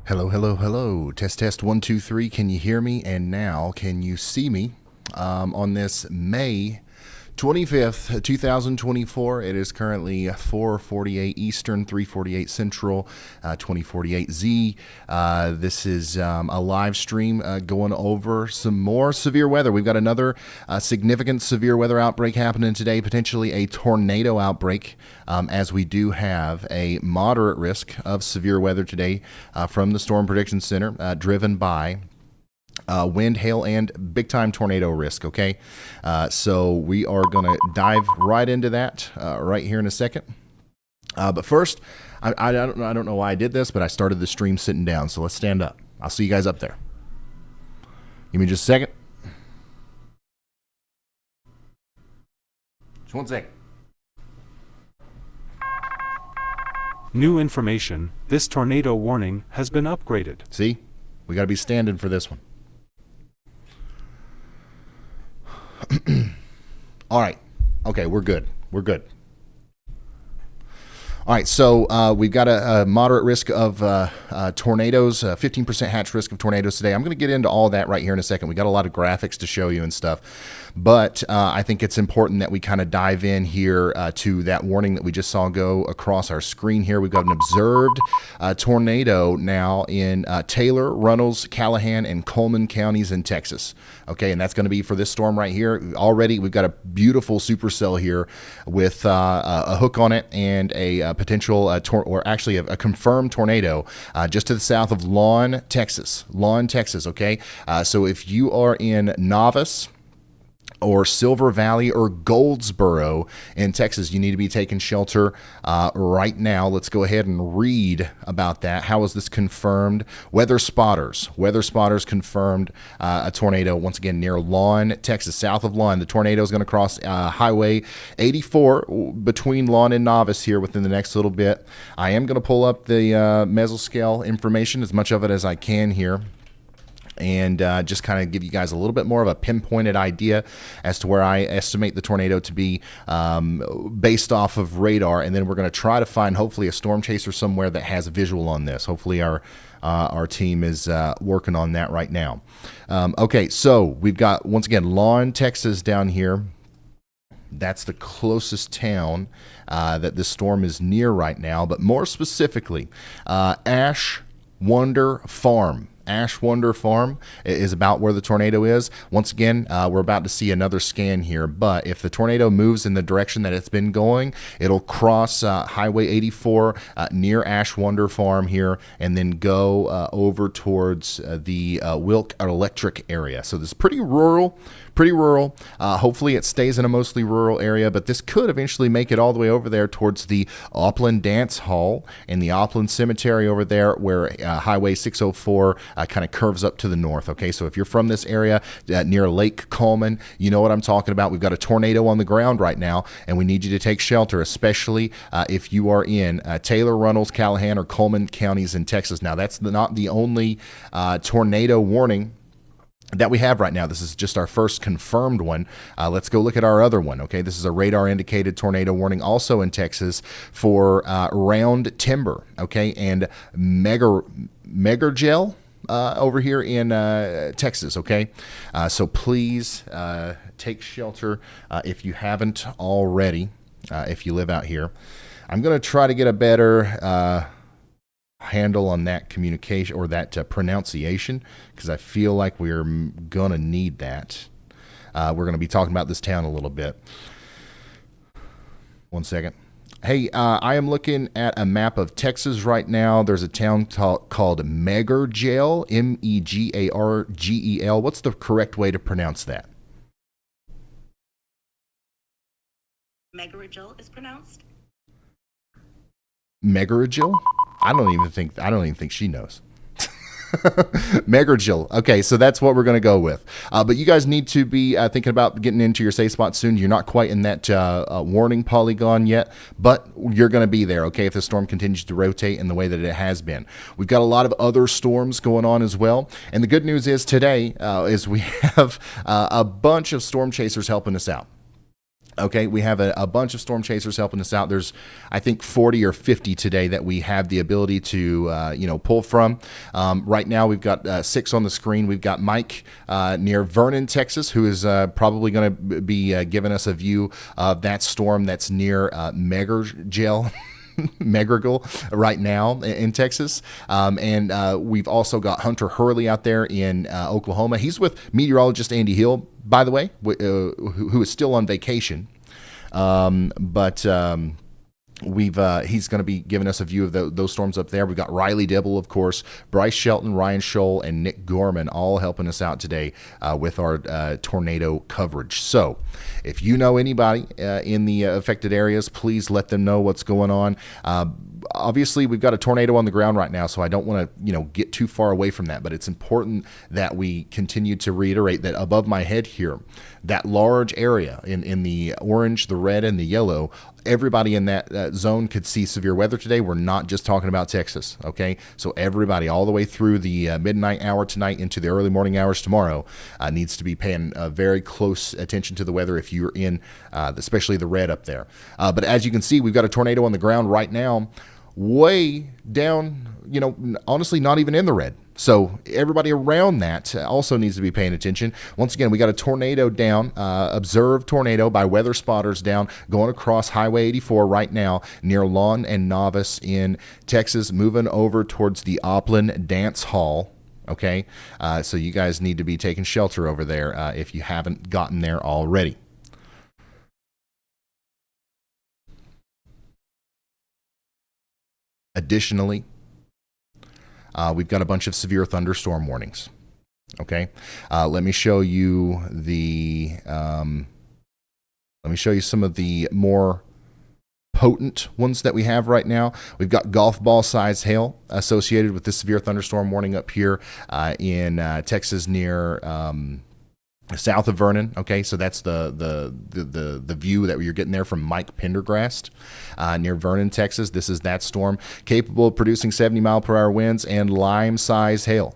Hello, hello, hello. Test, test, 1, 2, 3. Can you hear me? And now, can you see me? On this May 25th, 2024, it is currently 4:48 Eastern, 3:48 Central, 20:48 Z. This is a live stream going over some more severe weather. We've got another significant severe weather outbreak happening today, potentially a tornado outbreak, as we do have a moderate risk of severe weather today from the Storm Prediction Center, driven by wind, hail, and big-time tornado risk, okay? So we are going to dive right into that right here in a second. But first, I don't know why I did this, but I started the stream sitting down, so let's stand up. I'll see you guys up there. Give me just a second. Just 1 second. New information. This tornado warning has been upgraded. See? We got to be standing for this one. All right. Okay, we're good. We're good. All right, so we've got a moderate risk of tornadoes, 15% hatch risk of tornadoes today. I'm going to get into all that right here in a second. We got a lot of graphics to show you and stuff, but I think it's important that we kind of dive in here to that warning that we just saw go across our screen here. We've got an observed tornado now in Taylor, Runnels, Callahan, and Coleman counties in Texas. Okay, and that's going to be for this storm right here. Already, we've got a beautiful supercell here with a hook on it and a potential, or actually a confirmed tornado just to the south of Lawn, Texas. Lawn, Texas, okay? So if you are in Novice or Silver Valley or Goldsboro in Texas, you need to be taking shelter right now. Let's go ahead and read about that. How is this confirmed? Weather spotters confirmed a tornado once again near Lawn, Texas, south of Lawn. The tornado is going to cross Highway 84 between Lawn and Novice here within the next little bit. I am going to pull up the mesoscale information, as much of it as I can here, and just kind of give you guys a little bit more of a pinpointed idea as to where I estimate the tornado to be based off of radar. And then we're going to try to find hopefully a storm chaser somewhere that has a visual on this. Hopefully our team is working on that right now. Okay, so we've got, once again, Lawn, Texas down here. That's the closest town that this storm is near right now. But more specifically, Ash Wonder Farm. Ash Wonder Farm is about where the tornado is. Once again, we're about to see another scan here, but if the tornado moves in the direction that it's been going, it'll cross Highway 84 near Ash Wonder Farm here, and then go over towards the Wilk Electric area. So this is pretty rural. Hopefully it stays in a mostly rural area, but this could eventually make it all the way over there towards the Joplin Dance Hall and the Joplin Cemetery over there, where Highway 604 kind of curves up to the north. Okay, so if you're from this area near Lake Coleman, you know what I'm talking about. We've got a tornado on the ground right now, and we need you to take shelter, especially if you are in Taylor, Runnels, Callahan, or Coleman counties in Texas. Now, that's not the only tornado warning that we have right now. This is just our first confirmed one. Let's go look at our other one. Okay, this is a radar indicated tornado warning also in Texas for Round Timber. Okay, and Megargel over here in Texas. Okay, so please take shelter if you haven't already, if you live out here. I'm going to try to get a better handle on that communication, or that pronunciation, because I feel like we're gonna need that. We're gonna be talking about this town a little bit. 1 second. Hey, I am looking at a map of Texas right now. There's a town called Megargel, Megargel. What's the correct way to pronounce that? Megargel is pronounced. Megargel? I don't even think she knows. Megargel. Okay, so that's what we're going to go with. But you guys need to be thinking about getting into your safe spot soon. You're not quite in that warning polygon yet, but you're going to be there, okay, if the storm continues to rotate in the way that it has been. We've got a lot of other storms going on as well. And the good news is today is we have a bunch of storm chasers helping us out. Okay, we have a bunch of storm chasers helping us out. There's, I think, 40 or 50 today that we have the ability to, pull from. Right now, we've got 6 on the screen. We've got Mike near Vernon, Texas, who is probably going to be giving us a view of that storm that's near Megargel. Megargel right now in Texas. And we've also got Hunter Hurley out there in Oklahoma. He's with meteorologist Andy Hill, by the way, who is still on vacation. He's going to be giving us a view of those storms up there. We've got Riley Dibble, of course, Bryce Shelton, Ryan Scholl, and Nick Gorman all helping us out today with our tornado coverage. So if you know anybody in the affected areas, please let them know what's going on. Obviously, we've got a tornado on the ground right now, so I don't want to get too far away from that, but it's important that we continue to reiterate that above my head here, that large area in the orange, the red, and the yellow, everybody in that zone could see severe weather today. We're not just talking about Texas, okay? So everybody all the way through the midnight hour tonight into the early morning hours tomorrow needs to be paying very close attention to the weather if you're in especially the red up there. But as you can see, we've got a tornado on the ground right now, way down, honestly, not even in the red. So everybody around that also needs to be paying attention. Once again, we got a tornado down, observed tornado by weather spotters down, going across Highway 84 right now near Lawn and Novice in Texas, moving over towards the Joplin Dance Hall. Okay, so you guys need to be taking shelter over there if you haven't gotten there already. Additionally, we've got a bunch of severe thunderstorm warnings. Okay, let me show you some of the more potent ones that we have right now. We've got golf ball size hail associated with this severe thunderstorm warning up here in Texas near south of Vernon. Okay, so that's the view that you're getting there from Mike Pendergrast near Vernon, Texas. This is that storm, capable of producing 70-mile-per-hour winds and lime-size hail.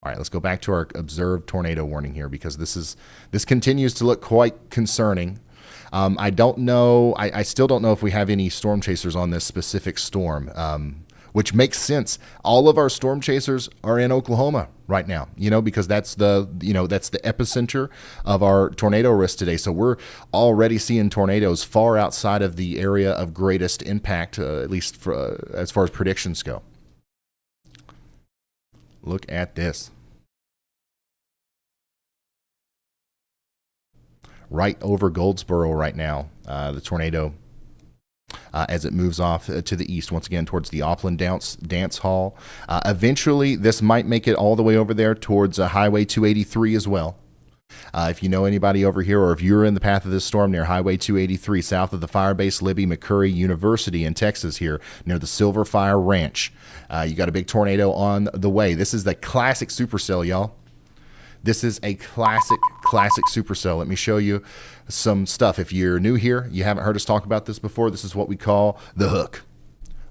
All right, let's go back to our observed tornado warning here, because this continues to look quite concerning. I don't know. I still don't know if we have any storm chasers on this specific storm. Which makes sense. All of our storm chasers are in Oklahoma right now, because that's the epicenter of our tornado risk today. So we're already seeing tornadoes far outside of the area of greatest impact, at least as far as predictions go. Look at this. Right over Goldsboro right now, the tornado. As it moves off to the east, once again, towards the Joplin Dance Hall. Eventually, this might make it all the way over there towards Highway 283 as well. If you know anybody over here, or if you're in the path of this storm near Highway 283, south of the Firebase Libby McCurry University in Texas here, near the Silver Fire Ranch, you got a big tornado on the way. This is the classic supercell, y'all. This is a classic supercell. Let me show you some stuff. If you're new here, you haven't heard us talk about this before, this is what we call the hook.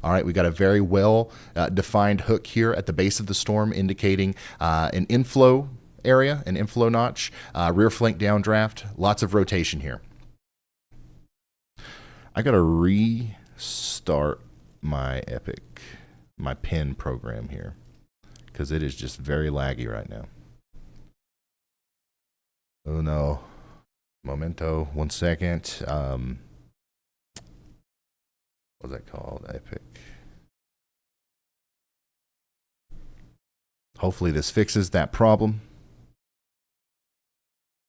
All right, we got a very well defined hook here at the base of the storm, indicating an inflow area, an inflow notch, rear flank downdraft, lots of rotation here. I got to restart my pen program here, because it is just very laggy right now. Oh no. Momento. 1 second. What's that called? Epic. Hopefully this fixes that problem,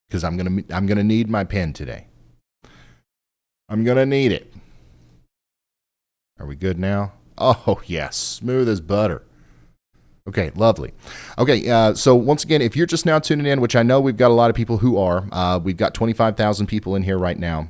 because I'm gonna need my pen today. I'm gonna need it. Are we good now? Oh yes, smooth as butter. Okay, lovely. Okay, so once again, if you're just now tuning in, which I know we've got a lot of people who are, we've got 25,000 people in here right now.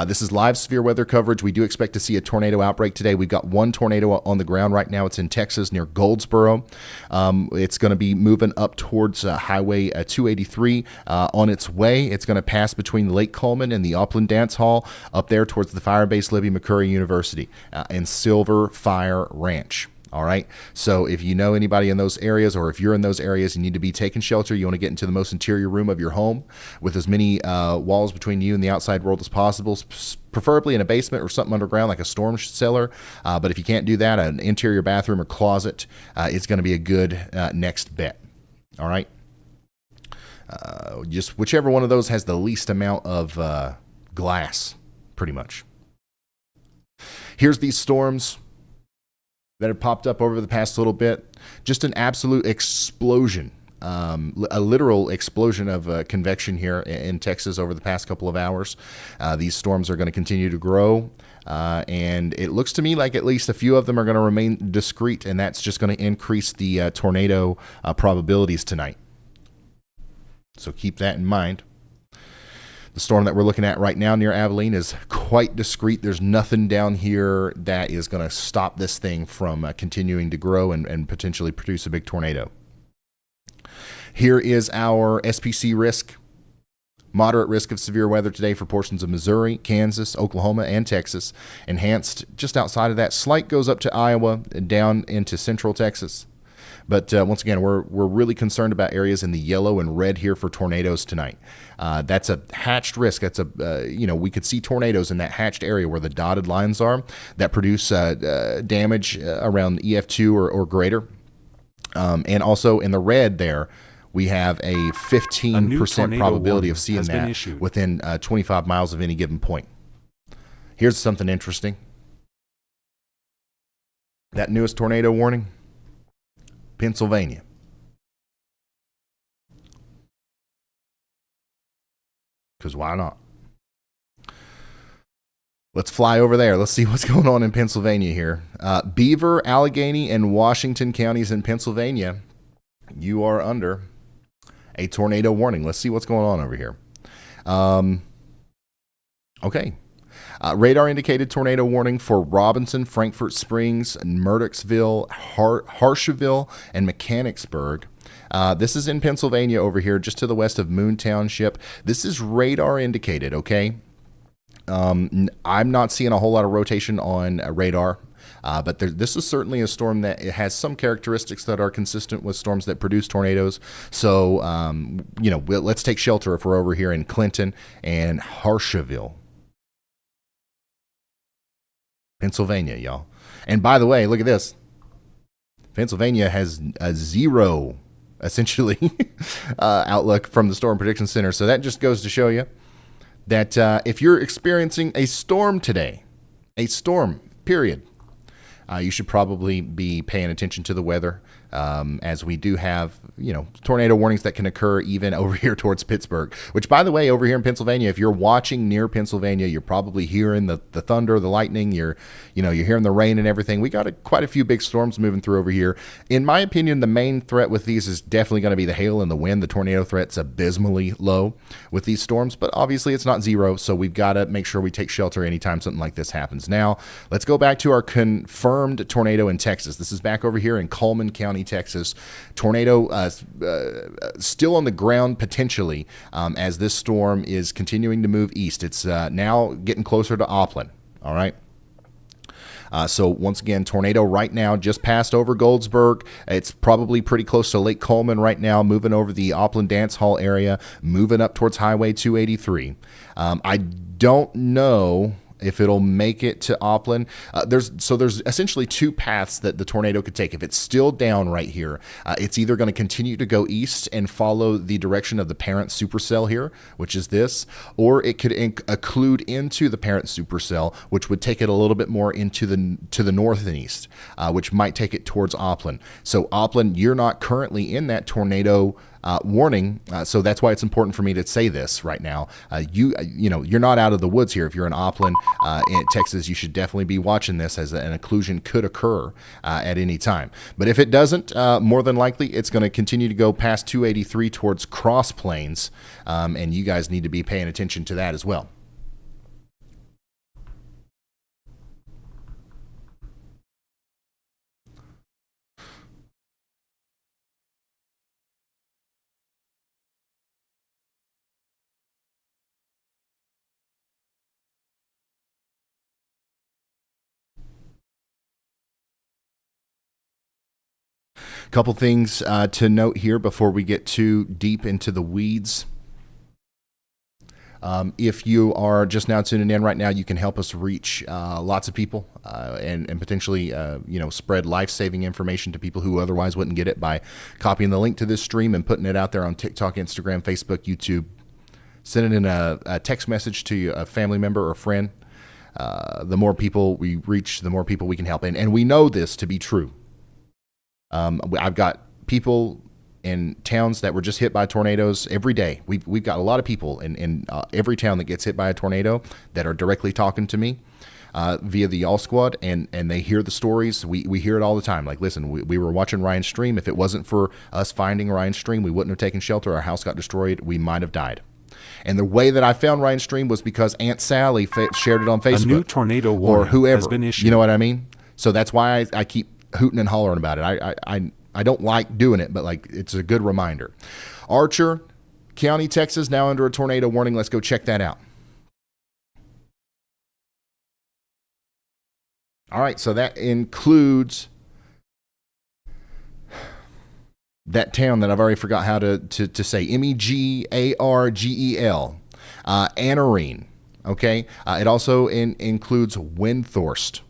This is live severe weather coverage. We do expect to see a tornado outbreak today. We've got one tornado on the ground right now. It's in Texas near Goldsboro. It's going to be moving up towards Highway 283 on its way. It's going to pass between Lake Coleman and the Joplin Dance Hall up there towards the Firebase Libby McCurry University and Silver Fire Ranch. All right. So if you know anybody in those areas, or if you're in those areas, you need to be taking shelter. You want to get into the most interior room of your home with as many walls between you and the outside world as possible, preferably in a basement or something underground like a storm cellar. But if you can't do that, an interior bathroom or closet is going to be a good next bet. All right. Just whichever one of those has the least amount of glass, pretty much. Here's these storms that have popped up over the past little bit. Just an absolute explosion, a literal explosion of convection here in Texas over the past couple of hours. These storms are going to continue to grow, and it looks to me like at least a few of them are going to remain discrete, and that's just going to increase the tornado probabilities tonight. So keep that in mind. The storm that we're looking at right now near Abilene is quite discreet. There's nothing down here that is going to stop this thing from continuing to grow and potentially produce a big tornado. Here is our SPC risk. Moderate risk of severe weather today for portions of Missouri, Kansas, Oklahoma, and Texas. Enhanced just outside of that. Slight goes up to Iowa and down into central Texas. But once again, we're really concerned about areas in the yellow and red here for tornadoes tonight. That's a hatched risk. That's we could see tornadoes in that hatched area where the dotted lines are that produce damage around EF2 or greater. And also in the red there, we have a 15% probability of seeing that within 25 miles of any given point. Here's something interesting. That newest tornado warning. Pennsylvania. Because why not? Let's fly over there. Let's see what's going on in Pennsylvania here. Beaver, Allegheny, and Washington counties in Pennsylvania, you are under a tornado warning. Let's see what's going on over here. Okay. Radar indicated tornado warning for Robinson, Frankfort Springs, Murdochsville, Harshaville, and Mechanicsburg. This is in Pennsylvania over here, just to the west of Moon Township. This is radar indicated, okay? I'm not seeing a whole lot of rotation on radar. But this is certainly a storm that it has some characteristics that are consistent with storms that produce tornadoes. So, let's take shelter if we're over here in Clinton and Harshaville, Pennsylvania, y'all. And by the way, look at this. Pennsylvania has a zero, essentially, outlook from the Storm Prediction Center. So that just goes to show you that if you're experiencing a storm today, a storm, period, you should probably be paying attention to the weather, as we do have, tornado warnings that can occur even over here towards Pittsburgh, which, by the way, over here in Pennsylvania, if you're watching near Pennsylvania, you're probably hearing the thunder, the lightning, you're hearing the rain and everything. We got quite a few big storms moving through over here. In my opinion, the main threat with these is definitely going to be the hail and the wind. The tornado threat's abysmally low with these storms, but obviously it's not zero, so we've got to make sure we take shelter anytime something like this happens. Now, let's go back to our confirmed tornado in Texas. This is back over here in Coleman County, Texas. Tornado still on the ground potentially as this storm is continuing to move east. It's now getting closer to Joplin. All right. So once again, tornado right now just passed over Goldsburg. It's probably pretty close to Lake Coleman right now, moving over the Joplin Dance Hall area, moving up towards Highway 283. I don't know if it'll make it to Joplin. There's essentially two paths that the tornado could take. If it's still down right here, it's either going to continue to go east and follow the direction of the parent supercell here, which is this, or it could occlude into the parent supercell, which would take it a little bit more into the north and east, which might take it towards Joplin. So Joplin, you're not currently in that tornado warning, so that's why it's important for me to say this right now. You're not out of the woods here. If you're in Joplin, in Texas, you should definitely be watching this, as an occlusion could occur at any time. But if it doesn't, more than likely, it's going to continue to go past 283 towards Cross Plains, and you guys need to be paying attention to that as well. Couple things to note here before we get too deep into the weeds. If you are just now tuning in right now, you can help us reach lots of people and potentially, spread life-saving information to people who otherwise wouldn't get it by copying the link to this stream and putting it out there on TikTok, Instagram, Facebook, YouTube. Send it in a text message to a family member or friend. The more people we reach, the more people we can help. And we know this to be true. I've got people in towns that were just hit by tornadoes every day. We've got a lot of people in every town that gets hit by a tornado that are directly talking to me via the Y'all Squad, and they hear the stories. We hear it all the time. Like, listen, we were watching Ryan's stream. If it wasn't for us finding Ryan's stream, we wouldn't have taken shelter. Our house got destroyed. We might have died. And the way that I found Ryan's stream was because Aunt Sally shared it on Facebook. A new tornado warning or whoever has been issued. You know what I mean? So that's why I keep hooting and hollering about it. I don't like doing it, but like it's a good reminder. Archer County, Texas, now under a tornado warning. Let's go check that out. All right, so that includes that town that I've already forgot how to say. Megargel, Anarene. Okay, it also includes Windthorst.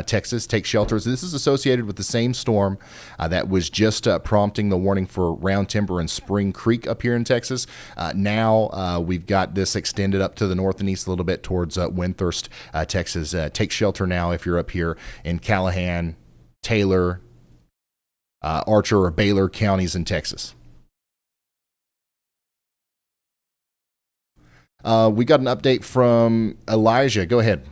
Texas, take shelters. This is associated with the same storm that was just prompting the warning for Round Timber and Spring Creek up here in Texas. Now we've got this extended up to the north and east a little bit towards Windthorst, Texas. Take shelter now if you're up here in Callahan, Taylor, Archer, or Baylor counties in Texas. We got an update from Elijah. Go ahead.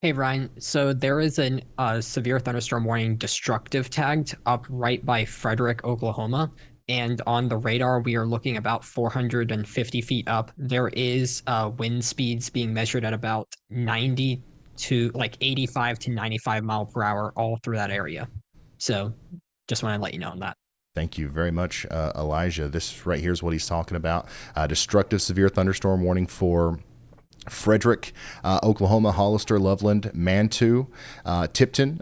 Hey, Ryan. So there is a severe thunderstorm warning destructive tagged up right by Frederick, Oklahoma. And on the radar, we are looking about 450 feet up. There is wind speeds being measured at about 90 to like 85 to 95 mile per hour all through that area. So just want to let you know on that. Thank you very much, Elijah. This right here is what he's talking about. Destructive severe thunderstorm warning for Frederick, Oklahoma, Hollister, Loveland, Mantua, Tipton.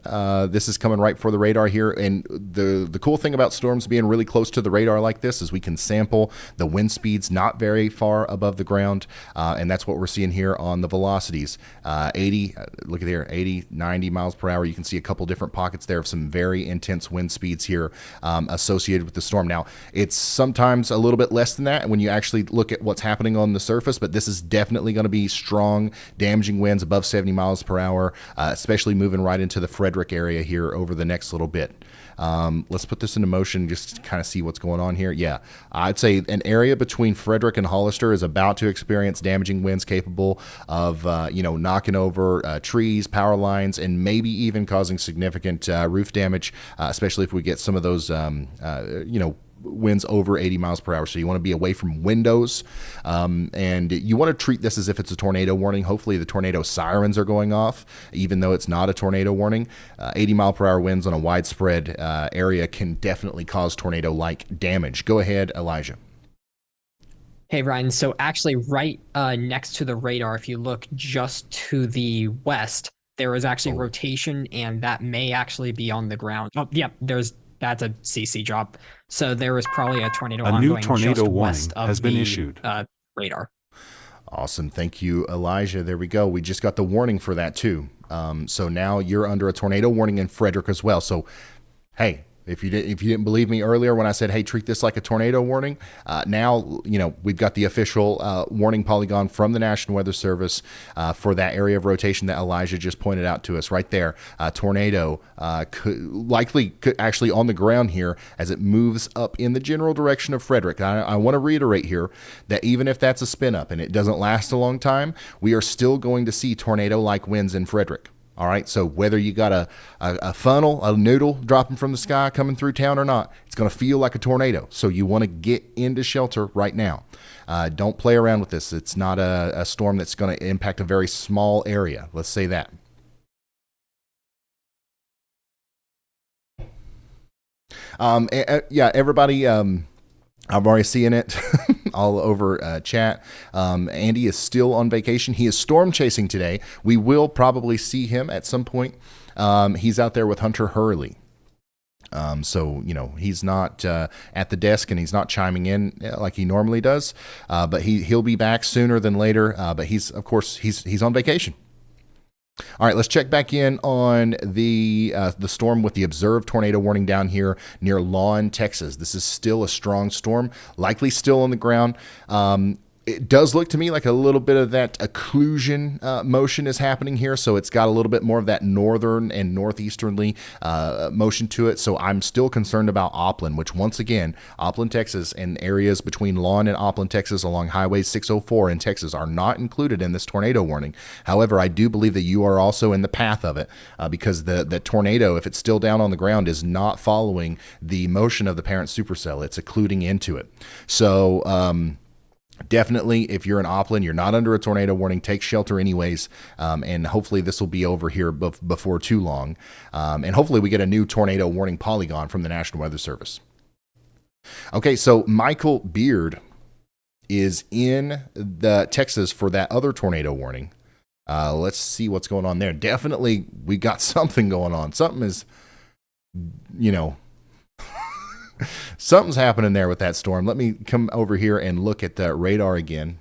This is coming right for the radar here. And the cool thing about storms being really close to the radar like this is we can sample the wind speeds not very far above the ground. And that's what we're seeing here on the velocities. 80, look at there, 80, 90 miles per hour. You can see a couple different pockets there of some very intense wind speeds here associated with the storm. Now, it's sometimes a little bit less than that when you actually look at what's happening on the surface, but this is definitely going to be strong, damaging winds above 70 miles per hour, especially moving right into the Frederick area here over the next little bit. Let's put this into motion just to kind of see what's going on here. Yeah, I'd say an area between Frederick and Hollister is about to experience damaging winds capable of, knocking over trees, power lines, and maybe even causing significant roof damage, especially if we get some of those, winds over 80 miles per hour. So you want to be away from windows, and you want to treat this as if it's a tornado warning. Hopefully the tornado sirens are going off, even though it's not a tornado warning. 80 mile per hour winds on a widespread area can definitely cause tornado-like damage. Go ahead, Elijah. Hey, Ryan. So actually right next to the radar, if you look just to the west, there is actually rotation, and that may actually be on the ground. Oh, yep, that's a CC drop. So there is probably a tornado ongoing. A new tornado just warning west of has been the, issued. Radar. Awesome. Thank you, Elijah. There we go. We just got the warning for that too. So now you're under a tornado warning in Frederick as well. So, hey, if you didn't believe me earlier when I said, hey, treat this like a tornado warning, now, we've got the official warning polygon from the National Weather Service for that area of rotation that Elijah just pointed out to us right there. Tornado could actually on the ground here as it moves up in the general direction of Frederick. I want to reiterate here that even if that's a spin up and it doesn't last a long time, we are still going to see tornado-like winds in Frederick. All right, so whether you got a funnel, a noodle dropping from the sky coming through town or not, it's going to feel like a tornado. So you want to get into shelter right now. Don't play around with this. It's not a storm that's going to impact a very small area. Let's say that. Everybody, I've already seen it all over chat. Andy is still on vacation. He is storm chasing today. We will probably see him at some point. He's out there with Hunter Hurley. So, he's not at the desk and he's not chiming in like he normally does. But he'll be back sooner than later. But he's on vacation. All right, let's check back in on the storm with the observed tornado warning down here near Lawn, Texas. This is still a strong storm, likely still on the ground. It does look to me like a little bit of that occlusion motion is happening here. So it's got a little bit more of that northern and northeasterly motion to it. So I'm still concerned about Joplin, which once again, Joplin, Texas, and areas between Lawn and Joplin, Texas along Highway 604 in Texas are not included in this tornado warning. However, I do believe that you are also in the path of it because the tornado, if it's still down on the ground, is not following the motion of the parent supercell. It's occluding into it. So, definitely, if you're in Joplin, you're not under a tornado warning, take shelter anyways, and hopefully this will be over here before too long, and hopefully we get a new tornado warning polygon from the National Weather Service. Okay, so Michael Beard is in the Texas for that other tornado warning. Let's see what's going on there. Definitely, we got something going on. Something is, something's happening there with that storm. Let me come over here and look at the radar again.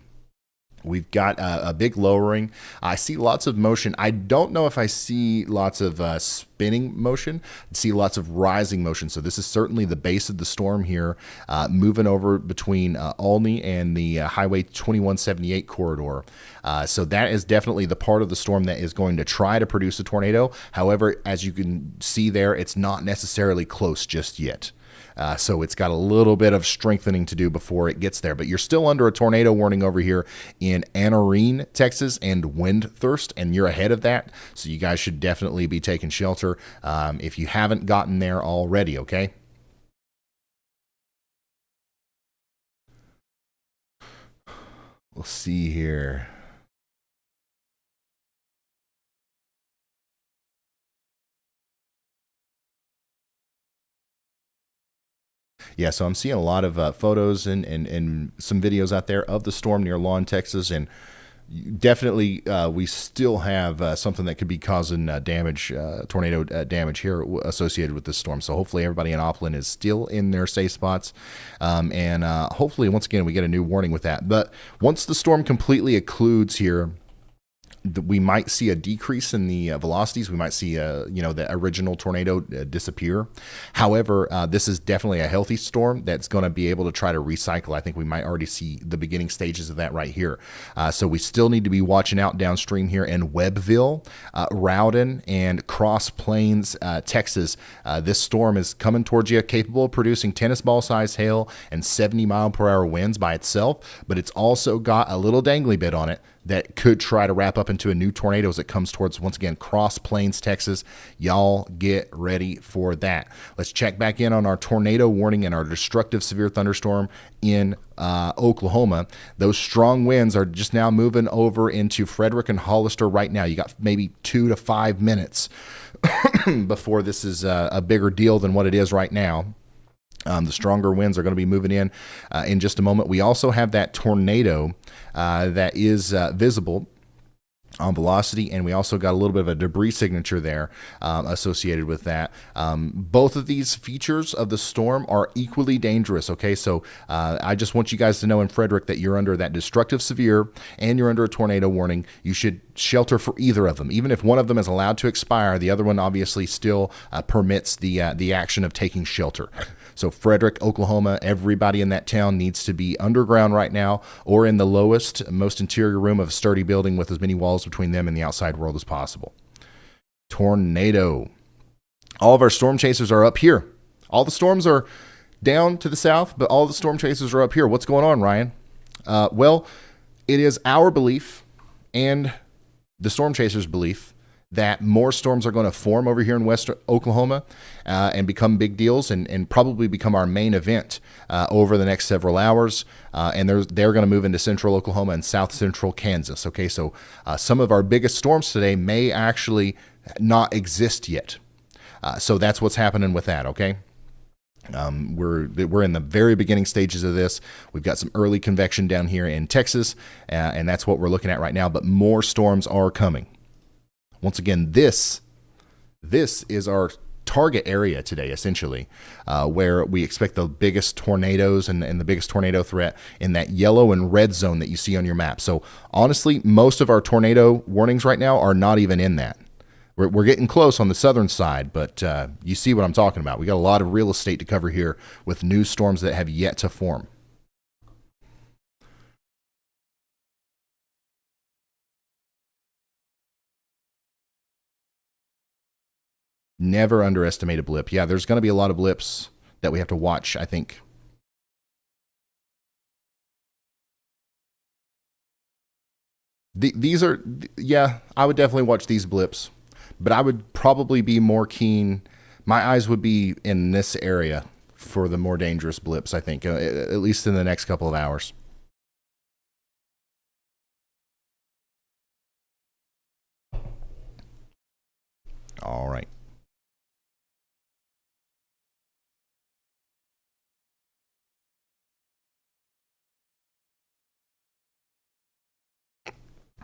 We've got a big lowering. I see lots of motion. I don't know if I see lots of spinning motion. I see lots of rising motion. So this is certainly the base of the storm here, moving over between Olney and the Highway 2178 corridor. So that is definitely the part of the storm that is going to try to produce a tornado. However, as you can see there, it's not necessarily close just yet. So it's got a little bit of strengthening to do before it gets there. But you're still under a tornado warning over here in Anarene, Texas, and Windthorst, and you're ahead of that. So you guys should definitely be taking shelter if you haven't gotten there already, okay? We'll see here. Yeah, so I'm seeing a lot of photos and some videos out there of the storm near Lawn, Texas, and definitely we still have something that could be causing damage, tornado damage here associated with this storm. So hopefully everybody in Joplin is still in their safe spots, and hopefully once again we get a new warning with that. But once the storm completely occludes here, we might see a decrease in the velocities. We might see, the original tornado disappear. However, this is definitely a healthy storm that's going to be able to try to recycle. I think we might already see the beginning stages of that right here. So we still need to be watching out downstream here in Webbville, Rowden, and Cross Plains, Texas. This storm is coming towards you, capable of producing tennis ball size hail and 70-mile-per-hour winds by itself, but it's also got a little dangly bit on it that could try to wrap up into a new tornado as it comes towards, once again, Cross Plains, Texas. Y'all get ready for that. Let's check back in on our tornado warning and our destructive severe thunderstorm in Oklahoma. Those strong winds are just now moving over into Frederick and Hollister right now. You got maybe 2 to 5 minutes before this is a bigger deal than what it is right now. The stronger winds are going to be moving in just a moment. We also have that tornado that is visible on velocity, and we also got a little bit of a debris signature there associated with that. Both of these features of the storm are equally dangerous, okay? So I just want you guys to know in Frederick that you're under that destructive severe and you're under a tornado warning. You should shelter for either of them. Even if one of them is allowed to expire, the other one obviously still permits the action of taking shelter. So Frederick, Oklahoma, everybody in that town needs to be underground right now or in the lowest, most interior room of a sturdy building with as many walls between them and the outside world as possible. Tornado. All of our storm chasers are up here. All the storms are down to the south, but all the storm chasers are up here. What's going on, Ryan? Well, it is our belief and the storm chasers' belief that more storms are going to form over here in West Oklahoma and become big deals and probably become our main event over the next several hours. And they're going to move into central Oklahoma and south central Kansas. Okay, so some of our biggest storms today may actually not exist yet. So that's what's happening with that, okay? We're in the very beginning stages of this. We've got some early convection down here in Texas, and that's what we're looking at right now. But more storms are coming. Once again, this is our target area today, essentially, where we expect the biggest tornadoes and the biggest tornado threat in that yellow and red zone that you see on your map. So honestly, most of our tornado warnings right now are not even in that. We're getting close on the southern side, but you see what I'm talking about. We got a lot of real estate to cover here with new storms that have yet to form. Never underestimate a blip. Yeah, there's going to be a lot of blips that we have to watch, I think. These are, yeah, I would definitely watch these blips, but I would probably be more keen. My eyes would be in this area for the more dangerous blips, I think, at least in the next couple of hours. All right.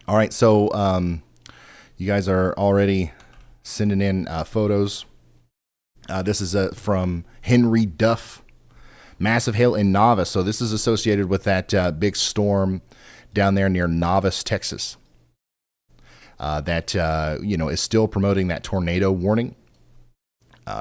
All right, so you guys are already sending in photos. This is from Henry Duff. Massive hail in Novice. So this is associated with that big storm down there near Novice, Texas. That is still promoting that tornado warning.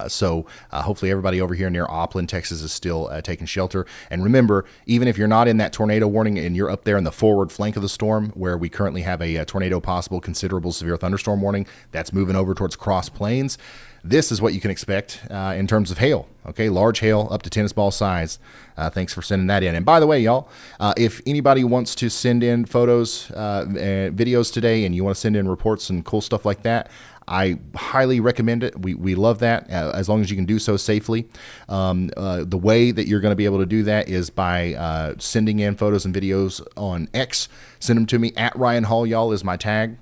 So hopefully everybody over here near Joplin, Texas is still taking shelter. And remember, even if you're not in that tornado warning and you're up there in the forward flank of the storm where we currently have a tornado possible, considerable severe thunderstorm warning, that's moving over towards Cross Plains. This is what you can expect in terms of hail. Okay, large hail up to tennis ball size. Thanks for sending that in. And by the way, y'all, if anybody wants to send in photos, videos today, and you want to send in reports and cool stuff like that, I highly recommend it. We love that as long as you can do so safely. The way that you're going to be able to do that is by sending in photos and videos on X. Send them to me at Ryan Hall, y'all, is my tag.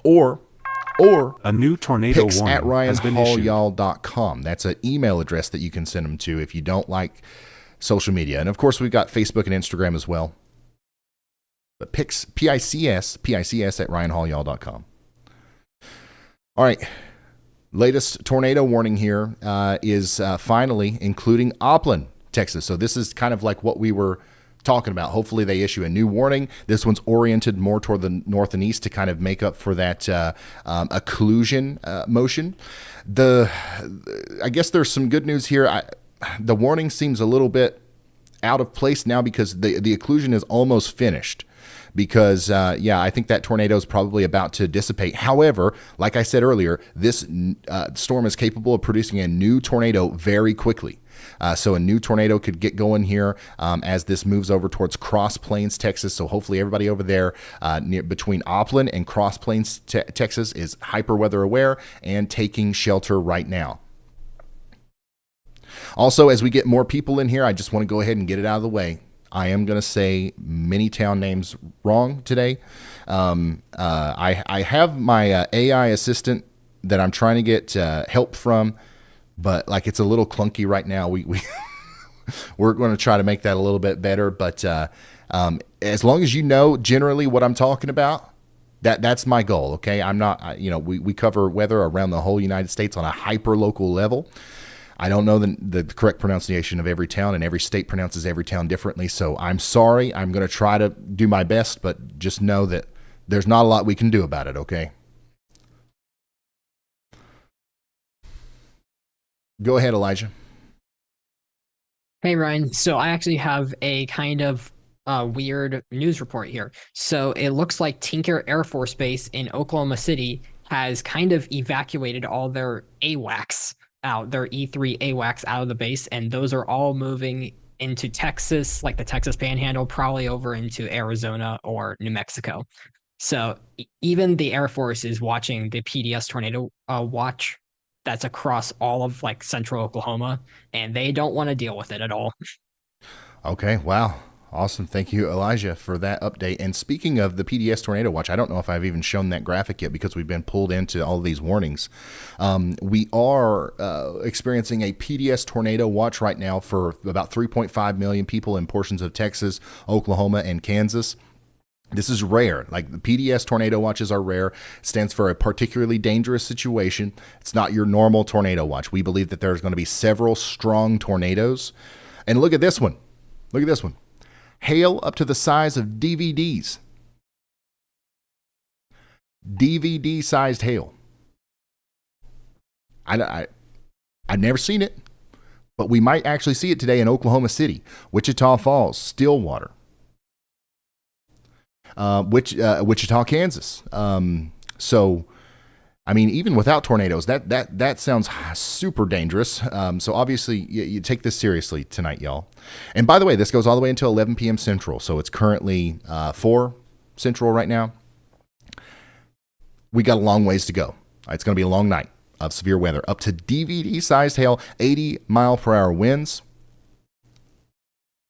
Or a new tornado pics warning at has been issued. ryanhallyall.com. That's an email address that you can send them to if you don't like social media. And of course, we've got Facebook and Instagram as well. But pics, P-I-C-S at ryanhallyall.com. All right, latest tornado warning here is finally including Joplin, Texas. So this is kind of like what we were talking about. Hopefully they issue a new warning. This one's oriented more toward the north and east to kind of make up for that occlusion motion. I guess there's some good news here. The warning seems a little bit out of place now because the occlusion is almost finished. Because, I think that tornado is probably about to dissipate. However, like I said earlier, this storm is capable of producing a new tornado very quickly. So a new tornado could get going here as this moves over towards Cross Plains, Texas. So hopefully everybody over there between Joplin and Cross Plains, Texas is hyper weather aware and taking shelter right now. Also, as we get more people in here, I just want to go ahead and get it out of the way. I am going to say many town names wrong today. I have my AI assistant that I'm trying to get help from, but like it's a little clunky right now. We're going to try to make that a little bit better. But as long as you know generally what I'm talking about, that's my goal. Okay, I'm not. We cover weather around the whole United States on a hyper local level. I don't know the correct pronunciation of every town, and every state pronounces every town differently. So I'm sorry. I'm going to try to do my best, but just know that there's not a lot we can do about it, okay? Go ahead, Elijah. Hey, Ryan. So I actually have a kind of weird news report here. So it looks like Tinker Air Force Base in Oklahoma City has kind of evacuated all their AWACS out, their E3 AWACS out of the base, and those are all moving into Texas, like the Texas Panhandle, probably over into Arizona or New Mexico. So even the Air Force is watching the PDS tornado watch that's across all of like central Oklahoma, and they don't want to deal with it at all. Okay, wow. Awesome. Thank you, Elijah, for that update. And speaking of the PDS Tornado Watch, I don't know if I've even shown that graphic yet because we've been pulled into all of these warnings. We are experiencing a PDS Tornado Watch right now for about 3.5 million people in portions of Texas, Oklahoma, and Kansas. This is rare. Like the PDS tornado watches are rare. It stands for a particularly dangerous situation. It's not your normal tornado watch. We believe that there's going to be several strong tornadoes. And look at this one. Look at this one. Hail up to the size of DVDs. DVD-sized hail. I've never seen it, but we might actually see it today in Oklahoma City, Wichita Falls, Stillwater. Wichita, Kansas. So, I mean, even without tornadoes, that sounds super dangerous. So obviously, you take this seriously tonight, y'all. And by the way, this goes all the way until 11 p.m. Central. So it's currently 4 Central right now. We got a long ways to go. It's going to be a long night of severe weather. Up to DVD-sized hail, 80-mile-per-hour winds,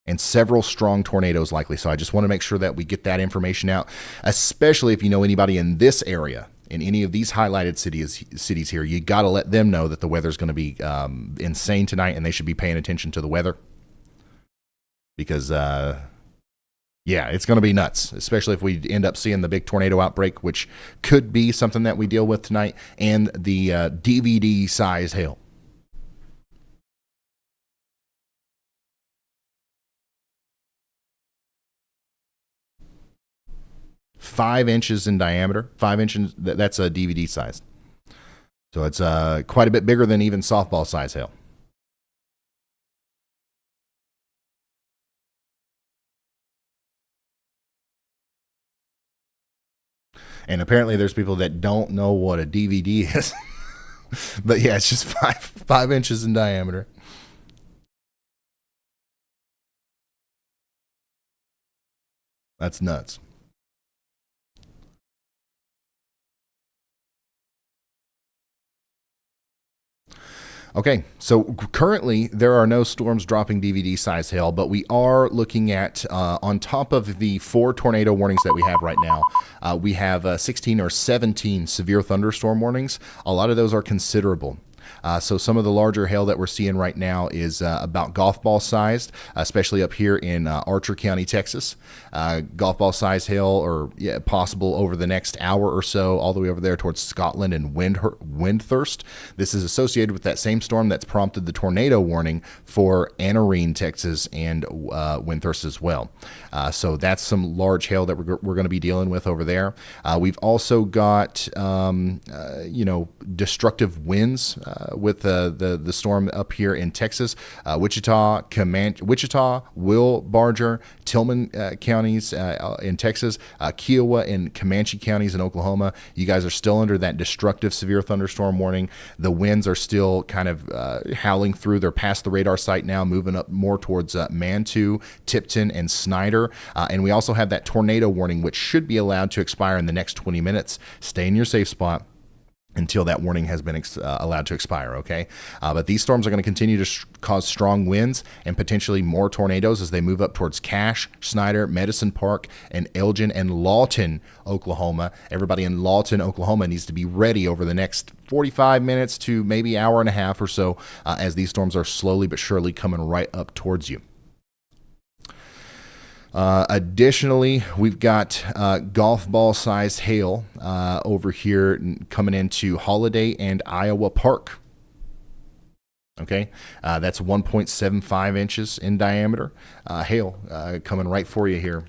and several strong tornadoes likely. So I just want to make sure that we get that information out, especially if you know anybody in this area, in any of these highlighted cities here. You got to let them know that the weather's going to be insane tonight, and they should be paying attention to the weather. Because, yeah, it's going to be nuts, especially if we end up seeing the big tornado outbreak, which could be something that we deal with tonight, and the DVD-sized hail. Five inches in diameter. 5 inches, that's a DVD size. So it's quite a bit bigger than even softball size hail. And apparently there's people that don't know what a DVD is. But yeah, it's just 5 inches in diameter. That's nuts. Okay, so currently there are no storms dropping DVD-sized hail, but we are looking at, on top of the 4 tornado warnings that we have right now, we have 16 or 17 severe thunderstorm warnings. A lot of those are considerable. So some of the larger hail that we're seeing right now is about golf ball sized, especially up here in Archer County, Texas. Golf ball sized hail, or possible over the next hour or so, all the way over there towards Scotland and Windthorst. This is associated with that same storm that's prompted the tornado warning for Anarene, Texas, and Windthorst as well. So that's some large hail that we're going to be dealing with over there. We've also got destructive winds with the storm up here in Texas, Wichita, Will Barger, Tillman counties in Texas, Kiowa and Comanche counties in Oklahoma. You guys are still under that destructive severe thunderstorm warning. The winds are still kind of howling through. They're past the radar site now, moving up more towards Mantua, Tipton, and Snyder. And we also have that tornado warning, which should be allowed to expire in the next 20 minutes. Stay in your safe spot until that warning has been allowed to expire, okay? But these storms are going to continue to cause strong winds and potentially more tornadoes as they move up towards Cache, Snyder, Medicine Park, and Elgin and Lawton, Oklahoma. Everybody in Lawton, Oklahoma needs to be ready over the next 45 minutes to maybe hour and a half or so as these storms are slowly but surely coming right up towards you. Additionally, we've got golf ball sized hail over here coming into Holiday and Iowa Park. Okay, that's 1.75 inches in diameter. Hail coming right for you here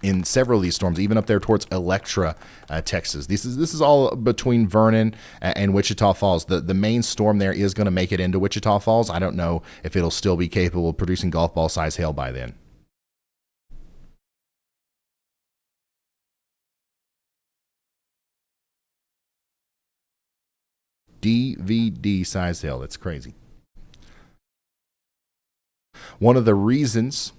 in several of these storms, even up there towards Electra, Texas. This is all between Vernon and Wichita Falls. The main storm there is going to make it into Wichita Falls. I don't know if it'll still be capable of producing golf ball size hail by then. DVD size hail. That's crazy. One of the reasons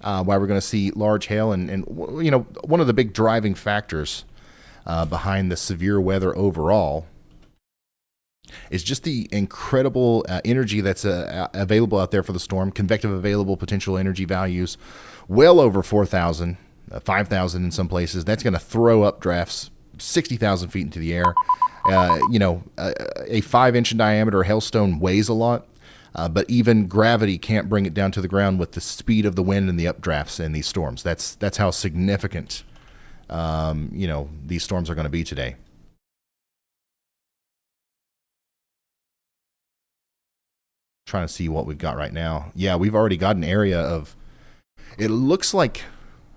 why we're going to see large hail and one of the big driving factors behind the severe weather overall is just the incredible energy that's available out there for the storm. Convective available potential energy values well over 4,000, 5,000 in some places. That's going to throw up drafts 60,000 feet into the air. A 5-inch in diameter hailstone weighs a lot. But even gravity can't bring it down to the ground with the speed of the wind and the updrafts in these storms. That's how significant, these storms are going to be today. Trying to see what we've got right now. Yeah, we've already got an area of, it looks like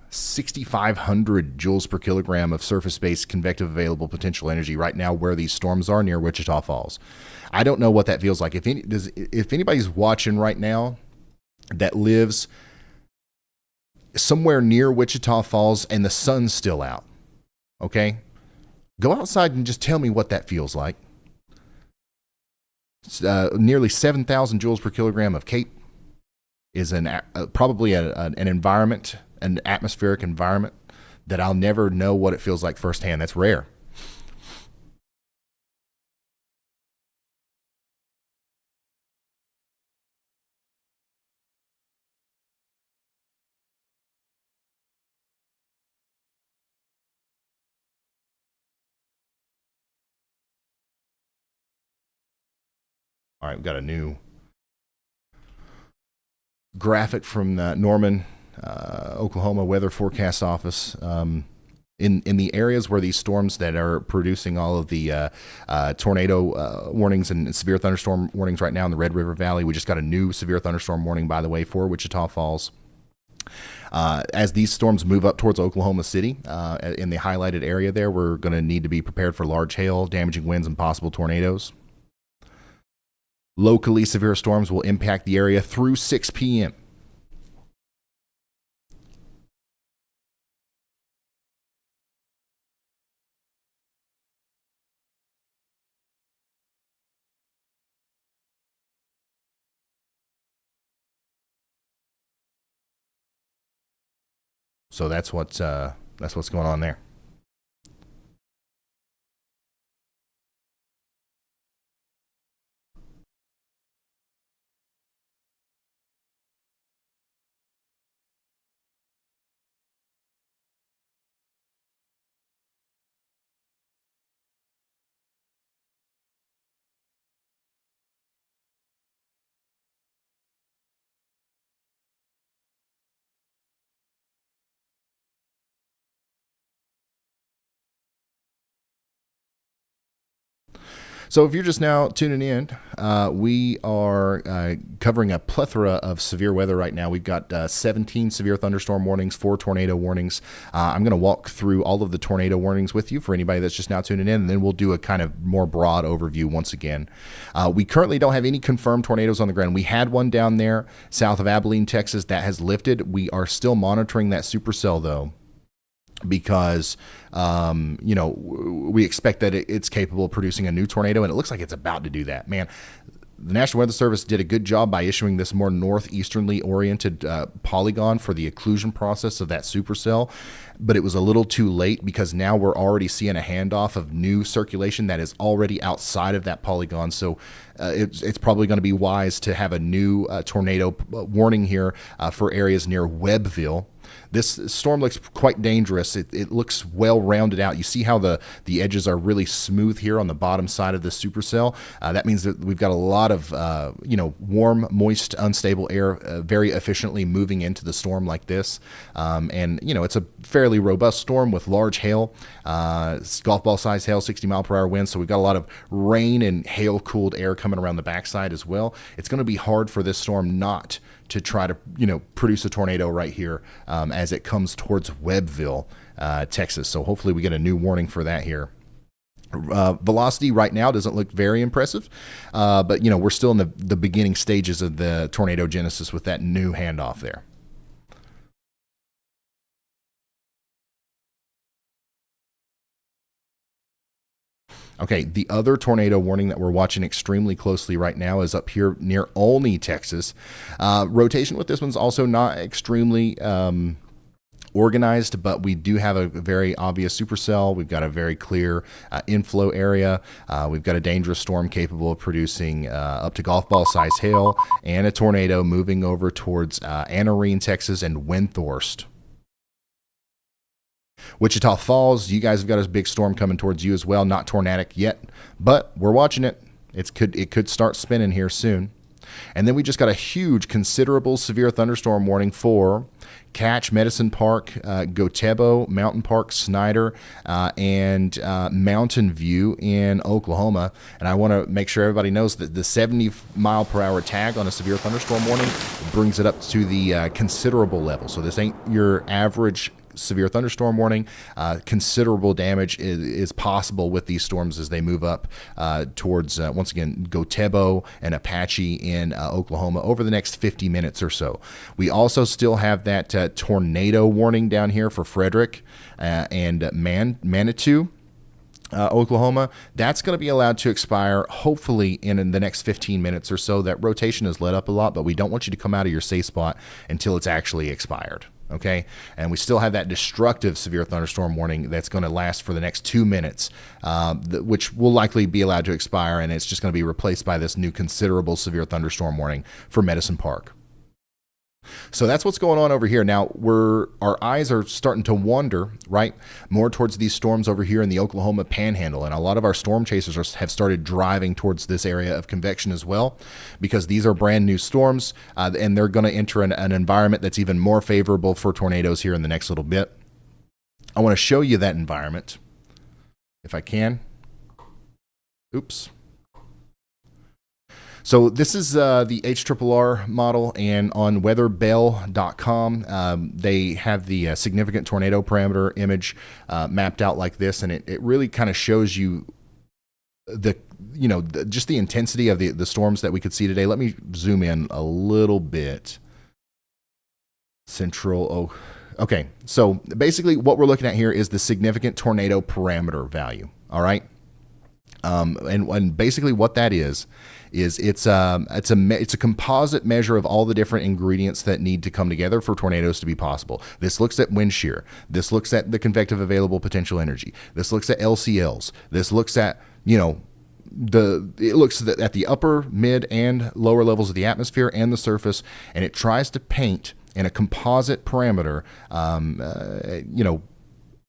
6,500 joules per kilogram of surface-based convective available potential energy right now where these storms are near Wichita Falls. I don't know what that feels like. If anybody's watching right now that lives somewhere near Wichita Falls and the sun's still out, okay, go outside and just tell me what that feels like. Nearly 7,000 joules per kilogram of CAPE is probably an environment, an atmospheric environment that I'll never know what it feels like firsthand. That's rare. All right, we've got a new graphic from Norman, Oklahoma Weather Forecast Office. In the areas where these storms that are producing all of the tornado warnings and severe thunderstorm warnings right now in the Red River Valley, we just got a new severe thunderstorm warning, by the way, for Wichita Falls. As these storms move up towards Oklahoma City, in the highlighted area there, we're going to need to be prepared for large hail, damaging winds, and possible tornadoes. Locally severe storms will impact the area through 6 p.m. So that's what's going on there. So if you're just now tuning in, we are covering a plethora of severe weather right now. We've got 17 severe thunderstorm warnings, 4 tornado warnings. I'm going to walk through all of the tornado warnings with you for anybody that's just now tuning in, and then we'll do a kind of more broad overview once again. We currently don't have any confirmed tornadoes on the ground. We had one down there south of Abilene, Texas, that has lifted. We are still monitoring that supercell, though, because we expect that it's capable of producing a new tornado, and it looks like it's about to do that. Man, the National Weather Service did a good job by issuing this more northeasternly oriented polygon for the occlusion process of that supercell, but it was a little too late because now we're already seeing a handoff of new circulation that is already outside of that polygon. So it's probably going to be wise to have a new tornado warning here for areas near Webbville. This storm looks quite dangerous. It looks well rounded out. You see how the edges are really smooth here on the bottom side of the supercell. That means that we've got a lot of warm, moist, unstable air very efficiently moving into the storm like this. And it's a fairly robust storm with large hail, golf ball size hail, 60 mile per hour winds. So we've got a lot of rain and hail cooled air coming around the backside as well. It's going to be hard for this storm not to try to produce a tornado right here as it comes towards Webbville, Texas. So hopefully we get a new warning for that here. Velocity right now doesn't look very impressive, but we're still in the beginning stages of the tornado genesis with that new handoff there. Okay, the other tornado warning that we're watching extremely closely right now is up here near Olney, Texas. Rotation with this one's also not extremely organized, but we do have a very obvious supercell. We've got a very clear inflow area. We've got a dangerous storm capable of producing up to golf ball size hail and a tornado moving over towards Anarene, Texas, and Windthorst. Wichita Falls, you guys have got a big storm coming towards you as well. Not tornadic yet, but we're watching it. It could start spinning here soon. And then we just got a huge, considerable severe thunderstorm warning for Catch, Medicine Park, Gotebo, Mountain Park, Snyder, and Mountain View in Oklahoma. And I want to make sure everybody knows that the 70-mile-per-hour tag on a severe thunderstorm warning brings it up to the considerable level. So this ain't your average severe thunderstorm warning. Considerable damage is possible with these storms as they move up towards, once again, Gotebo and Apache in Oklahoma over the next 50 minutes or so. We also still have that tornado warning down here for Frederick and Manitou. Oklahoma. That's going to be allowed to expire hopefully in the next 15 minutes or so. That rotation is let up a lot, but we don't want you to come out of your safe spot until it's actually expired. Okay, and we still have that destructive severe thunderstorm warning that's going to last for the next 2 minutes, which will likely be allowed to expire, and it's just going to be replaced by this new considerable severe thunderstorm warning for Medicine Park. So that's what's going on over here. Now, our eyes are starting to wander, right, more towards these storms over here in the Oklahoma Panhandle. And a lot of our storm chasers have started driving towards this area of convection as well, because these are brand new storms, and they're going to enter an environment that's even more favorable for tornadoes here in the next little bit. I want to show you that environment, if I can. Oops. So this is the HRRR model, and on weatherbell.com, they have the significant tornado parameter image mapped out like this, and it really kind of shows you just the intensity of the storms that we could see today. Let me zoom in a little bit. Okay, so basically what we're looking at here is the significant tornado parameter value, all right? And basically what that is it's a composite measure of all the different ingredients that need to come together for tornadoes to be possible. This looks at wind shear. This looks at the convective available potential energy. This looks at LCLs. This looks at, it looks at the upper, mid, and lower levels of the atmosphere and the surface, and it tries to paint in a composite parameter,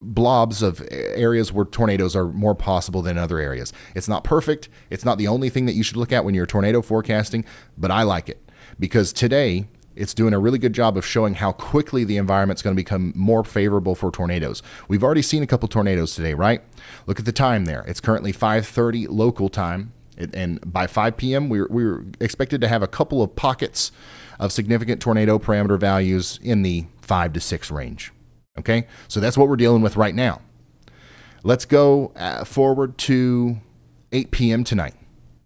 blobs of areas where tornadoes are more possible than other areas. It's not perfect. It's not the only thing that you should look at when you're tornado forecasting, but I like it because today it's doing a really good job of showing how quickly the environment's going to become more favorable for tornadoes. We've already seen a couple tornadoes today, right? Look at the time there. It's currently 5:30 local time, and by 5 p.m. we're expected to have a couple of pockets of significant tornado parameter values in the 5 to 6 range. Okay, so that's what we're dealing with right now. Let's go forward to 8 p.m. tonight.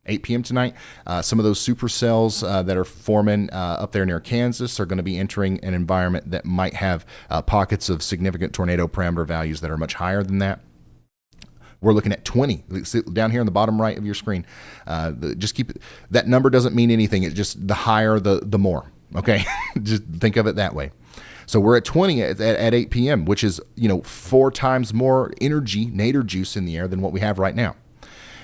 8 p.m. tonight, some of those supercells that are forming up there near Kansas are going to be entering an environment that might have pockets of significant tornado parameter values that are much higher than that. We're looking at 20 down here on the bottom right of your screen. Just keep it. That number doesn't mean anything. It's just the higher, the more. Okay, just think of it that way. So we're at 20 at 8 p.m., which is 4 times more energy, nadir juice in the air than what we have right now.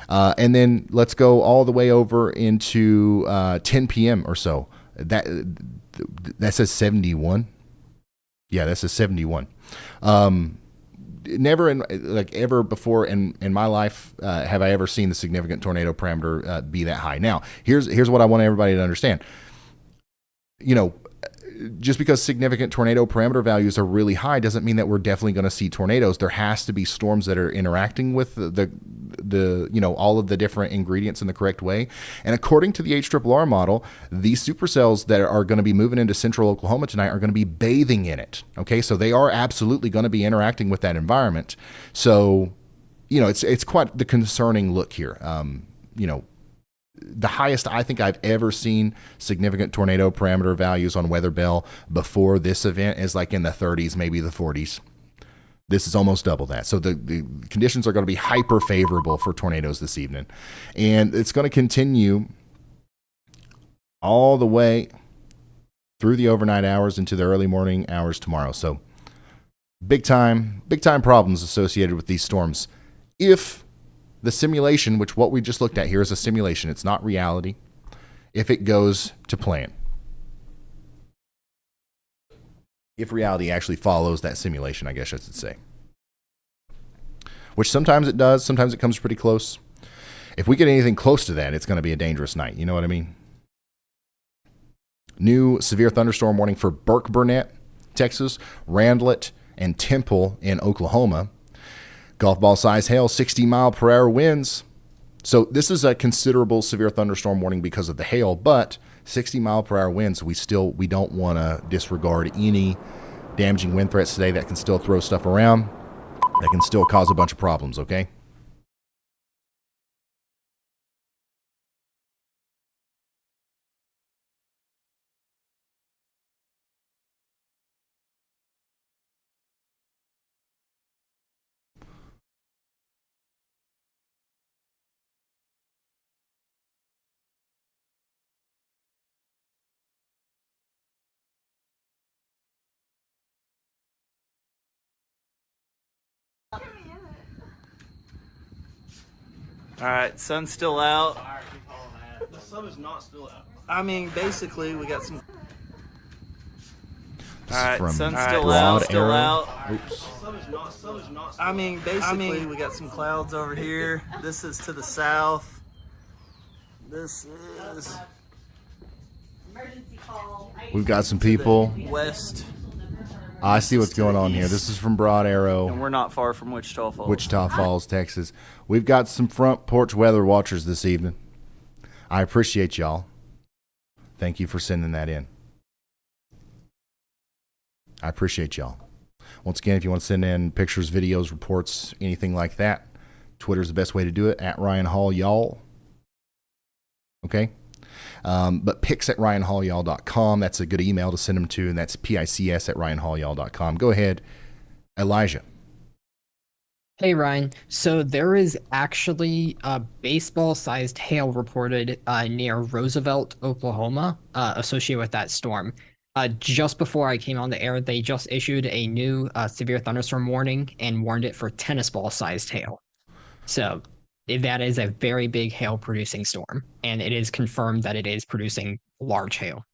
And then let's go all the way over into 10 p.m. or so. That says 71. Yeah, that says 71. Never ever before in my life have I ever seen the significant tornado parameter be that high. Now, here's what I want everybody to understand. Just because significant tornado parameter values are really high doesn't mean that we're definitely going to see tornadoes. There has to be storms that are interacting with the all of the different ingredients in the correct way. And according to the HRRR model, these supercells that are going to be moving into central Oklahoma tonight are going to be bathing in it. Okay, so they are absolutely going to be interacting with that environment. So, it's quite the concerning look here. The highest I think I've ever seen significant tornado parameter values on Weather Bell before this event is like in the 30s, maybe the 40s. This is almost double that. So the conditions are going to be hyper favorable for tornadoes this evening. And it's going to continue all the way through the overnight hours into the early morning hours tomorrow. So big time problems associated with these storms. If the simulation, which what we just looked at here is a simulation, it's not reality, if it goes to plan. If reality actually follows that simulation, I guess I should say. Which sometimes it does, sometimes it comes pretty close. If we get anything close to that, it's going to be a dangerous night. You know what I mean? New severe thunderstorm warning for Burke Burnett, Texas, Randlett, and Temple in Oklahoma. Golf ball size hail, 60-mile-per-hour winds. So this is a considerable severe thunderstorm warning because of the hail, but 60-mile-per-hour winds, we don't want to disregard any damaging wind threats today that can still throw stuff around, that can still cause a bunch of problems, okay? All right, sun's still out. The sun is not still out. I mean, basically, we got some. This All right, is from sun's still Broad out. Still Arrow. out. Oops. The sun is not. I mean, basically, we got some clouds over here. This is to the south. This is Emergency call. We've got some people. west, I see what's going on here. This is from Broad Arrow, and we're not far from Wichita Falls. Wichita Falls, Texas. We've got some front porch weather watchers this evening. I appreciate y'all. Thank you for sending that in. I appreciate y'all. Once again, if you want to send in pictures, videos, reports, anything like that, Twitter's the best way to do it, at Ryan Hall Y'all. Okay? But pics at ryanhallyall.com. That's a good email to send them to, and that's pics at ryanhallyall.com. Go ahead, Elijah. Hey Ryan, so there is actually a baseball-sized hail reported near Roosevelt, Oklahoma, associated with that storm. Just before I came on the air, they just issued a new severe thunderstorm warning and warned it for tennis ball-sized hail. So that is a very big hail-producing storm, and it is confirmed that it is producing large hail.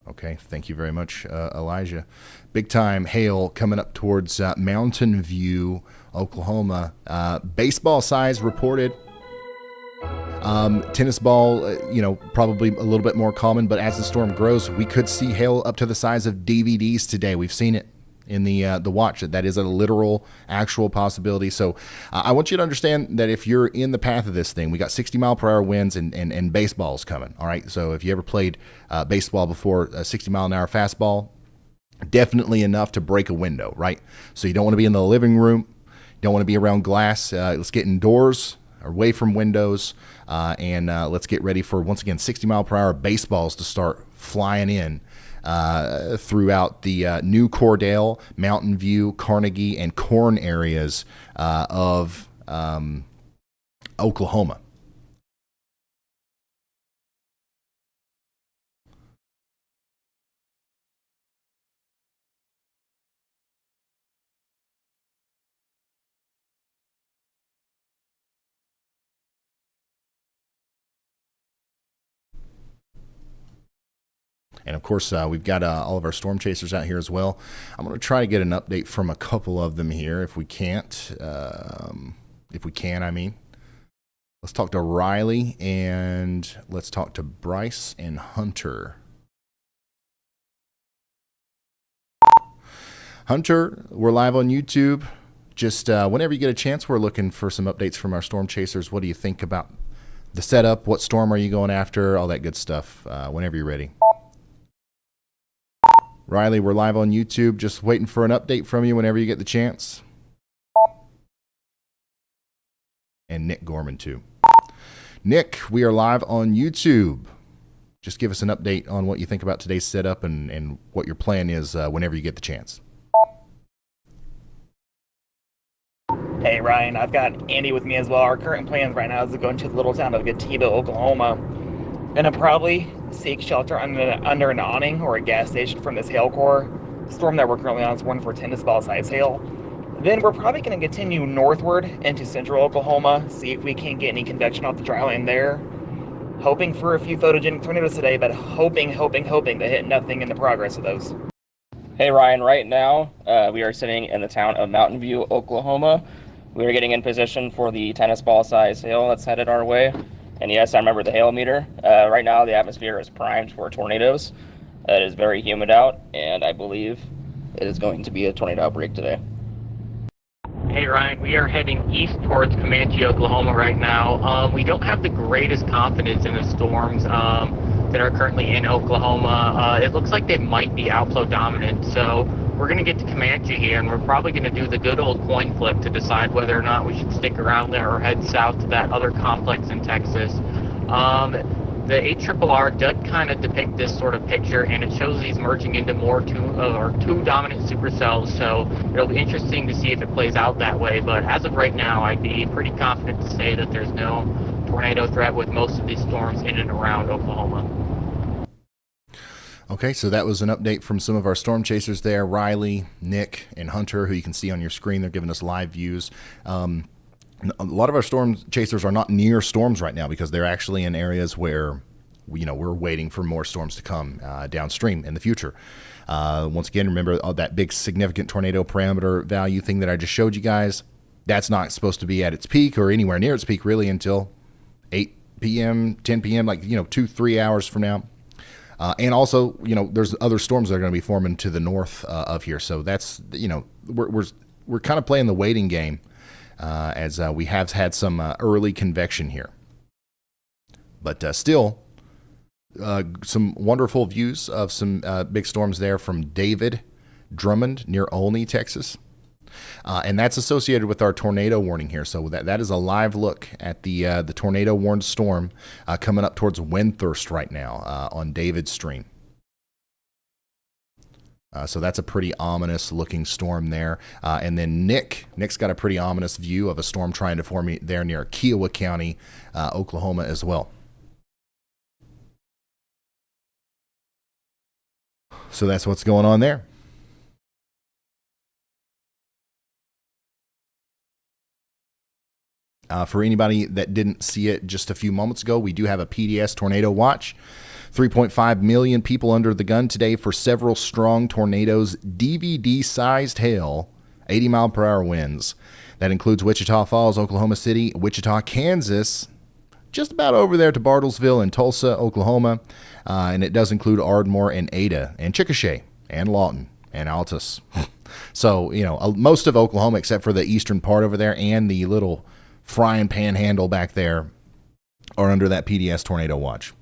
Okay, thank you very much, Elijah. Big time hail coming up towards Mountain View, Oklahoma. Baseball size reported. Tennis ball, probably a little bit more common, but as the storm grows, we could see hail up to the size of DVDs today. We've seen it in the watch. That is a literal, actual possibility. So I want you to understand that if you're in the path of this thing, we got 60-mile-per-hour winds and baseball's coming. All right. So if you ever played baseball before, a 60-mile-an-hour fastball, definitely enough to break a window. Right. So you don't want to be in the living room. You don't want to be around glass. Let's get indoors, away from windows, and let's get ready for, once again, 60-mile-per-hour baseballs to start flying in throughout the New Cordell, Mountain View, Carnegie, and Corn areas of Oklahoma. And of course, we've got all of our storm chasers out here as well. I'm going to try to get an update from a couple of them here if we can't. If we can, I mean. Let's talk to Riley and let's talk to Bryce and Hunter. Hunter, we're live on YouTube. Just whenever you get a chance, we're looking for some updates from our storm chasers. What do you think about the setup? What storm are you going after? All that good stuff. Whenever you're ready. Riley, we're live on YouTube. Just waiting for an update from you whenever you get the chance. And Nick Gorman, too. Nick, we are live on YouTube. Just give us an update on what you think about today's setup and what your plan is whenever you get the chance. Hey Ryan, I've got Andy with me as well. Our current plans right now is to go into the little town of Pikeville, Oklahoma. Gonna probably seek shelter under an awning or a gas station from this hail core. The storm that we're currently on is warned for tennis ball size hail. Then we're probably going to continue northward into central Oklahoma, see if we can get any convection off the dry land there. Hoping for a few photogenic tornadoes today, but hoping to hit nothing in the progress of those. Hey Ryan, right now we are sitting in the town of Mountain View, Oklahoma. We are getting in position for the tennis ball size hail that's headed our way. And yes, I remember the hail meter. Right now the atmosphere is primed for tornadoes. It is very humid out, and I believe it is going to be a tornado outbreak today. Hey Ryan, we are heading east towards Comanche, Oklahoma right now. We don't have the greatest confidence in the storms that are currently in Oklahoma. It looks like they might be outflow dominant, so we're going to get to Comanche here, and we're probably going to do the good old coin flip to decide whether or not we should stick around there or head south to that other complex in Texas. The ARRR does kind of depict this sort of picture, and it shows these merging into two dominant supercells, so it'll be interesting to see if it plays out that way. But as of right now, I'd be pretty confident to say that there's no tornado threat with most of these storms in and around Oklahoma. Okay, so that was an update from some of our storm chasers there, Riley, Nick, and Hunter, who you can see on your screen. They're giving us live views. A lot of our storm chasers are not near storms right now because they're actually in areas where we're waiting for more storms to come downstream in the future. Once again, remember that big significant tornado parameter value thing that I just showed you guys? That's not supposed to be at its peak or anywhere near its peak really until 8 p.m., 10 p.m., 2-3 hours from now. And also, there's other storms that are going to be forming to the north of here. So that's, we're kind of playing the waiting game. As we have had some early convection here. But still, some wonderful views of some big storms there from David Drummond near Olney, Texas. And that's associated with our tornado warning here. So that is a live look at the tornado warned storm coming up towards Windthorst right now on David's stream. So that's a pretty ominous looking storm there. And then Nick's got a pretty ominous view of a storm trying to form there near Kiowa County, Oklahoma as well. So that's what's going on there. For anybody that didn't see it just a few moments ago, we do have a PDS tornado watch. 3.5 million people under the gun today for several strong tornadoes, DVD-sized hail, 80-mile-per-hour winds. That includes Wichita Falls, Oklahoma City, Wichita, Kansas, just about over there to Bartlesville and Tulsa, Oklahoma. And it does include Ardmore and Ada and Chickasha and Lawton and Altus. So, most of Oklahoma, except for the eastern part over there and the little frying panhandle back there, are under that PDS tornado watch.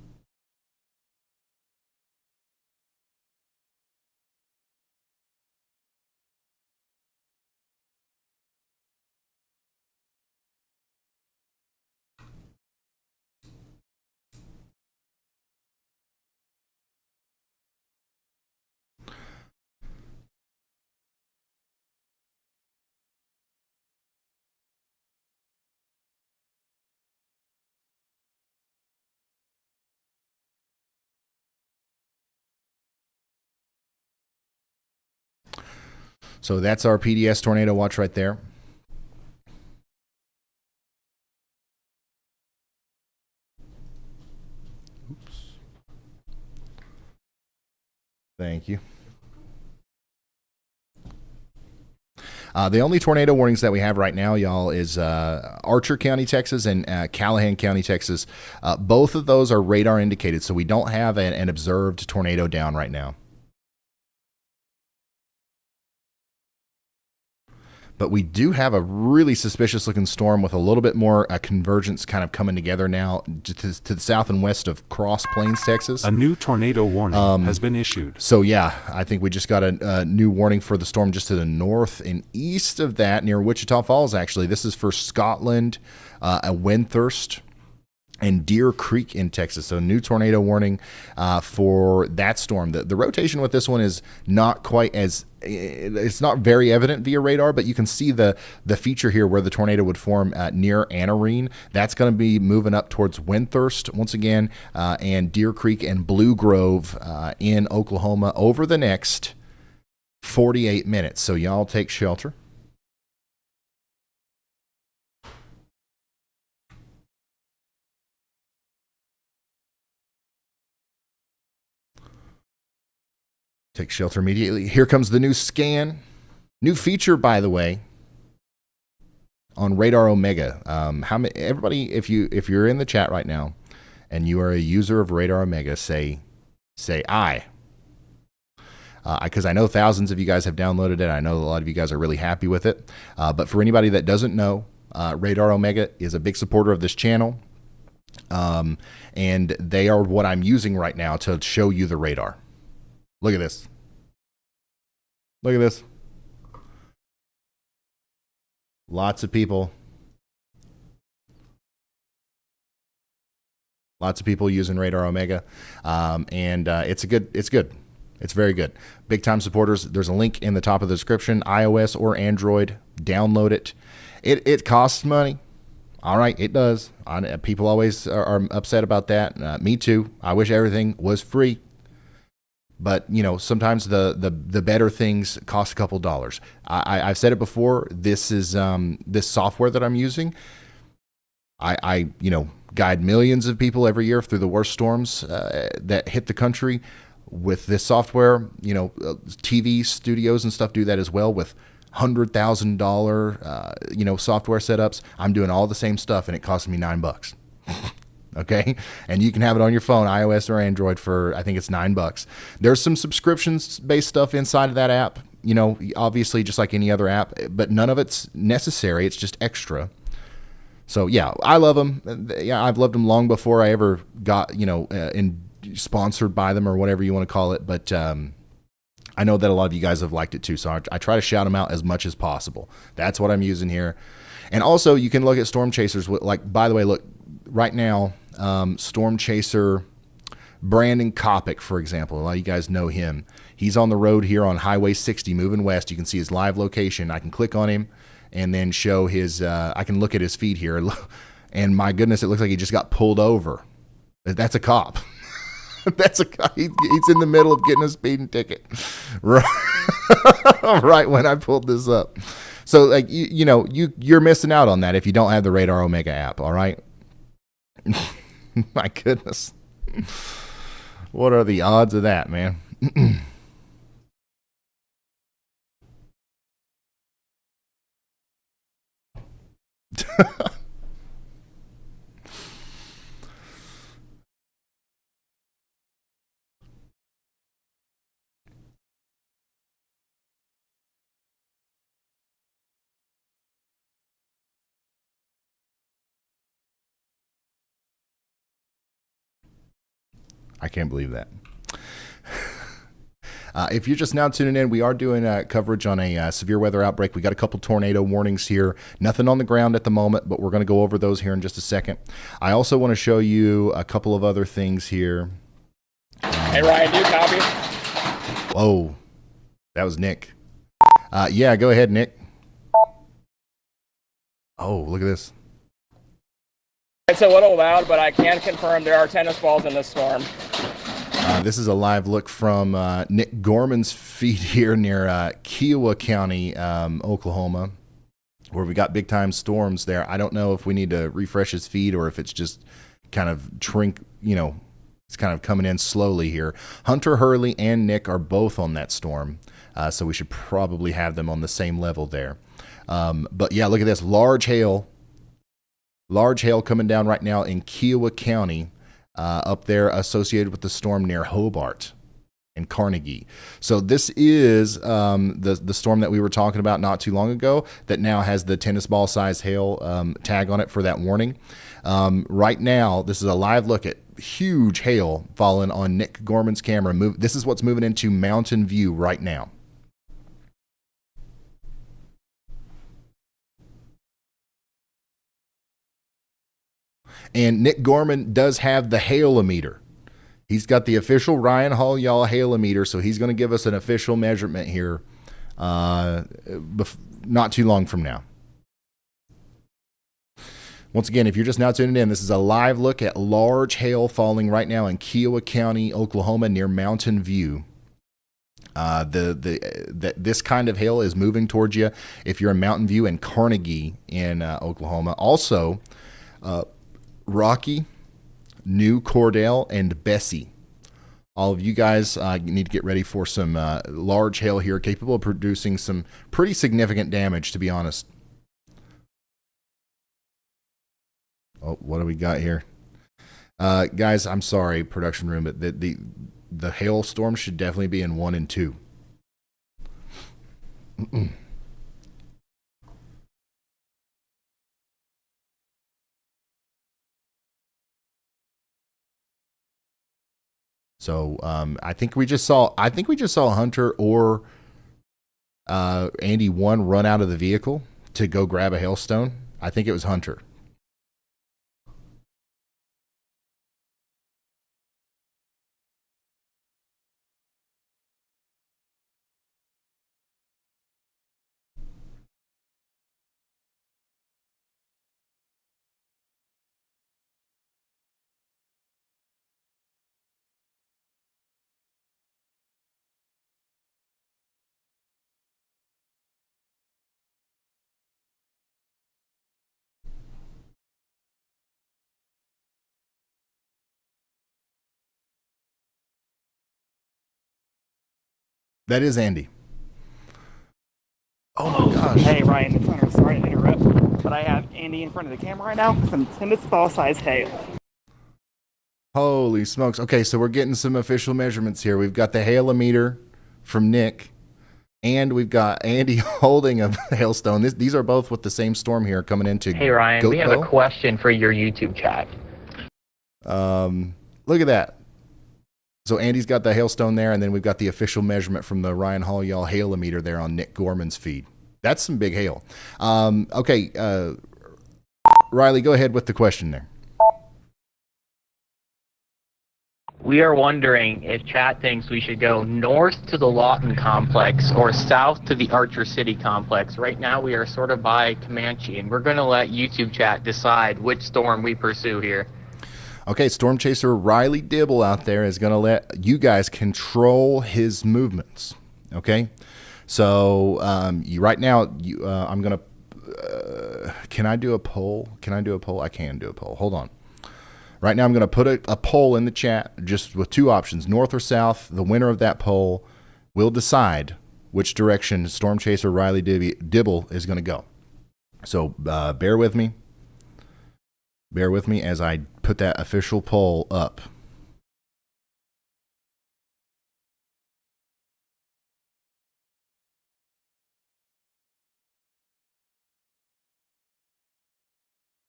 So that's our PDS tornado watch right there. Oops. Thank you. The only tornado warnings that we have right now, y'all, is Archer County, Texas, and Callahan County, Texas. Both of those are radar indicated, so we don't have an observed tornado down right now. But we do have a really suspicious looking storm with a little bit more convergence kind of coming together now to the south and west of Cross Plains, Texas. A new tornado warning has been issued. So, yeah, I think we just got a new warning for the storm just to the north and east of that near Wichita Falls, actually. This is for Scotland, Windthorst, and Deer Creek in Texas. So new tornado warning for that storm. The rotation with this one is not quite as, it's not very evident via radar, but you can see the feature here where the tornado would form near Anarene. That's going to be moving up towards Windthorst once again, and Deer Creek and Blue Grove in Oklahoma over the next 48 minutes. So y'all take shelter. Take shelter immediately. Here comes the new scan. New feature, by the way, on Radar Omega. Everybody, if you're in the chat right now and you are a user of Radar Omega, say I. because I know thousands of you guys have downloaded it. I know a lot of you guys are really happy with it. But for anybody that doesn't know, Radar Omega is a big supporter of this channel. And they are what I'm using right now to show you the radar. Look at this. Look at this. Lots of people. Lots of people using Radar Omega. It's good. It's very good. Big time supporters. There's a link in the top of the description. iOS or Android. Download it. It costs money. All right, it does. People always are upset about that. Me too. I wish everything was free. But, you know, sometimes the better things cost a couple dollars. I've said it before. This is this software that I'm using. I guide millions of people every year through the worst storms that hit the country with this software. You know, TV studios and stuff do that as well with $100,000 software setups. I'm doing all the same stuff, and it costs me $9. Okay, and you can have it on your phone, iOS or Android, for I think it's $9. There's some subscriptions-based stuff inside of that app. You know, obviously just like any other app, but none of it's necessary. It's just extra. So yeah, I love them. Yeah, I've loved them long before I ever got sponsored by them or whatever you want to call it. But I know that a lot of you guys have liked it too, so I try to shout them out as much as possible. That's what I'm using here. And also, you can look at storm chasers. Like, by the way, look, right now, storm chaser Brandon Kopic, for example. A lot of you guys know him. He's on the road here on Highway 60 moving west. You can see his live location. I can click on him and then show his, I can look at his feed here. And my goodness, it looks like he just got pulled over. That's a cop. That's a cop. He's in the middle of getting a speeding ticket. Right, right when I pulled this up. So, like, you're missing out on that if you don't have the Radar Omega app, all right? My goodness. What are the odds of that, man? I can't believe that. If you're just now tuning in, we are doing coverage on a severe weather outbreak. We got a couple tornado warnings here. Nothing on the ground at the moment, but we're going to go over those here in just a second. I also want to show you a couple of other things here. Hey, Ryan, do you copy? Whoa. That was Nick. Yeah, go ahead, Nick. Oh, look at this. It's a little loud, but I can confirm there are tennis balls in this storm. This is a live look from Nick Gorman's feed here near Kiowa County, Oklahoma, where we got big time storms there. I don't know if we need to refresh his feed or if it's just kind of it's kind of coming in slowly here. Hunter Hurley and Nick are both on that storm, so we should probably have them on the same level there. But yeah, look at this large hail. Large hail coming down right now in Kiowa County, up there associated with the storm near Hobart and Carnegie. So this is the storm that we were talking about not too long ago that now has the tennis ball size hail tag on it for that warning. Right now, this is a live look at huge hail falling on Nick Gorman's camera. This is what's moving into Mountain View right now. And Nick Gorman does have the hailometer. He's got the official Ryan Hall Y'all hailometer, so he's going to give us an official measurement here not too long from now. Once again, if you're just now tuning in, this is a live look at large hail falling right now in Kiowa County, Oklahoma, near Mountain View. This kind of hail is moving towards you if you're in Mountain View and Carnegie in Oklahoma. Also, Rocky, New Cordell, and Bessie. All of you guys need to get ready for some large hail here, capable of producing some pretty significant damage, to be honest. Oh, what do we got here? Guys, I'm sorry, production room, but the hailstorm should definitely be in 1 and 2. So I think we just saw Hunter or Andy one run out of the vehicle to go grab a hailstone. I think it was Hunter. That is Andy. Oh my gosh. Hey Ryan, it's Hunter. Sorry to interrupt, but I have Andy in front of the camera right now. Some tennis ball size hail. Holy smokes. Okay, so we're getting some official measurements here. We've got the hailometer from Nick, and we've got Andy holding a hailstone. These are both with the same storm here coming into Hey Ryan, we have a Goatville. question for your YouTube chat. Look at that. So Andy's got the hailstone there, and then we've got the official measurement from the Ryan Hall Y'all hailometer there on Nick Gorman's feed. That's some big hail. Okay, Riley, go ahead with the question there. We are wondering if chat thinks we should go north to the Lawton complex or south to the Archer City complex. Right now we are sort of by Comanche, and we're going to let YouTube chat decide which storm we pursue here. Okay, Storm Chaser Riley Dibble out there is going to let you guys control his movements. Okay, so right now, I'm going to. Can I do a poll? I can do a poll. Hold on. Right now, I'm going to put a poll in the chat just with two options, north or south. The winner of that poll will decide which direction Storm Chaser Riley Dibble is going to go. So bear with me. Bear with me as I put that official poll up.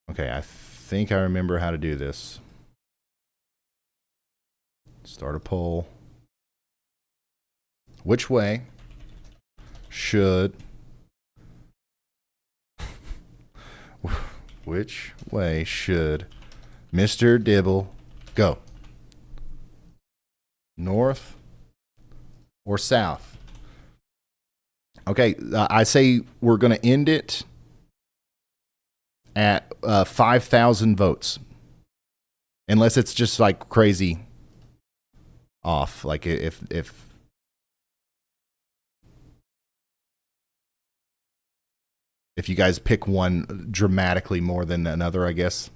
Okay, I think I remember how to do this. Start a poll. Which way should Mr. Dibble go? North or south? Okay, I say we're going to end it at 5,000 votes. Unless it's just like crazy off. Like if you guys pick one dramatically more than another, I guess.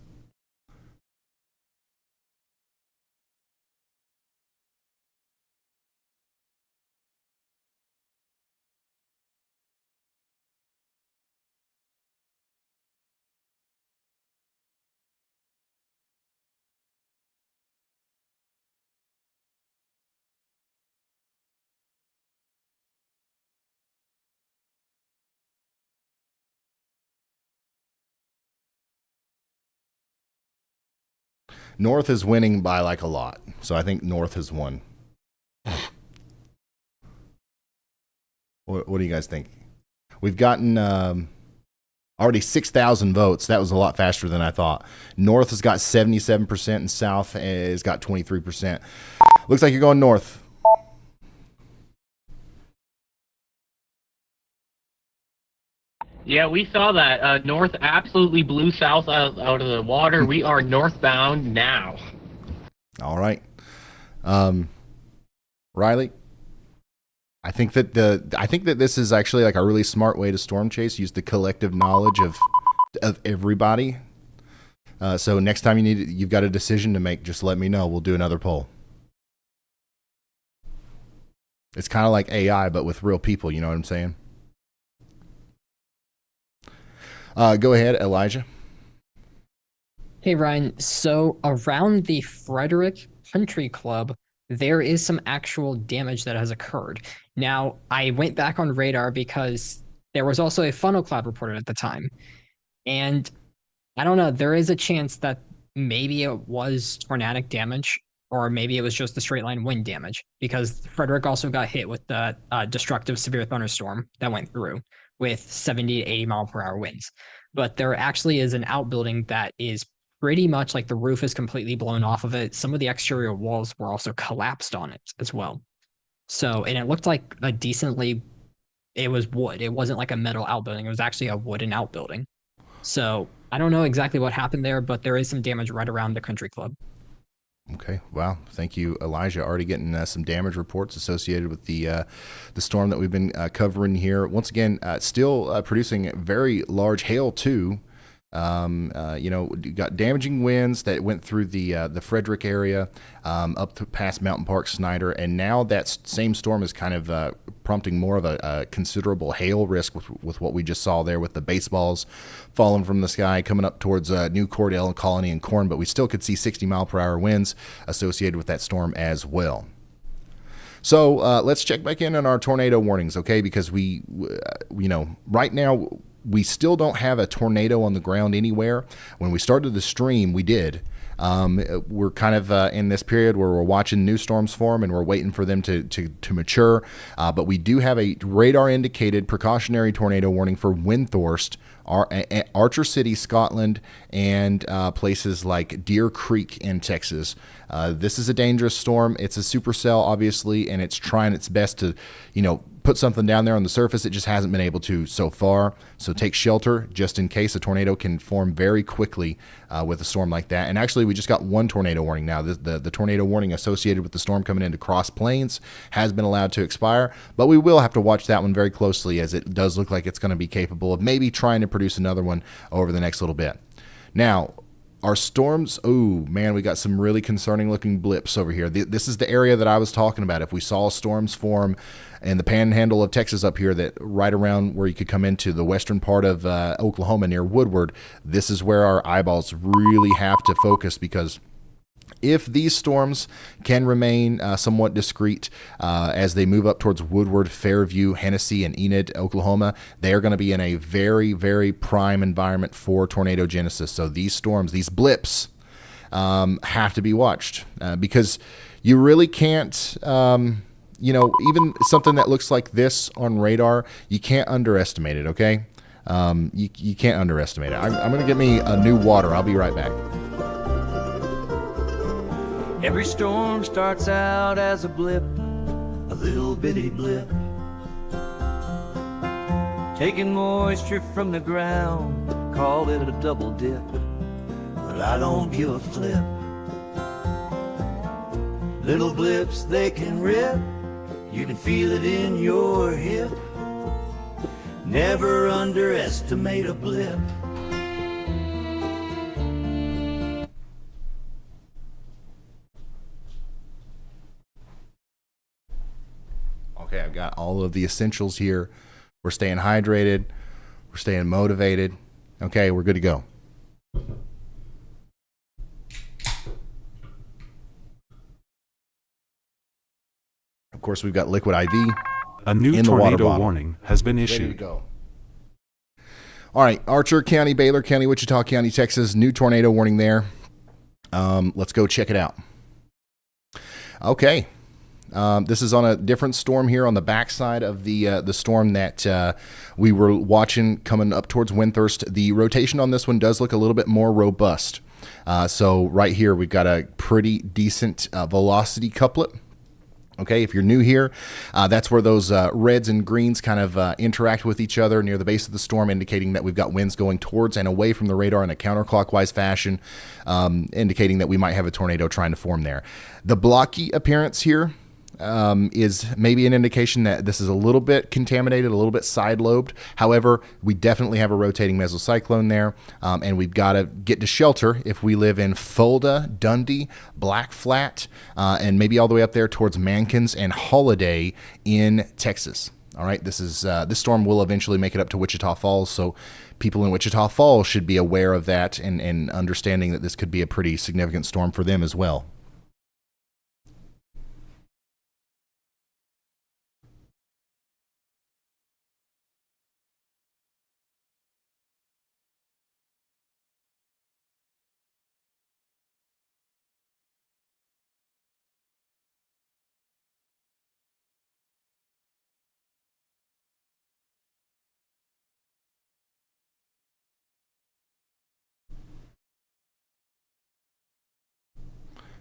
North is winning by like a lot. So I think North has won. What do you guys think? We've gotten already 6,000 votes. That was a lot faster than I thought. North has got 77% and South has got 23%. Looks like you're going North. Yeah, we saw that. North absolutely blew south out of the water. We are northbound now. All right. Riley, I think that this is actually like a really smart way to storm chase. Use the collective knowledge of everybody. So next time you've got a decision to make, just let me know. We'll do another poll. It's kind of like AI, but with real people. You know what I'm saying? Go ahead, Elijah. Hey, Ryan. So around the Frederick Country Club, there is some actual damage that has occurred. Now, I went back on radar because there was also a funnel cloud reported at the time. And I don't know, there is a chance that maybe it was tornadic damage, or maybe it was just the straight line wind damage, because Frederick also got hit with the destructive severe thunderstorm that went through with 70 to 80 mile per hour winds. But there actually is an outbuilding that is pretty much like the roof is completely blown off of it. Some of the exterior walls were also collapsed on it as well. So, and it looked like a decently, it was wood. It wasn't like a metal outbuilding. It was actually a wooden outbuilding. So I don't know exactly what happened there, but there is some damage right around the country club. Okay. Wow. Thank you, Elijah. Already getting some damage reports associated with the storm that we've been covering here. Once again, still producing very large hail too. You got damaging winds that went through the Frederick area, up to past Mountain Park, Snyder, and now that same storm is kind of prompting more of a considerable hail risk with what we just saw there with the baseballs falling from the sky coming up towards New Cordell, Colony, and Corn, but we still could see 60 mile per hour winds associated with that storm as well. So let's check back in on our tornado warnings, okay? Because we right now, we still don't have a tornado on the ground anywhere. When we started the stream, we did. We're kind of in this period where we're watching new storms form and we're waiting for them to mature. But we do have a radar-indicated precautionary tornado warning for Windthorst, Archer City, Scotland, and places like Deer Creek in Texas. This is a dangerous storm. It's a supercell, obviously, and it's trying its best to, put something down there on the surface. It just hasn't been able to so far. So take shelter just in case a tornado can form very quickly with a storm like that. And actually, we just got one tornado warning now. The tornado warning associated with the storm coming into Cross Plains has been allowed to expire, but we will have to watch that one very closely, as it does look like it's going to be capable of maybe trying to produce another one over the next little bit. Now, our storms, oh man, we got some really concerning looking blips over here. This is the area that I was talking about. If we saw storms form in the panhandle of Texas up here, that right around where you could come into the western part of Oklahoma near Woodward, this is where our eyeballs really have to focus, because if these storms can remain somewhat discreet as they move up towards Woodward, Fairview, Hennessy, and Enid, Oklahoma, they are going to be in a very, very prime environment for tornado genesis. So these storms, these blips, have to be watched because you really can't, even something that looks like this on radar, you can't underestimate it, okay? You can't underestimate it. I'm going to get me a new water. I'll be right back. Every storm starts out as a blip, a little bitty blip, taking moisture from the ground, call it a double dip, but I don't give a flip. Little blips, they can rip, you can feel it in your hip. Never underestimate a blip. Okay, I've got all of the essentials here. We're staying hydrated. We're staying motivated. Okay, we're good to go. Of course, we've got liquid IV. A new tornado warning has been issued. Ready to go. All right, Archer County, Baylor County, Wichita County, Texas. New tornado warning there. Let's go check it out. Okay. This is on a different storm here on the backside of the storm that we were watching coming up towards Windthorst. The rotation on this one does look a little bit more robust. So right here, we've got a pretty decent velocity couplet. Okay, if you're new here, that's where those reds and greens kind of interact with each other near the base of the storm, indicating that we've got winds going towards and away from the radar in a counterclockwise fashion, indicating that we might have a tornado trying to form there. The blocky appearance here is maybe an indication that this is a little bit contaminated, a little bit side-lobed. However, we definitely have a rotating mesocyclone there, and we've got to get to shelter if we live in Fulda, Dundee, Black Flat, and maybe all the way up there towards Mankins and Holiday in Texas. All right, this storm will eventually make it up to Wichita Falls, so people in Wichita Falls should be aware of that and understanding that this could be a pretty significant storm for them as well.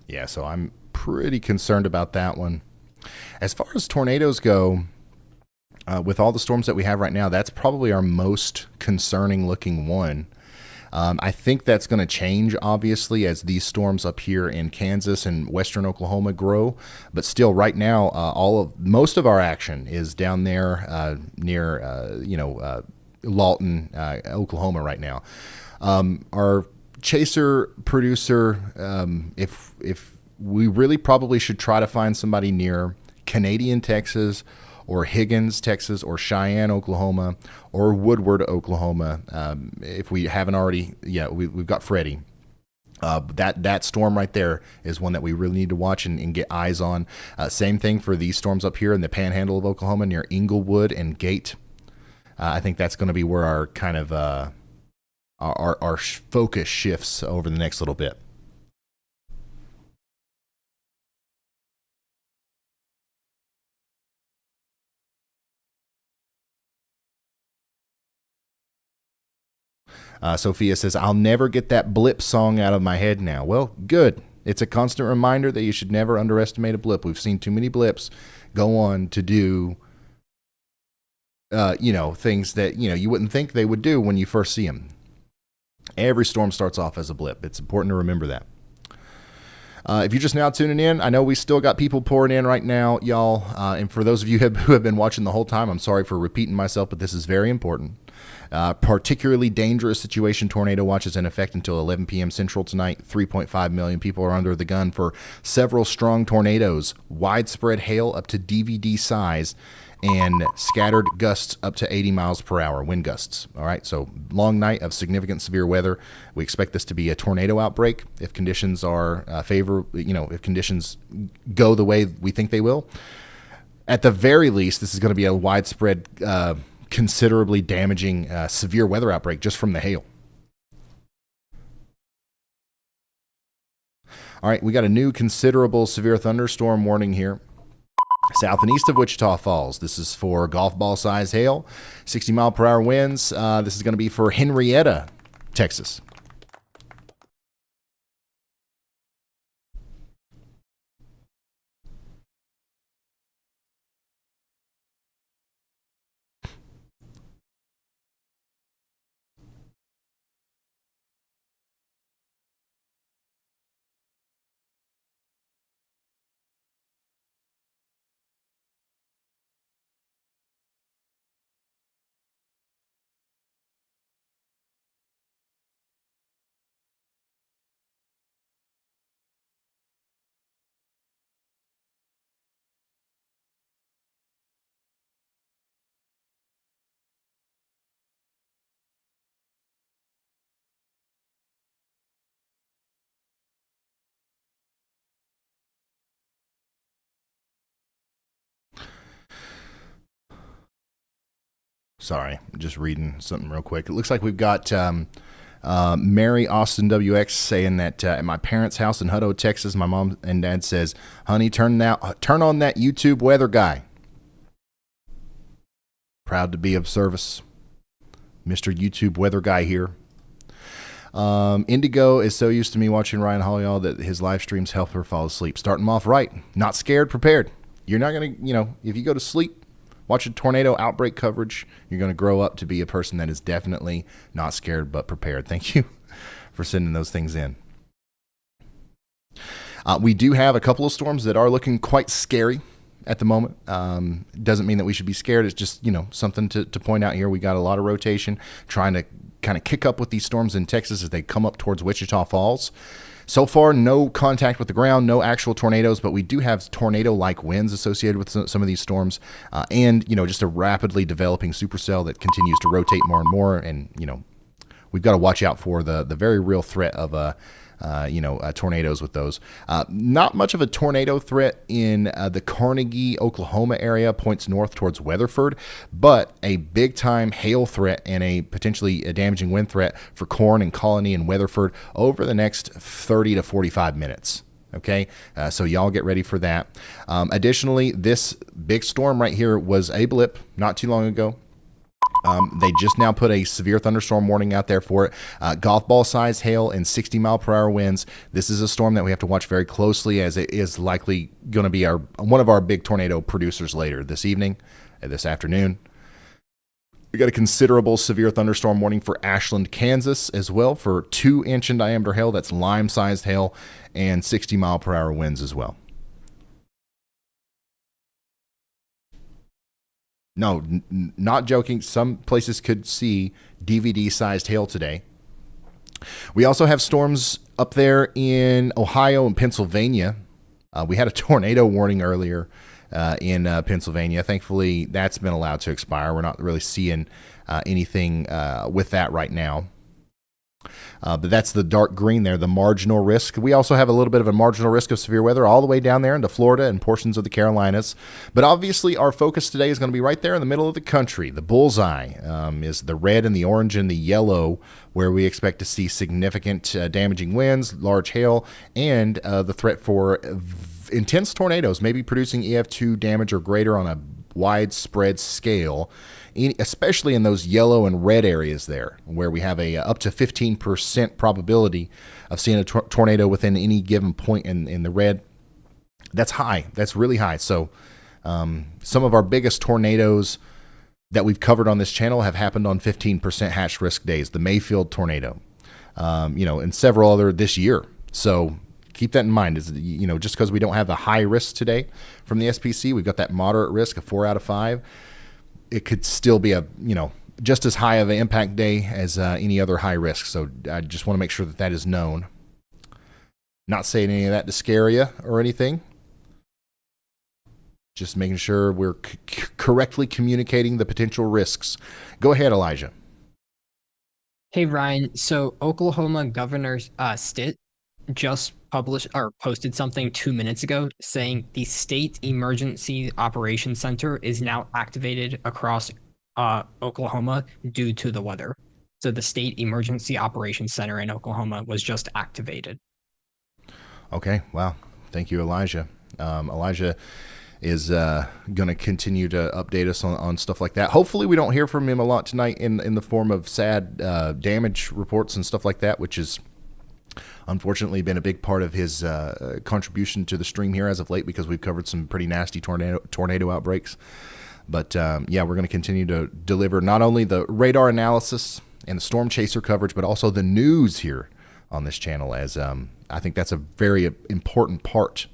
Yeah, so I'm pretty concerned about that one. As far as tornadoes go, with all the storms that we have right now, that's probably our most concerning looking one. I think that's going to change, obviously, as these storms up here in Kansas and western Oklahoma grow. But still, right now, most of our action is down there near, Lawton, Oklahoma right now. Our chaser producer, if we really probably should try to find somebody near Canadian, Texas, or Higgins, Texas, or Cheyenne, Oklahoma, or Woodward, Oklahoma. If we haven't already, we've got Freddie. That storm right there is one that we really need to watch and get eyes on. Same thing for these storms up here in the panhandle of Oklahoma near Inglewood and Gate. I think that's going to be where our kind of our focus shifts over the next little bit. Sophia says, I'll never get that blip song out of my head now. Well, good. It's a constant reminder that you should never underestimate a blip. We've seen too many blips go on to do, things that, you wouldn't think they would do when you first see them. Every storm starts off as a blip. It's important to remember that. If you're just now tuning in, I know we still got people pouring in right now, y'all. And for those of you who have been watching the whole time, I'm sorry for repeating myself, but this is very important. Particularly dangerous situation. Tornado watch is in effect until 11 p.m. Central tonight. 3.5 million people are under the gun for several strong tornadoes, widespread hail up to DVD size, and scattered gusts up to 80 miles per hour, wind gusts. All right, so long night of significant severe weather. We expect this to be a tornado outbreak if conditions are if conditions go the way we think they will. At the very least, this is going to be a widespread, considerably damaging, severe weather outbreak just from the hail. All right, we got a new considerable severe thunderstorm warning here. South and east of Wichita Falls. This is for golf ball size hail, 60 mile per hour winds. This is going to be for Henrietta, Texas. Sorry, I'm just reading something real quick. It looks like we've got Mary Austin WX saying that at my parents' house in Hutto, Texas, my mom and dad says, honey, turn on that YouTube weather guy. Proud to be of service. Mr. YouTube weather guy here. Indigo is so used to me watching Ryan Holleyall that his live streams help her fall asleep. Starting him off right. Not scared, prepared. You're not going to, if you go to sleep, watch a tornado outbreak coverage, you're going to grow up to be a person that is definitely not scared but prepared. Thank you for sending those things in. We do have a couple of storms that are looking quite scary at the moment. Doesn't mean that we should be scared. It's just, something to point out here. We got a lot of rotation trying to kind of kick up with these storms in Texas as they come up towards Wichita Falls. So far, no contact with the ground, no actual tornadoes, but we do have tornado-like winds associated with some of these storms, and just a rapidly developing supercell that continues to rotate more and more. And we've got to watch out for the very real threat of tornadoes with those. Not much of a tornado threat in the Carnegie, Oklahoma area, points north towards Weatherford, but a big-time hail threat and a potentially damaging wind threat for Corn and Colony and Weatherford over the next 30 to 45 minutes. Okay, so y'all get ready for that. Additionally, this big storm right here was a blip not too long ago. They just now put a severe thunderstorm warning out there for it. Golf ball size hail and 60-mile-per-hour winds. This is a storm that we have to watch very closely, as it is likely going to be one of our big tornado producers later this evening, this afternoon. We got a considerable severe thunderstorm warning for Ashland, Kansas, as well, for 2-inch in diameter hail. That's lime-sized hail and 60-mile-per-hour winds as well. No, not joking. Some places could see DVD-sized hail today. We also have storms up there in Ohio and Pennsylvania. We had a tornado warning earlier in Pennsylvania. Thankfully, that's been allowed to expire. We're not really seeing anything with that right now. But that's the dark green there, the marginal risk. We also have a little bit of a marginal risk of severe weather all the way down there into Florida and portions of the Carolinas. But obviously, our focus today is going to be right there in the middle of the country. The bullseye is the red and the orange and the yellow, where we expect to see significant damaging winds, large hail, and the threat for intense tornadoes, maybe producing EF2 damage or greater on a widespread scale, especially in those yellow and red areas there, where we have a up to 15% probability of seeing a tornado within any given point in the red. That's high. That's really high. So some of our biggest tornadoes that we've covered on this channel have happened on 15% hatch risk days. The Mayfield tornado, and several other this year. So keep that in mind. Is just because we don't have the high risk today from the SPC, we've got that moderate risk of 4 out of 5. It could still be just as high of an impact day as any other high risk. So I just want to make sure that is known. Not saying any of that to scare you or anything. Just making sure we're correctly communicating the potential risks. Go ahead, Elijah. Hey, Ryan. So Oklahoma Governor Stitt just posted something 2 minutes ago saying the State Emergency Operations Center is now activated across Oklahoma due to the weather. So the State Emergency Operations Center in Oklahoma was just activated. Okay, wow. Thank you, Elijah. Elijah is going to continue to update us on stuff like that. Hopefully we don't hear from him a lot tonight in the form of sad damage reports and stuff like that, which is unfortunately been a big part of his contribution to the stream here as of late, because we've covered some pretty nasty tornado outbreaks. But we're going to continue to deliver not only the radar analysis and the storm chaser coverage, but also the news here on this channel, as I think that's a very important part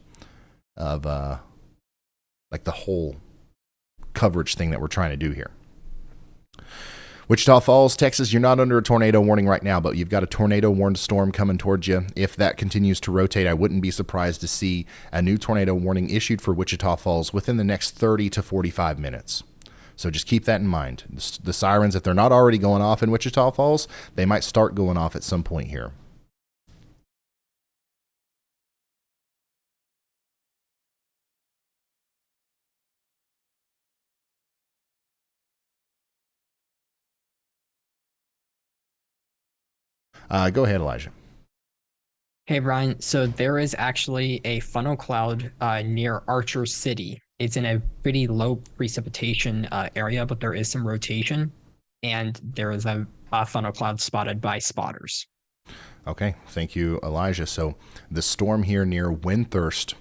of the whole coverage thing that we're trying to do here. Wichita Falls, Texas, you're not under a tornado warning right now, but you've got a tornado-warned storm coming towards you. If that continues to rotate, I wouldn't be surprised to see a new tornado warning issued for Wichita Falls within the next 30 to 45 minutes. So just keep that in mind. The sirens, if they're not already going off in Wichita Falls, they might start going off at some point here. Go ahead, Elijah. Hey, Brian. So there is actually a funnel cloud near Archer City. It's in a pretty low precipitation area, but there is some rotation, and there is a funnel cloud spotted by spotters. Okay, thank you, Elijah. So the storm here near Windthorst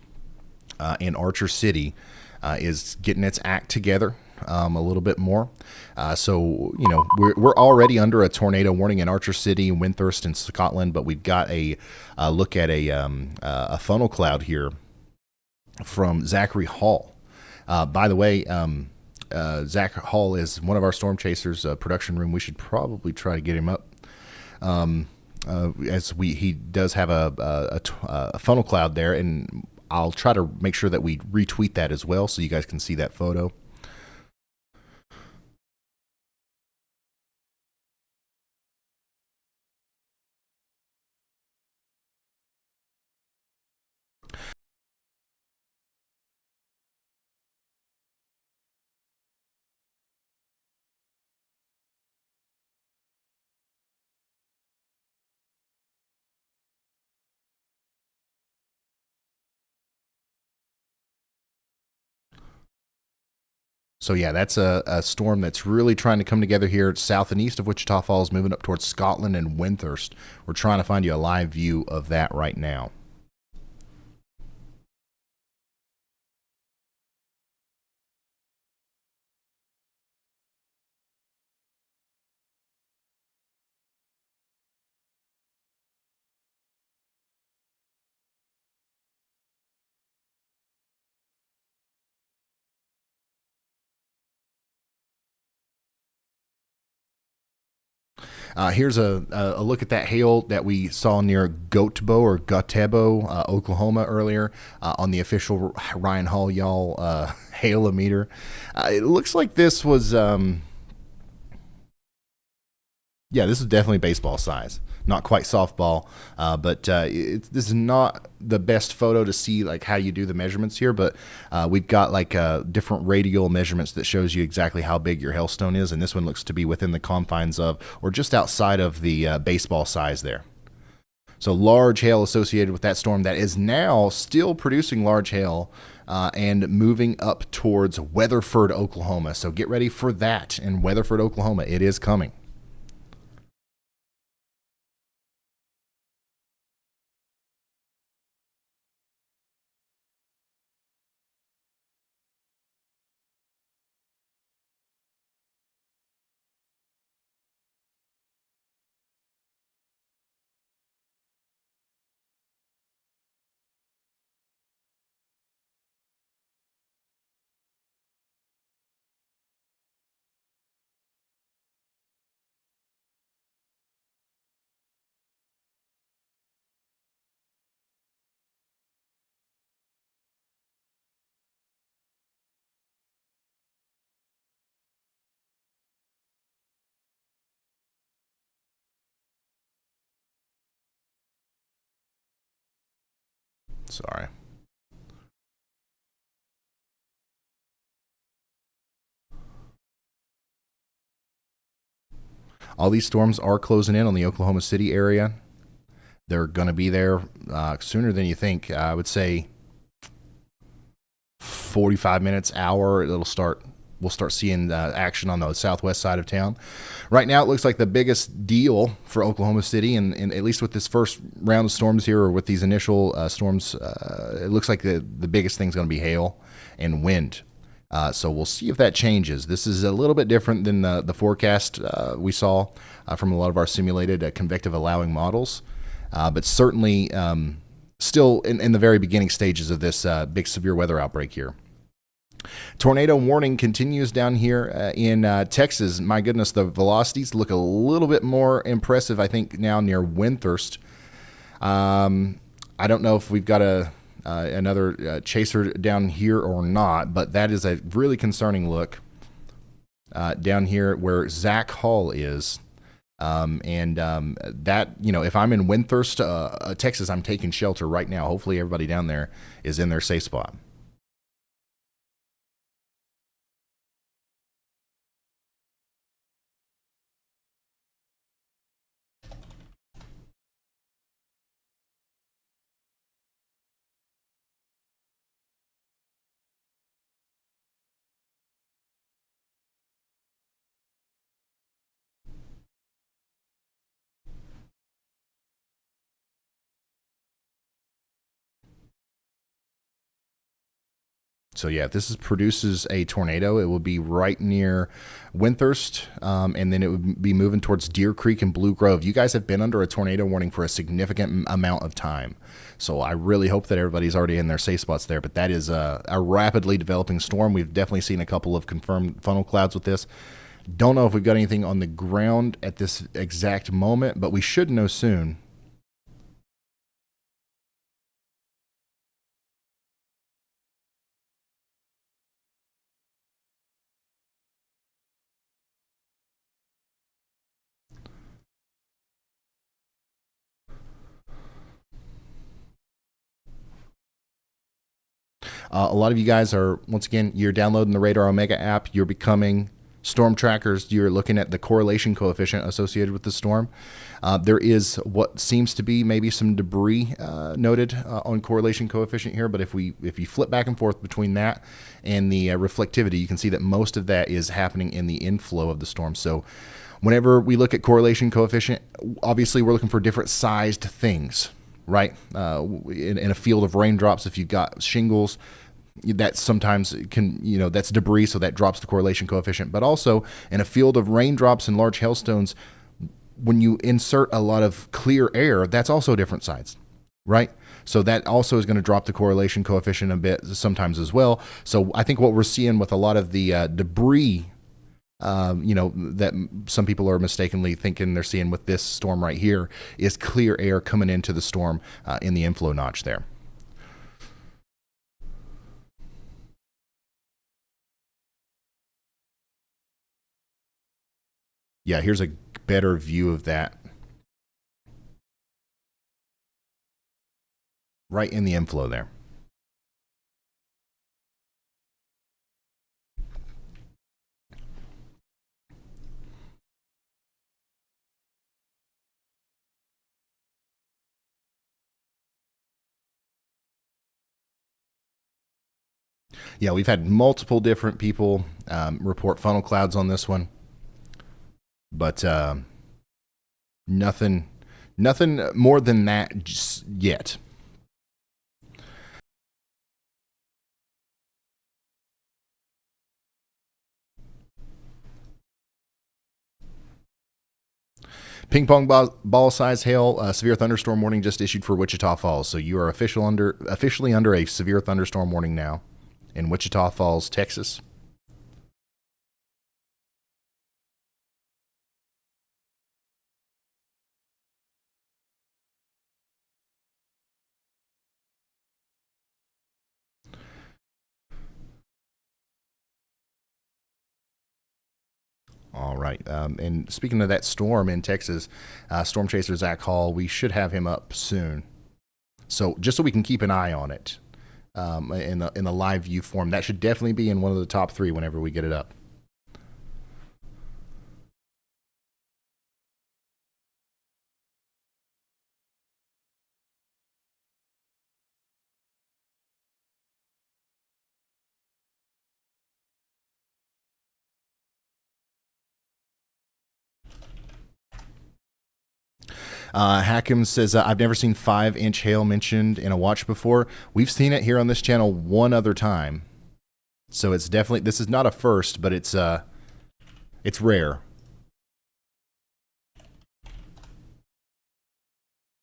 in Archer City is getting its act together a little bit more. So we're already under a tornado warning in Archer City, Windthorst, and Scotland, but we've got a look at a funnel cloud here from Zachary Hall. By the way, Zach Hall is one of our storm chasers, production room. We should probably try to get him up. He does have a funnel cloud there, and I'll try to make sure that we retweet that as well, so you guys can see that photo. So yeah, that's a storm that's really trying to come together here south and east of Wichita Falls, moving up towards Scotland and Windthorst. We're trying to find you a live view of that right now. Here's a look at that hail that we saw near Gotebo or Gotebo, Oklahoma earlier on the official Ryan Hall y'all hail-o-meter. It looks like this was, yeah, this is definitely baseball size. Not quite softball, but this is not the best photo to see like how you do the measurements here, but we've got like different radial measurements that shows you exactly how big your hailstone is, and this one looks to be within the confines of or just outside of the baseball size there. So large hail associated with that storm that is now still producing large hail and moving up towards Weatherford, Oklahoma. So get ready for that in Weatherford, Oklahoma. It is coming. Sorry. All these storms are closing in on the Oklahoma City area. They're going to be there sooner than you think. I would say 45 minutes, hour. We'll start seeing action on the southwest side of town. Right now, it looks like the biggest deal for Oklahoma City, and at least with this first round of storms here, or with these initial storms, it looks like the biggest thing's going to be hail and wind. So we'll see if that changes. This is a little bit different than the forecast we saw from a lot of our simulated convective allowing models, but certainly still in the very beginning stages of this big severe weather outbreak here. Tornado warning continues down here in Texas. My goodness, the velocities look a little bit more impressive, I think, now near Windthorst. I don't know if we've got another chaser down here or not, but that is a really concerning look down here where Zach Hall is. That, if I'm in Windthorst, Texas, I'm taking shelter right now. Hopefully everybody down there is in their safe spot. So yeah, if this produces a tornado, it will be right near Windthorst, and then it would be moving towards Deer Creek and Blue Grove. You guys have been under a tornado warning for a significant amount of time. So I really hope that everybody's already in their safe spots there. But that is a rapidly developing storm. We've definitely seen a couple of confirmed funnel clouds with this. Don't know if we've got anything on the ground at this exact moment, but we should know soon. A lot of you guys are, once again, you're downloading the Radar Omega app. You're becoming storm trackers, you're looking at the correlation coefficient associated with the storm. There is what seems to be maybe some debris noted on correlation coefficient here, but if you flip back and forth between that and the reflectivity, you can see that most of that is happening in the inflow of the storm. So whenever we look at correlation coefficient, obviously we're looking for different sized things, right? In a field of raindrops, if you've got shingles, that sometimes can, that's debris, so that drops the correlation coefficient. But also in a field of raindrops and large hailstones, when you insert a lot of clear air, that's also different sides, right? So that also is going to drop the correlation coefficient a bit sometimes as well. So I think what we're seeing with a lot of the debris, that some people are mistakenly thinking they're seeing with this storm right here, is clear air coming into the storm in the inflow notch there. Yeah, here's a better view of that. Right in the inflow there. Yeah, we've had multiple different people report funnel clouds on this one. But nothing more than that just yet. Ping pong ball size hail, severe thunderstorm warning just issued for Wichita Falls. So you are officially under a severe thunderstorm warning now in Wichita Falls, Texas. All right. And speaking of that storm in Texas, Storm Chaser Zach Hall, we should have him up soon. So just so we can keep an eye on it in the live view form, that should definitely be in one of the top 3 whenever we get it up. Hakim says, I've never seen 5-inch hail mentioned in a watch before. We've seen it here on this channel one other time. So it's definitely, this is not a first, but it's rare.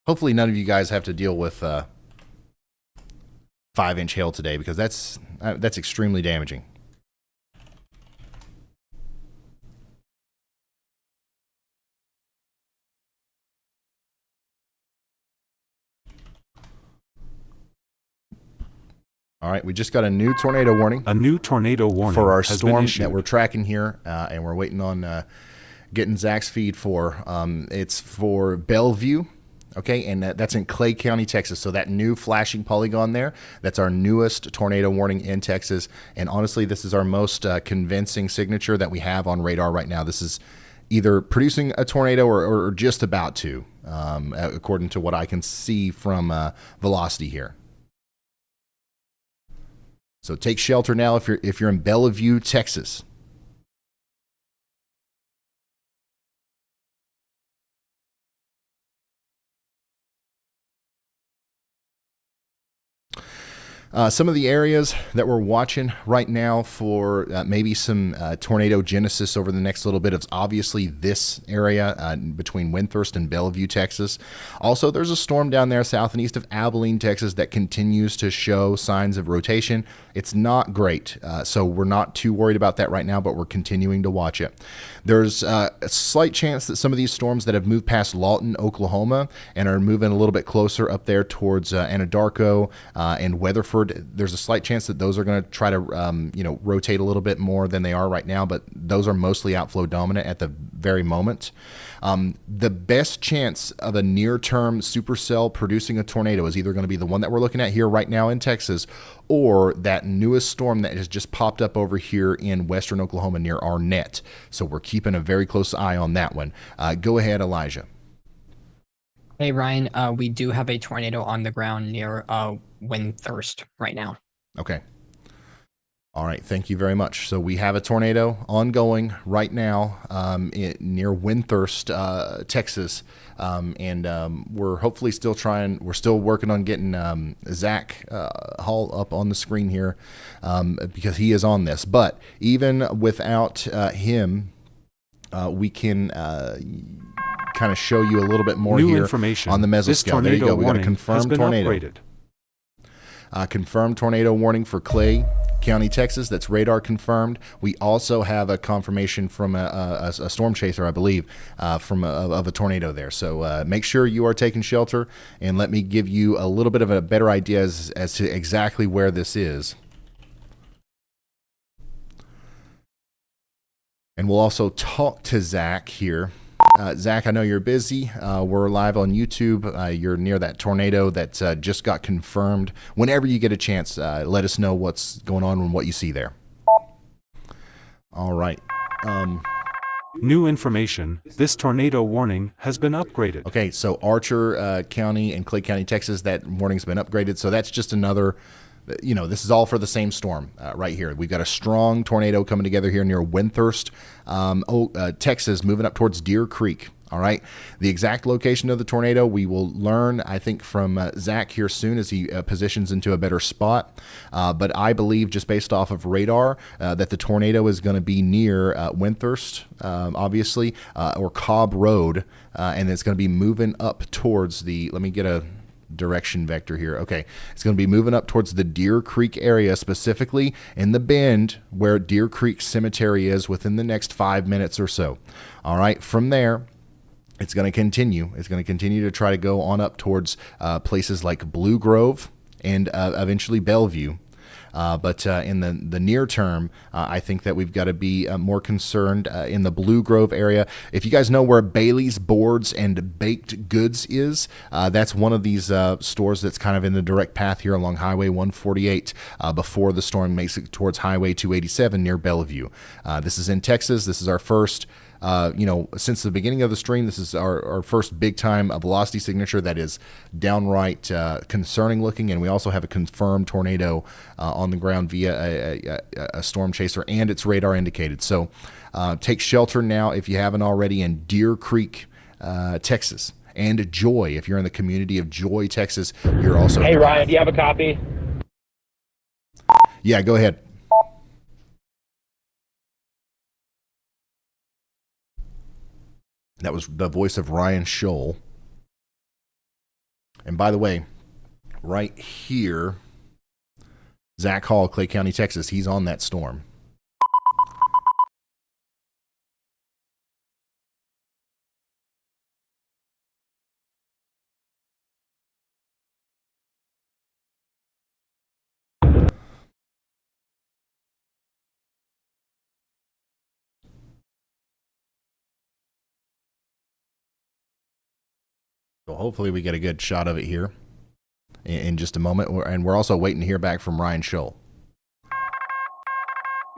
Hopefully none of you guys have to deal with 5-inch hail today, because that's extremely damaging. All right, we just got a new tornado warning. A new tornado warning for our has storm been issued. that we're tracking here, and we're waiting on getting Zach's feed for. It's for Bellevue, okay, and that's in Clay County, Texas. So that new flashing polygon there, that's our newest tornado warning in Texas. And honestly, this is our most convincing signature that we have on radar right now. This is either producing a tornado or just about to, according to what I can see from velocity here. So take shelter now if you're in Bellevue, Texas. Some of the areas that we're watching right now for maybe some tornado genesis over the next little bit is obviously this area between Windthorst and Bellevue, Texas. Also, there's a storm down there south and east of Abilene, Texas that continues to show signs of rotation. It's not great, so we're not too worried about that right now, but we're continuing to watch it. There's a slight chance that some of these storms that have moved past Lawton, Oklahoma, and are moving a little bit closer up there towards Anadarko and Weatherford, Milford. There's a slight chance that those are going to try to, rotate a little bit more than they are right now, but those are mostly outflow dominant at the very moment. The best chance of a near-term supercell producing a tornado is either going to be the one that we're looking at here right now in Texas, or that newest storm that has just popped up over here in western Oklahoma near Arnett. So we're keeping a very close eye on that one. Go ahead, Elijah. Hey, Ryan, we do have a tornado on the ground near Windthorst right now. Okay. All right, thank you very much. So we have a tornado ongoing right now near Windthorst, Texas, and we're hopefully still we're still working on getting Zach Hall up on the screen here because he is on this. But even without him, we can kind of show you a little bit more here information on the mesoscale. There you go. We got a confirmed tornado. Confirmed tornado warning for Clay County, Texas. That's radar confirmed. We also have a confirmation from a storm chaser, I believe, of a tornado there. So make sure you are taking shelter, and let me give you a little bit of a better idea as to exactly where this is. And we'll also talk to Zach here. Zach, I know you're busy. We're live on YouTube. You're near that tornado that just got confirmed. Whenever you get a chance, let us know what's going on and what you see there. All right. New information. This tornado warning has been upgraded. Okay, so Archer County and Clay County, Texas, that warning's been upgraded. So that's just another... this is all for the same storm right here. We've got a strong tornado coming together here near Windthorst, Texas, moving up towards Deer Creek. All right. The exact location of the tornado we will learn, I think, from Zach here soon as he positions into a better spot. But I believe, just based off of radar, that the tornado is going to be near Windthorst, obviously, or Cobb Road, and it's going to be moving up towards the. Let me get a direction vector here. Okay, it's going to be moving up towards the Deer Creek area, specifically in the bend where Deer Creek Cemetery is, within the next 5 minutes or so. All right, from there it's going to continue. It's going to continue to try to go on up towards places like Blue Grove and eventually Bellevue. But in the near term, I think that we've got to be more concerned in the Blue Grove area. If you guys know where Bailey's Boards and Baked Goods is, that's one of these stores that's kind of in the direct path here along Highway 148 before the storm makes it towards Highway 287 near Bellevue. This is in Texas. This is our first... since the beginning of the stream, this is our first big time velocity signature that is downright concerning looking, and we also have a confirmed tornado on the ground via a storm chaser, and it's radar indicated. So take shelter now if you haven't already in Deer Creek, Texas, and Joy. If you're in the community of Joy, Texas, you're also... Hey, Ryan, do you have a copy? Yeah, go ahead. That was the voice of Ryan Scholl. And by the way, right here, Zach Hall, Clay County, Texas, he's on that storm. So hopefully we get a good shot of it here in just a moment. And we're also waiting to hear back from Ryan Scholl.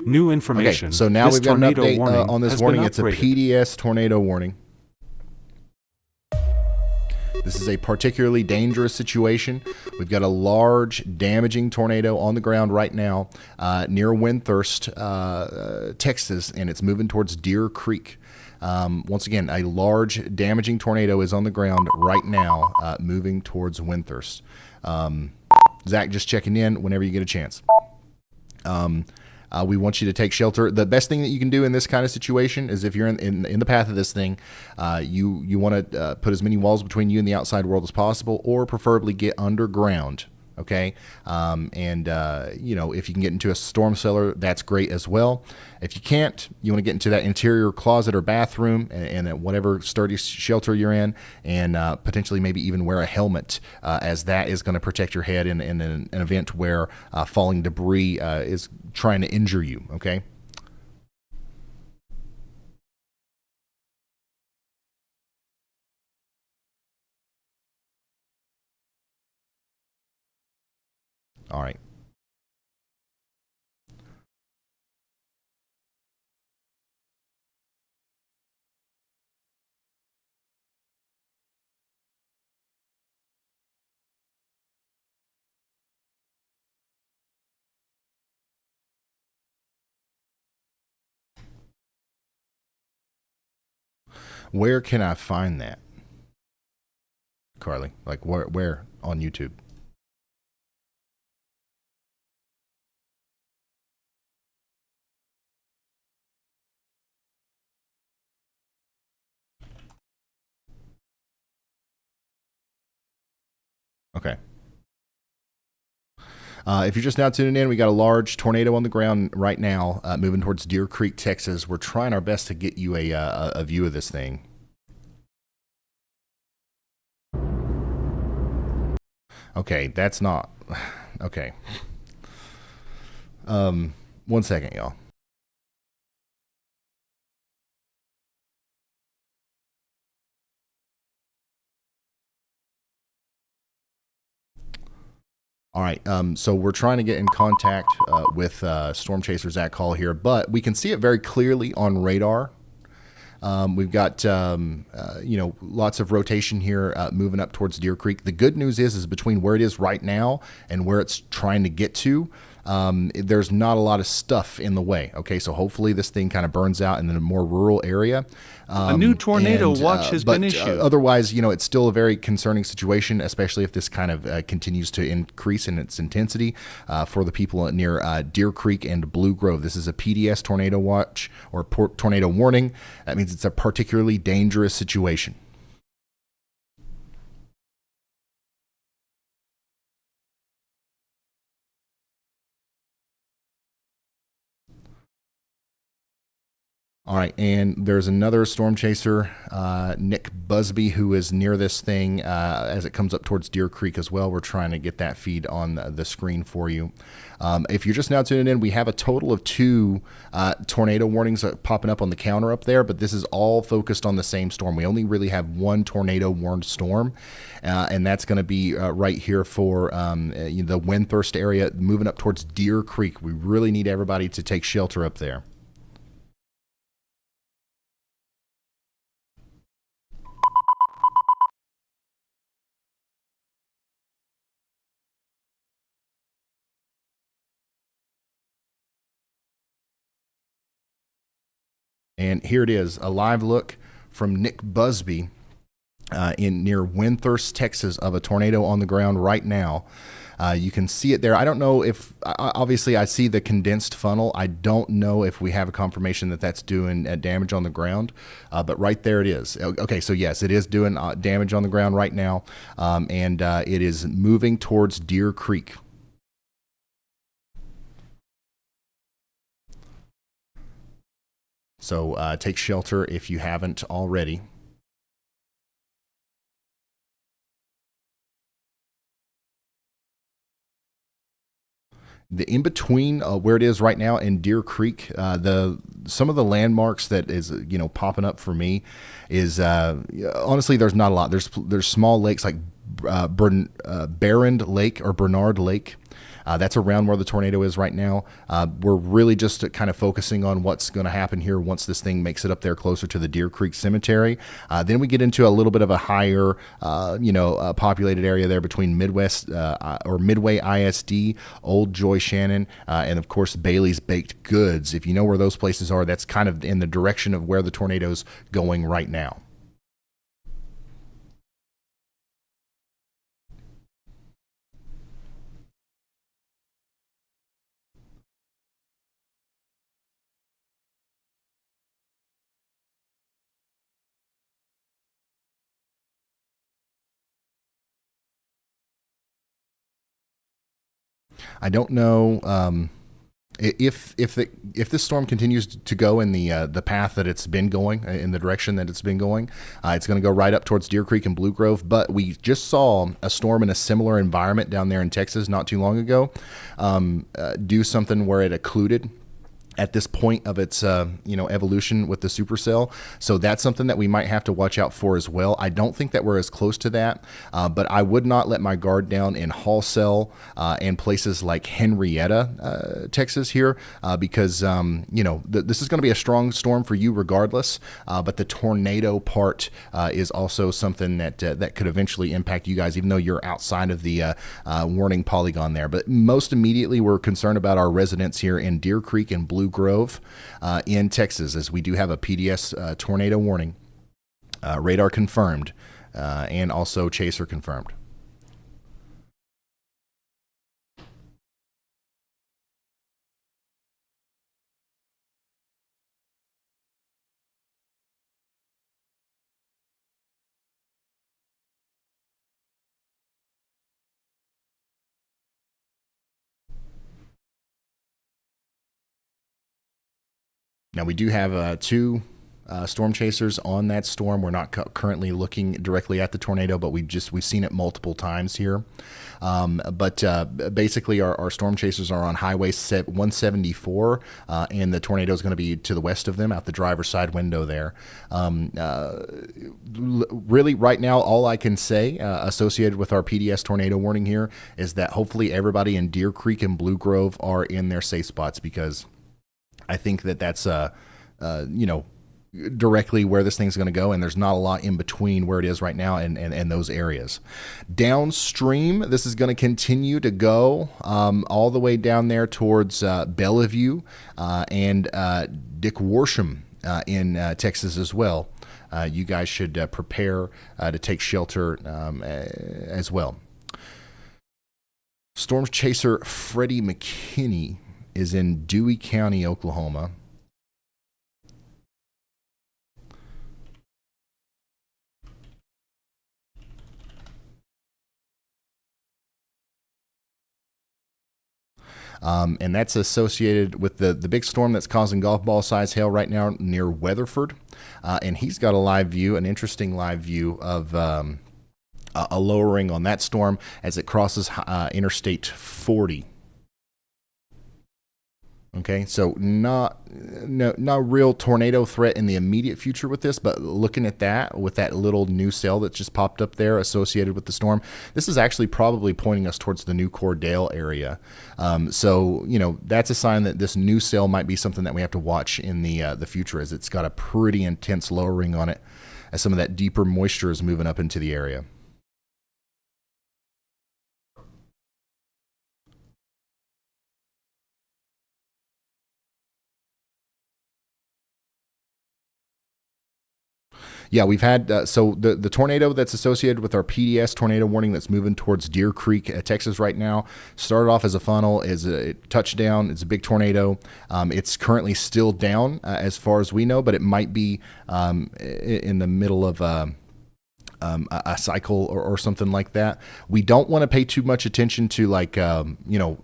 New information. Okay, so now we've got an update on this warning. It's a PDS tornado warning. This is a particularly dangerous situation. We've got a large, damaging tornado on the ground right now near Windthorst, Texas, and it's moving towards Deer Creek. Once again, a large, damaging tornado is on the ground right now, moving towards Windthorst. Zach, just checking in whenever you get a chance. We want you to take shelter. The best thing that you can do in this kind of situation is, if you're in the path of this thing, you want to put as many walls between you and the outside world as possible, or preferably get underground. Okay. You know, if you can get into a storm cellar, that's great as well. If you can't, you want to get into that interior closet or bathroom and whatever sturdy shelter you're in, and potentially maybe even wear a helmet, as that is going to protect your head in an event where falling debris is trying to injure you. Okay. All right. Where can I find that, Carly? Like where on YouTube? Okay. If you're just now tuning in, we got a large tornado on the ground right now, moving towards Deer Creek, Texas. We're trying our best to get you a view of this thing. Okay, that's not okay. 1 second, y'all. All right, so we're trying to get in contact with Storm Chaser Zach Hall here, but we can see it very clearly on radar. We've got you know, lots of rotation here moving up towards Deer Creek. The good news is between where it is right now and where it's trying to get to, there's not a lot of stuff in the way. Okay, so hopefully this thing kind of burns out in a more rural area. A new tornado watch has been issued. Otherwise, you know, it's still a very concerning situation, especially if this kind of continues to increase in its intensity for the people near Deer Creek and Blue Grove. This is a PDS tornado watch or tornado warning. That means it's a particularly dangerous situation. All right, and there's another storm chaser, Nick Busby, who is near this thing as it comes up towards Deer Creek as well. We're trying to get that feed on the screen for you. If you're just now tuning in, we have a total of 2 tornado warnings popping up on the counter up there, but this is all focused on the same storm. We only really have 1 tornado warned storm, and that's going to be right here for the Windthorst area, moving up towards Deer Creek. We really need everybody to take shelter up there. And here it is, a live look from Nick Busby in near Windthorst, Texas, of a tornado on the ground right now. You can see it there. I don't know if, obviously I see the condensed funnel. I don't know if we have a confirmation that that's doing damage on the ground, but right there it is. Okay, so yes, it is doing damage on the ground right now, and it is moving towards Deer Creek. So take shelter if you haven't already. The in between where it is right now in Deer Creek, some of the landmarks that is popping up for me is honestly there's not a lot. There's small lakes like Barrand Lake or Bernard Lake. That's around where the tornado is right now. We're really just kind of focusing on what's going to happen here once this thing makes it up there closer to the Deer Creek Cemetery. Then we get into a little bit of a higher, populated area there between Midwest or Midway ISD, Old Joy Shannon, and of course Bailey's Baked Goods. If you know where those places are, that's kind of in the direction of where the tornado's going right now. I don't know if this storm continues to go in the path that it's been going, in the direction that it's been going. It's going to go right up towards Deer Creek and Blue Grove. But we just saw a storm in a similar environment down there in Texas not too long ago do something where it occluded at this point of its evolution with the supercell. So that's something that we might have to watch out for as well. I don't think that we're as close to that, but I would not let my guard down in Hallsell and places like Henrietta, Texas here, because this is going to be a strong storm for you regardless, but the tornado part is also something that could eventually impact you guys, even though you're outside of the warning polygon there. But most immediately, we're concerned about our residents here in Deer Creek and Blue Grove in Texas, as we do have a PDS tornado warning, radar confirmed, and also chaser confirmed. Now we do have two storm chasers on that storm. We're not currently looking directly at the tornado, but we've seen it multiple times here. But basically, our storm chasers are on Highway 174, and the tornado is going to be to the west of them, out the driver's side window there. Really, right now, all I can say associated with our PDS tornado warning here is that hopefully everybody in Deer Creek and Blue Grove are in their safe spots, because I think that's directly where this thing's going to go, and there's not a lot in between where it is right now and those areas. Downstream, this is going to continue to go all the way down there towards Bellevue and Dick Worsham in Texas as well. You guys should prepare to take shelter as well. Storm chaser Freddie McKinney is in Dewey County, Oklahoma. And that's associated with the big storm that's causing golf ball size hail right now near Weatherford. And he's got a live view, an interesting live view of a lowering on that storm as it crosses Interstate 40. Okay, so not real tornado threat in the immediate future with this, but looking at that with that little new cell that just popped up there associated with the storm, this is actually probably pointing us towards the new Cordell area. So that's a sign that this new cell might be something that we have to watch in the future, as it's got a pretty intense lowering on it, as some of that deeper moisture is moving up into the area. Yeah, we've had, so the tornado that's associated with our PDS tornado warning that's moving towards Deer Creek, Texas right now, started off as a funnel, is a touchdown. It's a big tornado. It's currently still down as far as we know, but it might be in the middle of a cycle or something like that. We don't want to pay too much attention to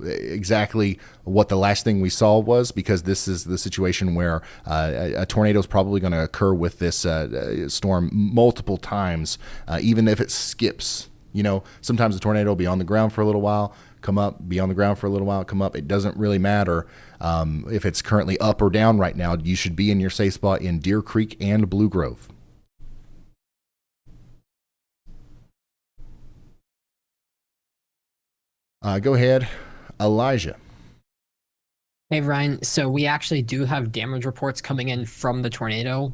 exactly what the last thing we saw was, because this is the situation where a tornado is probably going to occur with this storm multiple times, even if it skips. Sometimes the tornado will be on the ground for a little while, come up, be on the ground for a little while, come up. It doesn't really matter if it's currently up or down right now. You should be in your safe spot in Deer Creek and Blue Grove. Go ahead, Elijah. Hey, Ryan. So we actually do have damage reports coming in from the tornado,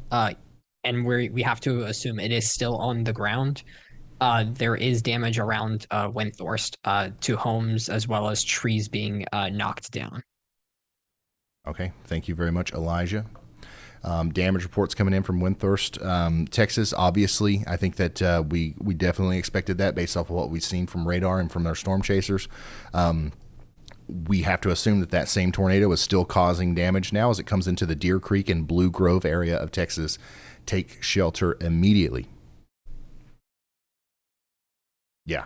and we have to assume it is still on the ground. There is damage around Windthorst to homes, as well as trees being knocked down. Okay, thank you very much, Elijah. Damage reports coming in from Windthorst, Texas. Obviously, I think that we definitely expected that based off of what we've seen from radar and from their storm chasers. We have to assume that same tornado is still causing damage now as it comes into the Deer Creek and Blue Grove area of Texas. Take shelter immediately. Yeah.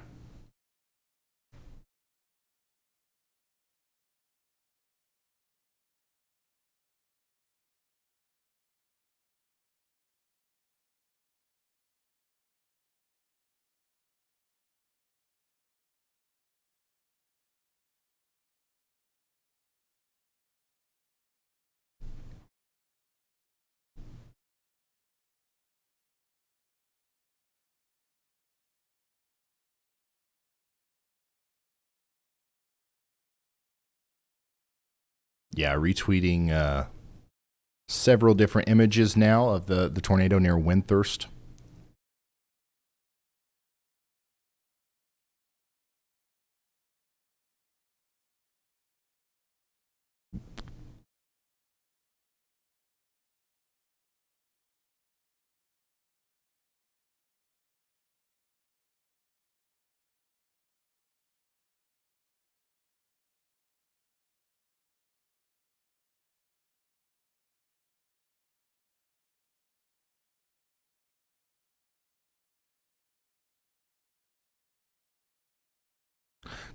Yeah, retweeting several different images now of the tornado near Windthorst.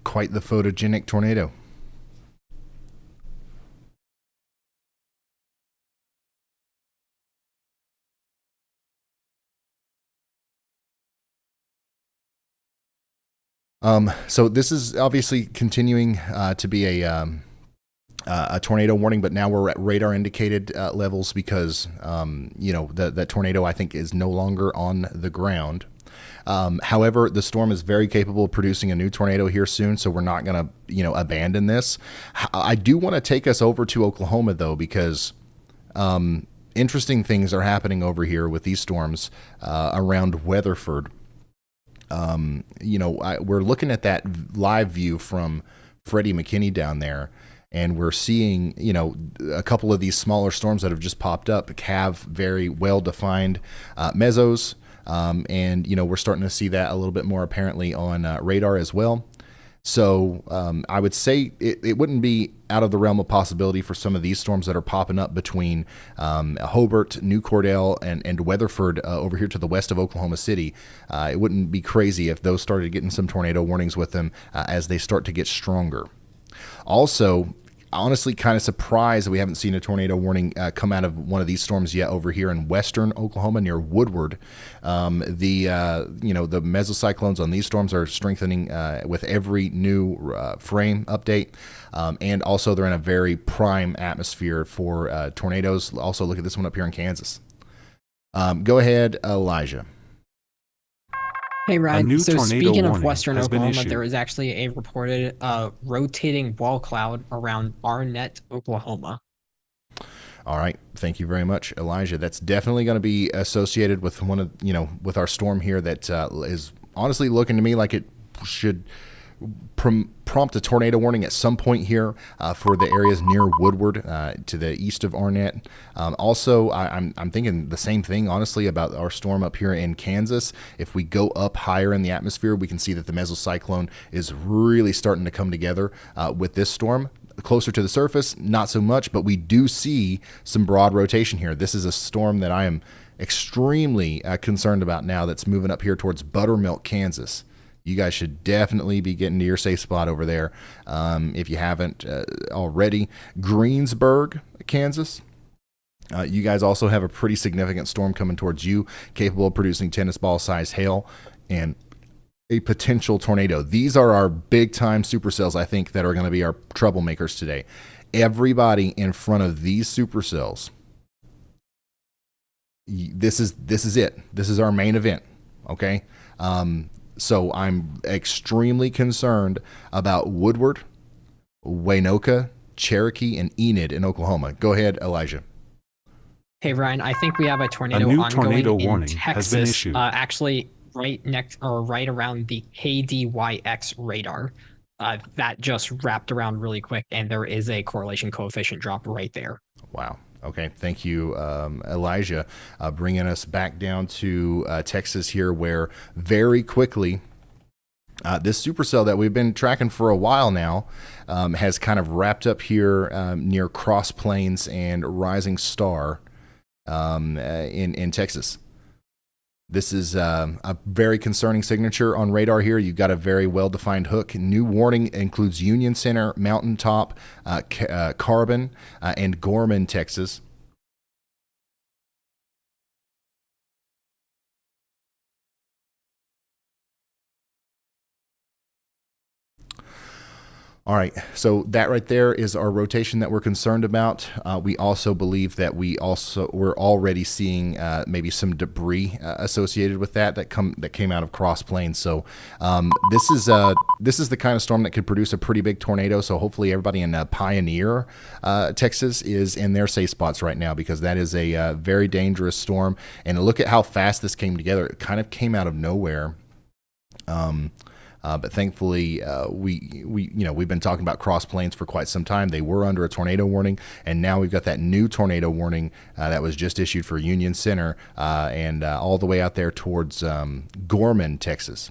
Quite the photogenic tornado. So this is obviously continuing to be a tornado warning, but now we're at radar indicated levels because that tornado, I think, is no longer on the ground. However, the storm is very capable of producing a new tornado here soon, so we're not going to abandon this. I do want to take us over to Oklahoma though, because interesting things are happening over here with these storms around Weatherford. We're looking at that live view from Freddie McKinney down there, and we're seeing, a couple of these smaller storms that have just popped up have very well-defined mesos, and, we're starting to see that a little bit more apparently on radar as well. So I would say it wouldn't be out of the realm of possibility for some of these storms that are popping up between Hobart, New Cordell, and Weatherford over here to the west of Oklahoma City. It wouldn't be crazy if those started getting some tornado warnings with them as they start to get stronger. Also, honestly kind of surprised that we haven't seen a tornado warning come out of one of these storms yet over here in western Oklahoma near Woodward. The mesocyclones on these storms are strengthening with every new frame update. And also they're in a very prime atmosphere for tornadoes. Also look at this one up here in Kansas. Go ahead, Elijah. Hey, Ryan. So speaking of warning western has been Oklahoma, issued. there is actually a reported rotating wall cloud around Barnett, Oklahoma. All right. Thank you very much, Elijah. That's definitely going to be associated with with our storm here that is honestly looking to me like it should prompt a tornado warning at some point here for the areas near Woodward to the east of Arnett. Also, I'm thinking the same thing, honestly, about our storm up here in Kansas. If we go up higher in the atmosphere, we can see that the mesocyclone is really starting to come together with this storm. Closer to the surface, not so much, but we do see some broad rotation here. This is a storm that I am extremely concerned about now that's moving up here towards Buttermilk, Kansas. You guys should definitely be getting to your safe spot over there if you haven't already. Greensburg, Kansas. You guys also have a pretty significant storm coming towards you, capable of producing tennis ball size hail and a potential tornado. These are our big time supercells, I think, that are going to be our troublemakers today. Everybody in front of these supercells. This is it. This is our main event. Okay. So I'm extremely concerned about Woodward, Waynoka, Cherokee, and Enid in Oklahoma. Go ahead, Elijah. Hey, Ryan. I think we have a tornado new ongoing tornado in warning Texas, has been issued. actually right next or right around the KDYX radar. That just wrapped around really quick, and there is a correlation coefficient drop right there. Wow. Okay, thank you, Elijah, bringing us back down to Texas here, where very quickly this supercell that we've been tracking for a while now has kind of wrapped up here near Cross Plains and Rising Star in Texas. This is a very concerning signature on radar here. You've got a very well-defined hook. New warning includes Union Center, Mountaintop, Carbon, and Gorman, Texas. All right, so that right there is our rotation that we're concerned about. We also believe that we're already seeing maybe some debris associated with that came out of Cross Plains. So this is the kind of storm that could produce a pretty big tornado. So hopefully everybody in Pioneer, Texas, is in their safe spots right now, because that is a very dangerous storm. And look at how fast this came together. It kind of came out of nowhere. But thankfully, we've been talking about Cross Plains for quite some time. They were under a tornado warning, and now we've got that new tornado warning that was just issued for Union Center and all the way out there towards Gorman, Texas.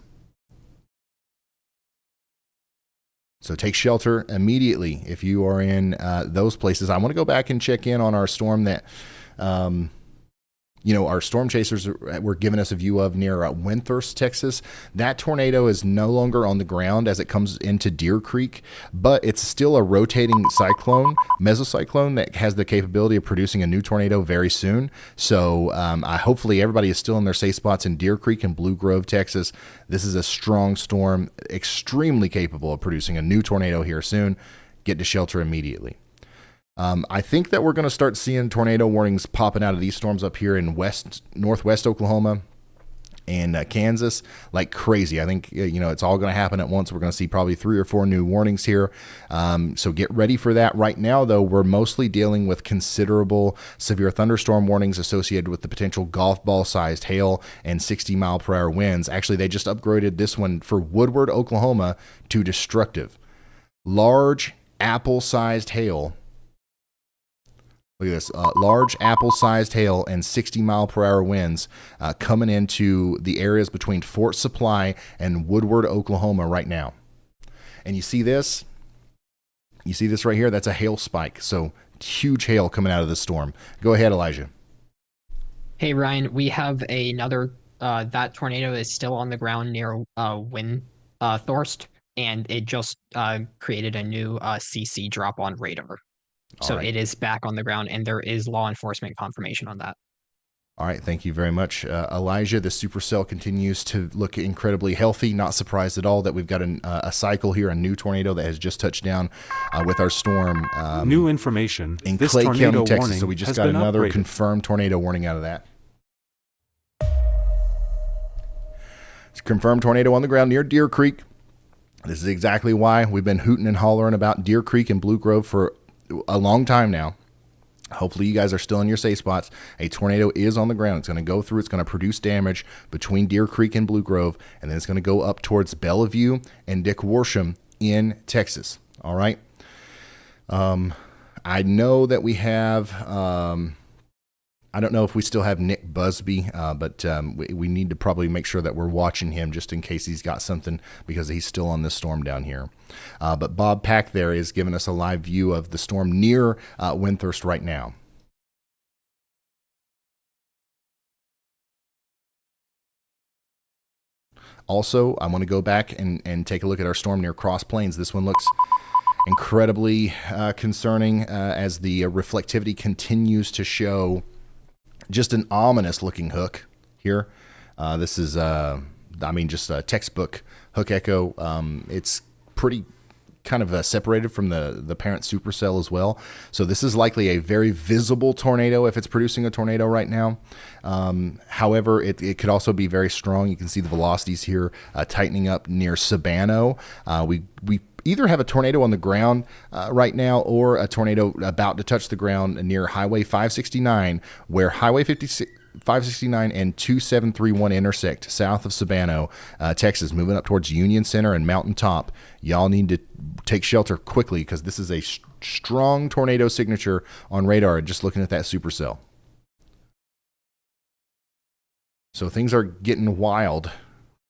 So take shelter immediately if you are in those places. I want to go back and check in on our storm that our storm chasers were giving us a view of near Windthorst, Texas. That tornado is no longer on the ground as it comes into Deer Creek, but it's still a rotating cyclone, mesocyclone, that has the capability of producing a new tornado very soon. So hopefully everybody is still in their safe spots in Deer Creek and Blue Grove, Texas. This is a strong storm, extremely capable of producing a new tornado here soon. Get to shelter immediately. I think that we're going to start seeing tornado warnings popping out of these storms up here in northwest Oklahoma and Kansas like crazy. I think, it's all going to happen at once. We're going to see probably 3 or 4 new warnings here. So get ready for that. Right now, though, we're mostly dealing with considerable severe thunderstorm warnings associated with the potential golf ball sized hail and 60-mile-per-hour winds. Actually, they just upgraded this one for Woodward, Oklahoma to destructive. Large apple-sized hail. Look at this, large apple-sized hail and 60-mile-per-hour winds coming into the areas between Fort Supply and Woodward, Oklahoma right now. And you see this? You see this right here? That's a hail spike. So huge hail coming out of the storm. Go ahead, Elijah. Hey, Ryan, we have another, that tornado is still on the ground near Windthorst, and it just created a new CC drop on radar. So it is back on the ground, and there is law enforcement confirmation on that. All right, thank you very much, Elijah. The supercell continues to look incredibly healthy. Not surprised at all that we've got a cycle here, a new tornado that has just touched down with our storm. New information in this Clay tornado County, Texas. warning So we just has got been another upgraded. confirmed tornado warning out of that. It's a confirmed tornado on the ground near Deer Creek. This is exactly why we've been hooting and hollering about Deer Creek and Blue Grove for a long time now. Hopefully you guys are still in your safe spots. A tornado is on the ground. It's going to go through. It's going to produce damage between Deer Creek and Blue Grove, and then it's going to go up towards Bellevue and Dick Worsham in Texas. All right. I know that we have I don't know if we still have Nick Busby, but we need to probably make sure that we're watching him just in case he's got something, because he's still on this storm down here. But Bob Pack there is giving us a live view of the storm near Windthorst right now. Also, I want to go back and take a look at our storm near Cross Plains. This one looks incredibly concerning as the reflectivity continues to show just an ominous looking hook here. This is, just a textbook hook echo. It's pretty kind of separated from the parent supercell as well. So this is likely a very visible tornado if it's producing a tornado right now. However, it could also be very strong. You can see the velocities here tightening up near Sabano. We either have a tornado on the ground right now, or a tornado about to touch the ground near Highway 569, where Highway 569 and 2731 intersect south of Sabano, Texas, moving up towards Union Center and Mountain Top. Y'all need to take shelter quickly, because this is a strong tornado signature on radar just looking at that supercell. So things are getting wild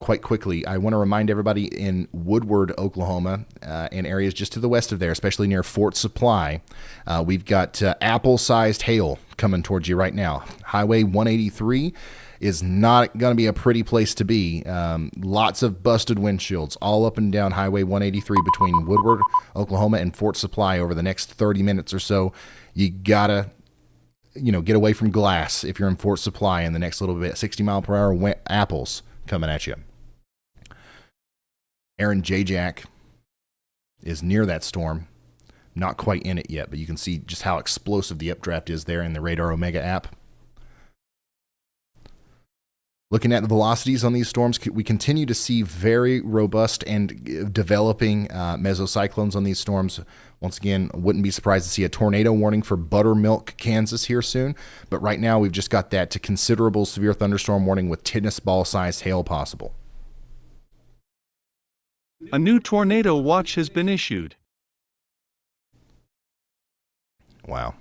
quite quickly. I want to remind everybody in Woodward, Oklahoma, and areas just to the west of there, especially near Fort Supply, we've got apple-sized hail coming towards you right now. Highway 183 is not going to be a pretty place to be. Lots of busted windshields all up and down Highway 183 between Woodward, Oklahoma, and Fort Supply over the next 30 minutes or so. You gotta get away from glass if you're in Fort Supply in the next little bit. 60-mile-per-hour apples coming at you. Aaron J. Jack is near that storm. Not quite in it yet, but you can see just how explosive the updraft is there in the Radar Omega app. Looking at the velocities on these storms, we continue to see very robust and developing mesocyclones on these storms. Once again, wouldn't be surprised to see a tornado warning for Buttermilk, Kansas here soon. But right now, we've just got that to considerable severe thunderstorm warning with tennis ball-sized hail possible. A new tornado watch has been issued. Wow.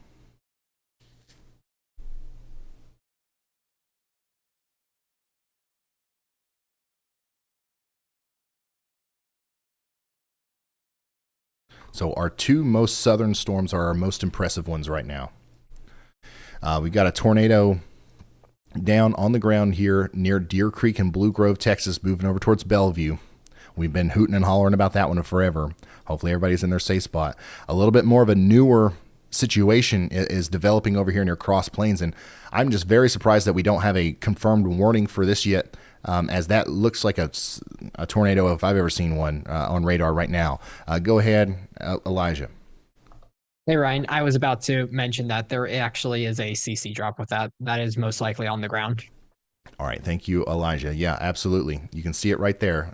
So our two most southern storms are our most impressive ones right now. We've got a tornado down on the ground here near Deer Creek in Blue Grove, Texas, moving over towards Bellevue. We've been hooting and hollering about that one forever. Hopefully everybody's in their safe spot. A little bit more of a newer situation is developing over here near Cross Plains, and I'm just very surprised that we don't have a confirmed warning for this yet, as that looks like a tornado if I've ever seen one on radar right now. Go ahead, Elijah. Hey, Ryan, I was about to mention that there actually is a CC drop with that. That is most likely on the ground. All right, thank you, Elijah. Yeah, absolutely. You can see it right there.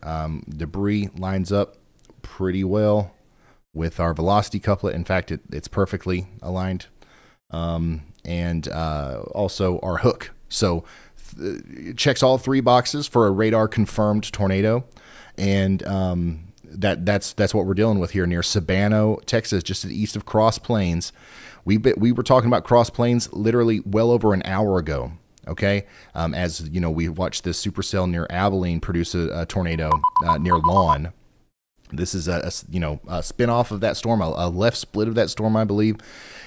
Debris lines up pretty well with our velocity couplet. In fact, it's perfectly aligned. And also our hook. So it checks all three boxes for a radar confirmed tornado. And that's what we're dealing with here near Sabano, Texas, just to the east of Cross Plains. We were talking about Cross Plains literally well over an hour ago. Okay, as you know, we watched this supercell near Abilene produce a tornado near Lawn. This is a spin-off of that storm, a left split of that storm, I believe,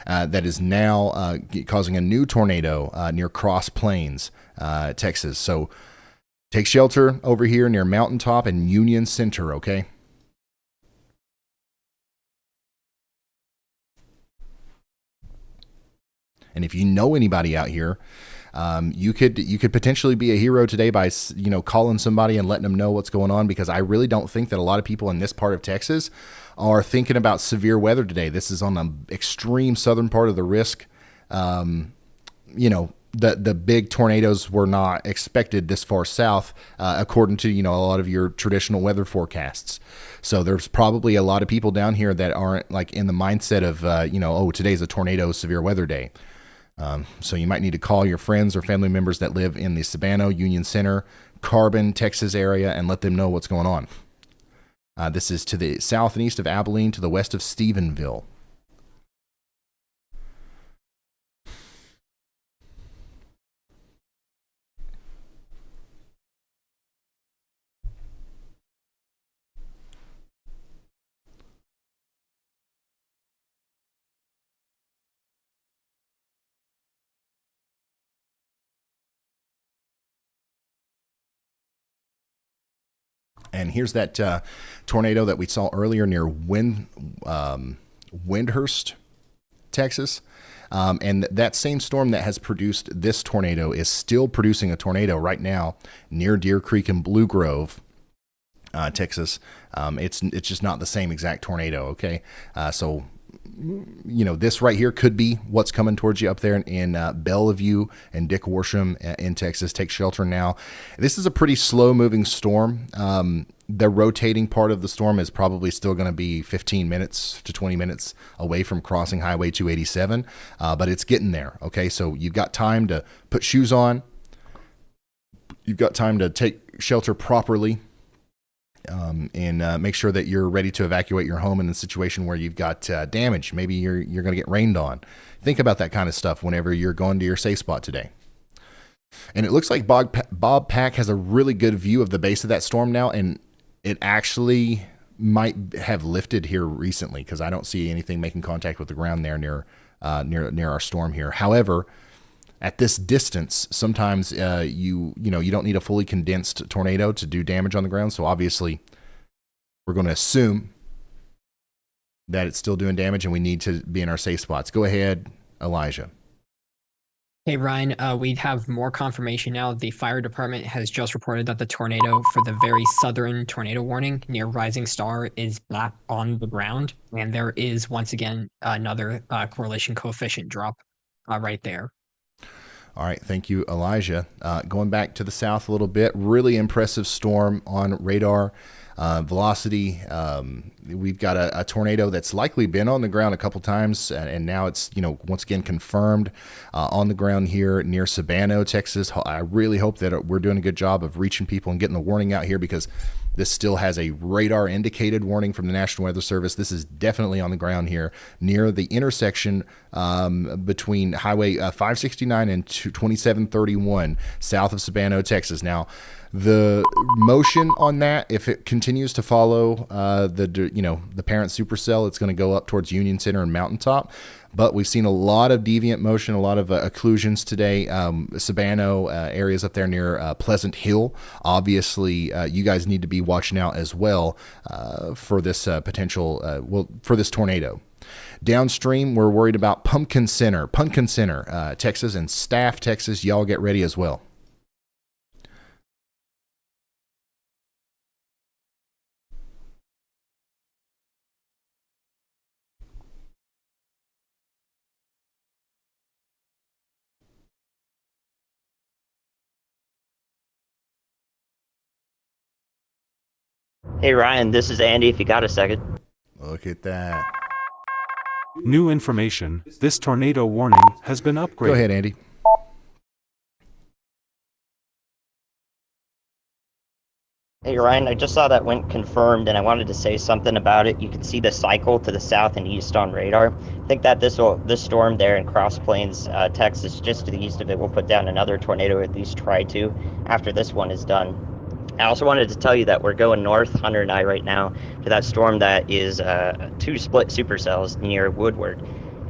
that is now causing a new tornado near Cross Plains, Texas. So take shelter over here near Mountaintop and Union Center, okay? And if you know anybody out here, you could potentially be a hero today by calling somebody and letting them know what's going on, because I really don't think that a lot of people in this part of Texas are thinking about severe weather today. This is on the extreme southern part of the risk. The big tornadoes were not expected this far south, according to a lot of your traditional weather forecasts. So there's probably a lot of people down here that aren't like in the mindset of today's a tornado severe weather day. So you might need to call your friends or family members that live in the Sabano, Union Center, Carbon, Texas area and let them know what's going on. This is to the south and east of Abilene, to the west of Stephenville. And here's that tornado that we saw earlier near Windthorst, Texas. And that same storm that has produced this tornado is still producing a tornado right now near Deer Creek and Blue Grove, Texas. It's just not the same exact tornado, okay? So this right here could be what's coming towards you up there in Bellevue and Dick Worsham in Texas. Take shelter now. This is a pretty slow moving storm. The rotating part of the storm is probably still going to be 15 minutes to 20 minutes away from crossing Highway 287, but it's getting there. Okay, so you've got time to put shoes on. You've got time to take shelter properly. And make sure that you're ready to evacuate your home in a situation where you've got damage. Maybe you're going to get rained on. Think about that kind of stuff whenever you're going to your safe spot today. And it looks like Bob Pack has a really good view of the base of that storm now, and it actually might have lifted here recently, because I don't see anything making contact with the ground there near our storm here. However, at this distance, sometimes you don't need a fully condensed tornado to do damage on the ground. So obviously, we're going to assume that it's still doing damage, and we need to be in our safe spots. Go ahead, Elijah. Hey Ryan, we have more confirmation now. The fire department has just reported that the tornado for the very southern tornado warning near Rising Star is back on the ground, and there is once again another correlation coefficient drop right there. All right, thank you, Elijah. Going back to the south a little bit, really impressive storm on radar. Velocity, we've got a tornado that's likely been on the ground a couple times, and now it's, once again confirmed on the ground here near Sabano, Texas. I really hope that we're doing a good job of reaching people and getting the warning out here, because this still has a radar indicated warning from the National Weather Service. This is definitely on the ground here near the intersection between Highway 569 and 2731 south of Sabano, Texas. Now, the motion on that, if it continues to follow the parent supercell, it's going to go up towards Union Center and Mountaintop. But we've seen a lot of deviant motion, a lot of occlusions today. Sabano areas up there near Pleasant Hill. Obviously, you guys need to be watching out as well for this for this tornado. Downstream, we're worried about Pumpkin Center, Texas, and Staff, Texas. Y'all get ready as well. Hey Ryan, this is Andy, if you got a second. Look at that. New information, this tornado warning has been upgraded. Go ahead, Andy. Hey Ryan, I just saw that went confirmed and I wanted to say something about it. You can see the cycle to the south and east on radar. I think that this storm there in Cross Plains, Texas, just to the east of it, will put down another tornado, or at least try to, after this one is done. I also wanted to tell you that we're going north, Hunter and I, right now, to that storm that is 2 split supercells near Woodward.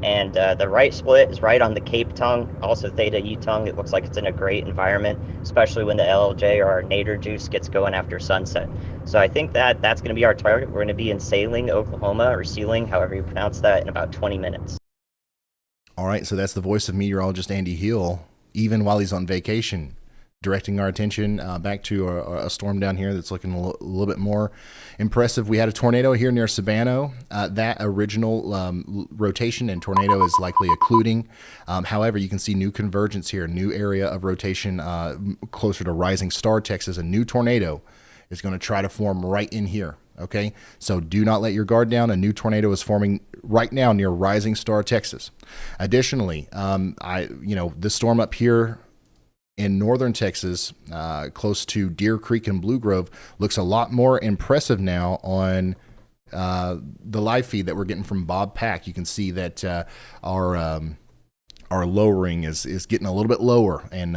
And the right split is right on the Cape tongue, also Theta U tongue. It looks like it's in a great environment, especially when the LLJ, or our nadir juice, gets going after sunset. So I think that that's going to be our target. We're going to be in Saline, Oklahoma, or Sealing, however you pronounce that, in about 20 minutes. All right, so that's the voice of meteorologist Andy Hill, even while he's on vacation, directing our attention back to a storm down here that's looking a little bit more impressive. We had a tornado here near Sabano. That original rotation and tornado is likely occluding. However, you can see new convergence here, new area of rotation closer to Rising Star, Texas. A new tornado is going to try to form right in here. Okay, so do not let your guard down. A new tornado is forming right now near Rising Star, Texas. Additionally, this storm up here in northern Texas, close to Deer Creek and Blue Grove, looks a lot more impressive now on the live feed that we're getting from Bob Pack. You can see that our lowering is getting a little bit lower, and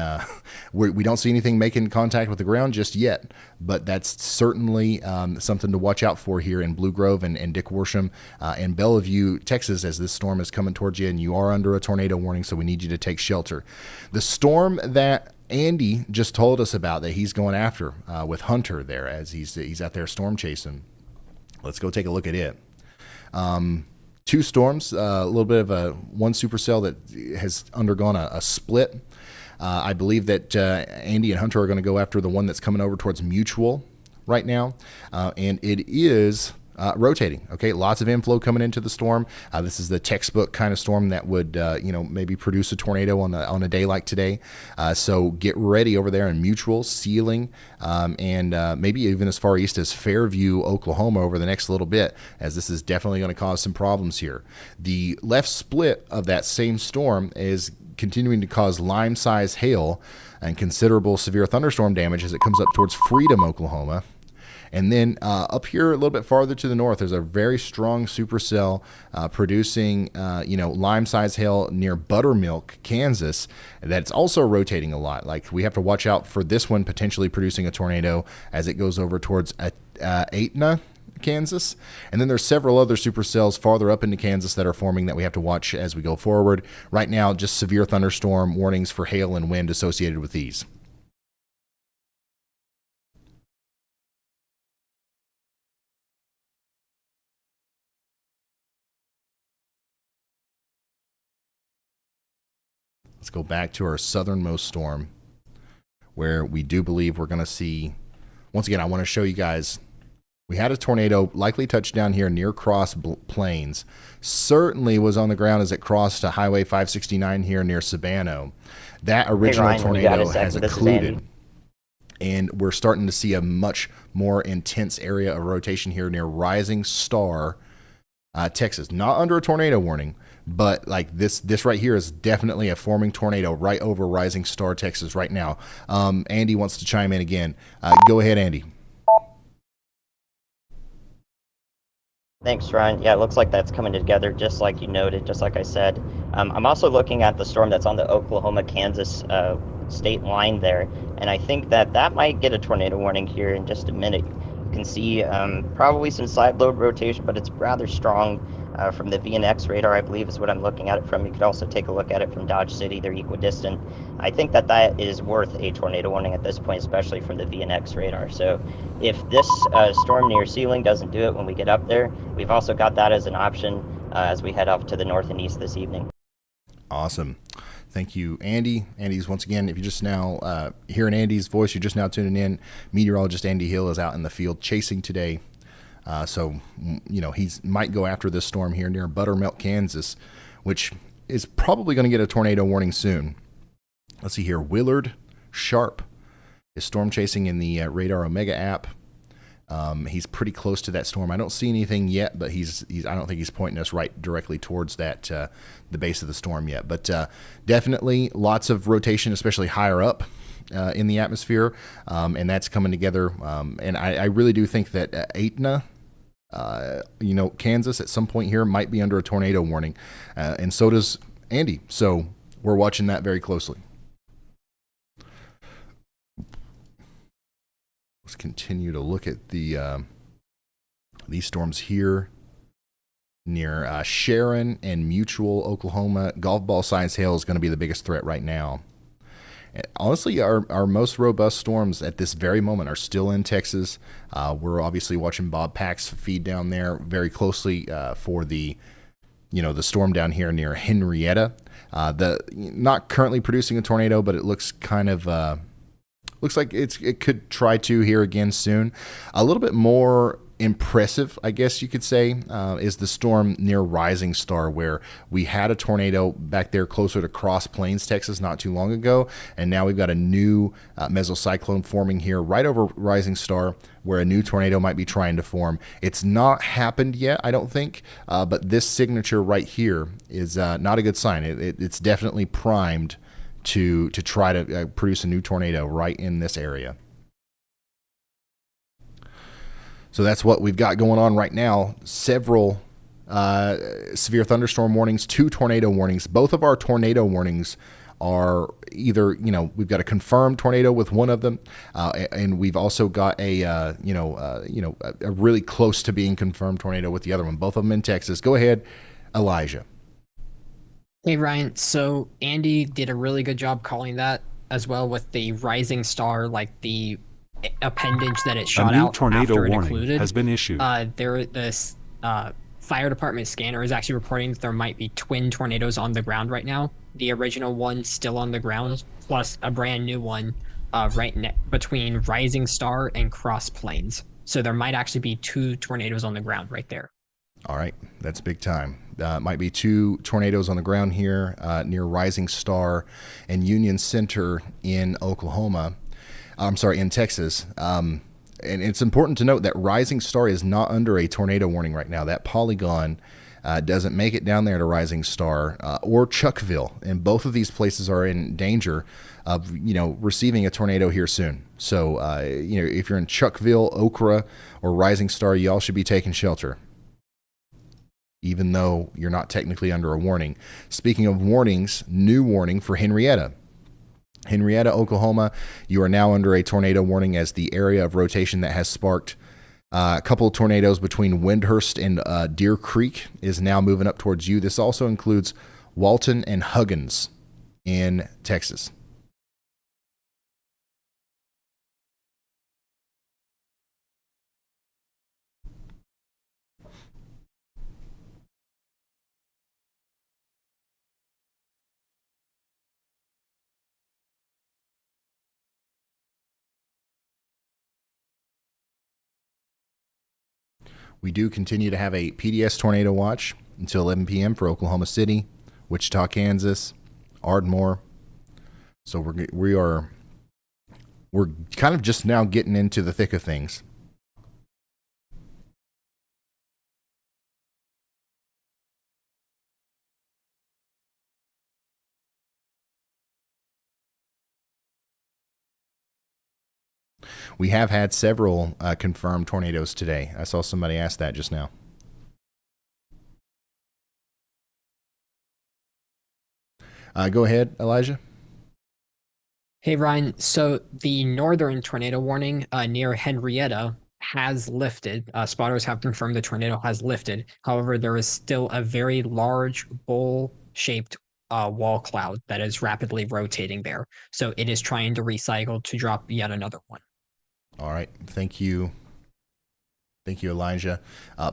we don't see anything making contact with the ground just yet, but that's certainly something to watch out for here in Blue Grove and Dick Worsham and Bellevue, Texas, as this storm is coming towards you, and you are under a tornado warning, so we need you to take shelter. The storm that Andy just told us about that he's going after with Hunter there, as he's out there storm chasing. Let's go take a look at it. 2 storms, a little bit of one supercell that has undergone a split. I believe that Andy and Hunter are going to go after the one that's coming over towards Mutual right now, and it is rotating. Okay, lots of inflow coming into the storm. This is the textbook kind of storm that would maybe produce a tornado on a day like today. So get ready over there in Mutual, Sealing, and maybe even as far east as Fairview, Oklahoma over the next little bit, as this is definitely going to cause some problems here. The left split of that same storm is continuing to cause lime-sized hail and considerable severe thunderstorm damage as it comes up towards Freedom, Oklahoma. And then up here a little bit farther to the north, there's a very strong supercell producing, lime-sized hail near Buttermilk, Kansas, that's also rotating a lot. Like, we have to watch out for this one potentially producing a tornado as it goes over towards Aetna, Kansas. And then there's several other supercells farther up into Kansas that are forming that we have to watch as we go forward. Right now, just severe thunderstorm warnings for hail and wind associated with these. Let's go back to our southernmost storm, where we do believe we're going to see, once again, I want to show you guys, we had a tornado likely touch down here near Cross Plains. Certainly was on the ground as it crossed to Highway 569 here near Sabano. That original Ryan, tornado has this is occluded. Andy. And we're starting to see a much more intense area of rotation here near Rising Star, Texas. Not under a tornado warning, but like this right here is definitely a forming tornado right over Rising Star, Texas right now. Andy wants to chime in again. Go ahead, Andy. Thanks, Ryan. Yeah, it looks like that's coming together just like you noted, just like I said. I'm also looking at the storm that's on the Oklahoma-Kansas state line there, and I think that might get a tornado warning here in just a minute. You can see probably some side load rotation, but it's rather strong from the VNX radar, I believe is what I'm looking at it from. You could also take a look at it from Dodge City. They're equidistant. I think that is worth a tornado warning at this point, especially from the VNX radar. So if this storm near Sealing doesn't do it when we get up there, we've also got that as an option as we head off to the north and east this evening. Awesome. Thank you, Andy. Andy's, once again, if you're just now hearing Andy's voice, you're just now tuning in, meteorologist Andy Hill is out in the field chasing today. So, you know, he might go after this storm here near Buttermilk, Kansas, which is probably going to get a tornado warning soon. Let's see here. Willard Sharp is storm chasing in the Radar Omega app. He's pretty close to that storm. I don't see anything yet, but I don't think he's pointing us right directly towards that the base of the storm yet. But definitely lots of rotation, especially higher up in the atmosphere, and that's coming together. And I really do think that Aetna, Kansas at some point here might be under a tornado warning, and so does Andy. So we're watching that very closely. Let's continue to look at these storms here near Sharon and Mutual, Oklahoma. Golf ball size hail is going to be the biggest threat right now. And honestly, our most robust storms at this very moment are still in Texas. We're obviously watching Bob Pack's feed down there very closely for the storm down here near Henrietta. Not currently producing a tornado, but it looks kind of looks like it could try to here again soon. A little bit more impressive, I guess you could say, is the storm near Rising Star, where we had a tornado back there closer to Cross Plains, Texas, not too long ago, and now we've got a new mesocyclone forming here right over Rising Star, where a new tornado might be trying to form. It's not happened yet, I don't think, but this signature right here is not a good sign. It's definitely primed to try to produce a new tornado right in this area. So that's what we've got going on right now. Several severe thunderstorm warnings, 2 tornado warnings. Both of our tornado warnings are either, we've got a confirmed tornado with one of them, and we've also got a really close to being confirmed tornado with the other one. Both of them in Texas. Go ahead, Elijah. Hey, Ryan. So Andy did a really good job calling that as well with the Rising Star, like the appendage that it shot out. A new tornado after it warning occluded. has been issued. This fire department scanner is actually reporting that there might be twin tornadoes on the ground right now. The original one still on the ground, plus a brand new one between Rising Star and Cross Plains. So there might actually be 2 tornadoes on the ground right there. All right, that's big time. Might be 2 tornadoes on the ground here near Rising Star and Union Center in Oklahoma. In Texas. And it's important to note that Rising Star is not under a tornado warning right now. That polygon doesn't make it down there to Rising Star or Chuckville. And both of these places are in danger of, receiving a tornado here soon. So, if you're in Chuckville, Okra, or Rising Star, y'all should be taking shelter, even though you're not technically under a warning. Speaking of warnings, new warning for Henrietta. Henrietta, Oklahoma, you are now under a tornado warning as the area of rotation that has sparked a couple of tornadoes between Windthorst and Deer Creek is now moving up towards you. This also includes Walton and Huggins in Texas. We do continue to have a PDS tornado watch until 11 p.m. for Oklahoma City, Wichita, Kansas, Ardmore. So we're kind of just now getting into the thick of things. We have had several confirmed tornadoes today. I saw somebody ask that just now. Go ahead, Elijah. Hey, Ryan. So the northern tornado warning near Henrietta has lifted. Spotters have confirmed the tornado has lifted. However, there is still a very large bowl-shaped wall cloud that is rapidly rotating there. So it is trying to recycle to drop yet another one. All right. Thank you. Thank you, Elijah.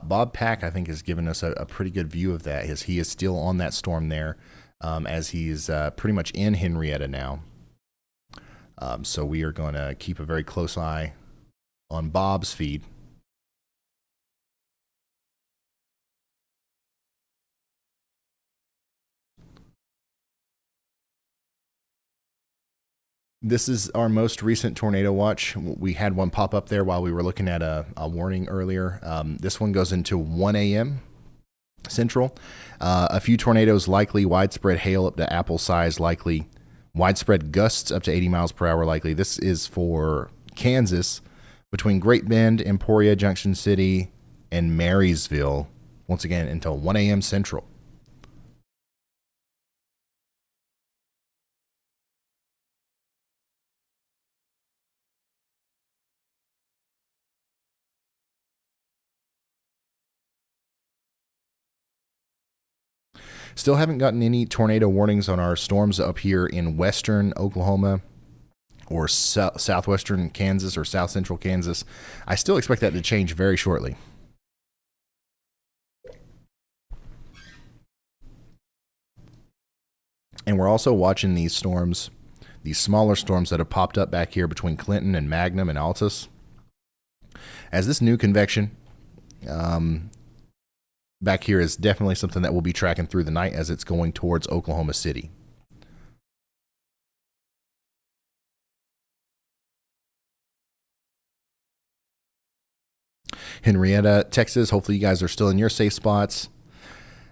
Bob Pack, I think, has given us a pretty good view of that. He is still on that storm there, as he's pretty much in Henrietta now. So we are going to keep a very close eye on Bob's feed. This is our most recent tornado watch. We had one pop up there while we were looking at a warning earlier. This one goes into 1 a.m. Central. A few tornadoes likely, widespread hail up to apple size likely, widespread gusts up to 80 miles per hour likely. This is for Kansas between Great Bend, Emporia, Junction City, and Marysville, once again until 1 a.m. Central. Still haven't gotten any tornado warnings on our storms up here in western Oklahoma or southwestern Kansas or south central Kansas. I still expect that to change very shortly. And we're also watching these storms, these smaller storms that have popped up back here between Clinton and Magnum and Altus. As this new convection back here is definitely something that we'll be tracking through the night as it's going towards Oklahoma City. Henrietta, Texas, hopefully you guys are still in your safe spots.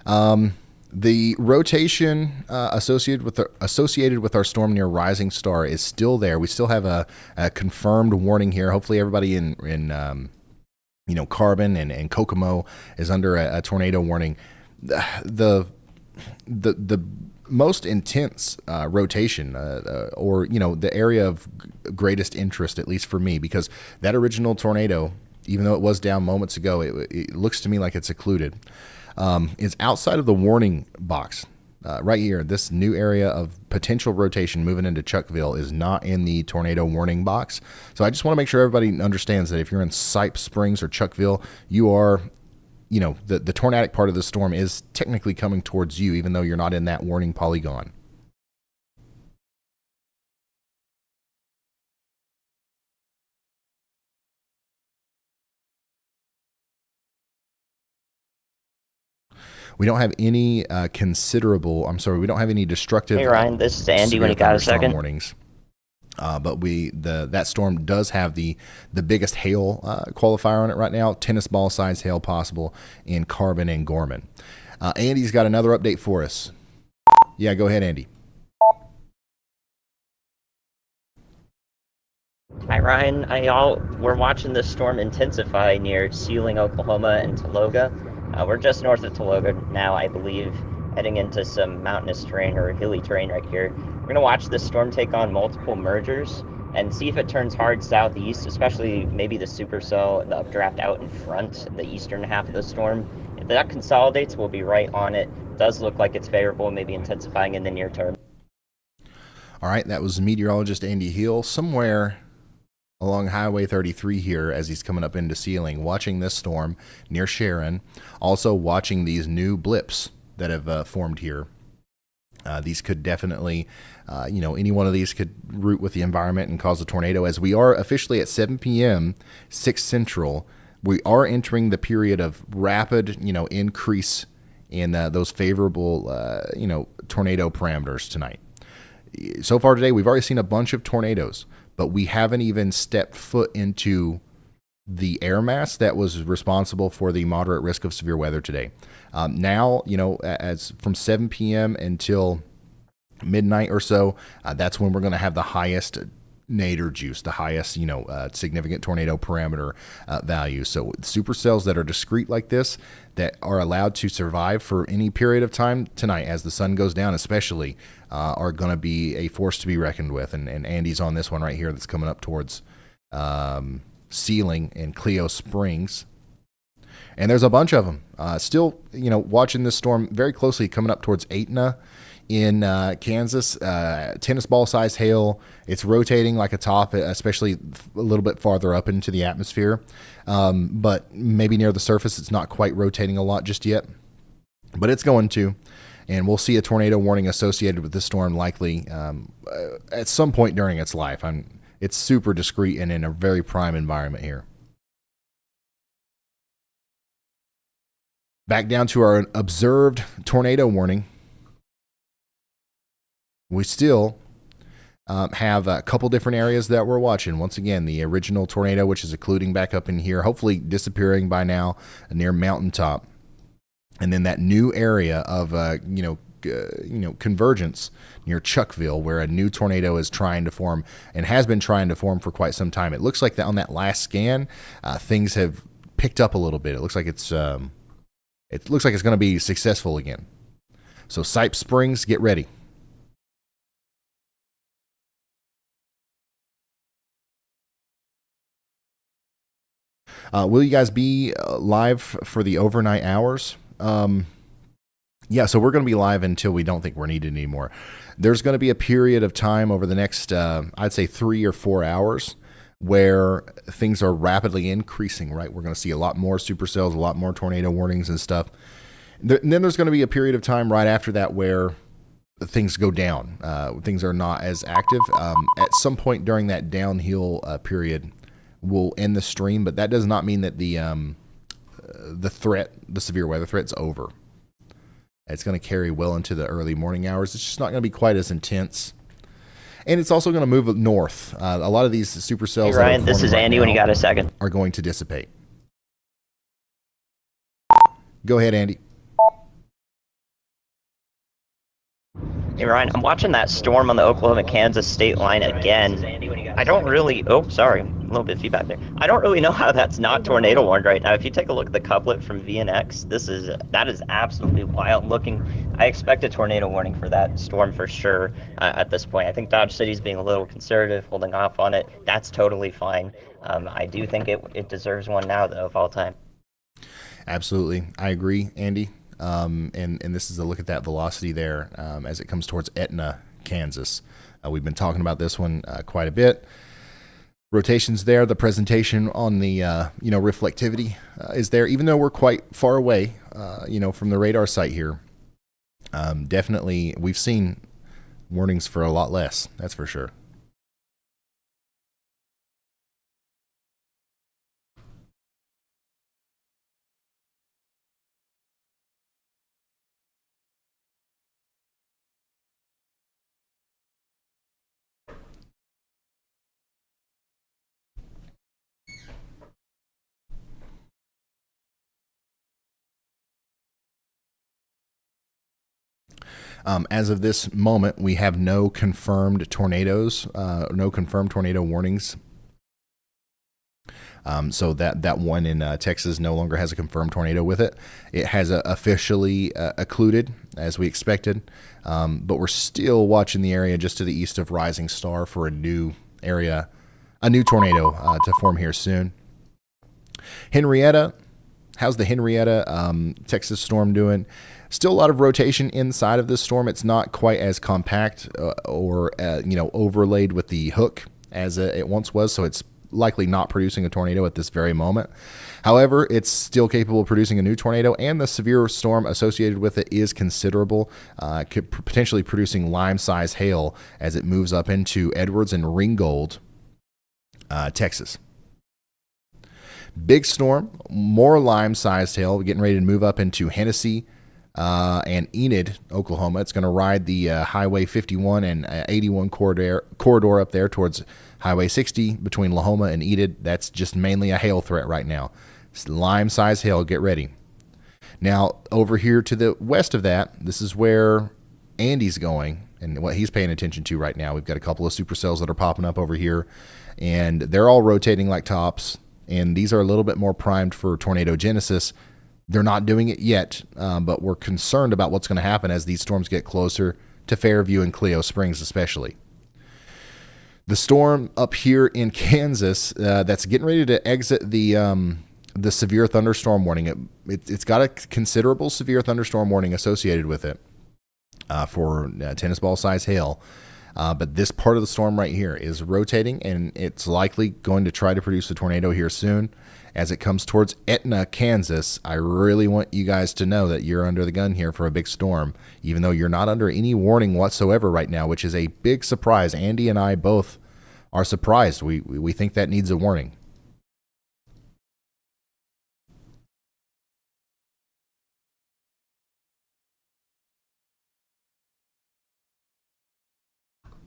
The rotation associated with our storm near Rising Star is still there. We still have a confirmed warning here. Hopefully everybody in Carbon and Kokomo is under a tornado warning. The most intense rotation, or the area of greatest interest, at least for me, because that original tornado, even though it was down moments ago, it looks to me like it's occluded, is outside of the warning box. Right here, this new area of potential rotation moving into Chuckville is not in the tornado warning box. So I just want to make sure everybody understands that if you're in Sipe Springs or Chuckville, you are, the tornadic part of the storm is technically coming towards you, even though you're not in that warning polygon. We don't have any we don't have any destructive. Hey Ryan, this is Andy when you got a second. Warnings. But that storm does have the biggest hail qualifier on it right now. Tennis ball size hail possible in Carbon and Gorman. Andy's got another update for us. Yeah, go ahead, Andy. Hi Ryan, we're watching this storm intensify near Sealing, Oklahoma and Tologa. We're just north of Tologa now, I believe, heading into some mountainous terrain or hilly terrain right here. We're going to watch this storm take on multiple mergers and see if it turns hard southeast, especially maybe the supercell and the updraft out in front, the eastern half of the storm. If that consolidates, we'll be right on it. It does look like it's favorable, maybe intensifying in the near term. All right, that was meteorologist Andy Hill somewhere along Highway 33 here as he's coming up into Sealing, watching this storm near Sharon, also watching these new blips that have formed here. These could definitely, any one of these could root with the environment and cause a tornado. As we are officially at 7 p.m., 6 Central, we are entering the period of rapid, increase in those favorable, tornado parameters tonight. So far today, we've already seen a bunch of tornadoes, but we haven't even stepped foot into the air mass that was responsible for the moderate risk of severe weather today. Now, as from 7 p.m. until midnight or so, that's when we're going to have the highest nadir juice, the highest, significant tornado parameter value. So supercells that are discrete like this, that are allowed to survive for any period of time tonight, as the sun goes down especially, are going to be a force to be reckoned with. And Andy's on this one right here that's coming up towards Sealing and Cleo Springs. And there's a bunch of them. Still, watching this storm very closely coming up towards Etna in Kansas. Tennis ball size hail. It's rotating like a top, especially a little bit farther up into the atmosphere. But maybe near the surface, it's not quite rotating a lot just yet. But it's going to. And we'll see a tornado warning associated with this storm likely at some point during its life. It's super discreet and in a very prime environment here. Back down to our observed tornado warning. We still have a couple different areas that we're watching. Once again, the original tornado, which is occluding back up in here, hopefully disappearing by now near Mountaintop. And then that new area of, convergence near Chuckville, where a new tornado is trying to form and has been trying to form for quite some time. It looks like that on that last scan, things have picked up a little bit. It looks like it's going to be successful again. So Sipe Springs, get ready. Will you guys be live for the overnight hours? Yeah, so we're going to be live until we don't think we're needed anymore. There's going to be a period of time over the next, I'd say 3 or 4 hours, where things are rapidly increasing, right? We're going to see a lot more supercells, a lot more tornado warnings and stuff. And then there's going to be a period of time right after that where things go down. Things are not as active. At some point during that downhill period, we'll end the stream, but that does not mean that the severe weather threat's over. It's going to carry well into the early morning hours. It's just not going to be quite as intense. And it's also going to move north. A lot of these supercells. Hey Ryan, this is Andy when you got a second. Are going to dissipate. Go ahead, Andy. Hey Ryan, I'm watching that storm on the Oklahoma-Kansas state line again. I don't really, a little bit of feedback there. I don't really know how that's not tornado warned right now. If you take a look at the couplet from VNX, that is absolutely wild looking. I expect a tornado warning for that storm for sure at this point. I think Dodge City's being a little conservative, holding off on it. That's totally fine. I do think it deserves one now, though, of all time. Absolutely. I agree, Andy. And this is a look at that velocity there as it comes towards Etna, Kansas. We've been talking about this one quite a bit. Rotations there. The presentation on the reflectivity is there, even though we're quite far away, from the radar site here. Definitely, we've seen warnings for a lot less. That's for sure. As of this moment, we have no confirmed tornadoes, no confirmed tornado warnings. So that one in Texas no longer has a confirmed tornado with it. It has officially occluded, as we expected, but we're still watching the area just to the east of Rising Star for a new tornado to form here soon. Henrietta, how's the Henrietta Texas storm doing? Still a lot of rotation inside of this storm. It's not quite as compact or overlaid with the hook as it once was, so it's likely not producing a tornado at this very moment. However, it's still capable of producing a new tornado, and the severe storm associated with it is considerable, potentially producing lime-sized hail as it moves up into Edwards and Ringgold, Texas. Big storm, more lime-sized hail, getting ready to move up into Hennessy and Enid, Oklahoma. It's going to ride the Highway 51 and 81 corridor up there towards Highway 60 between Lahoma and Enid. That's just mainly a hail threat right now. It's lime-sized hail. Get ready. Now, over here to the west of that, this is where Andy's going and what he's paying attention to right now. We've got a couple of supercells that are popping up over here, and they're all rotating like tops. And these are a little bit more primed for tornado genesis. They're not doing it yet, but we're concerned about what's going to happen as these storms get closer to Fairview and Clio Springs especially. The storm up here in Kansas that's getting ready to exit the severe thunderstorm warning. It's got a considerable severe thunderstorm warning associated with it for tennis ball size hail. But this part of the storm right here is rotating, and it's likely going to try to produce a tornado here soon. As it comes towards Etna, Kansas, I really want you guys to know that you're under the gun here for a big storm, even though you're not under any warning whatsoever right now, which is a big surprise. Andy and I both are surprised. We think that needs a warning.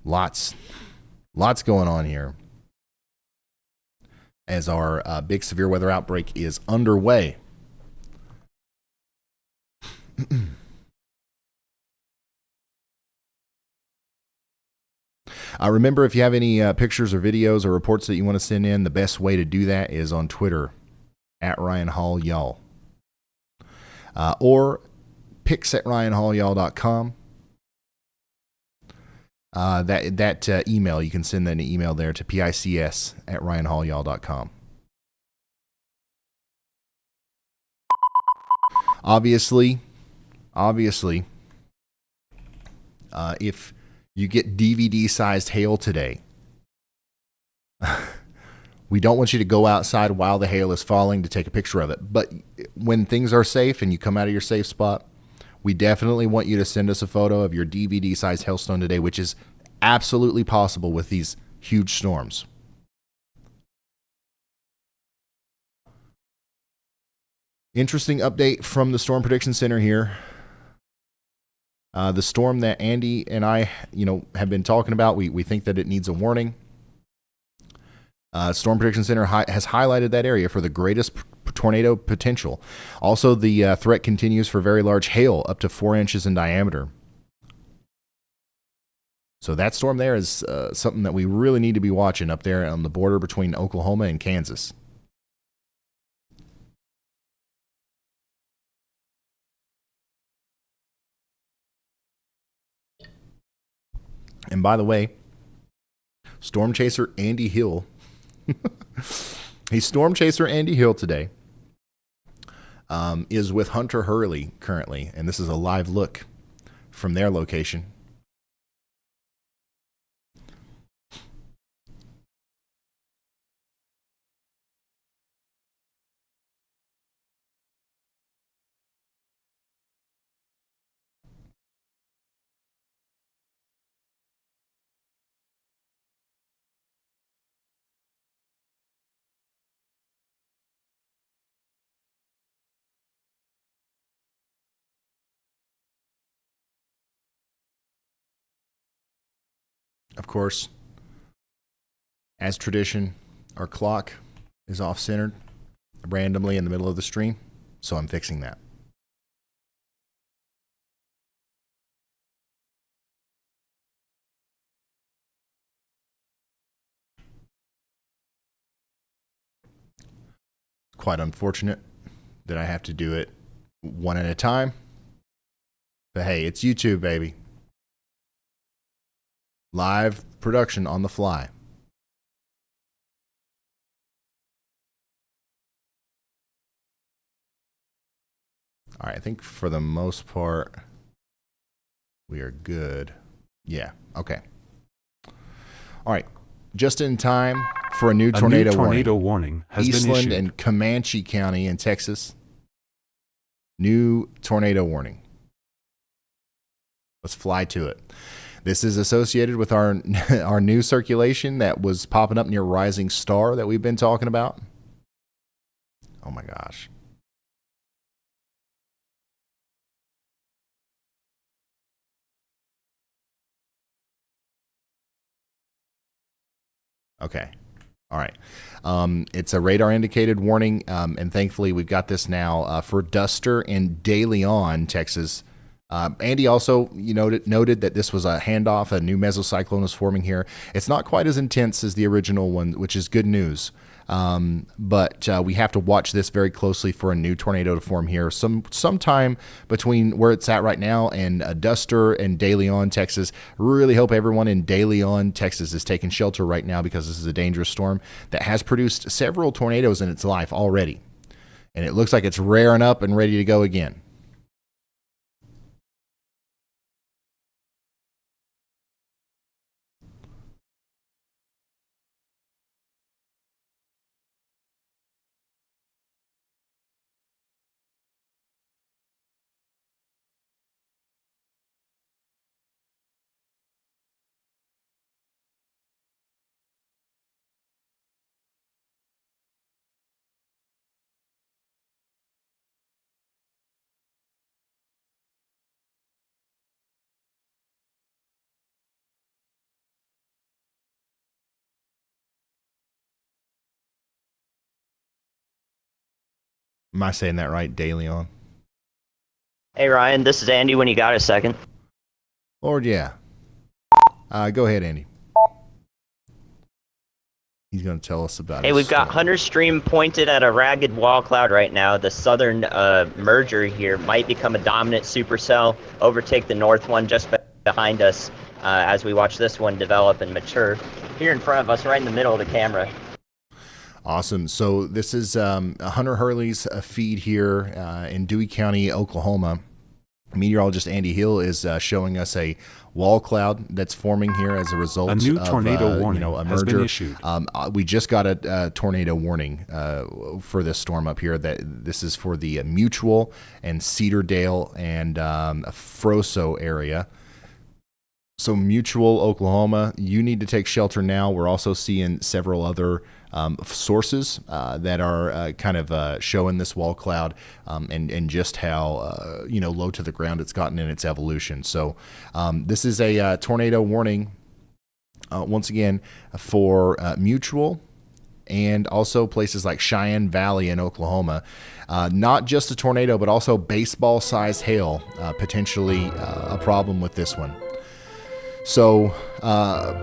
Lots going on here as our big severe weather outbreak is underway. Remember, if you have any pictures or videos or reports that you want to send in, the best way to do that is on Twitter at Ryan Hall Y'all, or pics at RyanHallYall.com. That email, you can send an email there to pics at RyanHallYall.com. Obviously, if you get DVD-sized hail today, we don't want you to go outside while the hail is falling to take a picture of it. But when things are safe and you come out of your safe spot, we definitely want you to send us a photo of your DVD-sized hailstone today, which is absolutely possible with these huge storms. Interesting update from the Storm Prediction Center here. The storm that Andy and I, have been talking about, we think that it needs a warning. Storm Prediction Center has highlighted that area for the greatest tornado potential. Also, the threat continues for very large hail up to 4 inches in diameter. So that storm there is something that we really need to be watching up there on the border between Oklahoma and Kansas. And by the way, Storm Chaser Andy Hill, he's Storm Chaser Andy Hill today, is with Hunter Hurley currently, and this is a live look from their location. Of course, as tradition, our clock is off-centered randomly in the middle of the stream, so I'm fixing that. Quite unfortunate that I have to do it one at a time, but hey, it's YouTube, baby. Live production on the fly. All right, I think for the most part, we are good. Yeah, okay. All right, just in time for a new tornado warning has been Eastland issued. and Comanche County in Texas. New tornado warning. Let's fly to it. This is associated with our new circulation that was popping up near Rising Star that we've been talking about. Oh my gosh. Okay. All right. It's a radar indicated warning, and thankfully we've got this now for Duster in De Leon, Texas. Andy also noted that this was a handoff. A new mesocyclone is forming here. It's not quite as intense as the original one, which is good news. But we have to watch this very closely for a new tornado to form here. Sometime between where it's at right now and Duster and De Leon, Texas. Really hope everyone in De Leon, Texas is taking shelter right now, because this is a dangerous storm that has produced several tornadoes in its life already. And it looks like it's raring up and ready to go again. Am I saying that right, De Leon? Hey Ryan, this is Andy when you got a second. Lord, yeah. Go ahead, Andy. He's going to tell us about it. Hey, we've got Hunter Stream pointed at a ragged wall cloud right now. The southern merger here might become a dominant supercell, overtake the north one just behind us as we watch this one develop and mature. Here in front of us, right in the middle of the camera. Awesome. So this is Hunter Hurley's feed here in Dewey County, Oklahoma. Meteorologist Andy Hill is showing us a wall cloud that's forming here as a result of a new tornado warning a has merger. been issued. We just got a tornado warning for this storm up here. That this is for the Mutual and Cedardale and Froso area. So Mutual, Oklahoma, you need to take shelter now. We're also seeing several other sources that are kind of showing this wall cloud and just how low to the ground it's gotten in its evolution. So this is a tornado warning once again for Mutual and also places like Cheyenne Valley in Oklahoma. Not just a tornado, but also baseball-sized hail, potentially a problem with this one. So,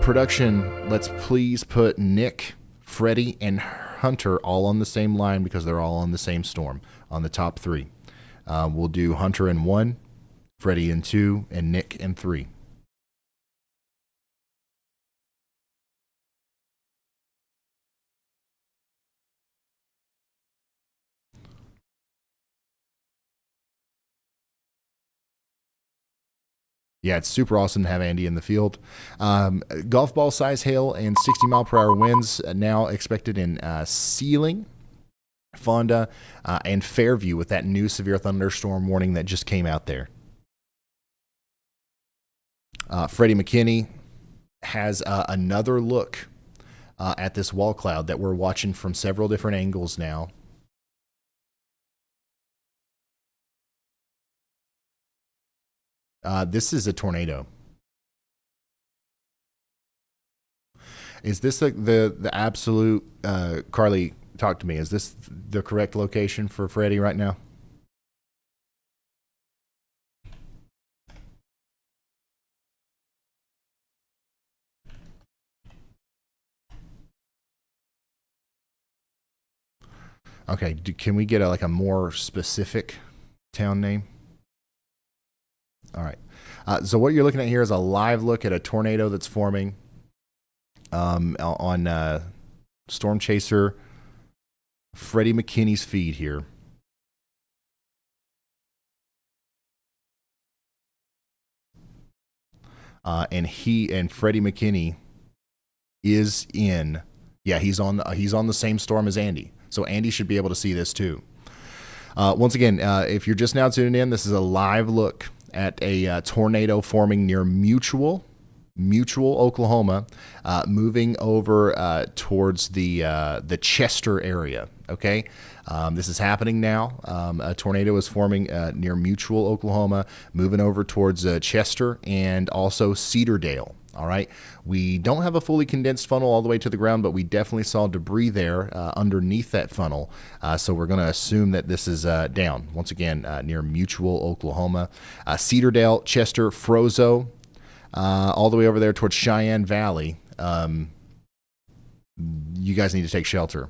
production, let's please put Nick, Freddie, and Hunter all on the same line because they're all on the same storm, on the top three. We'll do Hunter in 1, Freddie in 2, and Nick in 3. Yeah, it's super awesome to have Andy in the field. Golf ball size hail and 60-mile-per-hour winds now expected in Sealing, Fonda, and Fairview with that new severe thunderstorm warning that just came out there. Freddie McKinney has another look at this wall cloud that we're watching from several different angles now. This is a tornado. Is this the absolute, Carly, talk to me. Is this the correct location for Freddie right now? Okay, can we get a more specific town name? All right. So what you're looking at here is a live look at a tornado that's forming on Storm Chaser Freddie McKinney's feed here. And Freddie McKinney is in. Yeah, he's on the same storm as Andy. So Andy should be able to see this too. Once again, if you're just now tuning in, this is a live look at a tornado forming near Mutual Mutual, Oklahoma, moving over towards the Chester area. Okay, this is happening now. A tornado is forming near Mutual, Oklahoma, moving over towards Chester and also Cedardale. All right, we don't have a fully condensed funnel all the way to the ground, but we definitely saw debris there underneath that funnel. So we're going to assume that this is down once again near Mutual, Oklahoma, Cedardale, Chester, Frozo. All the way over there towards Cheyenne Valley. You guys need to take shelter.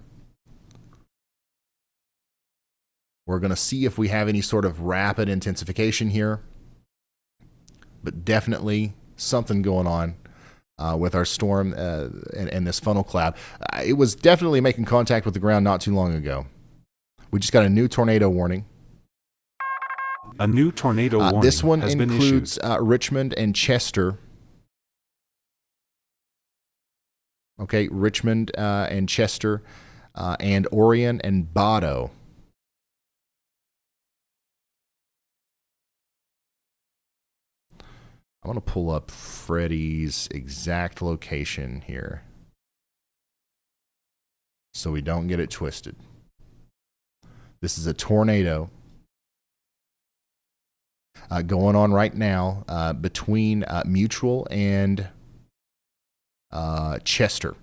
We're going to see if we have any sort of rapid intensification here. But definitely something going on with our storm and this funnel cloud. It was definitely making contact with the ground not too long ago. We just got a new tornado warning. A new tornado warning this one has includes been issued. Richmond and Chester. Okay, Richmond and Chester and Orion and Botto. I want to pull up Freddie's exact location here so we don't get it twisted. This is a tornado going on right now between Mutual and Chester.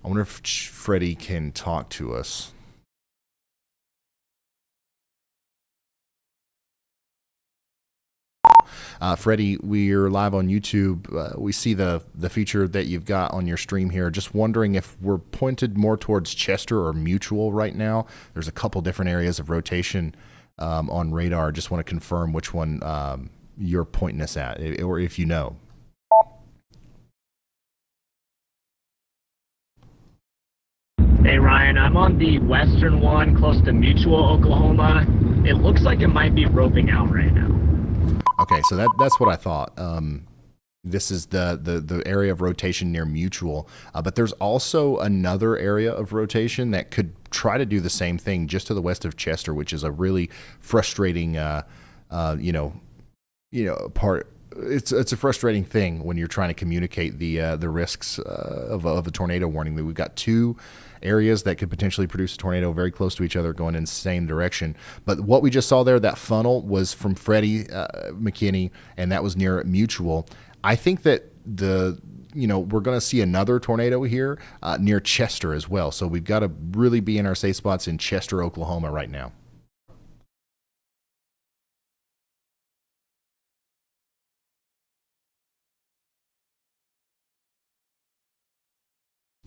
I wonder if Freddie can talk to us. Freddie, we're live on YouTube. We see the feature that you've got on your stream here. Just wondering if we're pointed more towards Chester or Mutual right now. There's a couple different areas of rotation on radar. Just want to confirm which one you're pointing us at, or if you know. Hey Ryan, I'm on the western one close to Mutual, Oklahoma. It looks like it might be roping out right now. Okay, so that's what I thought. This is the area of rotation near Mutual, but there's also another area of rotation that could try to do the same thing just to the west of Chester, which is a really frustrating, part. It's a frustrating thing when you're trying to communicate the risks of a tornado warning. We've got two areas that could potentially produce a tornado very close to each other going in the same direction. But what we just saw there, that funnel was from Freddie McKinney, and that was near Mutual. I think that we're going to see another tornado here near Chester as well. So we've got to really be in our safe spots in Chester, Oklahoma right now.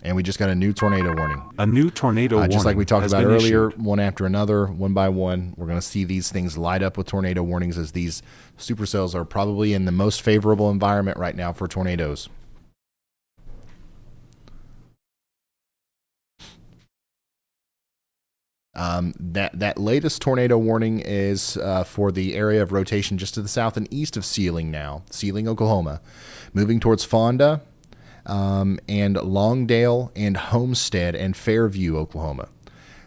And we just got a new tornado warning. A new tornado warning. Just like we talked about earlier, issued. one after another, one by one. We're going to see these things light up with tornado warnings as these supercells are probably in the most favorable environment right now for tornadoes. That latest tornado warning is for the area of rotation just to the south and east of Sealing now. Sealing, Oklahoma. Moving towards Fonda. And Longdale and Homestead and Fairview, Oklahoma.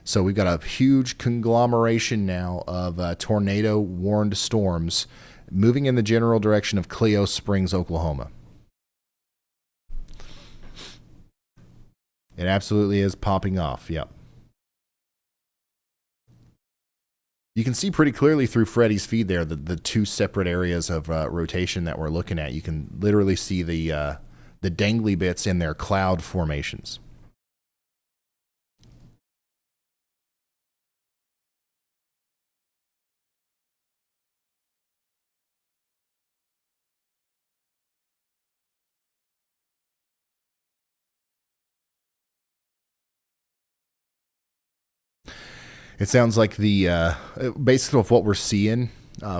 So we've got a huge conglomeration now of tornado-warned storms moving in the general direction of Clio Springs, Oklahoma. It absolutely is popping off, yep. You can see pretty clearly through Freddie's feed there the two separate areas of rotation that we're looking at. You can literally see the dangly bits in their cloud formations. It sounds like the basically of what we're seeing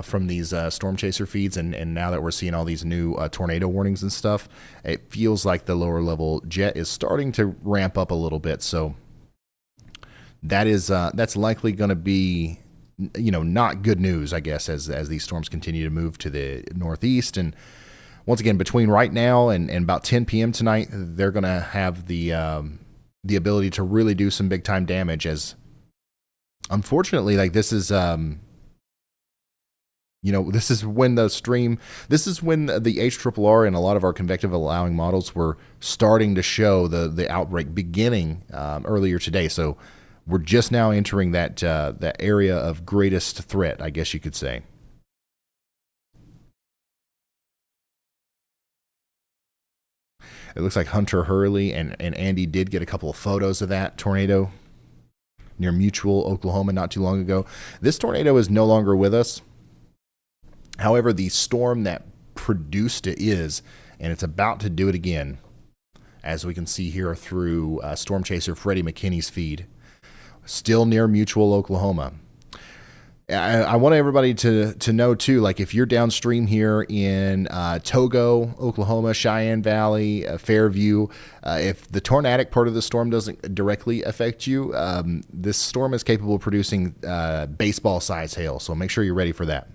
from these storm chaser feeds, and now that we're seeing all these new tornado warnings and stuff, it feels like the lower level jet is starting to ramp up a little bit. So that's likely going to be, not good news, I guess, as these storms continue to move to the northeast. And once again, between right now and about 10 p.m. tonight, they're going to have the ability to really do some big time damage as unfortunately, like this is this is when the HRRR and a lot of our convective allowing models were starting to show the outbreak beginning earlier today. So we're just now entering that area of greatest threat, I guess you could say. It looks like Hunter Hurley and Andy did get a couple of photos of that tornado near Mutual, Oklahoma, not too long ago. This tornado is no longer with us. However, the storm that produced it is, and it's about to do it again, as we can see here through Storm Chaser Freddie McKinney's feed. Still near Mutual, Oklahoma. I want everybody to know, too, like if you're downstream here in Togo, Oklahoma, Cheyenne Valley, Fairview, if the tornadic part of the storm doesn't directly affect you, this storm is capable of producing baseball-sized hail, so make sure you're ready for that.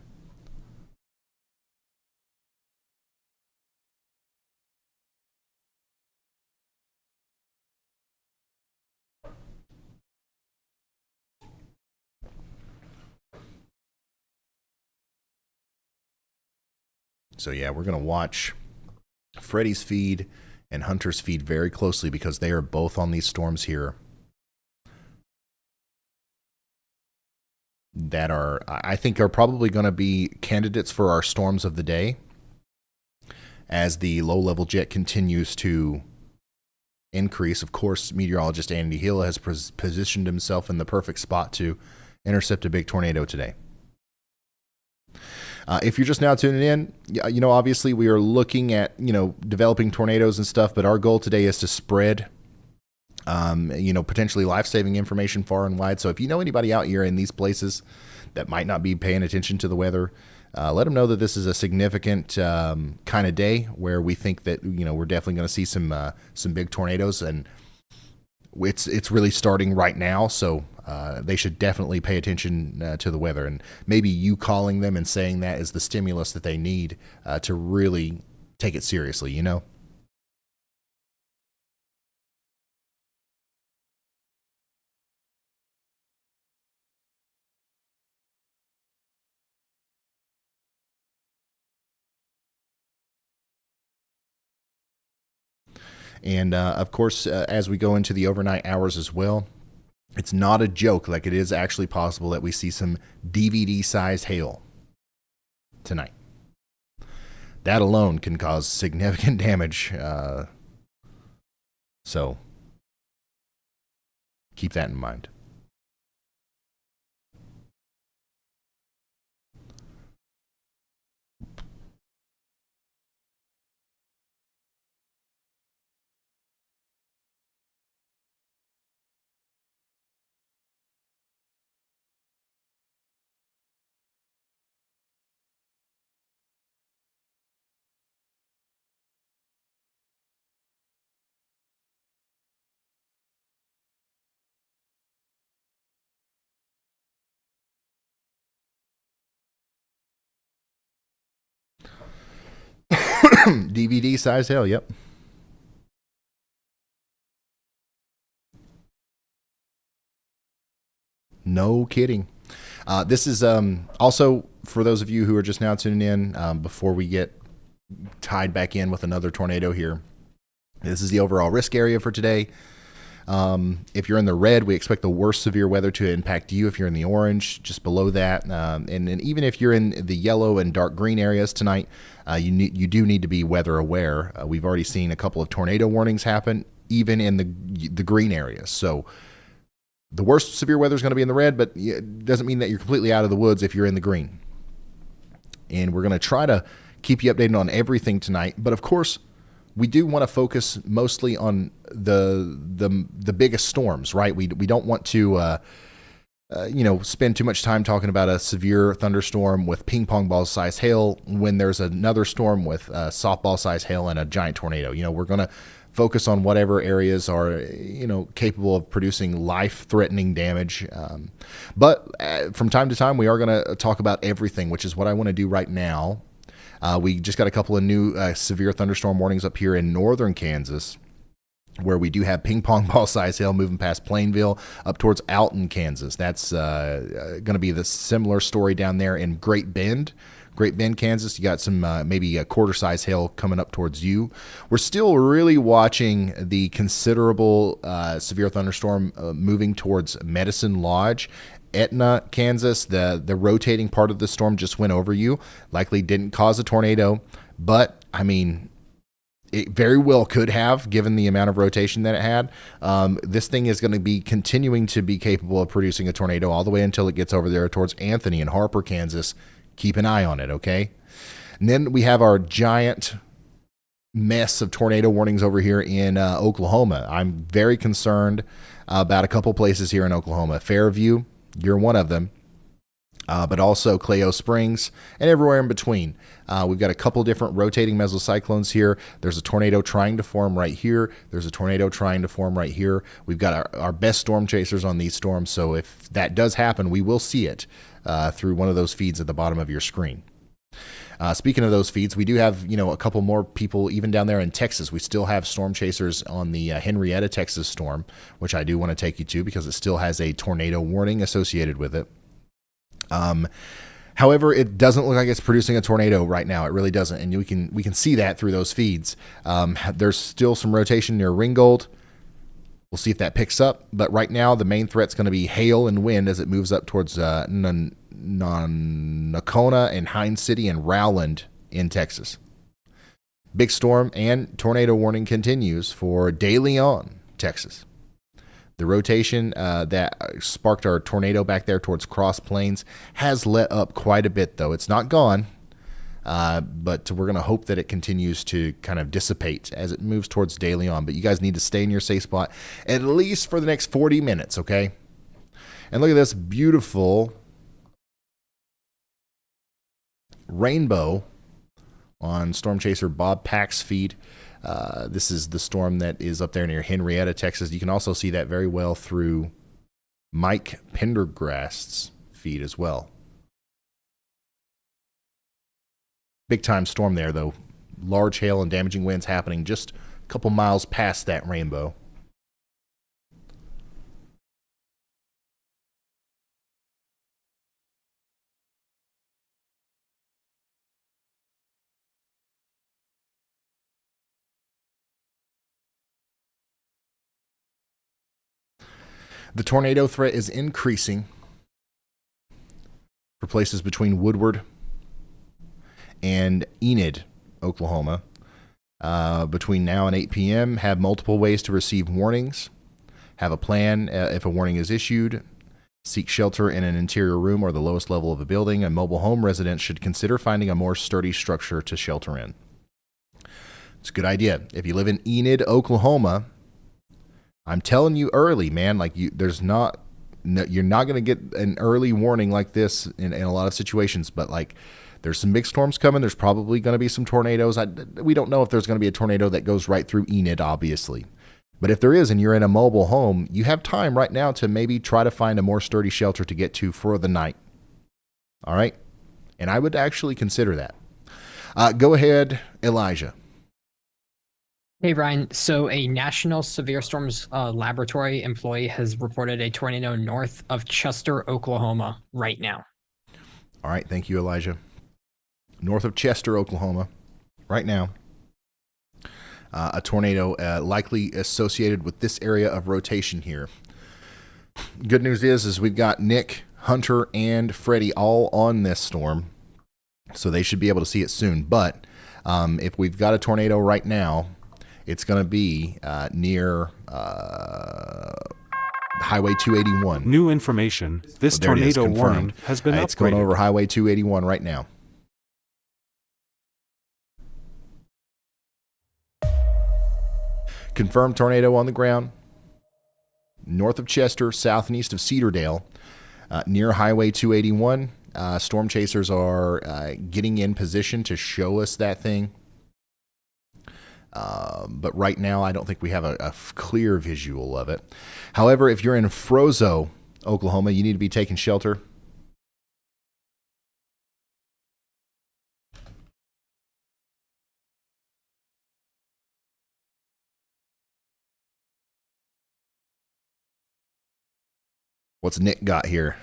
So yeah, we're going to watch Freddie's feed and Hunter's feed very closely because they are both on these storms here that are, I think, are probably going to be candidates for our storms of the day as the low-level jet continues to increase. Of course, meteorologist Andy Hill has positioned himself in the perfect spot to intercept a big tornado today. If you're just now tuning in, obviously we are looking at, developing tornadoes and stuff, but our goal today is to spread, potentially life-saving information far and wide. So if you know anybody out here in these places that might not be paying attention to the weather, let them know that this is a significant kind of day where we think that, we're definitely going to see some big tornadoes, and it's really starting right now. So they should definitely pay attention to the weather, and maybe you calling them and saying that is the stimulus that they need to really take it seriously, And of course, as we go into the overnight hours as well, it's not a joke. Like, it is actually possible that we see some DVD-sized hail tonight. That alone can cause significant damage. So keep that in mind. DVD size hail, yep. No kidding. This is also, for those of you who are just now tuning in, before we get tied back in with another tornado here, this is the overall risk area for today. If you're in the red, we expect the worst severe weather to impact you. If you're in the orange, just below that, and even if you're in the yellow and dark green areas tonight, you do need to be weather aware. We've already seen a couple of tornado warnings happen, even in the green areas. So the worst severe weather is going to be in the red, but it doesn't mean that you're completely out of the woods if you're in the green. And we're going to try to keep you updated on everything tonight. But of course, we do want to focus mostly on the biggest storms, right? We don't want to spend too much time talking about a severe thunderstorm with ping pong ball size hail when there's another storm with softball size hail and a giant tornado. We're going to focus on whatever areas are capable of producing life-threatening damage. But from time to time, we are going to talk about everything, which is what I want to do right now. We just got a couple of new severe thunderstorm warnings up here in northern Kansas. where we do have ping pong ball size hail moving past Plainville up towards Alton, Kansas. That's going to be the similar story down there in Great Bend, Kansas. You got some maybe a quarter size hail coming up towards you. We're still really watching the considerable severe thunderstorm moving towards Medicine Lodge. Etna, Kansas, the rotating part of the storm just went over you. Likely didn't cause a tornado, but I mean, it very well could have, given the amount of rotation that it had. This thing is going to be continuing to be capable of producing a tornado all the way until it gets over there towards Anthony and Harper, Kansas. Keep an eye on it, okay? And then we have our giant mess of tornado warnings over here in Oklahoma. I'm very concerned about a couple places here in Oklahoma. Fairview, you're one of them. But also Cleo Springs and everywhere in between. We've got a couple different rotating mesocyclones here. There's a tornado trying to form right here. There's a tornado trying to form right here. We've got our best storm chasers on these storms, so if that does happen, we will see it through one of those feeds at the bottom of your screen. Speaking of those feeds, we do have, a couple more people even down there in Texas. We still have storm chasers on the Henrietta, Texas storm, which I do want to take you to because it still has a tornado warning associated with it. However, it doesn't look like it's producing a tornado right now. It really doesn't, and we can see that through those feeds. There's still some rotation near Ringgold. We'll see if that picks up, but right now the main threat's going to be hail and wind as it moves up towards Nocona and Hines City and Rowland in Texas. Big storm and tornado warning continues for De Leon, Texas. The rotation that sparked our tornado back there towards Cross Plains has let up quite a bit, though. It's not gone, but we're going to hope that it continues to kind of dissipate as it moves towards De Leon. But you guys need to stay in your safe spot at least for the next 40 minutes, okay? And look at this beautiful rainbow on Storm Chaser Bob Pack's feed. This is the storm that is up there near Henrietta, Texas. You can also see that very well through Mike Pendergast's feed as well. Big time storm there, though. Large hail and damaging winds happening just a couple miles past that rainbow. The tornado threat is increasing for places between Woodward and Enid, Oklahoma. Between now and 8 p.m., have multiple ways to receive warnings. Have a plan if a warning is issued. Seek shelter in an interior room or the lowest level of a building. A mobile home resident should consider finding a more sturdy structure to shelter in. It's a good idea. If you live in Enid, Oklahoma, I'm telling you early, man. Like you're not going to get an early warning like this in a lot of situations. But like, there's some big storms coming. There's probably going to be some tornadoes. We don't know if there's going to be a tornado that goes right through Enid, obviously. But if there is, and you're in a mobile home, you have time right now to maybe try to find a more sturdy shelter to get to for the night. All right, and I would actually consider that. Go ahead, Elijah. Hey, Ryan. So a National Severe Storms Laboratory employee has reported a tornado north of Chester, Oklahoma right now. All right. Thank you, Elijah. North of Chester, Oklahoma right now. A tornado likely associated with this area of rotation here. Good news is we've got Nick, Hunter, and Freddie all on this storm, so they should be able to see it soon. But if we've got a tornado right now, it's going to be near Highway 281. New information. This tornado warning has been upgraded. It's going over Highway 281 right now. Confirmed tornado on the ground. North of Chester, south and east of Cedardale, near Highway 281. Storm chasers are getting in position to show us that thing. But right now, I don't think we have a clear visual of it. However, if you're in Frozo, Oklahoma, you need to be taking shelter. What's Nick got here?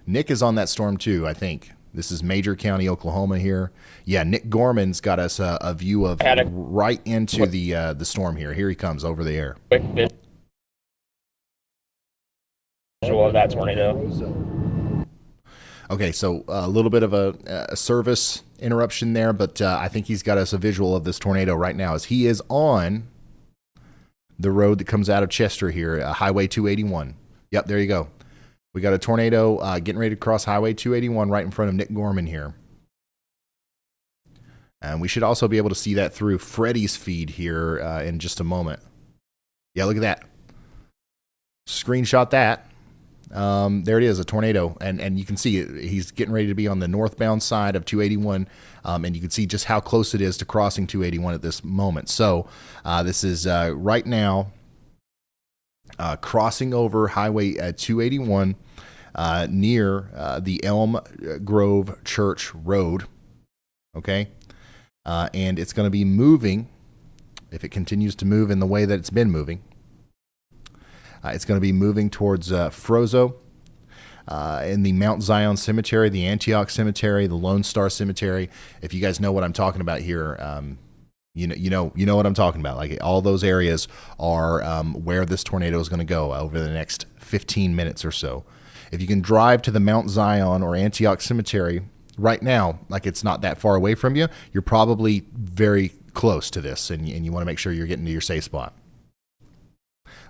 Nick is on that storm too, I think. This is Major County, Oklahoma here. Yeah, Nick Gorman's got us a view of right into the storm here. Here he comes over the air. Quick visual of that tornado. Okay, so a little bit of a service interruption there, but I think he's got us a visual of this tornado right now as he is on the road that comes out of Chester here, Highway 281. Yep, there you go. We got a tornado getting ready to cross Highway 281 right in front of Nick Gorman here. And we should also be able to see that through Freddie's feed here in just a moment. Yeah, look at that. Screenshot that. There it is, a tornado. And you can see it. He's getting ready to be on the northbound side of 281. And you can see just how close it is to crossing 281 at this moment. So this is right now crossing over Highway 281 near the Elm Grove Church Road. Okay? And it's going to be moving, if it continues to move in the way that it's been moving. It's going to be moving towards Frozo, in the Mount Zion Cemetery, the Antioch Cemetery, the Lone Star Cemetery. If you guys know what I'm talking about here, you know what I'm talking about. Like all those areas are where this tornado is going to go over the next 15 minutes or so. If you can drive to the Mount Zion or Antioch Cemetery right now, like it's not that far away from you, you're probably very close to this, and you want to make sure you're getting to your safe spot.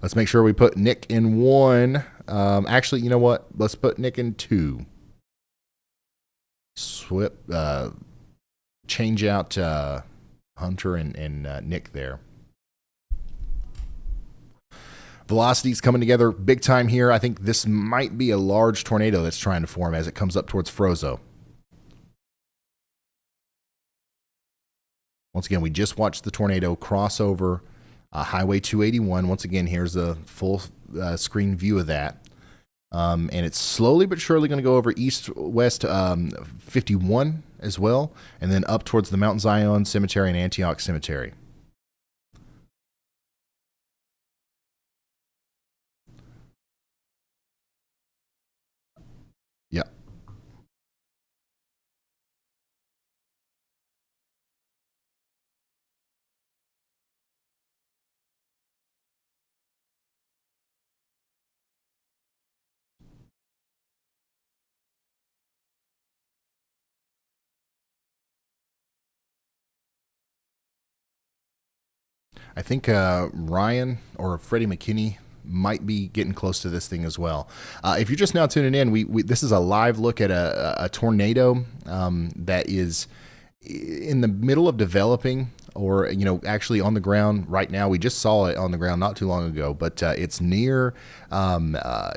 Let's make sure we put Nick in 1. Actually, you know what? Let's put Nick in 2. Change out Hunter and Nick there. Velocity's coming together big time here. I think this might be a large tornado that's trying to form as it comes up towards Frozo. Once again, we just watched the tornado cross over Highway 281. Once again, here's a full screen view of that. And it's slowly but surely going to go over east-west 51 as well, and then up towards the Mount Zion Cemetery and Antioch Cemetery. Yeah. I think Ryan or Freddie McKinney might be getting close to this thing as well. If you're just now tuning in, we this is a live look at a tornado that is in the middle of developing, or actually on the ground right now. We just saw it on the ground not too long ago, but it's near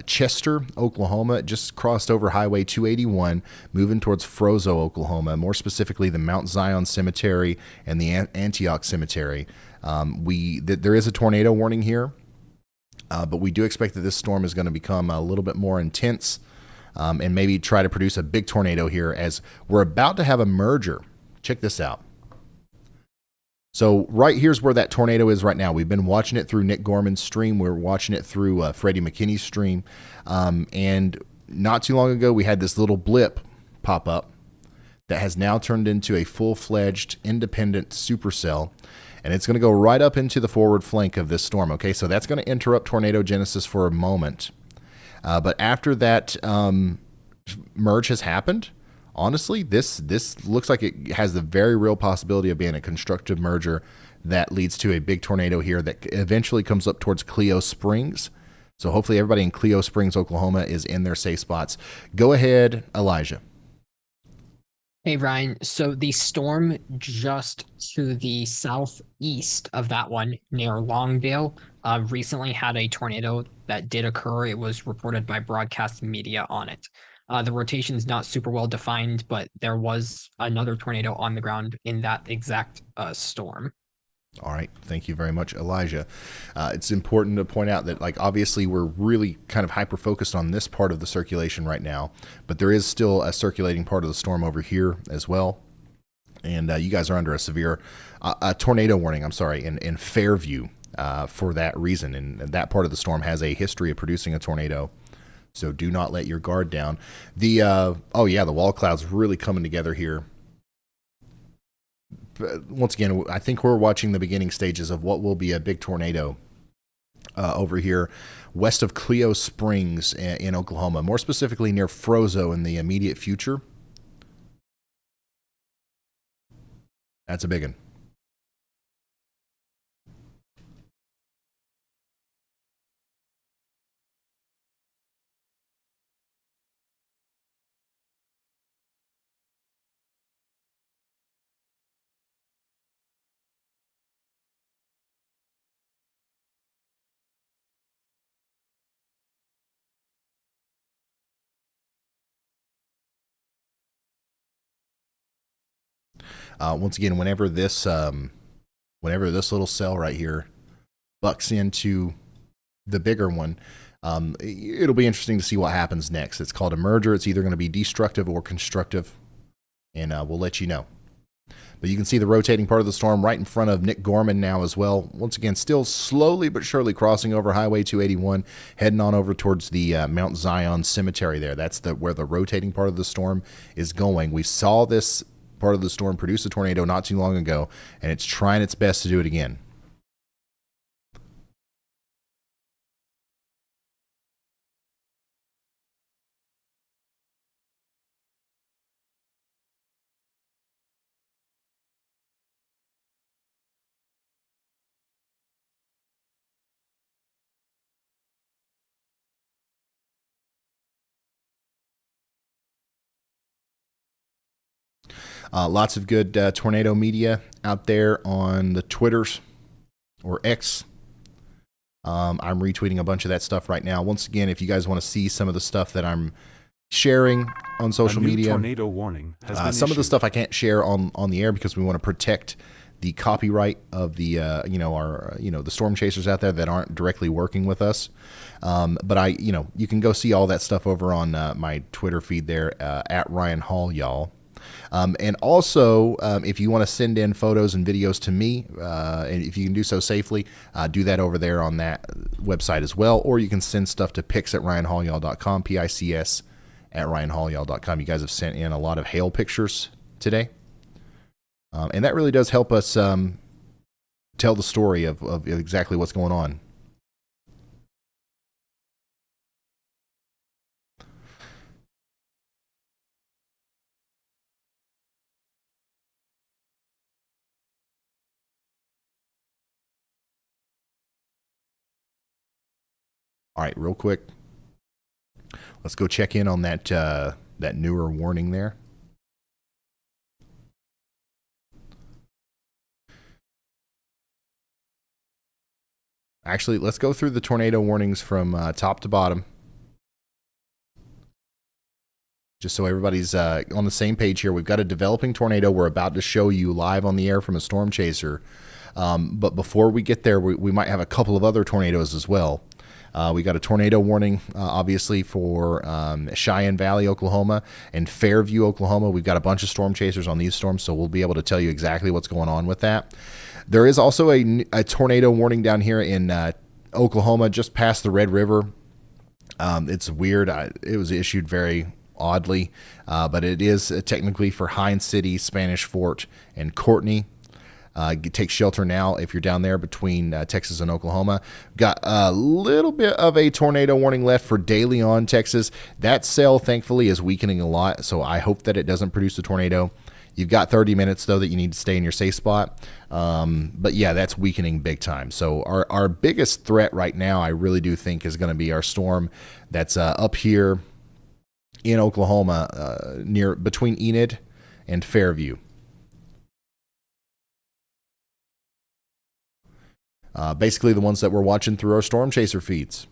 Chester, Oklahoma. It just crossed over Highway 281, moving towards Frozo, Oklahoma, more specifically the Mount Zion Cemetery and the Antioch Cemetery. There is a tornado warning here, but we do expect that this storm is going to become a little bit more intense and maybe try to produce a big tornado here, as we're about to have a merger. Check this out. So right here's where that tornado is right now. We've been watching it through Nick Gorman's stream. We're watching it through Freddie McKinney's stream. And not too long ago, we had this little blip pop up that has now turned into a full-fledged independent supercell. And it's going to go right up into the forward flank of this storm. Okay, so that's going to interrupt tornado genesis for a moment. But after that merge has happened, honestly, this looks like it has the very real possibility of being a constructive merger that leads to a big tornado here that eventually comes up towards Clio Springs. So hopefully everybody in Clio Springs, Oklahoma is in their safe spots. Go ahead, Elijah. Hey, Ryan. So the storm just to the southeast of that one near Longdale recently had a tornado that did occur. It was reported by broadcast media on it. The rotation is not super well defined, but there was another tornado on the ground in that exact storm. All right. Thank you very much, Elijah. It's important to point out that, obviously we're really kind of hyper-focused on this part of the circulation right now, but there is still a circulating part of the storm over here as well. And you guys are under a severe tornado warning, in Fairview. for that reason. And that part of the storm has a history of producing a tornado. So do not let your guard down. The the wall cloud's really coming together here. But once again, I think we're watching the beginning stages of what will be a big tornado over here west of Clio Springs in Oklahoma, more specifically near Frozo in the immediate future. That's a big one. Once again, whenever this little cell right here bucks into the bigger one, it'll be interesting to see what happens next. It's called a merger. It's either going to be destructive or constructive, and we'll let you know. But you can see the rotating part of the storm right in front of Nick Gorman now as well. Once again, still slowly but surely crossing over Highway 281, heading on over towards the Mount Zion Cemetery there. That's where the rotating part of the storm is going. We saw this part of the storm produce a tornado not too long ago, and it's trying its best to do it again. Lots of good tornado media out there on the Twitters or X. I'm retweeting a bunch of that stuff right now. Once again, if you guys want to see some of the stuff that I'm sharing on social media, tornado warning has been some issued. of the stuff I can't share on the air because we want to protect the copyright of the the storm chasers out there that aren't directly working with us. But you can go see all that stuff over on my Twitter feed there at Ryan Hall, y'all. And also, if you want to send in photos and videos to me, and if you can do so safely, do that over there on that website as well. Or you can send stuff to pics@ryanhallyall.com, PICS at ryanhallyall.com. You guys have sent in a lot of hail pictures today. And that really does help us tell the story of exactly what's going on. All right, real quick, let's go check in on that newer warning there. Actually, let's go through the tornado warnings from top to bottom, just so everybody's on the same page here. We've got a developing tornado we're about to show you live on the air from a storm chaser. But before we get there, we might have a couple of other tornadoes as well. We got a tornado warning, obviously, for Cheyenne Valley, Oklahoma, and Fairview, Oklahoma. We've got a bunch of storm chasers on these storms, so we'll be able to tell you exactly what's going on with that. There is also a tornado warning down here in Oklahoma, just past the Red River. It's weird. It was issued very oddly, but it is technically for Hines City, Spanish Fort, and Courtney. Take shelter now if you're down there between Texas and Oklahoma. Got a little bit of a tornado warning left for De Leon, Texas. That cell, thankfully, is weakening a lot, so I hope that it doesn't produce a tornado. You've got 30 minutes, though, that you need to stay in your safe spot. But, yeah, that's weakening big time. So our biggest threat right now, I really do think, is going to be our storm that's up here in Oklahoma between Enid and Fairview. Basically the ones that we're watching through our storm chaser feeds.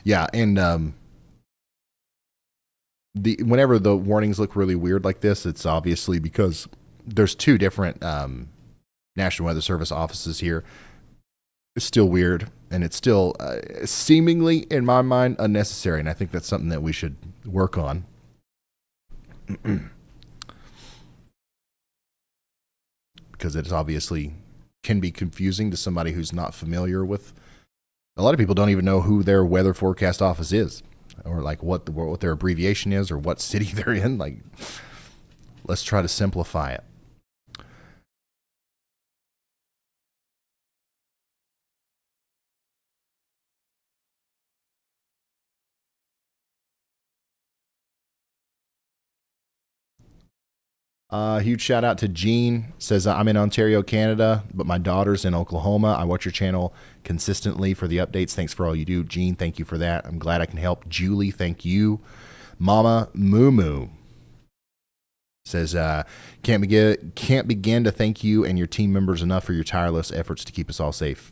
Yeah, and whenever the warnings look really weird like this, it's obviously because there's two different National Weather Service offices here. It's still weird, and it's still seemingly, in my mind, unnecessary, and I think that's something that we should work on. Because it obviously can be confusing to somebody who's not familiar with. A lot of people don't even know who their weather forecast office is, or like what their abbreviation is, or what city they're in. Like, let's try to simplify it. Huge shout out to Gene. Says, I'm in Ontario, Canada, but my daughter's in Oklahoma. I watch your channel consistently for the updates. Thanks for all you do. Gene, thank you for that. I'm glad I can help. Julie, thank you. Mama Moo Moo says, can't begin to thank you and your team members enough for your tireless efforts to keep us all safe.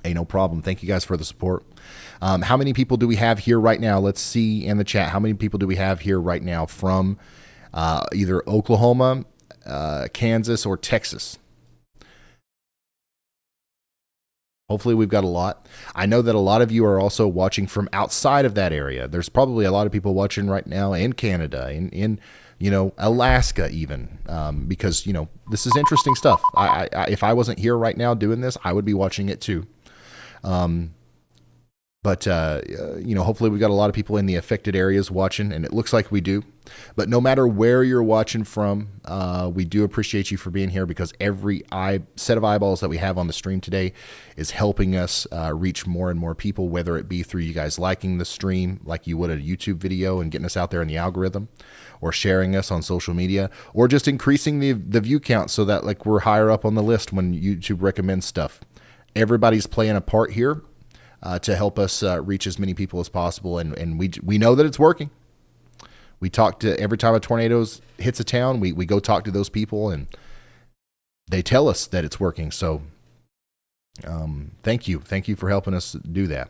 Hey, no problem. Thank you guys for the support. How many people do we have here right now? Let's see in the chat. How many people do we have here right now from either Oklahoma, Kansas, or Texas? Hopefully we've got a lot. I know that a lot of you are also watching from outside of that area. There's probably a lot of people watching right now in Canada, in Alaska even, because, this is interesting stuff. I if I wasn't here right now doing this, I would be watching it too. But hopefully we've got a lot of people in the affected areas watching, and it looks like we do. But no matter where you're watching from, we do appreciate you for being here, because every set of eyeballs that we have on the stream today is helping us reach more and more people, whether it be through you guys liking the stream like you would a YouTube video and getting us out there in the algorithm, or sharing us on social media, or just increasing the view count so that like we're higher up on the list when YouTube recommends stuff. Everybody's playing a part here to help us reach as many people as possible, and we know that it's working. We talk to, every time a tornado hits a town, we go talk to those people, and they tell us that it's working. So thank you for helping us do that.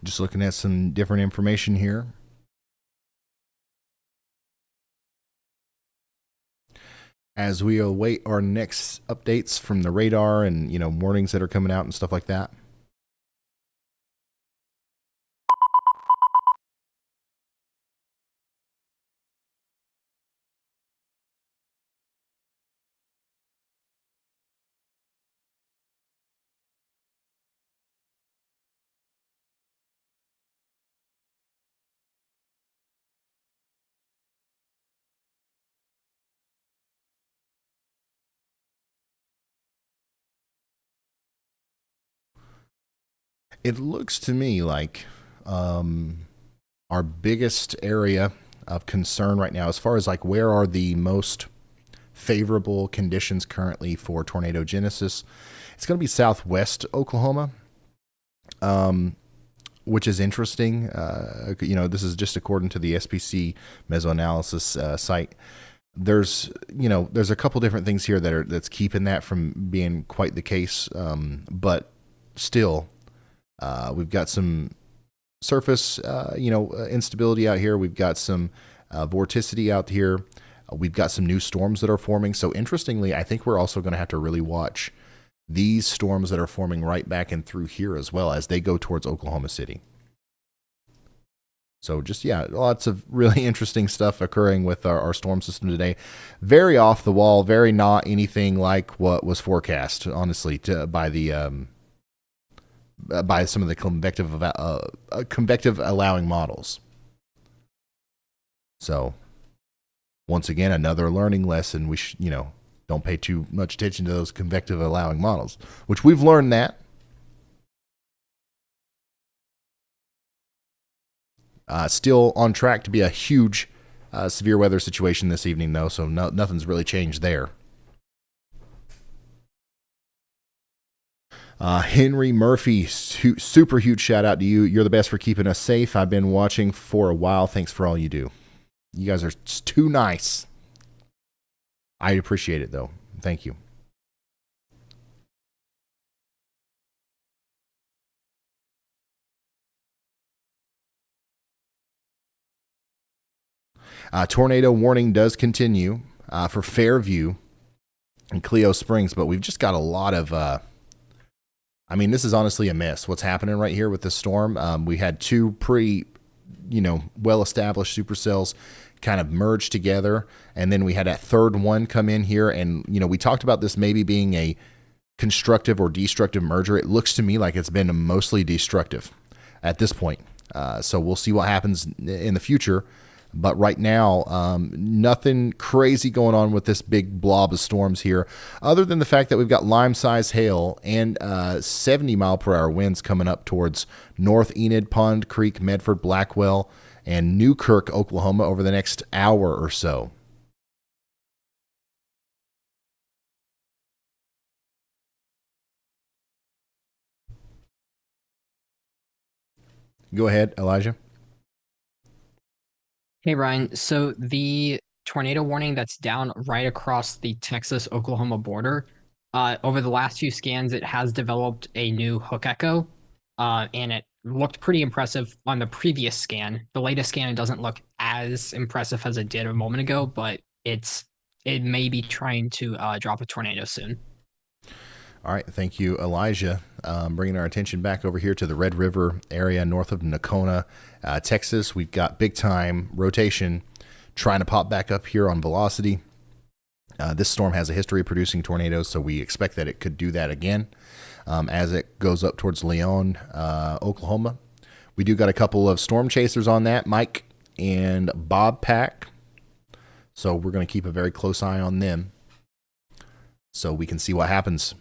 Just looking at some different information here. As we await our next updates from the radar and, warnings that are coming out and stuff like that. It looks to me like our biggest area of concern right now, as far as like where are the most favorable conditions currently for tornado genesis, it's going to be southwest Oklahoma, which is interesting. This is just according to the SPC mesoanalysis site. There's a couple different things here that's keeping that from being quite the case, but still. We've got some surface, instability out here. We've got some vorticity out here. We've got some new storms that are forming. So interestingly, I think we're also going to have to really watch these storms that are forming right back and through here as well as they go towards Oklahoma City. So just, yeah, lots of really interesting stuff occurring with our storm system today. Very off the wall, very not anything like what was forecast, honestly, by some of the convective allowing models. So once again, another learning lesson. We don't pay too much attention to those convective allowing models, which we've learned that. Still on track to be a huge severe weather situation this evening, though, so nothing's really changed there. Henry Murphy, super huge shout out to you. You're the best for keeping us safe. I've been watching for a while. Thanks for all you do. You guys are too nice. I appreciate it, though. Thank you. Tornado warning does continue for Fairview and Clio Springs, but we've just got a lot of, this is honestly a mess what's happening right here with this storm. We had two pretty, well-established supercells kind of merge together, and then we had that third one come in here, and, we talked about this maybe being a constructive or destructive merger. It looks to me like it's been mostly destructive at this point. So we'll see what happens in the future. But right now, nothing crazy going on with this big blob of storms here, other than the fact that we've got lime-sized hail and 70-mile-per-hour winds coming up towards North Enid, Pond Creek, Medford, Blackwell, and Newkirk, Oklahoma over the next hour or so. Go ahead, Elijah. Hey, Ryan. So the tornado warning that's down right across the Texas-Oklahoma border, over the last few scans, it has developed a new hook echo, and it looked pretty impressive on the previous scan. The latest scan doesn't look as impressive as it did a moment ago, but it may be trying to drop a tornado soon. All right, thank you, Elijah. Bringing our attention back over here to the Red River area north of Nocona, Texas. We've got big time rotation trying to pop back up here on velocity. This storm has a history of producing tornadoes, so we expect that it could do that again as it goes up towards Leon, Oklahoma. We do got a couple of storm chasers on that, Mike and Bob Pack. So we're going to keep a very close eye on them so we can see what happens.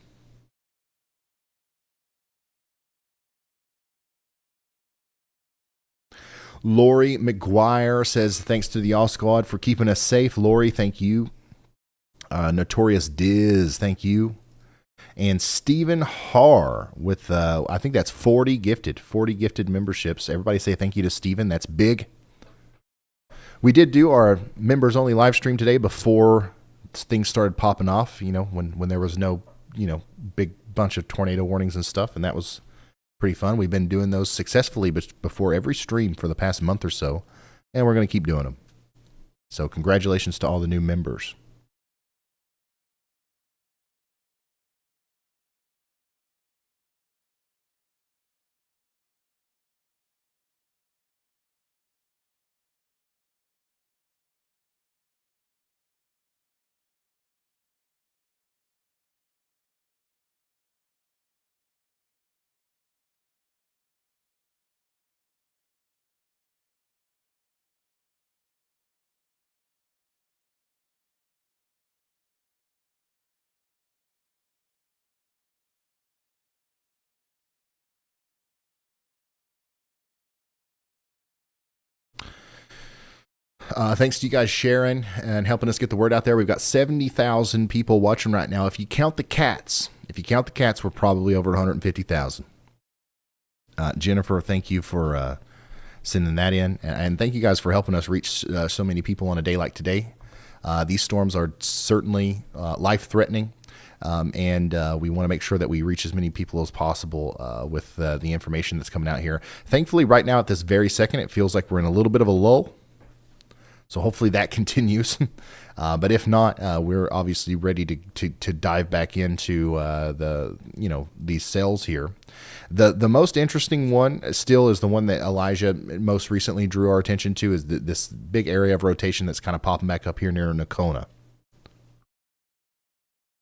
Lori McGuire says, thanks to the All Squad for keeping us safe. Lori, thank you. Notorious Diz, thank you. And Stephen Har with, I think that's 40 gifted memberships. Everybody say thank you to Stephen. That's big. We did do our members only live stream today before things started popping off, when there was no, big bunch of tornado warnings and stuff. And that was pretty fun. We've been doing those successfully before every stream for the past month or so, and we're going to keep doing them. So congratulations to all the new members. Thanks to you guys sharing and helping us get the word out there. We've got 70,000 people watching right now. If you count the cats, we're probably over 150,000. Jennifer, thank you for sending that in. And thank you guys for helping us reach so many people on a day like today. These storms are certainly life-threatening, and we want to make sure that we reach as many people as possible with the information that's coming out here. Thankfully, right now at this very second, it feels like we're in a little bit of a lull. So hopefully that continues. But if not, we're obviously ready to dive back into these cells here. The most interesting one still is the one that Elijah most recently drew our attention to, is this big area of rotation that's kind of popping back up here near Nocona.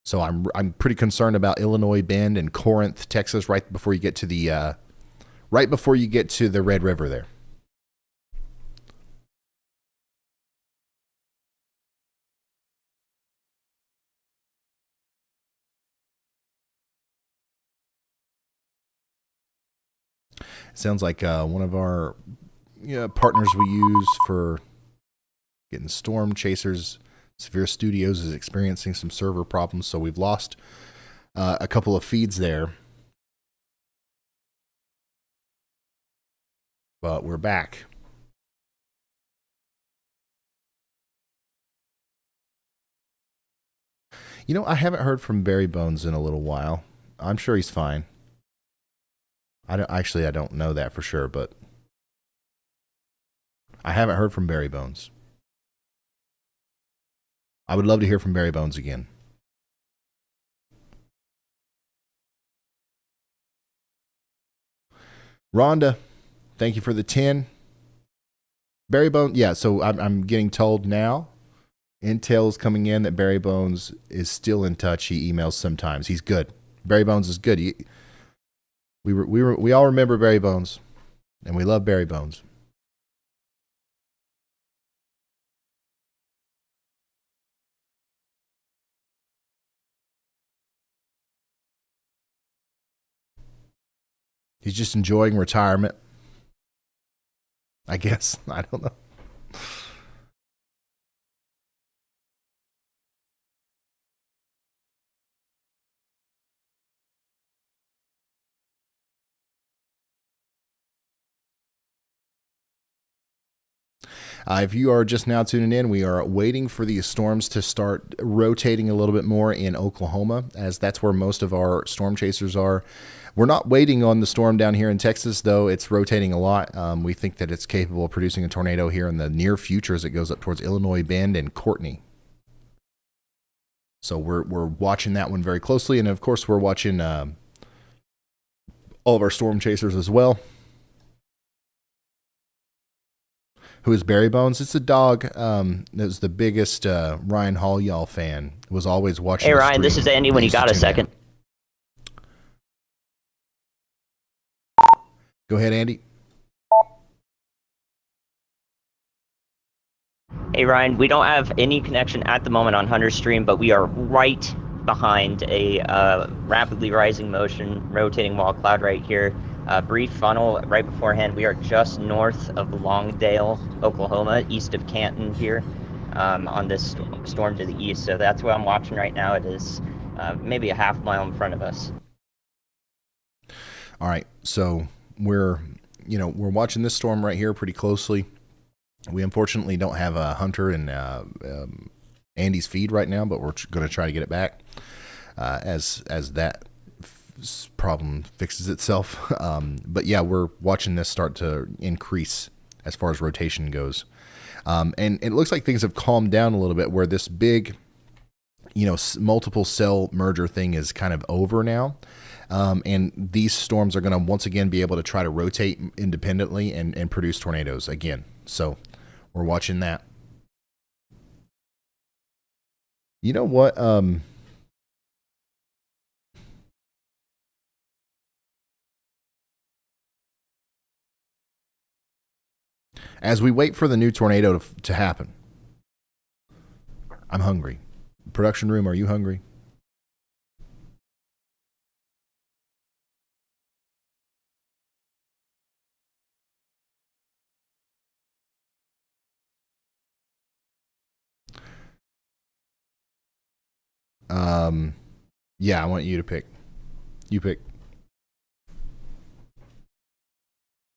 So I'm pretty concerned about Illinois Bend and Corinth, Texas, right before you get to the Red River there. Sounds like one of our partners we use for getting storm chasers, Severe Studios, is experiencing some server problems, so we've lost a couple of feeds there. But we're back. I haven't heard from Barry Bones in a little while. I'm sure he's fine. I don't know that for sure, but I haven't heard from Barry Bones. I would love to hear from Barry Bones again. Rhonda, thank you for the 10. Barry Bones, yeah, so I'm getting told now, intel's coming in that Barry Bones is still in touch. He emails sometimes. He's good. Barry Bones is good. We all remember Barry Bones, and we love Barry Bones. He's just enjoying retirement, I guess. I don't know. If you are just now tuning in, we are waiting for the storms to start rotating a little bit more in Oklahoma, as that's where most of our storm chasers are. We're not waiting on the storm down here in Texas, though. It's rotating a lot. We think that it's capable of producing a tornado here in the near future as it goes up towards Illinois Bend and Courtney. So we're watching that one very closely, and of course we're watching all of our storm chasers as well. Who is Barry Bones? It's a dog that was the biggest Ryan Hall y'all fan. Was always watching. Hey Ryan, this is Andy when you got a second. Go ahead, Andy. Hey Ryan, we don't have any connection at the moment on Hunter's stream, but we are right behind a rapidly rising motion, rotating wall cloud right here. Brief funnel right beforehand. We are just north of Longdale, Oklahoma, east of Canton here, on this storm to the east. So that's what I'm watching right now. It is maybe a half mile in front of us. All right, so we're watching this storm right here pretty closely. We unfortunately don't have a Hunter and Andy's feed right now, but we're going to try to get it back as that problem fixes itself. But yeah, we're watching this start to increase as far as rotation goes. And it looks like things have calmed down a little bit, where this big, multiple cell merger thing is kind of over now. And these storms are going to once again be able to try to rotate independently and produce tornadoes again. So we're watching that. You know what? As we wait for the new tornado to happen, I'm hungry. Production room, are you hungry? Yeah, I want you to pick. You pick.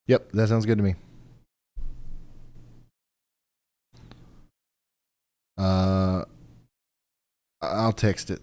Yep, that sounds good to me. I'll text it.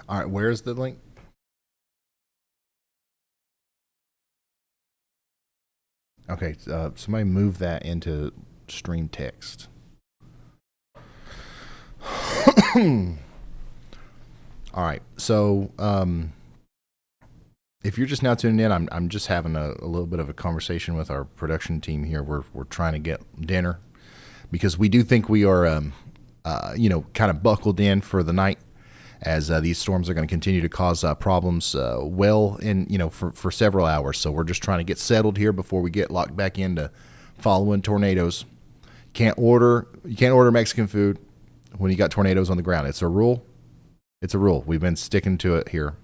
All right, where's the link? Okay, somebody move that into stream text. All right, so if you're just now tuning in, I'm just having a little bit of a conversation with our production team here. We're trying to get dinner because we do think we are, kind of buckled in for the night, as these storms are going to continue to cause problems for several hours. So we're just trying to get settled here before we get locked back into following tornadoes. You can't order Mexican food when you got tornadoes on the ground. It's a rule. It's a rule. We've been sticking to it here.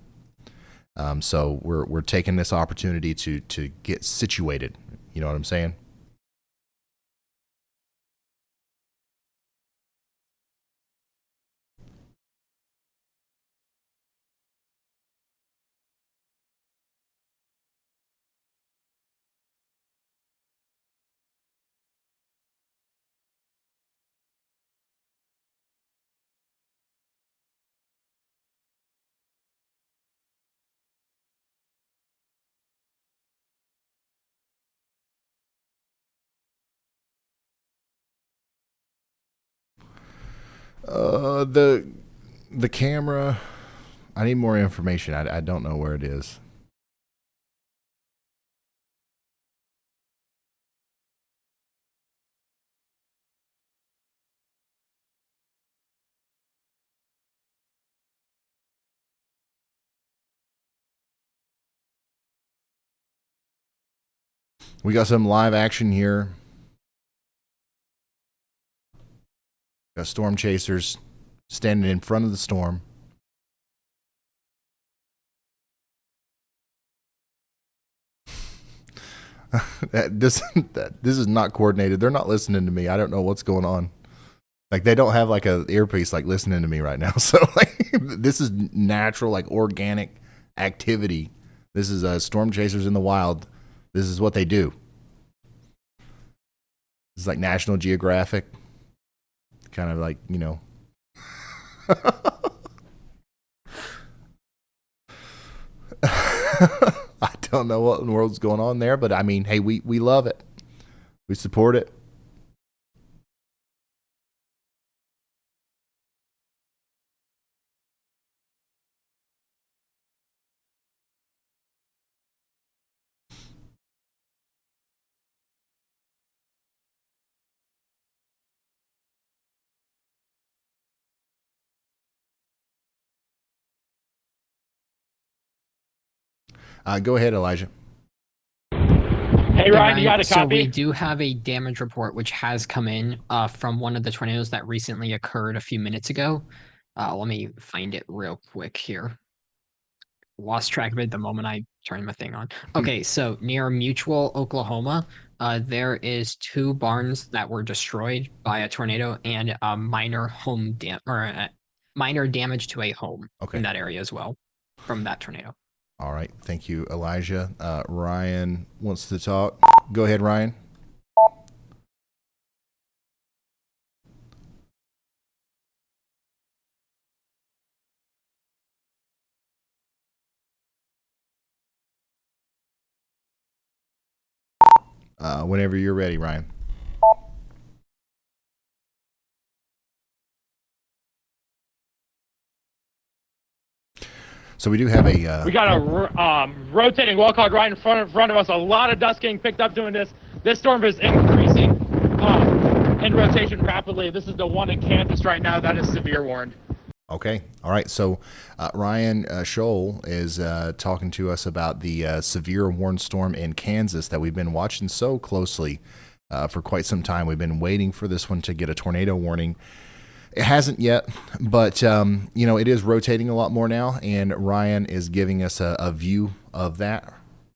So we're taking this opportunity to get situated. You know what I'm saying? The camera, I need more information. I don't know where it is. We got some live action here. Got storm chasers standing in front of the storm. This is not coordinated. They're not listening to me. I don't know what's going on. Like, they don't have like a earpiece like listening to me right now. So like, this is natural, like organic activity. This is storm chasers in the wild. This is what they do. It's like National Geographic. Kind of like, I don't know what in the world's going on there, but I mean, hey, we love it. We support it. Go ahead, Elijah. Hey, Ryan, you got a copy? So we do have a damage report which has come in from one of the tornadoes that recently occurred a few minutes ago. Let me find it real quick here. Lost track of it the moment I turned my thing on. Okay, so near Mutual, Oklahoma, there is 2 barns that were destroyed by a tornado and minor damage to a home in that area as well from that tornado. All right. Thank you, Elijah. Ryan wants to talk. Go ahead, Ryan. Whenever you're ready, Ryan. So we do have a... we got a rotating wall cloud right in front of us. A lot of dust getting picked up doing this. This storm is increasing in rotation rapidly. This is the one in Kansas right now that is severe warned. Okay. All right. So Ryan Scholl is talking to us about the severe warned storm in Kansas that we've been watching so closely for quite some time. We've been waiting for this one to get a tornado warning. It hasn't yet, but it is rotating a lot more now, and Ryan is giving us a view of that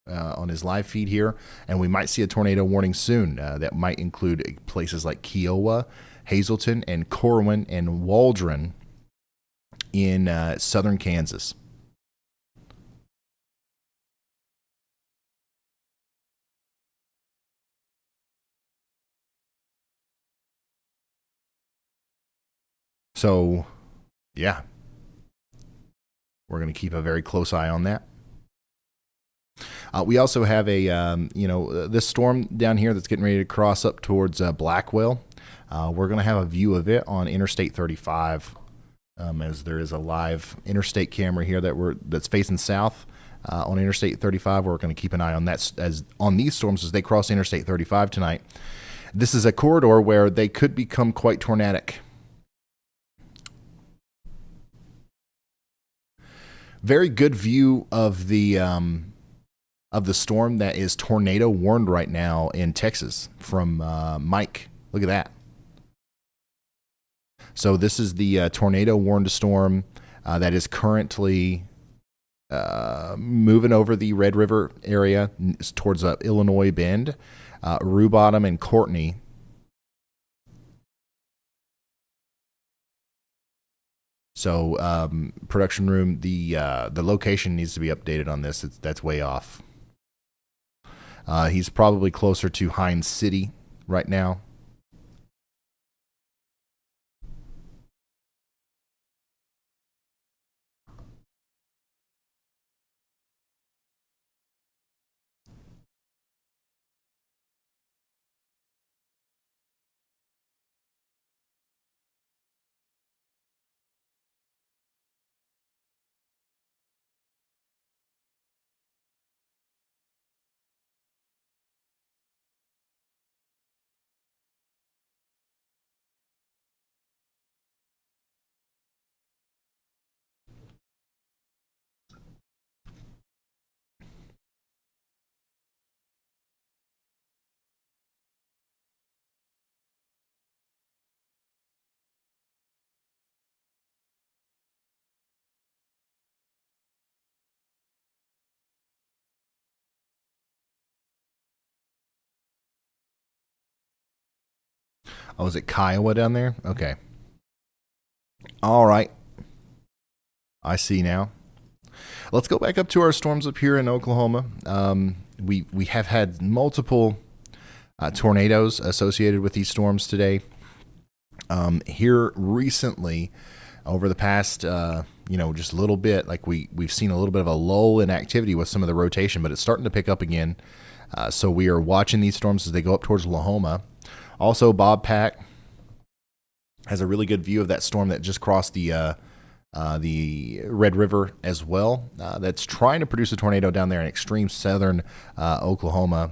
on his live feed here, and we might see a tornado warning soon that might include places like Kiowa, Hazelton, and Corwin, and Waldron in southern Kansas. So, yeah. We're going to keep a very close eye on that. We also have a, this storm down here that's getting ready to cross up towards Blackwell. We're going to have a view of it on Interstate 35, as there is a live interstate camera here that's facing south on Interstate 35. We're going to keep an eye on that on these storms as they cross Interstate 35 tonight. This is a corridor where they could become quite tornadic. Very good view of the storm that is tornado warned right now in Texas from Mike. Look at that. So this is the tornado warned storm that is currently moving over the Red River area towards Illinois Bend, Rue Bottom, and Courtney. So production room, the location needs to be updated on this. That's way off. He's probably closer to Hines City right now. Oh, is it Kiowa down there? Okay. All right. I see now. Let's go back up to our storms up here in Oklahoma. We have had multiple tornadoes associated with these storms today. Here recently, over the past, just a little bit, like we've seen a little bit of a lull in activity with some of the rotation, but it's starting to pick up again. So we are watching these storms as they go up towards Oklahoma. Also, Bob Pack has a really good view of that storm that just crossed the Red River as well. That's trying to produce a tornado down there in extreme southern Oklahoma,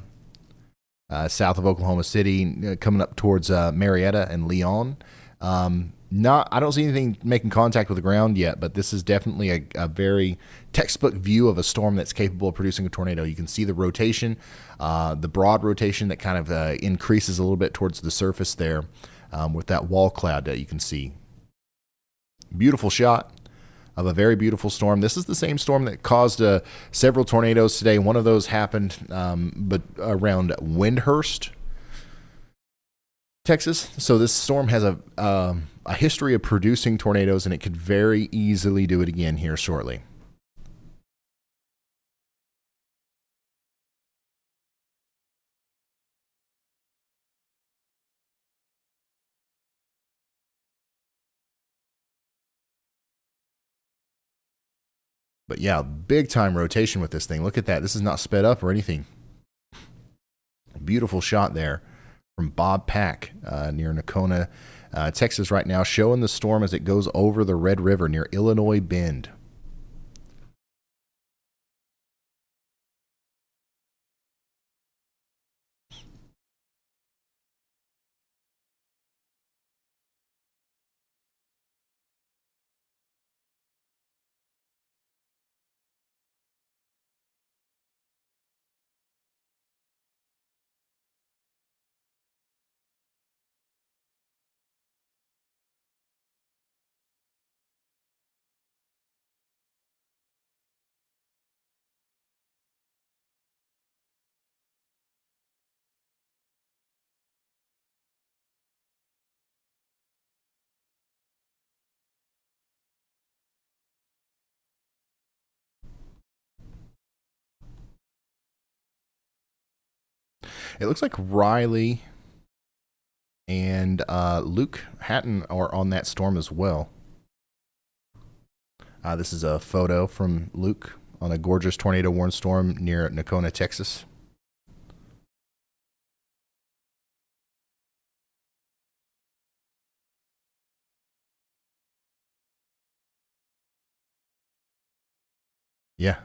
south of Oklahoma City, coming up towards Marietta and Leon. I don't see anything making contact with the ground yet, but this is definitely a very textbook view of a storm that's capable of producing a tornado. You can see the rotation, the broad rotation that kind of increases a little bit towards the surface there with that wall cloud that you can see. Beautiful shot of a very beautiful storm. This is the same storm that caused several tornadoes today. One of those happened but around Windthorst, Texas. So this storm has a history of producing tornadoes, and it could very easily do it again here shortly. But yeah, big time rotation with this thing. Look at that. This is not sped up or anything. Beautiful shot there from Bob Pack near Nocona, Texas right now, showing the storm as it goes over the Red River near Illinois Bend. It looks like Riley and Luke Hatton are on that storm as well. This is a photo from Luke on a gorgeous tornado warned storm near Nocona, Texas. Yeah.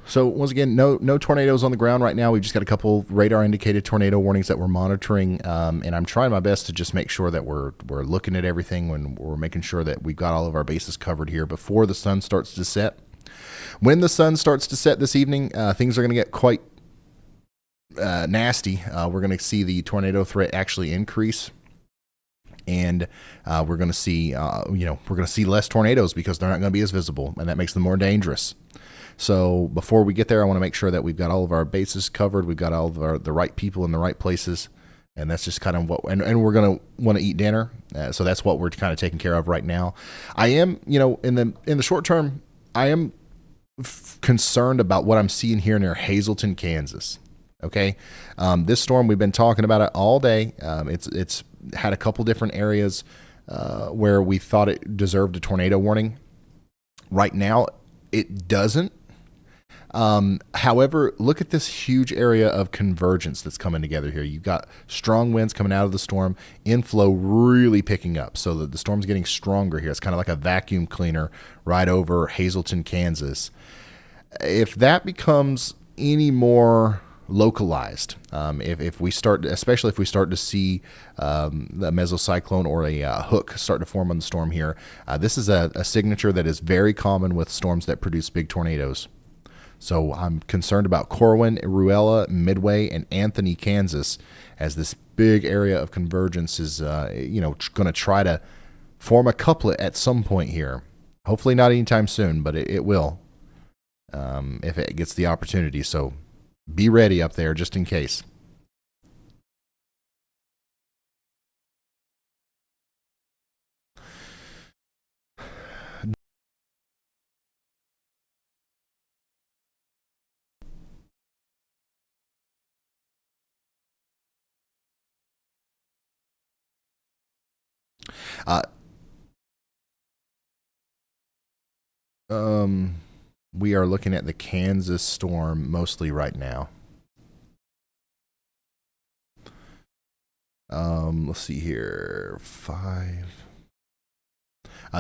So once again, no tornadoes on the ground right now. We've just got a couple radar indicated tornado warnings that we're monitoring, and I'm trying my best to just make sure that we're looking at everything when we're making sure that we've got all of our bases covered here before the sun starts to set. When the sun starts to set this evening, things are going to get quite nasty. We're going to see the tornado threat actually increase. And we're going to see, we're going to see less tornadoes because they're not going to be as visible, and that makes them more dangerous. So before we get there, I want to make sure that we've got all of our bases covered. We've got all of the right people in the right places. And that's just kind of what, and we're going to want to eat dinner. So that's what we're kind of taking care of right now. I am, in the short term, I am concerned about what I'm seeing here near Hazelton, Kansas. Okay. This storm, we've been talking about it all day. It's had a couple different areas where we thought it deserved a tornado warning. Right now, it doesn't. However, look at this huge area of convergence that's coming together here. You've got strong winds coming out of the storm, inflow really picking up. So the storm's getting stronger here. It's kind of like a vacuum cleaner right over Hazelton, Kansas. If that becomes any more localized, if we start, especially if we start to see the mesocyclone or a hook start to form on the storm here, this is a signature that is very common with storms that produce big tornadoes. So I'm concerned about Corwin, Ruella, Midway, and Anthony, Kansas, as this big area of convergence is, going to try to form a couplet at some point here. Hopefully not anytime soon, but it will if it gets the opportunity. So be ready up there just in case. We are looking at the Kansas storm mostly right now. Let's see here. 5.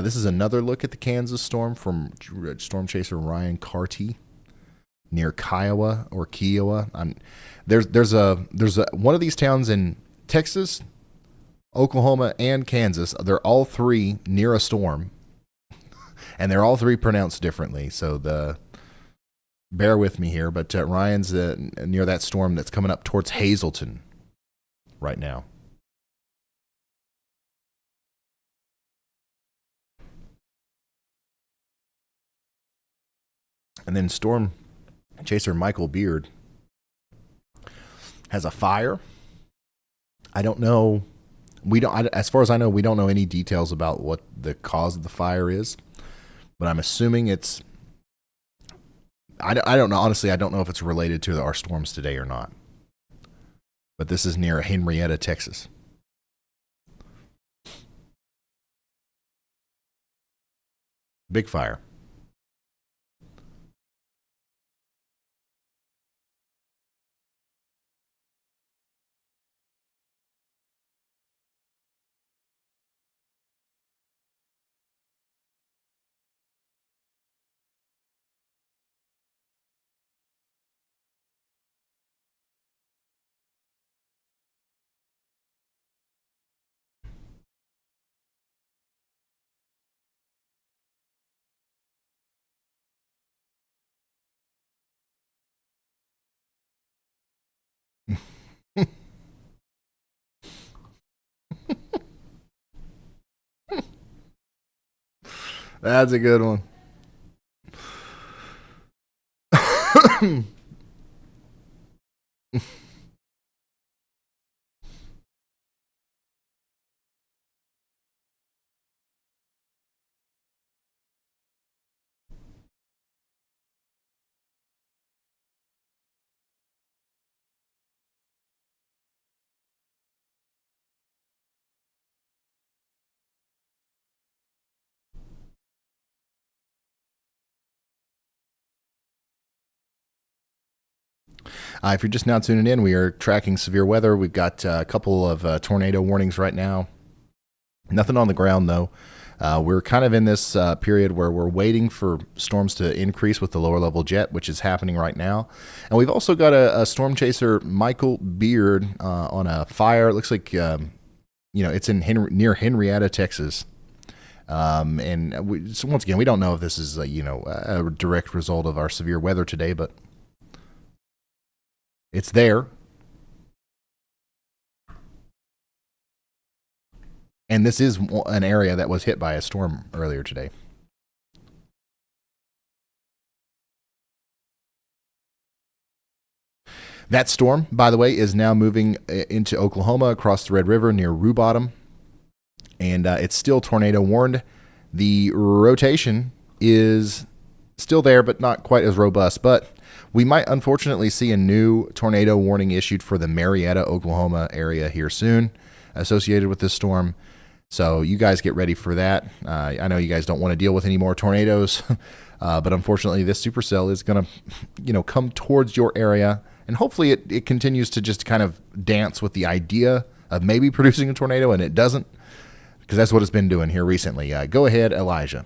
This is another look at the Kansas storm from storm chaser Ryan Carty near Kiowa or Kiowa. There's one of these towns in Texas, Oklahoma, and Kansas. They're all three near a storm, and they're all three pronounced differently. So bear with me here, but Ryan's near that storm that's coming up towards Hazelton right now. And then storm chaser Michael Beard has a fire. I don't know. As far as I know, we don't know any details about what the cause of the fire is, but I'm assuming it's. I don't know. Honestly, I don't know if it's related to our storms today or not. But this is near Henrietta, Texas. Big fire. That's a good one. If you're just now tuning in, we are tracking severe weather. We've got a couple of tornado warnings right now. Nothing on the ground, though. We're kind of in this period where we're waiting for storms to increase with the lower level jet, which is happening right now. And we've also got a storm chaser, Michael Beard, on a fire. It looks like, it's in near Henrietta, Texas. So once again, we don't know if this is, a direct result of our severe weather today, but it's there. And this is an area that was hit by a storm earlier today. That storm, by the way, is now moving into Oklahoma across the Red River near Rue Bottom. And it's still tornado warned. The rotation is still there, but not quite as robust. But we might unfortunately see a new tornado warning issued for the Marietta, Oklahoma area here soon associated with this storm. So you guys get ready for that. I know you guys don't want to deal with any more tornadoes, but unfortunately this supercell is going to, come towards your area, and hopefully it continues to just kind of dance with the idea of maybe producing a tornado, and it doesn't, because that's what it's been doing here recently. Go ahead, Elijah.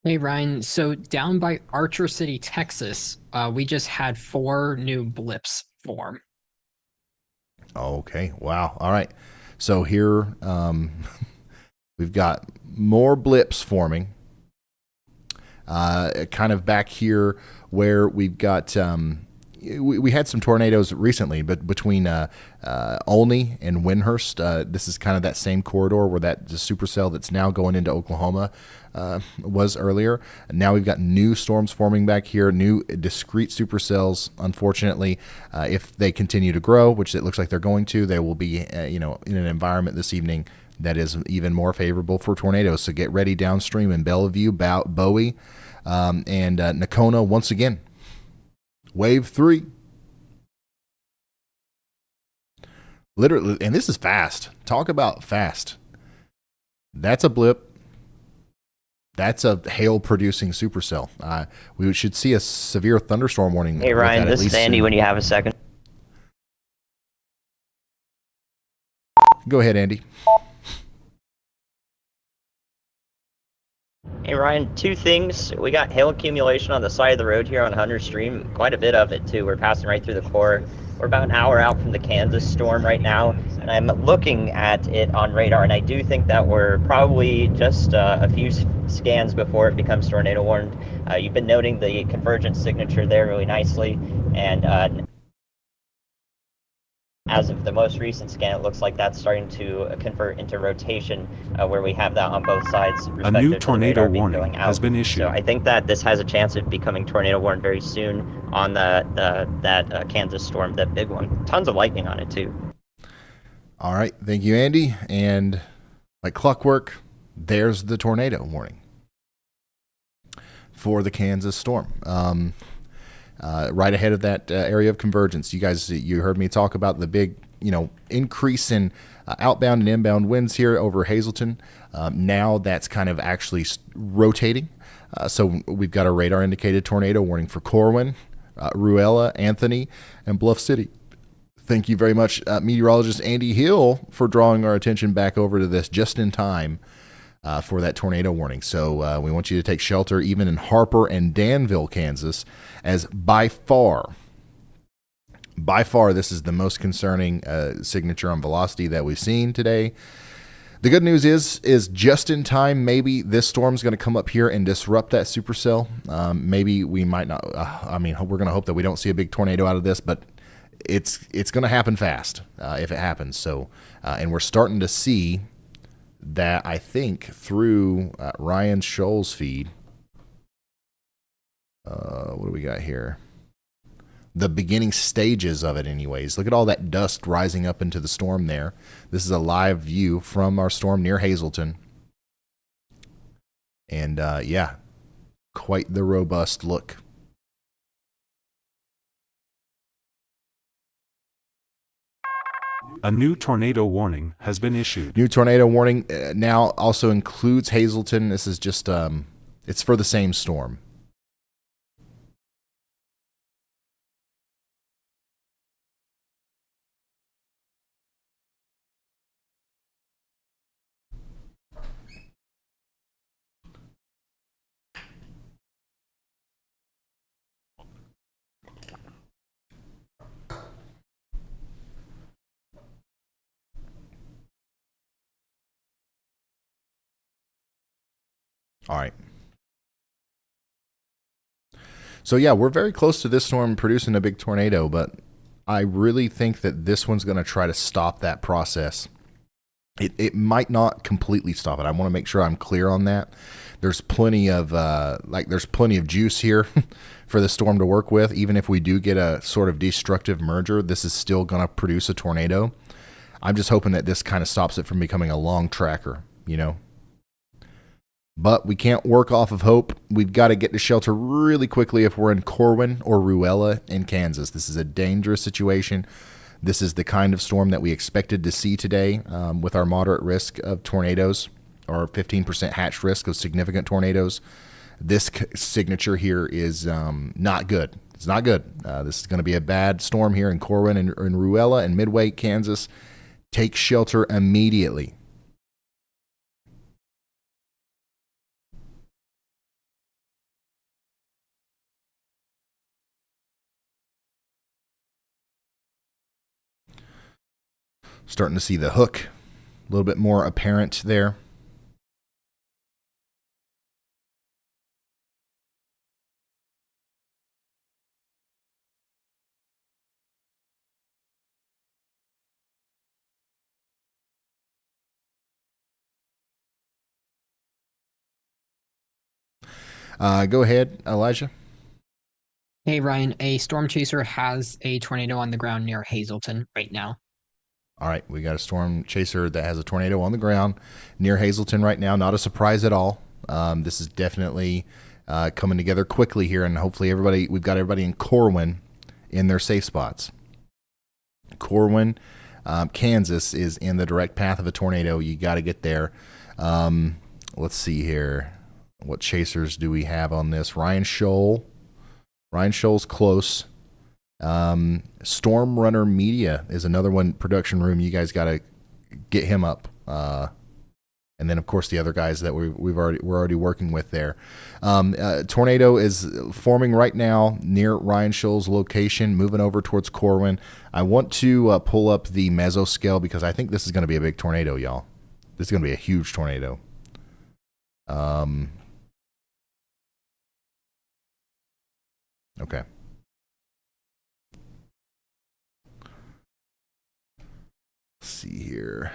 Hey, Ryan. So down by Archer City, Texas, we just had 4 new blips form. Okay. Wow. All right. So here we've got more blips forming. Kind of back here where we've got we had some tornadoes recently, but between Olney and Windthorst, this is kind of that same corridor where the supercell that's now going into Oklahoma was earlier. And now we've got new storms forming back here, new discrete supercells. Unfortunately, if they continue to grow, which it looks like they're going to, they will be in an environment this evening that is even more favorable for tornadoes. So get ready downstream in Bellevue, Bowie, and Nakona once again. Wave 3. Literally, and this is fast. Talk about fast. That's a blip. That's a hail-producing supercell. We should see a severe thunderstorm warning. Hey, Ryan, this is Andy when you have a second. Go ahead, Andy. Hey, Ryan, 2 things. We got hail accumulation on the side of the road here on Hunter Stream. Quite a bit of it, too. We're passing right through the core. We're about an hour out from the Kansas storm right now, and I'm looking at it on radar, and I do think that we're probably just a few scans before it becomes tornado warned. You've been noting the convergence signature there really nicely, and as of the most recent scan, it looks like that's starting to convert into rotation, where we have that on both sides. A new tornado warning has been issued. So I think that this has a chance of becoming tornado warned very soon on that Kansas storm, that big one. Tons of lightning on it too. All right, thank you, Andy. And like clockwork, there's the tornado warning for the Kansas storm. Right ahead of that area of convergence. You heard me talk about the big, increase in outbound and inbound winds here over Hazelton. Now that's kind of actually rotating. So we've got a radar indicated tornado warning for Corwin, Ruella, Anthony, and Bluff City. Thank you very much, meteorologist Andy Hill, for drawing our attention back over to this just in time for that tornado warning. So we want you to take shelter even in Harper and Danville, Kansas, as by far, this is the most concerning signature on velocity that we've seen today. The good news is just in time, maybe this storm's going to come up here and disrupt that supercell. Maybe we might not. We're going to hope that we don't see a big tornado out of this, but it's going to happen fast if it happens. So, and we're starting to see that, I think, through Ryan Scholl's feed. what do we got here? The beginning stages of it anyways. Look at all that dust rising up into the storm there. This is a live view from our storm near Hazelton. And yeah, quite the robust look. A new tornado warning has been issued. New tornado warning now also includes Hazelton. This is just, it's for the same storm. All right. So yeah, we're very close to this storm producing a big tornado, but I really think that this one's going to try to stop that process. It might not completely stop it. I want to make sure I'm clear on that. There's plenty of there's plenty of juice here for the storm to work with. Even if we do get a sort of destructive merger, this is still going to produce a tornado. I'm just hoping that this kind of stops it from becoming a long tracker, you know. But we can't work off of hope. We've got to get to shelter really quickly if we're in Corwin or Ruella in Kansas. This is a dangerous situation. This is the kind of storm that we expected to see today with our moderate risk of tornadoes or 15% hatched risk of significant tornadoes. This signature here is not good. It's not good. This is going to be a bad storm here in Corwin and in Ruella and Midway, Kansas. Take shelter immediately. Starting to see the hook a little bit more apparent there. Go ahead, Elijah. Hey, Ryan, a storm chaser has a tornado on the ground near Hazelton right now. All right, we got a storm chaser that has a tornado on the ground near Hazelton right now. Not a surprise at all. This is definitely coming together quickly here, and hopefully we've got everybody in Corwin in their safe spots. Corwin, Kansas is in the direct path of a tornado. You got to get there. Let's see here. What chasers do we have on this? Ryan Scholl. Ryan Scholl's close. Storm Runner Media is another one, production room. You guys got to get him up. And then of course the other guys that we're already working with there. Tornado is forming right now near Ryan Scholl's location, moving over towards Corwin. I want to pull up the mesoscale because I think this is going to be a big tornado, y'all. This is going to be a huge tornado. Okay. Let's see here.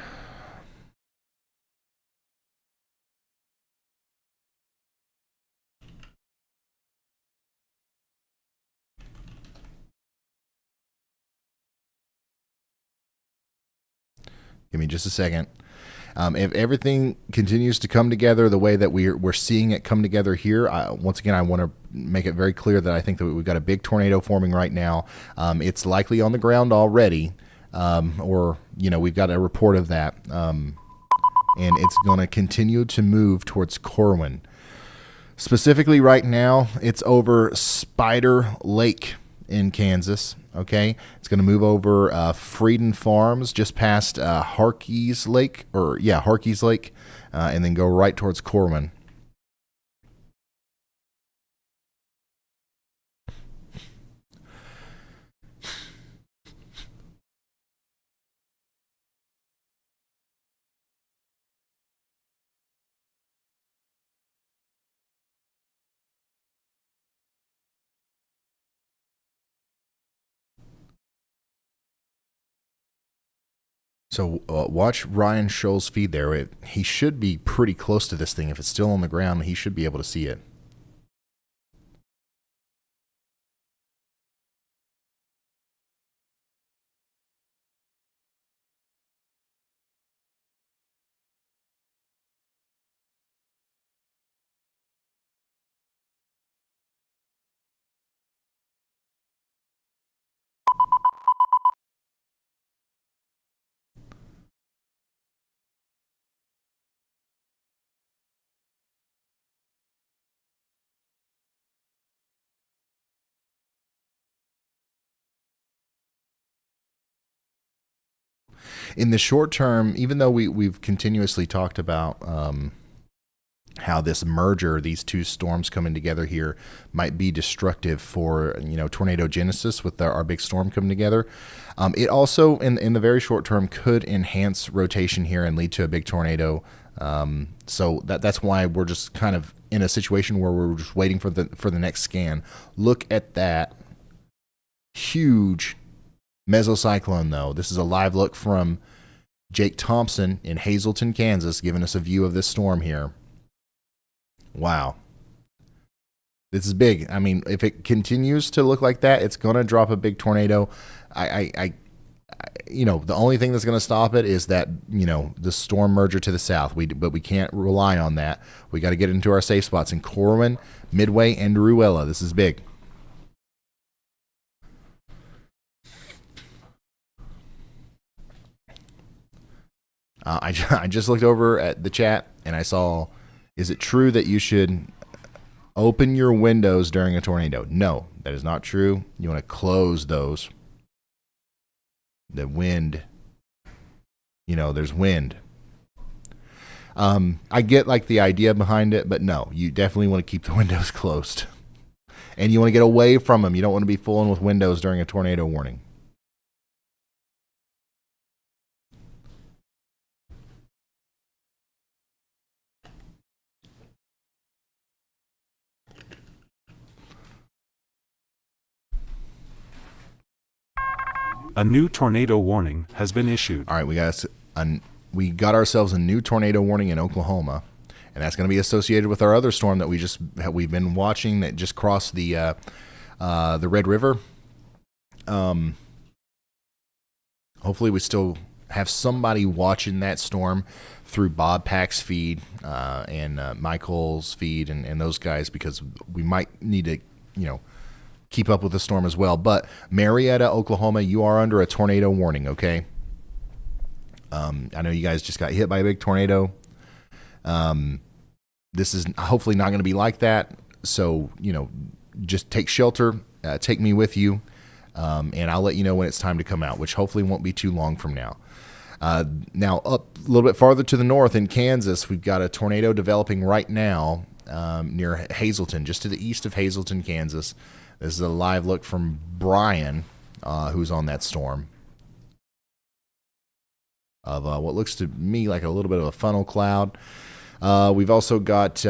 Give me just a second. If everything continues to come together the way that we're seeing it come together here, once again, I want to make it very clear that I think that we've got a big tornado forming right now. It's likely on the ground already, or we've got a report of that, and it's going to continue to move towards Corwin. Specifically, right now, it's over Spider Lake in Kansas. Okay, it's going to move over Frieden Farms, just past Harkey's Lake, and then go right towards Corwin. So watch Ryan Scholl's feed there. He should be pretty close to this thing. If it's still on the ground, he should be able to see it. In the short term, even though we've continuously talked about how this merger, these two storms coming together here, might be destructive for tornado genesis with our big storm coming together. It also, in the very short term, could enhance rotation here and lead to a big tornado. So that's why we're just kind of in a situation where we're just waiting for the next scan. Look at that huge mesocyclone, though. This is a live look from Jake Thompson in Hazelton, Kansas, giving us a view of this storm here. Wow. This is big. I mean, if it continues to look like that, it's going to drop a big tornado. The only thing that's going to stop it is that, the storm merger to the south. But we can't rely on that. We got to get into our safe spots in Corwin, Midway, and Ruella. This is big. I just looked over at the chat and I saw, is it true that you should open your windows during a tornado? No, that is not true. You want to close those. The wind, there's wind. I get like the idea behind it, but no, you definitely want to keep the windows closed. And you want to get away from them. You don't want to be fooling with windows during a tornado warning. A new tornado warning has been issued. All right, we got ourselves a new tornado warning in Oklahoma, and that's going to be associated with our other storm that we've been watching that just crossed the Red River. Hopefully, we still have somebody watching that storm through Bob Pack's feed and Michael's feed and those guys, because we might need to, keep up with the storm as well. But Marietta, Oklahoma, you are under a tornado warning, okay? I know you guys just got hit by a big tornado. This is hopefully not going to be like that. So, just take shelter, take me with you, and I'll let you know when it's time to come out, which hopefully won't be too long from now. Now, up a little bit farther to the north in Kansas, we've got a tornado developing right now near Hazelton, just to the east of Hazelton, Kansas. This is a live look from Brian, who's on that storm, of what looks to me like a little bit of a funnel cloud. We've also got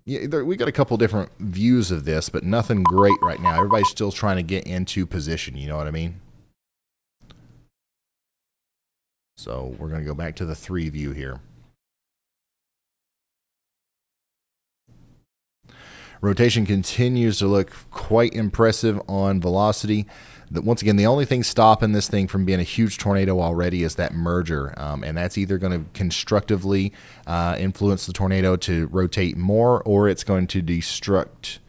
we got a couple different views of this, but nothing great right now. Everybody's still trying to get into position. You know what I mean? So we're going to go back to the 3 view here. Rotation continues to look quite impressive on velocity. Once again, the only thing stopping this thing from being a huge tornado already is that merger, and that's either going to constructively influence the tornado to rotate more, or it's going to destruct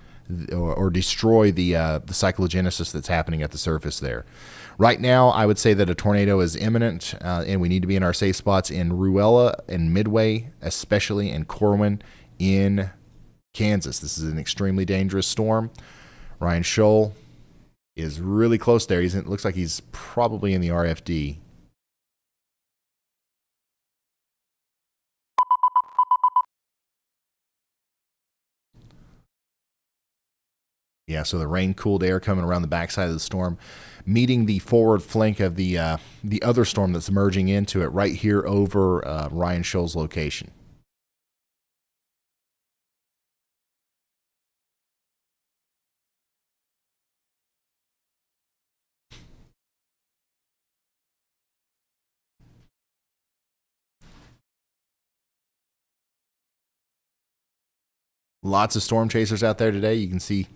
or destroy the cyclogenesis that's happening at the surface there. Right now, I would say that a tornado is imminent, and we need to be in our safe spots in Ruella and Midway, especially in Corwin in Kansas. This is an extremely dangerous storm. Ryan Scholl is really close there. It looks like he's probably in the RFD. Yeah, so the rain-cooled air coming around the backside of the storm, meeting the forward flank of the other storm that's merging into it right here over Ryan Scholl's location. Lots of storm chasers out there today. You can see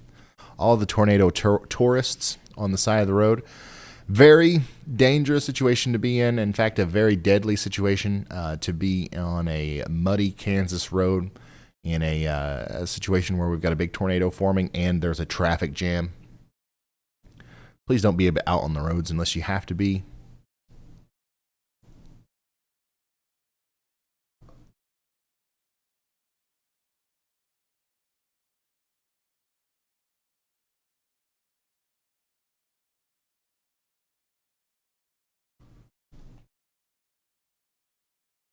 all the tornado tourists on the side of the road. Very dangerous situation to be in. In fact, a very deadly situation to be on a muddy Kansas road in a situation where we've got a big tornado forming and there's a traffic jam. Please don't be out on the roads unless you have to be.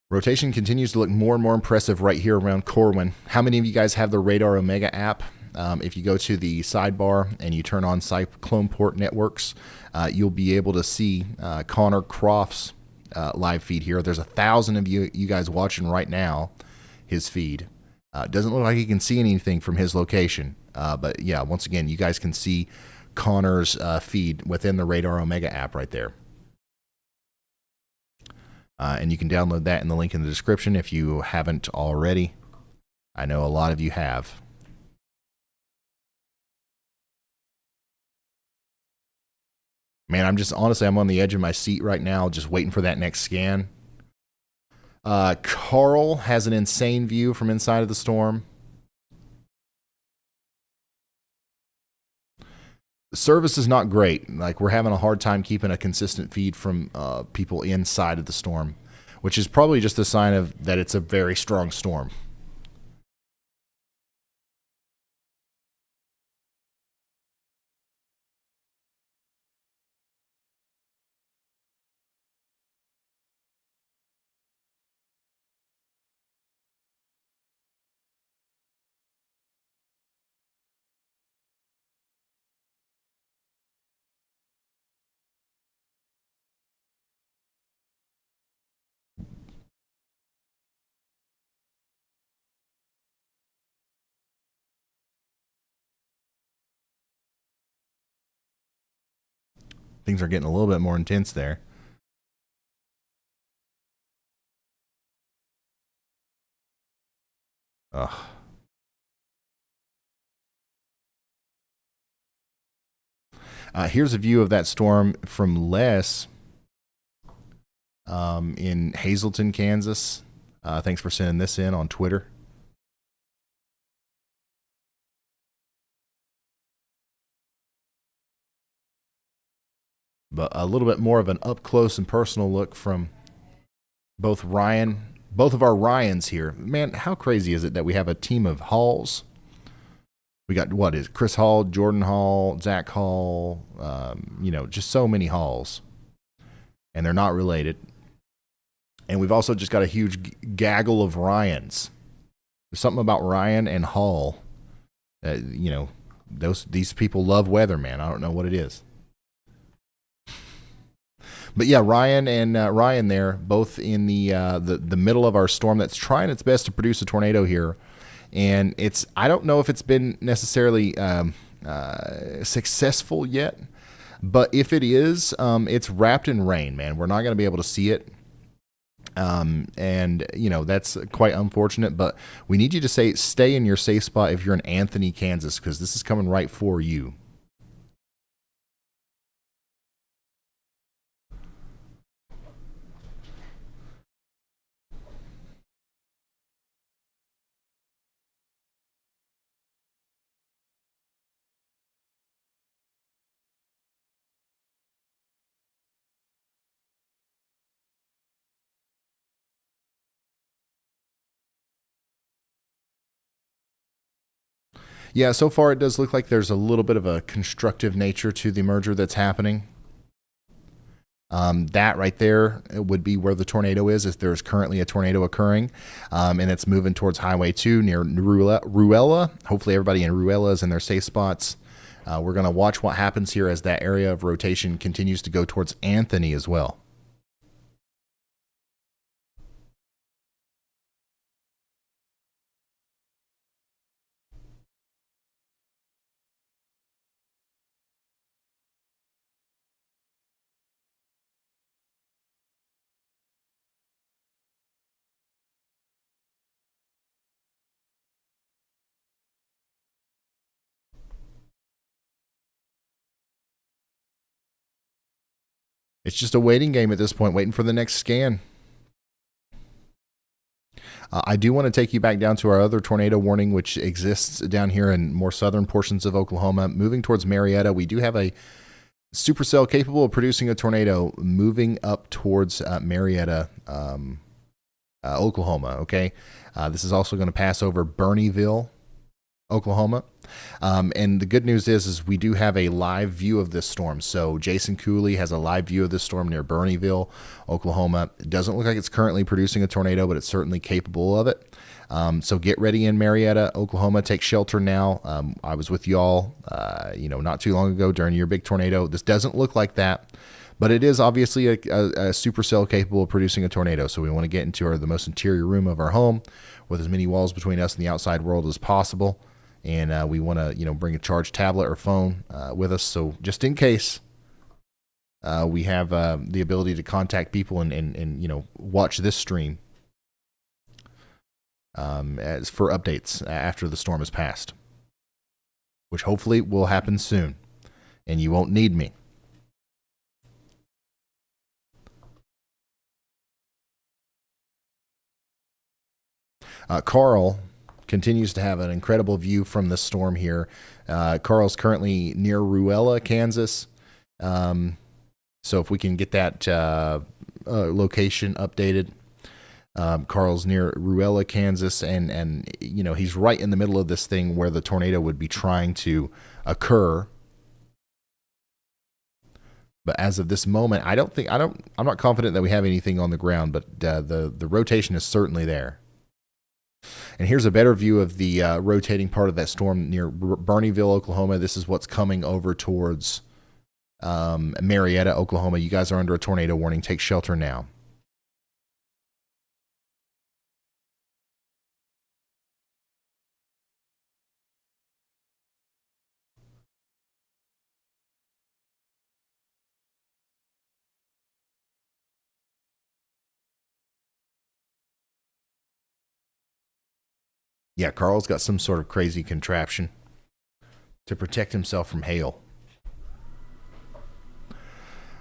Rotation continues to look more and more impressive right here around Corwin. How many of you guys have the Radar Omega app? If you go to the sidebar and you turn on Cyclone Port Networks, you'll be able to see Connor Croft's live feed here. There's 1,000 of you guys watching right now, his feed. Doesn't look like you can see anything from his location. But yeah, once again, you guys can see Connor's feed within the Radar Omega app right there. And you can download that in the link in the description if you haven't already. I know a lot of you have. Man, I'm on the edge of my seat right now, just waiting for that next scan. Carl has an insane view from inside of the storm. The service is not great. Like, we're having a hard time keeping a consistent feed from people inside of the storm, which is probably just a sign of that it's a very strong storm. Things are getting a little bit more intense there. Ugh. Here's a view of that storm from Les in Hazelton, Kansas. Thanks for sending this in on Twitter. But a little bit more of an up close and personal look from both of our Ryans here. Man, how crazy is it that we have a team of Halls? We got, Chris Hall, Jordan Hall, Zach Hall, just so many Halls. And they're not related. And we've also just got a huge gaggle of Ryans. There's something about Ryan and Hall. These people love weather, man. I don't know what it is. But yeah, Ryan and Ryan there, both in the middle of our storm that's trying its best to produce a tornado here. And I don't know if it's been necessarily successful yet, but if it is, it's wrapped in rain, man. We're not going to be able to see it. That's quite unfortunate, but we need you to stay in your safe spot if you're in Anthony, Kansas, because this is coming right for you. Yeah, so far it does look like there's a little bit of a constructive nature to the merger that's happening. That right there would be where the tornado is, if there's currently a tornado occurring, and it's moving towards Highway 2 near Ruella. Hopefully everybody in Ruella is in their safe spots. We're going to watch what happens here as that area of rotation continues to go towards Anthony as well. It's just a waiting game at this point, waiting for the next scan. I do want to take you back down to our other tornado warning, which exists down here in more southern portions of Oklahoma. Moving towards Marietta, we do have a supercell capable of producing a tornado moving up towards Marietta, Oklahoma. Okay, this is also going to pass over Burneyville Oklahoma. And the good news is we do have a live view of this storm. So Jason Cooley has a live view of this storm near Burneyville, Oklahoma. It doesn't look like it's currently producing a tornado, but it's certainly capable of it. So get ready in Marietta, Oklahoma. Take shelter now. I was with y'all, not too long ago during your big tornado. This doesn't look like that, but it is obviously a supercell capable of producing a tornado. So we want to get into the most interior room of our home with as many walls between us and the outside world as possible. And we want to, bring a charged tablet or phone with us. So just in case we have the ability to contact people and watch this stream as for updates after the storm has passed, which hopefully will happen soon. And you won't need me. Carl continues to have an incredible view from the storm here. Carl's currently near Ruella, Kansas. So if we can get that location updated. Carl's near Ruella, Kansas, and he's right in the middle of this thing where the tornado would be trying to occur. But as of this moment, I'm not confident that we have anything on the ground, but the rotation is certainly there. And here's a better view of the rotating part of that storm near Burneyville, Oklahoma. This is what's coming over towards Marietta, Oklahoma. You guys are under a tornado warning. Take shelter now. Yeah, Carl's got some sort of crazy contraption to protect himself from hail.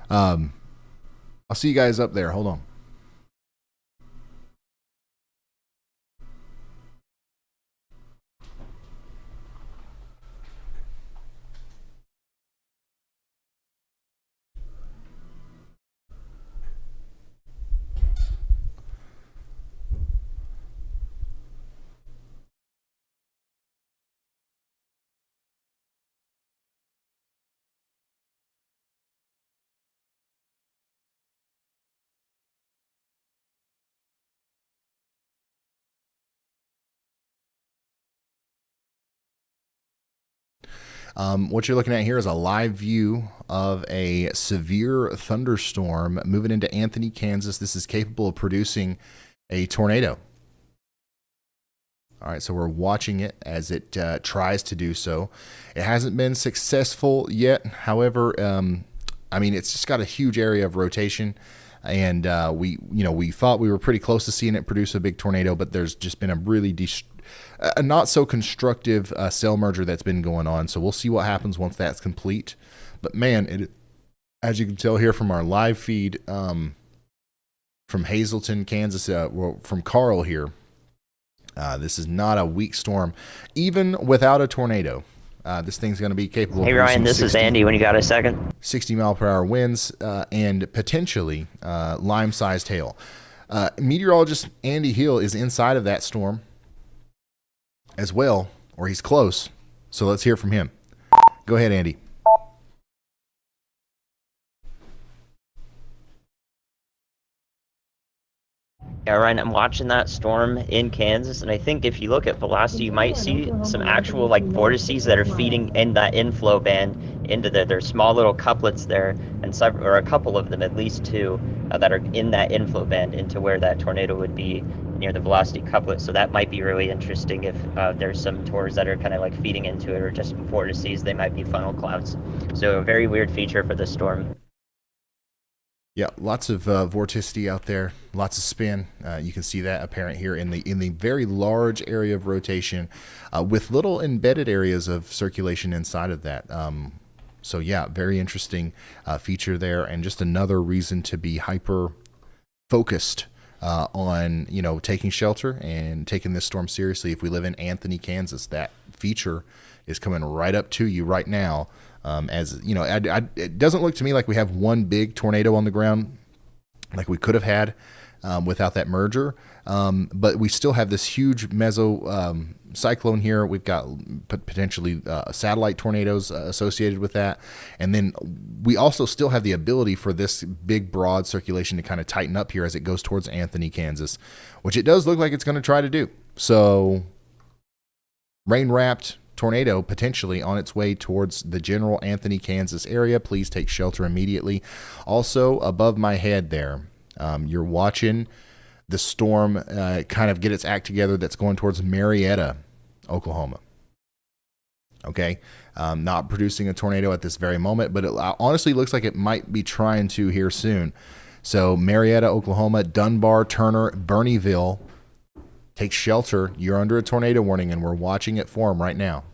I'll see you guys up there. Hold on. What you're looking at here is a live view of a severe thunderstorm moving into Anthony, Kansas. This is capable of producing a tornado. All right, so we're watching it as it tries to do so. It hasn't been successful yet. However, it's just got a huge area of rotation. And we thought we were pretty close to seeing it produce a big tornado, but there's just been a not so constructive cell merger that's been going on. So we'll see what happens once that's complete. But man, as you can tell here from our live feed from Hazelton, Kansas, from Carl here, this is not a weak storm, even without a tornado. This thing's going to be capable of. Hey Ryan, this is Andy. When you got a second? 60-mile-per-hour winds and potentially lime-sized hail. Meteorologist Andy Hill is inside of that storm as well, or he's close. So let's hear from him. Go ahead, Andy. Yeah, Ryan, I'm watching that storm in Kansas, and I think if you look at velocity, you might see some actual vortices that are feeding in that inflow band into there's small little couplets there, and several, or a couple of them, at least two, that are in that inflow band into where that tornado would be near the velocity couplet. So that might be really interesting if there's some tours that are kind of feeding into it, or just vortices. They might be funnel clouds. So a very weird feature for this storm. Yeah, lots of vorticity out there, lots of spin. You can see that apparent here in the very large area of rotation, with little embedded areas of circulation inside of that. So yeah, very interesting feature there, and just another reason to be hyper focused on taking shelter and taking this storm seriously. If we live in Anthony, Kansas, that feature is coming right up to you right now. It doesn't look to me like we have one big tornado on the ground like we could have had without that merger. But we still have this huge meso cyclone here. We've got potentially satellite tornadoes associated with that. And then we also still have the ability for this big, broad circulation to kind of tighten up here as it goes towards Anthony, Kansas, which it does look like it's going to try to do. So rain-wrapped tornado potentially on its way towards the general Anthony, Kansas area. Please take shelter immediately. Also, above my head there, you're watching the storm kind of get its act together that's going towards Marietta, Oklahoma. Okay, not producing a tornado at this very moment, but it honestly looks like it might be trying to here soon. So Marietta, Oklahoma, Dunbar, Turner, Burneyville, take shelter. You're under a tornado warning, and we're watching it form right now.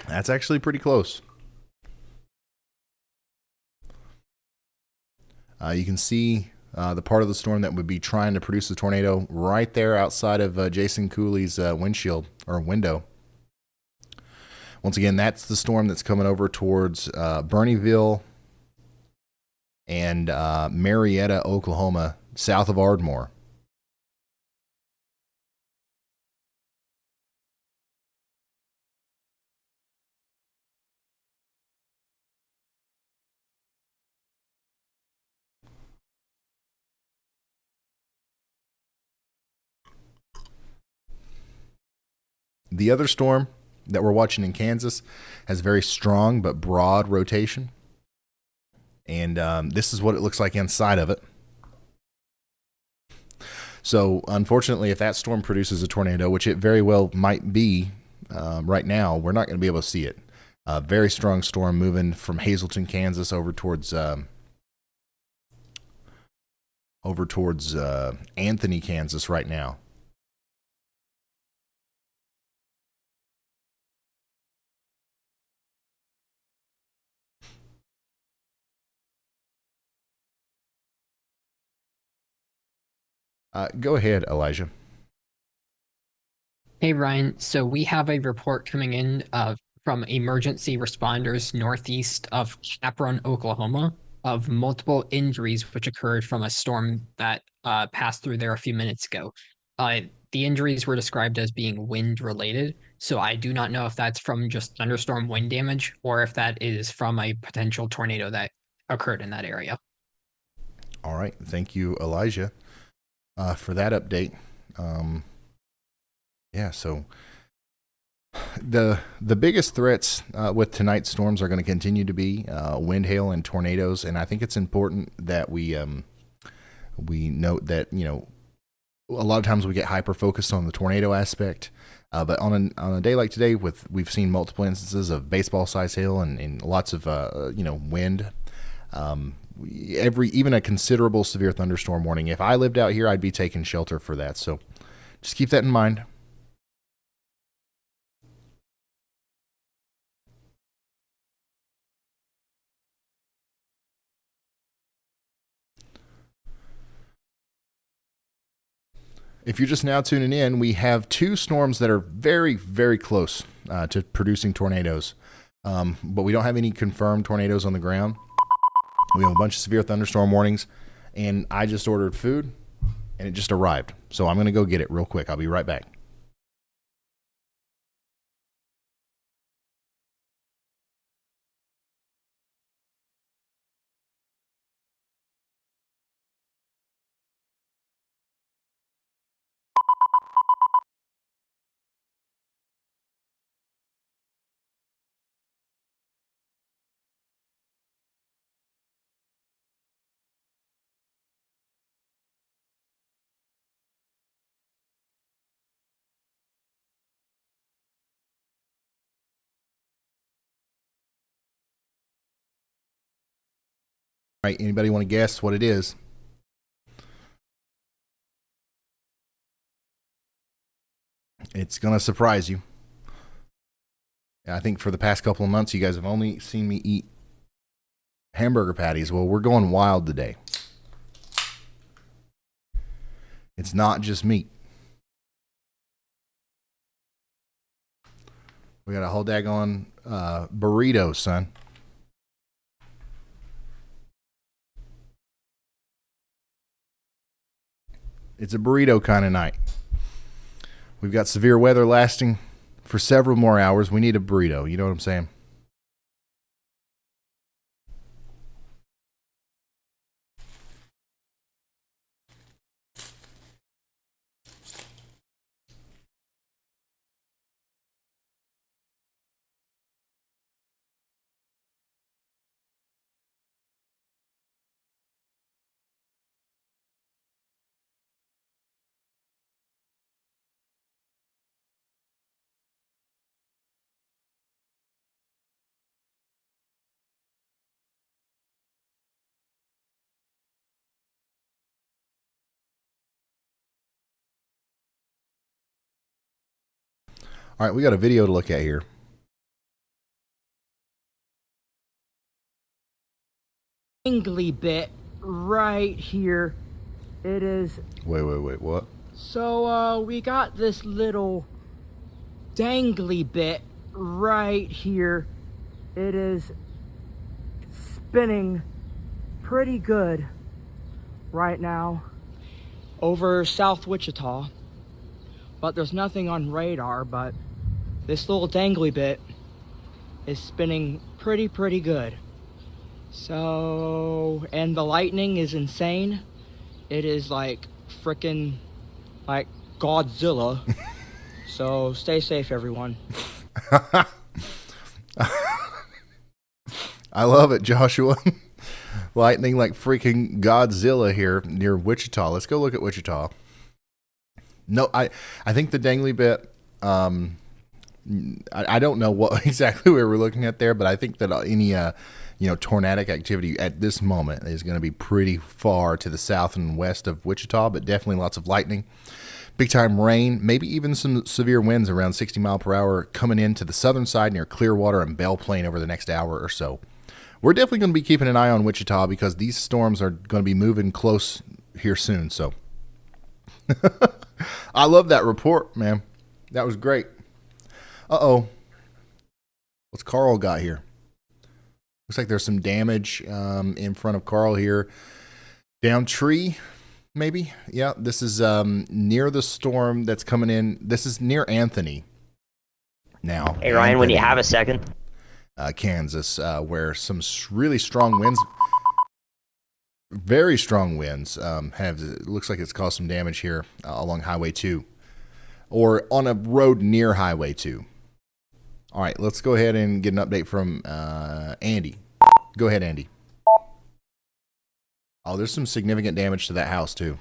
That's actually pretty close. You can see the part of the storm that would be trying to produce a tornado right there outside of Jason Cooley's windshield or window. Once again, that's the storm that's coming over towards Burneyville and Marietta, Oklahoma, south of Ardmore. The other storm that we're watching in Kansas has very strong but broad rotation. And this is what it looks like inside of it. So, unfortunately, if that storm produces a tornado, which it very well might be right now, we're not going to be able to see it. Very strong storm moving from Hazelton, Kansas, over towards Anthony, Kansas right now. Go ahead, Elijah. Hey, Ryan. So we have a report coming in from emergency responders northeast of Chaparral, Oklahoma, of multiple injuries which occurred from a storm that passed through there a few minutes ago. The injuries were described as being wind related, so I do not know if that's from just thunderstorm wind damage or if that is from a potential tornado that occurred in that area. All right. Thank you, Elijah, for that update. So the biggest threats with tonight's storms are going to continue to be wind, hail, and tornadoes. And I think it's important that we note that, a lot of times we get hyper focused on the tornado aspect. But on a day like today, we've seen multiple instances of baseball size hail and lots of wind. Even a considerable severe thunderstorm warning. If I lived out here, I'd be taking shelter for that. So just keep that in mind. If you're just now tuning in, we have two storms that are very, very close to producing tornadoes. But we don't have any confirmed tornadoes on the ground. We have a bunch of severe thunderstorm warnings, and I just ordered food, and it just arrived. So I'm going to go get it real quick. I'll be right back. All right, anybody want to guess what it is? It's going to surprise you. I think for the past couple of months, you guys have only seen me eat hamburger patties. Well, we're going wild today. It's not just meat. We got a whole daggone burrito, son. It's a burrito kind of night. We've got severe weather lasting for several more hours. We need a burrito. You know what I'm saying? All right, we got a video to look at here. Dangly bit right here. It is. Wait, what? So, we got this little dangly bit right here. It is spinning pretty good right now over South Wichita. But there's nothing on radar, but this little dangly bit is spinning pretty good. So, and the lightning is insane. It is like frickin' like Godzilla. So stay safe, everyone. I love it, Joshua. Lightning like freaking Godzilla here near Wichita. Let's go look at Wichita. No, I think the dangly bit, I don't know what exactly we were looking at there, but I think that any tornadic activity at this moment is going to be pretty far to the south and west of Wichita, but definitely lots of lightning, big time rain, maybe even some severe winds around 60 mile per hour coming into the southern side near Clearwater and Belle Plaine over the next hour or so. We're definitely going to be keeping an eye on Wichita because these storms are going to be moving close here soon. So I love that report, man. That was great. Uh-oh. What's Carl got here? Looks like there's some damage in front of Carl here. Down tree, maybe? Yeah, this is near the storm that's coming in. This is near Anthony now. Hey, Ryan, when you have a second. Kansas, where some really strong winds, very strong winds, it looks like it's caused some damage here along Highway 2 or on a road near Highway 2. All right, let's go ahead and get an update from Andy. Go ahead, Andy. Oh, there's some significant damage to that house, too.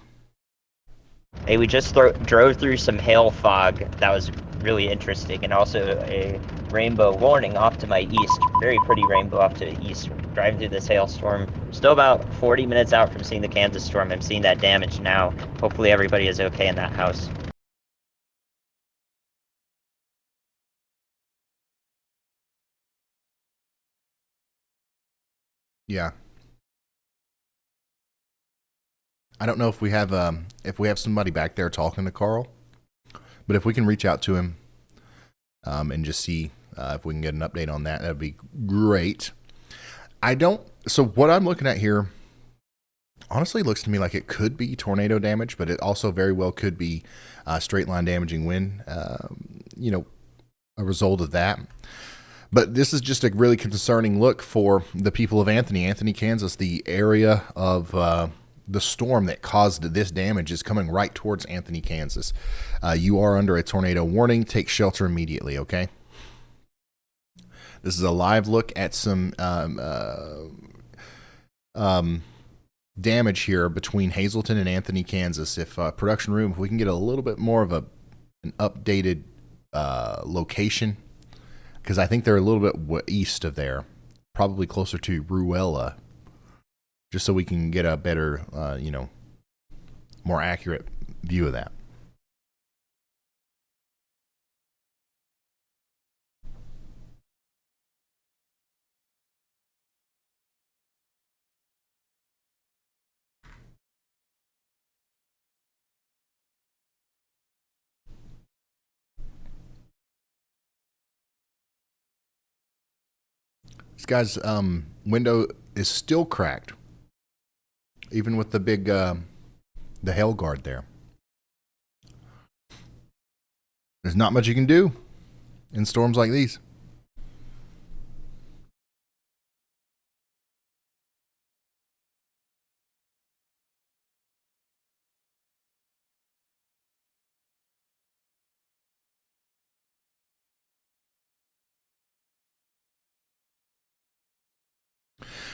Hey, we just drove through some hail fog. That was really interesting. And also a rainbow warning off to my east. Very pretty rainbow off to the east. Driving through this hailstorm. Still about 40 minutes out from seeing the Kansas storm. I'm seeing that damage now. Hopefully everybody is okay in that house. Yeah. I don't know if we have somebody back there talking to Carl, but if we can reach out to him and just see if we can get an update on that, that'd be great. So what I'm looking at here honestly looks to me like it could be tornado damage, but it also very well could be straight line damaging wind, a result of that. But this is just a really concerning look for the people of Anthony, Kansas. The area of the storm that caused this damage is coming right towards Anthony, Kansas. You are under a tornado warning. Take shelter immediately, okay? This is a live look at some damage here between Hazelton and Anthony, Kansas. If production room, if we can get a little bit more of an updated location, because I think they're a little bit east of there, probably closer to Ruella. just so we can get a better, more accurate view of that. This guy's window is still cracked, even with the big the hail guard there. There's not much you can do in storms like these.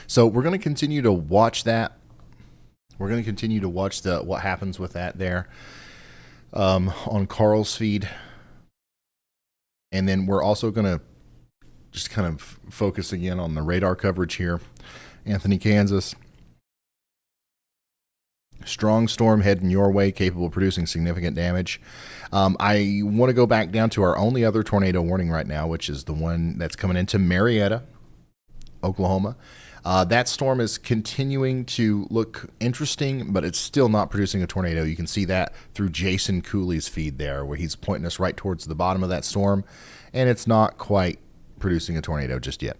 So we're going to continue to watch that. We're going to continue to watch what happens with that there on Carl's feed. And then we're also going to just kind of focus again on the radar coverage here. Anthony, Kansas. Strong storm heading your way, capable of producing significant damage. I want to go back down to our only other tornado warning right now, which is the one that's coming into Marietta, Oklahoma. That storm is continuing to look interesting, but it's still not producing a tornado. You can see that through Jason Cooley's feed there, where he's pointing us right towards the bottom of that storm, and it's not quite producing a tornado just yet.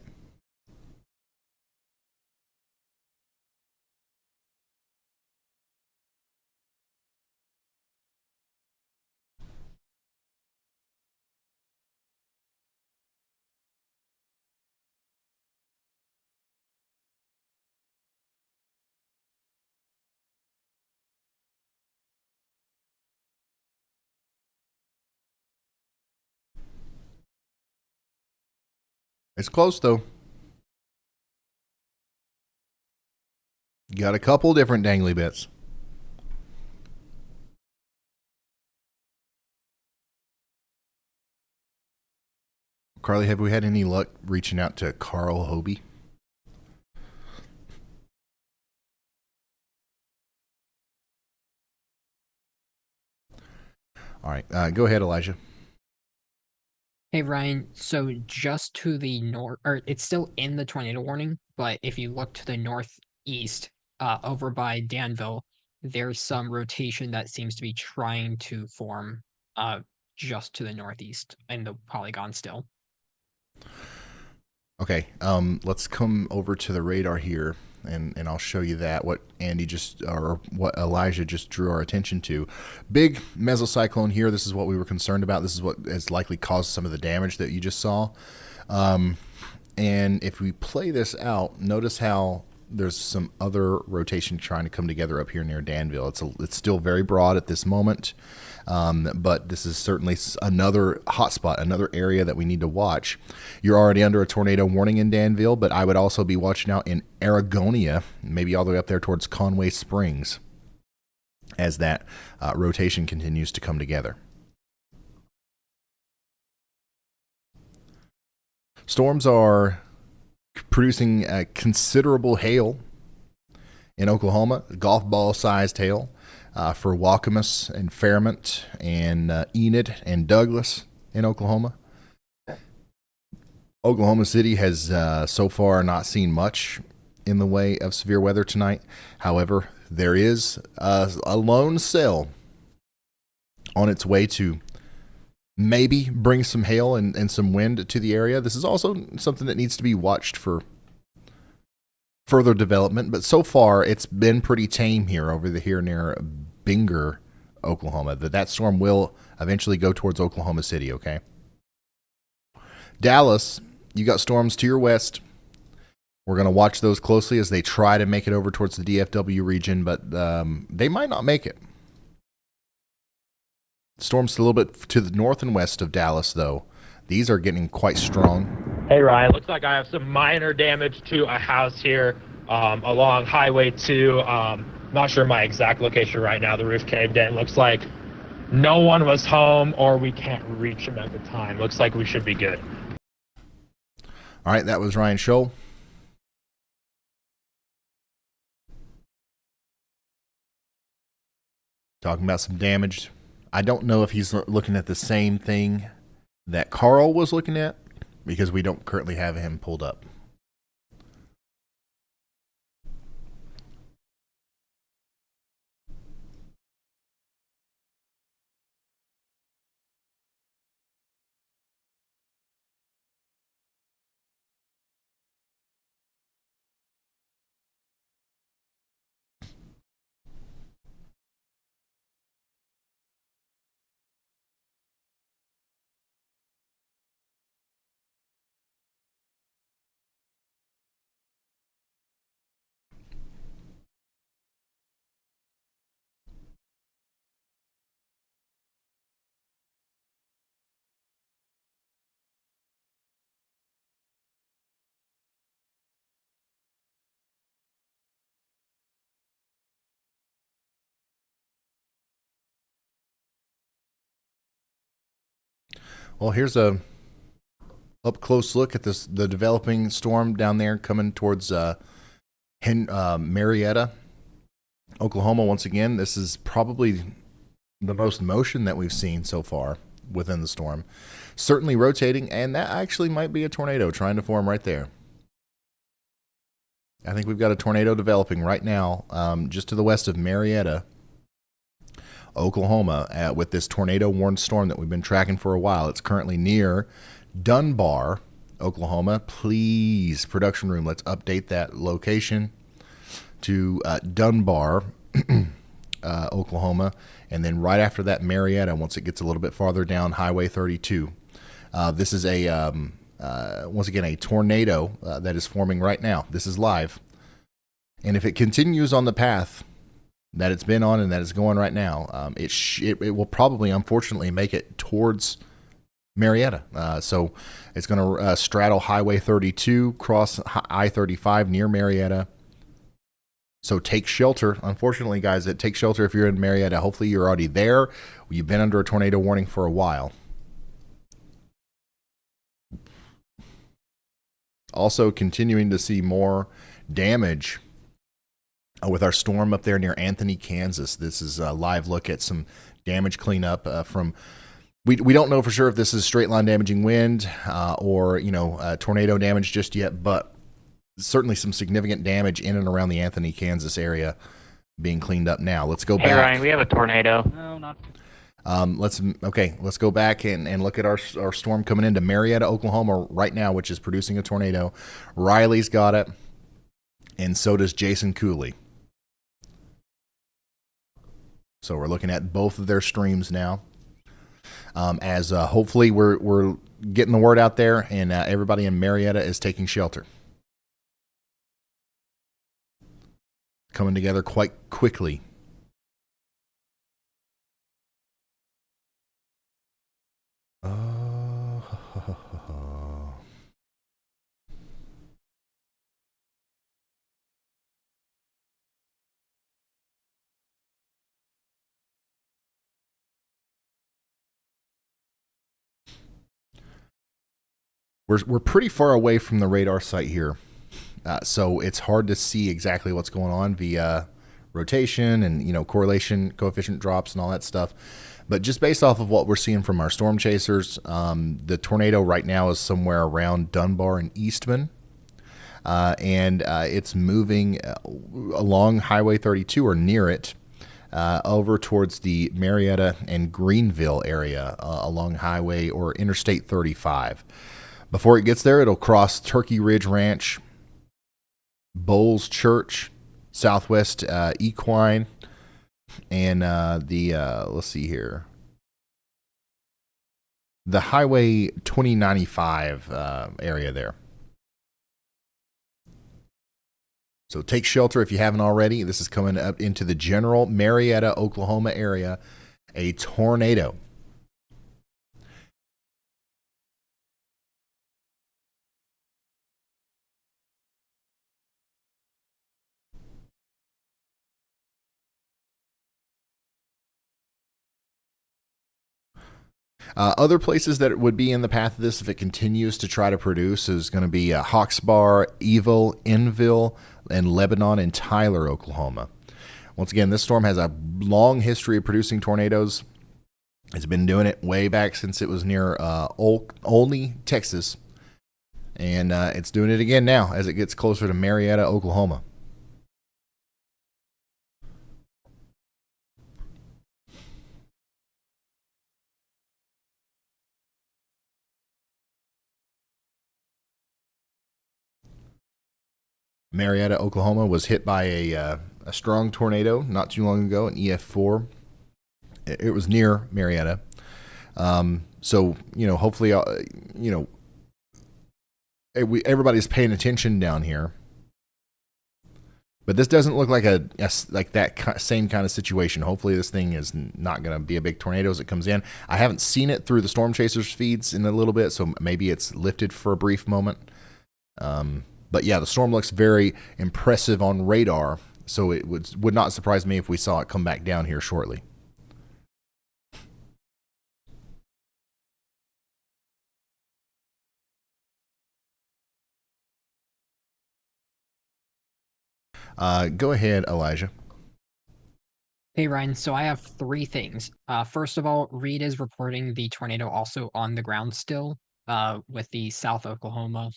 It's close, though. Got a couple different dangly bits. Carly, have we had any luck reaching out to Carl Hobie? All right, go ahead, Elijah. Hey Ryan, so just to the north, or it's still in the tornado warning, but if you look to the northeast, over by Danville, there's some rotation that seems to be trying to form, just to the northeast in the polygon still. Okay, let's come over to the radar here, and I'll show you that, what what Elijah just drew our attention to. Big mesocyclone here. This is what we were concerned about. This is what has likely caused some of the damage that you just saw. And if we play this out, notice how there's some other rotation trying to come together up here near Danville. It's still very broad at this moment, but this is certainly another hotspot, another area that we need to watch. You're already under a tornado warning in Danville, but I would also be watching out in Aragonia, maybe all the way up there towards Conway Springs, as that rotation continues to come together. Storms are producing considerable hail in Oklahoma, golf ball sized hail for Wakamas and Fairmont and Enid and Douglas in Oklahoma. Oklahoma City has so far not seen much in the way of severe weather tonight. However, there is a lone cell on its way to maybe bring some hail and some wind to the area. This is also something that needs to be watched for further development, but so far it's been pretty tame here near Binger, Oklahoma. That storm will eventually go towards Oklahoma City, okay? Dallas, you got storms to your west. We're going to watch those closely as they try to make it over towards the DFW region, but they might not make it. Storms a little bit to the north and west of Dallas, though. These are getting quite strong. Hey, Ryan. Looks like I have some minor damage to a house here along Highway 2. Not sure my exact location right now. The roof caved in. Looks like no one was home or we can't reach them at the time. Looks like we should be good. All right, that was Ryan Scholl. Talking about some damage. I don't know if he's looking at the same thing that Carl was looking at, because we don't currently have him pulled up. Well, here's a up close look at the developing storm down there coming towards Marietta, Oklahoma. Once again, this is probably the most motion that we've seen so far within the storm. Certainly rotating, and that actually might be a tornado trying to form right there. I think we've got a tornado developing right now, just to the west of Marietta, Oklahoma, with this tornado warned storm that we've been tracking for a while. It's currently near Dunbar, Oklahoma. Please, production room, let's update that location to Dunbar, Oklahoma, and then right after that, Marietta, once it gets a little bit farther down Highway 32. This is a once again a tornado that is forming right now. This is live, and if it continues on the path that it's been on and that it's going right now, it will probably, unfortunately, make it towards Marietta. So it's going to straddle Highway 32, cross I-35 near Marietta. So take shelter. Unfortunately, guys, take shelter if you're in Marietta. Hopefully you're already there. You've been under a tornado warning for a while. Also continuing to see more damage with our storm up there near Anthony, Kansas. This is a live look at some damage cleanup from. We don't know for sure if this is straight line damaging wind or tornado damage just yet, but certainly some significant damage in and around the Anthony, Kansas area being cleaned up now. Let's go back. Hey Ryan, we have a tornado. No, not. Let's go back and look at our storm coming into Marietta, Oklahoma right now, which is producing a tornado. Riley's got it, and so does Jason Cooley. So we're looking at both of their streams now. As hopefully we're getting the word out there, and everybody in Marietta is taking shelter. Coming together quite quickly. We're pretty far away from the radar site here, so it's hard to see exactly what's going on via rotation and correlation coefficient drops and all that stuff. But just based off of what we're seeing from our storm chasers, the tornado right now is somewhere around Dunbar and Eastman, and it's moving along Highway 32 or near it, over towards the Marietta and Greenville area along Highway or Interstate 35. Before it gets there, it'll cross Turkey Ridge Ranch, Bowles Church, Southwest Equine, and let's see here, the Highway 2095 area there. So take shelter if you haven't already. This is coming up into the general Marietta, Oklahoma area, a tornado. Other places that would be in the path of this if it continues to try to produce is going to be Hawksbar, Evil, Enville, and Lebanon and Tyler, Oklahoma. Once again, this storm has a long history of producing tornadoes. It's been doing it way back since it was near Olney, Texas. And it's doing it again now as it gets closer to Marietta, Oklahoma. Marietta, Oklahoma was hit by a strong tornado not too long ago, an EF4. It was near Marietta. So, hopefully, everybody's paying attention down here. But this doesn't look like like that same kind of situation. Hopefully this thing is not going to be a big tornado as it comes in. I haven't seen it through the Storm Chasers feeds in a little bit, so maybe it's lifted for a brief moment. But yeah, the storm looks very impressive on radar, so it would not surprise me if we saw it come back down here shortly. Go ahead, Elijah. Hey, Ryan. So I have three things. First of all, Reed is reporting the tornado also on the ground still, with the South Oklahoma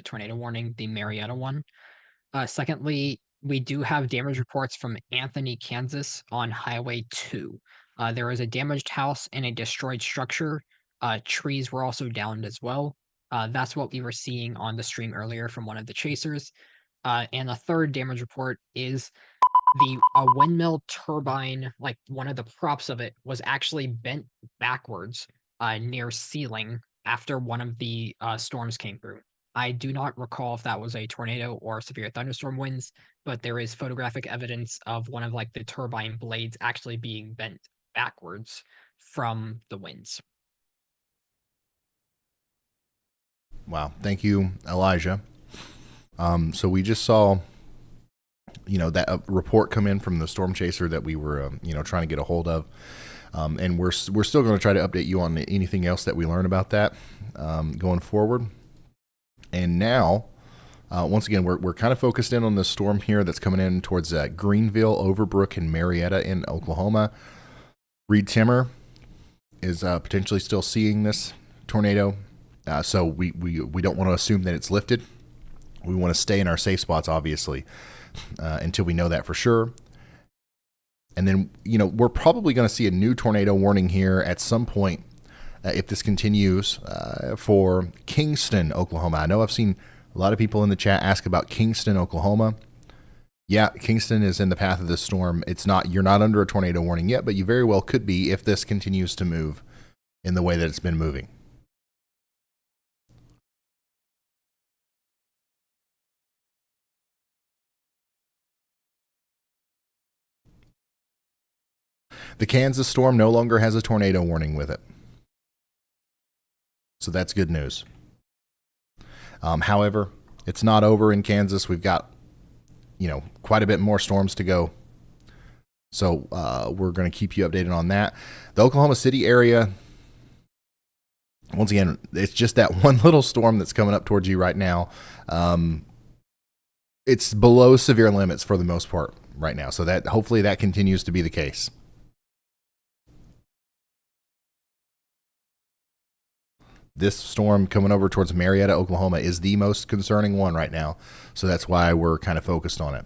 tornado warning, the Marietta one. Secondly, we do have damage reports from Anthony, Kansas on Highway 2. There was a damaged house and a destroyed structure. Trees were also downed as well. That's what we were seeing on the stream earlier from one of the chasers. And the third damage report is the windmill turbine, like one of the props of it, was actually bent backwards near ceiling after one of the storms came through. I do not recall if that was a tornado or severe thunderstorm winds, but there is photographic evidence of one of like the turbine blades actually being bent backwards from the winds. Wow. Thank you, Elijah. So we just saw, that report come in from the storm chaser that we were, trying to get a hold of. And we're still going to try to update you on anything else that we learn about that going forward. And now, once again, we're kind of focused in on the storm here that's coming in towards Greenville, Overbrook, and Marietta in Oklahoma. Reed Timmer is potentially still seeing this tornado. So we don't want to assume that it's lifted. We want to stay in our safe spots, obviously, until we know that for sure. And then, we're probably going to see a new tornado warning here at some point if this continues for Kingston, Oklahoma. I know I've seen a lot of people in the chat ask about Kingston, Oklahoma. Yeah, Kingston is in the path of this storm. You're not under a tornado warning yet, but you very well could be if this continues to move in the way that it's been moving. The Kansas storm no longer has a tornado warning with it. So that's good news. However, it's not over in Kansas. We've got, quite a bit more storms to go. So we're going to keep you updated on that. The Oklahoma City area, once again, it's just that one little storm that's coming up towards you right now. It's below severe limits for the most part right now. So that hopefully that continues to be the case. This storm coming over towards Marietta, Oklahoma is the most concerning one right now. So that's why we're kind of focused on it.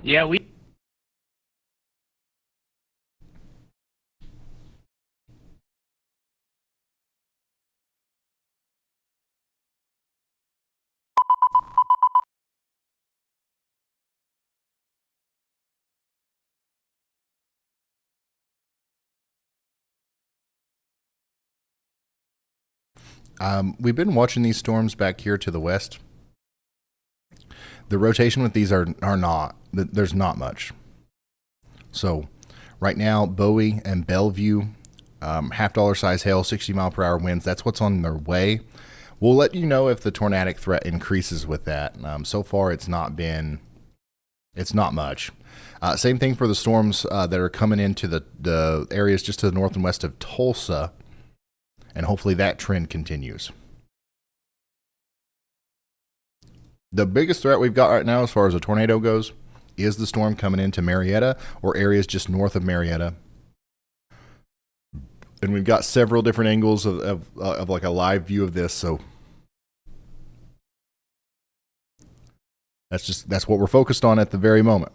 Yeah, we. We've been watching these storms back here to the west. The rotation with these are not, there's not much. So right now, Bowie and Bellevue, $half size hail, 60-mile-per-hour winds, that's what's on their way. We'll let you know if the tornadic threat increases with that. So far, it's not much. Same thing for the storms that are coming into the areas just to the north and west of Tulsa, and hopefully that trend continues. The biggest threat we've got right now as far as a tornado goes is the storm coming into Marietta or areas just north of Marietta. And we've got several different angles of like a live view of this, so that's what we're focused on at the very moment.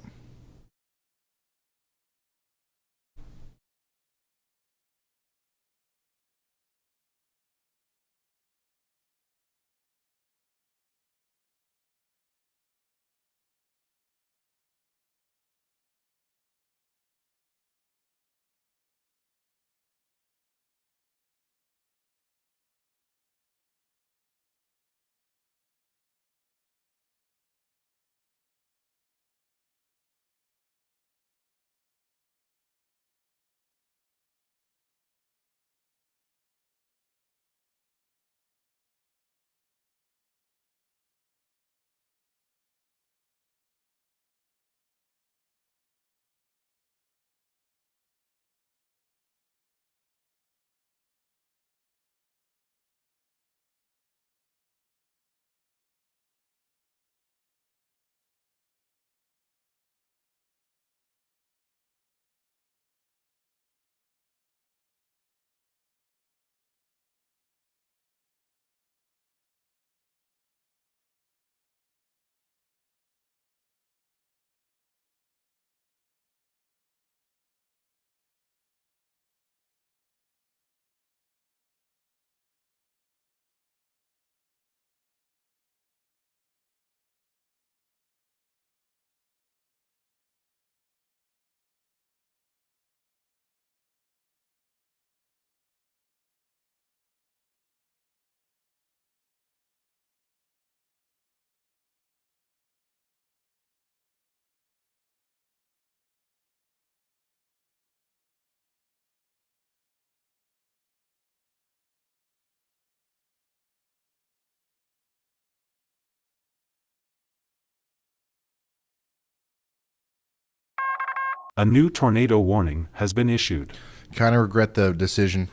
A new tornado warning has been issued. Kind of regret the decision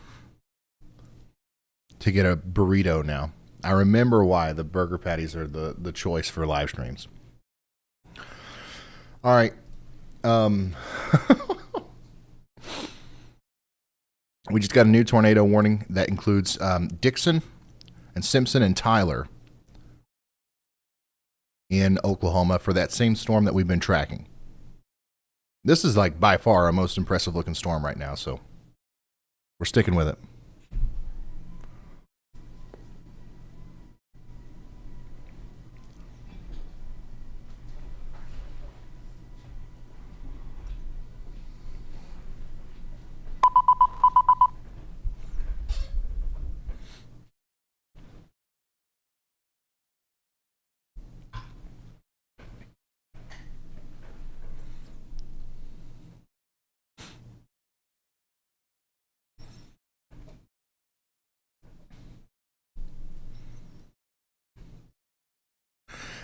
to get a burrito now. I remember why the burger patties are the choice for live streams. All right. We just got a new tornado warning that includes Dixon and Simpson and Tyler in Oklahoma for that same storm that we've been tracking. This is like by far our most impressive looking storm right now, so we're sticking with it.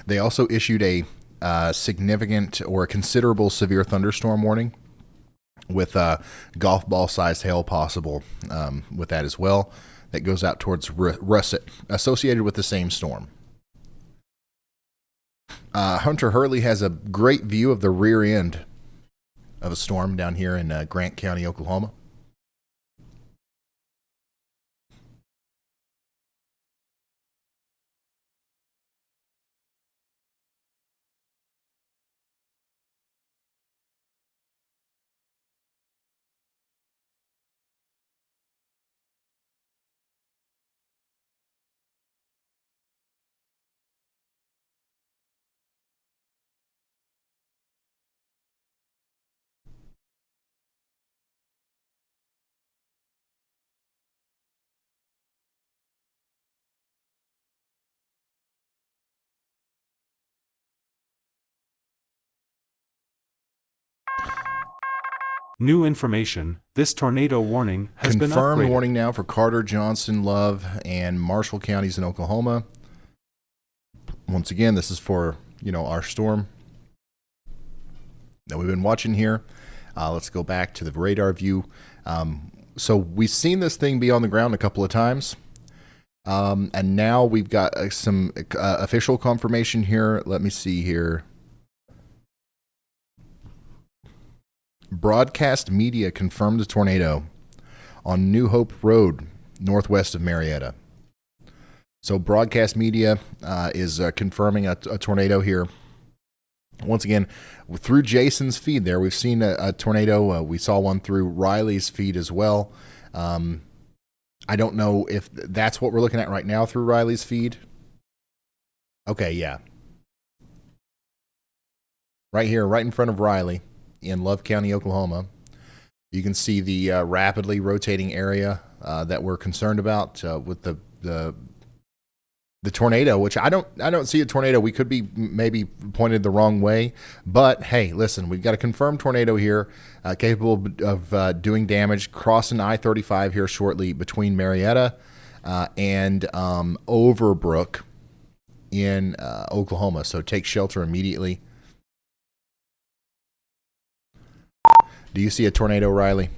They also issued a significant or a considerable severe thunderstorm warning with golf ball sized hail possible with that as well. That goes out towards Russet, associated with the same storm. Hunter Hurley has a great view of the rear end of a storm down here in Grant County, Oklahoma. New information, this tornado warning has been Confirmed upgraded. warning now for Carter, Johnston, Love, and Marshall counties in Oklahoma. Once again, this is for, our storm that we've been watching here. Let's go back to the radar view. So we've seen this thing be on the ground a couple of times. And now we've got some official confirmation here. Let me see here. Broadcast media confirmed a tornado on New Hope Road, northwest of Marietta. So broadcast media is confirming a tornado here. Once again, through Jason's feed there, we've seen a tornado. We saw one through Riley's feed as well. I don't know if that's what we're looking at right now through Riley's feed. Okay, yeah. Right here, right in front of Riley in Love County, Oklahoma. You can see the rapidly rotating area that we're concerned about with the tornado, which I don't see a tornado. We could be maybe pointed the wrong way, but hey, listen, we've got a confirmed tornado here, capable of doing damage, crossing I-35 here shortly between Marietta and Overbrook in Oklahoma. So take shelter immediately. Do you see a tornado, Riley?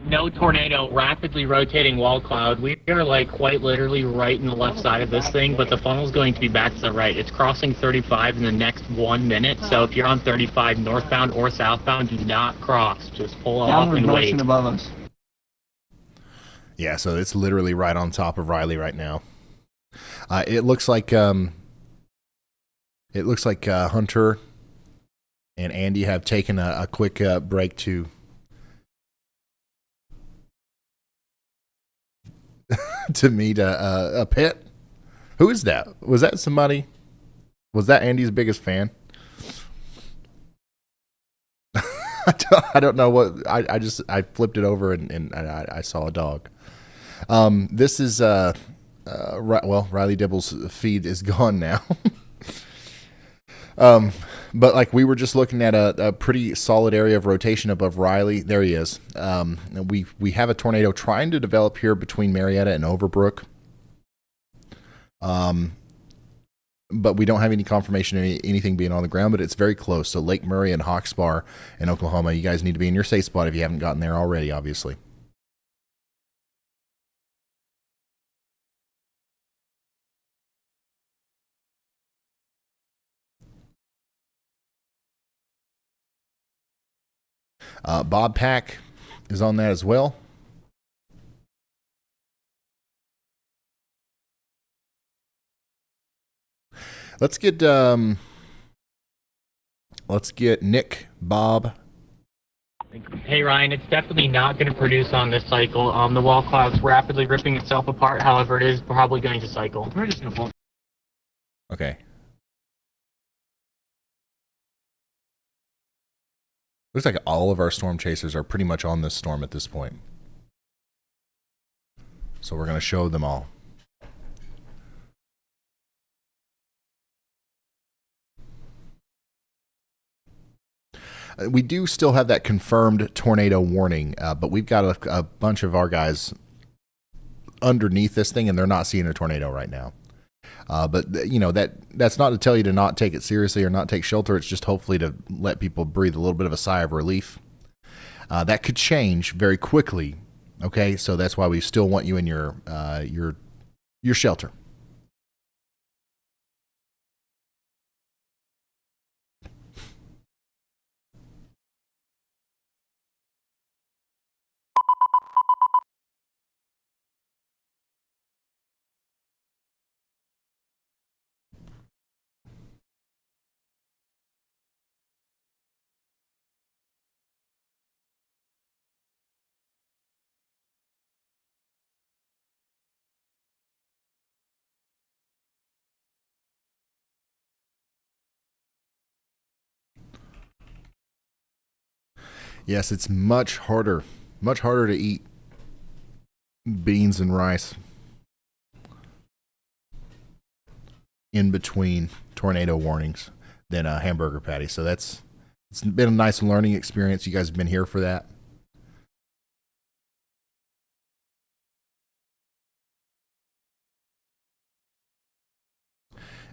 No tornado, rapidly rotating wall cloud. We are quite literally right in the left side of this thing, but the funnel is going to be back to the right. It's crossing 35 in the next 1 minute, so if you're on 35 northbound or southbound, do not cross. Just pull off and wait. Above us. Yeah, so it's literally right on top of Riley right now. It looks like Hunter and Andy have taken a quick break to meet a pet. Who is that? Was that somebody? Was that Andy's biggest fan? I don't know what. I flipped it over and I saw a dog. This is Riley Dibble's feed is gone now. But we were just looking at a pretty solid area of rotation above Riley. There he is. We have a tornado trying to develop here between Marietta and Overbrook. But we don't have any confirmation of anything being on the ground, but it's very close. So Lake Murray and Hawksbar in Oklahoma, you guys need to be in your safe spot if you haven't gotten there already, obviously. Bob Pack is on that as well. Let's get Nick, Bob. Hey Ryan, it's definitely not going to produce on this cycle. The wall cloud's rapidly ripping itself apart. However, it is probably going to cycle. We're just going to. Okay. Looks like all of our storm chasers are pretty much on this storm at this point. So we're going to show them all. We do still have that confirmed tornado warning, but we've got a bunch of our guys underneath this thing, and they're not seeing a tornado right now. But that's not to tell you to not take it seriously or not take shelter. It's just hopefully to let people breathe a little bit of a sigh of relief. That could change very quickly. Okay, so that's why we still want you in your shelter. Yes, it's much harder to eat beans and rice in between tornado warnings. than a hamburger patty. So it's been a nice learning experience. You guys have been here for that.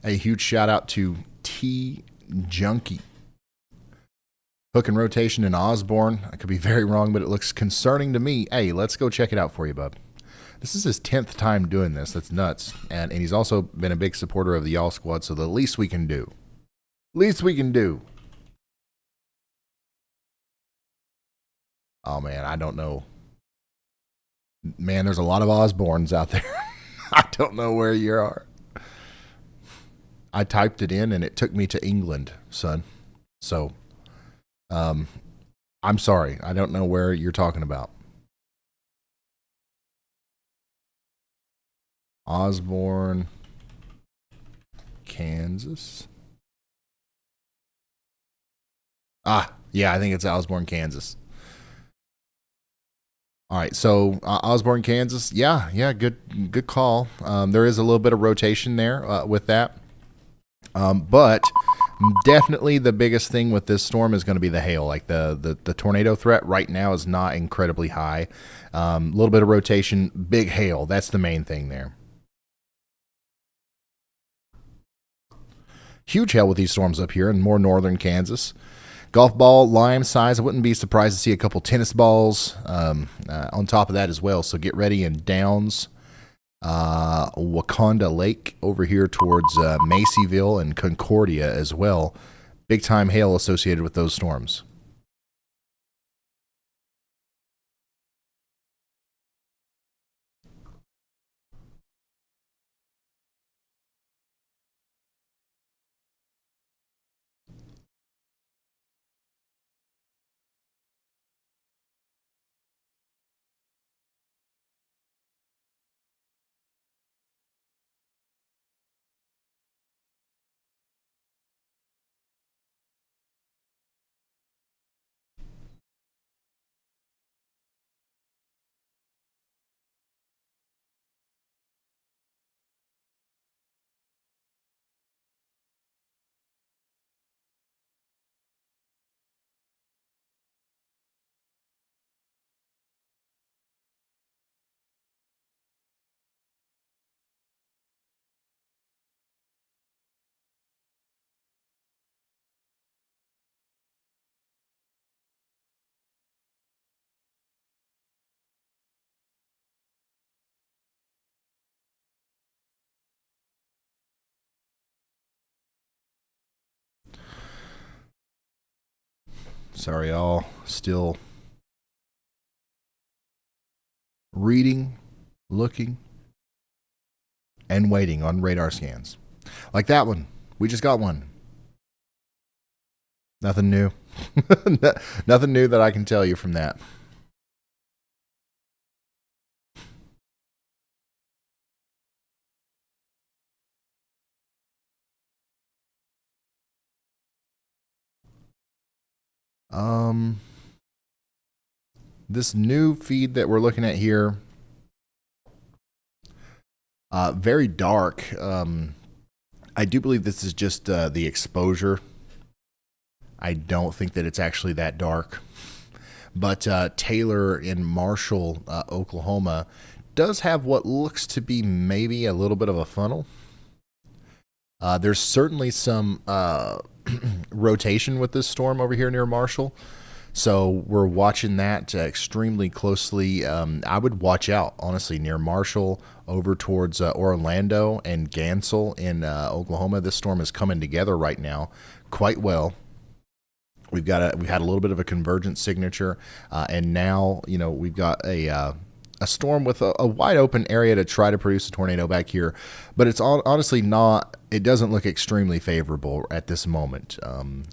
A huge shout out to T Junkie. Hook and rotation in Osborne. I could be very wrong, but it looks concerning to me. Hey, let's go check it out for you, bub. This is his 10th time doing this. That's nuts. And he's also been a big supporter of the Y'all Squad, so the least we can do. Least we can do. Oh, man, I don't know. Man, there's a lot of Osbornes out there. I don't know where you are. I typed it in, and it took me to England, son. So, I'm sorry. I don't know where you're talking about. Osborne, Kansas. Yeah, I think it's Osborne, Kansas. All right, so Osborne, Kansas. Yeah, good call. There is a little bit of rotation there with that. But definitely the biggest thing with this storm is going to be the hail. Like the tornado threat right now is not incredibly high. A little bit of rotation, big hail. That's the main thing there. Huge hail with these storms up here in more northern Kansas. Golf ball lime size. I wouldn't be surprised to see a couple tennis balls on top of that as well. So get ready in Downs, Wakanda Lake over here towards Macyville and Concordia as well. Big time hail associated with those storms. Sorry, y'all. Still reading, looking, and waiting on radar scans. Like that one. We just got one. Nothing new. Nothing new that I can tell you from that. This new feed that we're looking at here, very dark. I do believe this is just the exposure. I don't think that it's actually that dark. But Taylor in Marshall, Oklahoma, does have what looks to be maybe a little bit of a funnel. There's certainly some rotation with this storm over here near Marshall. So we're watching that extremely closely. I would watch out, honestly, near Marshall over towards Orlando and Gansel in Oklahoma. This storm is coming together right now quite well. We've had a little bit of a convergence signature, and now we've got a storm with a wide open area to try to produce a tornado back here, but it's honestly not. It doesn't look extremely favorable at this moment.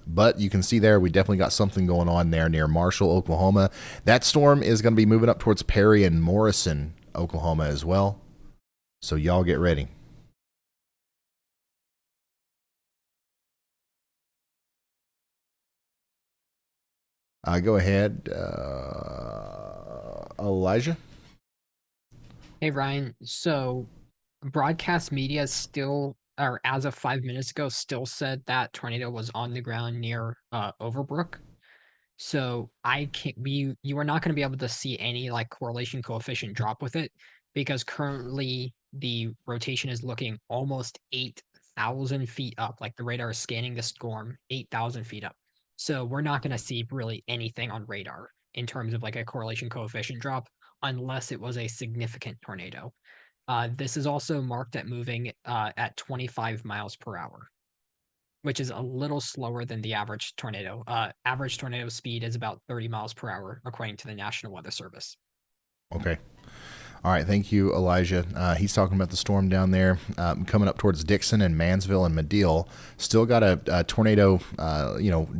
But you can see there, we definitely got something going on there near Marshall, Oklahoma. That storm is going to be moving up towards Perry and Morrison, Oklahoma as well. So y'all get ready. Go ahead, Elijah. Hey, Ryan. So broadcast media is still or as of 5 minutes ago, still said that tornado was on the ground near Overbrook. So you are not going to be able to see any like correlation coefficient drop with it, because currently the rotation is looking almost 8,000 feet up. Like the radar is scanning the storm 8,000 feet up. So we're not going to see really anything on radar in terms of like a correlation coefficient drop unless it was a significant tornado. This is also marked at moving at 25 miles per hour, which is a little slower than the average tornado. Average tornado speed is about 30 miles per hour, according to the National Weather Service. Okay. All right. Thank you, Elijah. He's talking about the storm down there coming up towards Dixon and Mansville and Medill. Still got a tornado,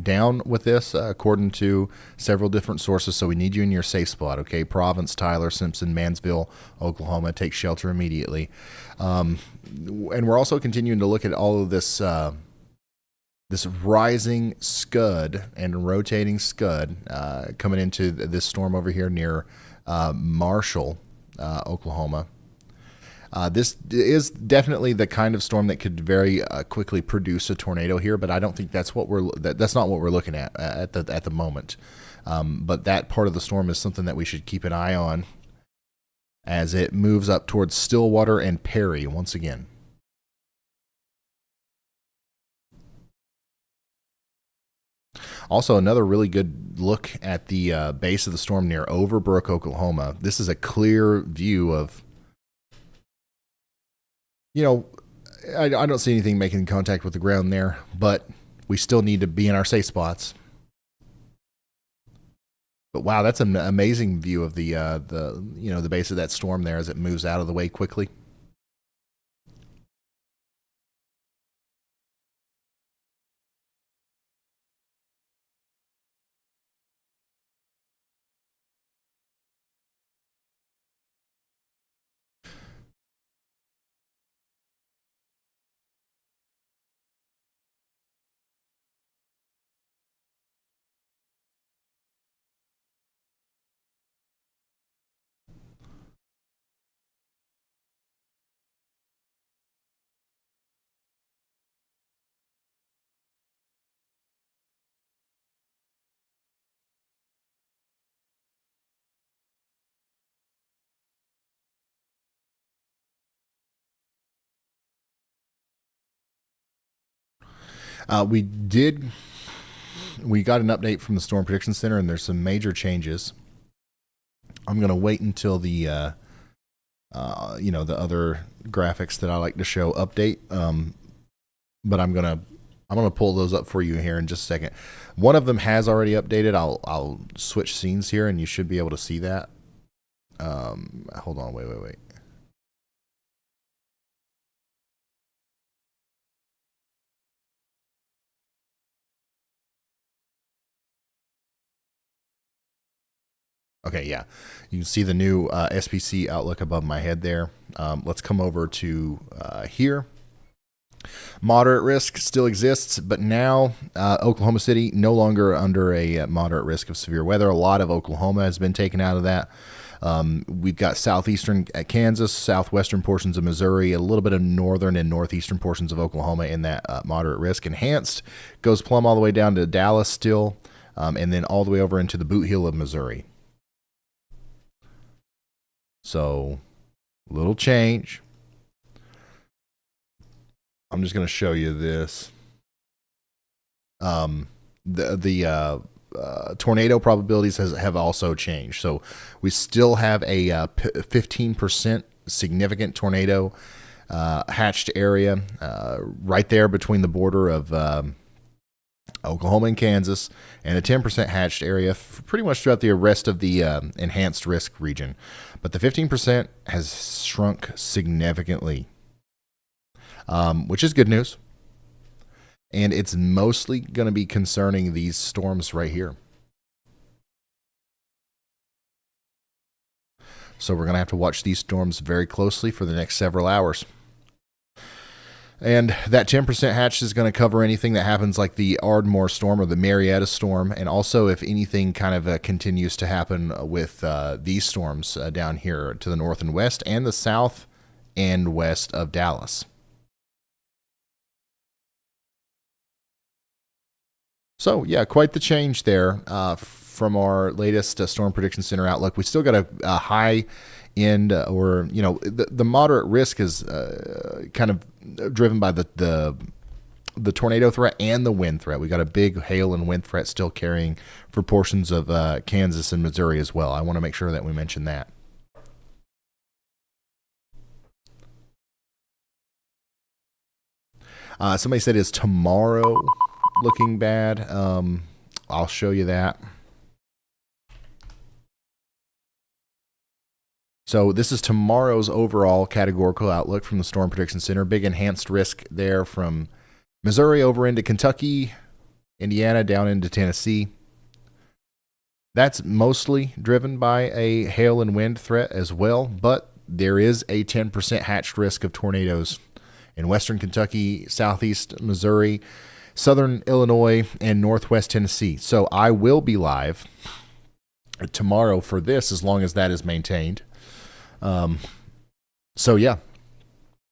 down with this, according to several different sources. So we need you in your safe spot. Okay. Providence, Tyler, Simpson, Mansville, Oklahoma. Take shelter immediately. And we're also continuing to look at all of this, this rising scud and rotating scud coming into this storm over here near Marshall, Oklahoma. This is definitely the kind of storm that could very quickly produce a tornado here, but I don't think that's what that's not what we're looking at the moment. But that part of the storm is something that we should keep an eye on as it moves up towards Stillwater and Perry once again. Also, another really good look at the base of the storm near Overbrook, Oklahoma. This is a clear view of, I don't see anything making contact with the ground there, but we still need to be in our safe spots. But wow, that's an amazing view of the base of that storm there as it moves out of the way quickly. We got an update from the Storm Prediction Center, and there's some major changes. I'm going to wait until the other graphics that I like to show update. But I'm going to pull those up for you here in just a second. One of them has already updated. I'll switch scenes here, and you should be able to see that. Hold on, wait. Okay, yeah. You can see the new SPC outlook above my head there. Let's come over to here. Moderate risk still exists, but now Oklahoma City no longer under a moderate risk of severe weather. A lot of Oklahoma has been taken out of that. We've got southeastern Kansas, southwestern portions of Missouri, a little bit of northern and northeastern portions of Oklahoma in that moderate risk. Enhanced goes plumb all the way down to Dallas still, and then all the way over into the boot heel of Missouri. So, little change. I'm just going to show you this. The tornado probabilities have also changed. So, we still have a 15% significant tornado hatched area right there between the border of Oklahoma and Kansas, and a 10% hatched area pretty much throughout the rest of the enhanced risk region. But the 15% has shrunk significantly, which is good news. And it's mostly going to be concerning these storms right here. So we're going to have to watch these storms very closely for the next several hours. And that 10% hatch is going to cover anything that happens like the Ardmore storm or the Marietta storm, and also if anything kind of continues to happen with these storms down here to the north and west and the south and west of Dallas. So, yeah, quite the change there from our latest Storm Prediction Center outlook. We still got a high end, or, you know, the moderate risk is kind of driven by the tornado threat and the wind threat. We got a big hail and wind threat still carrying for portions of Kansas and Missouri as well. I want to make sure that we mention that. Somebody said, is tomorrow looking bad? I'll show you that. So this is tomorrow's overall categorical outlook from the Storm Prediction Center. Big enhanced risk there from Missouri over into Kentucky, Indiana down into Tennessee. That's mostly driven by a hail and wind threat as well, but there is a 10% hatched risk of tornadoes in western Kentucky, southeast Missouri, southern Illinois, and northwest Tennessee. So I will be live tomorrow for this as long as that is maintained. So yeah,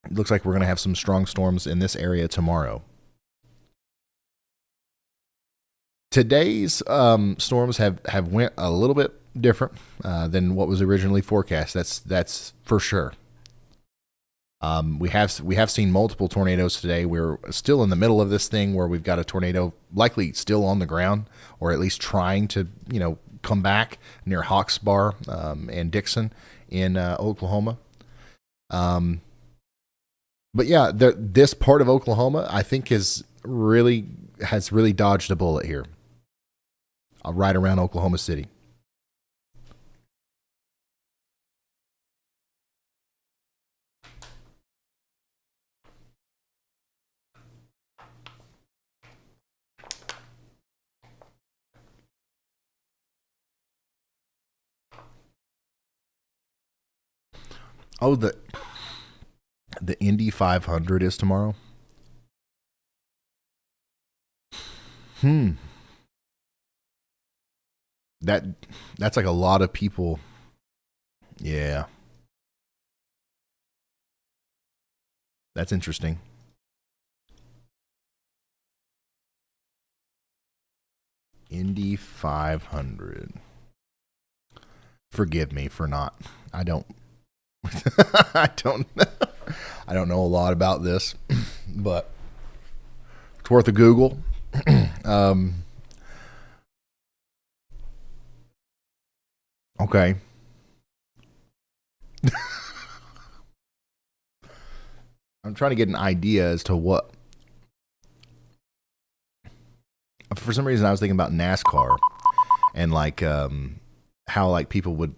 it looks like we're going to have some strong storms in this area tomorrow. Today's storms have went a little bit different than what was originally forecast. That's for sure. We have seen multiple tornadoes today. We're still in the middle of this thing where we've got a tornado likely still on the ground, or at least trying to, you know, come back near Hawks Bar and Dixon in Oklahoma. But yeah, this part of Oklahoma, I think, has really dodged a bullet here. Right around Oklahoma City. Oh, the Indy 500 is tomorrow. That's like a lot of people. Yeah. That's interesting. Indy 500. Forgive me for not. I don't know a lot about this, but it's worth a Google. Okay. I'm trying to get an idea as to what. For some reason, I was thinking about NASCAR and like how like people would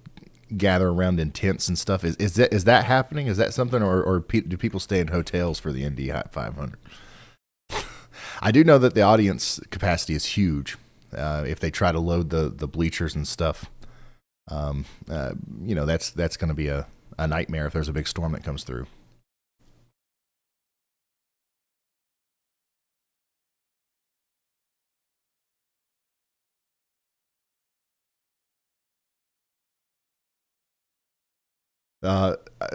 gather around in tents and stuff. Is that happening? Is that something, or do people stay in hotels for the Indy 500? I do know that the audience capacity is huge. If they try to load the bleachers and stuff, you know, that's going to be a nightmare if there's a big storm that comes through.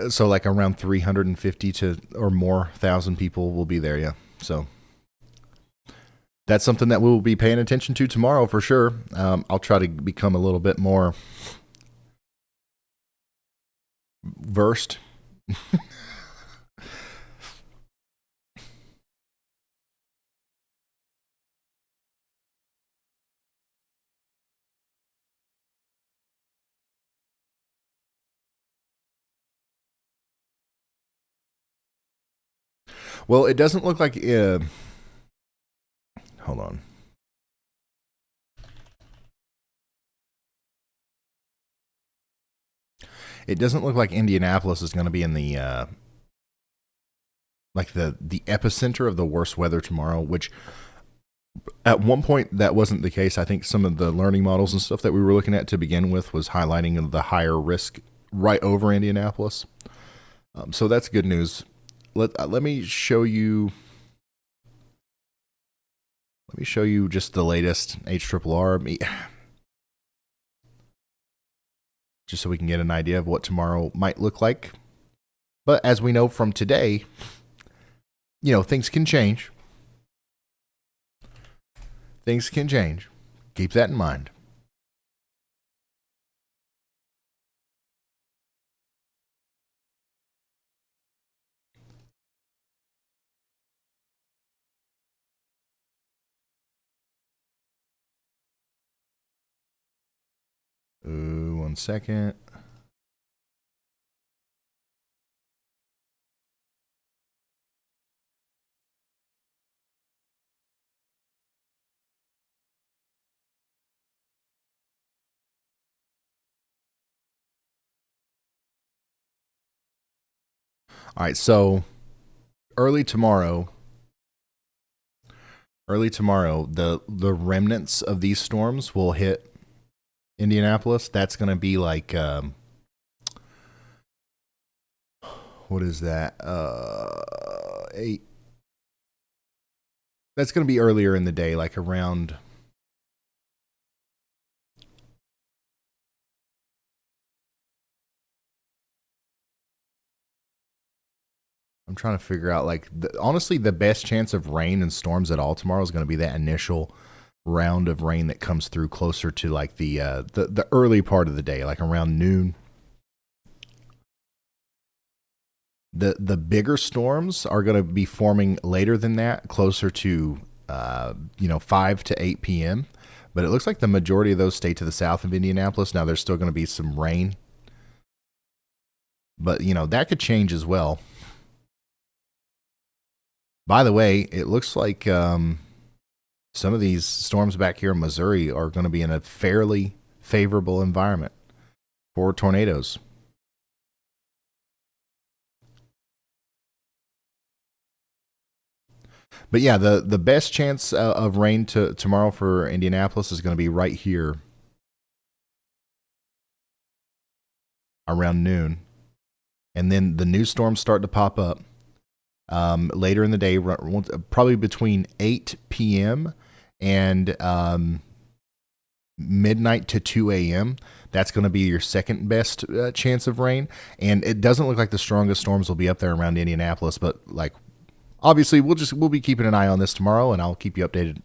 So like around 350 to or more thousand people will be there. Yeah. So that's something that we'll be paying attention to tomorrow for sure. I'll try to become a little bit more versed. Well, it doesn't look like. Hold on. It doesn't look like Indianapolis is going to be in the like the epicenter of the worst weather tomorrow, which at one point that wasn't the case. I think some of the learning models and stuff that we were looking at to begin with was highlighting the higher risk right over Indianapolis. So that's good news. Let me show you. Let me show you just the latest HRRR, just so we can get an idea of what tomorrow might look like. But as we know from today, you know, things can change. things can change. Keep that in mind. Ooh, 1 second. All right, so early tomorrow, the remnants of these storms will hit Indianapolis. That's going to be like, what is that? 8. That's going to be earlier in the day, like around. I'm trying to figure out, like, honestly, the best chance of rain and storms at all tomorrow is going to be that initial round of rain that comes through closer to like the early part of the day, like around noon. The bigger storms are going to be forming later than that, closer to 5 to 8 p.m. But it looks like the majority of those stay to the south of Indianapolis. Now there's still going to be some rain, but that could change as well. By the way, it looks like some of these storms back here in Missouri are going to be in a fairly favorable environment for tornadoes. But yeah, the best chance of rain tomorrow for Indianapolis is going to be right here around noon. And then the new storms start to pop up later in the day, probably between 8 p.m. and midnight to 2 a.m. That's going to be your second best chance of rain. And it doesn't look like the strongest storms will be up there around Indianapolis, but like, obviously we'll be keeping an eye on this tomorrow, and I'll keep you updated.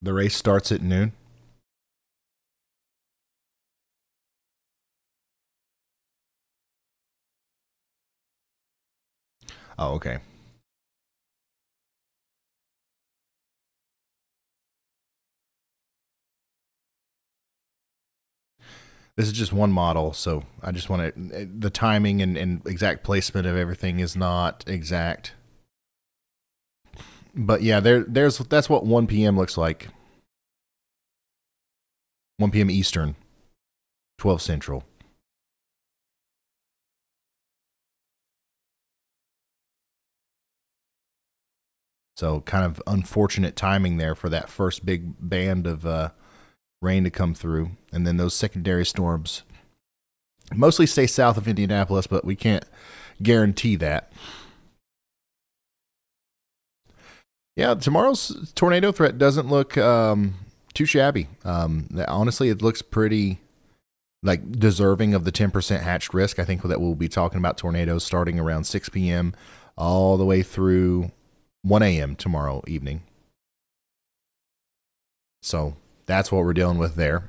The race starts at noon. Oh, okay. This is just one model, so I just want to, the timing and exact placement of everything is not exact. But yeah, that's what 1 p.m. looks like. 1 p.m. Eastern, 12 Central. So kind of unfortunate timing there for that first big band of rain to come through. And then those secondary storms mostly stay south of Indianapolis, but we can't guarantee that. Yeah, tomorrow's tornado threat doesn't look too shabby. Honestly, it looks pretty like deserving of the 10% hatched risk. I think that we'll be talking about tornadoes starting around 6 p.m. all the way through 1 a.m. tomorrow evening. So that's what we're dealing with there.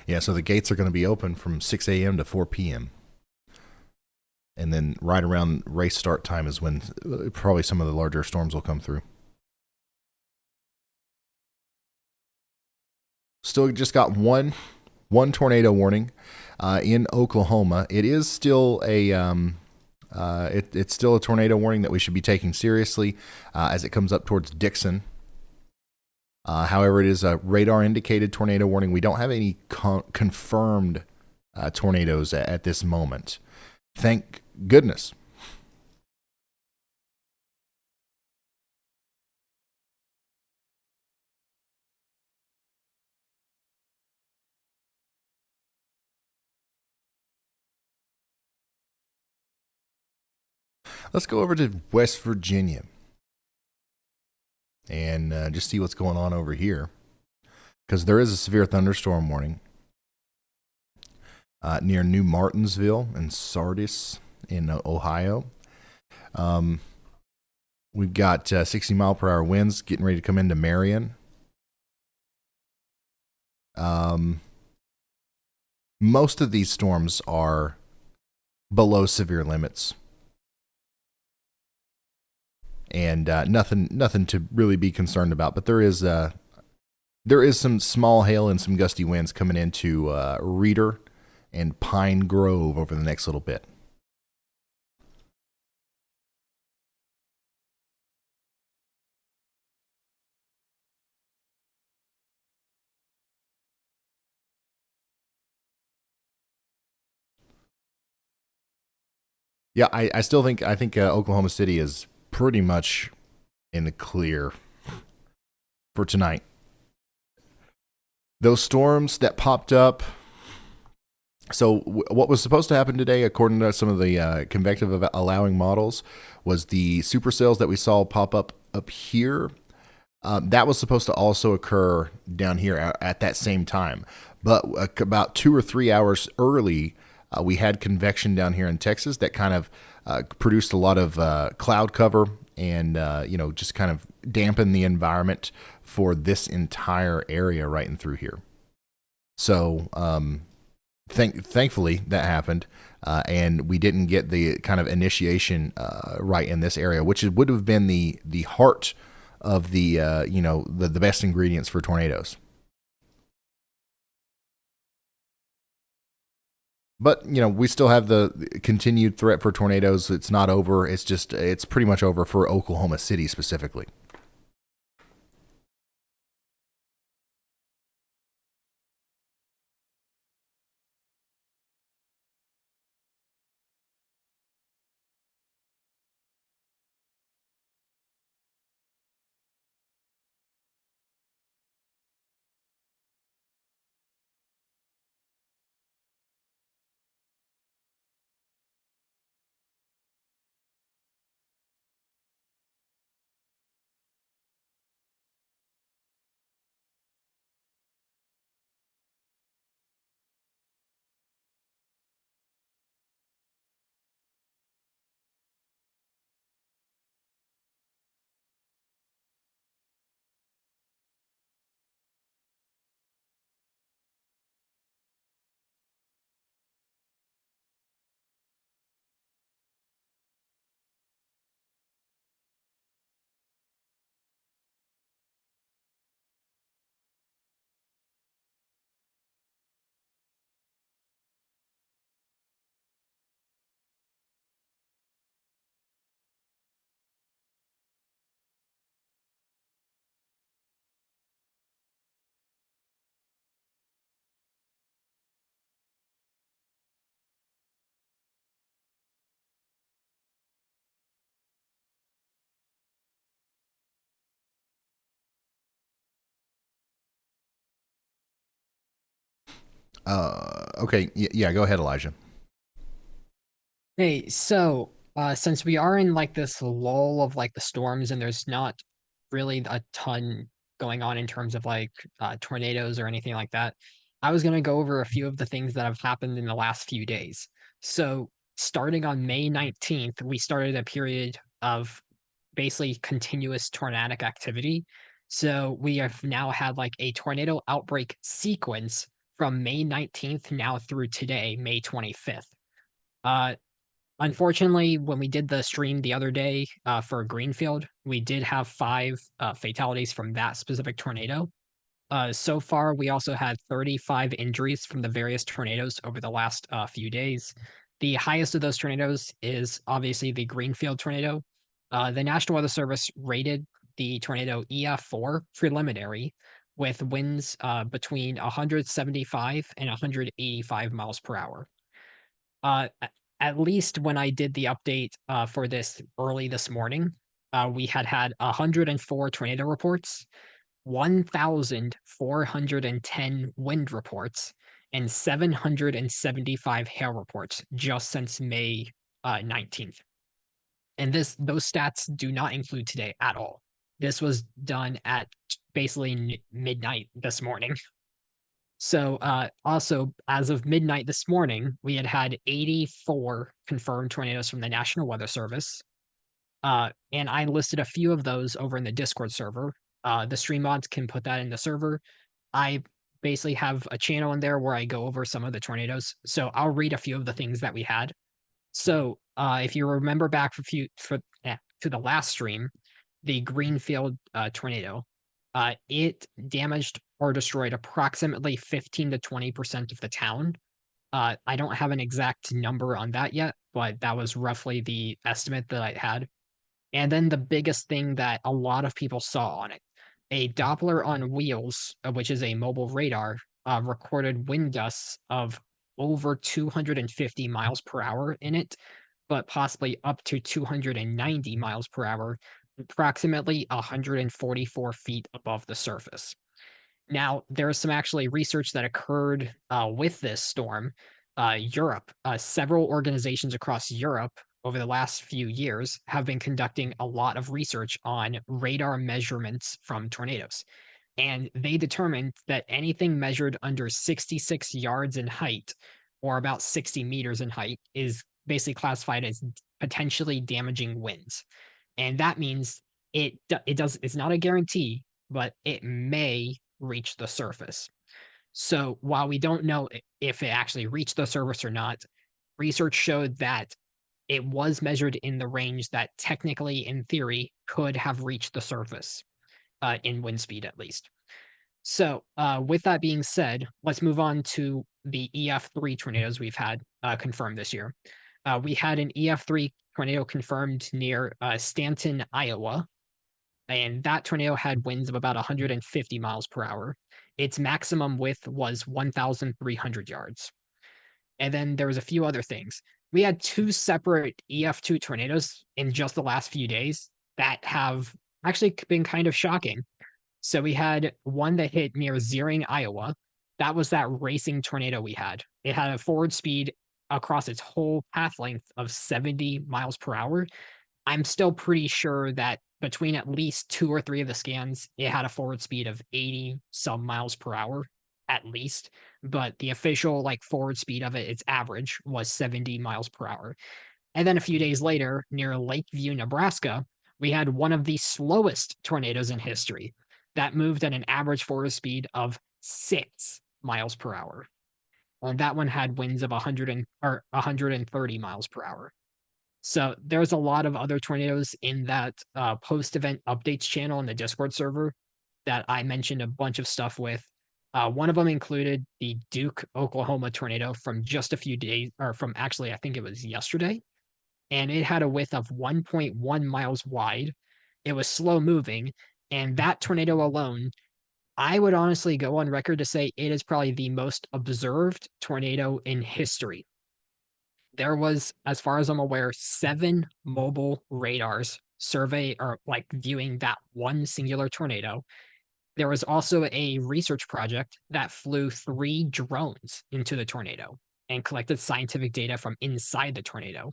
Yeah, so the gates are going to be open from 6 a.m. to 4 p.m. And then right around race start time is when probably some of the larger storms will come through. Still just got one tornado warning in Oklahoma. It is still it's still a tornado warning that we should be taking seriously as it comes up towards Dixon. However, it is a radar indicated tornado warning. We don't have any confirmed tornadoes at this moment. Thank goodness. Let's go over to West Virginia and just see what's going on over here, because there is a severe thunderstorm warning near New Martinsville and Sardis in Ohio. We've got 60 mile per hour winds getting ready to come into Marion. Most of these storms are below severe limits, and nothing to really be concerned about. But there is some small hail and some gusty winds coming into Reeder and Pine Grove over the next little bit. Yeah, I still think Oklahoma City is pretty much in the clear for tonight. Those storms that popped up. So what was supposed to happen today, according to some of the convective allowing models, was the supercells that we saw pop up here. That was supposed to also occur down here at that same time. But about 2 or 3 hours early, we had convection down here in Texas that kind of produced a lot of cloud cover and, just kind of dampened the environment for this entire area right and through here. So thankfully that happened, and we didn't get the kind of initiation right in this area, which would have been the heart of the best ingredients for tornadoes. But, we still have the continued threat for tornadoes. It's not over. It's pretty much over for Oklahoma City specifically. Okay. Yeah, go ahead, Elijah. Hey, so since we are in like this lull of like the storms and there's not really a ton going on in terms of like tornadoes or anything like that, I was going to go over a few of the things that have happened in the last few days. So starting on May 19th, we started a period of basically continuous tornadic activity. So we have now had like a tornado outbreak sequence from May 19th now through today, May 25th. Unfortunately, when we did the stream the other day for Greenfield, we did have 5 fatalities from that specific tornado. So far, we also had 35 injuries from the various tornadoes over the last few days. The highest of those tornadoes is obviously the Greenfield tornado. The National Weather Service rated the tornado EF4 preliminary with winds between 175 and 185 miles per hour. At least when I did the update for this early this morning, we had 104 tornado reports, 1,410 wind reports, and 775 hail reports just since May 19th. And those stats do not include today at all. This was done at basically midnight this morning. So also, as of midnight this morning, we had 84 confirmed tornadoes from the National Weather Service. And I listed a few of those over in the Discord server. The stream mods can put that in the server. I basically have a channel in there where I go over some of the tornadoes. So I'll read a few of the things that we had. So if you remember back to the last stream, the Greenfield tornado, it damaged or destroyed approximately 15 to 20% of the town. I don't have an exact number on that yet, but that was roughly the estimate that I had. And then the biggest thing that a lot of people saw on it, a Doppler on wheels, which is a mobile radar, recorded wind gusts of over 250 miles per hour in it, but possibly up to 290 miles per hour, approximately 144 feet above the surface. Now, there is some actually research that occurred with this storm. Europe, several organizations across Europe over the last few years have been conducting a lot of research on radar measurements from tornadoes. And they determined that anything measured under 66 yards in height, or about 60 meters in height, is basically classified as potentially damaging winds. And that means it's not a guarantee, but it may reach the surface. So while we don't know if it actually reached the surface or not, research showed that it was measured in the range that technically, in theory, could have reached the surface, in wind speed at least. So with that being said, let's move on to the EF3 tornadoes we've had confirmed this year. We had an EF3 tornado confirmed near Stanton, Iowa, and that tornado had winds of about 150 miles per hour. Its maximum width was 1,300 yards. And then there was a few other things. We had two separate EF2 tornadoes in just the last few days that have actually been kind of shocking. So we had one that hit near Zeering, Iowa. That was that racing tornado we had. It had a forward speed across its whole path length of 70 miles per hour. I'm still pretty sure that between at least 2 or 3 of the scans, it had a forward speed of 80 some miles per hour at least. But the official forward speed of its average was 70 miles per hour. And then a few days later, near Lakeview, Nebraska, we had one of the slowest tornadoes in history that moved at an average forward speed of 6 miles per hour. And that one had winds of 130 miles per hour. So there's a lot of other tornadoes in that post-event updates channel in the Discord server that I mentioned a bunch of stuff with. One of them included the Duke, Oklahoma tornado from just a few days, or from actually, I think it was yesterday. And it had a width of 1.1 miles wide. It was slow moving. And that tornado alone, I would honestly go on record to say it is probably the most observed tornado in history. There was, as far as I'm aware, 7 mobile radars viewing that one singular tornado. There was also a research project that flew 3 drones into the tornado and collected scientific data from inside the tornado.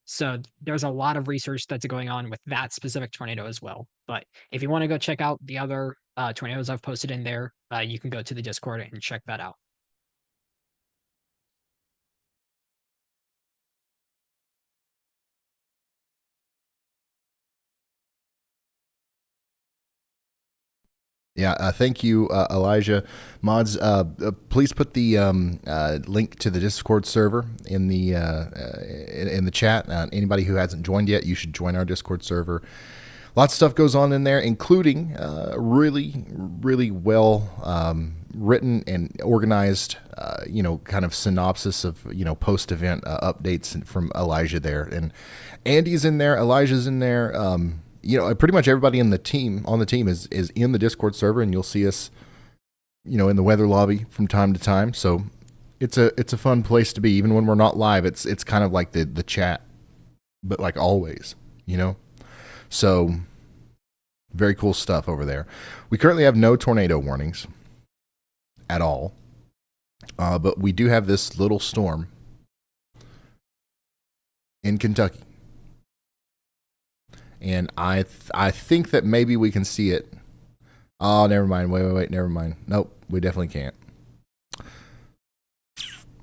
So there's a lot of research that's going on with that specific tornado as well. But if you want to go check out the other tornadoes I've posted in there, you can go to the Discord and check that out. Yeah, thank you, Elijah. Mods, please put the link to the Discord server in the chat. Anybody who hasn't joined yet, you should join our Discord server. Lots of stuff goes on in there, including really, really well written and organized, kind of synopsis of, post-event updates from Elijah there. And Andy's in there, Elijah's in there. pretty much everybody on the team is in the Discord server, and you'll see us, in the weather lobby from time to time. So it's a fun place to be, even when we're not live. It's kind of like the chat, but like always, So very cool stuff over there. We currently have no tornado warnings at all, but we do have this little storm in Kentucky. And I think that maybe we can see it. Oh, never mind. Wait. Never mind. Nope, we definitely can't.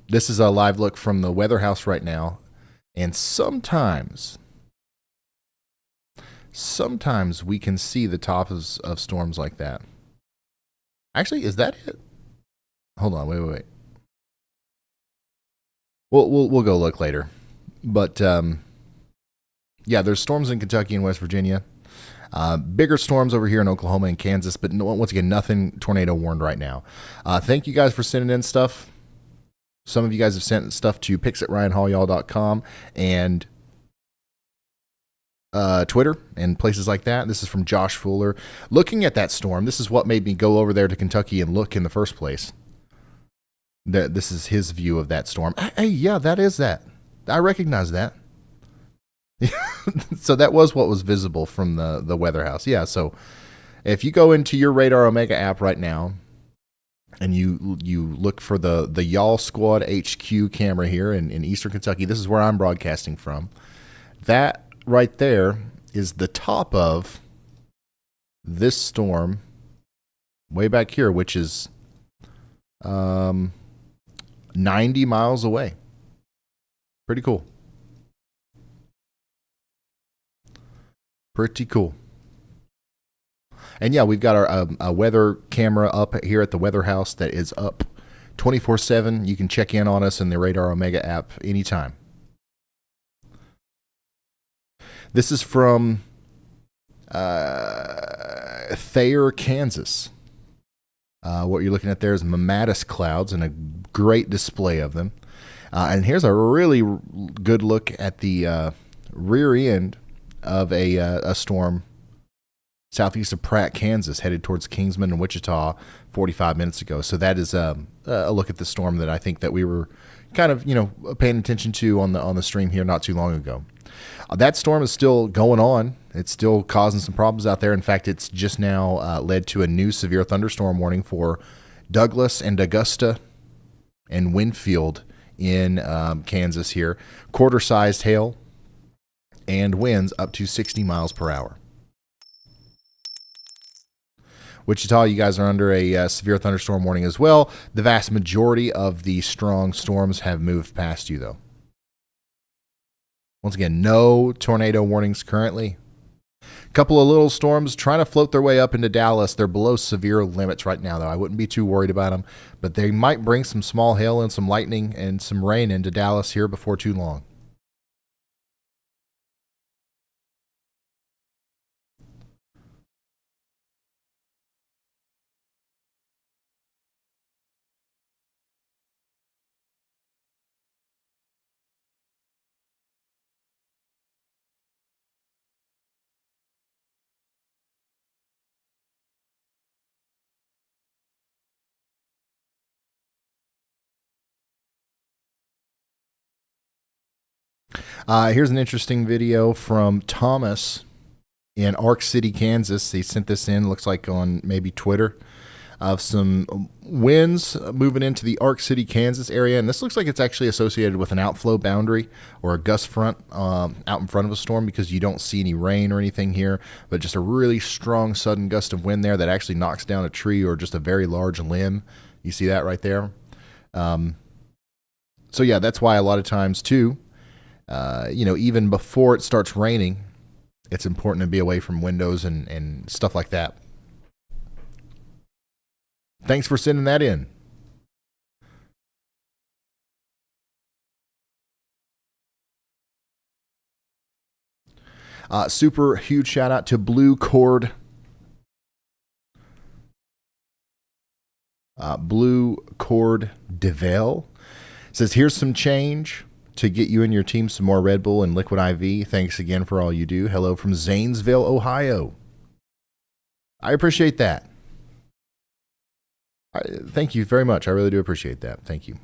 This is a live look from the weather house right now. And sometimes we can see the tops of storms like that. Actually, is that it? Hold on. Wait. We'll go look later. But, yeah, there's storms in Kentucky and West Virginia. Bigger storms over here in Oklahoma and Kansas, but once again, nothing tornado warned right now. Thank you guys for sending in stuff. Some of you guys have sent stuff to pics@ryanhaulyall.com and Twitter and places like that. This is from Josh Fuller. Looking at that storm, this is what made me go over there to Kentucky and look in the first place. This is his view of that storm. Hey, yeah, that is that. I recognize that. So that was what was visible from the weather house. Yeah, so if you go into your Radar Omega app right now and you look for the Y'all Squad HQ camera here in Eastern Kentucky, this is where I'm broadcasting from. That right there is the top of this storm way back here, which is 90 miles away. Pretty cool. Pretty cool. And yeah, we've got our weather camera up here at the weather house that is up 24/7. You can check in on us in the Radar Omega app anytime. This is from Thayer, Kansas. What you're looking at there is mammatus clouds and a great display of them. And here's a really good look at the rear end of a storm southeast of Pratt, Kansas, headed towards Kingsman and Wichita 45 minutes ago. So that is a look at the storm that I think that we were kind of paying attention to on the stream here not too long ago. That storm is still going on. It's still causing some problems out there. In fact, it's just now led to a new severe thunderstorm warning for Douglas and Augusta and Winfield in Kansas here. Quarter-sized hail and winds up to 60 miles per hour. Wichita, you guys are under a severe thunderstorm warning as well. The vast majority of the strong storms have moved past you, though. Once again, no tornado warnings currently. A couple of little storms trying to float their way up into Dallas. They're below severe limits right now, though. I wouldn't be too worried about them, but they might bring some small hail and some lightning and some rain into Dallas here before too long. Here's an interesting video from Thomas in Ark City, Kansas. He sent this in, looks like on maybe Twitter, of some winds moving into the Ark City, Kansas area. And this looks like it's actually associated with an outflow boundary or a gust front out in front of a storm, because you don't see any rain or anything here, but just a really strong sudden gust of wind there that actually knocks down a tree or just a very large limb. You see that right there? So yeah, that's why a lot of times too, even before it starts raining, it's important to be away from windows and stuff like that. Thanks for sending that in. Super huge shout out to Blue Cord. Blue Cord Deville says, here's some change to get you and your team some more Red Bull and Liquid IV. Thanks again for all you do. Hello from Zanesville, Ohio. I appreciate that. Thank you very much. I really do appreciate that. Thank you.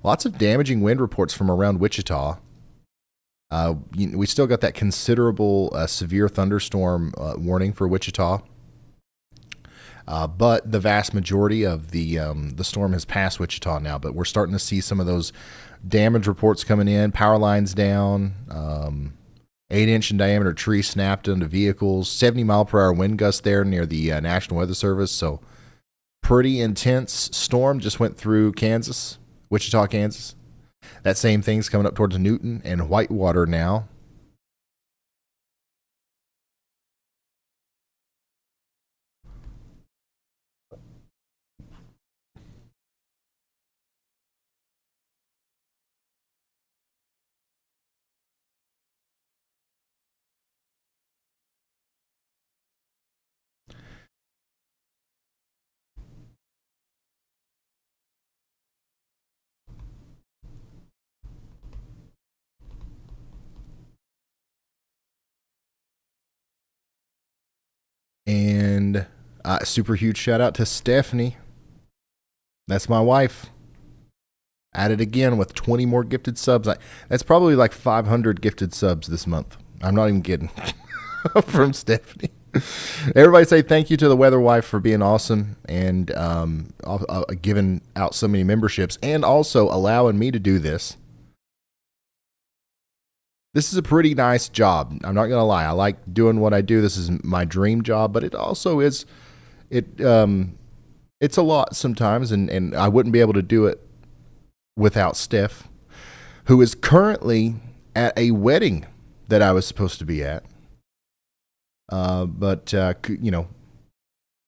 Lots of damaging wind reports from around Wichita. We still got that considerable severe thunderstorm warning for Wichita. But the vast majority of the storm has passed Wichita now. But we're starting to see some of those damage reports coming in. Power lines down. 8-inch in diameter tree snapped into vehicles. 70-mile-per-hour wind gust there near the National Weather Service. So pretty intense storm just went through Kansas, Wichita, Kansas. That same thing's coming up towards Newton and Whitewater now. And super huge shout out to Stephanie. That's my wife. At it again with 20 more gifted subs. That's probably like 500 gifted subs this month. I'm not even kidding. From Stephanie. Everybody say thank you to the Weather Wife for being awesome and giving out so many memberships and also allowing me to do this. This is a pretty nice job. I'm not going to lie. I like doing what I do. This is my dream job, but it also is, it's a lot sometimes, and I wouldn't be able to do it without Steph, who is currently at a wedding that I was supposed to be at. But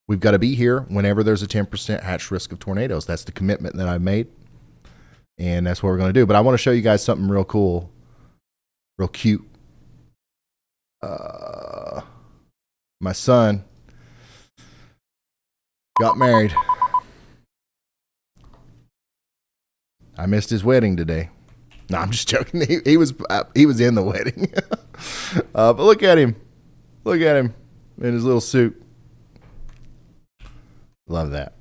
we've got to be here whenever there's a 10% hatch risk of tornadoes. That's the commitment that I've made, and that's what we're going to do. But I want to show you guys something real cool. Real cute. My son got married. I missed his wedding today. No, I'm just joking. He was in the wedding. But look at him. Look at him in his little suit. Love that.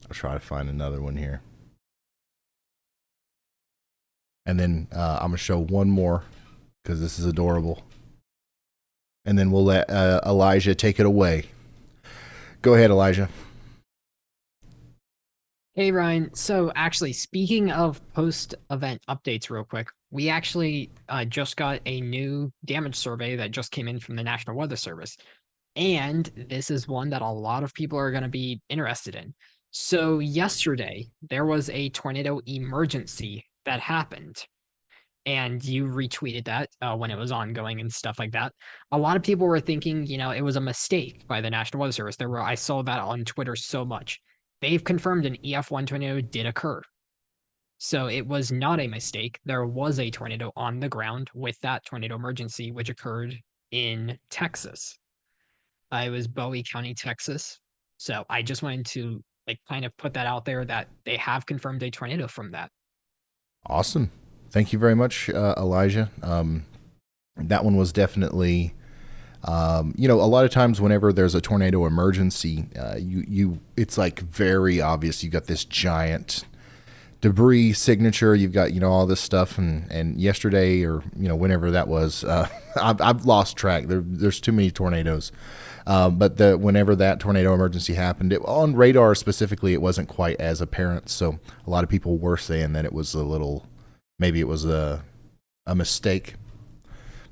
I'll try to find another one here. And then I'm going to show one more because this is adorable. And then we'll let Elijah take it away. Go ahead, Elijah. Hey, Ryan. So actually, speaking of post-event updates real quick, we actually just got a new damage survey that just came in from the National Weather Service. And this is one that a lot of people are going to be interested in. So yesterday, there was a tornado emergency that happened. And you retweeted that when it was ongoing and stuff like that. A lot of people were thinking, it was a mistake by the National Weather Service. I saw that on Twitter so much. They've confirmed an EF1 tornado did occur. So it was not a mistake. There was a tornado on the ground with that tornado emergency, which occurred in Texas. It was Bowie County, Texas. So I just wanted to kind of put that out there that they have confirmed a tornado from that. Awesome. Thank you very much, Elijah. That one was definitely, a lot of times whenever there's a tornado emergency, it's very obvious. You got this giant debris signature. You've got, all this stuff. And yesterday or, whenever that was, I've lost track. There's too many tornadoes. But whenever that tornado emergency happened, on radar specifically, it wasn't quite as apparent. So a lot of people were saying that it was maybe it was a mistake.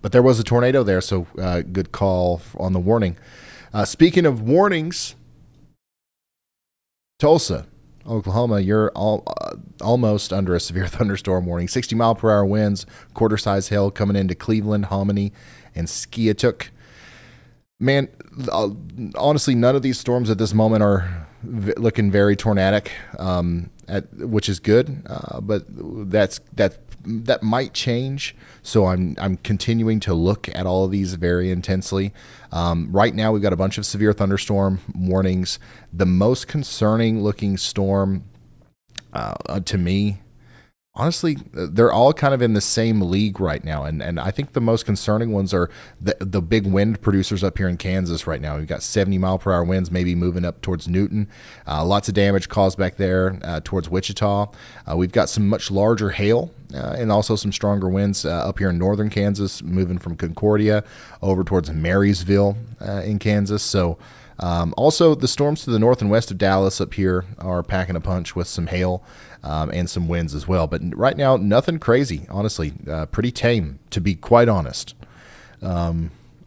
But there was a tornado there, so good call on the warning. Speaking of warnings, Tulsa, Oklahoma, you're almost under a severe thunderstorm warning. 60-mile-per-hour winds, quarter-size hail coming into Cleveland, Hominy, and Skiatook. Man, honestly, none of these storms at this moment are looking very tornadic, which is good. But that might change. So I'm continuing to look at all of these very intensely. Right now, we've got a bunch of severe thunderstorm warnings. The most concerning looking storm to me, honestly, they're all kind of in the same league right now, and I think the most concerning ones are the big wind producers up here in Kansas right now. We've got 70-mile-per-hour winds, maybe moving up towards Newton. Lots of damage caused back there towards Wichita. We've got some much larger hail and also some stronger winds up here in northern Kansas, moving from Concordia over towards Marysville in Kansas. So also the storms to the north and west of Dallas up here are packing a punch with some hail and some winds as well. But right now, nothing crazy, honestly. Pretty tame, to be quite honest,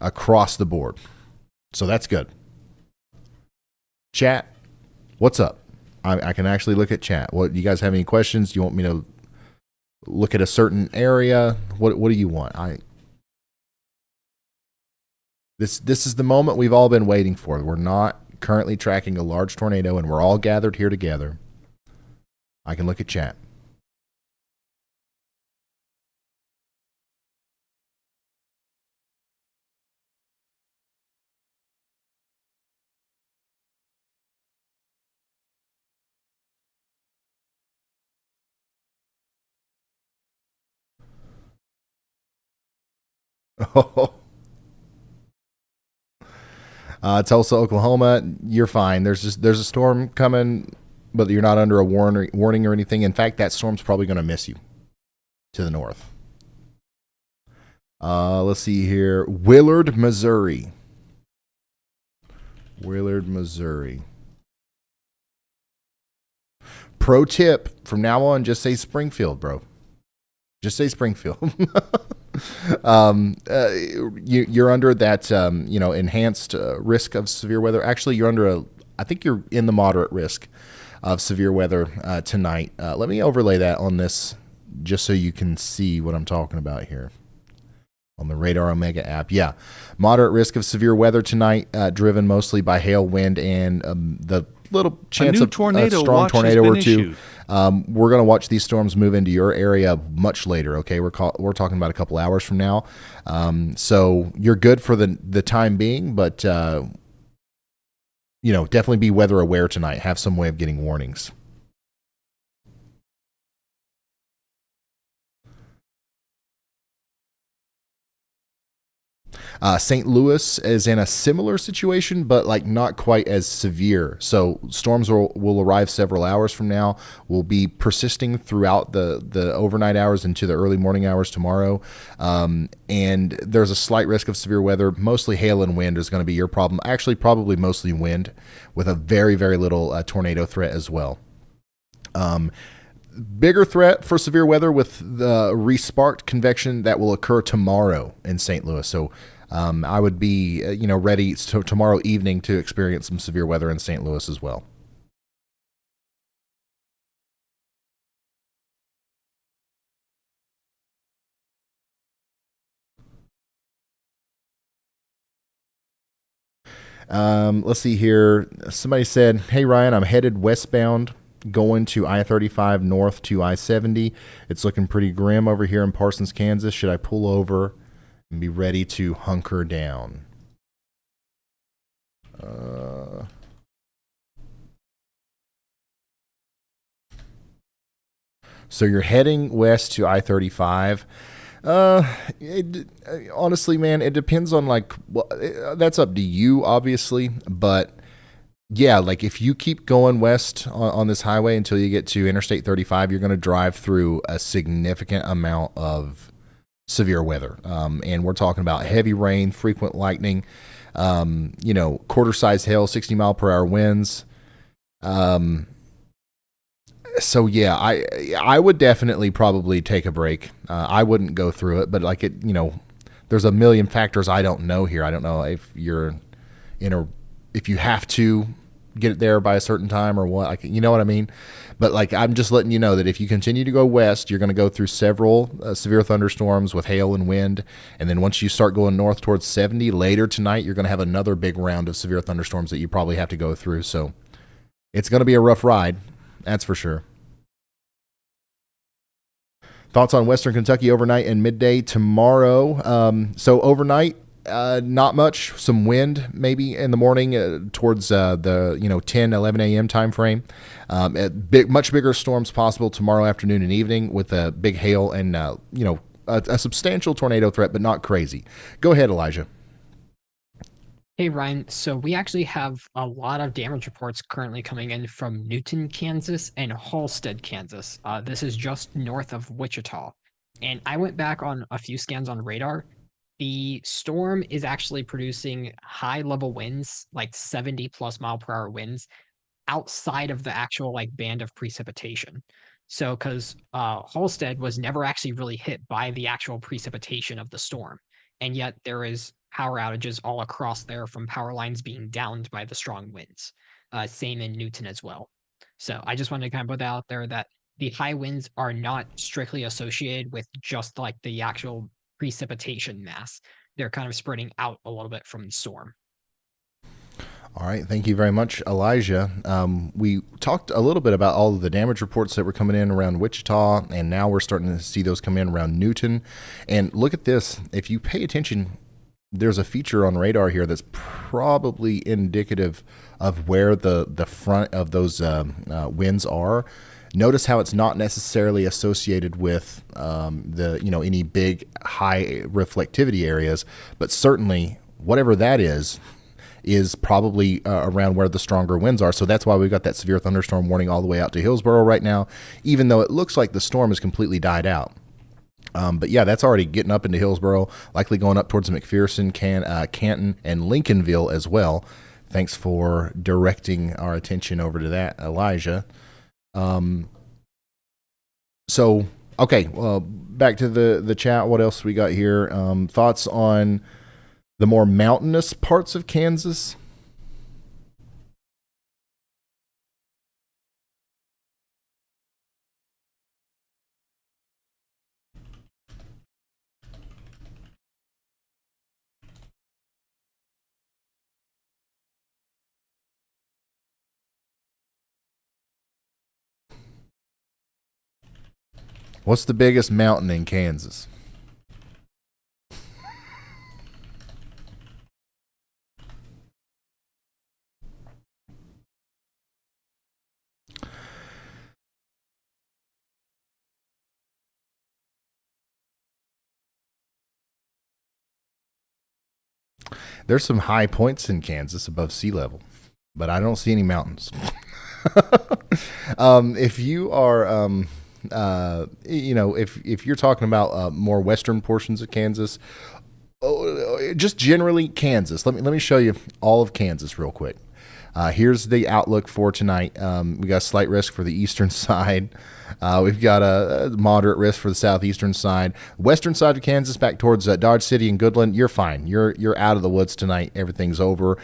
across the board. So that's good. Chat, what's up? I can actually look at chat. What, you guys have any questions? Do you want me to look at a certain area? What do you want? This is the moment we've all been waiting for. We're not currently tracking a large tornado, and we're all gathered here together. I can look at chat. Tulsa, Oklahoma, you're fine. There's a storm coming, but you're not under a warning or anything. In fact, that storm's probably going to miss you to the north. Let's see here. Willard, Missouri. Willard, Missouri. Pro tip, from now on, just say Springfield, bro. Just say Springfield. You're under that, enhanced risk of severe weather. Actually, I think you're in the moderate risk of severe weather tonight. Let me overlay that on this just so you can see what I'm talking about here on the Radar Omega app. Yeah, moderate risk of severe weather tonight, driven mostly by hail, wind, and the little chance of a strong tornado or two. We're going to watch these storms move into your area much later. Okay, we're talking about a couple hours from now. So you're good for the time being, but definitely be weather aware tonight. Have some way of getting warnings. St. Louis is in a similar situation, but not quite as severe. So storms will arrive several hours from now, will be persisting throughout the overnight hours into the early morning hours tomorrow. And there's a slight risk of severe weather. Mostly hail and wind is going to be your problem. Actually, probably mostly wind with a very, very little tornado threat as well. Bigger threat for severe weather with the resparked convection that will occur tomorrow in St. Louis. So I would be, ready tomorrow evening to experience some severe weather in St. Louis as well. Let's see here. Somebody said, "Hey Ryan, I'm headed westbound, going to I-35 north to I-70. It's looking pretty grim over here in Parsons, Kansas. Should I pull over and be ready to hunker down?" So you're heading west to I-35. Honestly, man, it depends on that's up to you, obviously, but yeah, if you keep going west on this highway until you get to Interstate 35, you're going to drive through a significant amount of severe weather. And we're talking about heavy rain, frequent lightning, quarter-size hail, 60-mile-per-hour winds. So yeah, I would definitely probably take a break. I wouldn't go through it, but there's a million factors I don't know here. I don't know if you're if you have to get it there by a certain time or what. You know what I mean? But like, I'm just letting you know that if you continue to go west, you're going to go through several severe thunderstorms with hail and wind. And then once you start going north towards 70 later tonight, you're going to have another big round of severe thunderstorms that you probably have to go through. So it's going to be a rough ride. That's for sure. Thoughts on Western Kentucky overnight and midday tomorrow. So overnight, not much. Some wind maybe in the morning towards the 10, 11 a.m. time frame. Much bigger storms possible tomorrow afternoon and evening with a big hail and a substantial tornado threat, but not crazy. Go ahead, Elijah. Hey, Ryan. So we actually have a lot of damage reports currently coming in from Newton, Kansas and Halstead, Kansas. This is just north of Wichita. And I went back on a few scans on radar. The storm is actually producing high level winds, like 70 plus mile per hour winds, outside of the actual like band of precipitation. So, because Halstead was never actually really hit by the actual precipitation of the storm. And yet there is power outages all across there from power lines being downed by the strong winds. Same in Newton as well. So I just wanted to kind of put that out there that the high winds are not strictly associated with just like the actual precipitation mass. They're kind of spreading out a little bit from the storm. All right. Thank you very much, Elijah. We talked a little bit about all of the damage reports that were coming in around Wichita, and now we're starting to see those come in around Newton. And look at this. If you pay attention, there's a feature on radar here that's probably indicative of where the front of those winds are. Notice how it's not necessarily associated with any big high reflectivity areas, but certainly whatever that is probably around where the stronger winds are. So that's why we've got that severe thunderstorm warning all the way out to Hillsboro right now, even though it looks like the storm has completely died out. But yeah, that's already getting up into Hillsboro, likely going up towards McPherson, Canton, and Lincolnville as well. Thanks for directing our attention over to that, Elijah. Okay, well, back to the chat. What else we got here? Thoughts on the more mountainous parts of Kansas? What's the biggest mountain in Kansas? There's some high points in Kansas above sea level, but I don't see any mountains. If you are, if you're talking about more western portions of Kansas, just generally Kansas. Let me show you all of Kansas real quick. Here's the outlook for tonight. We got a slight risk for the eastern side. We've got a moderate risk for the southeastern side. Western side of Kansas, back towards Dodge City and Goodland, you're fine. You're out of the woods tonight. Everything's over.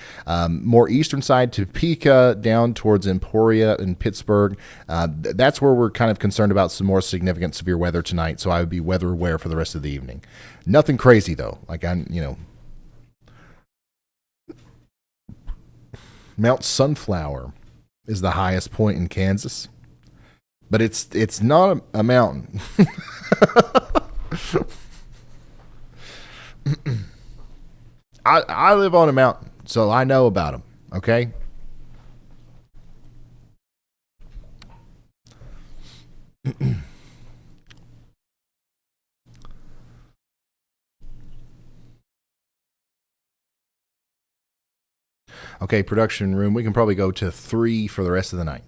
More eastern side, Topeka, down towards Emporia and Pittsburgh. That's where we're kind of concerned about some more significant severe weather tonight. So I would be weather aware for the rest of the evening. Nothing crazy though. Mount Sunflower is the highest point in Kansas, but it's not a mountain. I live on a mountain, so I know about them. Okay. Okay, production room, we can probably go to 3 for the rest of the night.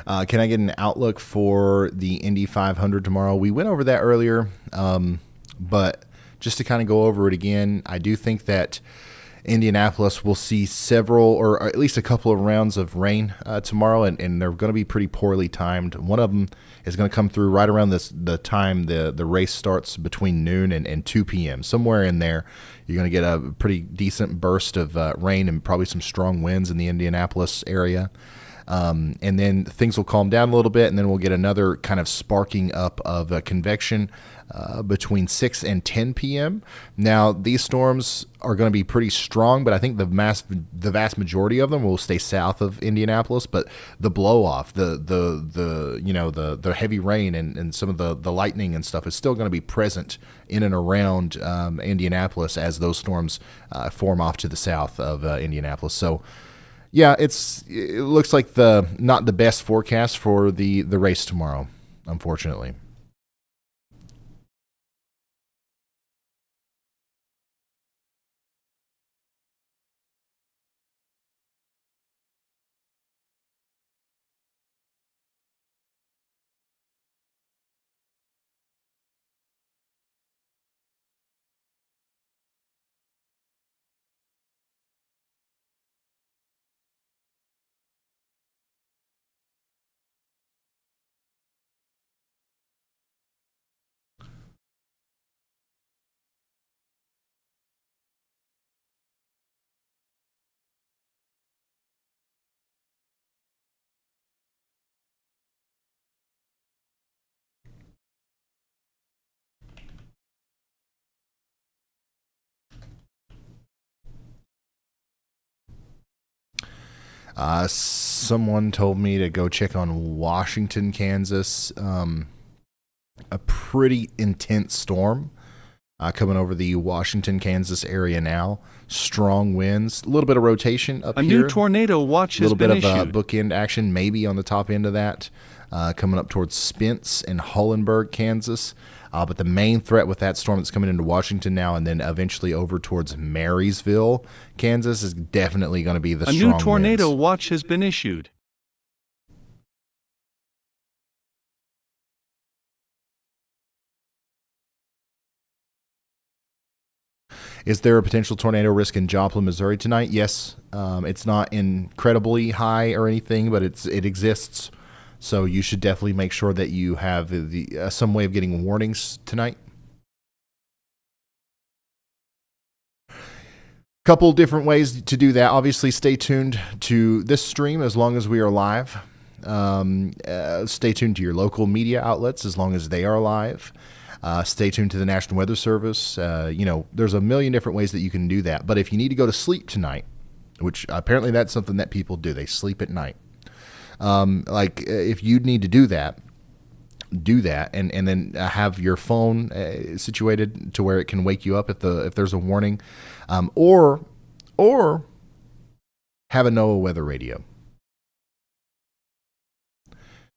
Can I get an outlook for the Indy 500 tomorrow? We went over that earlier, but just to kind of go over it again, I do think that Indianapolis will see several, or at least a couple of rounds of rain tomorrow, and they're going to be pretty poorly timed. One of them is going to come through right around the time the race starts, between noon and 2 p.m. Somewhere in there, you're going to get a pretty decent burst of rain and probably some strong winds in the Indianapolis area. And then things will calm down a little bit, and then we'll get another kind of sparking up of convection between 6 and 10 p.m. Now, these storms are going to be pretty strong, but I think the vast majority of them will stay south of Indianapolis. But the blow off, the heavy rain and some of the lightning and stuff is still going to be present in and around Indianapolis as those storms form off to the south of Indianapolis. So, yeah, it looks like not the best forecast for the race tomorrow, unfortunately. Someone told me to go check on Washington, Kansas. A pretty intense storm coming over the Washington, Kansas area now. Strong winds, a little bit of rotation up here. A new tornado watch has been issued. A little bit of bookend action maybe on the top end of that, coming up towards Spence and Hollenberg, Kansas. But the main threat with that storm that's coming into Washington now and then eventually over towards Marysville, Kansas, is definitely going to be the strong winds. A new tornado watch has been issued. Is there a potential tornado risk in Joplin, Missouri tonight? Yes. It's not incredibly high or anything, but it exists. So you should definitely make sure that you have some way of getting warnings tonight. Couple different ways to do that. Obviously, stay tuned to this stream as long as we are live. Stay tuned to your local media outlets as long as they are live. Stay tuned to the National Weather Service. There's a million different ways that you can do that. But if you need to go to sleep tonight, which apparently that's something that people do, they sleep at night. If you need to do that, and then have your phone situated to where it can wake you up if there's a warning, or have a NOAA weather radio.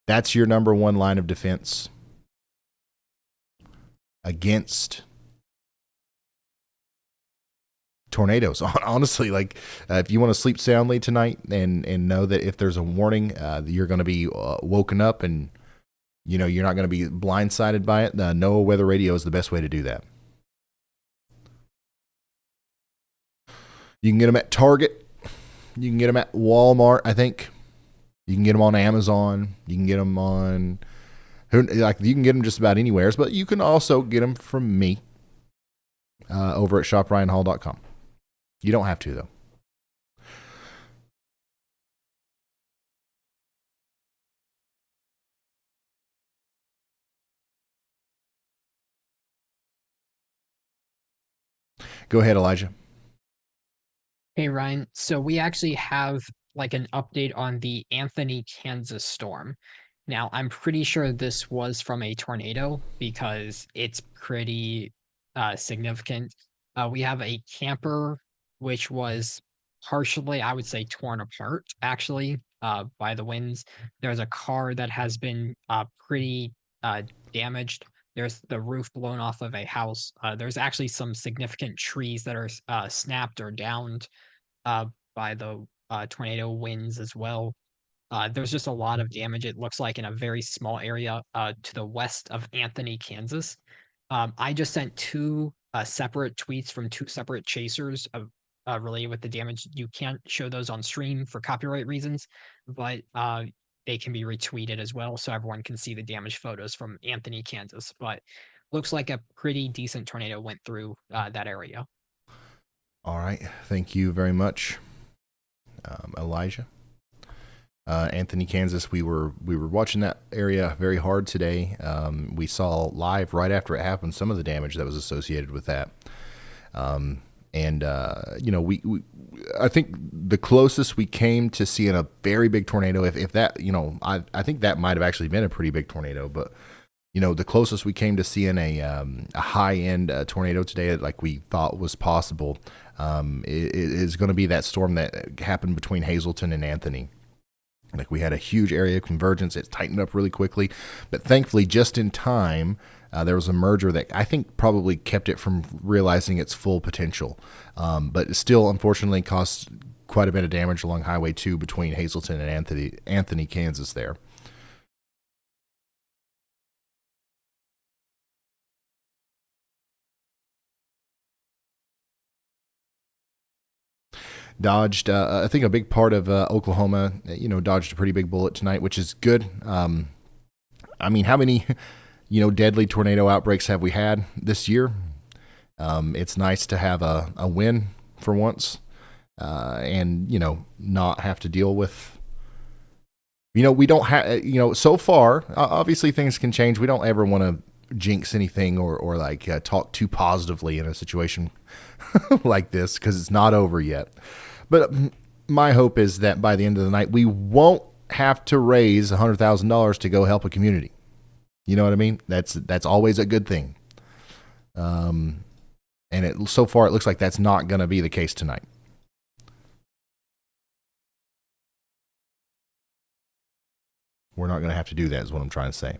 That's your number one line of defense against tornadoes. Honestly, if you want to sleep soundly tonight and know that if there's a warning, you're going to be woken up and you're not going to be blindsided by it, the NOAA weather radio is the best way to do that. You can get them at Target. You can get them at Walmart, I think. You can get them on Amazon. You can get them on you can get them just about anywhere, but you can also get them from me over at shopryanhall.com. You don't have to, though. Go ahead, Elijah. Hey, Ryan. So we actually have an update on the Anthony, Kansas storm. Now, I'm pretty sure this was from a tornado because it's pretty significant. We have a camper which was partially, I would say, torn apart, actually, by the winds. There's a car that has been pretty damaged. There's the roof blown off of a house. There's actually some significant trees that are snapped or downed by the tornado winds as well. There's just a lot of damage, it looks like, in a very small area to the west of Anthony, Kansas. I just sent two separate tweets from two separate chasers related with the damage. You can't show those on stream for copyright reasons, but they can be retweeted as well so everyone can see the damage photos from Anthony, Kansas. But looks like a pretty decent tornado went through that area. All right. Thank you very much, Elijah. Anthony, Kansas, we were watching that area very hard today. We saw live right after it happened some of the damage that was associated with that. You know, I think the closest we came to seeing a very big tornado, if that, you know, I think that might have actually been a pretty big tornado, but you know, the closest we came to seeing a high-end tornado today, like we thought was possible, is going to be that storm that happened between Hazelton and Anthony. Like, we had a huge area of convergence. It tightened up really quickly, but thankfully, just in time, there was a merger that I think probably kept it from realizing its full potential. But it still, unfortunately, caused quite a bit of damage along Highway 2 between Hazelton and Anthony, Kansas there. Dodged, I think a big part of Oklahoma, you know, dodged a pretty big bullet tonight, which is good. I mean, how many, you know, deadly tornado outbreaks have we had this year? It's nice to have a win for once, and, you know, not have to deal with, you know, we don't have, you know, so far, obviously things can change. We don't ever want to jinx anything or like talk too positively in a situation like this, because it's not over yet. But my hope is that by the end of the night, we won't have to raise $100,000 to go help a community. You know what I mean? That's always a good thing. And so far, it looks like that's not going to be the case tonight. We're not going to have to do that, is what I'm trying to say.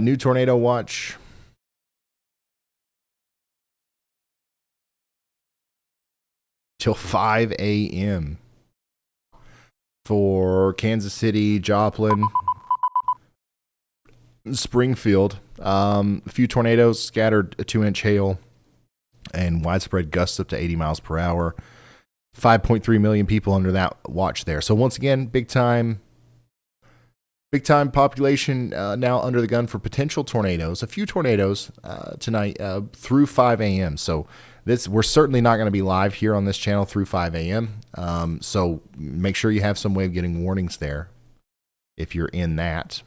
New tornado watch. Till 5 a.m. for Kansas City, Joplin, Springfield. A few tornadoes, scattered a 2-inch hail, and widespread gusts up to 80 miles per hour. 5.3 million people under that watch there. So once again, big time population now under the gun for potential tornadoes. A few tornadoes tonight through 5 a.m. So we're certainly not going to be live here on this channel through 5 a.m. So make sure you have some way of getting warnings there if you're in that.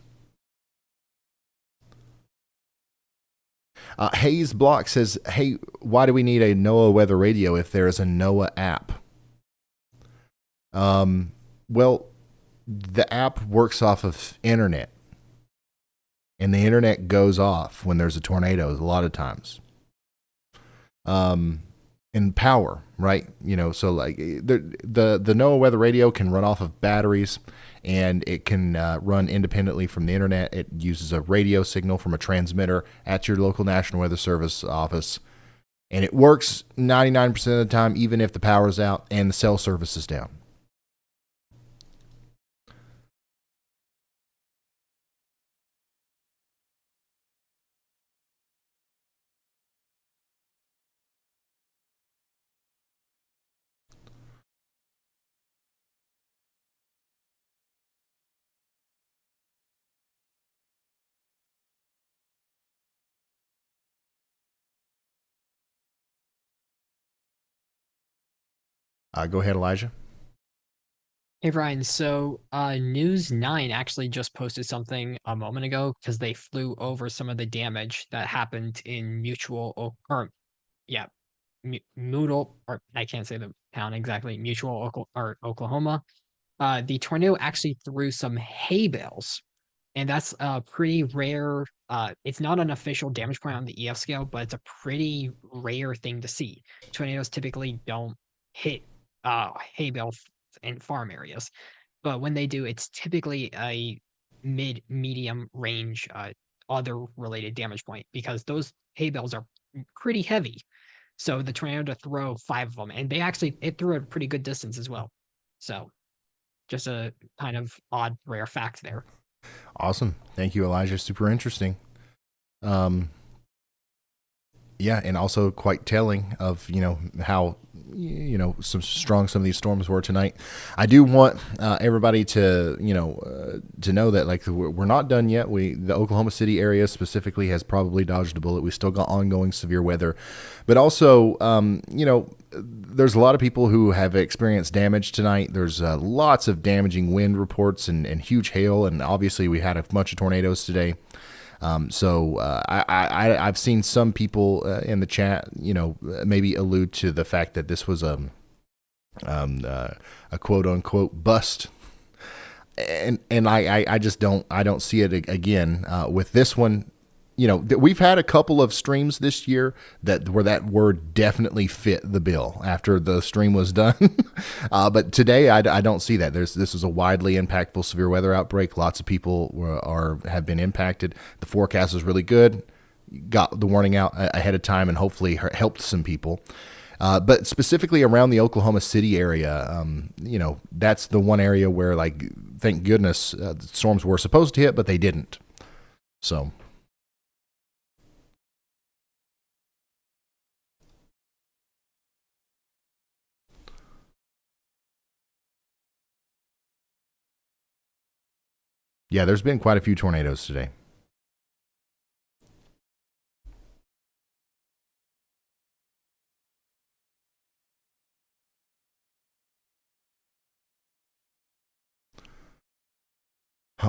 Hayes Block says, hey, why do we need a NOAA weather radio if there is a NOAA app? Well, the app works off of internet, and the internet goes off when there's a tornado a lot of times. And power, right? You know, so like the NOAA weather radio can run off of batteries, and it can run independently from the internet. It uses a radio signal from a transmitter at your local National Weather Service office, and it works 99% of the time, even if the power's out and the cell service is down. Go ahead, Elijah. Hey, Ryan. So, News 9 actually just posted something a moment ago because they flew over some of the damage that happened in Mutual, or I can't say the town exactly, Mutual, or Oklahoma. The tornado actually threw some hay bales, and that's a pretty rare. It's not an official damage point on the EF scale, but it's a pretty rare thing to see. Tornadoes typically don't hit hay bales in farm areas, but when they do, it's typically a medium range other related damage point, because those hay bales are pretty heavy. So the tornado to throw 5 of them, and it threw a pretty good distance as well. So just a kind of odd, rare fact there. Awesome. Thank you, Elijah. Super interesting. Yeah, and also quite telling of, how, some of these storms were tonight. I do want everybody to, to know that, like, we're not done yet. The Oklahoma City area specifically has probably dodged a bullet. We still got ongoing severe weather. But also, there's a lot of people who have experienced damage tonight. There's lots of damaging wind reports and huge hail, and obviously we had a bunch of tornadoes today. I've seen some people in the chat, maybe allude to the fact that this was a quote unquote bust, and I just don't see it again with this one. We've had a couple of streams this year where that word definitely fit the bill after the stream was done. But today I don't see that. This is a widely impactful severe weather outbreak. Lots of people have been impacted. The forecast is really good. Got the warning out ahead of time and hopefully helped some people. But specifically around the Oklahoma City area, that's the one area where, like, thank goodness, the storms were supposed to hit, but they didn't. So. Yeah, there's been quite a few tornadoes today.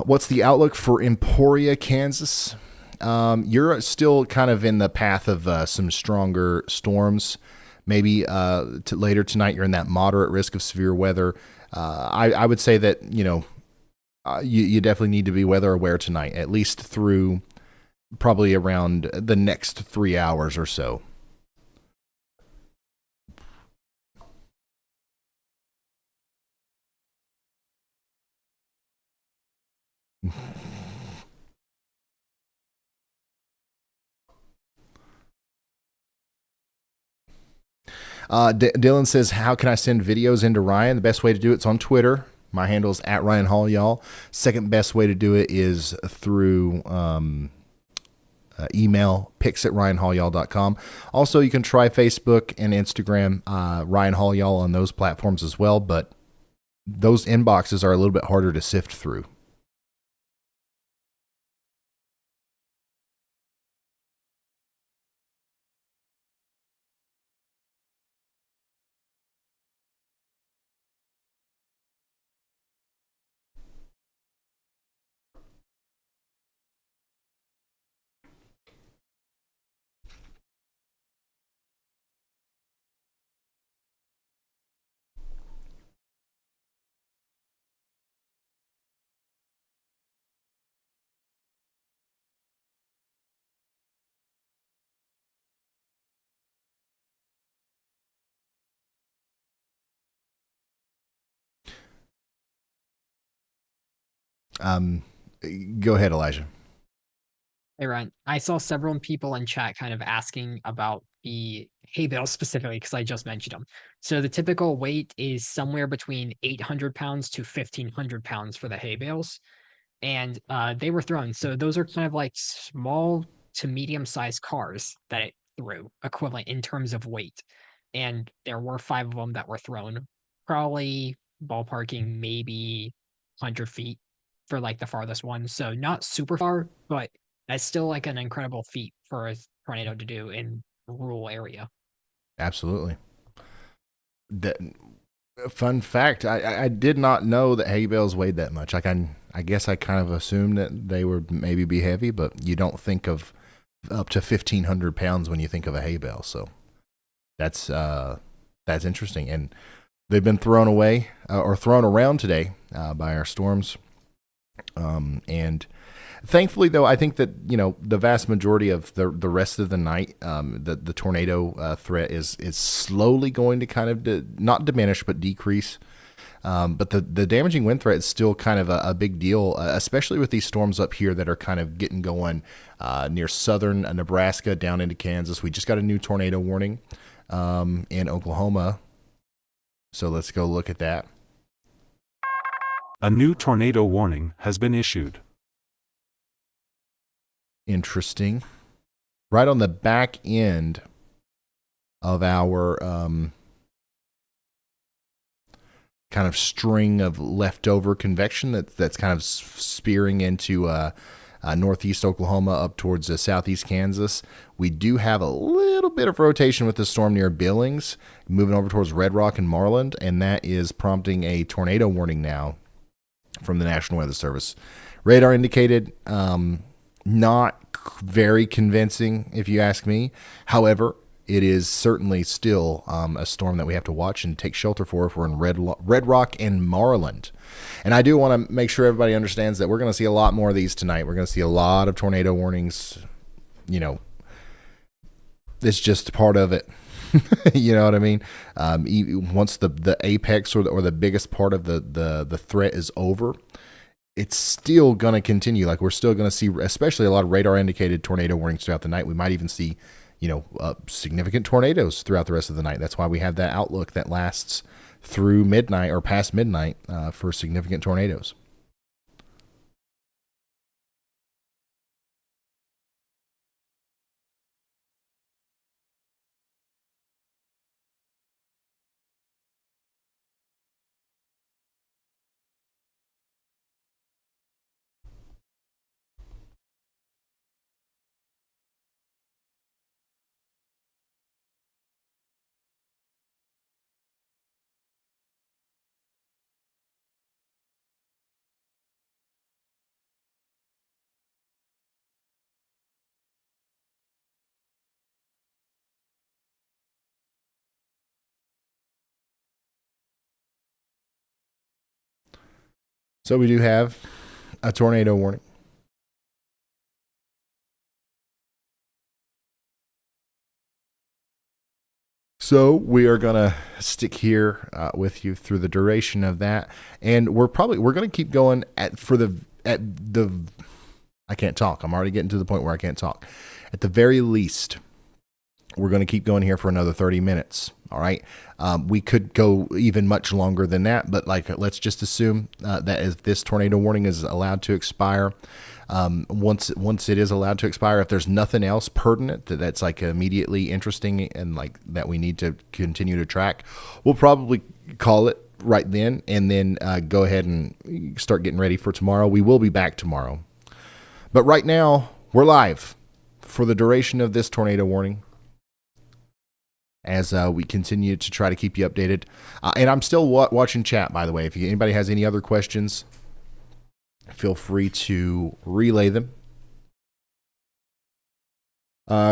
What's the outlook for Emporia, Kansas? You're still kind of in the path of some stronger storms. Maybe later tonight you're in that moderate risk of severe weather. I would say that, you definitely need to be weather aware tonight, at least through probably around the next 3 hours or so. Dylan says, how can I send videos into Ryan? The best way to do it's on Twitter. My handle is @RyanHall, Second best way to do it is through email, pics@ryanhallyall.com. Also, you can try Facebook and Instagram, Ryan Hall Y'all on those platforms as well, but those inboxes are a little bit harder to sift through. Go ahead, Elijah. Hey, Ryan. I saw several people in chat kind of asking about the hay bales specifically because I just mentioned them. So the typical weight is somewhere between 800 pounds to 1,500 pounds for the hay bales. And they were thrown. So those are kind of like small to medium-sized cars that it threw, equivalent in terms of weight. And there were 5 of them that were thrown, probably ballparking maybe 100 feet for like the farthest one. So not super far, but that's still like an incredible feat for a tornado to do in a rural area. Absolutely. Fun fact, I did not know that hay bales weighed that much. I guess I kind of assumed that they would maybe be heavy, but you don't think of up to 1,500 pounds when you think of a hay bale. So that's interesting. And they've been thrown away or thrown around today by our storms. And thankfully, though, I think that, the vast majority of the rest of the night, the tornado threat is slowly going to kind of not diminish, but decrease. But the damaging wind threat is still kind of a big deal, especially with these storms up here that are kind of getting going near southern Nebraska down into Kansas. We just got a new tornado warning in Oklahoma. So let's go look at that. A new tornado warning has been issued. Interesting. Right on the back end of our kind of string of leftover convection that's kind of spearing into northeast Oklahoma up towards southeast Kansas. We do have a little bit of rotation with the storm near Billings, moving over towards Red Rock and Marland, and that is prompting a tornado warning now from the National Weather Service. Radar indicated, not very convincing if you ask me. However, it is certainly still a storm that we have to watch and take shelter for if we're in Red Rock and Marland. And I do want to make sure everybody understands that we're going to see a lot more of these tonight. We're going to see a lot of tornado warnings. You know, it's just part of it. You know what I mean? Once the apex or the biggest part of the threat is over, it's still going to continue. Like, we're still going to see, especially a lot of radar indicated tornado warnings throughout the night. We might even see, significant tornadoes throughout the rest of the night. That's why we have that outlook that lasts through midnight or past midnight for significant tornadoes. So we do have a tornado warning. So we are going to stick here with you through the duration of that. And we're going to keep going I can't talk. I'm already getting to the point where I can't talk. At the very least, we're going to keep going here for another 30 minutes. All right. We could go even much longer than that, but let's just assume that if this tornado warning is allowed to expire, once it is allowed to expire, if there's nothing else pertinent that's immediately interesting and that we need to continue to track, we'll probably call it right then and then go ahead and start getting ready for tomorrow. We will be back tomorrow. But right now, we're live for the duration of this tornado warning, as we continue to try to keep you updated. And I'm still watching chat, by the way. If anybody has any other questions, feel free to relay them.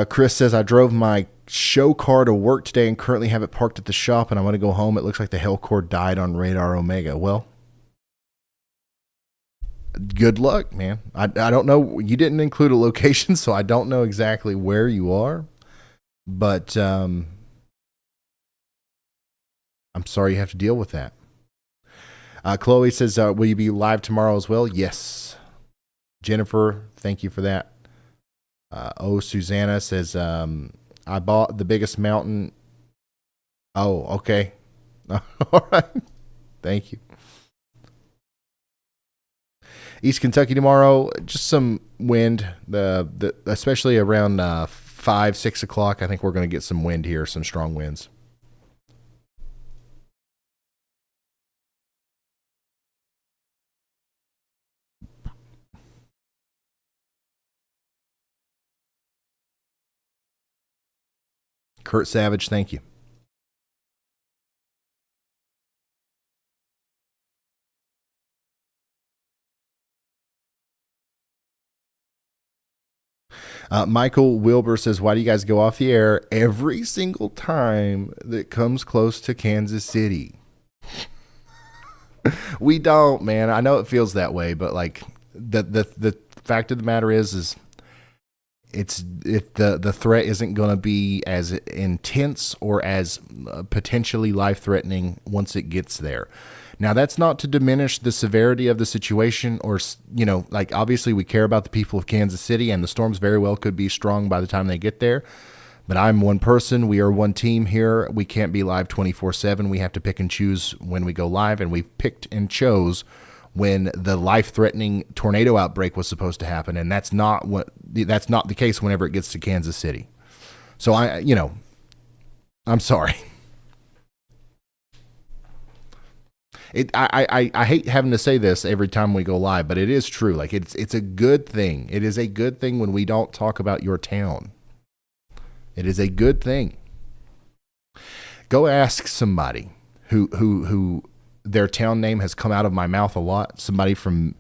Chris says, I drove my show car to work today and currently have it parked at the shop, and I'm going to go home. It looks like the Hellcore died on Radar Omega. Well, good luck, man. I don't know. You didn't include a location, so I don't know exactly where you are. But I'm sorry you have to deal with that. Chloe says, will you be live tomorrow as well? Yes. Jennifer, thank you for that. Susanna says, I bought the biggest mountain. Oh, okay. All right. Thank you. East Kentucky tomorrow, just some wind, especially around 5, 6 o'clock. I think we're going to get some wind here, some strong winds. Kurt Savage, thank you. Michael Wilbur says, why do you guys go off the air every single time that comes close to Kansas City? We don't, man. I know it feels that way, but the fact of the matter is the threat isn't going to be as intense or as potentially life-threatening once it gets there. Now, that's not to diminish the severity of the situation or, obviously we care about the people of Kansas City, and the storms very well could be strong by the time they get there. But I'm one person. We are one team here. We can't be live 24/7. We have to pick and choose when we go live, and we've picked and chose when the life-threatening tornado outbreak was supposed to happen, and that's not the case whenever it gets to Kansas City. So I'm sorry. I hate having to say this every time we go live, but it is true. Like it's a good thing. It is a good thing when we don't talk about your town. It is a good thing. Go ask somebody who their town name has come out of my mouth a lot. Somebody from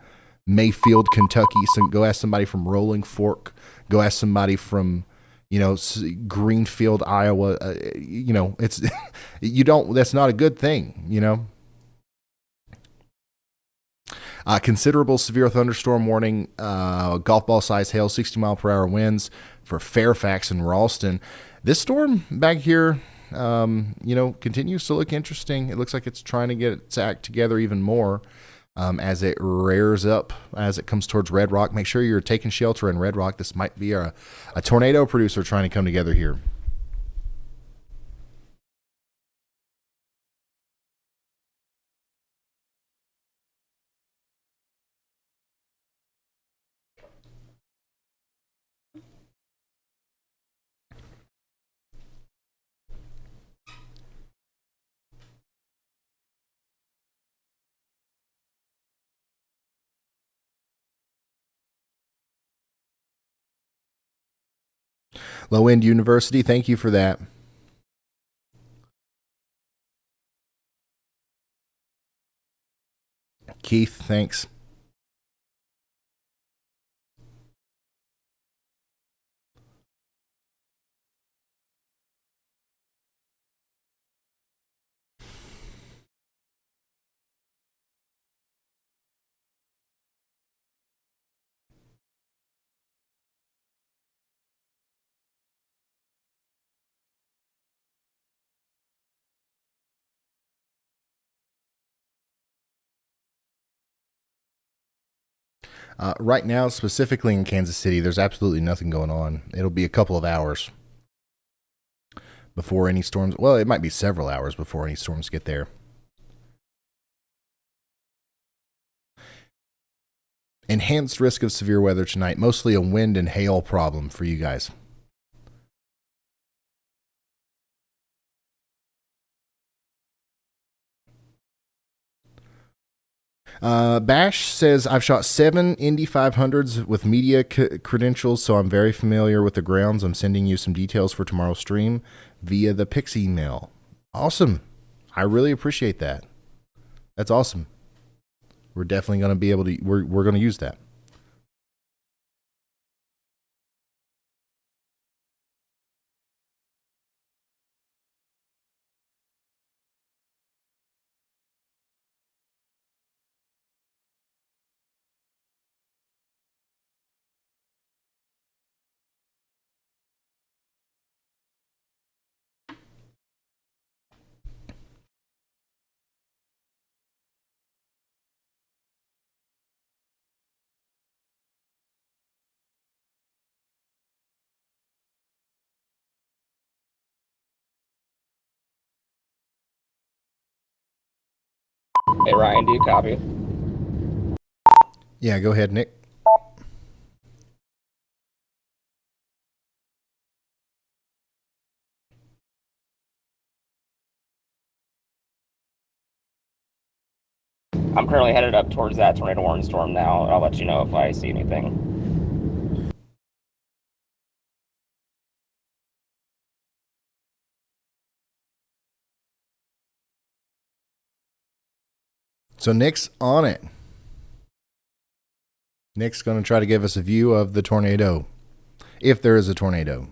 Mayfield, Kentucky. Go ask somebody from Rolling Fork. Go ask somebody from Greenfield, Iowa. It's that's not a good thing. Considerable severe thunderstorm warning, golf ball size hail, 60 mile per hour winds for Fairfax and Ralston. This storm back here, continues to look interesting. It looks like it's trying to get its act together even more as it rears up, as it comes towards Red Rock. Make sure you're taking shelter in Red Rock. This might be a tornado producer trying to come together here. Low End University, thank you for that. Keith, thanks. Right now, specifically in Kansas City, there's absolutely nothing going on. It'll be a couple of hours before any storms. Well, it might be several hours before any storms get there. Enhanced risk of severe weather tonight. Mostly a wind and hail problem for you guys. Bash says, I've shot 7 Indy 500s with media credentials, so I'm very familiar with the grounds. I'm sending you some details for tomorrow's stream via the Pix email. Awesome. I really appreciate that. That's awesome. We're definitely going to be able to, we're going to use that. Hey Ryan, do you copy? Yeah, go ahead, Nick. I'm currently headed up towards that tornado warning storm now. I'll let you know if I see anything. So Nick's on it. Nick's going to try to give us a view of the tornado, if there is a tornado.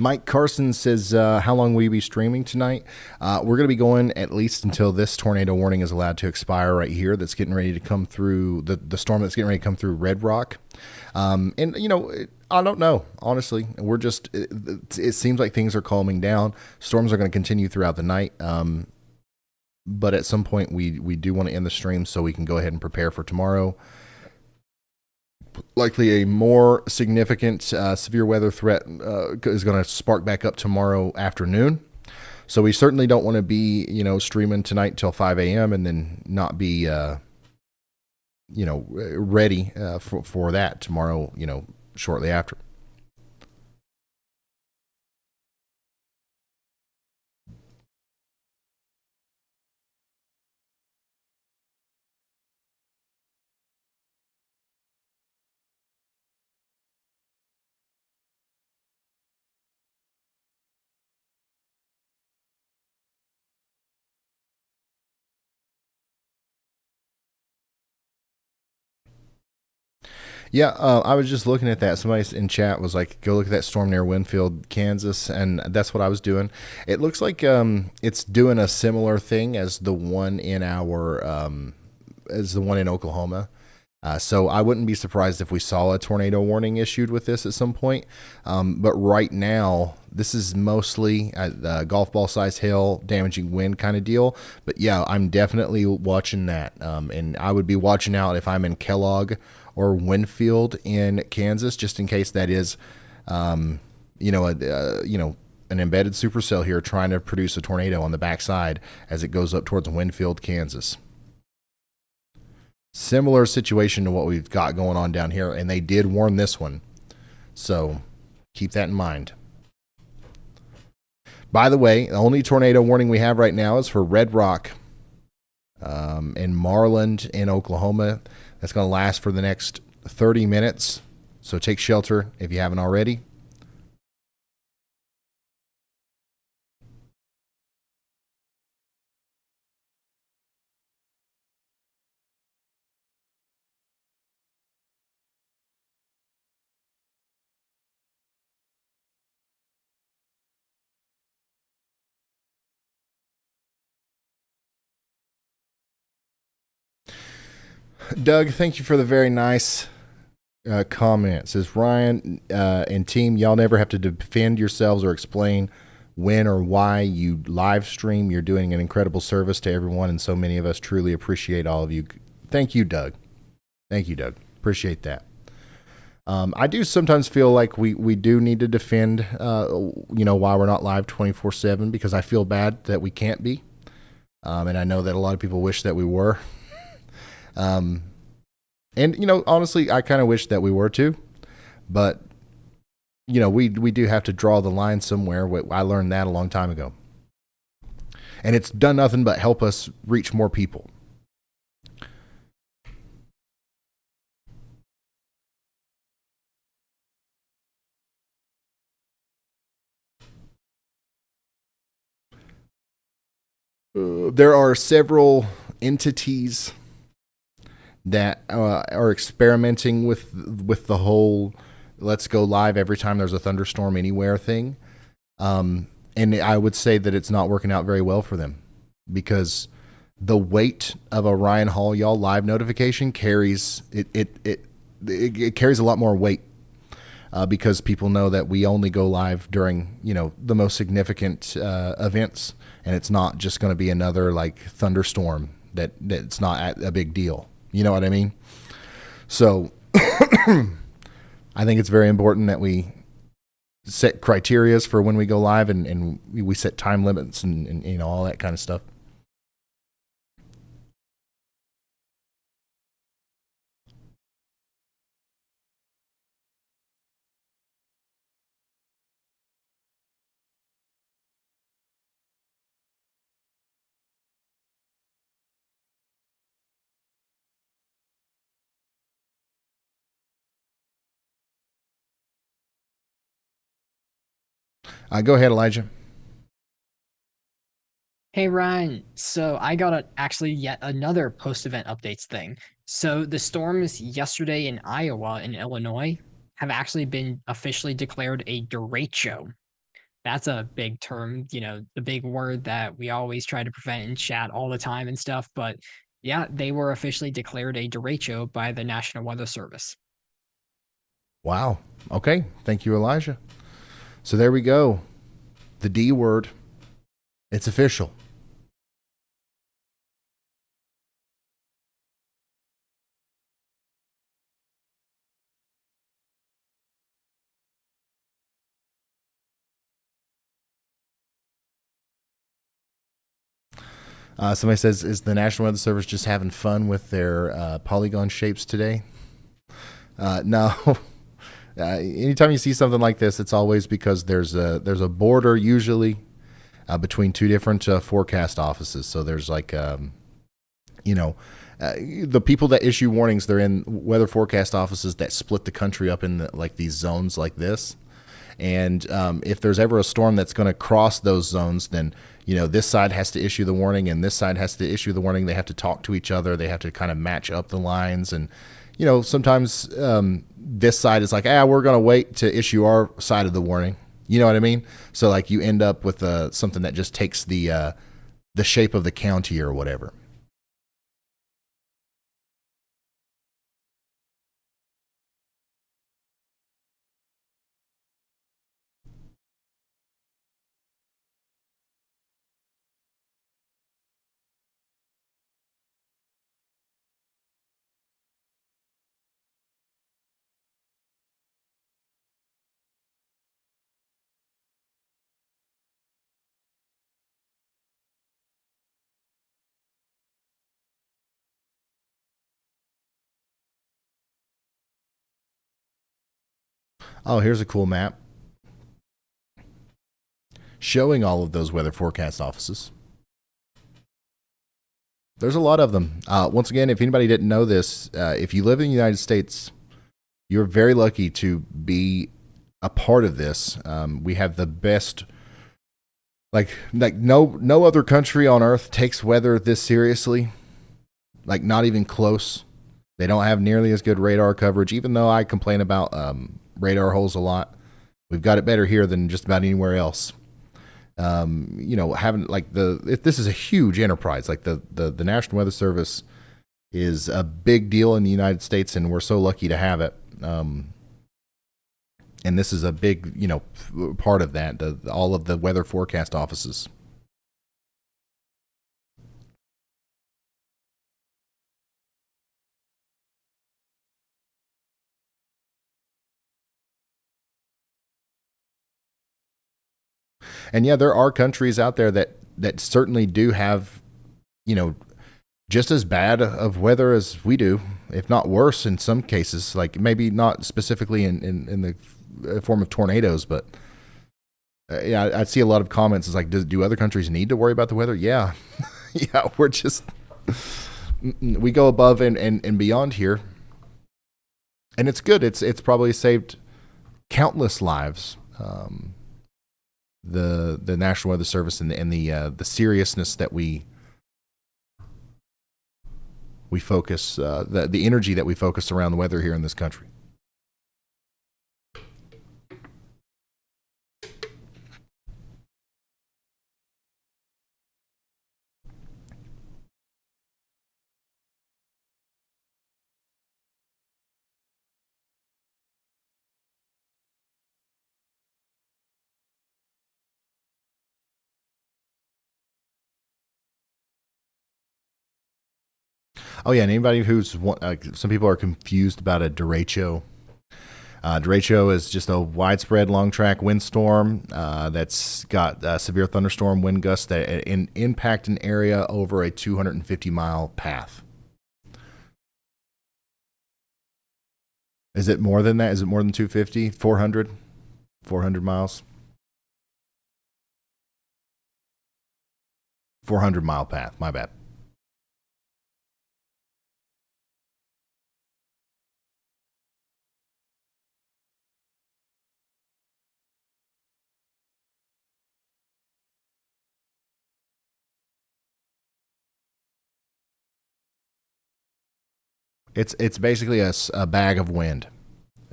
Mike Carson says, how long will you be streaming tonight? We're going to be going at least until this tornado warning is allowed to expire right here. That's getting ready to come through, the storm that's getting ready to come through Red Rock. And, I don't know, honestly. We're just, it seems like things are calming down. Storms are going to continue throughout the night. But at some point, we do want to end the stream so we can go ahead and prepare for tomorrow. Likely a more significant severe weather threat is going to spark back up tomorrow afternoon. So we certainly don't want to be, streaming tonight until 5 a.m. and then not be, ready for that tomorrow, shortly after. Yeah, I was just looking at that. Somebody in chat was like, go look at that storm near Winfield, Kansas, and that's what I was doing. It looks like it's doing a similar thing as the one in Oklahoma. So I wouldn't be surprised if we saw a tornado warning issued with this at some point. But right now, this is mostly golf ball size hail, damaging wind kind of deal. But yeah, I'm definitely watching that. And I would be watching out if I'm in Kellogg or Winfield in Kansas, just in case that is, an embedded supercell here trying to produce a tornado on the backside as it goes up towards Winfield, Kansas. Similar situation to what we've got going on down here, and they did warn this one. So keep that in mind. By the way, the only tornado warning we have right now is for Red Rock and Marland in Oklahoma. That's going to last for the next 30 minutes. So take shelter if you haven't already. Doug, thank you for the very nice comment. It says, Ryan and team, y'all never have to defend yourselves or explain when or why you live stream. You're doing an incredible service to everyone, and so many of us truly appreciate all of you. Thank you, Doug. Thank you, Doug. Appreciate that. I do sometimes feel like we do need to defend, why we're not live 24/7, because I feel bad that we can't be. And I know that a lot of people wish that we were. Honestly, I kind of wish that we were too, but we do have to draw the line somewhere. I learned that a long time ago, and it's done nothing but help us reach more people. There are several entities that are experimenting with the whole let's go live every time there's a thunderstorm anywhere thing. And I would say that it's not working out very well for them, because the weight of a Ryan Hall Y'all live notification carries it carries a lot more weight, because people know that we only go live during, the most significant events, and it's not just going to be another like thunderstorm that's not a big deal. You know what I mean? So I think it's very important that we set criterias for when we go live, and we set time limits and all that kind of stuff. Go ahead, Elijah. Hey Ryan, so I got actually yet another post-event updates thing. So the storms yesterday in Iowa and Illinois have actually been officially declared a derecho. that's a big term, the big word that we always try to prevent in chat all the time and stuff. But yeah, they were officially declared a derecho by the National Weather Service. Wow. Okay. Thank you, Elijah. So there we go. The D word. It's official. Somebody says, is the National Weather Service just having fun with their polygon shapes today? No. Anytime you see something like this, it's always because there's a border usually between two different forecast offices. So there's the people that issue warnings, they're in weather forecast offices that split the country up in these zones like this. And if there's ever a storm that's going to cross those zones, then this side has to issue the warning and this side has to issue the warning. They have to talk to each other. They have to kind of match up the lines. And sometimes this side is like, we're going to wait to issue our side of the warning. You know what I mean? So you end up with something that just takes the shape of the county or whatever. Oh, here's a cool map showing all of those weather forecast offices. There's a lot of them. Once again, if anybody didn't know this, if you live in the United States, you're very lucky to be a part of this. We have the best, no other country on earth takes weather this seriously. Not even close. They don't have nearly as good radar coverage, even though I complain about radar holes a lot. We've got it better here than just about anywhere else. Having this is a huge enterprise. The National Weather Service is a big deal in the United States, and we're so lucky to have it. And this is a big, part of that. All of the weather forecast offices. And yeah, there are countries out there that certainly do have, just as bad of weather as we do, if not worse in some cases. Maybe not specifically in the form of tornadoes, but yeah, I see a lot of comments. It's do other countries need to worry about the weather? Yeah, yeah, we go above and beyond here, and it's good. It's probably saved countless lives. The National Weather Service and the seriousness that we focus, the energy that we focus around the weather here in this country. Oh yeah, and anybody some people are confused about a derecho. Derecho is just a widespread long track windstorm that's got severe thunderstorm wind gusts that impact an area over a 250-mile path. Is it more than that? Is it more than 250? 400? 400 miles? 400-mile path. My bad. It's basically a bag of wind.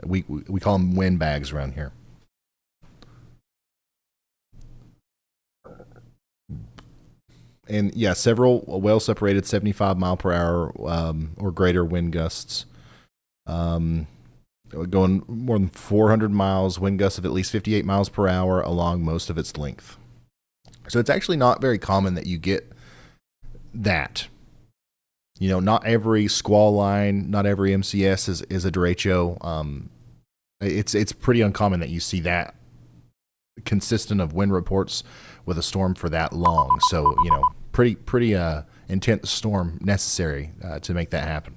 We call them wind bags around here. And yeah, several well-separated 75 mile per hour or greater wind gusts. Going more than 400 miles, wind gusts of at least 58 miles per hour along most of its length. So it's actually not very common that you get that. You know, not every squall line, not every MCS is a derecho. It's pretty uncommon that you see that consistent of wind reports with a storm for that long. So, you know, pretty intense storm necessary to make that happen.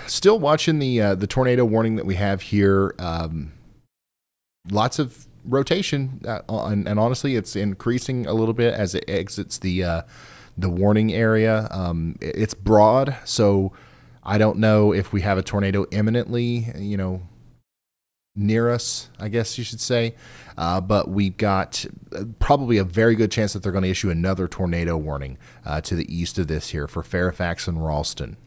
Still watching the tornado warning that we have here. Lots of rotation, and honestly, it's increasing a little bit as it exits the warning area. It's broad, so I don't know if we have a tornado imminently, you know, near us, I guess you should say. But we've got probably a very good chance that they're going to issue another tornado warning to the east of this here for Fairfax and Ralston.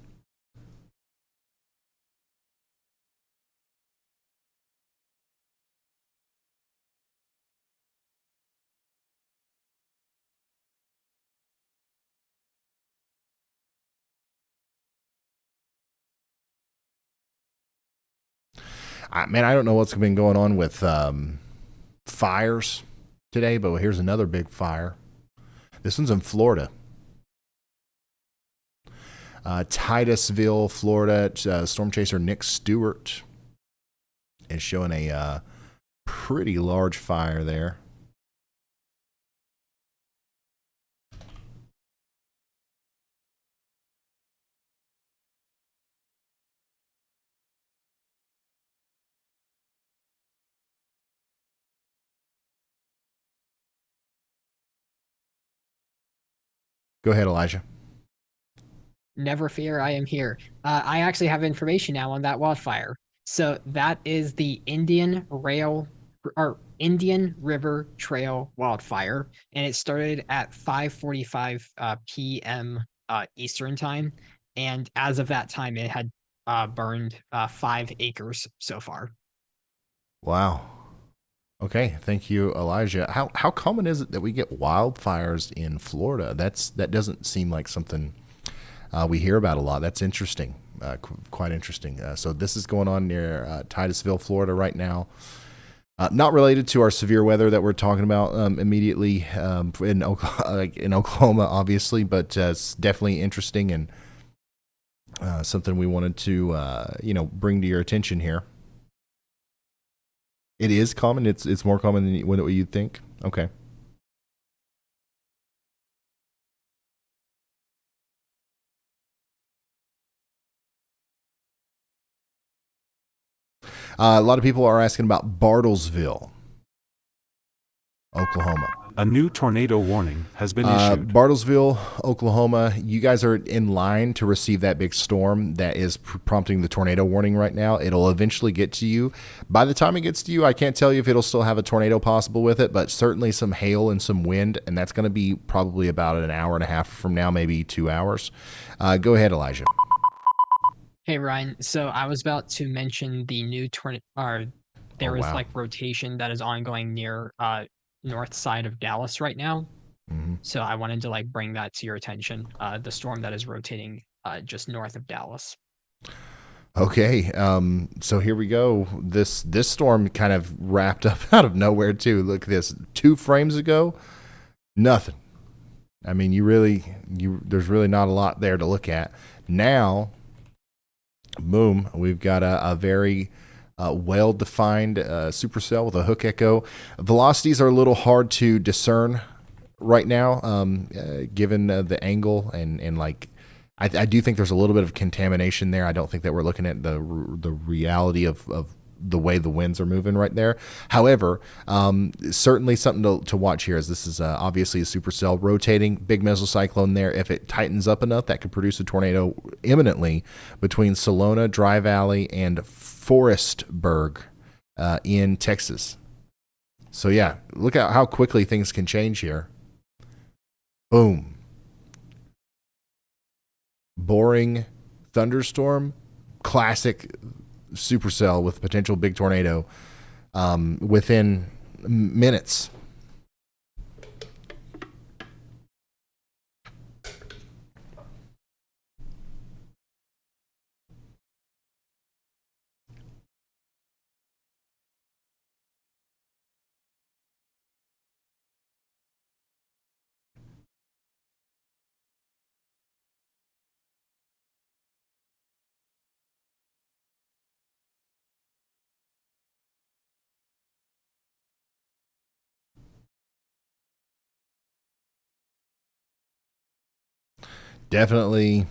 Man, I don't know what's been going on with fires today, but here's another big fire. This one's in Florida. Titusville, Florida. Storm chaser Nick Stewart is showing a pretty large fire there. Go ahead, Elijah. Never fear, I am here. I actually have information now on that wildfire. So that is the Indian River Trail wildfire, and it started at 5:45 p.m. Eastern time, and as of that time, it had burned 5 acres so far. Wow. Okay, thank you, Elijah. How common is it that we get wildfires in Florida? That doesn't seem like something we hear about a lot. That's interesting, quite interesting. So this is going on near Titusville, Florida right now. Not related to our severe weather that we're talking about immediately in Oklahoma, obviously, but it's definitely interesting and something we wanted to bring to your attention here. It is common. It's more common than what you'd think. Okay. A lot of people are asking about Bartlesville, Oklahoma. A new tornado warning has been issued. Bartlesville, Oklahoma, you guys are in line to receive that big storm that is prompting the tornado warning right now. It'll eventually get to you. By the time it gets to you, I can't tell you if it'll still have a tornado possible with it, but certainly some hail and some wind, and that's going to be probably about an hour and a half from now, maybe 2 hours. Go ahead, Elijah. Hey, Ryan. So I was about to mention the new tornado. There is like rotation that is ongoing near north side of Dallas right now. Mm-hmm. So I wanted to like bring that to your attention. The storm that is rotating just north of Dallas. Okay, so here we go. This storm kind of wrapped up out of nowhere too. Look at this. 2 frames ago, nothing. I mean, there's really not a lot there to look at. Now, boom, we've got a very well-defined supercell with a hook echo. Velocities are a little hard to discern right now, given the angle and like I do think there's a little bit of contamination there. I don't think that we're looking at the reality of the way the winds are moving right there. However, certainly something to watch here, as this is obviously a supercell rotating big mesocyclone there. If it tightens up enough, that could produce a tornado imminently between Salina, Dry Valley, and Forestburg in Texas. So yeah, look at how quickly things can change here. Boom. Boring thunderstorm, classic supercell with potential big tornado within minutes. Definitely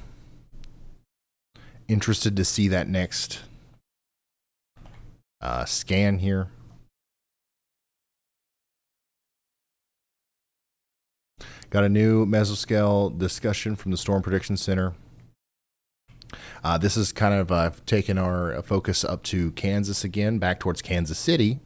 interested to see that next scan here. Got a new mesoscale discussion from the Storm Prediction Center. This is kind of taking our focus up to Kansas again, back towards Kansas City.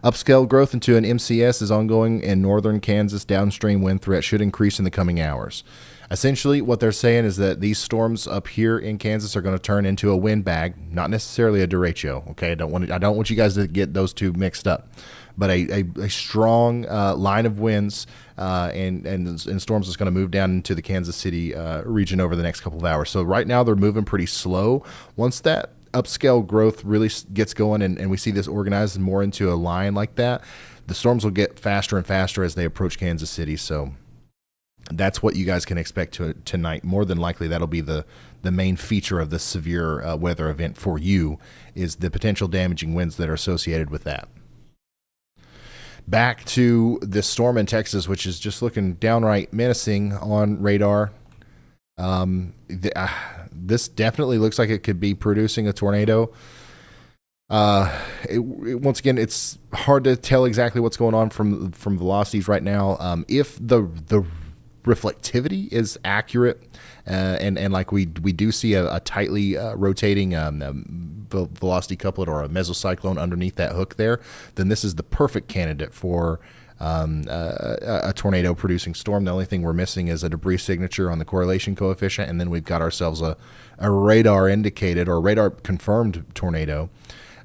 Upscale growth into an MCS is ongoing in northern Kansas. Downstream wind threat should increase in the coming hours. Essentially, what they're saying is that these storms up here in Kansas are going to turn into a wind bag, not necessarily a derecho. Okay, I don't want you guys to get those two mixed up, but a strong line of winds and storms is going to move down into the Kansas City region over the next couple of hours. So right now they're moving pretty slow. Once that upscale growth really gets going and we see this organized more into a line like that, the storms will get faster and faster as they approach Kansas City. So that's what you guys can expect tonight. More than likely, that'll be the main feature of this severe weather event for you, is the potential damaging winds that are associated with that. Back to this storm in Texas, which is just looking downright menacing on radar. This definitely looks like it could be producing a tornado. Once again, it's hard to tell exactly what's going on from velocities right now. If the reflectivity is accurate, and like we do see a tightly rotating velocity couplet or a mesocyclone underneath that hook there, then this is the perfect candidate for a tornado producing storm. The only thing we're missing is a debris signature on the correlation coefficient, and then we've got ourselves a radar indicated or radar confirmed tornado.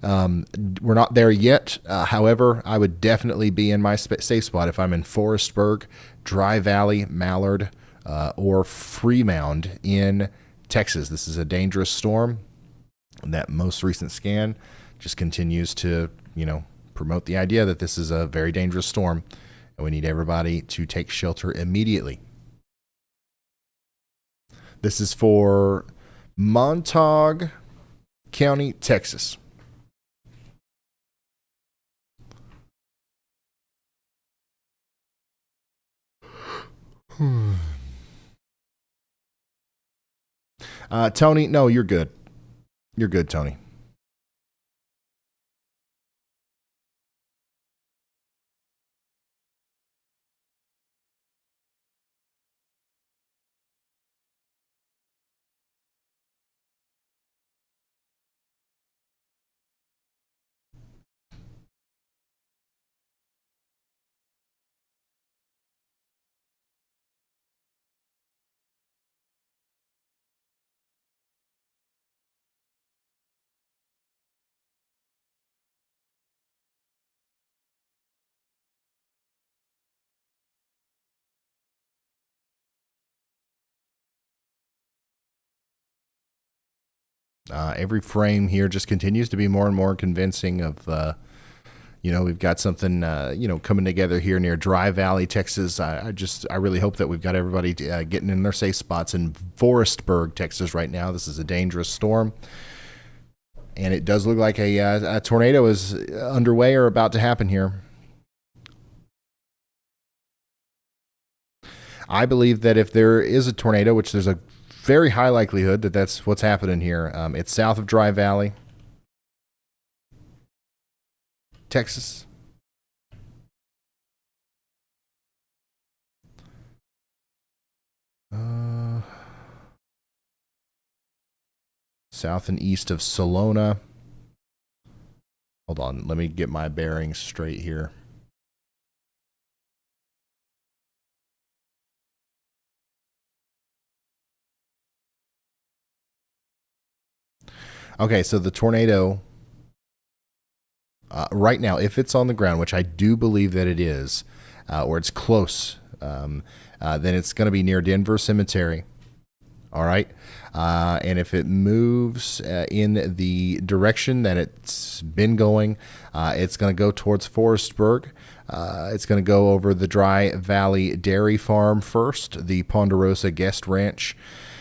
We're not there yet. However, I would definitely be in my safe spot if I'm in Forestburg, Dry Valley, Mallard, or Fremont in Texas. This is a dangerous storm. That most recent scan just continues to, promote the idea that this is a very dangerous storm, and we need everybody to take shelter immediately. This is for Montague County, Texas. Tony, no, you're good. You're good, Tony. Every frame here just continues to be more and more convincing of, we've got something, coming together here near Dry Valley, Texas. I really hope that we've got everybody getting in their safe spots in Forestburg, Texas right now. This is a dangerous storm, and it does look like a tornado is underway or about to happen here. I believe that if there is a tornado, which there's a very high likelihood that that's what's happening here. It's south of Dry Valley, Texas. South and east of Salina. Hold on, let me get my bearings straight here. Okay, so the tornado right now, if it's on the ground, which I do believe that it is, or it's close, then it's going to be near Denver Cemetery. All right. And if it moves in the direction that it's been going, it's going to go towards Forestburg. It's going to go over the Dry Valley Dairy Farm first, the Ponderosa Guest Ranch.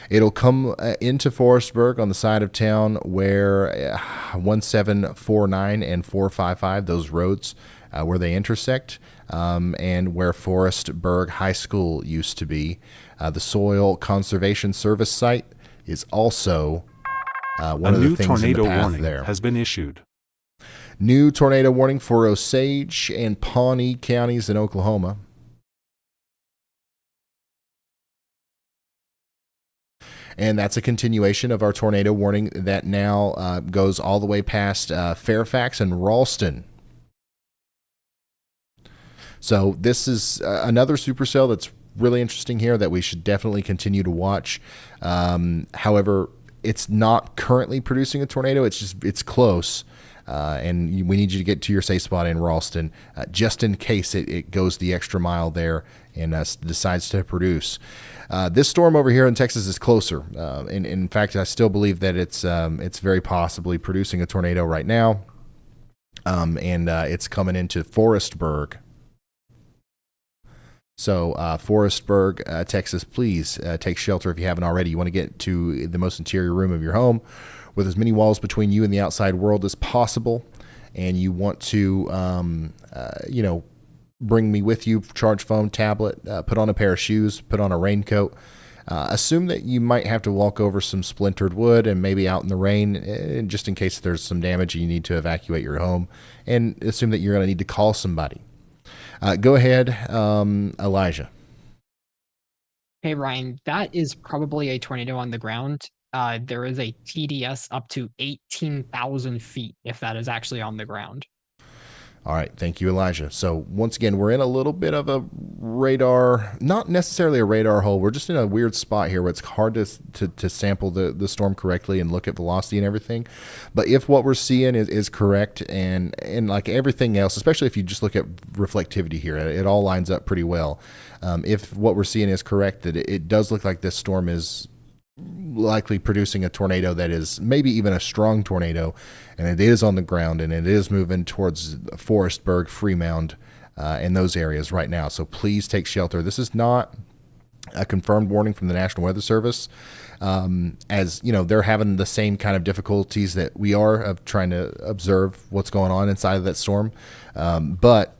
It'll come into Forestburg on the side of town where 1749 and 455, those roads, where they intersect, and where Forestburg High School used to be. The Soil Conservation Service site is also one of the things in the path there. A new tornado warning has been issued. New tornado warning for Osage and Pawnee counties in Oklahoma. And that's a continuation of our tornado warning that now goes all the way past Fairfax and Ralston. So this is another supercell that's really interesting here that we should definitely continue to watch. However, it's not currently producing a tornado. It's close. And we need you to get to your safe spot in Ralston just in case it goes the extra mile there and decides to produce. This storm over here in Texas is closer. In fact, I still believe that it's very possibly producing a tornado right now. And it's coming into Forestburg. So Forestburg, Texas, please take shelter if you haven't already. You want to get to the most interior room of your home with as many walls between you and the outside world as possible. And you want to, bring me with you, charge phone, tablet, put on a pair of shoes, put on a raincoat. Assume that you might have to walk over some splintered wood and maybe out in the rain, just in case there's some damage and you need to evacuate your home. And assume that you're going to need to call somebody. Go ahead, Elijah. Hey, Ryan, that is probably a tornado on the ground. There is a TDS up to 18,000 feet if that is actually on the ground. All right. Thank you, Elijah. So once again, we're in a little bit of a radar, not necessarily a radar hole. We're just in a weird spot here where it's hard to sample the storm correctly and look at velocity and everything. But if what we're seeing is correct and like everything else, especially if you just look at reflectivity here, it all lines up pretty well. If what we're seeing is correct, that it does look like this storm is likely producing a tornado that is maybe even a strong tornado, and it is on the ground and it is moving towards Forestburg, Fremont, and those areas right now. So please take shelter. This is not a confirmed warning from the National Weather Service. As you know, they're having the same kind of difficulties that we are of trying to observe what's going on inside of that storm. But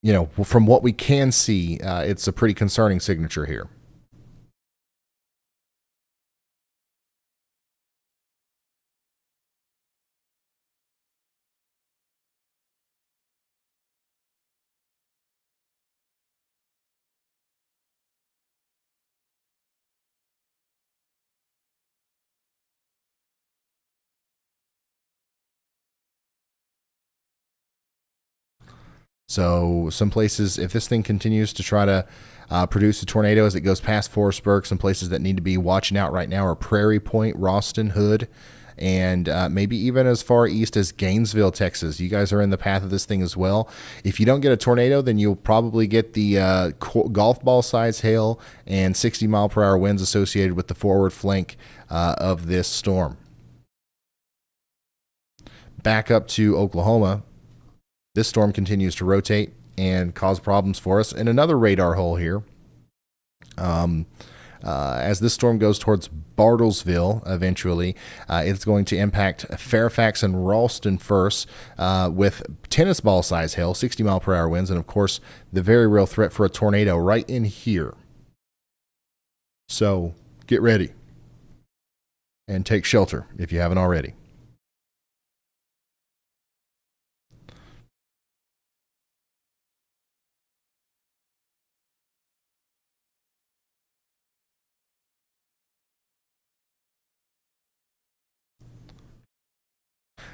you know, from what we can see, it's a pretty concerning signature here. So some places, if this thing continues to try to produce a tornado as it goes past Forestburg, some places that need to be watching out right now are Prairie Point, Ralston, Hood, and maybe even as far east as Gainesville, Texas. You guys are in the path of this thing as well. If you don't get a tornado, then you'll probably get the golf ball size hail and 60-mile-per-hour winds associated with the forward flank of this storm. Back up to Oklahoma. This storm continues to rotate and cause problems for us. And another radar hole here. As this storm goes towards Bartlesville, eventually, it's going to impact Fairfax and Ralston first with tennis ball size hail, 60-mile-per-hour winds, and of course, the very real threat for a tornado right in here. So get ready and take shelter if you haven't already.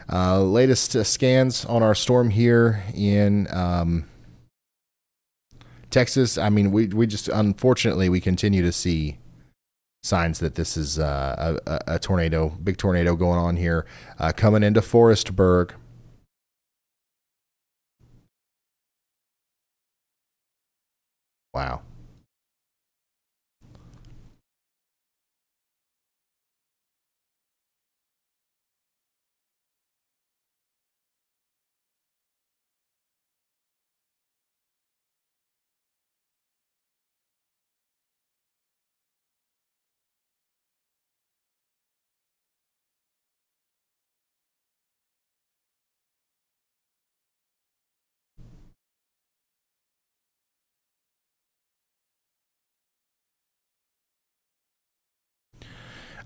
Latest scans on our storm here in Texas. I mean, we just, unfortunately, we continue to see signs that this is a tornado, big tornado going on here, coming into Forestburg. Wow.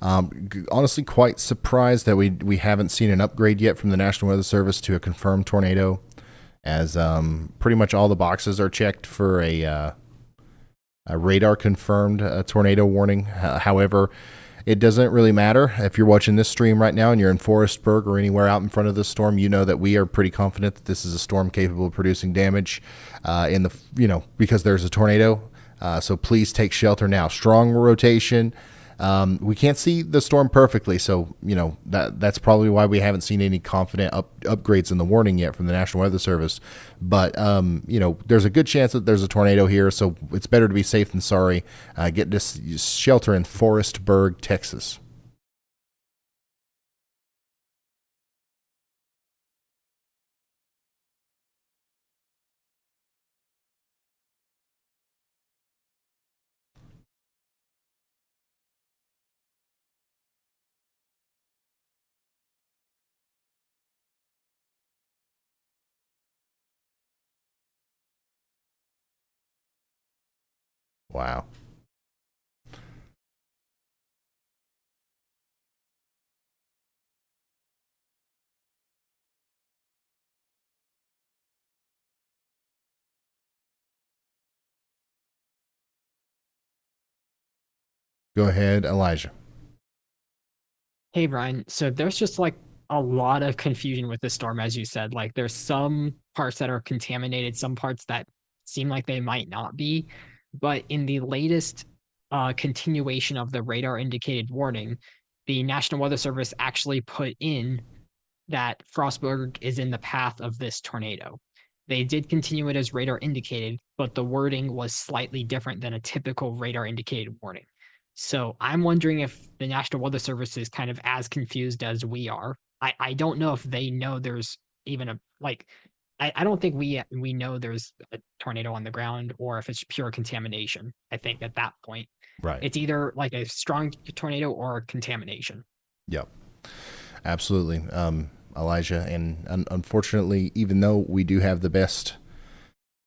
Honestly, quite surprised that we haven't seen an upgrade yet from the National Weather Service to a confirmed tornado, as pretty much all the boxes are checked for a radar confirmed tornado warning. However, it doesn't really matter if you're watching this stream right now and you're in Forestburg or anywhere out in front of this storm. You know that we are pretty confident that this is a storm capable of producing damage because there's a tornado. So please take shelter now. Strong rotation. We can't see the storm perfectly, so that's probably why we haven't seen any confident upgrades in the warning yet from the National Weather Service. But there's a good chance that there's a tornado here, so it's better to be safe than sorry. Get to shelter in Forestburg, Texas. Wow. Go ahead, Elijah. Hey, Brian. So there's just like a lot of confusion with the storm, as you said. Like there's some parts that are contaminated, some parts that seem like they might not be. But in the latest continuation of the radar indicated warning, the National Weather Service actually put in that Frostburg is in the path of this tornado. They did continue it as radar indicated, but the wording was slightly different than a typical radar indicated warning. So I'm wondering if the National Weather Service is kind of as confused as we are. I don't know if they know there's even I don't think we know there's a tornado on the ground or if it's pure contamination. I think at that point, right, it's either like a strong tornado or contamination. Yep, absolutely, Elijah. And unfortunately, even though we do have the best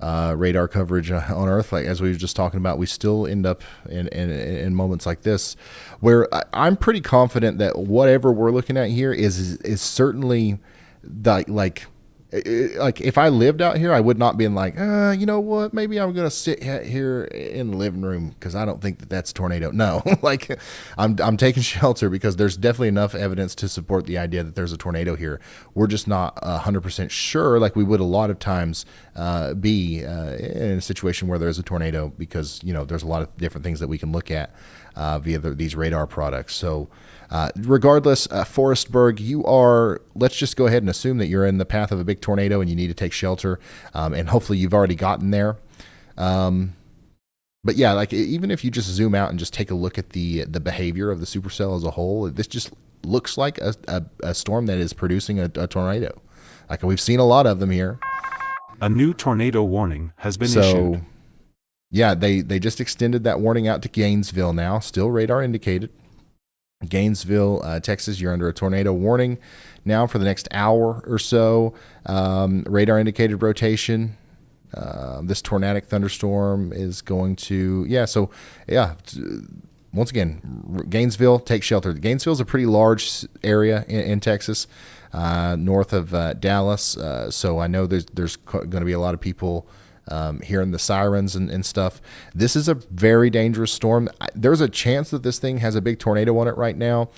radar coverage on Earth, like as we were just talking about, we still end up in moments like this where I'm pretty confident that whatever we're looking at here is certainly like if I lived out here, I would not be like, you know what, maybe I'm going to sit here in the living room because I don't think that that's a tornado. No, like I'm taking shelter because there's definitely enough evidence to support the idea that there's a tornado here. We're just not 100% sure, like we would a lot of times be in a situation where there's a tornado, because there's a lot of different things that we can look at via these radar products. So regardless, Forestburg, let's just go ahead and assume that you're in the path of a big tornado and you need to take shelter, and hopefully you've already gotten there. But yeah, like even if you just zoom out and just take a look at the behavior of the supercell as a whole, this just looks like a storm that is producing a tornado. Like we've seen a lot of them here. A new tornado warning has been issued. Yeah, they just extended that warning out to Gainesville now, still radar indicated. Gainesville, Texas, you're under a tornado warning now for the next hour or so. Radar indicated rotation. This tornadic thunderstorm is going to, once again, Gainesville, take shelter. Gainesville is a pretty large area in Texas, north of Dallas. So I know there's going to be a lot of people hearing the sirens and stuff. This is a very dangerous storm. There's a chance that this thing has a big tornado on it right now.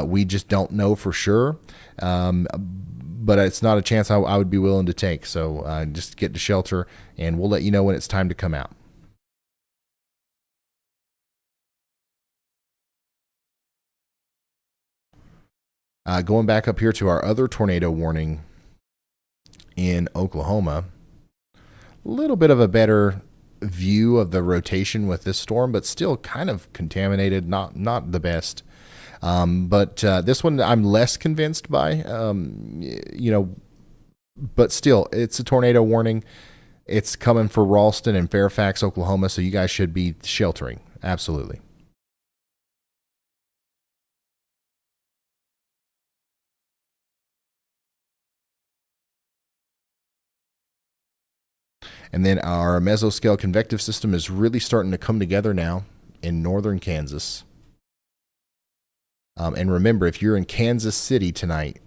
We just don't know for sure. But it's not a chance I would be willing to take. So just get to shelter, and we'll let you know when it's time to come out. Going back up here to our other tornado warning in Oklahoma, a little bit of a better view of the rotation with this storm, but still kind of contaminated, not the best. But this one I'm less convinced by, but still, it's a tornado warning. It's coming for Ralston and Fairfax, Oklahoma, so you guys should be sheltering. Absolutely. And then our mesoscale convective system is really starting to come together now in northern Kansas. And remember, if you're in Kansas City tonight,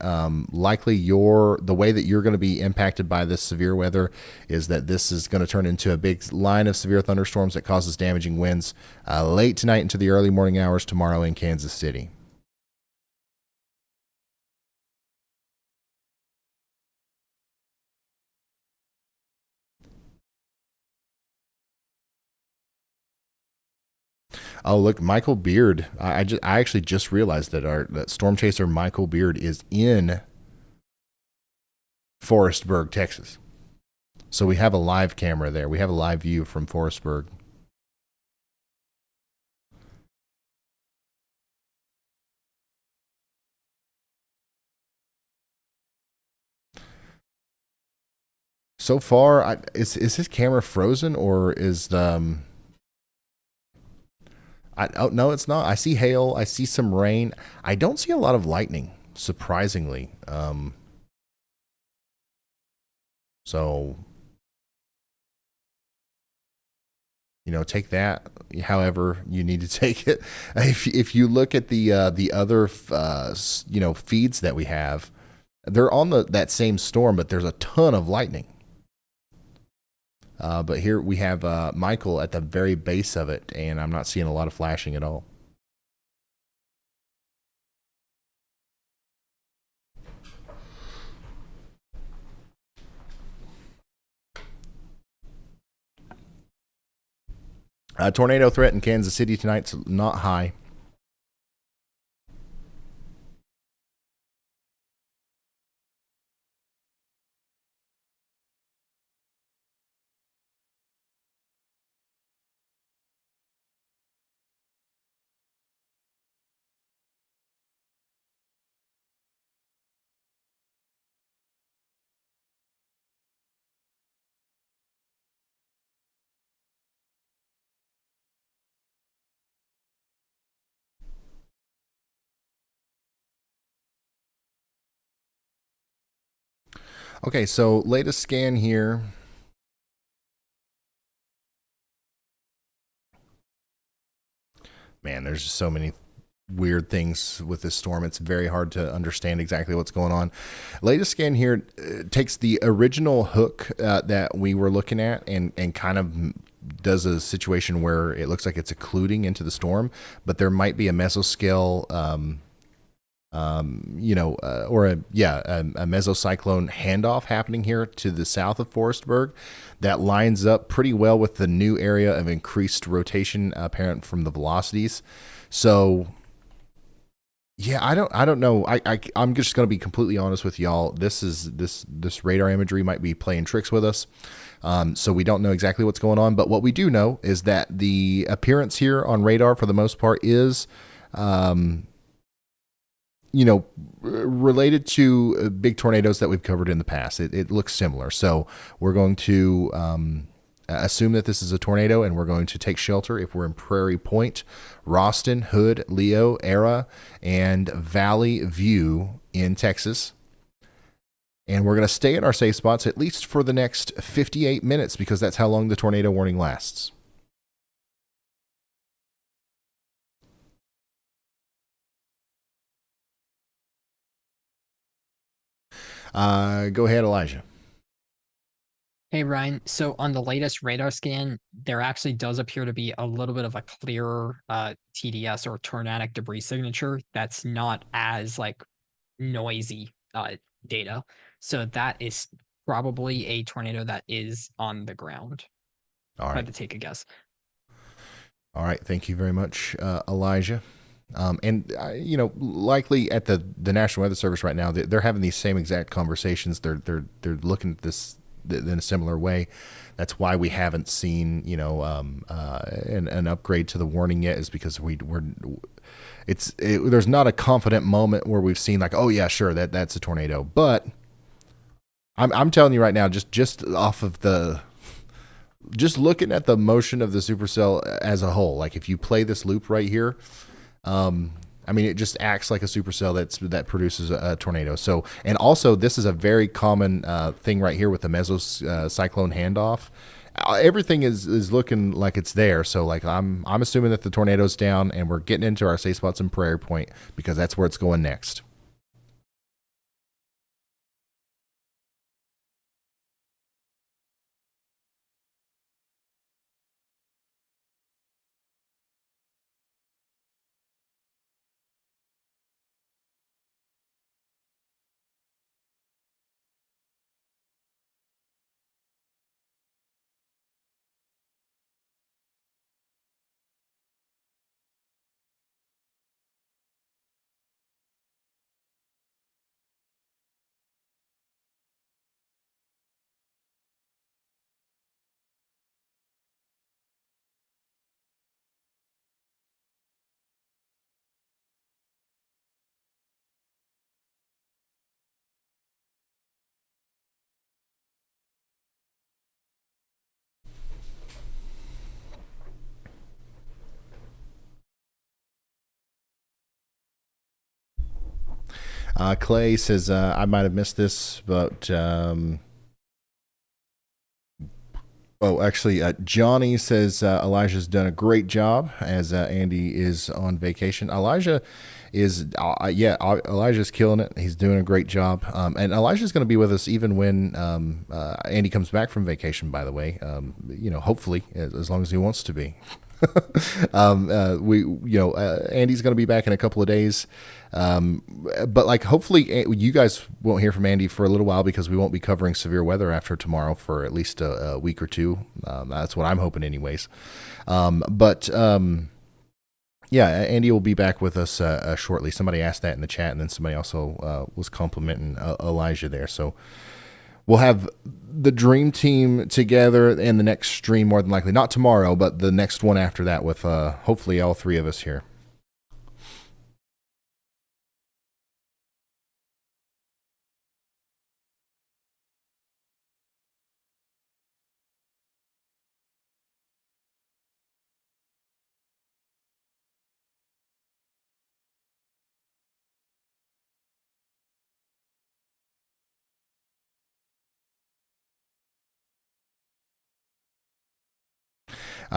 likely the way that you're going to be impacted by this severe weather is that this is going to turn into a big line of severe thunderstorms that causes damaging winds late tonight into the early morning hours tomorrow in Kansas City. Oh, look, Michael Beard. I actually just realized that Storm Chaser Michael Beard is in Forestburg, Texas. So we have a live camera there. We have a live view from Forestburg. So far, is his camera frozen, or is the... no, it's not. I see hail. I see some rain. I don't see a lot of lightning, surprisingly. So, take that however you need to take it. If you look at the other feeds that we have, they're on that same storm, but there's a ton of lightning. But here we have Michael at the very base of it, and I'm not seeing a lot of flashing at all. Tornado threat in Kansas City tonight's not high. Okay, so latest scan here. Man, there's just so many weird things with this storm. It's very hard to understand exactly what's going on. Latest scan here takes the original hook that we were looking at and kind of does a situation where it looks like it's occluding into the storm, but there might be a mesoscale or a mesocyclone handoff happening here to the south of Forestburg that lines up pretty well with the new area of increased rotation apparent from the velocities. So yeah, I don't know. I'm just going to be completely honest with y'all. This radar imagery might be playing tricks with us. So we don't know exactly what's going on, but what we do know is that the appearance here on radar for the most part is related to big tornadoes that we've covered in the past. It looks similar. So we're going to assume that this is a tornado, and we're going to take shelter if we're in Prairie Point, Ralston, Hood, Leo, Era, and Valley View in Texas. And we're going to stay in our safe spots at least for the next 58 minutes because that's how long the tornado warning lasts. Go ahead, Elijah. Hey, Ryan. So on the latest radar scan, there actually does appear to be a little bit of a clearer TDS or tornadic debris signature that's not as noisy data. So that is probably a tornado that is on the ground. All right. I had to take a guess. All right. Thank you very much, Elijah. Likely at the National Weather Service right now, they're having these same exact conversations. They're looking at this in a similar way. That's why we haven't seen an upgrade to the warning yet, is because there's not a confident moment where we've seen like, oh yeah, sure, that's a tornado. But I'm telling you right now, just off of just looking at the motion of the supercell as a whole, like if you play this loop right here, it just acts like a supercell that produces a tornado. So, and also this is a very common thing right here with the mesocyclone handoff. Everything is looking like it's there. So like I'm assuming that the tornado's down and we're getting into our safe spots and Prairie Point, because that's where it's going next. Clay says, I might have missed this, but Johnny says Elijah's done a great job as Andy is on vacation. Elijah's killing it. He's doing a great job. And Elijah's going to be with us even when Andy comes back from vacation, by the way. Hopefully, as long as he wants to be. Andy's going to be back in a couple of days. But like, hopefully you guys won't hear from Andy for a little while, because we won't be covering severe weather after tomorrow for at least a week or two. That's what I'm hoping anyways. Andy will be back with us shortly. Somebody asked that in the chat, and then somebody also was complimenting Elijah there. So we'll have the dream team together in the next stream, more than likely. Not tomorrow, but the next one after that, with hopefully all three of us here.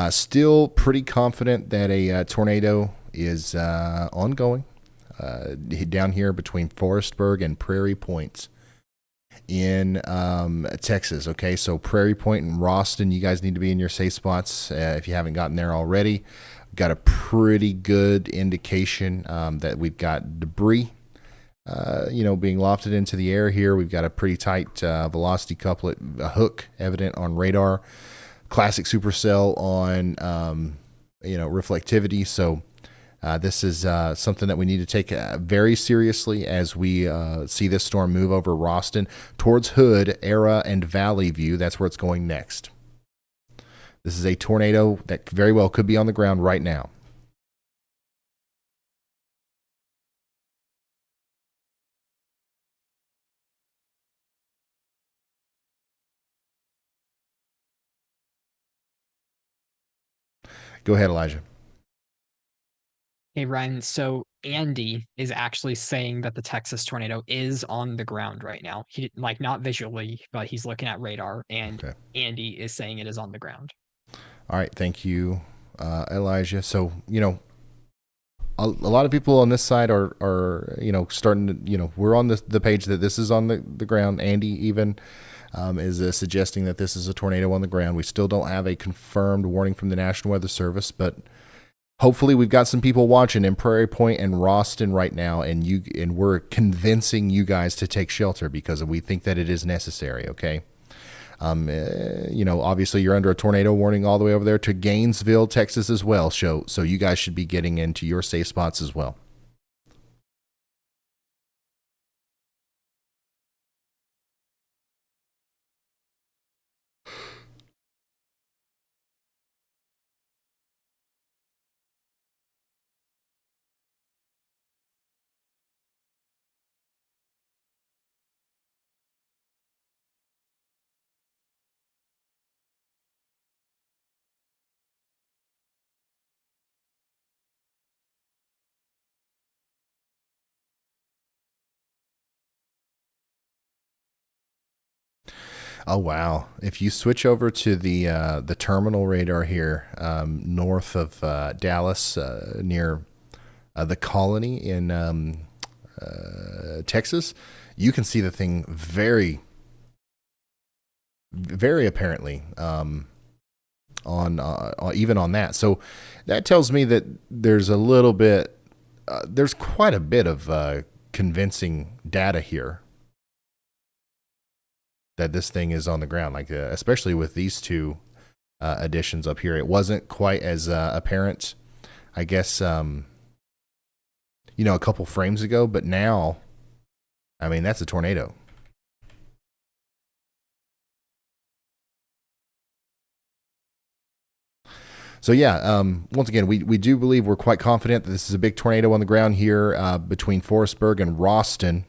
Still pretty confident that a tornado is ongoing down here between Forestburg and Prairie Point in Texas. Okay, so Prairie Point and Ralston, you guys need to be in your safe spots if you haven't gotten there already. Got a pretty good indication that we've got debris being lofted into the air here. We've got a pretty tight velocity couplet, a hook evident on radar. Classic supercell on reflectivity. So this is something that we need to take very seriously as we see this storm move over Ralston towards Hood, Era, and Valley View. That's where it's going next. This is a tornado that very well could be on the ground right now. Go ahead, Elijah. Hey, Ryan. So Andy is actually saying that the Texas tornado is on the ground right now. He not visually, but he's looking at radar, and okay. Andy is saying it is on the ground. All right. Thank you, Elijah. So, a lot of people on this side are starting to, we're on the page that this is on the ground. Andy even is suggesting that this is a tornado on the ground. We still don't have a confirmed warning from the National Weather Service, but hopefully we've got some people watching in Prairie Point and Ralston right now, and we're convincing you guys to take shelter because we think that it is necessary, okay? Obviously you're under a tornado warning all the way over there to Gainesville, Texas as well. So you guys should be getting into your safe spots as well. Oh wow! If you switch over to the terminal radar here, north of Dallas, near the Colony in Texas, you can see the thing very, very apparently on even on that. So that tells me that there's a little bit, there's quite a bit of convincing data here that this thing is on the ground, like especially with these two additions up here. It wasn't quite as apparent, I guess, a couple frames ago, but now, I mean, that's a tornado. So yeah, once again, we do believe, we're quite confident that this is a big tornado on the ground here between Forestburg and Ralston.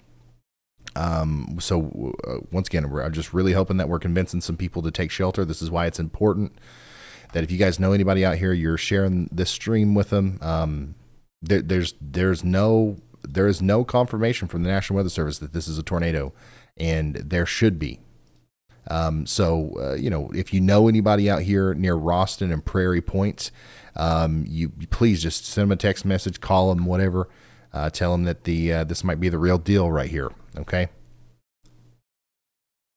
Once again, I'm just really hoping that we're convincing some people to take shelter. This is why it's important that if you guys know anybody out here, you're sharing this stream with them. There is no confirmation from the National Weather Service that this is a tornado, and there should be. If you know anybody out here near Ralston and Prairie Point, you please just send them a text message, call them, whatever. Tell them that this might be the real deal right here. Okay.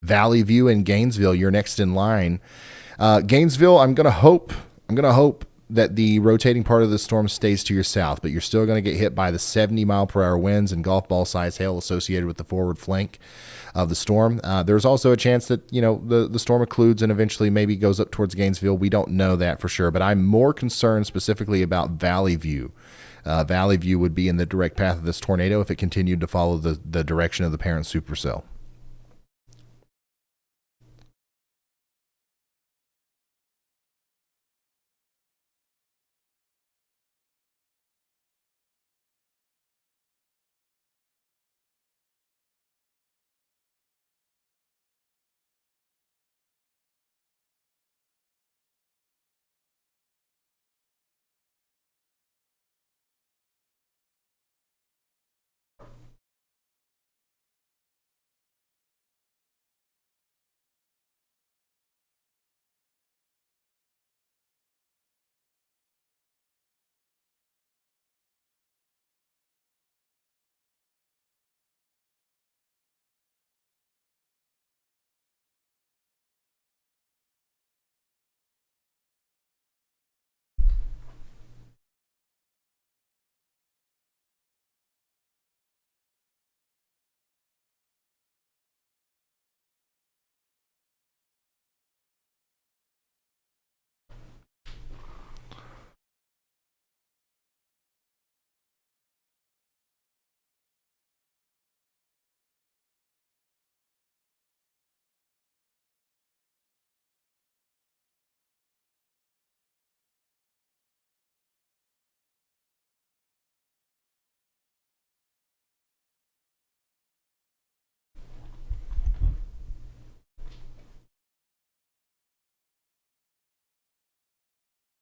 Valley View and Gainesville, you're next in line. Gainesville, I'm gonna hope that the rotating part of the storm stays to your south, but you're still going to get hit by the 70-mile-per-hour winds and golf ball size hail associated with the forward flank of the storm. There's also a chance that the storm occludes and eventually maybe goes up towards Gainesville. We don't know that for sure, but I'm more concerned specifically about Valley View. Valley View would be in the direct path of this tornado if it continued to follow the direction of the parent supercell.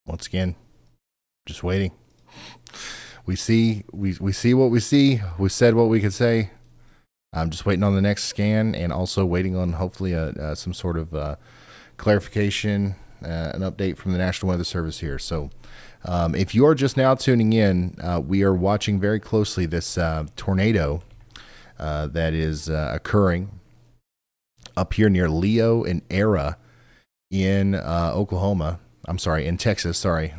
Once again, just waiting. We see what we see. We said what we could say. I'm just waiting on the next scan and also waiting on hopefully some sort of clarification, an update from the National Weather Service here. So if you are just now tuning in, we are watching very closely this tornado that is occurring up here near Leo and Era in Oklahoma. I'm sorry, in Texas, sorry.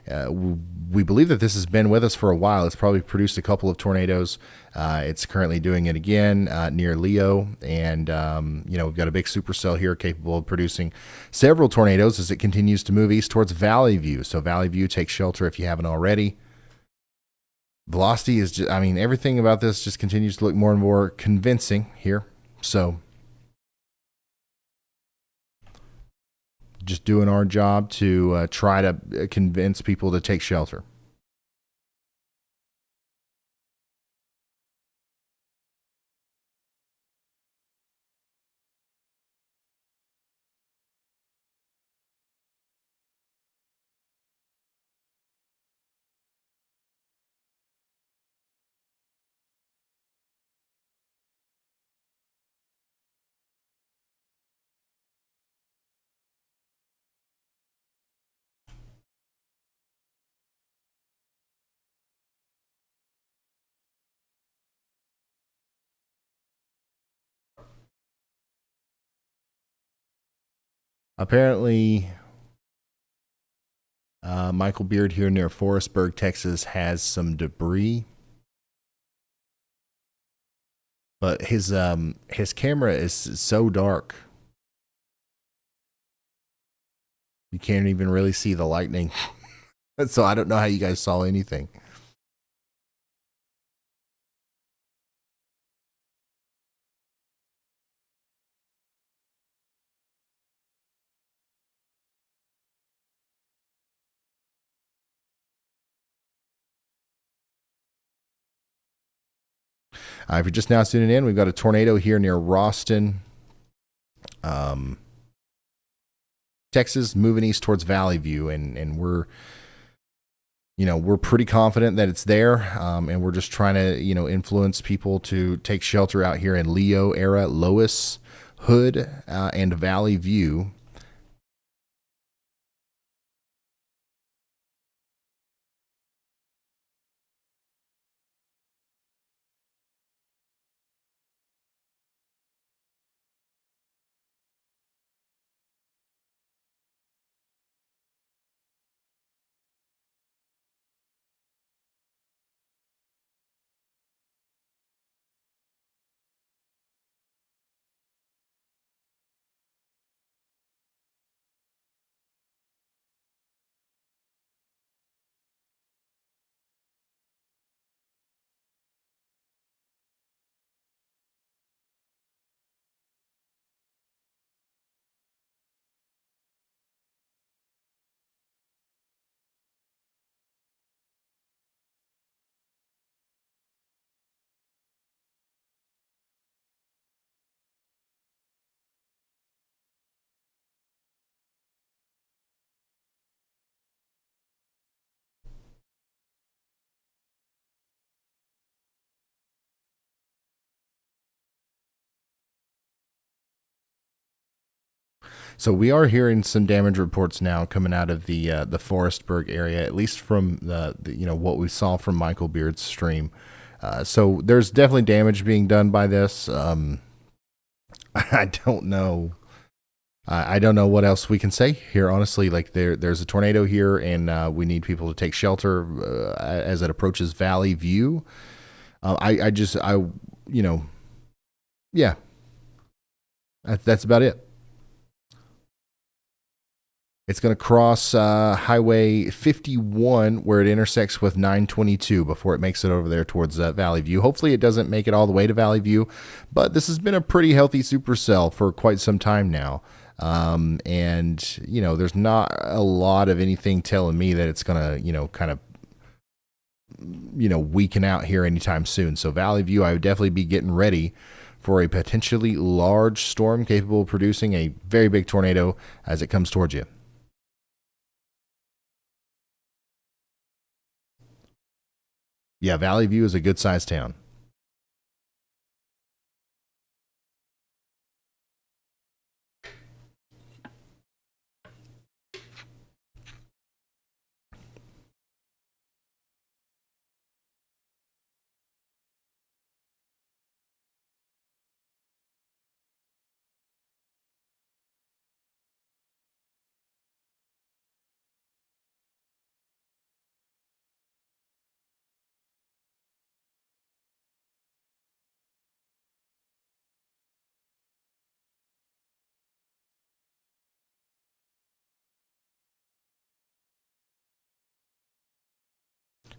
We believe that this has been with us for a while. It's probably produced a couple of tornadoes. It's currently doing it again near Leo, and we've got a big supercell here capable of producing several tornadoes as it continues to move east towards Valley View. So Valley View, take shelter if you haven't already. Velocity is just, everything about this just continues to look more and more convincing here. So just doing our job to try to convince people to take shelter. Apparently, Michael Beard here near Forestburg, Texas, has some debris, but his camera is so dark you can't even really see the lightning. So I don't know how you guys saw anything. If you're just now tuning in, we've got a tornado here near Ralston, Texas, moving east towards Valley View, and we're pretty confident that it's there, and we're just trying to influence people to take shelter out here in Leo era, Lois, Hood, and Valley View. So we are hearing some damage reports now coming out of the Forestburg area, at least from the what we saw from Michael Beard's stream. So there's definitely damage being done by this. I don't know. I don't know what else we can say here, honestly. Like there's a tornado here, and we need people to take shelter as it approaches Valley View. Yeah, that's about it. It's going to cross Highway 51 where it intersects with 922 before it makes it over there towards Valley View. Hopefully it doesn't make it all the way to Valley View, but this has been a pretty healthy supercell for quite some time now. And there's not a lot of anything telling me that it's going to, kind of, weaken out here anytime soon. So Valley View, I would definitely be getting ready for a potentially large storm capable of producing a very big tornado as it comes towards you. Yeah, Valley View is a good sized town.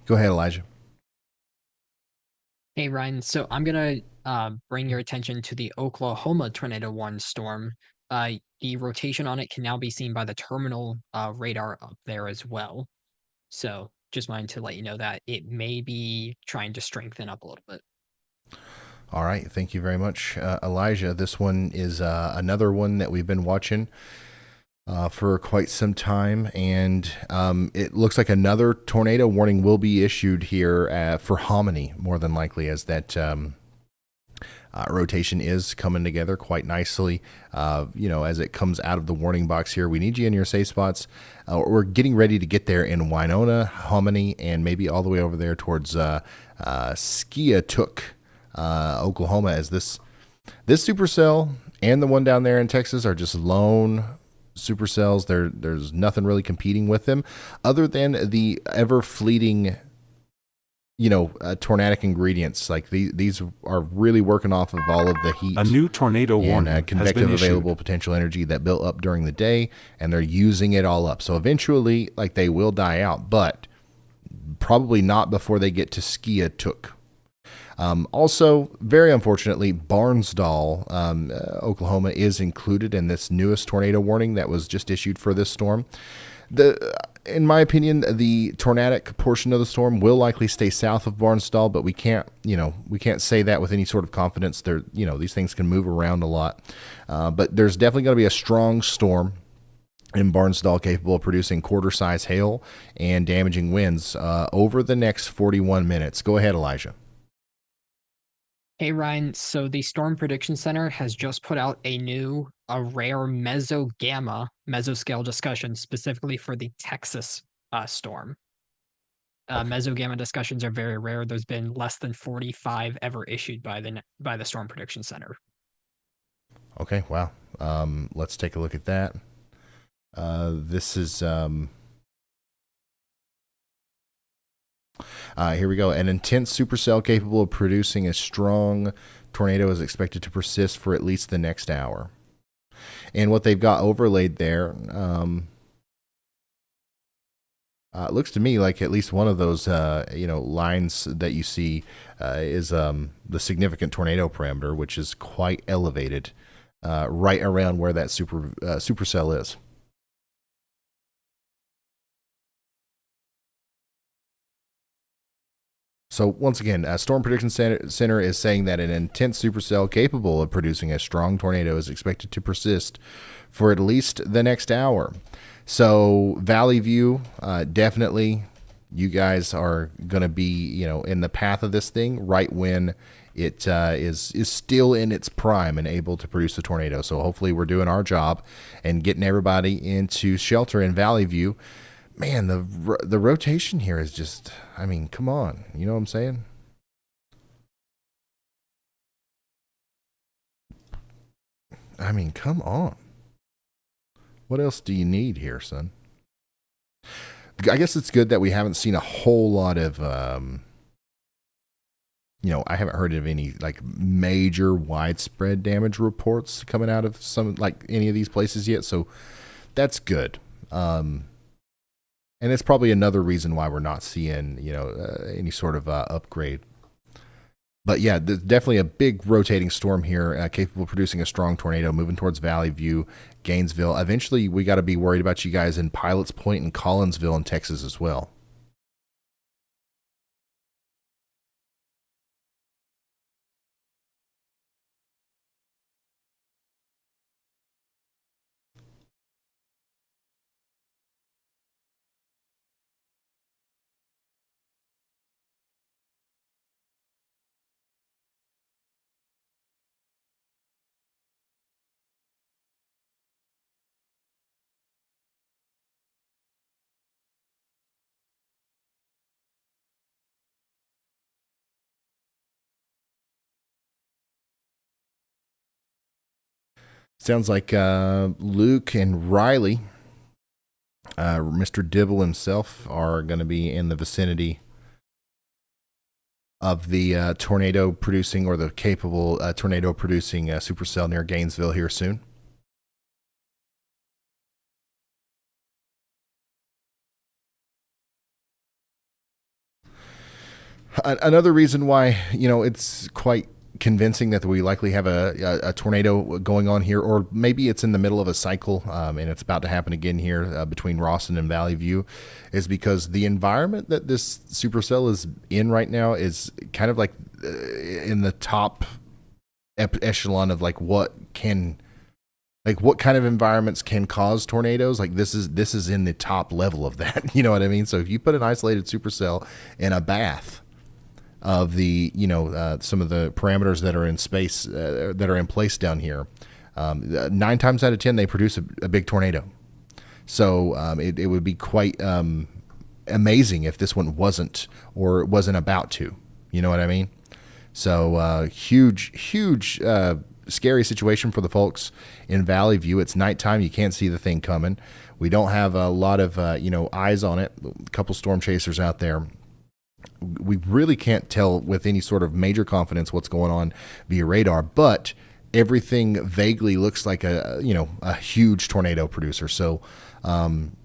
Go ahead, Elijah. Hey, Ryan. So I'm going to bring your attention to the Oklahoma tornado warning storm. The rotation on it can now be seen by the terminal radar up there as well. So just wanted to let you know that it may be trying to strengthen up a little bit. All right. Thank you very much, Elijah. This one is another one that we've been watching for quite some time, and it looks like another tornado warning will be issued here for Hominy, more than likely, as that rotation is coming together quite nicely. As it comes out of the warning box here, we need you in your safe spots. We're getting ready to get there in Winona, Hominy, and maybe all the way over there towards Skiatook, Oklahoma, as this supercell and the one down there in Texas are just lone supercells. There's nothing really competing with them other than the ever fleeting tornadic ingredients. Like these are really working off of all of the heat. A new tornado warning and convective available potential energy that built up during the day, and they're using it all up. So eventually, they will die out, but probably not before they get to Skiatook. Also, very unfortunately, Barnsdall, Oklahoma, is included in this newest tornado warning that was just issued for this storm. In my opinion, the tornadic portion of the storm will likely stay south of Barnsdall, but we can't say that with any sort of confidence. These things can move around a lot, but there's definitely going to be a strong storm in Barnsdall capable of producing quarter-size hail and damaging winds over the next 41 minutes. Go ahead, Elijah. Hey, Ryan. So the Storm Prediction Center has just put out a rare mesoscale discussion specifically for the Texas storm. Mesogamma discussions are very rare. There's been less than 45 ever issued by the Storm Prediction Center. Okay, wow. Let's take a look at that. This is here we go. An intense supercell capable of producing a strong tornado is expected to persist for at least the next hour. And what they've got overlaid there, it looks to me like at least one of those lines that you see is the significant tornado parameter, which is quite elevated, right around where that supercell is. So once again, Storm Prediction Center is saying that an intense supercell capable of producing a strong tornado is expected to persist for at least the next hour. So Valley View, definitely, you guys are going to be, in the path of this thing right when it is still in its prime and able to produce a tornado. So hopefully we're doing our job and getting everybody into shelter in Valley View. Man, the rotation here is just, come on. You know what I'm saying? Come on. What else do you need here, son? I guess it's good that we haven't seen a whole lot of, I haven't heard of any major widespread damage reports coming out of any of these places yet. So that's good. And it's probably another reason why we're not seeing, any sort of upgrade. But yeah, there's definitely a big rotating storm here, capable of producing a strong tornado moving towards Valley View, Gainesville. Eventually, we got to be worried about you guys in Pilots Point and Collinsville in Texas as well. Sounds like Luke and Riley, Mr. Dibble himself, are going to be in the vicinity of the tornado producing, or the capable tornado producing supercell near Gainesville here soon. Another reason why, it's quite convincing that we likely have a tornado going on here, or maybe it's in the middle of a cycle and it's about to happen again here between Ralston and Valley View, is because the environment that this supercell is in right now is kind of like in the top echelon of what kind of environments can cause tornadoes. Like this is in the top level of that. You know what I mean? So if you put an isolated supercell in a bath of the some of the parameters that are in space that are in place down here, 9 times out of 10 they produce a big tornado. So it would be quite amazing if this one wasn't about to. You know what I mean? So huge scary situation for the folks in Valley View. It's nighttime. You can't see the thing coming. We don't have a lot of eyes on it. A couple storm chasers out there. We really can't tell with any sort of major confidence what's going on via radar, but everything vaguely looks like a huge tornado producer. So, I'm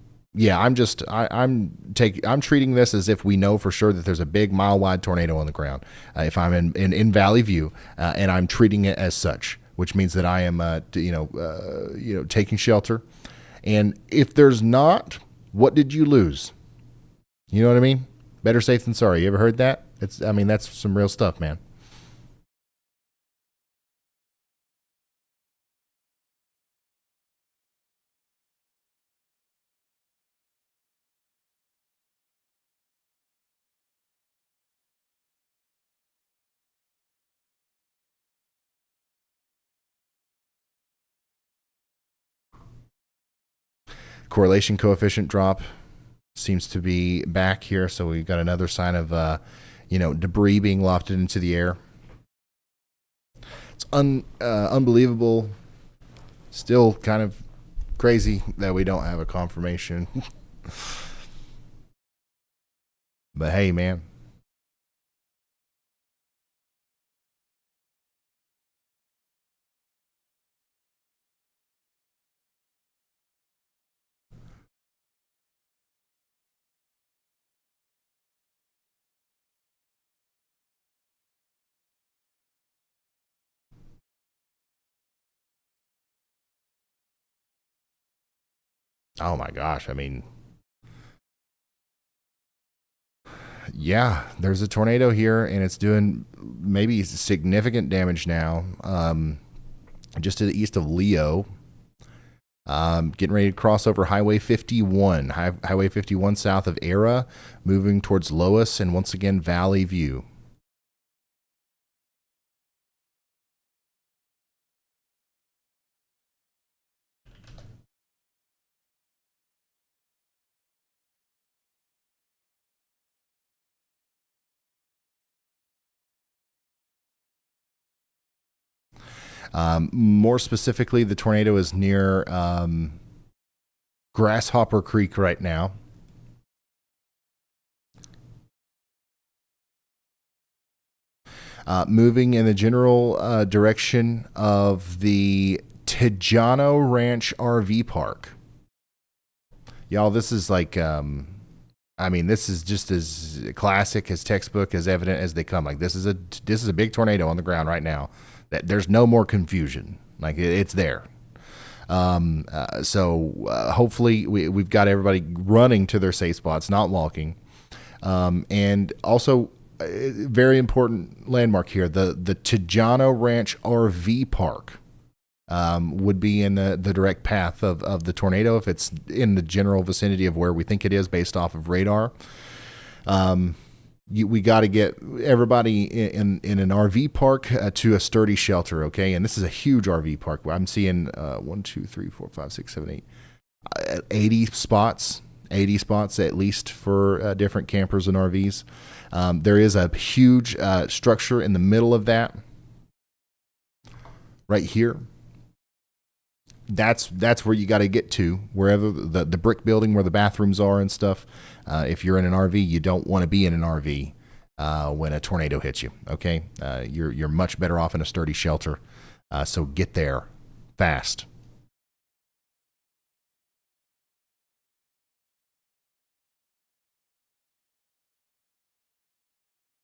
treating this as if we know for sure that there's a big mile-wide tornado on the ground. If I'm in Valley View, and I'm treating it as such, which means that I am, taking shelter. And if there's not, what did you lose? You know what I mean? Better safe than sorry. You ever heard that? That's some real stuff, man. Correlation coefficient drop seems to be back here, so we've got another sign of debris being lofted into the air. It's unbelievable, still kind of crazy that we don't have a confirmation. But hey, man, oh my gosh, yeah, there's a tornado here, and it's doing maybe significant damage now. Just to the east of Leo. Getting ready to cross over Highway 51. Highway 51 south of Era, moving towards Lois, and once again, Valley View. More specifically, the tornado is near Grasshopper Creek right now. Moving in the general direction of the Tejano Ranch RV Park. Y'all, this is like, this is just as classic, as textbook, as evident as they come. Like this is a big tornado on the ground right now. There's no more confusion. Like it's there. So hopefully we've got everybody running to their safe spots, not walking. And also, very important landmark here, the Tejano Ranch RV Park would be in the direct path of the tornado if it's in the general vicinity of where we think it is based off of radar. We got to get everybody in an RV park to a sturdy shelter, okay? And this is a huge RV park. I'm seeing 1, 2, 3, 4, 5, 6, 7, 8, 80 spots at least for different campers and RVs. There is a huge structure in the middle of that right here. That's where you got to get to, wherever the brick building where the bathrooms are and stuff. If you're in an RV, you don't want to be in an RV when a tornado hits you. Okay, you're much better off in a sturdy shelter. So get there fast.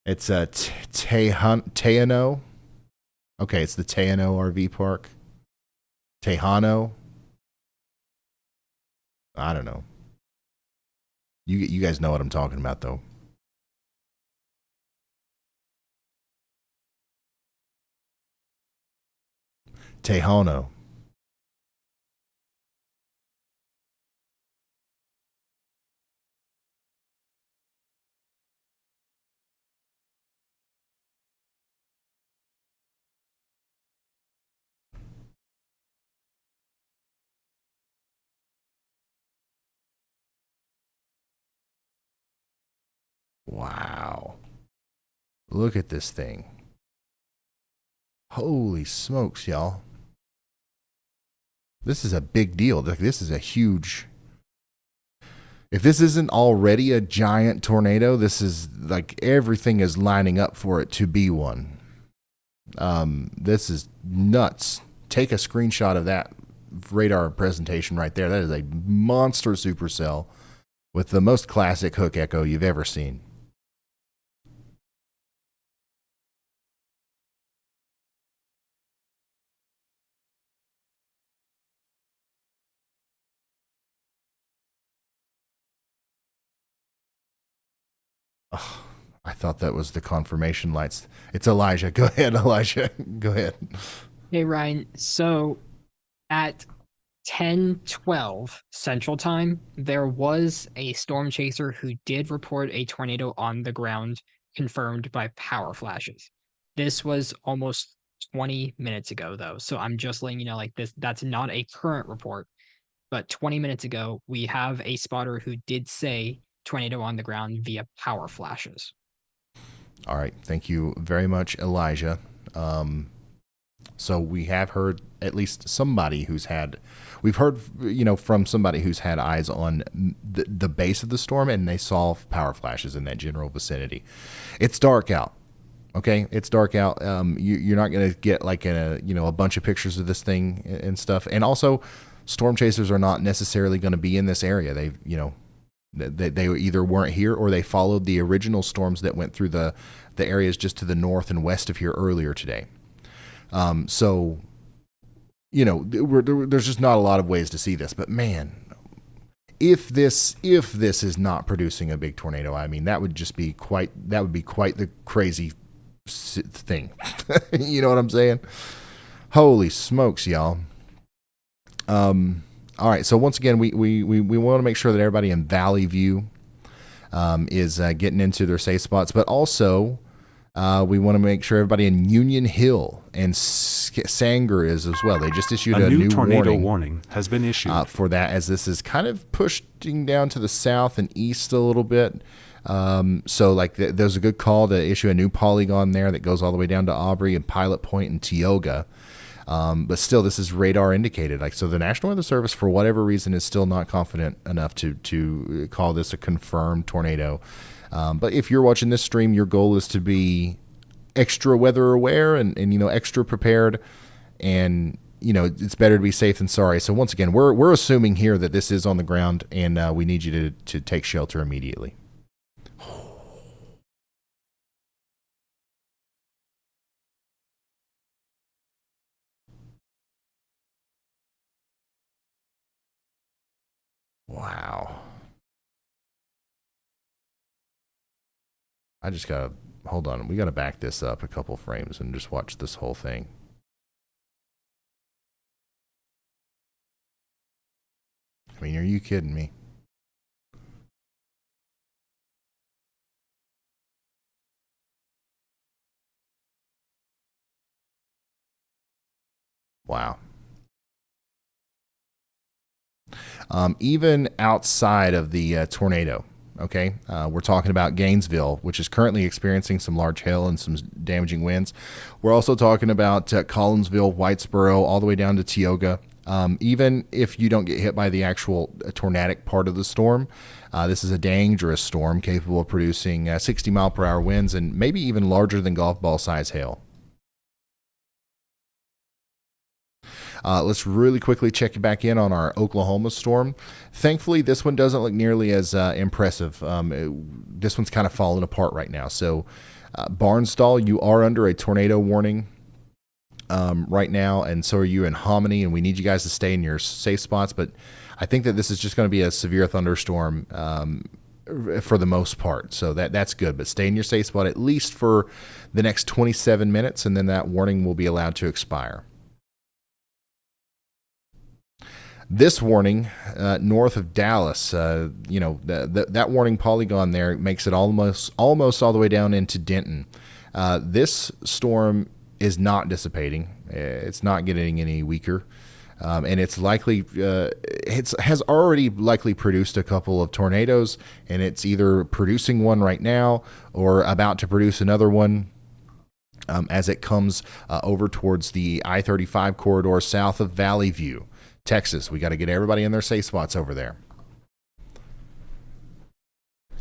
It's a Tejano. Okay, it's the Tejano RV Park. Tejano. I don't know. You guys know what I'm talking about, though. Tejano. Wow. Look at this thing. Holy smokes, y'all. This is a big deal. This is a huge... If this isn't already a giant tornado, this is like everything is lining up for it to be one. This is nuts. Take a screenshot of that radar presentation right there. That is a monster supercell with the most classic hook echo you've ever seen. Oh, I thought that was the confirmation lights. It's Elijah. Go ahead, Elijah. Go ahead. Hey, Ryan. So at 10:12 Central Time, there was a storm chaser who did report a tornado on the ground, confirmed by power flashes. This was almost 20 minutes ago, though. So I'm just letting you know, like this, that's not a current report. But 20 minutes ago, we have a spotter who did say tornado on the ground via power flashes. All right. Thank you very much, Elijah. So we have heard at least somebody who's had, we've heard, from somebody who's had eyes on the base of the storm, and they saw power flashes in that general vicinity. It's dark out. Okay. It's dark out. You're not going to get like a bunch of pictures of this thing and stuff. And also storm chasers are not necessarily going to be in this area. They either weren't here or they followed the original storms that went through the areas just to the north and west of here earlier today. So, there's just not a lot of ways to see this. But man, if this is not producing a big tornado, I mean, that would be quite the crazy thing. You know what I'm saying? Holy smokes, y'all. All right, so once again, we want to make sure that everybody in Valley View is getting into their safe spots, but also we want to make sure everybody in Union Hill and Sanger is as well. They just issued a new tornado warning has been issued for that, as this is kind of pushing down to the south and east a little bit. So like there's a good call to issue a new polygon there that goes all the way down to Aubrey and Pilot Point and Tioga. But still, this is radar indicated. So the National Weather Service, for whatever reason, is still not confident enough to call this a confirmed tornado. But if you're watching this stream, your goal is to be extra weather aware and extra prepared. And it's better to be safe than sorry. So once again, we're assuming here that this is on the ground, and we need you to take shelter immediately. Wow. I just gotta, hold on. We gotta back this up a couple frames and just watch this whole thing. I mean, are you kidding me? Wow. Even outside of the tornado, okay, we're talking about Gainesville, which is currently experiencing some large hail and some damaging winds. We're also talking about Collinsville, Whitesboro, all the way down to Tioga. Even if you don't get hit by the actual tornadic part of the storm, this is a dangerous storm capable of producing 60-mile-per-hour winds and maybe even larger than golf ball size hail. Let's really quickly check back in on our Oklahoma storm. Thankfully, this one doesn't look nearly as impressive. This one's kind of falling apart right now. So Barnstall, you are under a tornado warning right now, and so are you in Hominy, and we need you guys to stay in your safe spots. But I think that this is just going to be a severe thunderstorm for the most part, so that's good. But stay in your safe spot at least for the next 27 minutes, and then that warning will be allowed to expire. This warning north of Dallas, that warning polygon there makes it almost all the way down into Denton. This storm is not dissipating. It's not getting any weaker. And it's likely, has already likely produced a couple of tornadoes, and it's either producing one right now or about to produce another one as it comes over towards the I-35 corridor south of Valley View, Texas. We got to get everybody in their safe spots over there.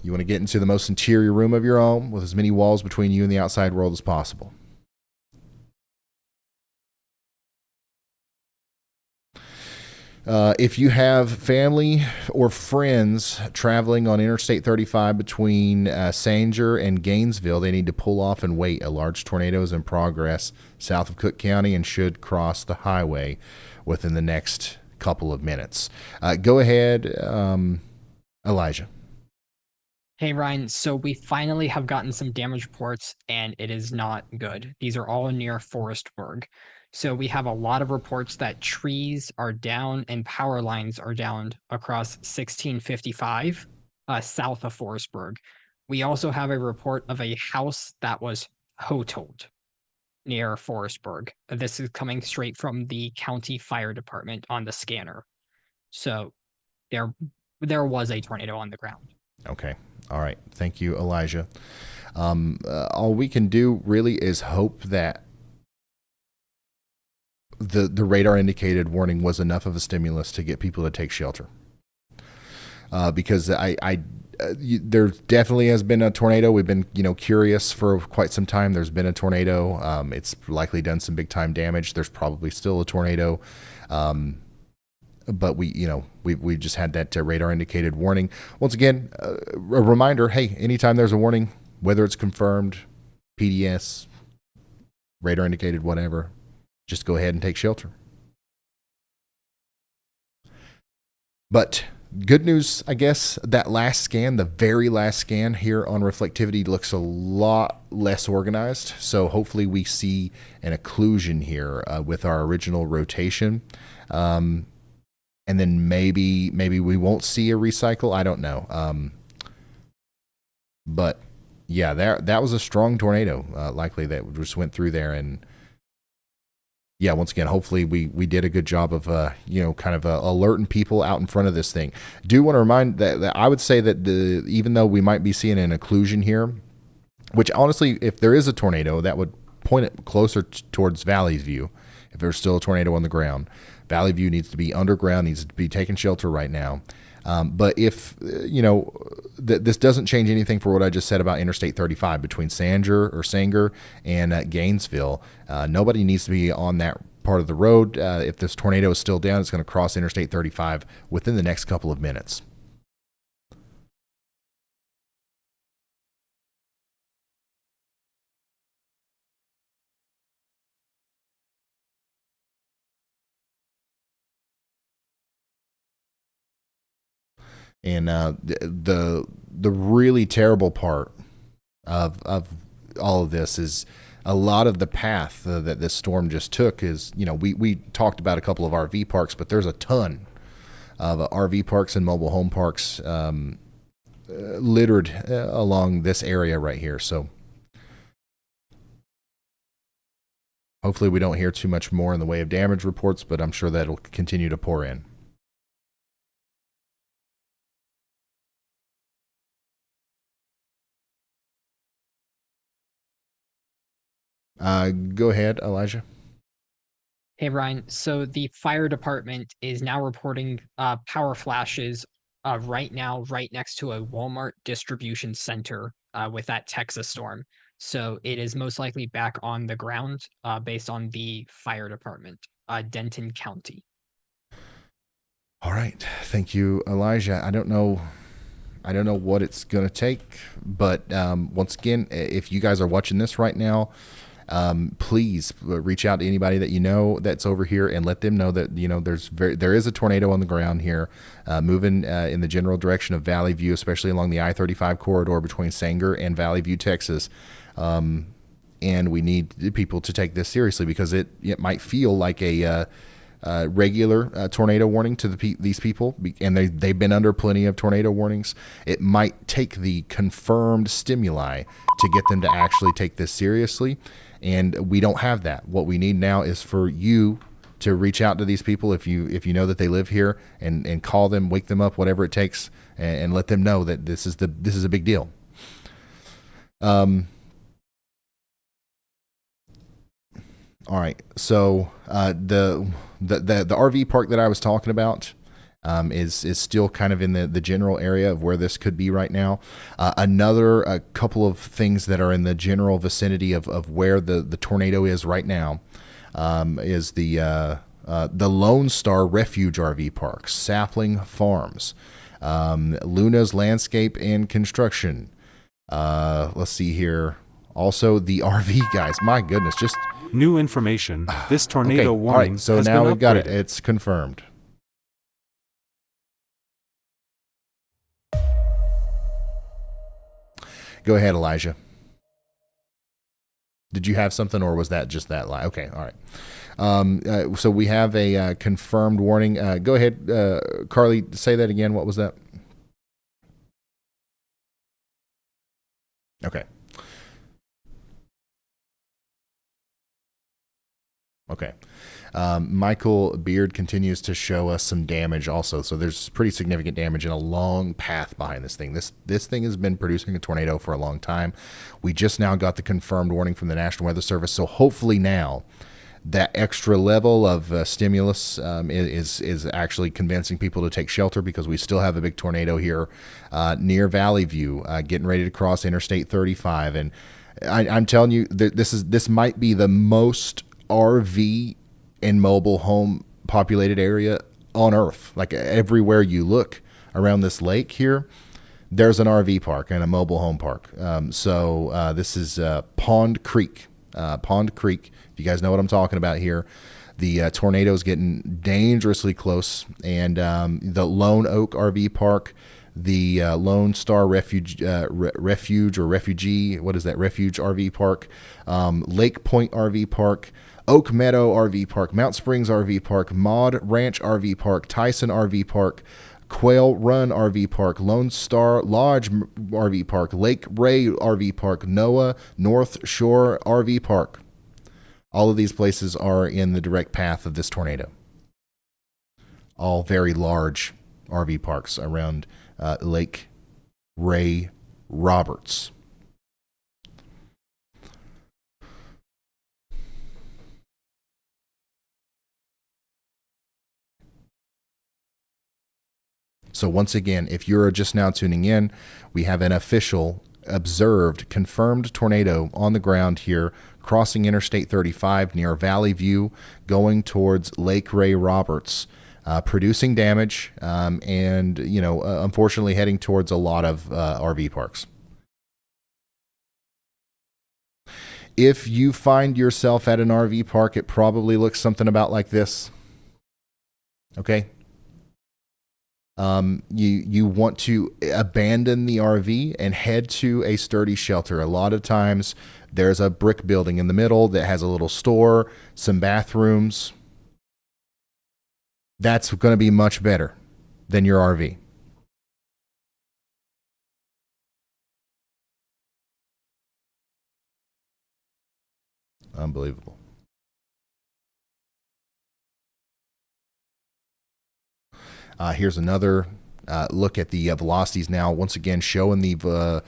You want to get into the most interior room of your home with as many walls between you and the outside world as possible. If you have family or friends traveling on Interstate 35 between Sanger and Gainesville, they need to pull off and wait. A large tornado is in progress south of Cook County and should cross the highway within the next couple of minutes. Go ahead, Elijah. Hey, Ryan. So we finally have gotten some damage reports, and it is not good. These are all near Forestburg. So we have a lot of reports that trees are down and power lines are down across 1655 south of Forestburg. We also have a report of a house that was totaled near Forestburg. This is coming straight from the county fire department on the scanner. So there was a tornado on the ground. Okay. All right. Thank you, Elijah. All we can do really is hope that the radar indicated warning was enough of a stimulus to get people to take shelter. Because there definitely has been a tornado. We've been, curious for quite some time. There's been a tornado. It's likely done some big time damage. There's probably still a tornado. But we just had that radar indicated warning. Once again, a reminder, hey, anytime there's a warning, whether it's confirmed, PDS, radar indicated, whatever, just go ahead and take shelter. But good news, I guess, that last scan, the very last scan here on reflectivity looks a lot less organized. So hopefully we see an occlusion here with our original rotation. And then maybe we won't see a recycle. I don't know. But yeah, that was a strong tornado, likely that just went through there. And yeah, once again, hopefully we did a good job of, alerting people out in front of this thing. Do want to remind that I would say that even though we might be seeing an occlusion here, which honestly, if there is a tornado, that would point it closer towards Valley View. If there's still a tornado on the ground, Valley View needs to be underground, needs to be taking shelter right now. But if, this doesn't change anything for what I just said about Interstate 35 between Sanger and Gainesville. Nobody needs to be on that part of the road. If this tornado is still down, it's going to cross Interstate 35 within the next couple of minutes. And the really terrible part of all of this is a lot of the path that this storm just took is, we talked about a couple of RV parks, but there's a ton of RV parks and mobile home parks littered along this area right here. So hopefully we don't hear too much more in the way of damage reports, but I'm sure that'll continue to pour in. Go ahead, Elijah. Hey, Ryan. So the fire department is now reporting power flashes right now, right next to a Walmart distribution center with that Texas storm. So it is most likely back on the ground based on the fire department, Denton County. All right. Thank you, Elijah. I don't know I don't know what it's going to take, but once again, if you guys are watching this right now, please reach out to anybody that you know that's over here and let them know that there is a tornado on the ground here, moving in the general direction of Valley View, especially along the I-35 corridor between Sanger and Valley View, Texas. And we need people to take this seriously, because it might feel like a regular tornado warning to these people, and they've been under plenty of tornado warnings. It might take the confirmed stimuli to get them to actually take this seriously, and we don't have that. What we need now is for you to reach out to these people if you know that they live here, and call them, wake them up, whatever it takes, and let them know that this is a big deal. All right, so the RV park that I was talking about is still kind of in the general area of where this could be right now. A couple of things that are in the general vicinity of where the tornado is right now is the Lone Star Refuge RV Park, Sapling Farms, Luna's Landscape and Construction. Let's see here. Also, the RV guys. My goodness, just new information. This tornado warning. All right, so has now been we've got it. upgraded. It's confirmed. Go ahead, Elijah. Did you have something, or was that just that line? Okay, all right. So we have a confirmed warning. Go ahead, Carly, say that again. What was that? Okay. Okay. Michael Beard continues to show us some damage also. So there's pretty significant damage and a long path behind this thing. This thing has been producing a tornado for a long time. We just now got the confirmed warning from the National Weather Service. So hopefully now that extra level of stimulus is actually convincing people to take shelter, because we still have a big tornado here near Valley View, getting ready to cross Interstate 35. And I'm telling you, this might be the most RV and mobile home populated area on Earth. Like, everywhere you look around this lake here, there's an RV park and a mobile home park. So this is Pond Creek. Pond Creek. If you guys know what I'm talking about here, the tornado's getting dangerously close. And the Lone Oak RV Park, the Lone Star Refuge or Refugee, what is that? Refuge RV Park, Lake Point RV Park, Oak Meadow RV Park, Mount Springs RV Park, Maud Ranch RV Park, Tyson RV Park, Quail Run RV Park, Lone Star Lodge RV Park, Lake Ray RV Park, Noah North Shore RV Park. All of these places are in the direct path of this tornado. All very large RV parks around Lake Ray Roberts. So once again, if you're just now tuning in, we have an official, observed, confirmed tornado on the ground here, crossing Interstate 35 near Valley View, going towards Lake Ray Roberts, producing damage, and unfortunately heading towards a lot of RV parks. If you find yourself at an RV park, it probably looks something about like this. Okay. You want to abandon the RV and head to a sturdy shelter. A lot of times there's a brick building in the middle that has a little store, some bathrooms. That's going to be much better than your RV. Unbelievable. Here's another look at the velocities now. Once again, showing the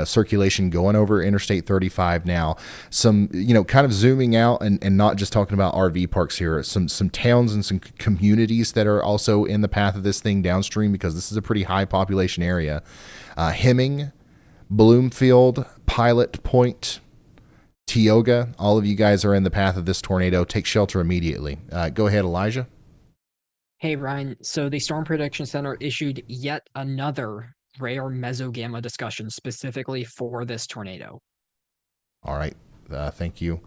circulation going over Interstate 35 now. Some, kind of zooming out and not just talking about RV parks here. Some towns and some communities that are also in the path of this thing downstream, because this is a pretty high population area. Hemming, Bloomfield, Pilot Point, Tioga. All of you guys are in the path of this tornado. Take shelter immediately. Go ahead, Elijah. Hey, Ryan. So the Storm Prediction Center issued yet another radar mesogamma discussion specifically for this tornado. All right. Thank you.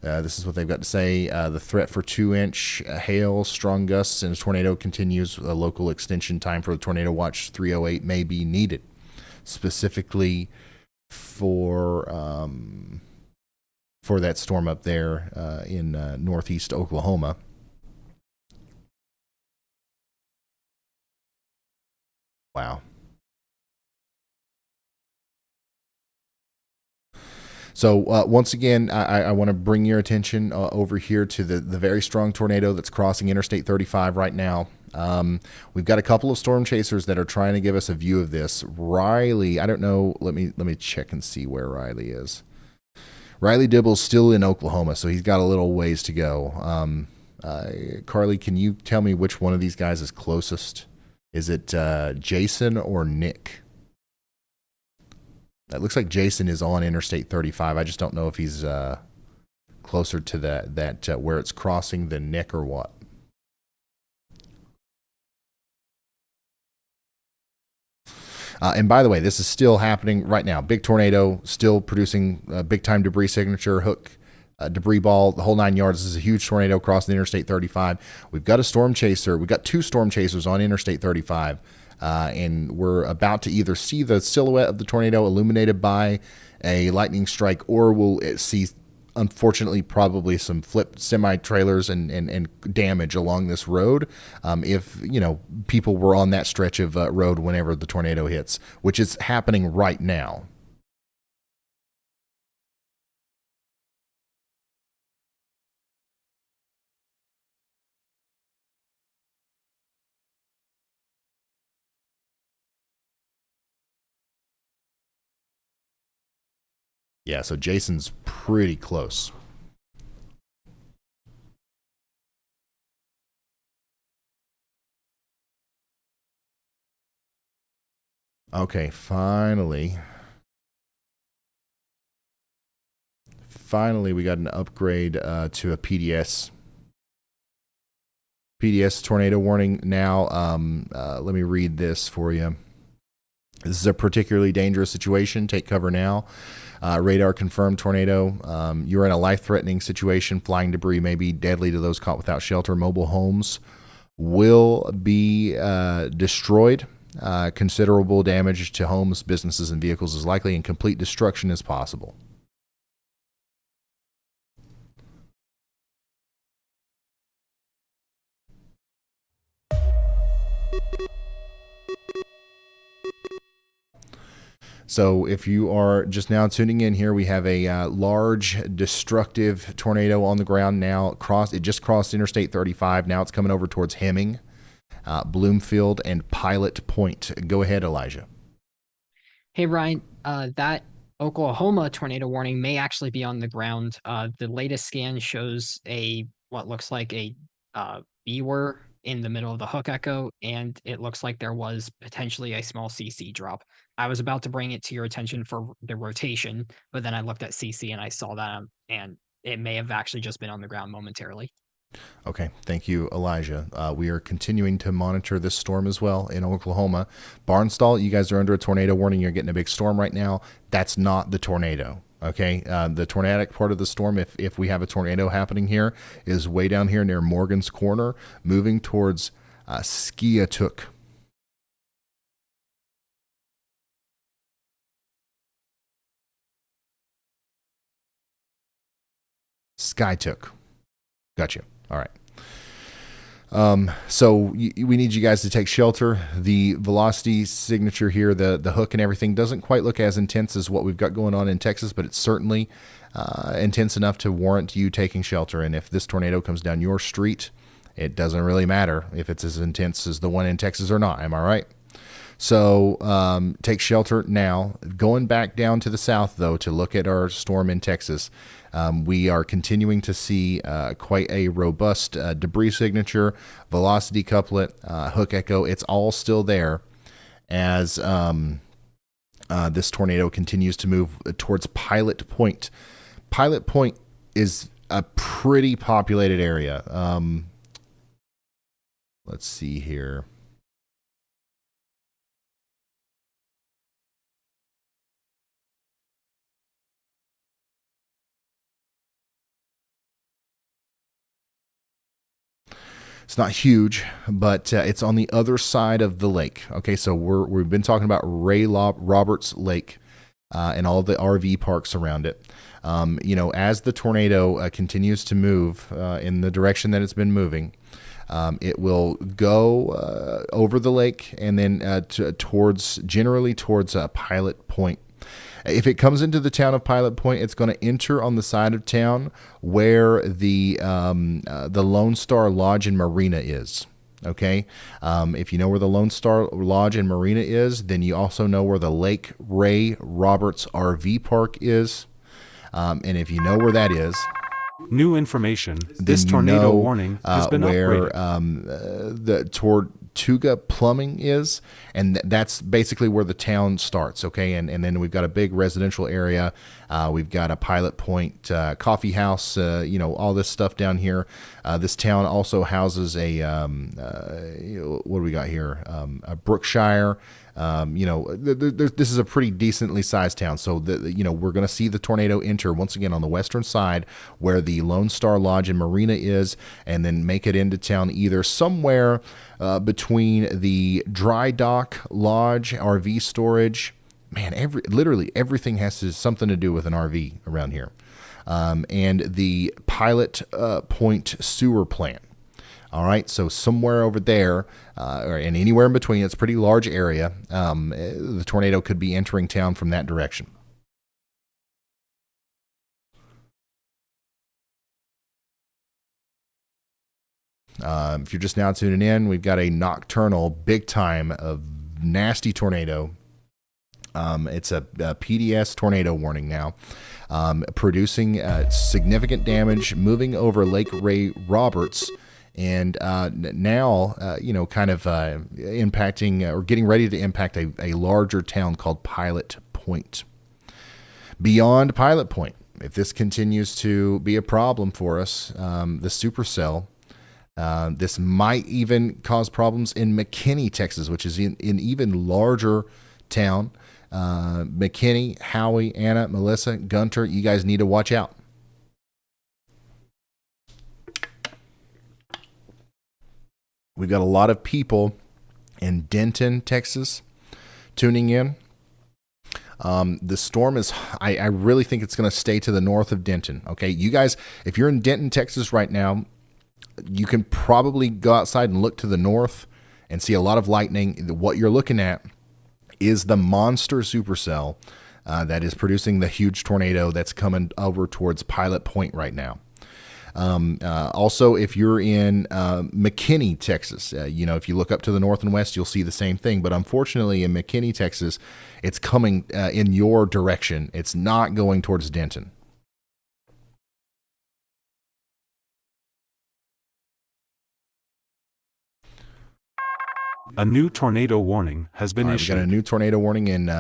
This is what they've got to say. The threat for 2-inch hail, strong gusts, and a tornado continues. A local extension time for the tornado watch 308 may be needed, specifically for that storm up there in northeast Oklahoma. Wow. So once again, I want to bring your attention over here to the very strong tornado that's crossing Interstate 35 right now. We've got a couple of storm chasers that are trying to give us a view of this. Riley, I don't know. Let me check and see where Riley is. Riley Dibble's still in Oklahoma, so he's got a little ways to go. Carly, can you tell me which one of these guys is closest? Is it Jason or Nick? It looks like Jason is on Interstate 35. I just don't know if he's closer to that where it's crossing than Nick or what. And by the way, this is still happening right now. Big tornado, still producing big-time debris signature, hook, debris ball, the whole 9 yards. This is a huge tornado crossing Interstate 35. We've got a storm chaser. We've got 2 storm chasers on Interstate 35. And we're about to either see the silhouette of the tornado illuminated by a lightning strike, or we'll see, unfortunately, probably some flipped semi-trailers and damage along this road if, people were on that stretch of road whenever the tornado hits, which is happening right now. Yeah, so Jason's pretty close. Okay, finally we got an upgrade to a PDS. PDS tornado warning now. Let me read this for you. This is a particularly dangerous situation. Take cover now. Radar confirmed tornado. You're in a life-threatening situation. Flying debris may be deadly to those caught without shelter. Mobile homes will be destroyed. Considerable damage to homes, businesses, and vehicles is likely, and complete destruction is possible. So if you are just now tuning in here, we have a large destructive tornado on the ground now. It just crossed Interstate 35. Now it's coming over towards Hemming, Bloomfield, and Pilot Point. Go ahead, Elijah. Hey, Ryan, that Oklahoma tornado warning may actually be on the ground. The latest scan shows what looks like a B-word in the middle of the hook echo, and it looks like there was potentially a small CC drop. I was about to bring it to your attention for the rotation, but then I looked at CC and I saw that, and it may have actually just been on the ground momentarily. Okay, thank you, Elijah. We are continuing to monitor this storm as well in Oklahoma. Barnstall, you guys are under a tornado warning. You're getting a big storm right now. That's not the tornado. Okay, the tornadic part of the storm, if we have a tornado happening here, is way down here near Morgan's Corner, moving towards Skiatook. Skytook. Gotcha. All right. So we need you guys to take shelter. The velocity signature here, the hook and everything doesn't quite look as intense as what we've got going on in Texas, but it's certainly intense enough to warrant you taking shelter. And if this tornado comes down your street, it doesn't really matter if it's as intense as the one in Texas or not. Am I right? So take shelter now. Going back down to the south, though, to look at our storm in Texas, we are continuing to see quite a robust debris signature, velocity couplet, hook echo. It's all still there as this tornado continues to move towards Pilot Point. Pilot Point is a pretty populated area. Let's see here. It's not huge, but it's on the other side of the lake. Okay, so we've been talking about Roberts Lake and all the RV parks around it. As the tornado continues to move in the direction that it's been moving, it will go over the lake and then generally towards Pilot Point. If it comes into the town of Pilot Point, it's going to enter on the side of town where the Lone Star Lodge and Marina is. Okay, if you know where the Lone Star Lodge and Marina is, then you also know where the Lake Ray Roberts RV Park is. And if you know where that is, new information. This tornado warning has been where upgraded. The Tortuga Plumbing is, and that's basically where the town starts. Okay, and then we've got a big residential area. We've got a Pilot Point coffee house. All this stuff down here. This town also houses a what do we got here? A Brookshire. This is a pretty decently sized town. So we're going to see the tornado enter once again on the western side where the Lone Star Lodge and Marina is, and then make it into town either somewhere between the Dry Dock Lodge, RV storage. Man, literally everything has something to do with an RV around here, and the Pilot Point sewer plant. All right, so somewhere over there, and anywhere in between, it's a pretty large area. The tornado could be entering town from that direction. If you're just now tuning in, we've got a nocturnal, big time, nasty tornado. It's a PDS tornado warning now, producing significant damage, moving over Lake Ray Roberts. And now, kind of impacting or getting ready to impact a larger town called Pilot Point. Beyond Pilot Point, if this continues to be a problem for us, the supercell, this might even cause problems in McKinney, Texas, which is an even larger town. McKinney, Howie, Anna, Melissa, Gunter, you guys need to watch out. We've got a lot of people in Denton, Texas, tuning in. The storm is, I really think it's going to stay to the north of Denton. Okay, you guys, if you're in Denton, Texas right now, you can probably go outside and look to the north and see a lot of lightning. What you're looking at is the monster supercell that is producing the huge tornado that's coming over towards Pilot Point right now. Also, if you're in McKinney, Texas, if you look up to the north and west, you'll see the same thing. But unfortunately, in McKinney, Texas, it's coming in your direction. It's not going towards Denton. A new tornado warning has been issued. We've got a new tornado warning in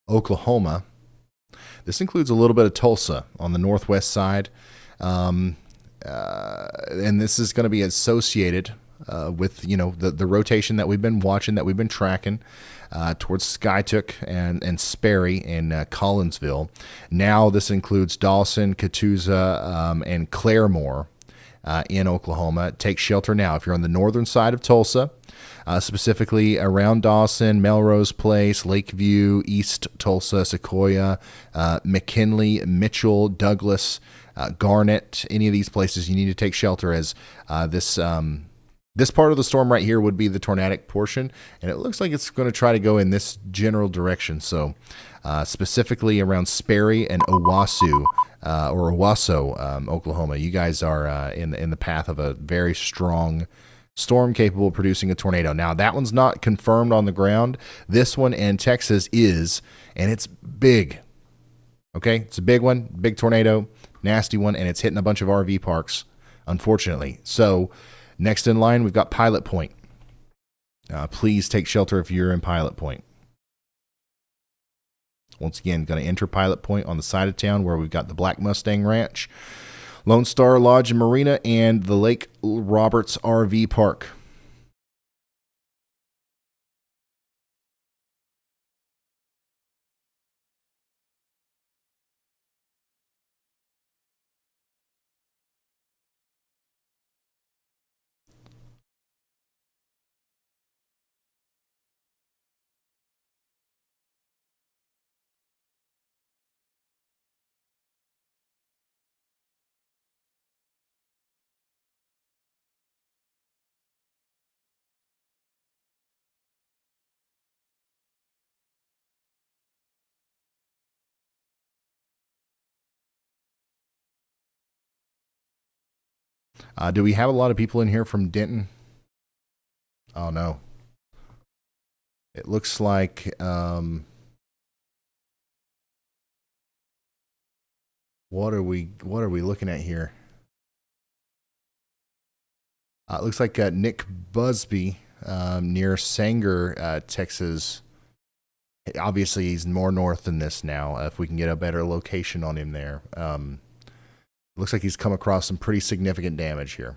Oklahoma. This includes a little bit of Tulsa on the northwest side. And this is going to be associated with, the rotation that we've been watching, that we've been tracking towards Skytook and Sperry and Collinsville. Now this includes Dawson, Catoosa, and Claremore in Oklahoma. Take shelter now. If you're on the northern side of Tulsa, specifically around Dawson, Melrose Place, Lakeview, East Tulsa, Sequoia, McKinley, Mitchell, Douglas, Garnett, any of these places, you need to take shelter, as this part of the storm right here would be the tornadic portion, and it looks like it's going to try to go in this general direction. So specifically around Sperry and Owasso, Oklahoma, you guys are in the path of a very strong storm capable of producing a tornado. Now, that one's not confirmed on the ground. This one in Texas is, and it's big. Okay, it's a big one, big tornado, nasty one, and it's hitting a bunch of RV parks, unfortunately. So next in line, we've got Pilot Point. Please take shelter if you're in Pilot Point. Once again, going to enter Pilot Point on the side of town where we've got the Black Mustang Ranch, Lone Star Lodge and Marina, and the Lake Roberts RV Park. Do we have a lot of people in here from Denton? Oh no. It looks like what are we looking at here? It looks like Nick Busby near Sanger, Texas. Obviously, he's more north than this now. If we can get a better location on him there. Looks like he's come across some pretty significant damage here.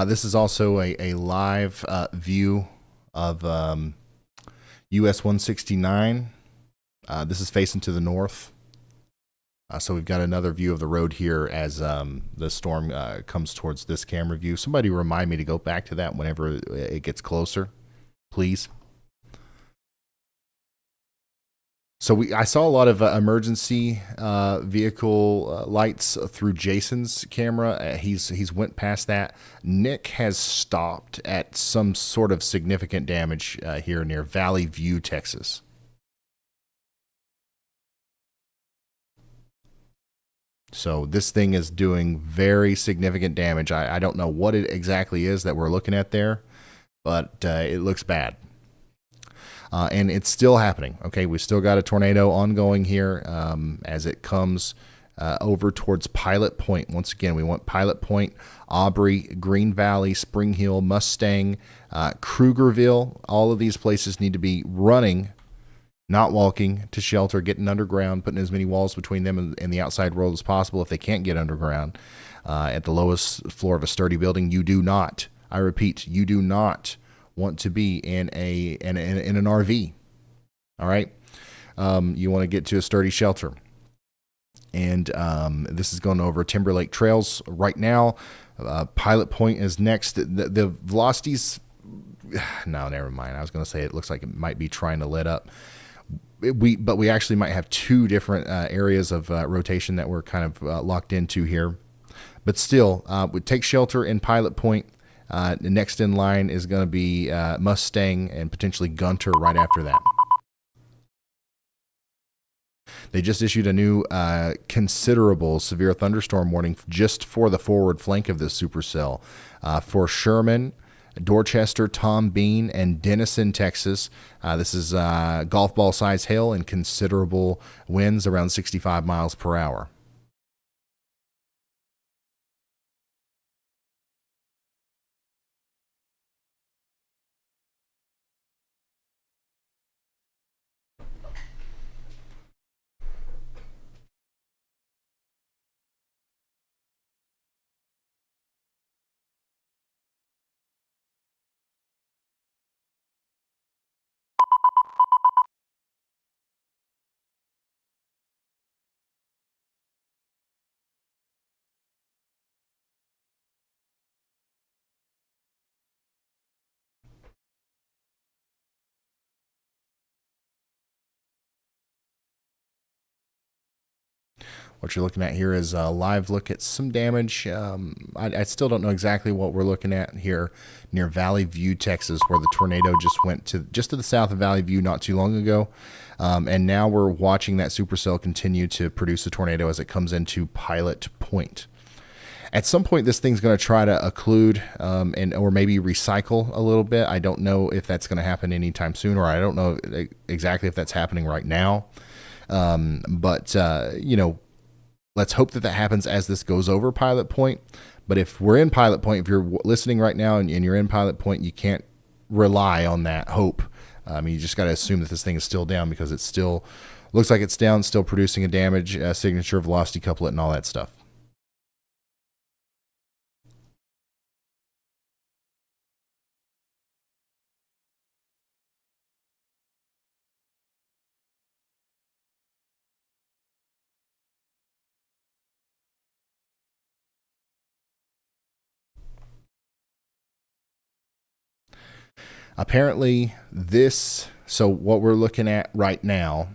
This is also a live view of US 169. This is facing to the north. So we've got another view of the road here as the storm comes towards this camera view. Somebody remind me to go back to that whenever it gets closer, please. So I saw a lot of emergency vehicle lights through Jason's camera. He's went past that. Nick has stopped at some sort of significant damage here near Valley View, Texas. So this thing is doing very significant damage. I don't know what it exactly is that we're looking at there, but it looks bad. And it's still happening. Okay, we still got a tornado ongoing here as it comes over towards Pilot Point. Once again, we want Pilot Point, Aubrey, Green Valley, Spring Hill, Mustang, Krugerville. All of these places need to be running, not walking, to shelter, getting underground, putting as many walls between them and the outside world as possible if they can't get underground. At the lowest floor of a sturdy building, you do not, I repeat, you do not want to be in an RV. All right, you want to get to a sturdy shelter, and this is going over Timberlake Trails right now. Pilot Point is next. The velocities. No, never mind. I was going to say it looks like it might be trying to let up. But we actually might have two different areas of rotation that we're kind of locked into here. But still, we take shelter in Pilot Point. The next in line is going to be Mustang and potentially Gunter right after that. They just issued a new considerable severe thunderstorm warning just for the forward flank of this supercell for Sherman, Dorchester, Tom Bean, and Denison, Texas. This is golf ball size hail and considerable winds around 65 miles per hour. What you're looking at here is a live look at some damage. I still don't know exactly what we're looking at here near Valley View, Texas, where the tornado just went to the south of Valley View not too long ago. And now we're watching that supercell continue to produce a tornado as it comes into Pilot Point. At some point, this thing's going to try to occlude or maybe recycle a little bit. I don't know if that's going to happen anytime soon, or I don't know exactly if that's happening right now. But let's hope that happens as this goes over Pilot Point. But if we're in Pilot Point, if you're listening right now and you're in Pilot Point, you can't rely on that hope. You just got to assume that this thing is still down because it still looks like it's down, still producing a damage signature, velocity couplet, and all that stuff. Apparently so what we're looking at right now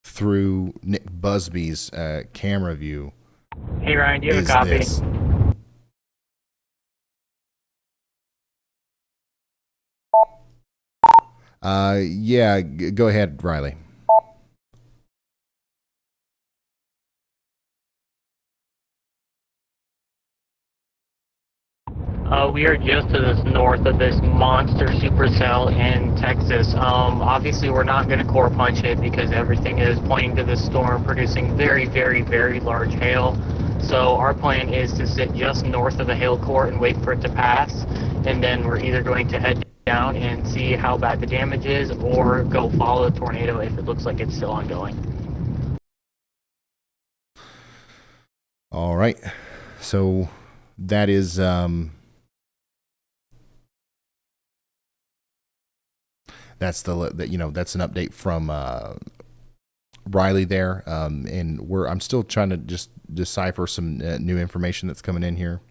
through Nick Busby's camera view. Hey Ryan, do you have a copy? This. Yeah, go ahead, Riley. We are just to the north of this monster supercell in Texas. Obviously, we're not going to core punch it because everything is pointing to this storm producing very, very, very large hail. So our plan is to sit just north of the hail core and wait for it to pass. And then we're either going to head down and see how bad the damage is or go follow the tornado if it looks like it's still ongoing. All right. So that is... That's that's an update from Riley there, and I'm still trying to just decipher some new information that's coming in here.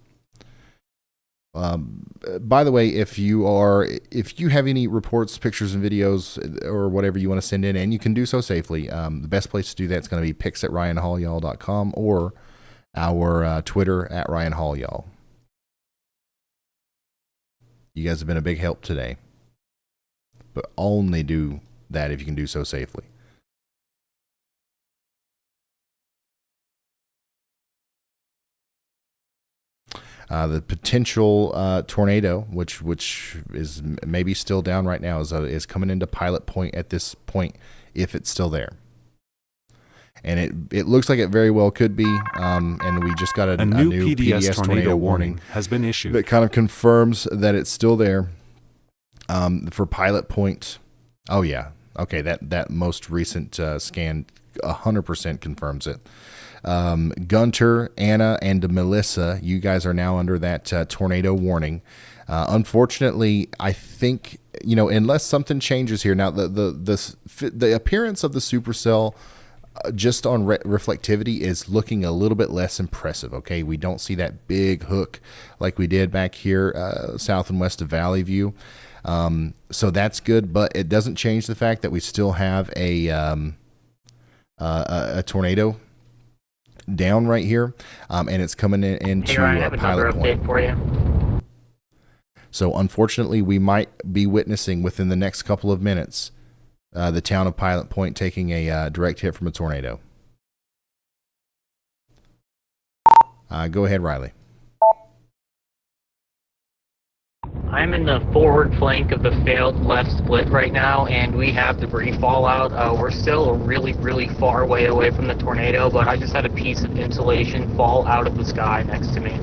By the way, if you have any reports, pictures, and videos or whatever you want to send in, and you can do so safely, the best place to do that is going to be pics@ryanhallyall.com or our Twitter @RyanHallYall. You guys have been a big help today. But only do that if you can do so safely. The potential tornado, which is maybe still down right now, is coming into Pilot Point at this point, if it's still there. And it looks like it very well could be. And we just got a new PDS tornado warning has been issued that kind of confirms that it's still there. For Pilot Point, oh yeah, okay, that most recent scan 100% confirms it. Gunter, Anna, and Melissa, you guys are now under that tornado warning. Unfortunately, I think unless something changes here now, the appearance of the supercell just on reflectivity is looking a little bit less impressive. Okay, we don't see that big hook like we did back here south and west of Valley View. So that's good, but it doesn't change the fact that we still have a tornado down right here, and it's coming into hey Ryan, I have another Pilot Point. update for you. So unfortunately, we might be witnessing within the next couple of minutes the town of Pilot Point taking a direct hit from a tornado. Go ahead, Riley. I'm in the forward flank of the failed left split right now, and we have debris fallout. We're still really, really far away from the tornado, but I just had a piece of insulation fall out of the sky next to me.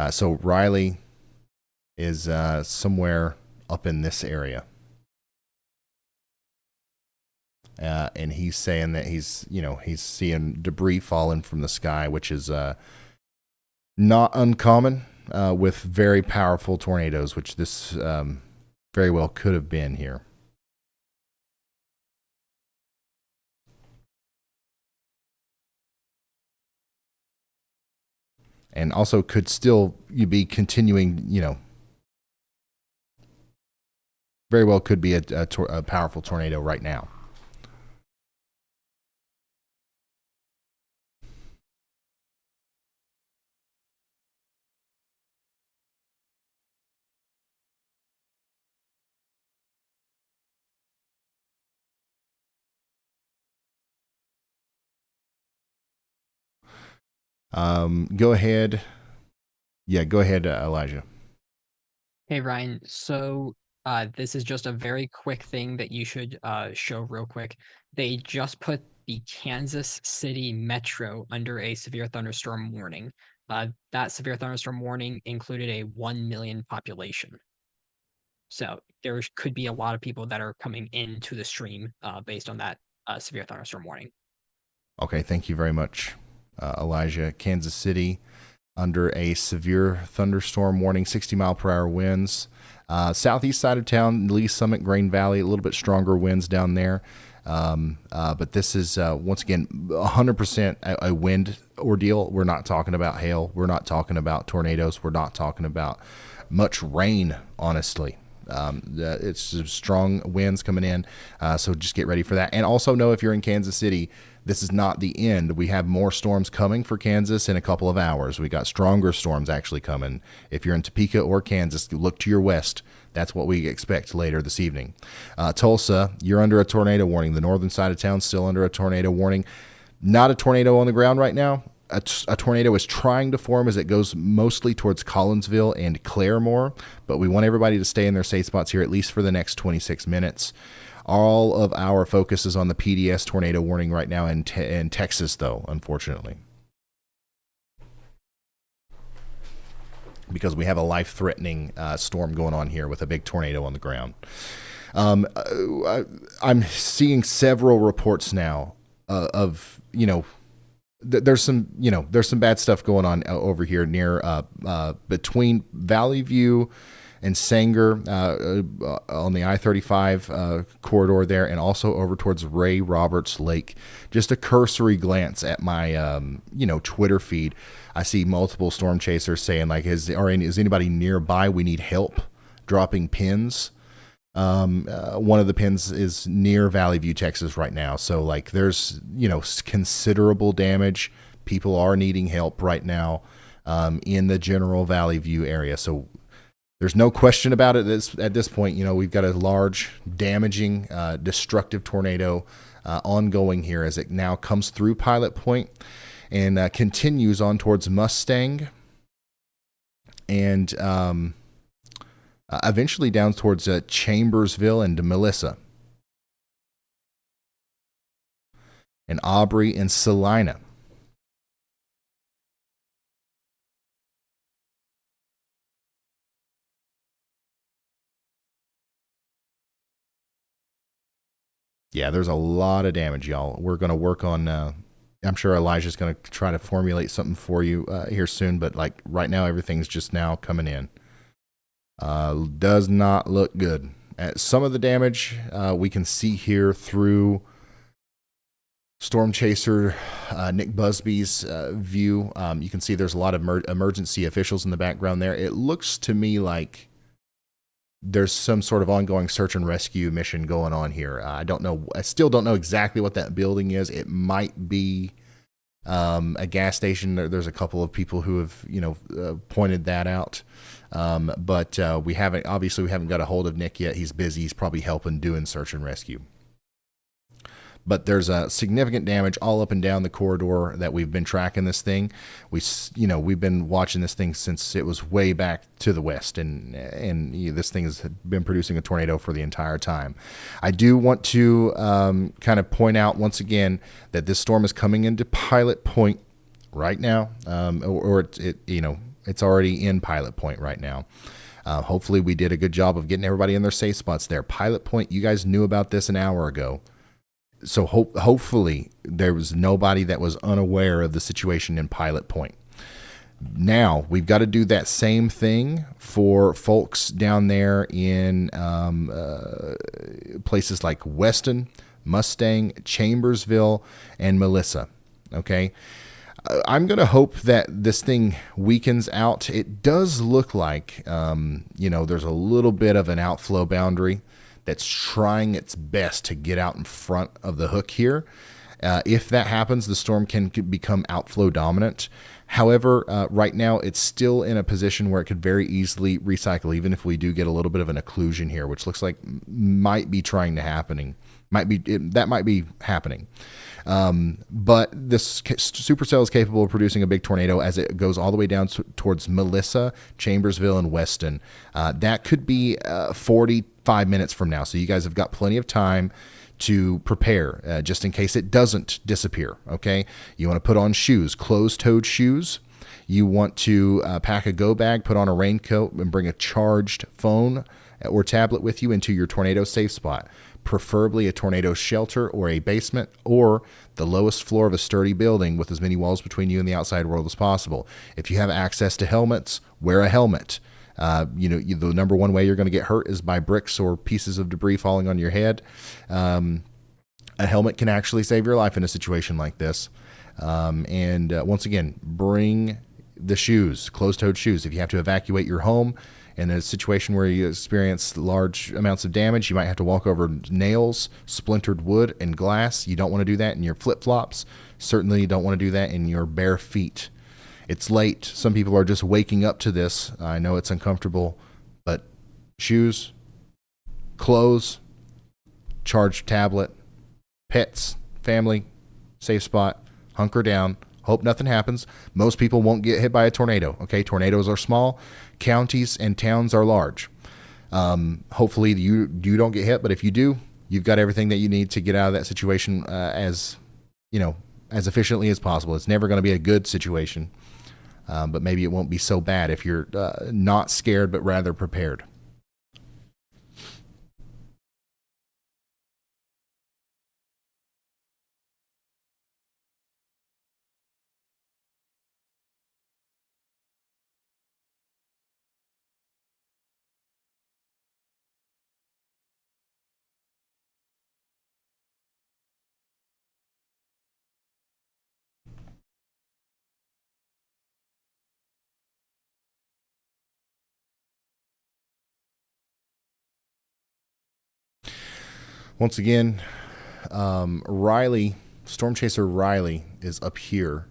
So Riley is somewhere up in this area. And he's saying that he's seeing debris falling from the sky, which is not uncommon with very powerful tornadoes, which this very well could have been here. And also could still be continuing, very well could be a powerful tornado right now. Go ahead. Yeah, go ahead, Elijah. Hey, Ryan. So this is just a very quick thing that you should show real quick. They just put the Kansas City Metro under a severe thunderstorm warning. That severe thunderstorm warning included a 1 million population. So there could be a lot of people that are coming into the stream based on that severe thunderstorm warning. Okay, thank you very much, Elijah. Kansas City under a severe thunderstorm warning, 60-mile-per-hour winds. Southeast side of town, Lee Summit, Grain Valley, a little bit stronger winds down there. But this is, once again, 100% a wind ordeal. We're not talking about hail. We're not talking about tornadoes. We're not talking about much rain, honestly. It's strong winds coming in, so just get ready for that. And also know, if you're in Kansas City, this is not the end. We have more storms coming for Kansas in a couple of hours. We got stronger storms actually coming. If you're in Topeka or Kansas, look to your west. That's what we expect later this evening. Tulsa, you're under a tornado warning. The northern side of town still under a tornado warning. Not a tornado on the ground right now. A tornado is trying to form as it goes mostly towards Collinsville and Claremore, but we want everybody to stay in their safe spots here at least for the next 26 minutes. All of our focus is on the PDS tornado warning right now in Texas, though, unfortunately, because we have a life-threatening storm going on here with a big tornado on the ground. I'm seeing several reports now of, there's some bad stuff going on over here near between Valley View and Sanger on the I-35 corridor there, and also over towards Ray Roberts Lake. Just a cursory glance at my Twitter feed, I see multiple storm chasers saying, like, is anybody nearby? We need help dropping pins. One of the pins is near Valley View, Texas right now. So, like, there's, considerable damage. People are needing help right now in the general Valley View area. So there's no question about it at this point. We've got a large, damaging, destructive tornado ongoing here as it now comes through Pilot Point and continues on towards Mustang and eventually down towards Chambersville and Melissa and Aubrey and Salina. Yeah, there's a lot of damage, y'all. We're going to work on, I'm sure Elijah's going to try to formulate something for you here soon, but like right now, everything's just now coming in. Does not look good. Some of the damage we can see here through Storm Chaser Nick Busby's view. You can see there's a lot of emergency officials in the background there. It looks to me like there's some sort of ongoing search and rescue mission going on here. I don't know. I still don't know exactly what that building is. It might be a gas station. There's a couple of people who have, pointed that out. But we haven't got a hold of Nick yet. He's busy. He's probably helping doing search and rescue. But there's a significant damage all up and down the corridor that we've been tracking this thing. We've been watching this thing since it was way back to the west, and this thing has been producing a tornado for the entire time. I do want to kind of point out once again that this storm is coming into Pilot Point right now, it's already in Pilot Point right now. Hopefully we did a good job of getting everybody in their safe spots there. Pilot Point, you guys knew about this an hour ago. So hopefully there was nobody that was unaware of the situation in Pilot Point. Now we've got to do that same thing for folks down there in places like Weston, Mustang, Chambersville, and Melissa. Okay. I'm going to hope that this thing weakens out. It does look like, there's a little bit of an outflow boundary that's trying its best to get out in front of the hook here. If that happens, the storm can become outflow dominant. However, right now it's still in a position where it could very easily recycle, even if we do get a little bit of an occlusion here, which looks like might be happening. Might be happening. But this supercell is capable of producing a big tornado as it goes all the way down towards Melissa, Chambersville, and Weston. That could be 45 minutes from now. So you guys have got plenty of time to prepare just in case it doesn't disappear. Okay. You want to put on shoes, closed-toed shoes. You want to pack a go bag, put on a raincoat, and bring a charged phone or tablet with you into your tornado safe spot. Preferably a tornado shelter or a basement or the lowest floor of a sturdy building with as many walls between you and the outside world as possible. If you have access to helmets, wear a helmet. The number one way you're going to get hurt is by bricks or pieces of debris falling on your head. A helmet can actually save your life in a situation like this. Once again, bring the shoes, closed-toed shoes. If you have to evacuate your home, In a situation where you experience large amounts of damage, you might have to walk over nails, splintered wood, and glass. You don't want to do that in your flip-flops. Certainly you don't want to do that in your bare feet. It's late. Some people are just waking up to this. I know it's uncomfortable, but shoes, clothes, charged tablet, pets, family, safe spot, hunker down, hope nothing happens. Most people won't get hit by a tornado, okay? Tornadoes are small. Counties and towns are large. Hopefully you don't get hit, but if you do, you've got everything that you need to get out of that situation as efficiently as possible. It's never going to be a good situation, but maybe it won't be so bad if you're not scared, but rather prepared. Once again, Storm Chaser Riley is up here,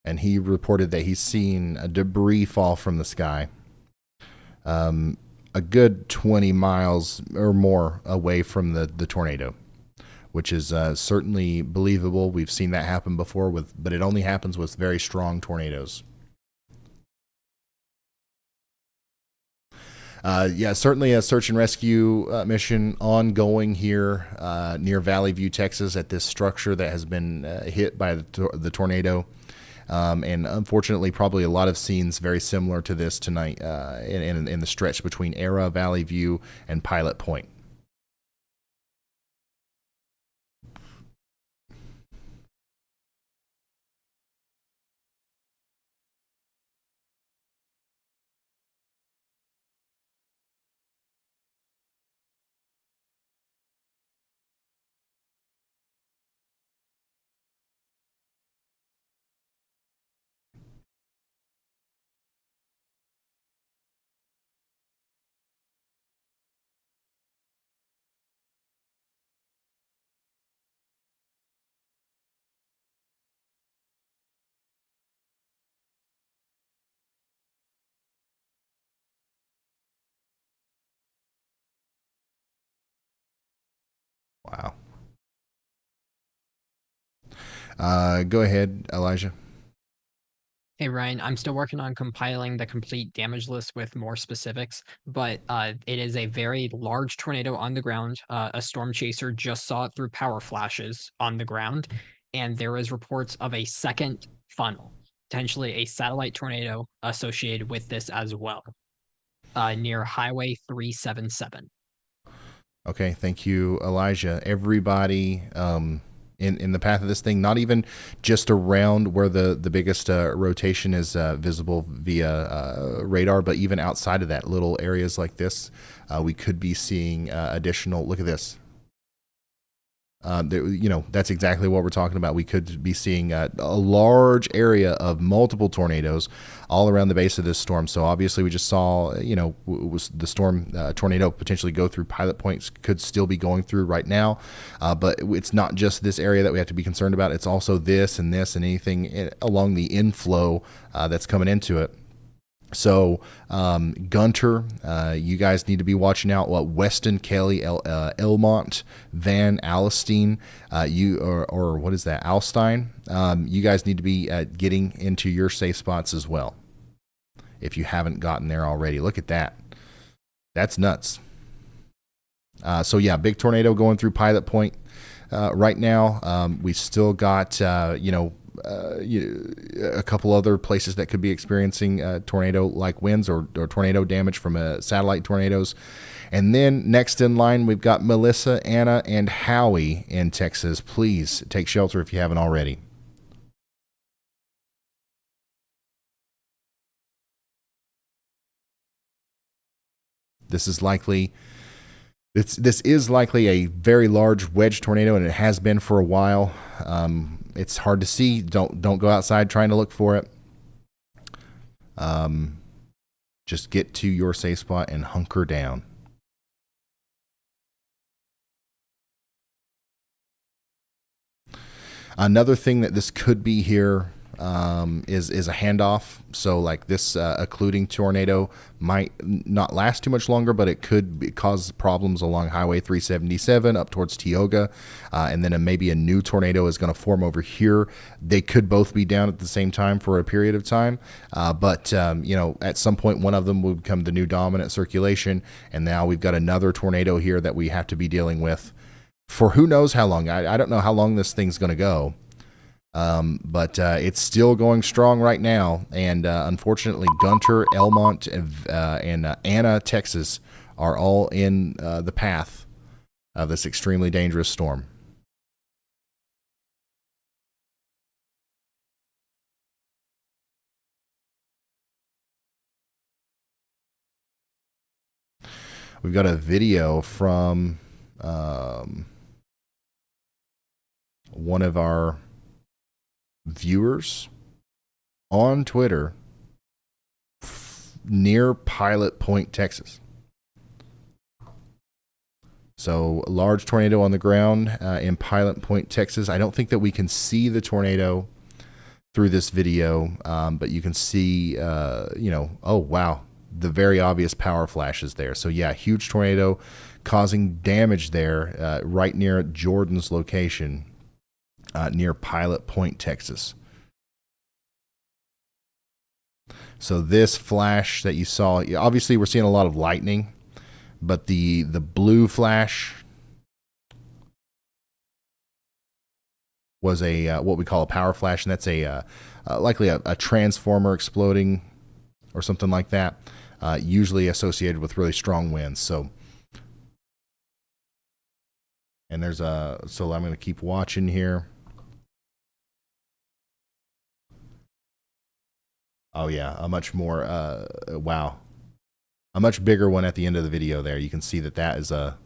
and he reported that he's seen a debris fall from the sky a good 20 miles or more away from the tornado, which is certainly believable. We've seen that happen before, but it only happens with very strong tornadoes. Certainly a search and rescue mission ongoing here near Valley View, Texas, at this structure that has been hit by the tornado. And unfortunately, probably a lot of scenes very similar to this tonight in the stretch between Era, Valley View, and Pilot Point. Wow. Go ahead, Elijah. Hey, Ryan, I'm still working on compiling the complete damage list with more specifics, but it is a very large tornado on the ground. A storm chaser just saw it through power flashes on the ground, and there is reports of a second funnel, potentially a satellite tornado associated with this as well, near Highway 377. Okay, thank you, Elijah. Everybody in the path of this thing, not even just around where the biggest rotation is visible via radar, but even outside of that, little areas like this, we could be seeing additional. Look at this. That's exactly what we're talking about. We could be seeing a large area of multiple tornadoes all around the base of this storm. So obviously we just saw, was the storm tornado potentially go through Pilot Points, could still be going through right now. But it's not just this area that we have to be concerned about. It's also this and anything along the inflow that's coming into it. So, Gunter, you guys need to be watching out. Weston, Kelly, Elmont, Van Alstyne, or what is that, Alstyne? You guys need to be getting into your safe spots as well, if you haven't gotten there already. Look at that. That's nuts. Big tornado going through Pilot Point right now. We still got, a couple other places that could be experiencing tornado-like winds or tornado damage from satellite tornadoes. And then next in line, we've got Melissa, Anna, and Howie in Texas. Please take shelter if you haven't already. This is likely a very large wedge tornado, and it has been for a while. It's hard to see. Don't go outside trying to look for it. Just get to your safe spot and hunker down. Another thing that this could be here is a handoff. So like this occluding tornado might not last too much longer, but it could cause problems along Highway 377 up towards Tioga. And then maybe a new tornado is going to form over here. They could both be down at the same time for a period of time. But you know, at some point, one of them will become the new dominant circulation. And now we've got another tornado here that we have to be dealing with for who knows how long. I don't know how long this thing's going to go. But it's still going strong right now, and unfortunately, Gunter, Elmont, and Anna, Texas, are all in the path of this extremely dangerous storm. We've got a video from one of our viewers on Twitter near Pilot Point, Texas. So a large tornado on the ground in Pilot Point, Texas. I don't think that we can see the tornado through this video, but you can see, you know, oh wow, the very obvious power flashes there. So yeah, huge tornado causing damage there right near Jordan's location. Near Pilot Point, Texas. So this flash that you saw, obviously we're seeing a lot of lightning, but the blue flash was a what we call a power flash, and that's a likely a transformer exploding or something like that, usually associated with really strong winds. So, and there's so I'm going to keep watching here. Oh yeah, a much more, wow. A much bigger one at the end of the video there. You can see that that is a...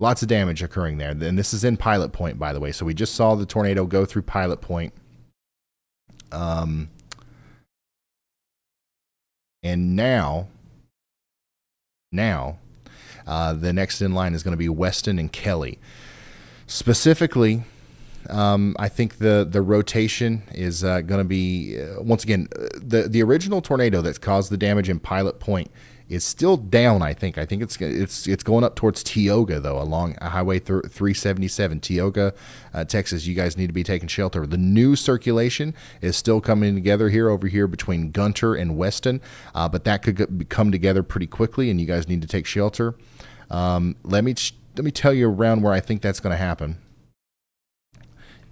Lots of damage occurring there. And this is in Pilot Point, by the way. So we just saw the tornado go through Pilot Point. And now, the next in line is going to be Weston and Kelly. Specifically... I think the rotation is going to be once again the original tornado that caused the damage in Pilot Point is still down. I think it's going up towards Tioga though, along Highway 377, Tioga, Texas. You guys need to be taking shelter. The new circulation is still coming together over here between Gunter and Weston, but that could come together pretty quickly, and you guys need to take shelter. Let me tell you around where I think that's going to happen.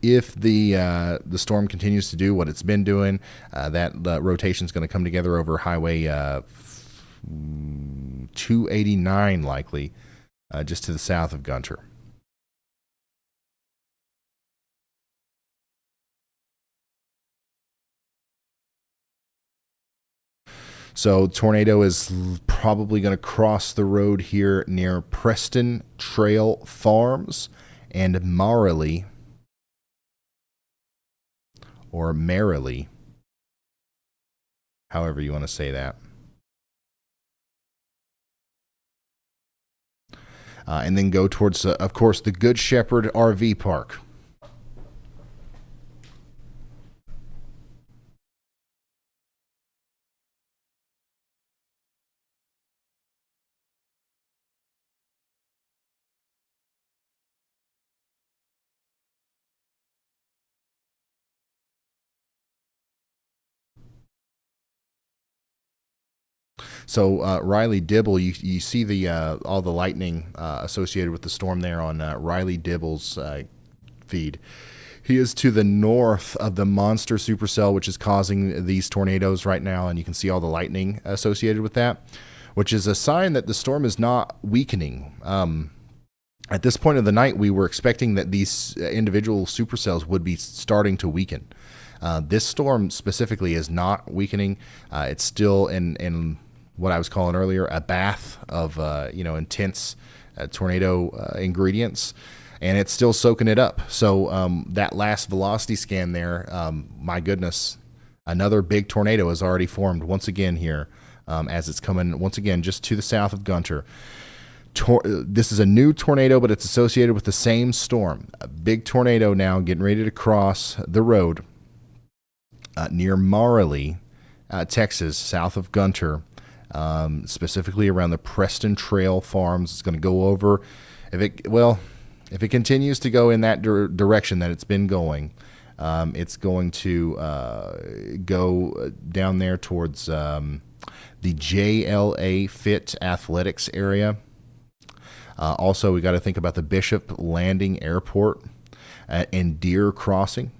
If the storm continues to do what it's been doing, that rotation is going to come together over Highway 289, likely, just to the south of Gunter. So tornado is probably going to cross the road here near Preston Trail Farms and Marley. Or merrily, however you want to say that. And then go towards, of course, the Good Shepherd RV Park. So Riley Dibble, you see the all the lightning associated with the storm there on Riley Dibble's feed. He is to the north of the monster supercell, which is causing these tornadoes right now, and you can see all the lightning associated with that, which is a sign that the storm is not weakening. At this point of the night, we were expecting that these individual supercells would be starting to weaken. This storm specifically is not weakening. It's still in what I was calling earlier a bath of intense tornado ingredients, and it's still soaking it up. So that last velocity scan there, my goodness, another big tornado has already formed once again here as it's coming once again just to the south of Gunter. This is a new tornado, but it's associated with the same storm. A big tornado now getting ready to cross the road near Marley, Texas, south of Gunter, specifically around the Preston Trail Farms. It's going to go over, if it continues to go in that direction that it's been going, it's going to go down there towards the JLA Fit Athletics area. Also, we got to think about the Bishop Landing Airport and Deer Crossing.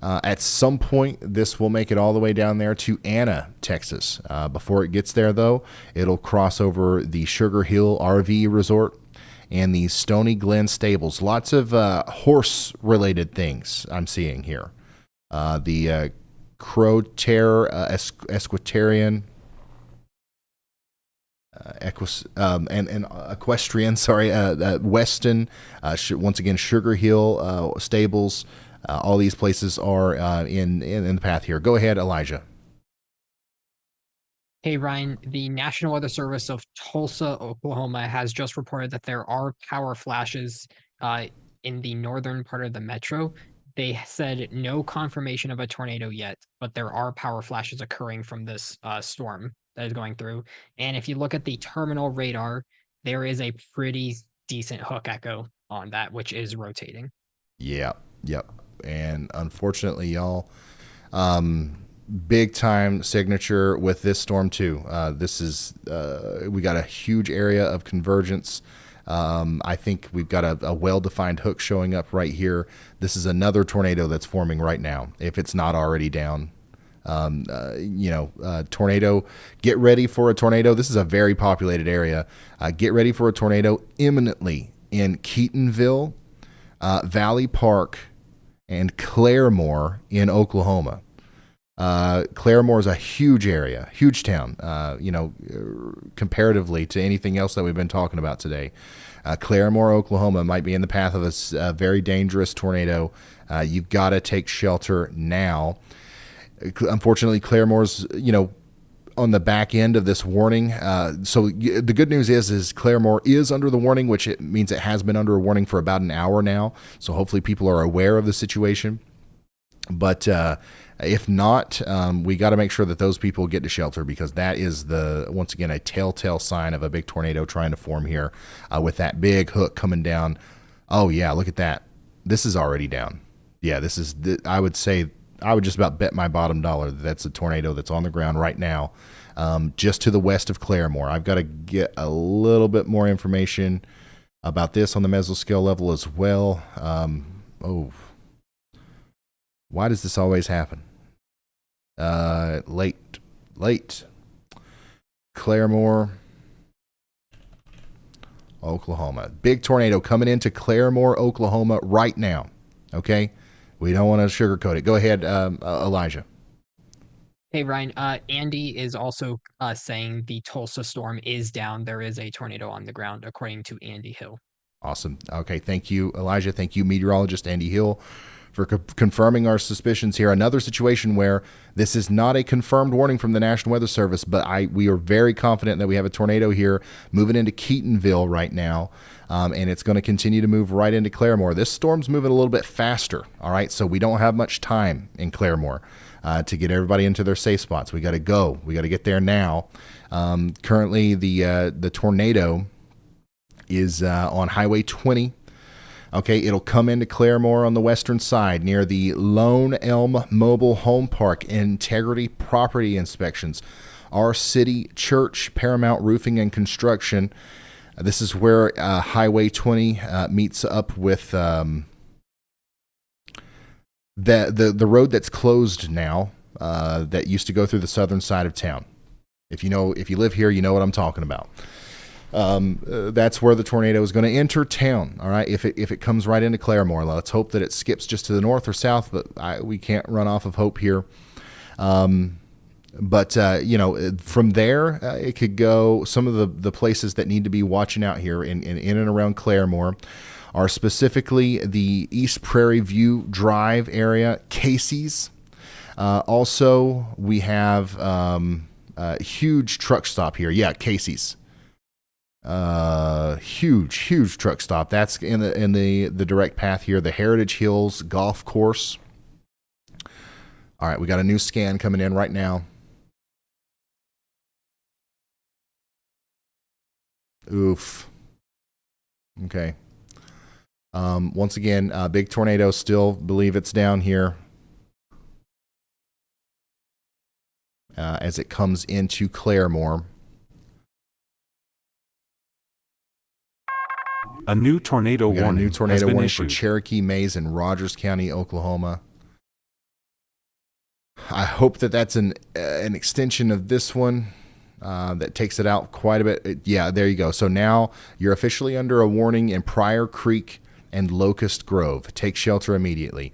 At some point, this will make it all the way down there to Anna, Texas. Before it gets there, though, it'll cross over the Sugar Hill RV Resort and the Stony Glen Stables. Lots of horse-related things I'm seeing here. The Crow-Terre Equestrian, and Equestrian, Weston, once again, Sugar Hill Stables. All these places are in the path here. Go ahead, Elijah. Hey, Ryan, the National Weather Service of Tulsa, Oklahoma has just reported that there are power flashes in the northern part of the metro. They said no confirmation of a tornado yet, but there are power flashes occurring from this storm that is going through. And if you look at the terminal radar, there is a pretty decent hook echo on that, which is rotating. Yep. And unfortunately, y'all, big time signature with this storm too. This is we got a huge area of convergence. I think we've got a well-defined hook showing up right here. This is another tornado that's forming right now, if it's not already down. Tornado, get ready for a tornado. This is a very populated area. Get ready for a tornado imminently in Keatonville, Valley Park, and Claremore in Oklahoma. Claremore is a huge area, huge town, comparatively to anything else that we've been talking about today. Claremore, Oklahoma might be in the path of a very dangerous tornado. You've got to take shelter now. Unfortunately, Claremore's, on the back end of this warning. So the good news is Claremore is under the warning, which it means it has been under a warning for about an hour now. So hopefully people are aware of the situation. But if not, we got to make sure that those people get to shelter, because that is once again, a telltale sign of a big tornado trying to form here with that big hook coming down. Oh yeah, look at that. This is already down. Yeah, this is, I would just about bet my bottom dollar that that's a tornado that's on the ground right now, just to the west of Claremore. I've got to get a little bit more information about this on the mesoscale level as well. Why does this always happen? Late. Claremore, Oklahoma. Big tornado coming into Claremore, Oklahoma right now. Okay? We don't want to sugarcoat it. Go ahead, Elijah. Hey, Ryan. Andy is also saying the Tulsa storm is down. There is a tornado on the ground, according to Andy Hill. Awesome. Okay, thank you, Elijah. Thank you, meteorologist Andy Hill, for confirming our suspicions here. Another situation where this is not a confirmed warning from the National Weather Service, but we are very confident that we have a tornado here moving into Keatonville right now, and it's going to continue to move right into Claremore. This storm's moving a little bit faster, all right? So we don't have much time in Claremore to get everybody into their safe spots. We got to go. We got to get there now. Currently, the tornado is on Highway 20. Okay, it'll come into Claremore on the western side near the Lone Elm Mobile Home Park. Integrity Property Inspections. Our City Church, Paramount Roofing and Construction. This is where Highway 20 meets up with the road that's closed now that used to go through the southern side of town. If you live here, you know what I'm talking about. That's where the tornado is going to enter town. All right. If it comes right into Claremore, let's hope that it skips just to the north or south, but we can't run off of hope here. But, from there, it could go. Some of the places that need to be watching out here in and around Claremore are specifically the East Prairie View Drive area, Casey's. Also, we have a huge truck stop here. Yeah, Casey's. Huge truck stop. That's in the direct path here. The Heritage Hills Golf Course. All right, we got a new scan coming in right now. Oof. Okay. Once again, big tornado. Still believe it's down here as it comes into Claremore. A new tornado We got a warning new has tornado been warning issued. for Cherokee, Mays, and Rogers County, Oklahoma. I hope that that's an extension of this one. That takes it out quite a bit. Yeah, there you go. So now you're officially under a warning in Pryor Creek and Locust Grove. Take shelter immediately.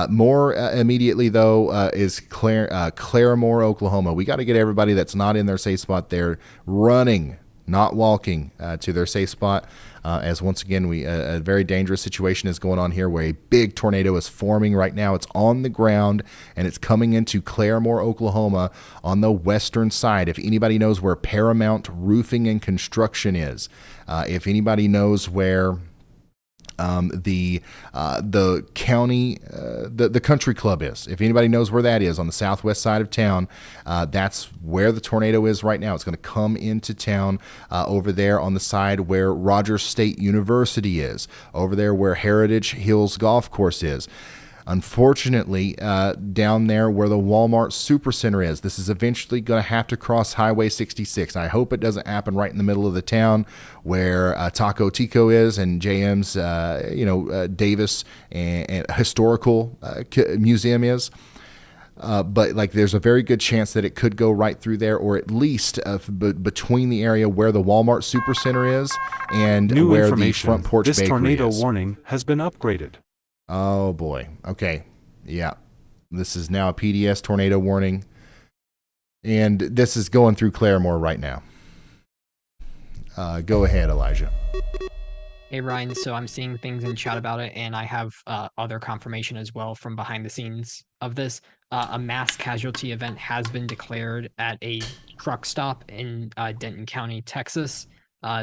More immediately, though, is Claremore, Oklahoma. We got to get everybody that's not in their safe spot there running, not walking, to their safe spot. As once again, a very dangerous situation is going on here where a big tornado is forming right now. It's on the ground, and it's coming into Claremore, Oklahoma on the western side. If anybody knows where Paramount Roofing and Construction is, if anybody knows where the county, the country club is. If anybody knows where that is on the southwest side of town, that's where the tornado is right now. It's going to come into town over there on the side where Rogers State University is, over there where Heritage Hills Golf Course is. Unfortunately, down there where the Walmart Supercenter is, this is eventually going to have to cross Highway 66. I hope it doesn't happen right in the middle of the town where Taco Tico is and JM's, Davis and Historical Museum is. But there's a very good chance that it could go right through there, or at least between the area where the Walmart Supercenter is and New where the information. Front Porch This Bakery tornado is. warning has been upgraded. Oh boy. Okay. Yeah. This is now a PDS tornado warning. And this is going through Claremore right now. Go ahead, Elijah. Hey Ryan, so I'm seeing things in chat about it, and I have other confirmation as well from behind the scenes of this. A mass casualty event has been declared at a truck stop in Denton County, Texas.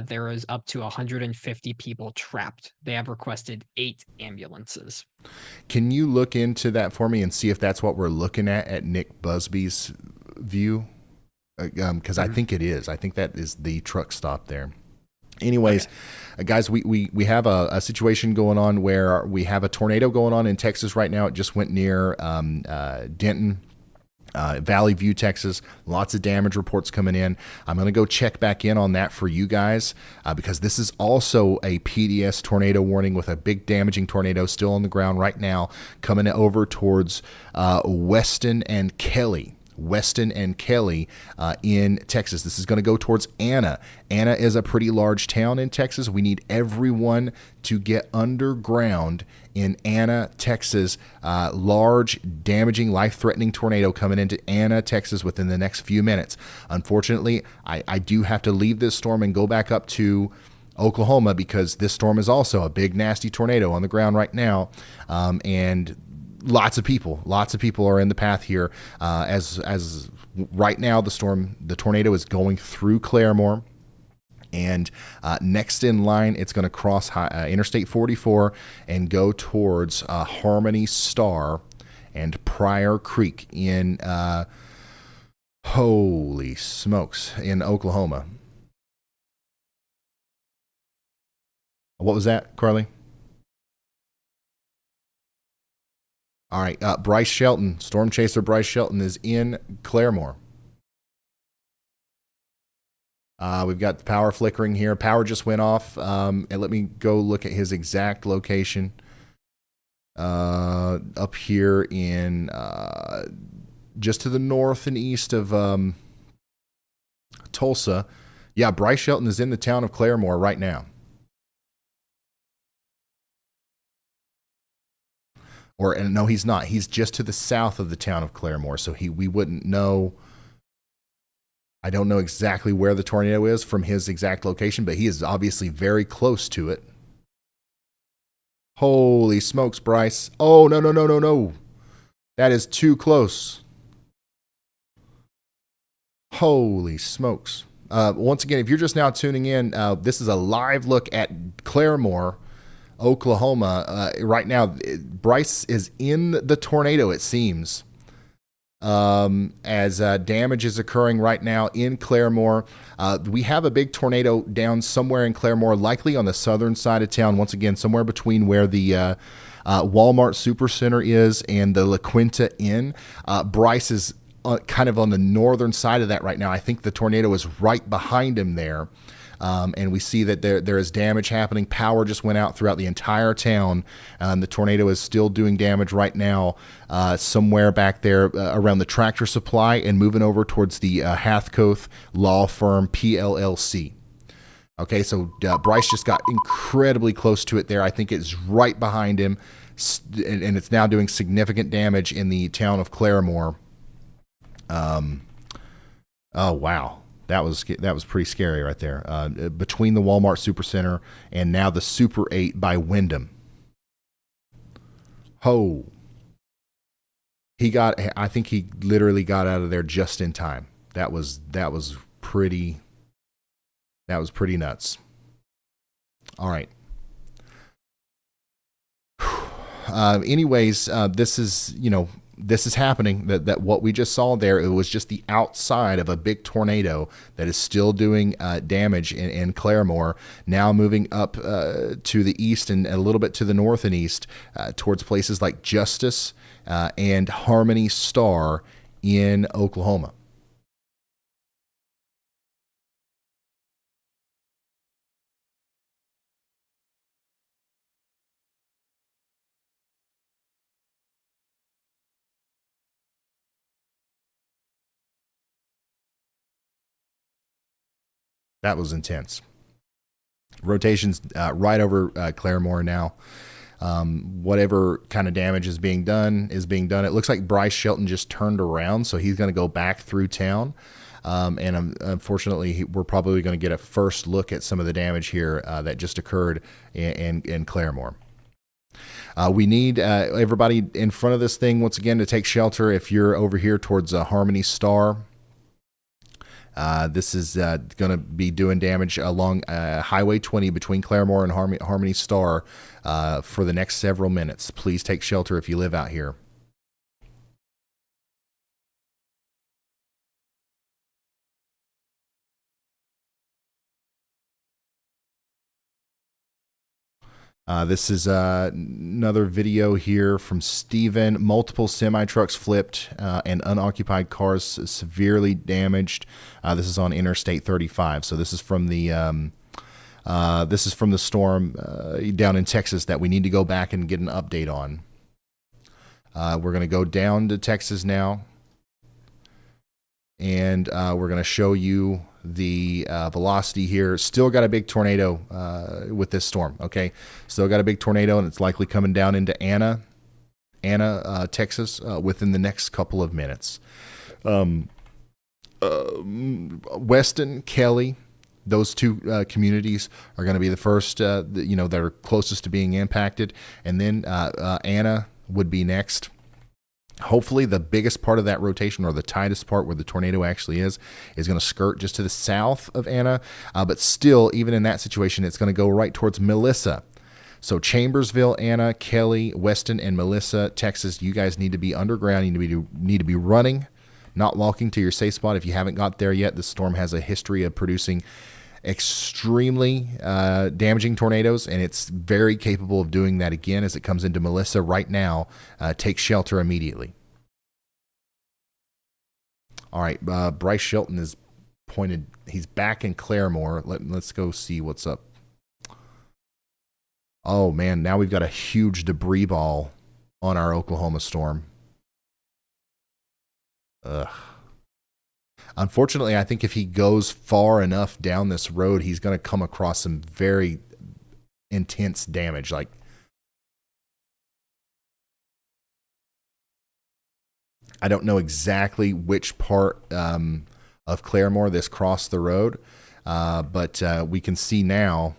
There is up to 150 people trapped. They have requested 8 ambulances. Can you look into that for me and see if that's what we're looking at Nick Busby's view? Because I think it is. I think that is the truck stop there. Anyways, guys, we have a situation going on where we have a tornado going on in Texas right now. It just went near Denton. Valley View, Texas. Lots of damage reports coming in. I'm going to go check back in on that for you guys because this is also a PDS tornado warning with a big damaging tornado still on the ground right now coming over towards Weston and Kelly. In Texas. This is going to go towards Anna. Anna is a pretty large town in Texas. We need everyone to get underground in Anna, Texas. Large, damaging, life-threatening tornado coming into Anna, Texas within the next few minutes. Unfortunately, I do have to leave this storm and go back up to Oklahoma because this storm is also a big, nasty tornado on the ground right now. And lots of people are in the path here. As right now, the tornado is going through Claremore. And next in line, it's going to cross Interstate 44 and go towards Harmony Star and Pryor Creek in, holy smokes, in Oklahoma. What was that, Carly? All right, Bryce Shelton, Storm Chaser Bryce Shelton is in Claremore. We've got the power flickering here. Power just went off. And let me go look at his exact location. Up here in just to the north and east of Tulsa. Yeah, Bryce Shelton is in the town of Claremore right now. No, he's not. He's just to the south of the town of Claremore, so we wouldn't know I don't know exactly where the tornado is from his exact location, but he is obviously very close to it. Holy smokes, Bryce. Oh, no, no, no, no, no. That is too close. Holy smokes. Once again, if you're just now tuning in, this is a live look at Claremore, Oklahoma. Right now, Bryce is in the tornado, it seems, as damage is occurring right now in Claremore. We have a big tornado down somewhere in Claremore, likely on the southern side of town, once again, somewhere between where the Walmart Supercenter is and the La Quinta Inn. Bryce is kind of on the northern side of that right now. I think the tornado is right behind him there. And we see that there is damage happening. Power just went out throughout the entire town. The tornado is still doing damage right now somewhere back there around the Tractor Supply and moving over towards the Hathcoth Law Firm PLLC. Okay, so Bryce just got incredibly close to it there. I think it's right behind him, and it's now doing significant damage in the town of Claremore. Oh, wow. That was pretty scary right there. Between the Walmart Supercenter and now the Super 8 by Wyndham. I think he literally got out of there just in time. That was pretty nuts. All right. Anyways, this is happening. That what we just saw there, it was just the outside of a big tornado that is still doing damage in Claremore, now moving up to the east and a little bit to the north and east towards places like Justice and Harmony Star in Oklahoma. That was intense. Rotations right over Claremore now. Whatever kind of damage is being done is being done. It looks like Bryce Shelton just turned around, so he's going to go back through town. And unfortunately, we're probably going to get a first look at some of the damage here that just occurred in Claremore. We need everybody in front of this thing, once again, to take shelter. If you're over here towards Harmony Star, this is going to be doing damage along Highway 20 between Claremore and Harmony Star for the next several minutes. Please take shelter if you live out here. This is another video here from Steven. Multiple semi-trucks flipped and unoccupied cars severely damaged. This is on Interstate 35. So this is from the storm down in Texas that we need to go back and get an update on. We're going to go down to Texas now, and we're going to show you the velocity here. Still got a big tornado with this storm. Okay, still got a big tornado, and it's likely coming down into Anna, Texas, within the next couple of minutes. Weston, Kelly, those two communities are going to be the first, that are closest to being impacted, and then Anna would be next. Hopefully the biggest part of that rotation, or the tightest part where the tornado actually is going to skirt just to the south of Anna. But still, even in that situation, it's going to go right towards Melissa. So Chambersville, Anna, Kelly, Weston, and Melissa, Texas, you guys need to be underground. You need to be running, not walking to your safe spot. If you haven't got there yet, the storm has a history of producing extremely damaging tornadoes, and it's very capable of doing that again as it comes into Melissa right now. Take shelter immediately. All right, Bryce Shelton is pointed. He's back in Claremore. Let's go see what's up. Oh man, now we've got a huge debris ball on our Oklahoma storm. Ugh. Unfortunately, I think if he goes far enough down this road, he's going to come across some very intense damage. Like, I don't know exactly which part of Claremore. This crossed the road, but we can see now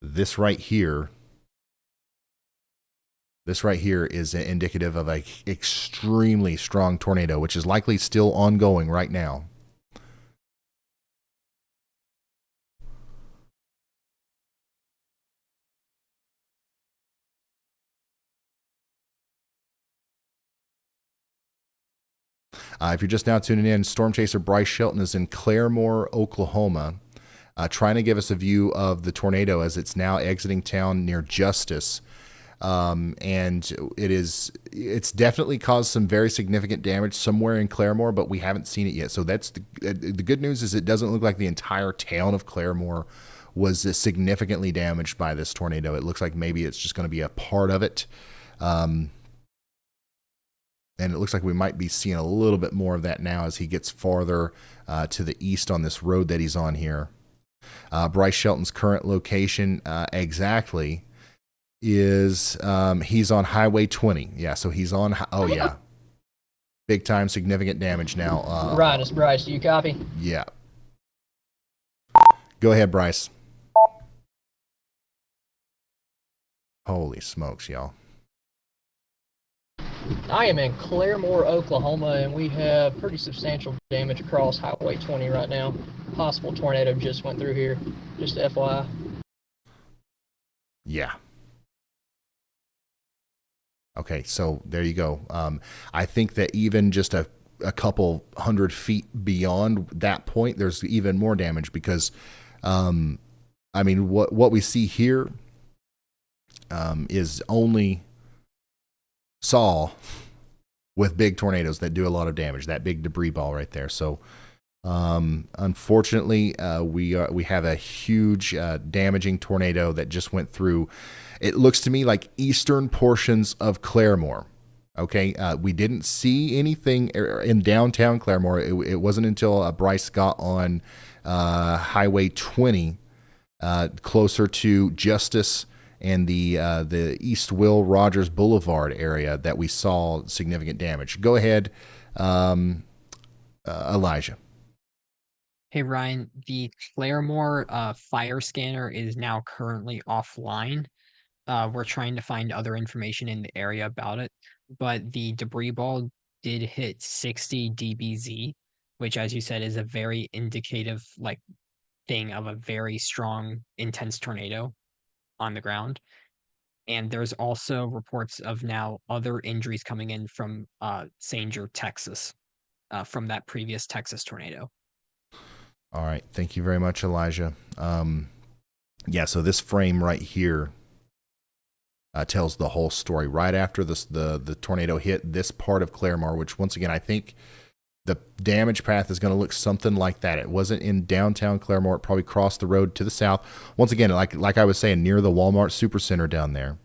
this right here. This right here is indicative of an extremely strong tornado, which is likely still ongoing right now. If you're just now tuning in, Storm Chaser Bryce Shelton is in Claremore, Oklahoma, trying to give us a view of the tornado as it's now exiting town near Justice. And it's definitely caused some very significant damage somewhere in Claremore, but we haven't seen it yet. So that's the good news is it doesn't look like the entire town of Claremore was significantly damaged by this tornado. It looks like maybe it's just going to be a part of it. And it looks like we might be seeing a little bit more of that now as he gets farther to the east on this road that he's on here. Bryce Shelton's current location exactly is he's on Highway 20. Yeah, so he's on. Oh, yeah. Big time significant damage now. Ryan, it's Bryce. Do you copy? Yeah. Go ahead, Bryce. Holy smokes, y'all. I am in Claremore, Oklahoma, and we have pretty substantial damage across Highway 20 right now. Possible tornado just went through here. Just FYI. Yeah. Okay, so there you go. I think that even just a couple 100 feet beyond that point, there's even more damage because, I mean, what we see here is only saw with big tornadoes that do a lot of damage. That big debris ball right there. So, unfortunately, we have a huge damaging tornado that just went through. It looks to me like eastern portions of Claremore. Okay, we didn't see anything in downtown Claremore. It wasn't until Bryce got on Highway 20, closer to Justice and the East Will Rogers Boulevard area that we saw significant damage. Go ahead, Elijah. Hey, Ryan, the Claremore fire scanner is now currently offline. We're trying to find other information in the area about it, but the debris ball did hit 60 dBz, which, as you said, is a very indicative thing of a very strong, intense tornado on the ground. And there's also reports of now other injuries coming in from Sanger, Texas, from that previous Texas tornado. All right. Thank you very much, Elijah. Yeah, so this frame right here tells the whole story. Right after the tornado hit this part of Claremore, which once again, I think the damage path is going to look something like that. It wasn't in downtown Claremore. It probably crossed the road to the south. Once again, like I was saying, near the Walmart Supercenter down there.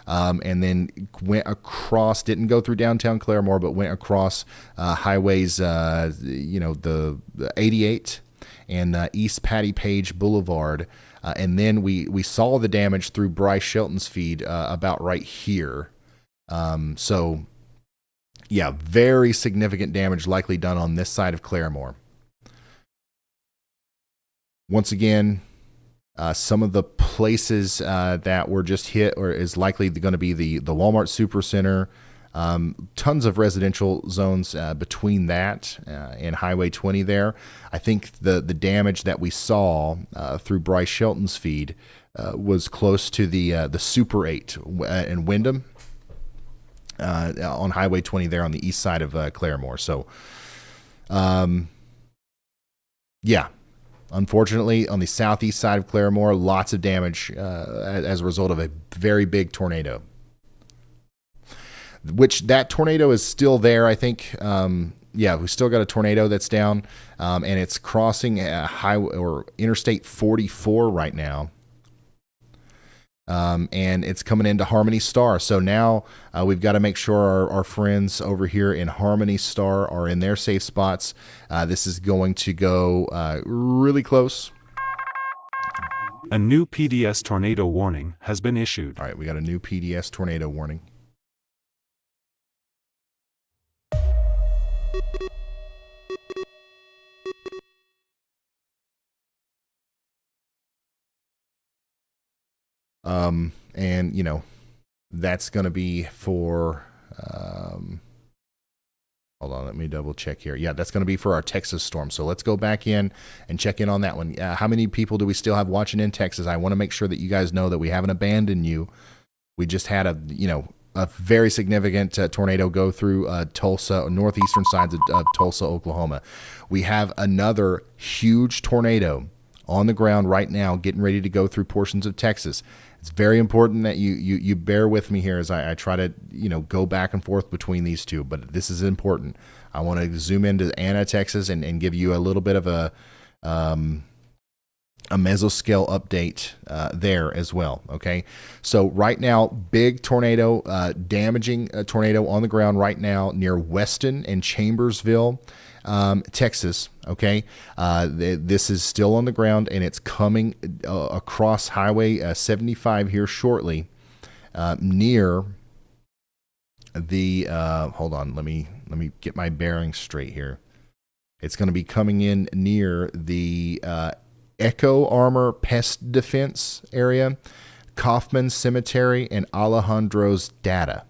And then went across, didn't go through downtown Claremore, but went across highways, the 88 and East Patty Page Boulevard. And then we saw the damage through Bryce Shelton's feed about right here. So, yeah, very significant damage likely done on this side of Claremore. Once again, some of the places that were just hit or is likely going to be the Walmart Supercenter. Tons of residential zones between that and Highway 20 there. I think the damage that we saw through Bryce Shelton's feed was close to the Super 8 in Windham on Highway 20 there on the east side of Claremore. So, yeah. Unfortunately, on the southeast side of Claremore, lots of damage as a result of a very big tornado. Which that tornado is still there, I think. Yeah, we still got a tornado that's down, and it's crossing highway or Interstate 44 right now. And it's coming into Harmony Star. So now we've got to make sure our friends over here in Harmony Star are in their safe spots. This is going to go really close. A new PDS tornado warning has been issued. All right, we got a new PDS tornado warning. And, you know, that's going to be for, hold on, let me double check here. Yeah, that's going to be for our Texas storm. So let's go back in and check in on that one. How many people do we still have watching in Texas? I want to make sure that you guys know that we haven't abandoned you. We just had a very significant tornado go through Tulsa, northeastern sides of Tulsa, Oklahoma. We have another huge tornado on the ground right now, getting ready to go through portions of Texas. It's very important that you bear with me here as I try to go back and forth between these two, but this is important. I want to zoom into Anna, Texas, and give you a little bit of a mesoscale update there as well. Okay, so right now, big tornado, damaging tornado on the ground right now near Weston and Chambersville, Texas. Okay, this is still on the ground, and it's coming across Highway 75 here shortly, near the. Hold on, let me get my bearings straight here. It's going to be coming in near the Echo Armor Pest Defense area, Kaufman Cemetery, and Alejandro's Data.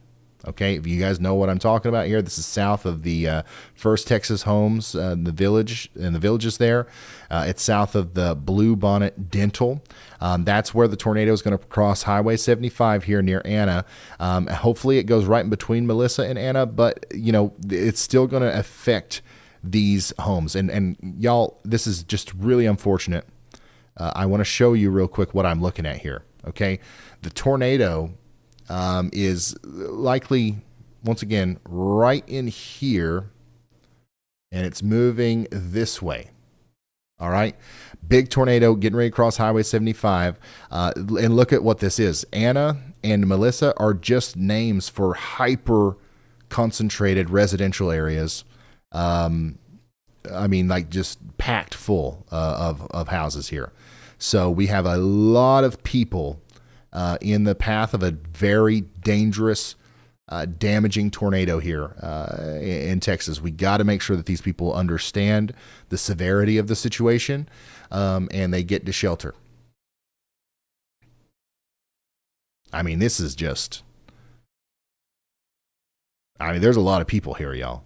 Okay, if you guys know what I'm talking about here, this is south of the First Texas Homes, the village and the villages there. It's south of the Blue Bonnet Dental. That's where the tornado is going to cross Highway 75 here near Anna. Hopefully, it goes right in between Melissa and Anna, but it's still going to affect these homes. And y'all, this is just really unfortunate. I want to show you real quick what I'm looking at here. Okay, the tornado is likely, once again, right in here, and it's moving this way. All right, big tornado getting ready to cross Highway 75. And look at what this is. Anna and Melissa are just names for hyper concentrated residential areas. I mean, like just packed full of houses here. So we have a lot of people in the path of a very dangerous, damaging tornado here in Texas. We got to make sure that these people understand the severity of the situation, and they get to shelter. I mean, this is just, there's a lot of people here, y'all.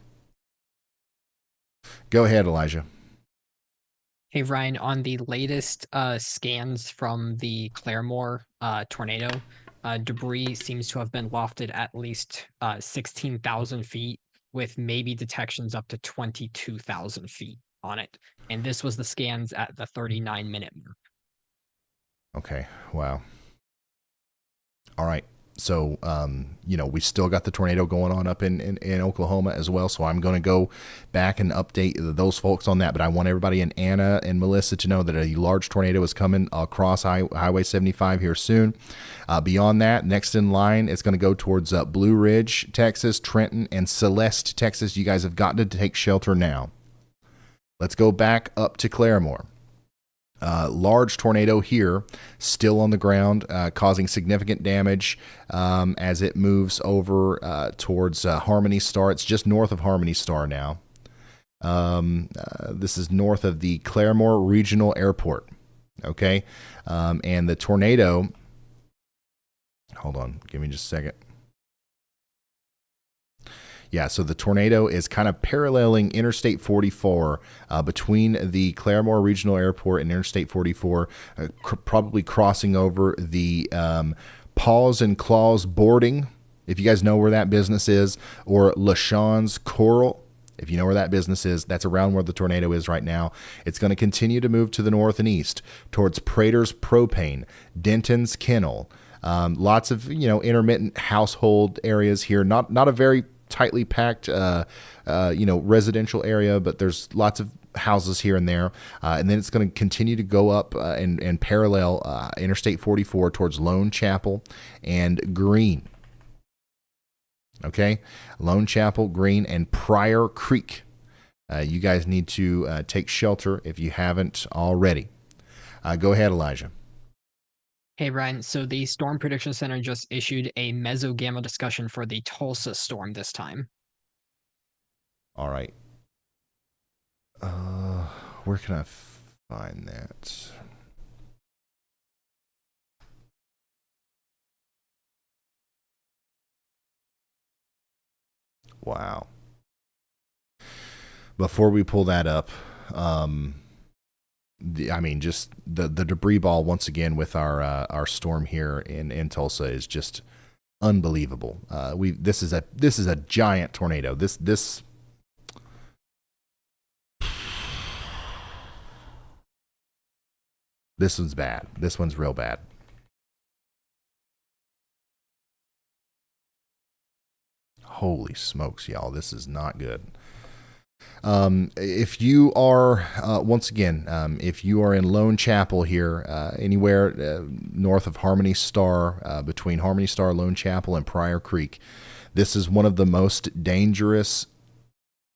Go ahead, Elijah. Hey, Ryan, on the latest scans from the Claremore tornado, debris seems to have been lofted at least 16,000 feet, with maybe detections up to 22,000 feet on it. And this was the scans at the 39-minute mark. Okay, wow. All right. So, we still got the tornado going on up in Oklahoma as well. So I'm going to go back and update those folks on that. But I want everybody in Anna and Melissa to know that a large tornado is coming across Highway 75 here soon. Beyond that, next in line, it's going to go towards Blue Ridge, Texas, Trenton, and Celeste, Texas. You guys have got to take shelter now. Let's go back up to Claremore. Large tornado here, still on the ground, causing significant damage as it moves over towards Harmony Star. It's just north of Harmony Star now. This is north of the Claremore Regional Airport. Okay, and the tornado. Hold on, give me just a second. Yeah, so the tornado is kind of paralleling Interstate 44 between the Claremore Regional Airport and Interstate 44, probably crossing over the Paws and Claws boarding, if you guys know where that business is, or LaShawn's Coral. If you know where that business is, that's around where the tornado is right now. It's going to continue to move to the north and east towards Prater's Propane, Denton's Kennel. Lots of intermittent household areas here. Not a very tightly packed, residential area, but there's lots of houses here and there. And then it's going to continue to go up and parallel Interstate 44 towards Lone Chapel and Green. Okay, Lone Chapel, Green, and Pryor Creek. You guys need to take shelter if you haven't already. Go ahead, Elijah. Hey, Ryan. So the Storm Prediction Center just issued a mesogamma discussion for the Tulsa storm this time. All right. Where can I find that? Wow. Before we pull that up, just the debris ball once again with our storm here in Tulsa is just unbelievable. This is a giant tornado. This one's bad. This one's real bad. Holy smokes, y'all! This is not good. If you are, once again, if you are in Lone Chapel here, anywhere north of Harmony Star, between Harmony Star, Lone Chapel, and Pryor Creek, this is one of the most dangerous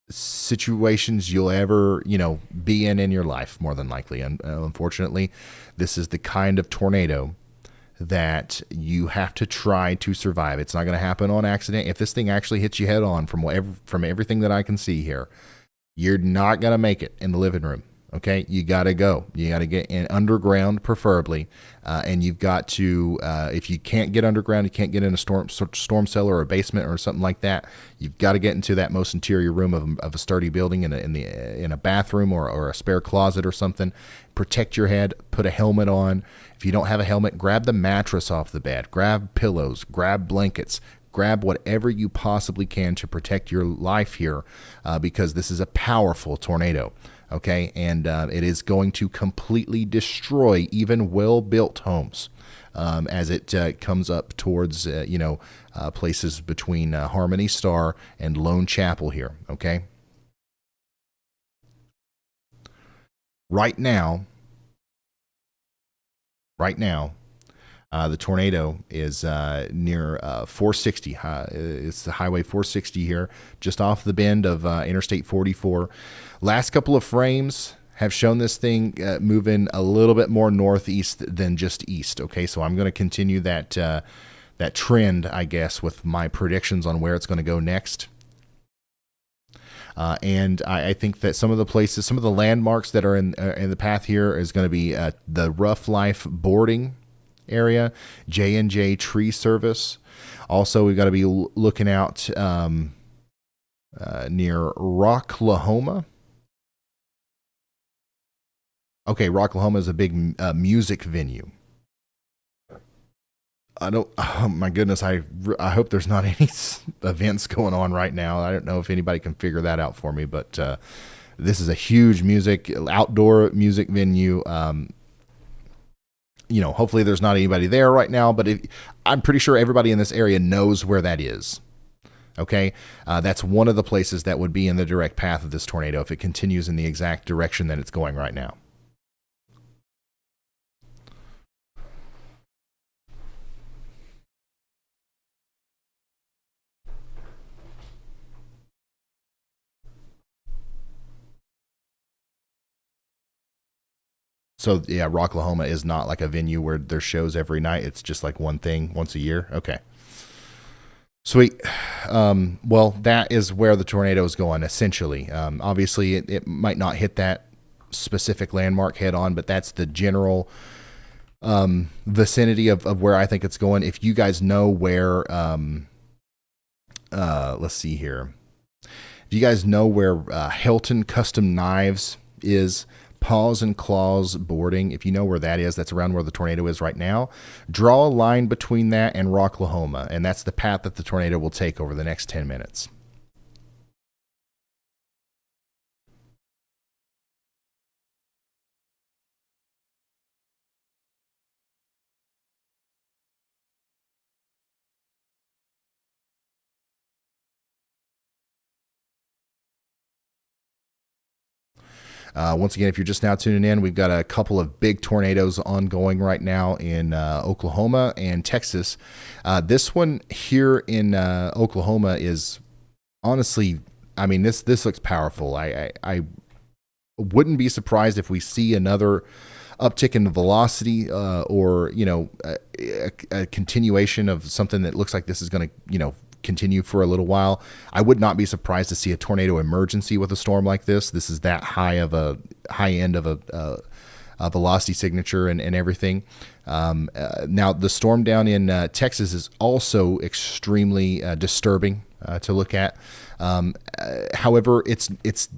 situations you'll ever, be in your life, more than likely. And unfortunately, this is the kind of tornado that you have to try to survive. It's not going to happen on accident. If this thing actually hits you head on, from everything that I can see here, you're not going to make it in the living room. Okay, you got to go. You got to get in underground, preferably, and you've got to. If you can't get underground, you can't get in a storm cellar or a basement or something like that. You've got to get into that most interior room of a sturdy building, in a bathroom or a spare closet or something. Protect your head. Put a helmet on. If you don't have a helmet, grab the mattress off the bed. Grab pillows. Grab blankets. Grab whatever you possibly can to protect your life here, because this is a powerful tornado. Okay, and it is going to completely destroy even well-built homes as it comes up towards places between Harmony Star and Lone Chapel here. Okay, right now, the tornado is near 460. It's the Highway 460 here, just off the bend of Interstate 44. Last couple of frames have shown this thing moving a little bit more northeast than just east. Okay, so I'm going to continue that trend, I guess, with my predictions on where it's going to go next. And I think that some of the landmarks that are in the path here is going to be the Rough Life boarding area, J&J Tree Service. Also, we've got to be looking out near Rocklahoma. Okay, Rocklahoma is a big music venue. Oh my goodness, I hope there's not any events going on right now. I don't know if anybody can figure that out for me, but this is a huge outdoor music venue. Hopefully there's not anybody there right now, but I'm pretty sure everybody in this area knows where that is. Okay, that's one of the places that would be in the direct path of this tornado if it continues in the exact direction that it's going right now. So yeah, Rocklahoma is not like a venue where there's shows every night. It's just like one thing once a year. Okay. Sweet. Well, that is where the tornado is going, essentially. Obviously, it might not hit that specific landmark head on, but that's the general vicinity of where I think it's going. If you guys know where, let's see here. If you guys know where Hazelton Custom Knives is, Paws and Claws boarding, if you know where that is, that's around where the tornado is right now. Draw a line between that and Rocklahoma, and that's the path that the tornado will take over the next 10 minutes. Once again, if you're just now tuning in, we've got a couple of big tornadoes ongoing right now in Oklahoma and Texas. This one here in Oklahoma is honestly, this looks powerful. I wouldn't be surprised if we see another uptick in the velocity or a continuation of something that looks like this is going to continue for a little while. I would not be surprised to see a tornado emergency with a storm like this. This is that high end of a velocity signature and everything. Now the storm down in Texas is also extremely disturbing. to look at. However, it's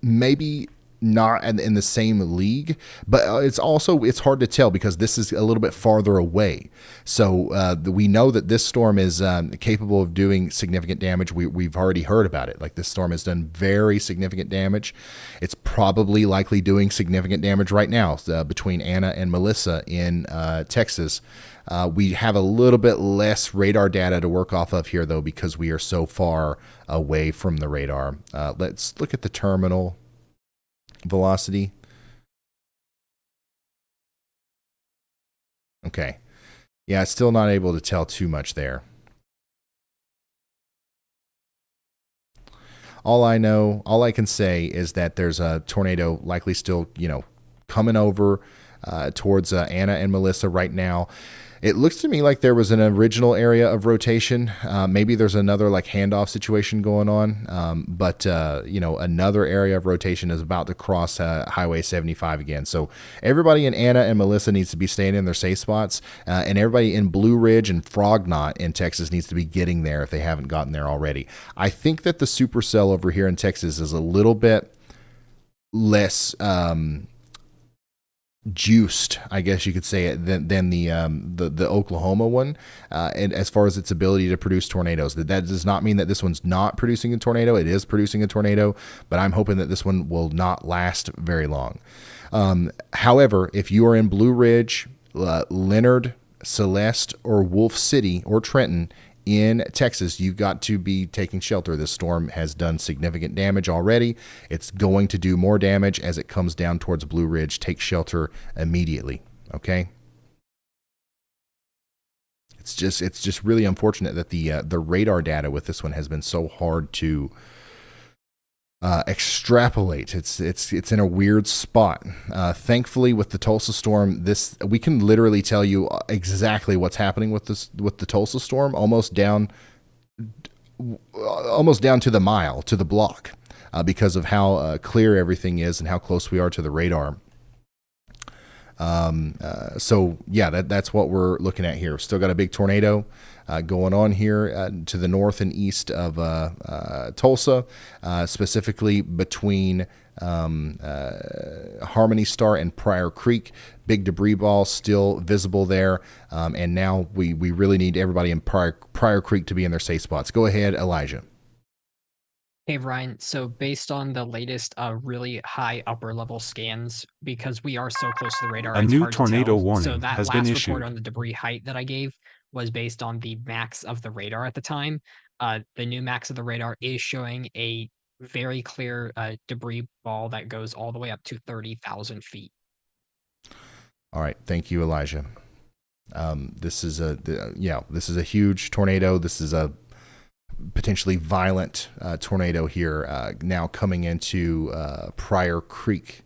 maybe not in the same league, but it's hard to tell because this is a little bit farther away. So we know that this storm is capable of doing significant damage. We've already heard about it. Like, this storm has done very significant damage. It's probably likely doing significant damage right now between Anna and Melissa in Texas. We have a little bit less radar data to work off of here, though, because we are so far away from the radar. Let's look at the terminal velocity. Okay. Yeah, still not able to tell too much there. All I can say is that there's a tornado likely still, coming over towards Anna and Melissa right now. It looks to me like there was an original area of rotation. Maybe there's another like handoff situation going on. But another area of rotation is about to cross Highway 75 again. So everybody in Anna and Melissa needs to be staying in their safe spots. And everybody in Blue Ridge and Frog Knot in Texas needs to be getting there if they haven't gotten there already. I think that the supercell over here in Texas is a little bit less juiced, I guess you could say it, than the Oklahoma one, and as far as its ability to produce tornadoes. That does not mean that this one's not producing a tornado. It is producing a tornado, but I'm hoping that this one will not last very long. However, if you are in Blue Ridge, Leonard, Celeste, or Wolf City, or Trenton in Texas, you've got to be taking shelter. This storm has done significant damage already. It's going to do more damage as it comes down towards Blue Ridge. Take shelter immediately. Okay. It's just really unfortunate that the radar data with this one has been so hard to extrapolate. It's in a weird spot. Thankfully, with the Tulsa storm, we can literally tell you exactly what's happening with the Tulsa storm, almost down to the mile, to the block, because of how clear everything is and how close we are to the radar. So yeah, that's what we're looking at here. Still got a big tornado going on here to the north and east of Tulsa, specifically between Harmony Star and Pryor Creek. Big debris ball still visible there, and now we really need everybody in Pryor Creek to be in their safe spots. Go ahead, Elijah. Hey, Ryan. So based on the latest really high upper level scans, because we are so close to the radar, a it's new hard to tornado tell. warning So that has last been report issued. on the debris height that I gave was based on the max of the radar at the time. The new max of the radar is showing a very clear debris ball that goes all the way up to 30,000 feet. All right. Thank you, Elijah. This is a huge tornado. This is a potentially violent tornado here now coming into Pryor Creek.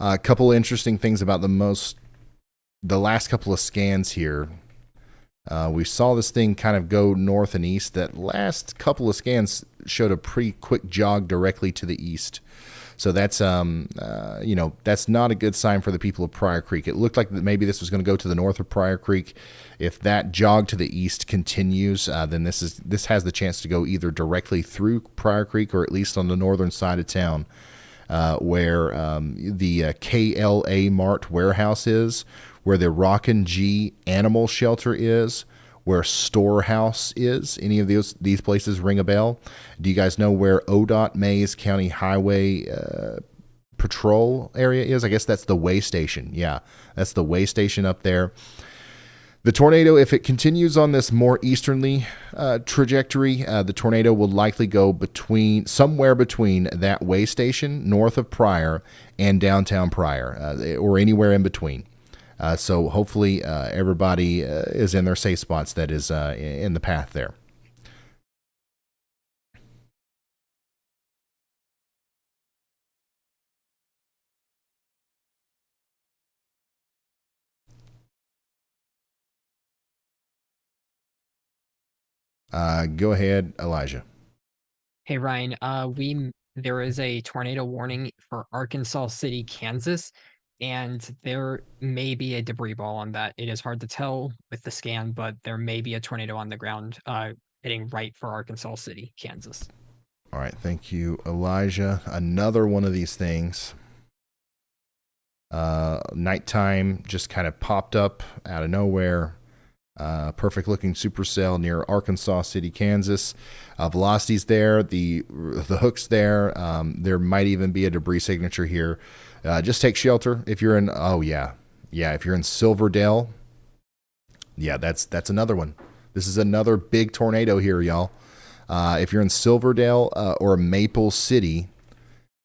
A couple interesting things about the last couple of scans here. We saw this thing kind of go north and east. That last couple of scans showed a pretty quick jog directly to the east. So that's that's not a good sign for the people of Pryor Creek. It looked like maybe this was going to go to the north of Pryor Creek. If that jog to the east continues, then this has the chance to go either directly through Pryor Creek or at least on the northern side of town, where the KLA Mart warehouse is, where the Rockin' G Animal Shelter is, where Storehouse is. Any of these places ring a bell? Do you guys know where ODOT Mays County Highway Patrol area is? I guess that's the way station. Yeah, that's the way station up there. The tornado, if it continues on this more easterly trajectory, the tornado will likely go somewhere between that way station north of Pryor and downtown Pryor, or anywhere in between. So hopefully everybody is in their safe spots that is in the path there. Go ahead, Elijah. Hey, Ryan. There is a tornado warning for Arkansas City, Kansas, and there may be a debris ball on that. It is hard to tell with the scan, but there may be a tornado on the ground heading right for Arkansas City, Kansas. All right, thank you, Elijah. Another one of these things. Nighttime just kind of popped up out of nowhere. Perfect looking supercell near Arkansas City, Kansas. Velocity's there. The hook's there. There might even be a debris signature here. Just take shelter if you're in. Oh yeah, if you're in Silverdale. Yeah, that's another one. This is another big tornado here, y'all. If you're in Silverdale or Maple City,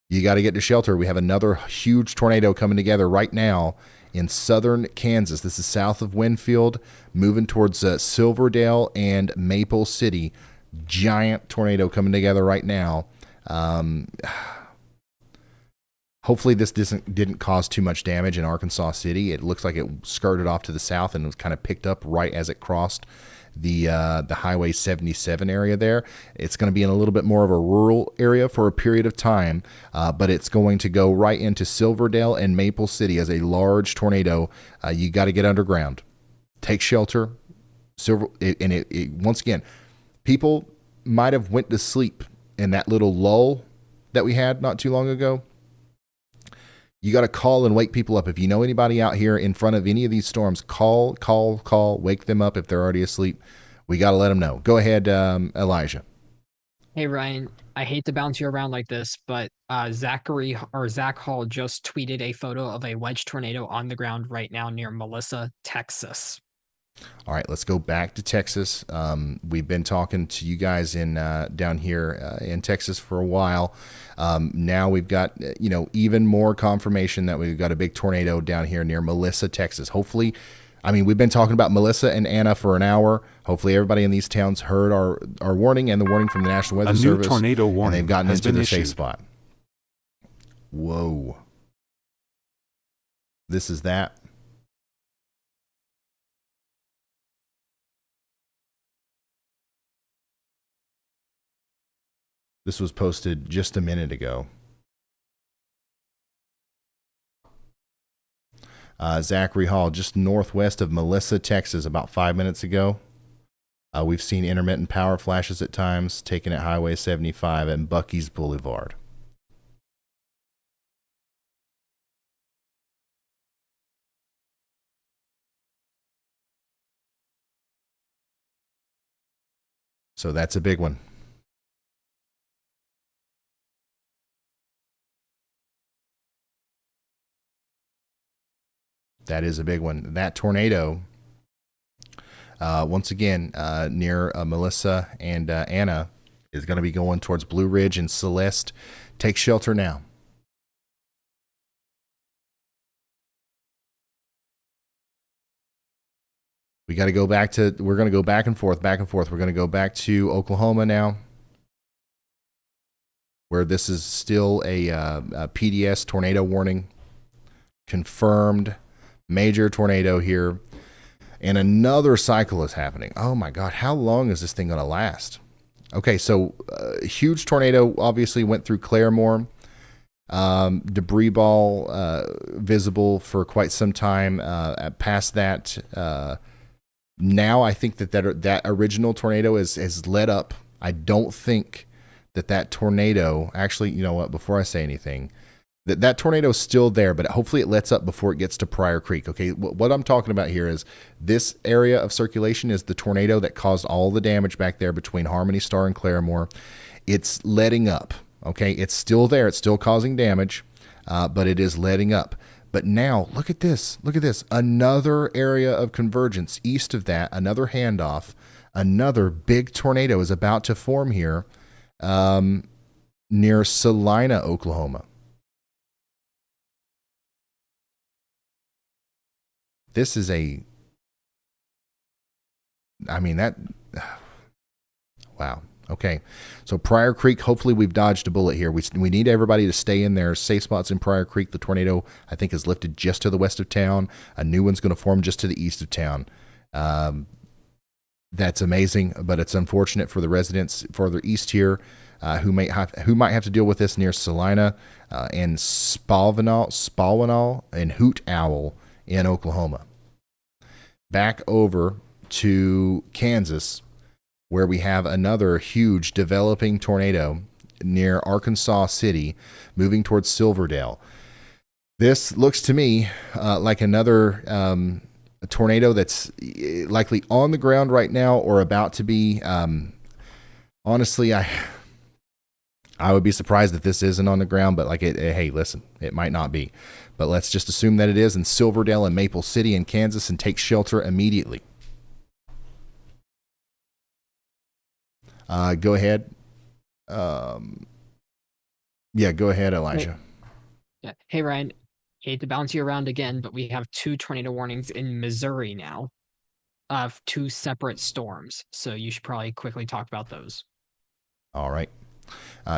you got to get to shelter. We have another huge tornado coming together right now in southern Kansas. This is south of Winfield, moving towards Silverdale and Maple City. Giant tornado coming together right now. Hopefully this didn't cause too much damage in Arkansas City. It looks like it skirted off to the south and was kind of picked up right as it crossed the Highway 77 area there. It's going to be in a little bit more of a rural area for a period of time, but it's going to go right into Silverdale and Maple City as a large tornado. You got to get underground. Take shelter. Once again, people might have went to sleep in that little lull that we had not too long ago. You got to call and wake people up. If you know anybody out here in front of any of these storms, call, wake them up if they're already asleep. We got to let them know. Go ahead, Elijah. Hey, Ryan, I hate to bounce you around like this, but Zach Hall just tweeted a photo of a wedge tornado on the ground right now near Melissa, Texas. All right, let's go back to Texas. We've been talking to you guys in down here in Texas for a while. Now we've got even more confirmation that we've got a big tornado down here near Melissa, Texas. Hopefully, we've been talking about Melissa and Anna for an hour. Hopefully, everybody in these towns heard our warning and the warning from the National Weather Service. A new tornado warning and they've gotten has into been their issued. safe spot. Whoa! This is that. This was posted just a minute ago. Zachary Hall, just northwest of Melissa, Texas, about 5 minutes ago. We've seen intermittent power flashes at times, taken at Highway 75 and Bucky's Boulevard. So that's a big one. That is a big one. That tornado, once again, near Melissa and Anna, is going to be going towards Blue Ridge and Celeste. Take shelter now. We're going to go back and forth. We're going to go back to Oklahoma now, where this is still a PDS tornado warning. Confirmed. Major tornado here, and another cycle is happening. Oh my God, how long is this thing going to last? Okay, so huge tornado obviously went through Claremore. Debris ball visible for quite some time. Past that, now I think that original tornado has let up. I don't think that tornado, actually, you know what, before I say anything, that tornado is still there, but hopefully it lets up before it gets to Pryor Creek. Okay, what I'm talking about here is this area of circulation is the tornado that caused all the damage back there between Harmony Star and Claremore. It's letting up. Okay, it's still there. It's still causing damage, but it is letting up. But now, look at this. Look at this. Another area of convergence east of that, another handoff, another big tornado is about to form here near Salina, Oklahoma. This is wow. Okay. So Pryor Creek, hopefully we've dodged a bullet here. We need everybody to stay in their safe spots in Pryor Creek. The tornado, I think, is lifted just to the west of town. A new one's going to form just to the east of town. That's amazing, but it's unfortunate for the residents further east here. who might have to deal with this near Salina and Spalwanall and Hoot Owl in Oklahoma. Back over to Kansas, where we have another huge developing tornado near Arkansas City, moving towards Silverdale. This looks to me like another tornado that's likely on the ground right now or about to be. Honestly, I would be surprised if this isn't on the ground, but hey, listen, it might not be. But let's just assume that it is in Silverdale and Maple City in Kansas and take shelter immediately. Go ahead. Yeah, go ahead, Elijah. Yeah. Hey, Ryan. Hate to bounce you around again, but we have 2 tornado warnings in Missouri now of 2 separate storms. So you should probably quickly talk about those. All right.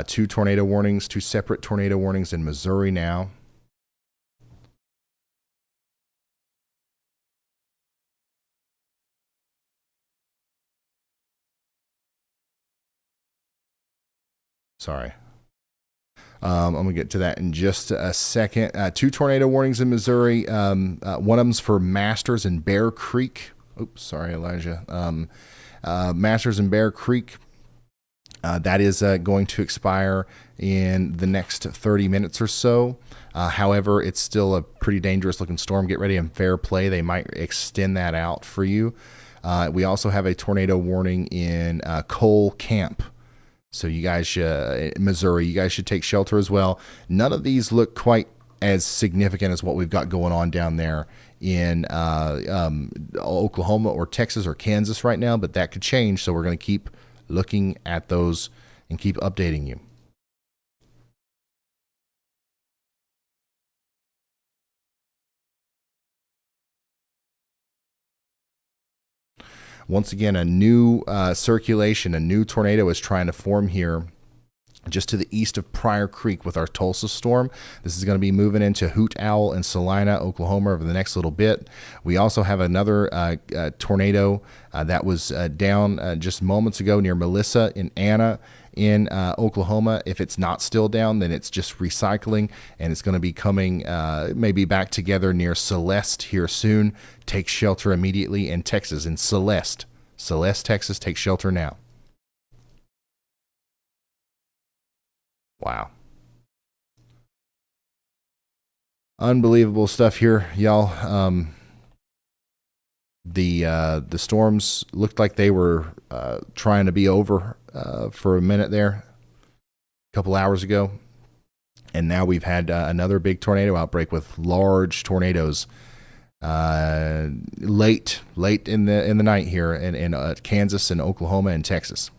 2 tornado warnings, 2 separate tornado warnings in Missouri now. Sorry. I'm going to get to that in just a second. 2 tornado warnings in Missouri. One of them's for Masters and Bear Creek. Oops, sorry, Elijah. Masters and Bear Creek. That is going to expire in the next 30 minutes or so. However, it's still a pretty dangerous looking storm. Get ready and fair play. They might extend that out for you. We also have a tornado warning in Cole Camp. So you guys, Missouri, you guys should take shelter as well. None of these look quite as significant as what we've got going on down there in Oklahoma or Texas or Kansas right now, but that could change. So we're going to keep looking at those and keep updating you. Once again, a new circulation, a new tornado is trying to form here just to the east of Pryor Creek with our Tulsa storm. This is going to be moving into Hoot Owl and Salina, Oklahoma over the next little bit. We also have another tornado that was down just moments ago near Melissa in Anna in Oklahoma. If it's not still down, then it's just recycling, and it's going to be coming maybe back together near Celeste here soon. Take shelter immediately in Texas, in Celeste, Texas. Take shelter now. Wow. Unbelievable stuff here, y'all. The storms looked like they were trying to be over for a minute there, a couple hours ago, and now we've had another big tornado outbreak with large tornadoes late in the night here in Kansas and Oklahoma and Texas.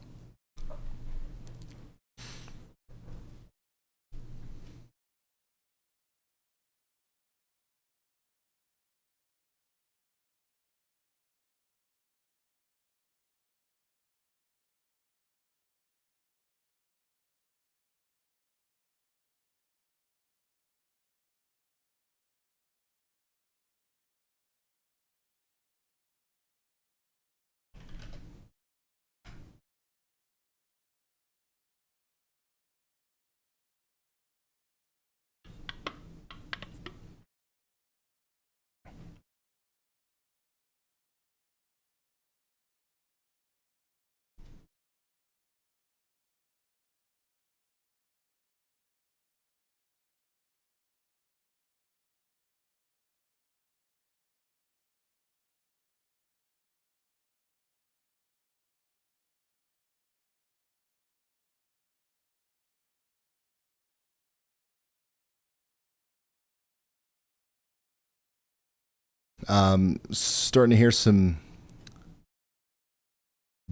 Starting to hear some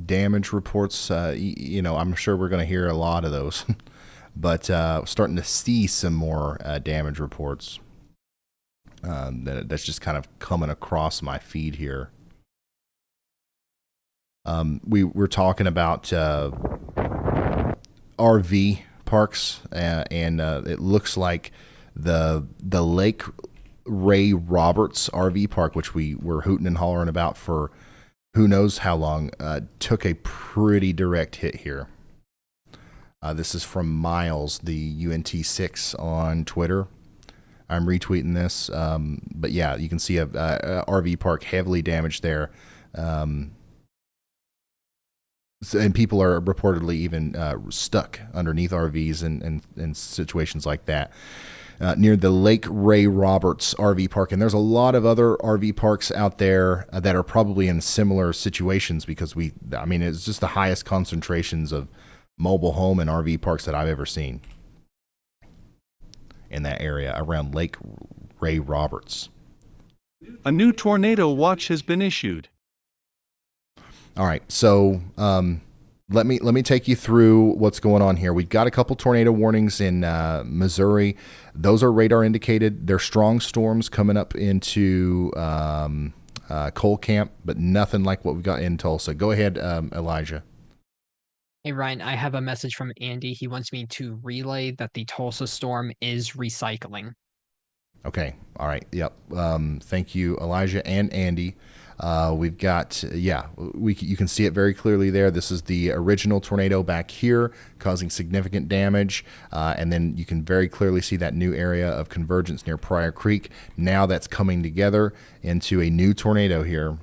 damage reports. I'm sure we're going to hear a lot of those, but starting to see some more damage reports. That's just kind of coming across my feed here. We're talking about RV parks, and it looks like the Lake Ray Roberts RV park, which we were hooting and hollering about for who knows how long, took a pretty direct hit here. This is from Miles, the UNT6 on Twitter. I'm retweeting this, but yeah, you can see a RV park heavily damaged there, and people are reportedly even stuck underneath RVs and situations like that. Near the Lake Ray Roberts RV park, and there's a lot of other RV parks out there that are probably in similar situations because it's just the highest concentrations of mobile home and RV parks that I've ever seen in that area around Lake Ray Roberts. A new tornado watch has been issued. All right, so let me take you through what's going on here. We've got a couple tornado warnings in Missouri. Those are radar indicated. They're strong storms coming up into Coal Camp, but nothing like what we've got in Tulsa. Go ahead, Elijah. Hey, Ryan, I have a message from Andy. He wants me to relay that the Tulsa storm is recycling. Okay. All right. Yep. Thank you, Elijah and Andy. We've got, you can see it very clearly there. This is the original tornado back here causing significant damage. And then you can very clearly see that new area of convergence near Pryor Creek. Now that's coming together into a new tornado here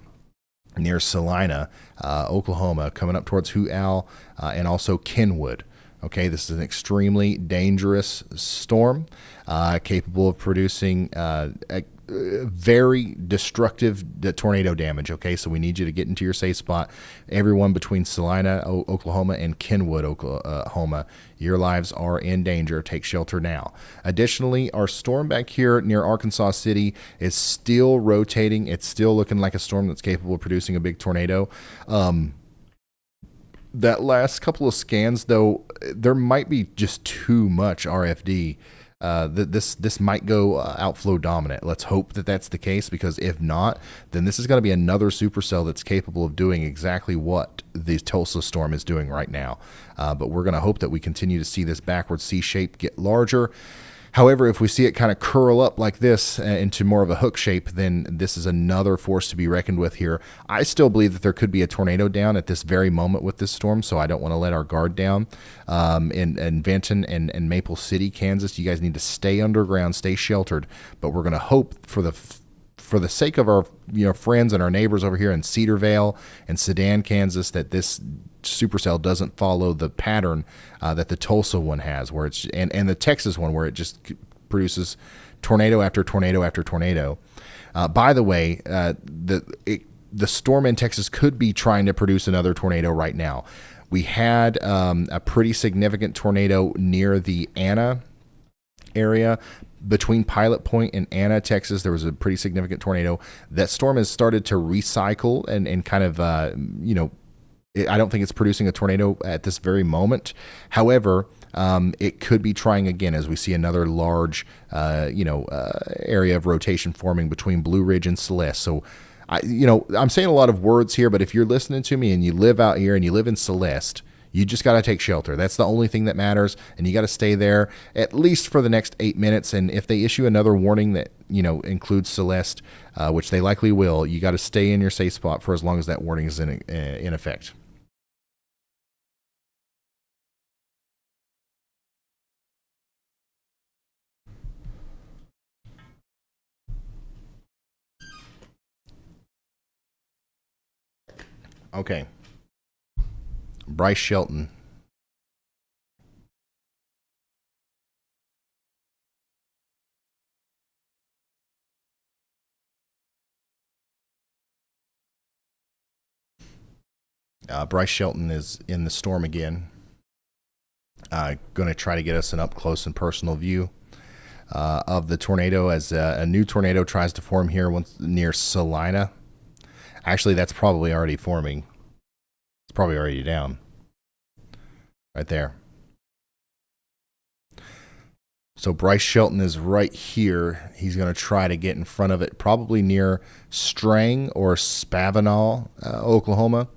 near Salina, Oklahoma, coming up towards Hootal and also Kenwood. Okay, this is an extremely dangerous storm, capable of producing very destructive tornado damage. Okay, so we need you to get into your safe spot. Everyone between Salina, Oklahoma, and Kenwood, Oklahoma, your lives are in danger. Take shelter now. Additionally, our storm back here near Arkansas City is still rotating. It's still looking like a storm that's capable of producing a big tornado. That last couple of scans, though, there might be just too much RFD. This might go outflow dominant. Let's hope that that's the case, because if not, then this is going to be another supercell that's capable of doing exactly what the Tulsa storm is doing right now. But we're going to hope that we continue to see this backward C shape get larger. However, if we see it kind of curl up like this into more of a hook shape, then this is another force to be reckoned with here. I still believe that there could be a tornado down at this very moment with this storm, so I don't want to let our guard down. In Benton and Maple City, Kansas, you guys need to stay underground, stay sheltered. But we're going to hope for the sake of our friends and our neighbors over here in Cedarvale and Sedan, Kansas, that this supercell doesn't follow the pattern that the Tulsa one has, where it's and the Texas one, where it just produces tornado after tornado after tornado. By the way, the storm in Texas could be trying to produce another tornado right now. We had a pretty significant tornado near the Anna area. Between Pilot Point and Anna, Texas, there was a pretty significant tornado. That storm has started to recycle and kind of, I don't think it's producing a tornado at this very moment. However, it could be trying again as we see another large, area of rotation forming between Blue Ridge and Celeste. So, I'm saying a lot of words here, but if you're listening to me and you live out here and you live in Celeste, you just got to take shelter. That's the only thing that matters, and you got to stay there at least for the next 8 minutes. And if they issue another warning that includes Celeste, which they likely will, you got to stay in your safe spot for as long as that warning is in effect. Okay. Bryce Shelton. Bryce Shelton is in the storm again. Going to try to get us an up close and personal view of the tornado as a new tornado tries to form here near Salina. Actually, that's probably already forming. It's probably already down. Right there. So Bryce Shelton is right here. He's going to try to get in front of it, probably near Strang or Spavinal, Oklahoma.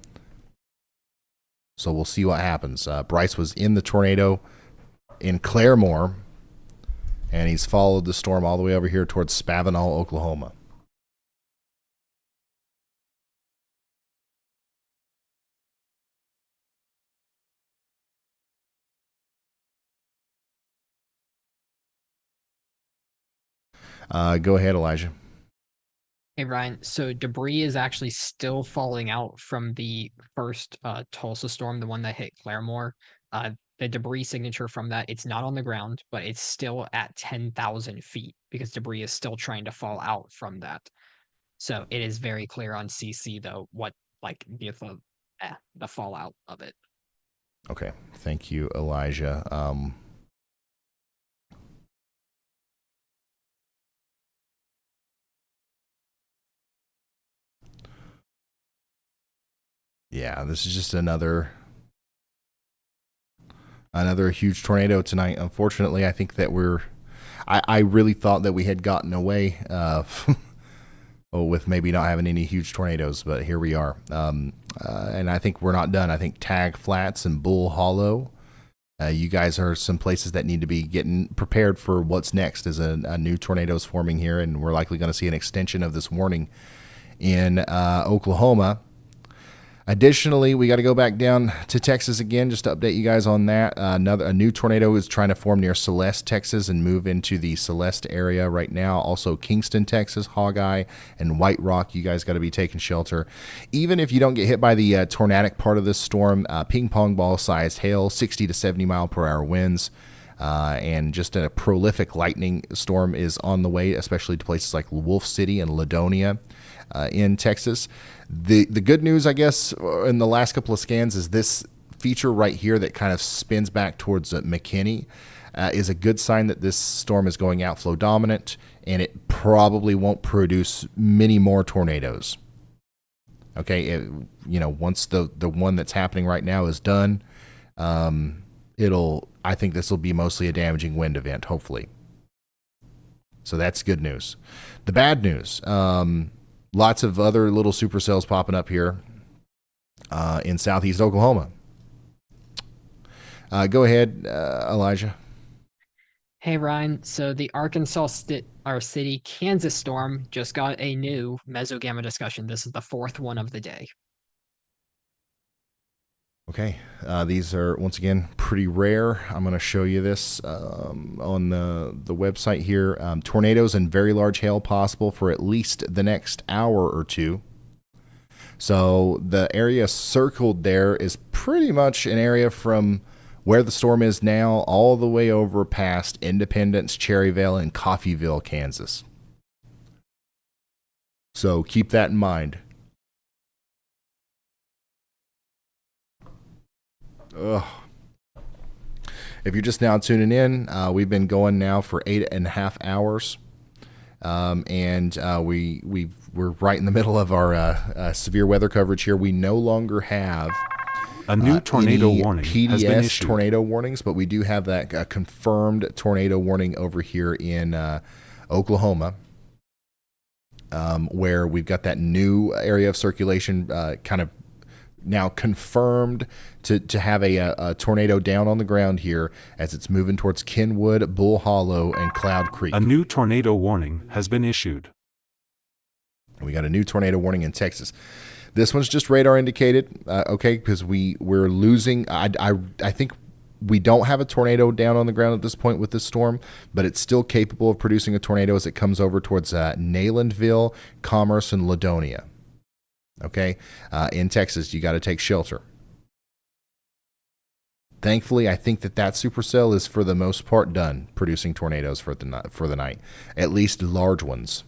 So we'll see what happens. Bryce was in the tornado in Claremore, and he's followed the storm all the way over here towards Spavinal, Oklahoma. Go ahead, Elijah. Hey, Ryan. So debris is actually still falling out from the first Tulsa storm, the one that hit Claremore. The debris signature from that, it's not on the ground, but it's still at 10,000 feet because debris is still trying to fall out from that. So it is very clear on CC, though, what like the fallout of it. Okay. Thank you, Elijah. Yeah, this is just another huge tornado tonight. Unfortunately, I think that I really thought that we had gotten away with maybe not having any huge tornadoes, but here we are. And I think we're not done. I think Tag Flats and Bull Hollow, you guys are some places that need to be getting prepared for what's next as a new tornado is forming here, and we're likely going to see an extension of this warning in Oklahoma. Additionally, we got to go back down to Texas again just to update you guys on that. A new tornado is trying to form near Celeste, Texas, and move into the Celeste area right now. Also, Kingston, Texas, Hawkeye, and White Rock. You guys got to be taking shelter. Even if you don't get hit by the tornadic part of this storm, ping pong ball sized hail, 60 to 70 mile per hour winds, and just a prolific lightning storm is on the way, especially to places like Wolf City and Ladonia in Texas. The good news, I guess, in the last couple of scans is this feature right here that kind of spins back towards McKinney is a good sign that this storm is going outflow dominant, and it probably won't produce many more tornadoes. Okay, once the one that's happening right now is done, I think this will be mostly a damaging wind event, hopefully. So that's good news. The bad news, lots of other little supercells popping up here in southeast Oklahoma. Go ahead, Elijah. Hey, Ryan. So the Arkansas City, Kansas storm just got a new mesogamma discussion. This is the fourth one of the day. Okay, these are, once again, pretty rare. I'm going to show you this on the website here. Tornadoes and very large hail possible for at least the next hour or two. So the area circled there is pretty much an area from where the storm is now all the way over past Independence, Cherryvale, and Coffeyville, Kansas. So keep that in mind. Ugh. If you're just now tuning in, we've been going now for 8.5 hours, and we're right in the middle of our severe weather coverage here. We no longer have a new tornado any warning PDS has been issued. Tornado warnings, but we do have that confirmed tornado warning over here in Oklahoma, where we've got that new area of circulation kind of now confirmed to have a tornado down on the ground here as it's moving towards Kenwood, Bull Hollow, and Cloud Creek. A new tornado warning has been issued. We got a new tornado warning in Texas. This one's just radar indicated, okay, because we're losing. I think we don't have a tornado down on the ground at this point with this storm, but it's still capable of producing a tornado as it comes over towards Naylandville, Commerce, and Ladonia. Okay, in Texas, you got to take shelter. Thankfully, I think that supercell is for the most part done producing tornadoes for the night, at least large ones.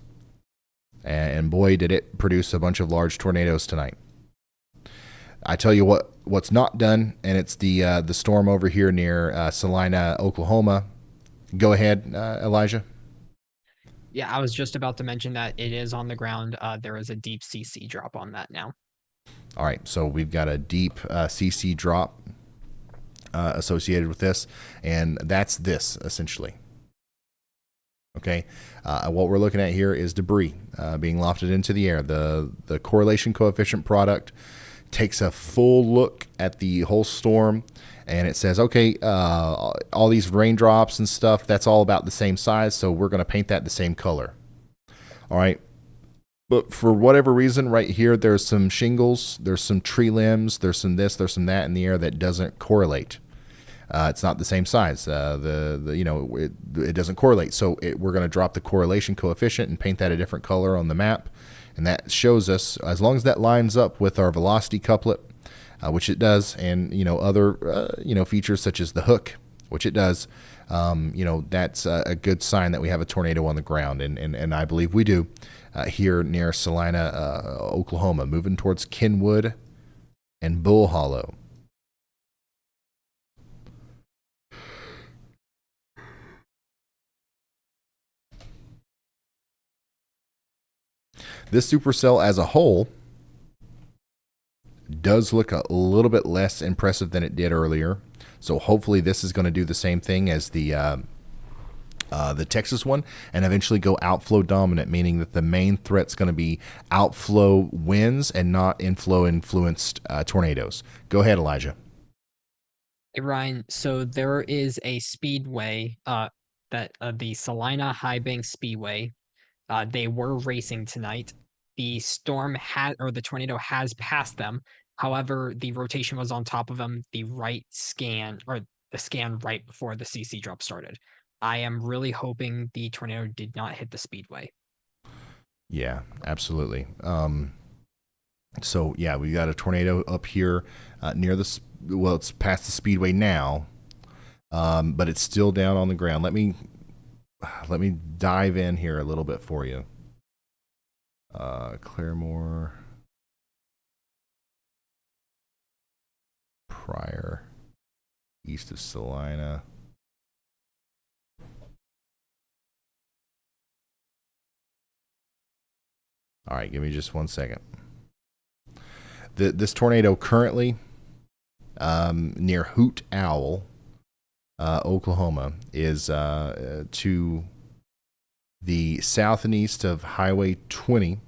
And boy, did it produce a bunch of large tornadoes tonight. I tell you what's not done, and it's the storm over here near Salina, Oklahoma. Go ahead, Elijah. Yeah, I was just about to mention that it is on the ground. There is a deep CC drop on that now. All right, so we've got a deep CC drop associated with this, and that's this, essentially. Okay, what we're looking at here is debris being lofted into the air. The correlation coefficient product takes a full look at the whole storm, and it says, okay, all these raindrops and stuff, that's all about the same size, so we're going to paint that the same color. All right. But for whatever reason, right here, there's some shingles, there's some tree limbs, there's some this, there's some that in the air that doesn't correlate. It's not the same size. It doesn't correlate. So we're going to drop the correlation coefficient and paint that a different color on the map. And that shows us, as long as that lines up with our velocity couplet, which it does, and other features such as the hook, which it does, that's a good sign that we have a tornado on the ground, and I believe we do here near Salina, Oklahoma, moving towards Kenwood and Bull Hollow. This supercell as a whole does look a little bit less impressive than it did earlier. So hopefully this is going to do the same thing as the Texas one, and eventually go outflow dominant, meaning that the main threat's going to be outflow winds and not inflow influenced tornadoes. Go ahead, Elijah. Hey, Ryan, so there is a speedway, the Salina High Bank Speedway. They were racing tonight. The the tornado has passed them. However, the rotation was on top of them. The scan right before the CC drop started. I am really hoping the tornado did not hit the speedway. Yeah, absolutely. So yeah, we got a tornado up here near it's past the speedway now, but it's still down on the ground. Let me dive in here a little bit for you. Claremore, Pryor, east of Salina. All right, give me just 1 second. This tornado currently near Hoot Owl, Oklahoma, is to the south and east of Highway 20.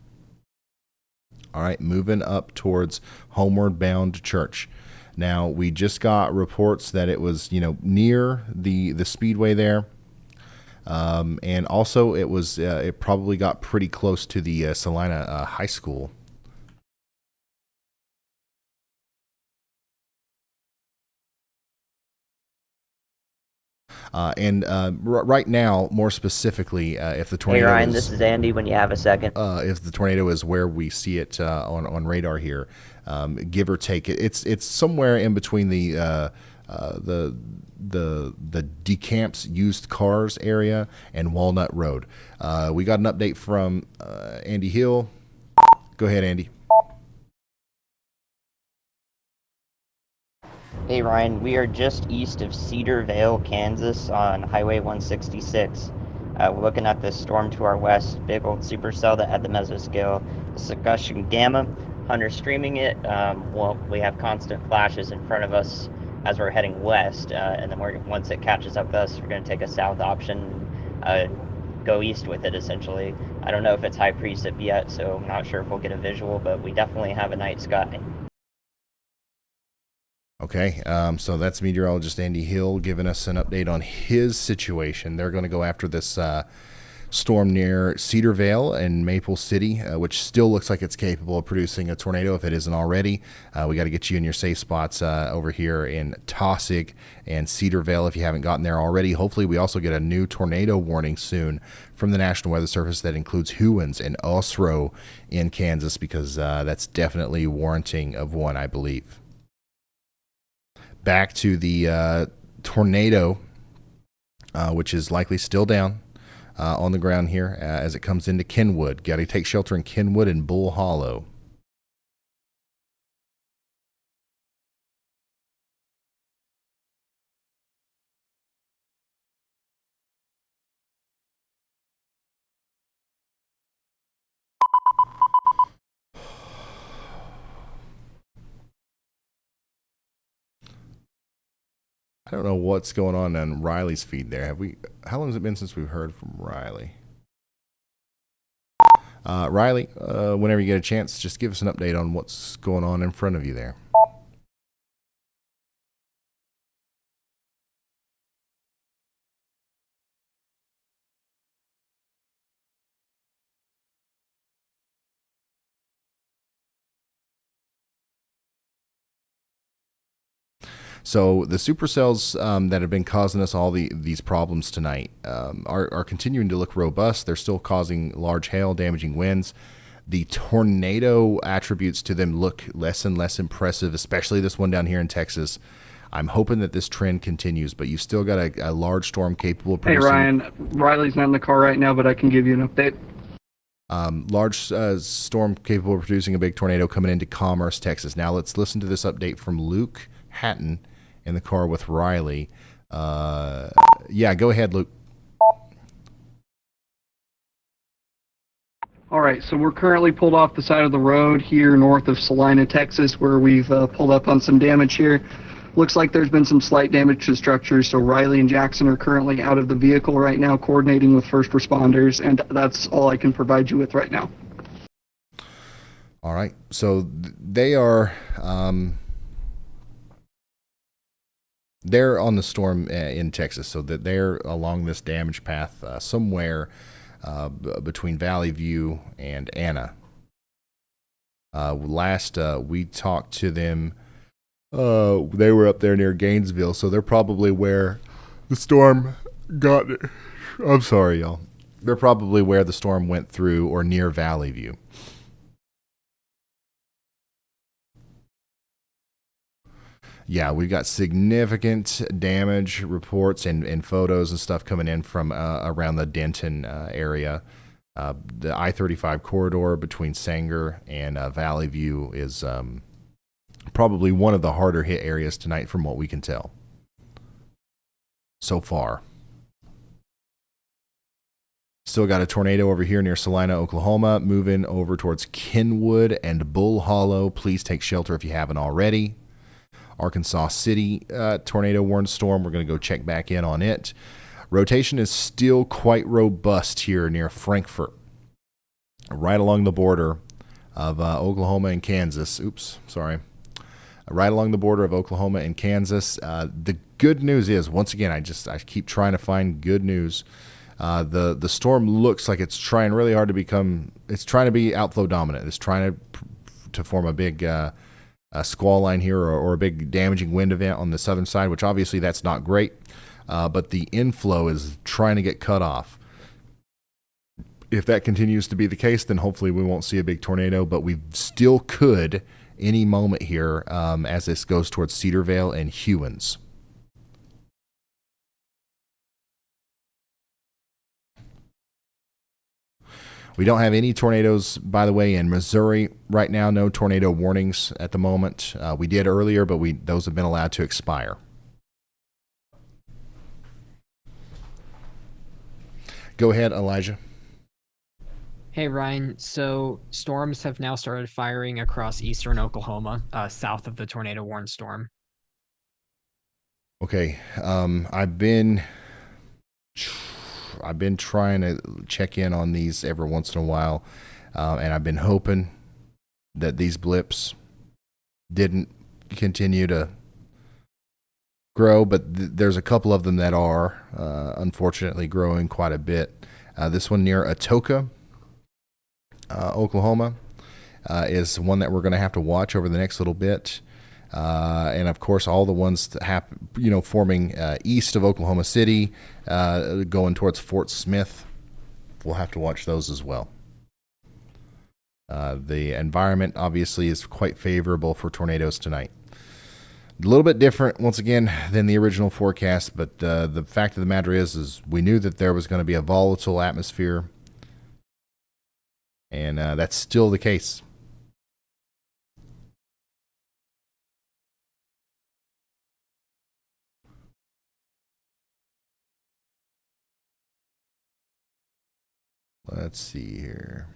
All right, moving up towards Homeward Bound Church. Now, we just got reports that it was, near the speedway there. And also it probably got pretty close to the Salina High School. Right now, more specifically, if the tornado Hey Ryan, this is Andy when you have a second. If the tornado is where we see it on radar here, give or take, it's somewhere in between the Decamps used cars area and Walnut Road. We got an update from Andy Hill. Go ahead, Andy. Hey Ryan, we are just east of Cedar Vale, Kansas on Highway 166. We're looking at this storm to our west, big old supercell that had the mesoscale succussion gamma. Hunter streaming it. We have constant flashes in front of us as we're heading west, and then once it catches up with us, we're going to take a south option, go east with it essentially. I don't know if it's high precip yet, so I'm not sure if we'll get a visual, but we definitely have a night sky. Okay, so that's meteorologist Andy Hill giving us an update on his situation. They're going to go after this storm near Cedar Vale and Maple City, which still looks like it's capable of producing a tornado if it isn't already. We got to get you in your safe spots over here in Taussig and Cedar Vale if you haven't gotten there already. Hopefully we also get a new tornado warning soon from the National Weather Service that includes Hewins and Osro in Kansas, because that's definitely warranting of one, I believe. Back to the tornado, which is likely still down on the ground here as it comes into Kenwood. Got to take shelter in Kenwood and Bull Hollow. I don't know what's going on Riley's feed there. How long has it been since we've heard from Riley? Riley, whenever you get a chance, just give us an update on what's going on in front of you there. So the supercells that have been causing us all these problems tonight are continuing to look robust. They're still causing large hail, damaging winds. The tornado attributes to them look less and less impressive, especially this one down here in Texas. I'm hoping that this trend continues, but you've still got a large storm capable of producing... Hey, Ryan. Riley's not in the car right now, but I can give you an update. Large storm capable of producing a big tornado coming into Commerce, Texas. Now let's listen to this update from Luke Hatton in the car with Riley. Yeah, go ahead, Luke. All right, so we're currently pulled off the side of the road here north of Salina, Texas, where we've pulled up on some damage here. Looks like there's been some slight damage to structures, so Riley and Jackson are currently out of the vehicle right now, coordinating with first responders, and that's all I can provide you with right now. All right, so they are they're on the storm in Texas, so that they're along this damage path somewhere between Valley View and Anna. Last we talked to them, they were up there near Gainesville, so they're probably where the storm got. I'm sorry, y'all. They're probably where the storm went through or near Valley View. Yeah, we've got significant damage reports and photos and stuff coming in from around the Denton area. The I-35 corridor between Sanger and Valley View is probably one of the harder hit areas tonight from what we can tell so far. Still got a tornado over here near Salina, Oklahoma, moving over towards Kenwood and Bull Hollow. Please take shelter if you haven't already. Arkansas City tornado warned storm. We're going to go check back in on it. Rotation is still quite robust here near Frankfort, right along the border of Oklahoma and Kansas. Oops, sorry. Right along the border of Oklahoma and Kansas. The good news is, once again, I keep trying to find good news. The storm looks like it's trying really hard to become. It's trying to be outflow dominant. It's trying to form a big squall line here or a big damaging wind event on the southern side, which obviously that's not great. But the inflow is trying to get cut off. If that continues to be the case, then hopefully we won't see a big tornado, but we still could any moment here as this goes towards Cedarvale and Hewins. We don't have any tornadoes, by the way, in Missouri right now. No tornado warnings at the moment. We did earlier, but those have been allowed to expire. Go ahead, Elijah. Hey, Ryan. So storms have now started firing across eastern Oklahoma, south of the tornado warned storm. Okay. I've been trying to check in on these every once in a while, and I've been hoping that these blips didn't continue to grow, but there's a couple of them that are unfortunately growing quite a bit. This one near Atoka, Oklahoma, is one that we're going to have to watch over the next little bit. And of course, all the ones that forming east of Oklahoma City, going towards Fort Smith, we'll have to watch those as well. The environment obviously is quite favorable for tornadoes tonight. A little bit different, once again, than the original forecast, but the fact of the matter is we knew that there was going to be a volatile atmosphere, and that's still the case. Let's see here.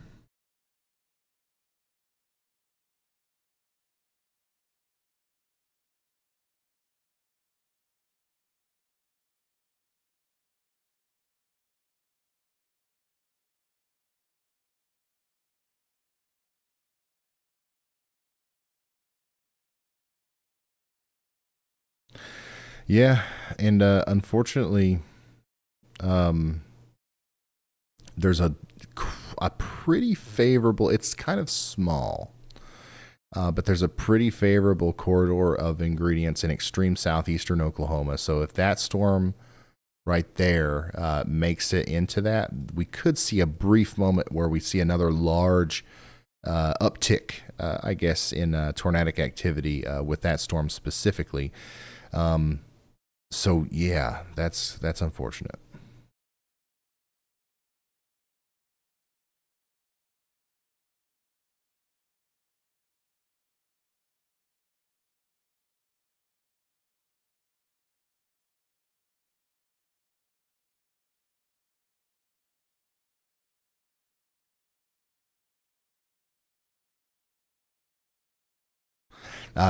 Yeah, and unfortunately, there's a pretty favorable, it's kind of small, But there's a pretty favorable corridor of ingredients in extreme southeastern Oklahoma. So if that storm right there makes it into that, we could see a brief moment where we see another large uptick, I guess, in tornadic activity with that storm specifically. So yeah, that's unfortunate.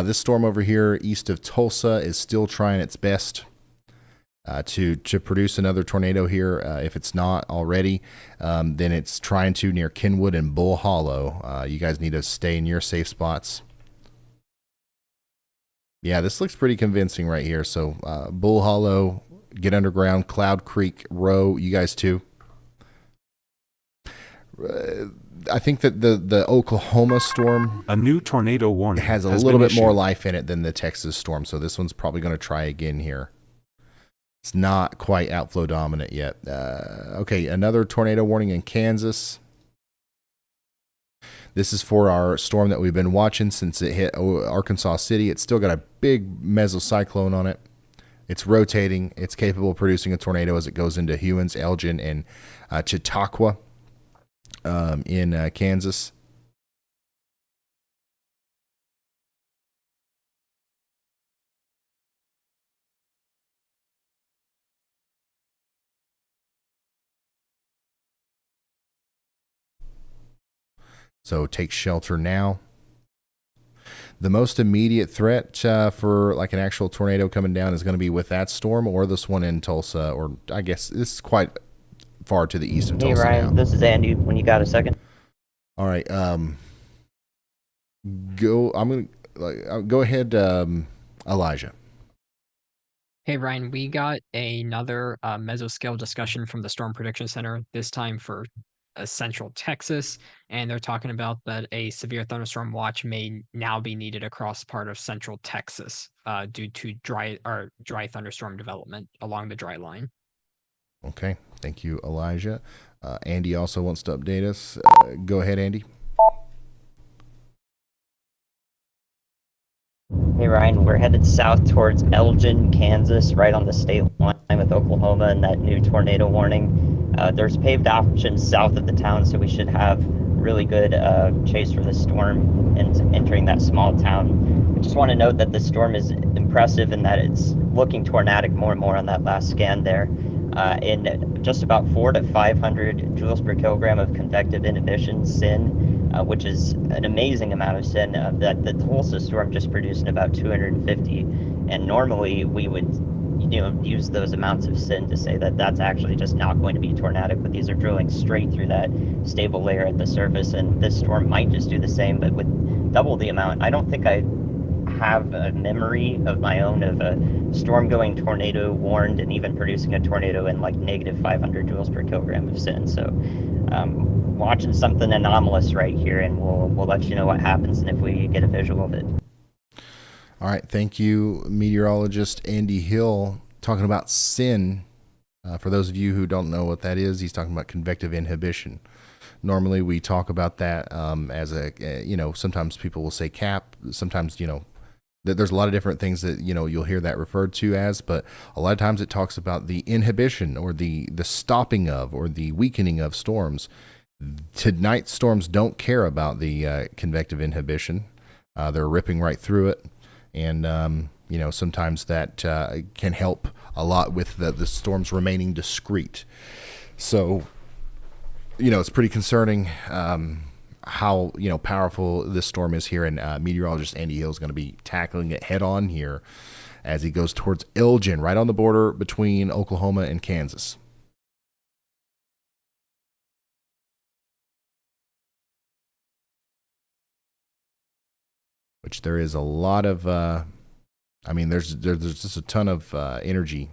This storm over here east of Tulsa is still trying its best to produce another tornado here. If it's not already, then it's trying to near Kenwood and Bull Hollow. You guys need to stay in your safe spots. Yeah, this looks pretty convincing right here. So Bull Hollow, get underground, Cloud Creek, Row, you guys too. I think that the Oklahoma storm, a new tornado warning, has a little bit more life in it than the Texas storm. So this one's probably going to try again here. It's not quite outflow dominant yet. Okay, another tornado warning in Kansas. This is for our storm that we've been watching since it hit Arkansas City. It's still got a big mesocyclone on it. It's rotating. It's capable of producing a tornado as it goes into Hewins, Elgin, and Chautauqua. In Kansas. So take shelter now. The most immediate threat for like an actual tornado coming down is going to be with that storm or this one in Tulsa, or I guess this is quite far to the east of Tulsa. Hey Ryan, now. This is Andy. When you got a second. All right. Go ahead, Elijah. Hey Ryan, we got another mesoscale discussion from the Storm Prediction Center, this time for central Texas, and they're talking about that a severe thunderstorm watch may now be needed across part of central Texas due to dry thunderstorm development along the dry line. Okay, thank you, Elijah. Andy also wants to update us. Go ahead, Andy. Hey Ryan, we're headed south towards Elgin, Kansas, right on the state line with Oklahoma, and that new tornado warning. There's paved options south of the town, so we should have really good chase for the storm and entering that small town. I just want to note that the storm is impressive in that it's looking tornadic more and more on that last scan there. In just about 400 to 500 joules per kilogram of convective inhibition SIN, which is an amazing amount of SIN that the Tulsa storm just produced in about 250. And normally we would, use those amounts of SIN to say that that's actually just not going to be tornadic, but these are drilling straight through that stable layer at the surface, and this storm might just do the same, but with double the amount. I don't think I have a memory of my own of a storm going tornado warned and even producing a tornado in like negative 500 joules per kilogram of SIN. So watching something anomalous right here, and we'll let you know what happens and if we get a visual of it. All right, thank you, meteorologist Andy Hill, talking about SIN. For those of you who don't know what that is, he's talking about convective inhibition. Normally we talk about that as sometimes people will say CAP, sometimes, there's a lot of different things that, you'll hear that referred to as, but a lot of times it talks about the inhibition or the stopping of or the weakening of storms. Tonight's storms don't care about the convective inhibition. They're ripping right through it. And, sometimes that can help a lot with the storms remaining discrete. So, it's pretty concerning how powerful this storm is here, and meteorologist Andy Hill is going to be tackling it head on here as he goes towards Elgin, right on the border between Oklahoma and Kansas. Which there is a lot of, there's just a ton of energy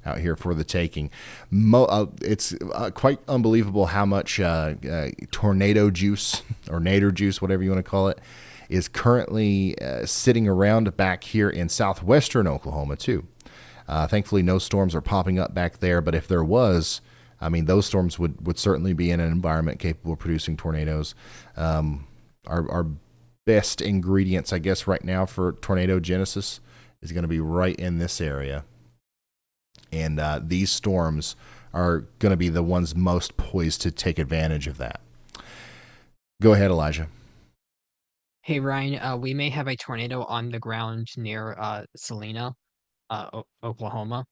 out here for the taking. It's quite unbelievable how much tornado juice or nader juice, whatever you want to call it, is currently sitting around back here in southwestern Oklahoma too. Thankfully, no storms are popping up back there, but if there was, I mean, those storms would certainly be in an environment capable of producing tornadoes. Our best ingredients, I guess, right now for tornado genesis is going to be right in this area. And these storms are going to be the ones most poised to take advantage of that. Go ahead, Elijah. Hey, Ryan, we may have a tornado on the ground near Salina, Oklahoma.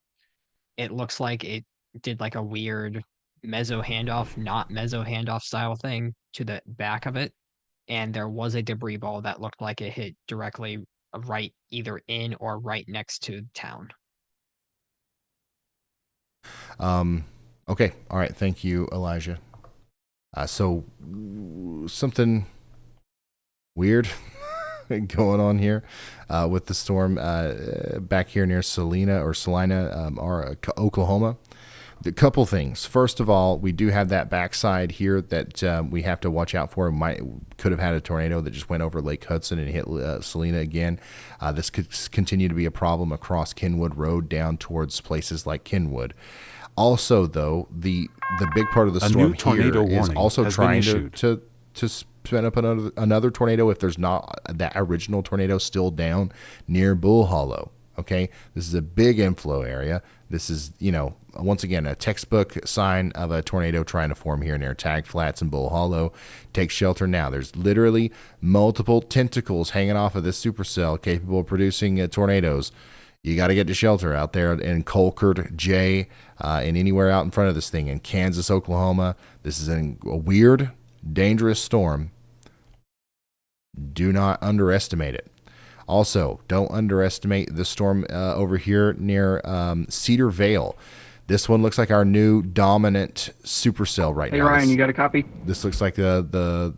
It looks like it did like a weird mezzo handoff, not mezzo handoff style thing to the back of it. And there was a debris ball that looked like it hit directly right either in or right next to town. Okay. All right. Thank you, Elijah. So something weird going on here with the storm back here near Salina, Oklahoma. A couple things. First of all, we do have that backside here that we have to watch out for. Could have had a tornado that just went over Lake Hudson and hit Salina again. This could continue to be a problem across Kenwood Road down towards places like Kenwood. Also, though, the big part of the storm here is also trying to spin up another tornado if there's not that original tornado still down near Bull Hollow. Okay, this is a big inflow area. This is, once again, a textbook sign of a tornado trying to form here near Tag Flats and Bull Hollow. Take shelter now. There's literally multiple tentacles hanging off of this supercell capable of producing tornadoes. You got to get to shelter out there in Colcord, Jay, and anywhere out in front of this thing in Kansas, Oklahoma. This is a weird, dangerous storm. Do not underestimate it. Also, don't underestimate the storm over here near Cedar Vale. This one looks like our new dominant supercell right now. Hey, Ryan, you got a copy? This looks like a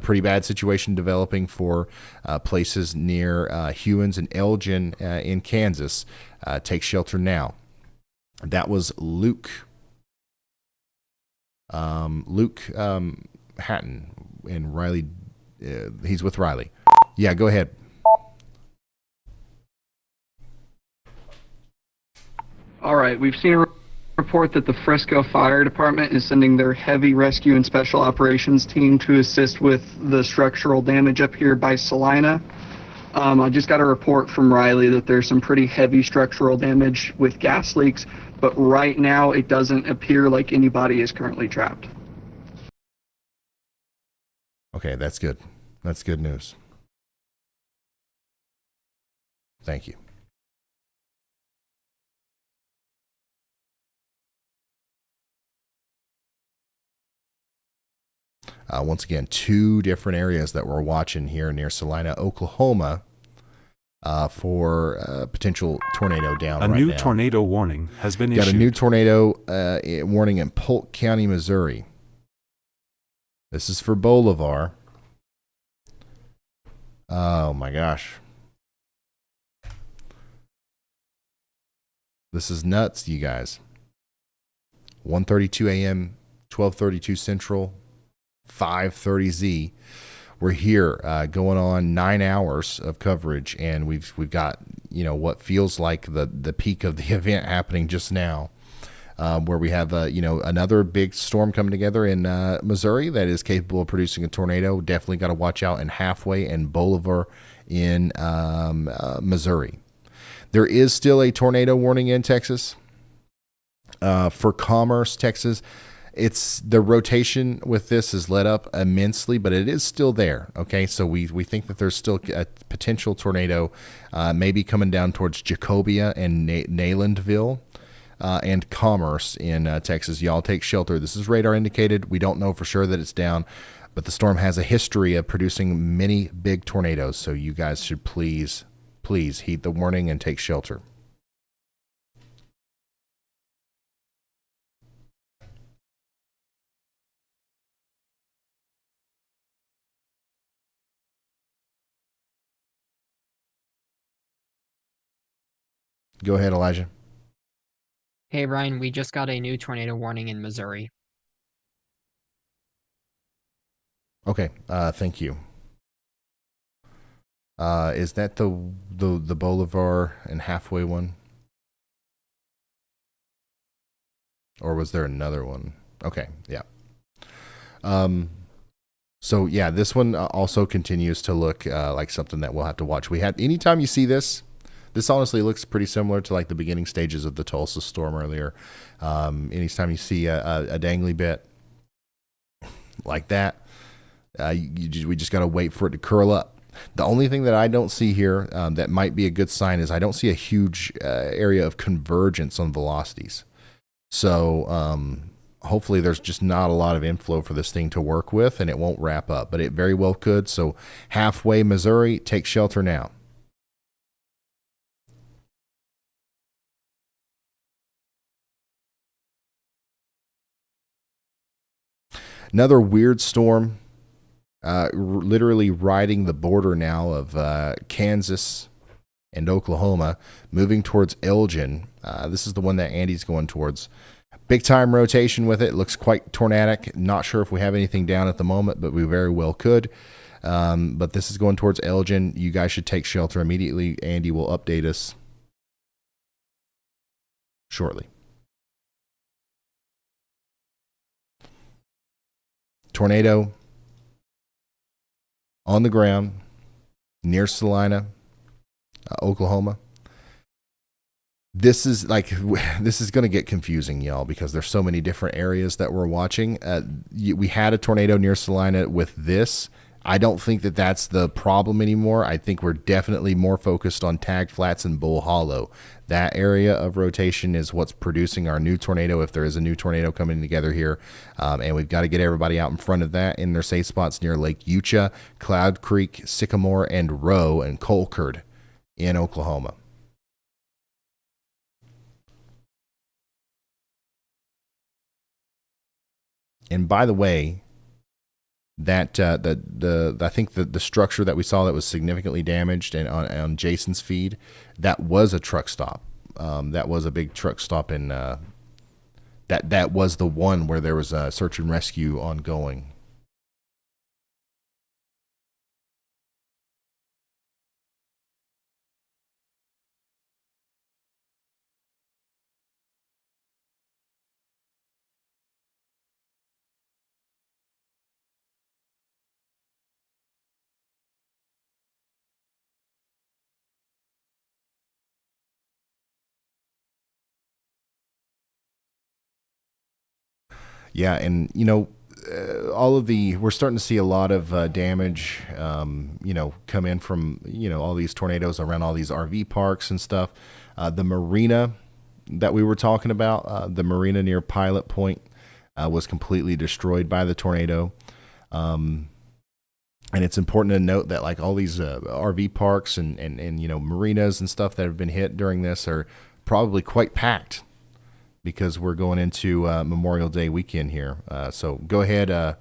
pretty bad situation developing for places near Hewins and Elgin in Kansas. Take shelter now. That was Luke Hatton and Riley. He's with Riley. Yeah, go ahead. All right, we've seen a report that the Frisco Fire Department is sending their heavy rescue and special operations team to assist with the structural damage up here by Salina. I just got a report from Riley that there's some pretty heavy structural damage with gas leaks, but right now it doesn't appear like anybody is currently trapped. Okay, that's good. That's good news. Thank you. Once again, two different areas that we're watching here near Salina, Oklahoma, for potential tornado down right now. A new tornado warning has been issued. Got a new tornado warning in Polk County, Missouri. This is for Bolivar. Oh my gosh. This is nuts, you guys. 1:32 a.m., 12:32 Central, 5:30 Z. We're here going on 9 hours of coverage, and we've got what feels like the peak of the event happening just now, where we have another big storm coming together in Missouri that is capable of producing a tornado. Definitely got to watch out in Halfway and Bolivar in Missouri. There is still a tornado warning in Texas for Commerce, Texas. It's the rotation with this is let up immensely, but it is still there. Okay, so we think that there's still a potential tornado, maybe coming down towards Jacobia and Naylandville and Commerce in Texas. Y'all take shelter. This is radar indicated. We don't know for sure that it's down, but the storm has a history of producing many big tornadoes. So you guys should please heed the warning and take shelter. Go ahead, Elijah. Hey, Ryan, we just got a new tornado warning in Missouri. Okay, thank you. Is that the Bolivar and halfway one? Or was there another one? Okay, yeah. So yeah, this one also continues to look like something that we'll have to watch. Anytime you see this honestly looks pretty similar to like the beginning stages of the Tulsa storm earlier. Anytime you see a dangly bit like that, we just got to wait for it to curl up. The only thing that I don't see here that might be a good sign is I don't see a huge area of convergence on velocities. So hopefully there's just not a lot of inflow for this thing to work with, and it won't wrap up, but it very well could. So halfway Missouri, take shelter now. Another weird storm, literally riding the border now of Kansas and Oklahoma, moving towards Elgin. This is the one that Andy's going towards. Big time rotation with it. Looks quite tornadic. Not sure if we have anything down at the moment, but we very well could. But this is going towards Elgin. You guys should take shelter immediately. Andy will update us shortly. Tornado on the ground near Salina, Oklahoma. This is going to get confusing, y'all, because there's so many different areas that we're watching. We had a tornado near Salina with this. I don't think that that's the problem anymore. I think we're definitely more focused on Tag Flats and Bull Hollow. That area of rotation is what's producing our new tornado, if there is a new tornado coming together here. And we've got to get everybody out in front of that in their safe spots near Lake Yucha, Cloud Creek, Sycamore, and Roe and Colcord in Oklahoma. And by the way, that I think the structure that we saw that was significantly damaged and on Jason's feed, that was a truck stop. That was a big truck stop in that was the one where there was a search and rescue ongoing. Yeah, and we're starting to see a lot of damage, come in from, all these tornadoes around all these RV parks and stuff. The marina that we were talking about, the marina near Pilot Point, was completely destroyed by the tornado. And it's important to note that like all these RV parks and marinas and stuff that have been hit during this are probably quite packed, because we're going into Memorial Day weekend here. So go ahead,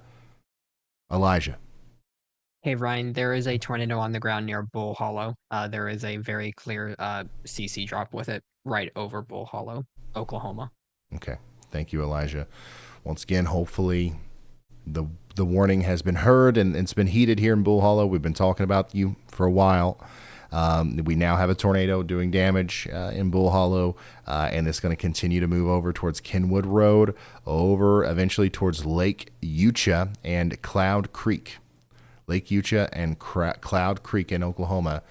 Elijah. Hey, Ryan, there is a tornado on the ground near Bull Hollow. There is a very clear CC drop with it right over Bull Hollow, Oklahoma. Okay. Thank you, Elijah. Once again, hopefully the warning has been heard and it's been heated here in Bull Hollow. We've been talking about you for a while. We now have a tornado doing damage in Bull Hollow, and it's going to continue to move over towards Kenwood Road, over eventually towards Lake Yucha and Cloud Creek. Lake Yucha and Cloud Creek in Oklahoma.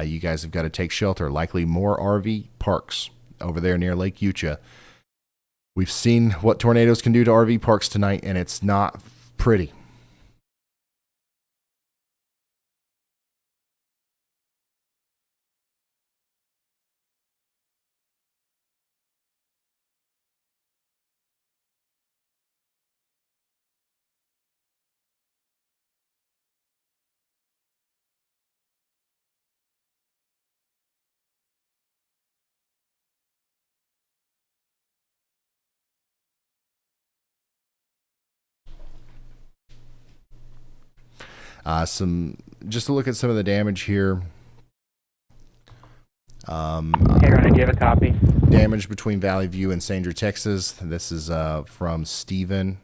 You guys have got to take shelter. Likely more RV parks over there near Lake Yucha. We've seen what tornadoes can do to RV parks tonight, and it's not pretty. Just to look at some of the damage here. Hey, Ryan, do you have a copy? Damage between Valley View and Sanger, Texas. This is from Steven.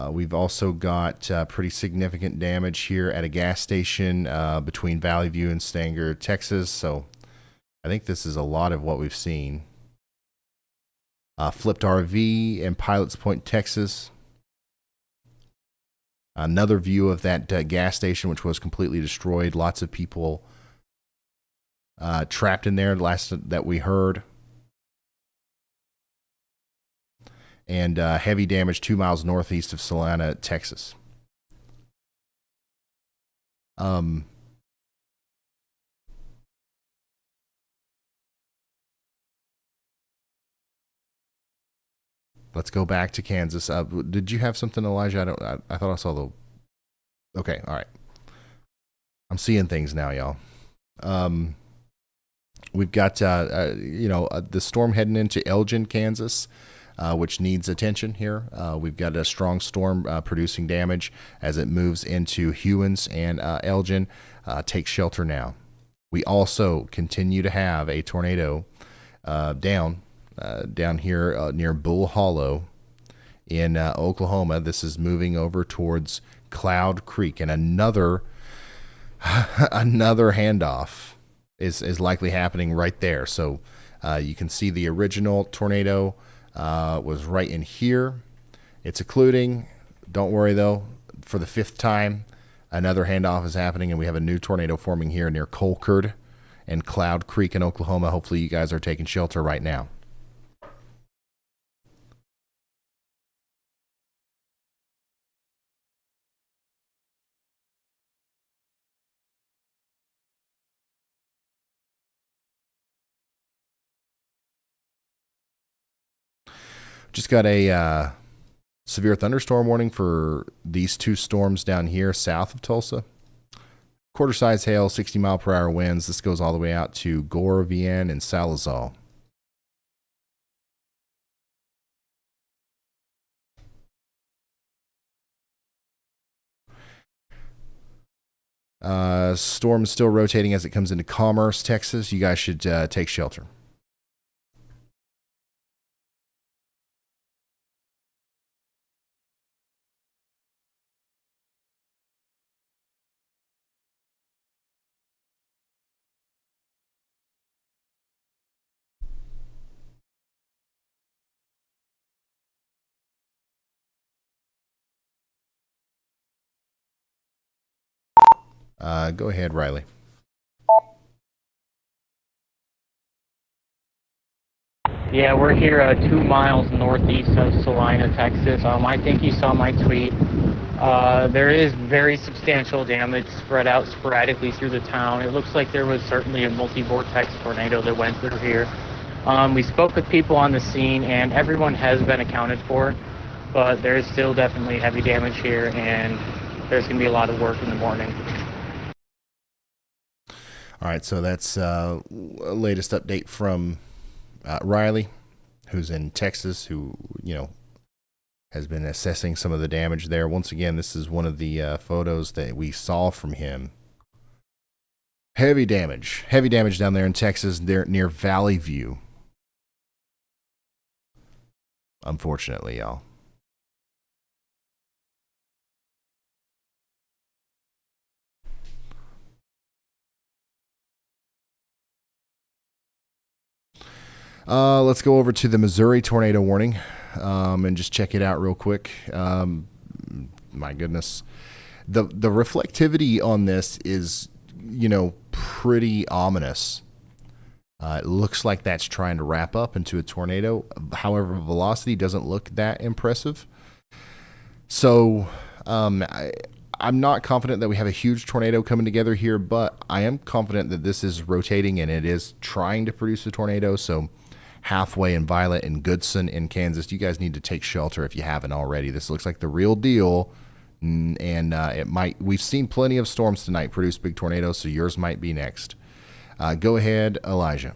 We've also got pretty significant damage here at a gas station between Valley View and Stanger, Texas. So I think this is a lot of what we've seen. Flipped RV in Pilots Point, Texas. Another view of that gas station, which was completely destroyed. Lots of people trapped in there, last that we heard. And heavy damage 2 miles northeast of Salina, Texas. Let's go back to Kansas. Did you have something, Elijah? I thought I saw the... Okay, all right. I'm seeing things now, y'all. We've got, the storm heading into Elgin, Kansas, which needs attention here. We've got a strong storm producing damage as it moves into Hewins and Elgin. Take shelter now. We also continue to have a tornado down here near Bull Hollow in Oklahoma. This is moving over towards Cloud Creek, and another handoff is likely happening right there. So you can see the original tornado was right in here. It's occluding. Don't worry though, for the 5th time, another handoff is happening, and we have a new tornado forming here near Colcord and Cloud Creek in Oklahoma. Hopefully you guys are taking shelter right now. Just got a severe thunderstorm warning for these 2 storms down here south of Tulsa. Quarter-size hail, 60-mile-per-hour winds. This goes all the way out to Gore, Vienne, and Salazar. Storm is still rotating as it comes into Commerce, Texas. You guys should take shelter. Go ahead, Riley. Yeah, we're here 2 miles northeast of Salina, Texas. I think you saw my tweet. There is very substantial damage spread out sporadically through the town. It looks like there was certainly a multi-vortex tornado that went through here. We spoke with people on the scene, and everyone has been accounted for, but there is still definitely heavy damage here, and there's going to be a lot of work in the morning. All right, so that's latest update from Riley, who's in Texas, who, has been assessing some of the damage there. Once again, this is one of the photos that we saw from him. Heavy damage down there in Texas, near Valley View. Unfortunately, y'all. Let's go over to the Missouri tornado warning and just check it out real quick. My goodness. The reflectivity on this is, pretty ominous. It looks like that's trying to wrap up into a tornado. However, velocity doesn't look that impressive. So I'm not confident that we have a huge tornado coming together here, but I am confident that this is rotating and it is trying to produce a tornado. So Halfway and Violet and Goodson in Kansas, you guys need to take shelter if you haven't already. This looks like the real deal, and it might. We've seen plenty of storms tonight produce big tornadoes, so yours might be next. Go ahead, Elijah.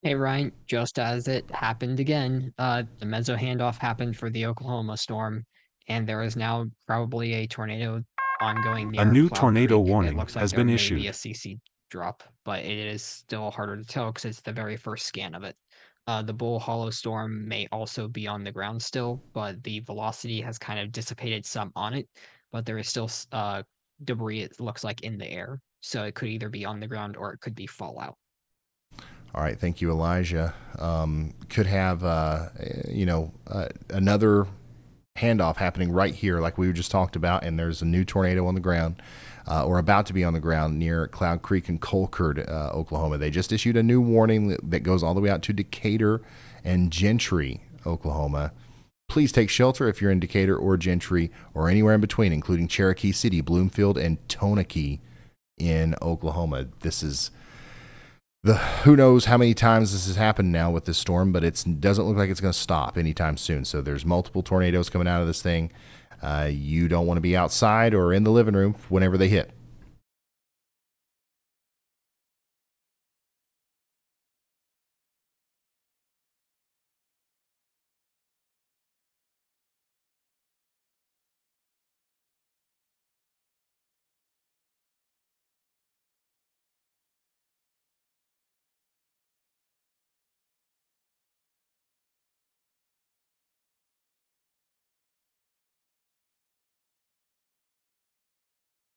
Hey, Ryan, just as it happened again, the mezzo handoff happened for the Oklahoma storm, and there is now probably a tornado ongoing near A new Cloud tornado Creek. warning It looks like has there been may issued. be a CC drop, but it is still harder to tell because it's the very first scan of it. The Bull Hollow storm may also be on the ground still, but the velocity has kind of dissipated some on it, but there is still debris, it looks like, in the air. So it could either be on the ground or it could be fallout. All right, thank you, Elijah. Could have, another handoff happening right here, like we just talked about, and there's a new tornado on the ground, or about to be on the ground near Cloud Creek and Colcord, Oklahoma. They just issued a new warning that goes all the way out to Decatur and Gentry, Oklahoma. Please take shelter if you're in Decatur or Gentry or anywhere in between, including Cherokee City, Bloomfield, and Tonopah in Oklahoma. This is who knows how many times this has happened now with this storm, but it doesn't look like it's going to stop anytime soon. So there's multiple tornadoes coming out of this thing. You don't want to be outside or in the living room whenever they hit.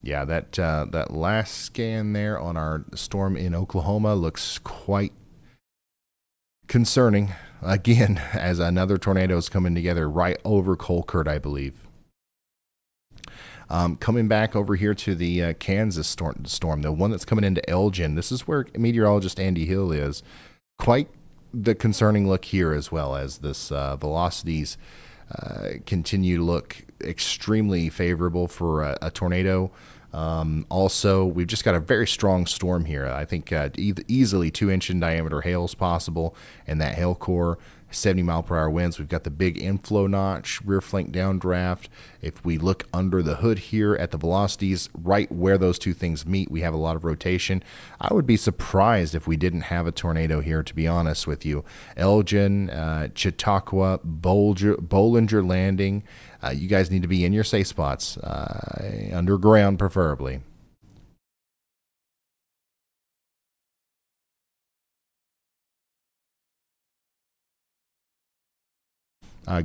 Yeah, that last scan there on our storm in Oklahoma looks quite concerning. Again, as another tornado is coming together right over Colcord, I believe. Coming back over here to the Kansas storm, the one that's coming into Elgin. This is where meteorologist Andy Hill is. Quite the concerning look here, as well as this velocities continue to look extremely favorable for a tornado. Also, we've just got a very strong storm here. I think easily 2-inch in diameter hail is possible, and that hail core, 70-mile-per-hour winds. We've got the big inflow notch, rear flank downdraft. If we look under the hood here at the velocities, right where those two things meet, we have a lot of rotation. I would be surprised if we didn't have a tornado here, to be honest with you. Elgin, Chautauqua, Bollinger Landing. You guys need to be in your safe spots, underground preferably.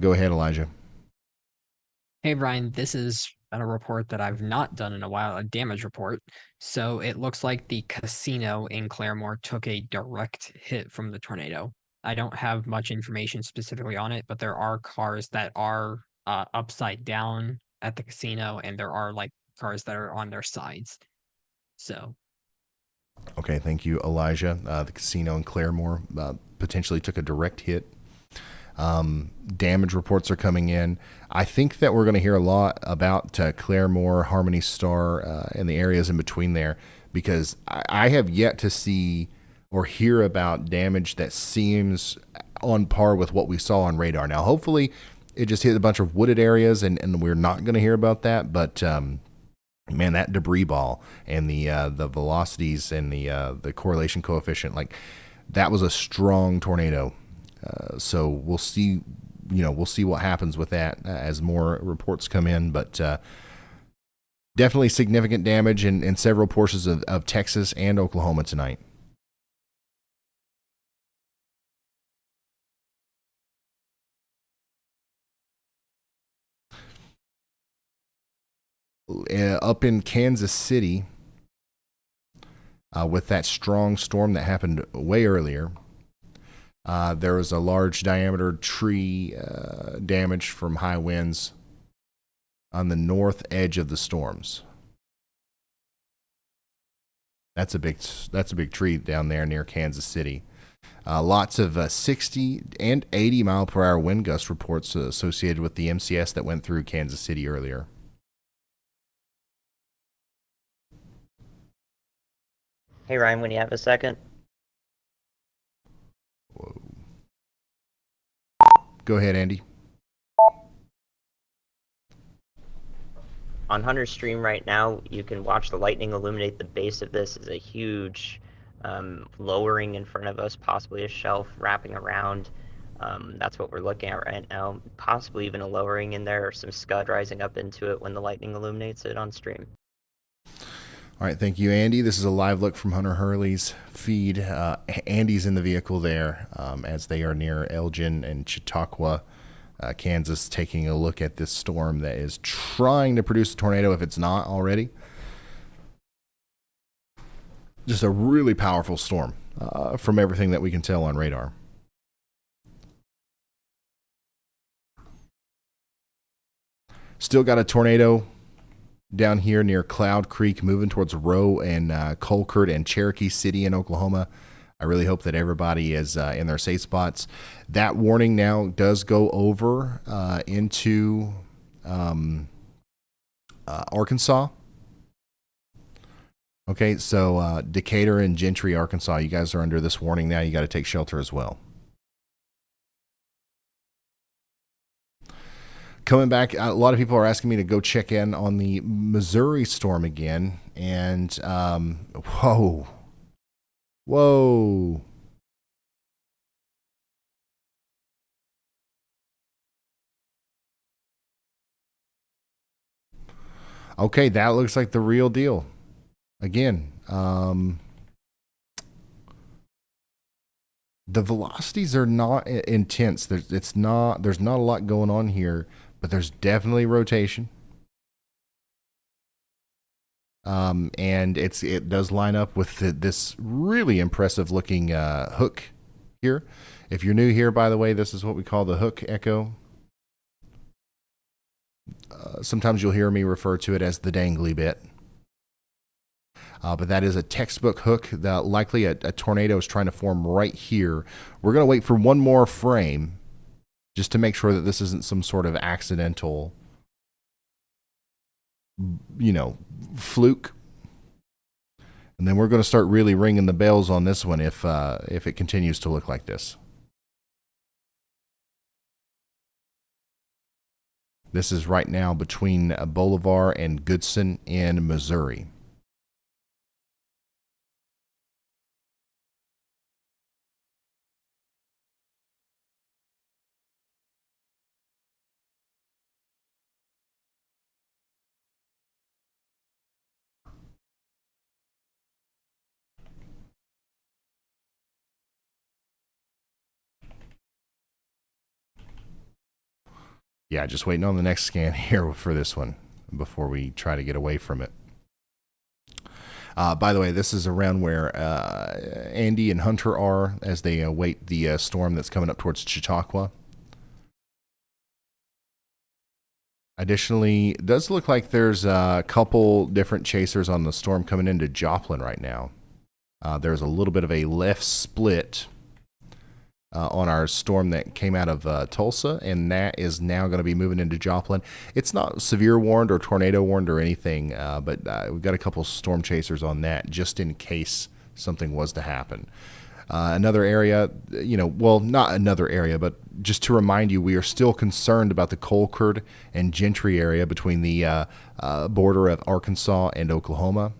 Go ahead, Elijah. Hey, Brian, this is a report that I've not done in a while, a damage report. So it looks like the casino in Claremore took a direct hit from the tornado. I don't have much information specifically on it, but there are cars that are upside down at the casino, and there are like cars that are on their sides. So. Okay, thank you, Elijah. The casino in Claremore potentially took a direct hit. Damage reports are coming in. I think that we're going to hear a lot about Claremore, Harmony Star, and the areas in between there, because I have yet to see or hear about damage that seems on par with what we saw on radar. Now, hopefully, it just hit a bunch of wooded areas, and we're not going to hear about that. But man, that debris ball and the velocities and the correlation coefficient, like that was a strong tornado. So we'll see, we'll see what happens with that as more reports come in, but definitely significant damage in several portions of Texas and Oklahoma tonight. Up in Kansas City, with that strong storm that happened way earlier, there was a large diameter tree damage from high winds on the north edge of the storms. That's a big tree down there near Kansas City. Lots of 60 and 80 mile per hour wind gust reports associated with the MCS that went through Kansas City earlier. Hey Ryan, when you have a second. Whoa. Go ahead, Andy. On Hunter's stream right now, you can watch the lightning illuminate the base of this. Is a huge lowering in front of us, possibly a shelf wrapping around. That's what we're looking at right now. Possibly even a lowering in there or some scud rising up into it when the lightning illuminates it on stream. All right, thank you, Andy. This is a live look from Hunter Hurley's feed. Andy's in the vehicle there as they are near Elgin and Chautauqua, Kansas, taking a look at this storm that is trying to produce a tornado if it's not already. Just a really powerful storm from everything that we can tell on radar. Still got a tornado down here near Cloud Creek, moving towards Rowe and Colquitt and Cherokee City in Oklahoma. I really hope that everybody is in their safe spots. That warning now does go over into Arkansas. Okay, so Decatur and Gentry, Arkansas, you guys are under this warning now. You got to take shelter as well. Coming back, a lot of people are asking me to go check in on the Missouri storm again. And, whoa. Okay, that looks like the real deal. Again, the velocities are not intense. There's not a lot going on here, but there's definitely rotation. And it does line up with this really impressive looking hook here. If you're new here, by the way, this is what we call the hook echo. Sometimes you'll hear me refer to it as the dangly bit. But that is a textbook hook that likely a tornado is trying to form right here. We're going to wait for one more frame just to make sure that this isn't some sort of accidental, fluke. And then we're going to start really ringing the bells on this one if it continues to look like this. This is right now between Bolivar and Goodson in Missouri. Yeah, just waiting on the next scan here for this one before we try to get away from it. By the way, this is around where Andy and Hunter are as they await the storm that's coming up towards Chautauqua. Additionally, it does look like there's a couple different chasers on the storm coming into Joplin right now. There's a little bit of a left split on our storm that came out of Tulsa, and that is now going to be moving into Joplin. It's not severe warned or tornado warned or anything, but we've got a couple storm chasers on that just in case something was to happen. Another area, not another area, but just to remind you, we are still concerned about the Colquitt and Gentry area between the border of Arkansas and Oklahoma.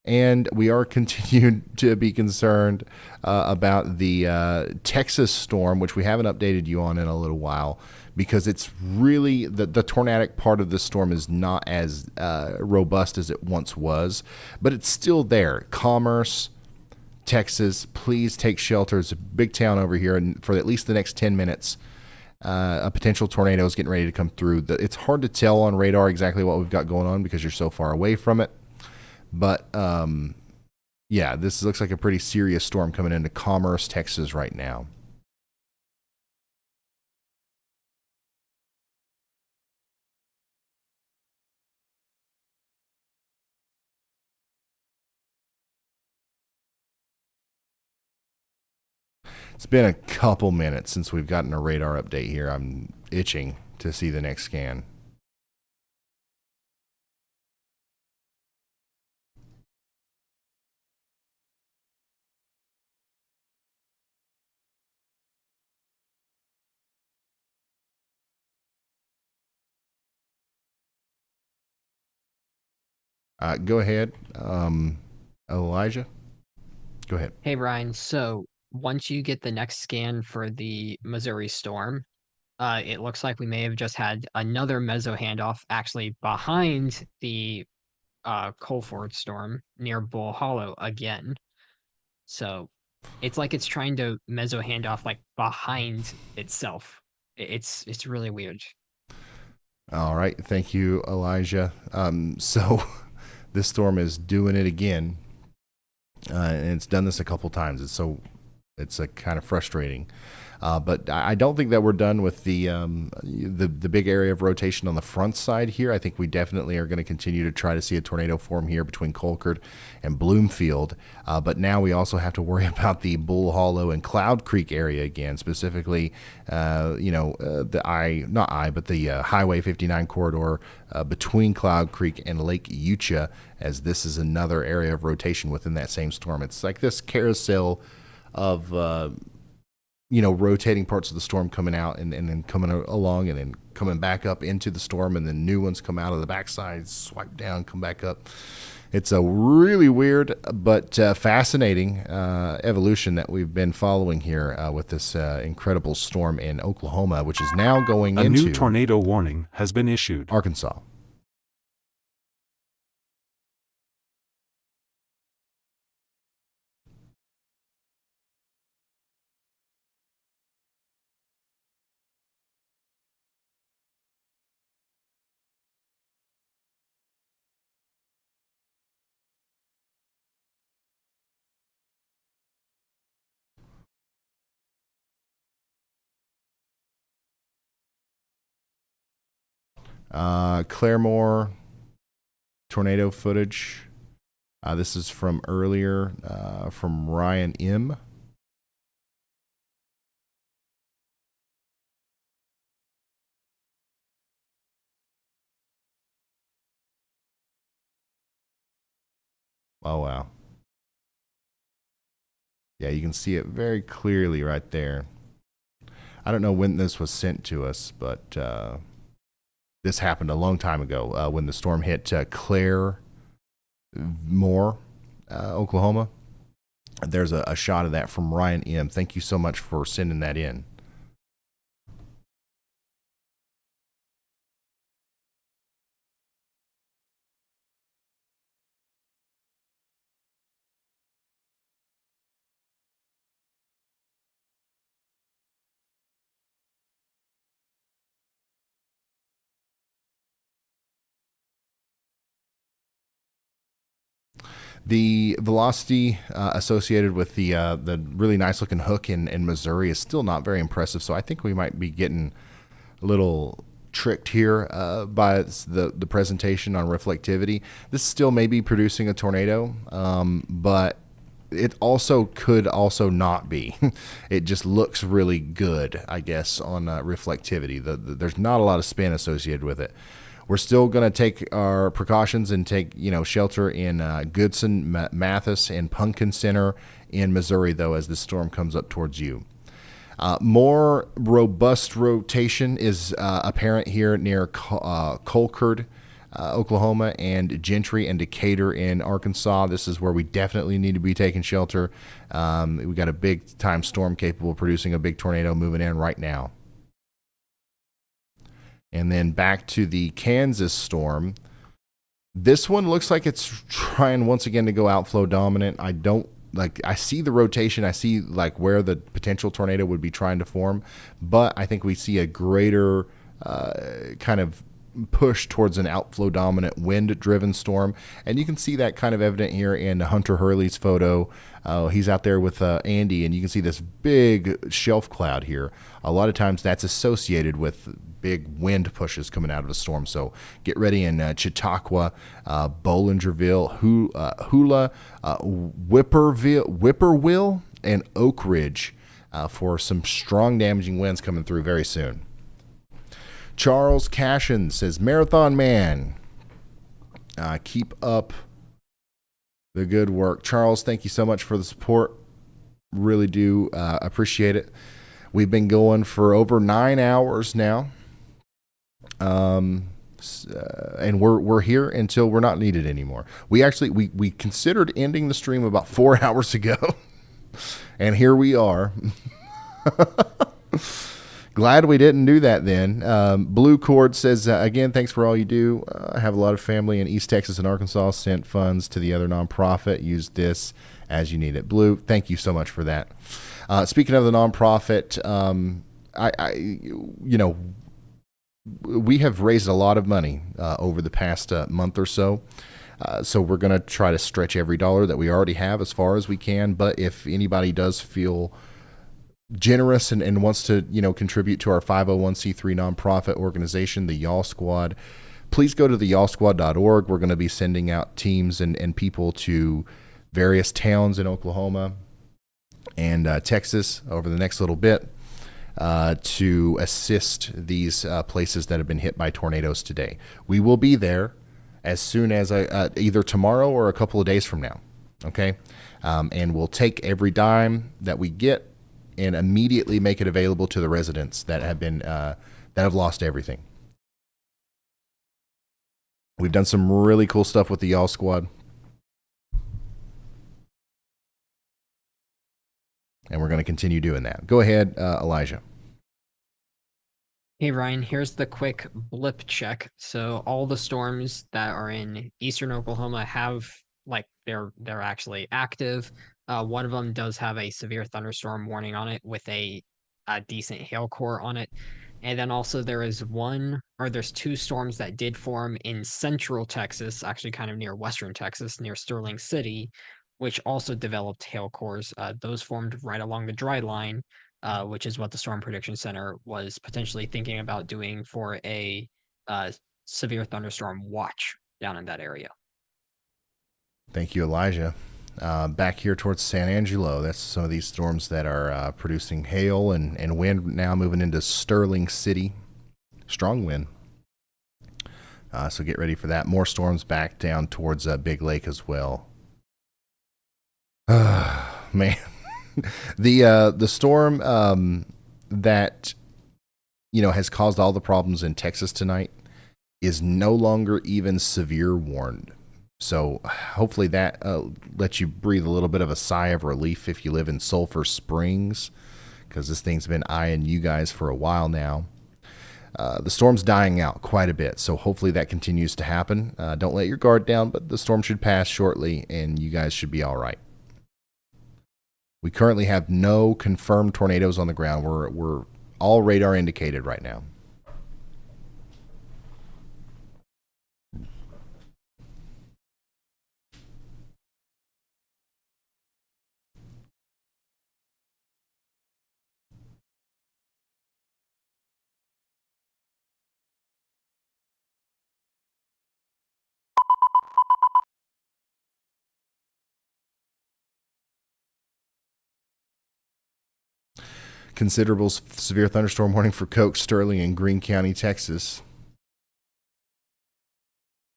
And we are continued to be concerned about the Texas storm, which we haven't updated you on in a little while, because it's really the tornadic part of the storm is not as robust as it once was, but it's still there. Commerce, Texas, please take shelter. It's a big town over here, and for at least the next 10 minutes, a potential tornado is getting ready to come through. It's hard to tell on radar exactly what we've got going on because you're so far away from it. But, yeah, this looks like a pretty serious storm coming into Commerce, Texas right now. It's been a couple minutes since we've gotten a radar update here. I'm itching to see the next scan. Go ahead, Elijah. Go ahead. Hey, Ryan. So once you get the next scan for the Missouri storm, it looks like we may have just had another meso handoff actually behind the Colford storm near Bull Hollow again. So it's like it's trying to meso hand off like behind itself. It's really weird. All right. Thank you, Elijah. So this storm is doing it again. And it's done this a couple times. It's kind of frustrating. But I don't think that we're done with the big area of rotation on the front side here. I think we definitely are going to continue to try to see a tornado form here between Colcord and Bloomfield. But now we also have to worry about the Bull Hollow and Cloud Creek area again, specifically, the Highway 59 corridor between Cloud Creek and Lake Eucha, as this is another area of rotation within that same storm. It's like this carousel of rotating parts of the storm coming out and then coming along and then coming back up into the storm, and then new ones come out of the backside, swipe down, come back up. It's a really weird but fascinating evolution that we've been following here with this incredible storm in Oklahoma, which is now going into... A new tornado warning has been issued. Arkansas. Claremore tornado footage. This is from earlier from Ryan M. Oh, wow. Yeah, you can see it very clearly right there. I don't know when this was sent to us, but this happened a long time ago when the storm hit Claremore, Oklahoma. There's a shot of that from Ryan M. Thank you so much for sending that in. The velocity associated with the really nice looking hook in Missouri is still not very impressive, so I think we might be getting a little tricked here by the presentation on reflectivity. This still may be producing a tornado, but it also could also not be. It just looks really good, I guess, on reflectivity. There's not a lot of spin associated with it. We're still going to take our precautions and take, shelter in Goodson, Mathis, and Pumpkin Center in Missouri, though, as the storm comes up towards you. More robust rotation is apparent here near Colcord, Oklahoma, and Gentry and Decatur in Arkansas. This is where we definitely need to be taking shelter. We got a big-time storm capable of producing a big tornado moving in right now. And then back to the Kansas storm. This one looks like it's trying once again to go outflow dominant. I see the rotation. I see where the potential tornado would be trying to form, but I think we see a greater kind of push towards an outflow dominant wind driven storm. And you can see that kind of evident here in Hunter Hurley's photo. He's out there with Andy, and you can see this big shelf cloud here. A lot of times that's associated with big wind pushes coming out of the storm. So get ready in Chautauqua, Bollingerville, Hula, Whippoorwill, and Oak Ridge for some strong damaging winds coming through very soon. Charles Cashin says, Marathon Man, keep up the good work. Charles, thank you so much for the support. Really do appreciate it. We've been going for over 9 hours now. And we're here until we're not needed anymore. We considered ending the stream about 4 hours ago, and here we are. Glad we didn't do that then. Blue Cord says, again, thanks for all you do. I have a lot of family in East Texas and Arkansas. Sent funds to the other nonprofit. Use this as you need it. Blue, thank you so much for that. Speaking of the nonprofit, we have raised a lot of money over the past month or so. So we're going to try to stretch every dollar that we already have as far as we can. But if anybody does feel generous and wants to, contribute to our 501c3 nonprofit organization, the Y'all Squad, please go to the y'allsquad.org. We're going to be sending out teams and people to various towns in Oklahoma and Texas over the next little bit to assist these places that have been hit by tornadoes today. We will be there as soon as either tomorrow or a couple of days from now. Okay. And we'll take every dime that we get and immediately make it available to the residents that have lost everything. We've done some really cool stuff with the Y'all Squad. And we're going to continue doing that. Go ahead, Elijah. Hey Ryan, here's the quick blip check. So all the storms that are in eastern Oklahoma have, they're actually active. One of them does have a severe thunderstorm warning on it with a decent hail core on it. And then also there's two storms that did form in central Texas, actually kind of near western Texas, near Sterling City, which also developed hail cores. Those formed right along the dry line, which is what the Storm Prediction Center was potentially thinking about doing for a severe thunderstorm watch down in that area. Thank you, Elijah. Back here towards San Angelo, that's some of these storms that are producing hail and wind now moving into Sterling City. Strong wind. So get ready for that. More storms back down towards Big Lake as well. Man. The storm that has caused all the problems in Texas tonight is no longer even severe warned. So hopefully that lets you breathe a little bit of a sigh of relief if you live in Sulphur Springs, because this thing's been eyeing you guys for a while now. The storm's dying out quite a bit, so hopefully that continues to happen. Don't let your guard down, but the storm should pass shortly and you guys should be all right. We currently have no confirmed tornadoes on the ground. We're all radar indicated right now. Considerable severe thunderstorm warning for Coke, Sterling, and Greene County, Texas.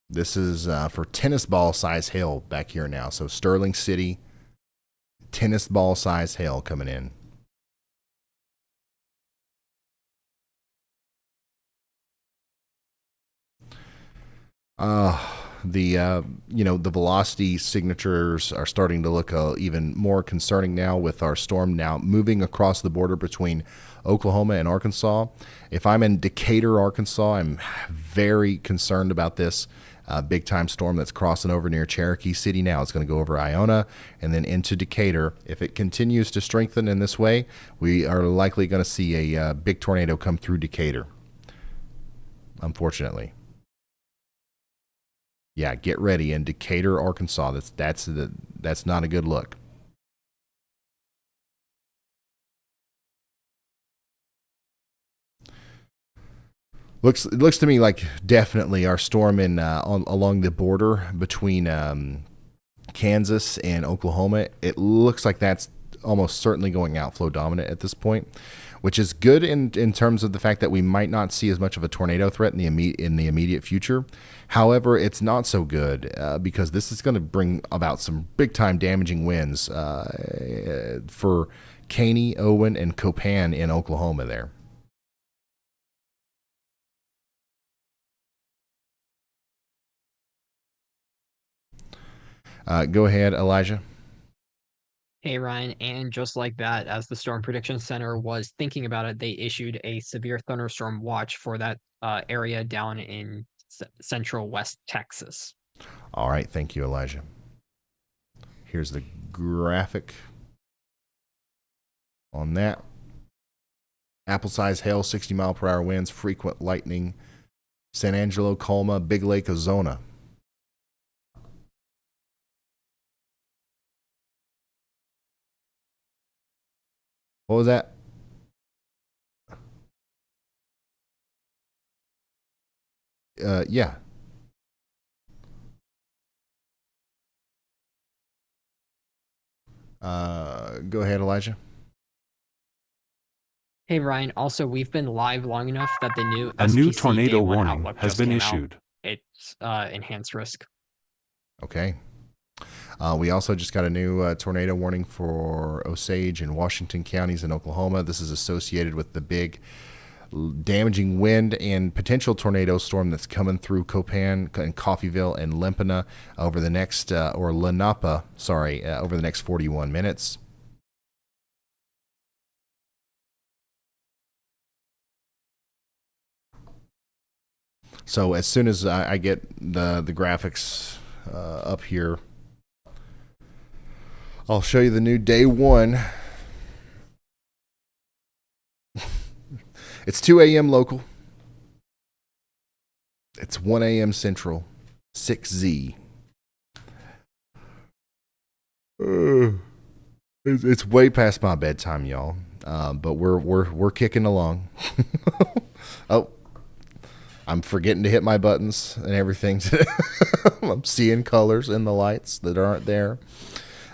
This is for tennis ball size hail back here now. So Sterling City, tennis ball size hail coming in. The velocity signatures are starting to look even more concerning now with our storm now moving across the border between Oklahoma and Arkansas. If I'm in Decatur, Arkansas, I'm very concerned about this big time storm that's crossing over near Cherokee City now. It's going to go over Iona and then into Decatur. If it continues to strengthen in this way, we are likely going to see a big tornado come through Decatur, unfortunately. Yeah, get ready in Decatur, Arkansas. That's not a good look. Looks to me like definitely our storm along the border between Kansas and Oklahoma. It looks like that's almost certainly going outflow dominant at this point, which is good in terms of the fact that we might not see as much of a tornado threat in the immediate future. However, it's not so good because this is going to bring about some big-time damaging winds for Caney, Owen, and Copan in Oklahoma there. Go ahead, Elijah. Hey, Ryan, and just like that, as the Storm Prediction Center was thinking about it, they issued a severe thunderstorm watch for that area down in central West Texas. All right, thank you, Elijah. Here's the graphic on that. Apple-sized hail, 60-mile-per-hour winds, frequent lightning. San Angelo, Colma, Big Lake, Ozona. What was that? Yeah. Go ahead, Elijah. Hey, Ryan. Also, we've been live long enough that the new A new SPC tornado Day 1 warning outlook has just been came out. issued. It's enhanced risk. Okay. We also just got a new tornado warning for Osage and Washington counties in Oklahoma. This is associated with the big damaging wind and potential tornado storm that's coming through Copan and Coffeyville and Lempena over the next, or Lenape, sorry, over the next 41 minutes. So as soon as I get the graphics up here, I'll show you the new day 1. It's 2 a.m. local. It's 1 a.m. central. 6Z. It's way past my bedtime, y'all. But we're kicking along. Oh, I'm forgetting to hit my buttons and everything. I'm seeing colors in the lights that aren't there.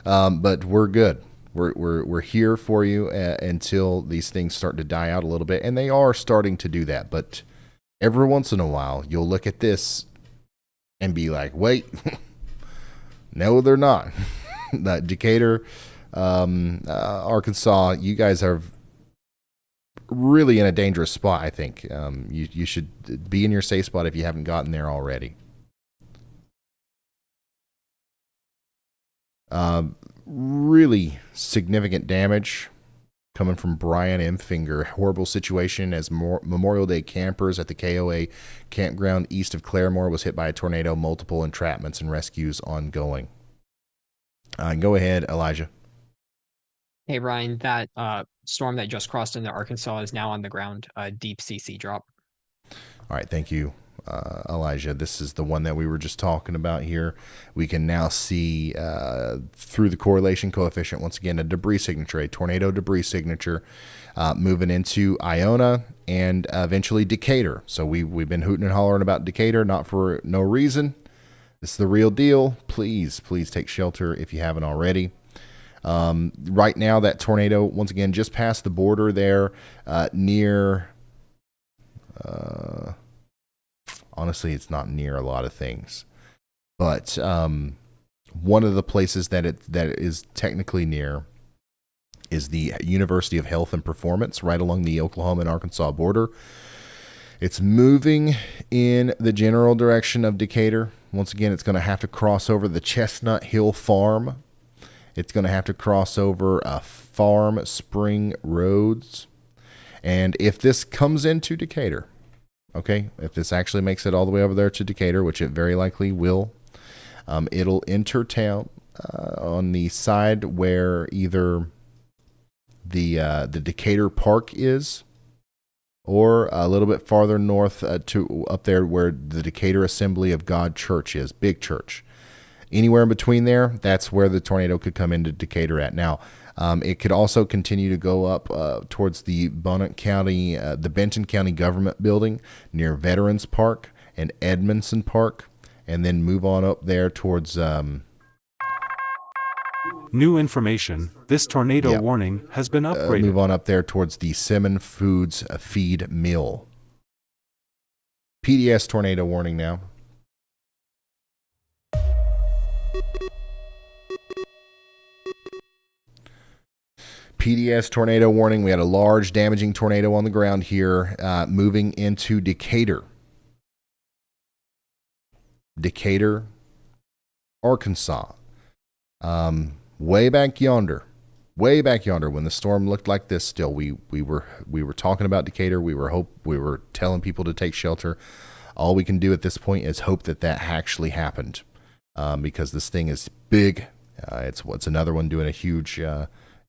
But we're good. We're here for you until these things start to die out a little bit, and they are starting to do that. But every once in a while, you'll look at this and be like, "Wait, no, they're not." Decatur, Arkansas, you guys are really in a dangerous spot. I think you should be in your safe spot if you haven't gotten there already. Really significant damage coming from Brian M. Finger. Horrible situation as Memorial Day campers at the KOA campground east of Claremore was hit by a tornado. Multiple entrapments and rescues ongoing. Go ahead, Elijah. Hey, Ryan, that storm that just crossed into Arkansas is now on the ground. Deep CC drop. All right, thank you, Elijah. This is the one that we were just talking about here. We can now see through the correlation coefficient, once again, a debris signature, a tornado debris signature moving into Iona and eventually Decatur. So we've been hooting and hollering about Decatur, not for no reason. This is the real deal. Please take shelter if you haven't already. Right now, that tornado, once again, just past the border there near... honestly, it's not near a lot of things, but one of the places that it is technically near is the University of Health and Performance, right along the Oklahoma and Arkansas border. It's moving in the general direction of Decatur. Once again, it's going to have to cross over the Chestnut Hill Farm. It's going to have to cross over Farm Spring Roads. And if this comes into Decatur, okay, if this actually makes it all the way over there to Decatur, which it very likely will, it'll enter town on the side where either the Decatur Park is, or a little bit farther north to up there where the Decatur Assembly of God Church is, big church. Anywhere in between there, that's where the tornado could come into Decatur at. Now, it could also continue to go up towards the Benton County Government Building near Veterans Park and Edmondson Park, and then move on up there towards... New information, this tornado warning has been upgraded. Move on up there towards the Simmon Foods Feed Mill. PDS tornado warning now. PDS tornado warning. We had a large damaging tornado on the ground here moving into Decatur. Decatur, Arkansas. Way back yonder, way back yonder when the storm looked like this. Still, we were talking about Decatur. We were telling people to take shelter. All we can do at this point is hope that actually happened, because this thing is big. It's another one doing a huge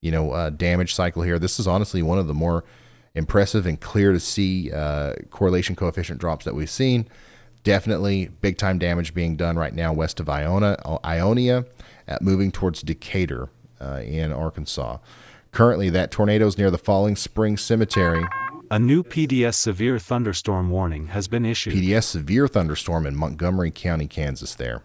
damage cycle here. This is honestly one of the more impressive and clear to see correlation coefficient drops that we've seen. Definitely big time damage being done right now west of Ionia, moving towards Decatur in Arkansas. Currently, that tornado is near the Falling Spring Cemetery. A new PDS severe thunderstorm warning has been issued. PDS severe thunderstorm in Montgomery County, Kansas there.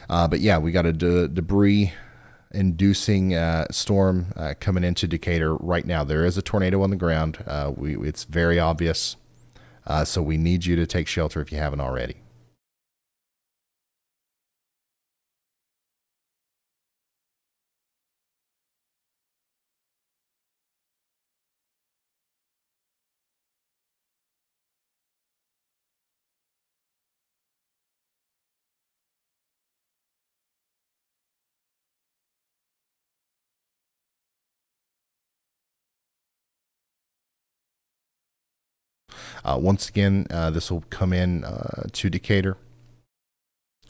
But yeah, we got a debris-inducing storm coming into Decatur right now. There is a tornado on the ground. It's very obvious. So we need you to take shelter if you haven't already. Once again, this will come in to Decatur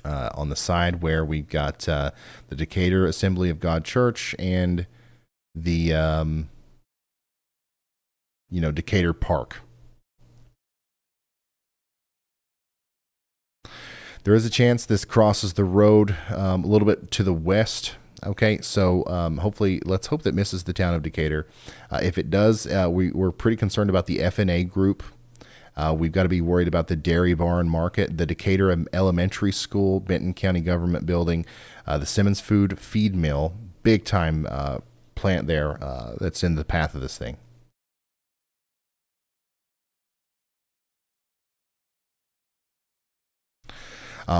on the side where we've got the Decatur Assembly of God Church and the Decatur Park. There is a chance this crosses the road a little bit to the west. Okay, so let's hope that misses the town of Decatur. If it does, we're pretty concerned about the FNA group. We've got to be worried about the Dairy Barn Market, the Decatur Elementary School, Benton County Government Building, the Simmons Food Feed Mill, big time plant there that's in the path of this thing.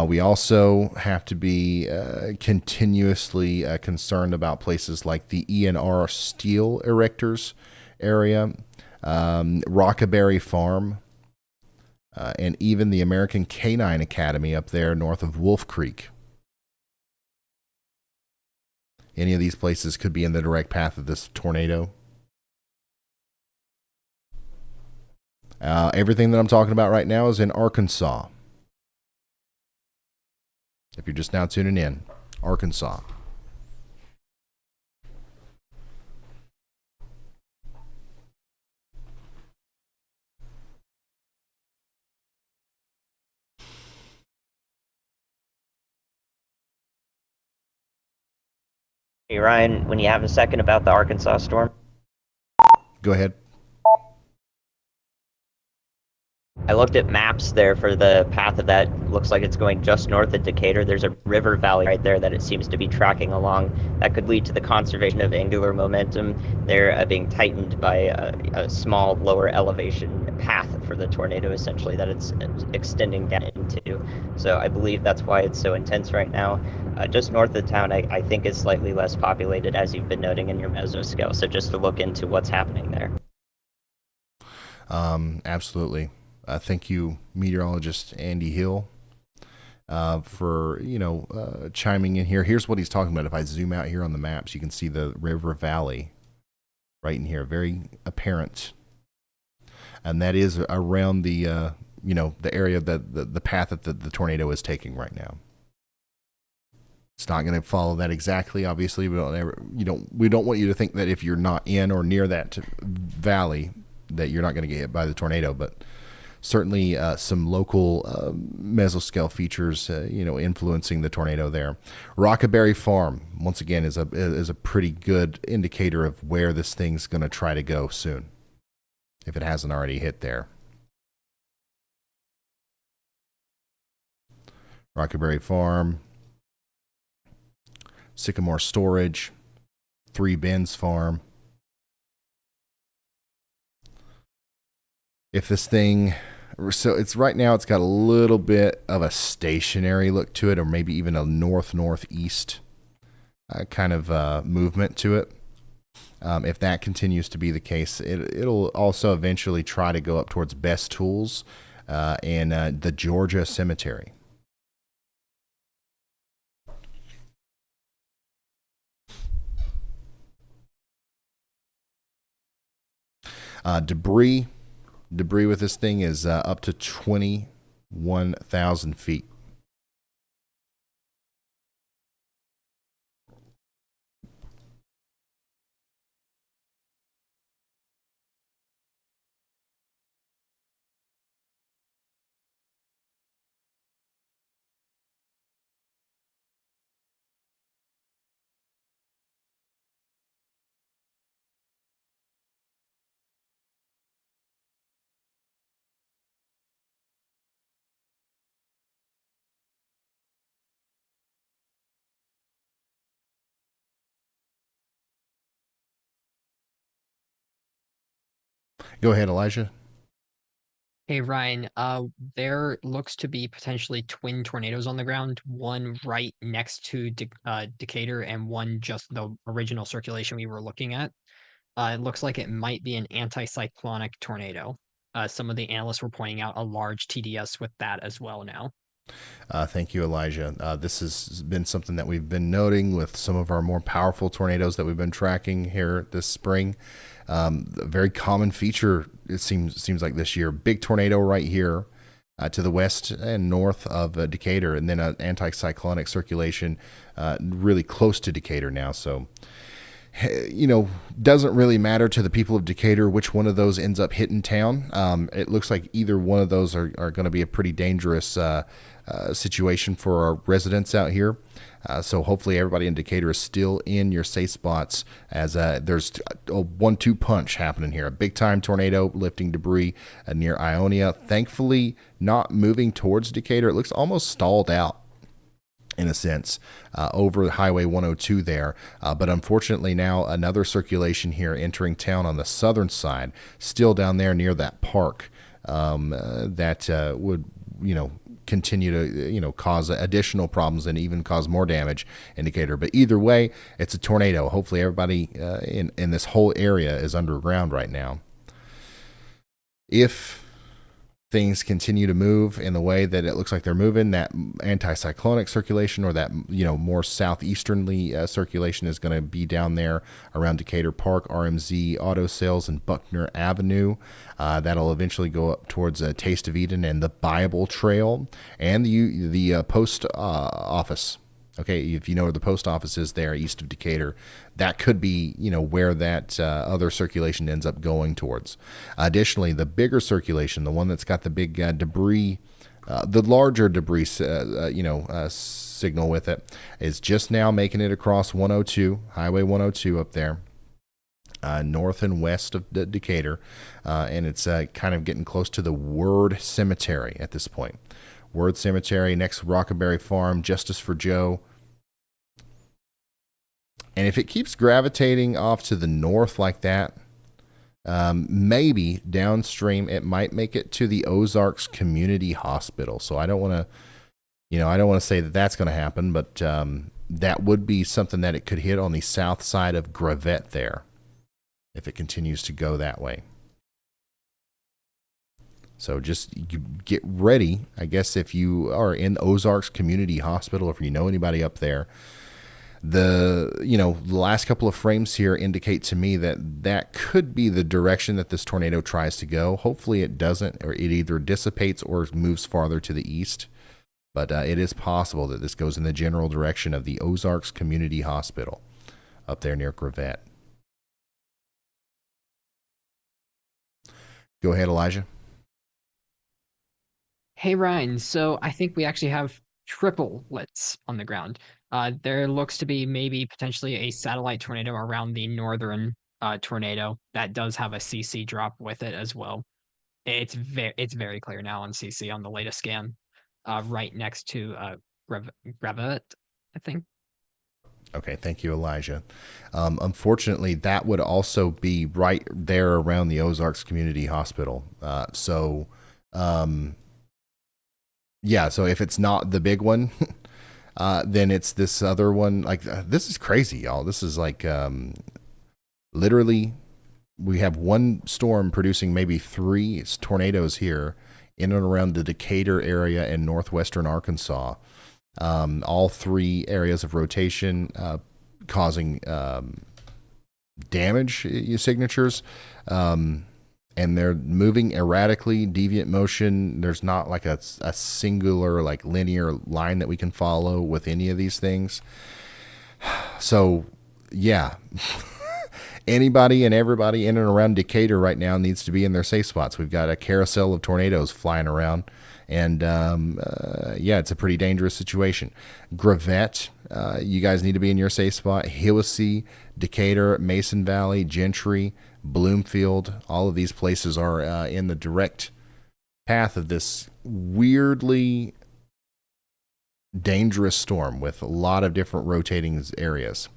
We also have to be continuously concerned about places like the ENR Steel Erectors area, Rockaberry Farm, and even the American Canine Academy up there north of Wolf Creek. Any of these places could be in the direct path of this tornado. Everything that I'm talking about right now is in Arkansas. If you're just now tuning in, Arkansas. Hey Ryan, when you have a second about the Arkansas storm. Go ahead. I looked at maps there for the path of that. Looks like it's going just north of Decatur. There's a river valley right there that it seems to be tracking along. That could lead to the conservation of angular momentum. They're being tightened by a small lower elevation path for the tornado, essentially, that it's extending down into. So I believe that's why it's so intense right now. Just north of town, I think is slightly less populated, as you've been noting in your mesoscale. So just to look into what's happening there. Absolutely. Thank you, meteorologist Andy Hill, for chiming in here. Here's what he's talking about. If I zoom out here on the maps, you can see the river valley right in here, very apparent, and that is around the the area that the path that the tornado is taking right now. It's not going to follow that exactly. Obviously, we don't want you to think that if you're not in or near that valley that you're not going to get hit by the tornado, but certainly some local mesoscale features, influencing the tornado there. Rockaberry Farm, once again, is a pretty good indicator of where this thing's going to try to go soon, if it hasn't already hit there. Rockaberry Farm, Sycamore Storage, Three Bends Farm. If this thing, so it's right now, it's got a little bit of a stationary look to it, or maybe even a northeast kind of movement to it. If that continues to be the case, it'll also eventually try to go up towards Best Tools and the Georgia Cemetery. Debris with this thing is up to 21,000 feet. Go ahead, Elijah. Hey Ryan, there looks to be potentially twin tornadoes on the ground, one right next to Decatur and one just the original circulation we were looking at. It looks like it might be an anticyclonic tornado. Some of the analysts were pointing out a large TDS with that as well now. Thank you, Elijah. This has been something that we've been noting with some of our more powerful tornadoes that we've been tracking here this spring. A very common feature, it seems like this year. Big tornado right here to the west and north of Decatur, and then an anticyclonic circulation really close to Decatur now. So, doesn't really matter to the people of Decatur which one of those ends up hitting town. It looks like either one of those are going to be a pretty dangerous situation for our residents out here. So hopefully everybody in Decatur is still in your safe spots, as there's a 1-2 punch happening here. A big-time tornado lifting debris near Ionia. Thankfully, not moving towards Decatur. It looks almost stalled out, in a sense, over Highway 102 there. But unfortunately now another circulation here entering town on the southern side, still down there near that park, that would, continue to, cause additional problems and even cause more damage in Decatur. But either way, it's a tornado. Hopefully everybody in this whole area is underground right now. If things continue to move in the way that it looks like they're moving, that anticyclonic circulation or that more southeasternly circulation is going to be down there around Decatur Park, RMZ Auto Sales, and Buckner Avenue. That'll eventually go up towards Taste of Eden and the Bible Trail and the post office. Okay, if you know where the post office is there east of Decatur, that could be, where that other circulation ends up going towards. Additionally, the bigger circulation, the one that's got the big debris, the larger debris, signal with it, is just now making it across Highway 102 up there, north and west of Decatur, and it's kind of getting close to the Word Cemetery at this point. Word Cemetery, next Rockaberry Farm, Justice for Joe. And if it keeps gravitating off to the north like that, maybe downstream it might make it to the Ozarks Community Hospital. So I don't want to, say that that's going to happen, but that would be something that it could hit on the south side of Gravette there, if it continues to go that way. So just get ready, I guess, if you are in Ozarks Community Hospital, if you know anybody up there. The last couple of frames here indicate to me that could be the direction that this tornado tries to go. Hopefully it doesn't, or it either dissipates or moves farther to the east. But it is possible that this goes in the general direction of the Ozarks Community Hospital up there near Gravette. Go ahead, Elijah. Hey Ryan, so I think we actually have triplets on the ground. There looks to be maybe potentially a satellite tornado around the northern tornado that does have a CC drop with it as well. It's very clear now on CC on the latest scan, right next to Gravette, I think. Okay, thank you, Elijah. Unfortunately, that would also be right there around the Ozarks Community Hospital. So if it's not the big one, then it's this other one. Like, this is crazy, y'all. This is like Literally, we have one storm producing maybe 3 tornadoes here in and around the Decatur area in northwestern Arkansas. All 3 areas of rotation causing damage signatures. And they're moving erratically, deviant motion. There's not like a singular, like linear line that we can follow with any of these things. So, yeah, anybody and everybody in and around Decatur right now needs to be in their safe spots. We've got a carousel of tornadoes flying around, and yeah, it's a pretty dangerous situation. Gravette, you guys need to be in your safe spot. Hiwassee, Decatur, Mason Valley, Gentry, Bloomfield, all of these places are in the direct path of this weirdly dangerous storm with a lot of different rotating areas.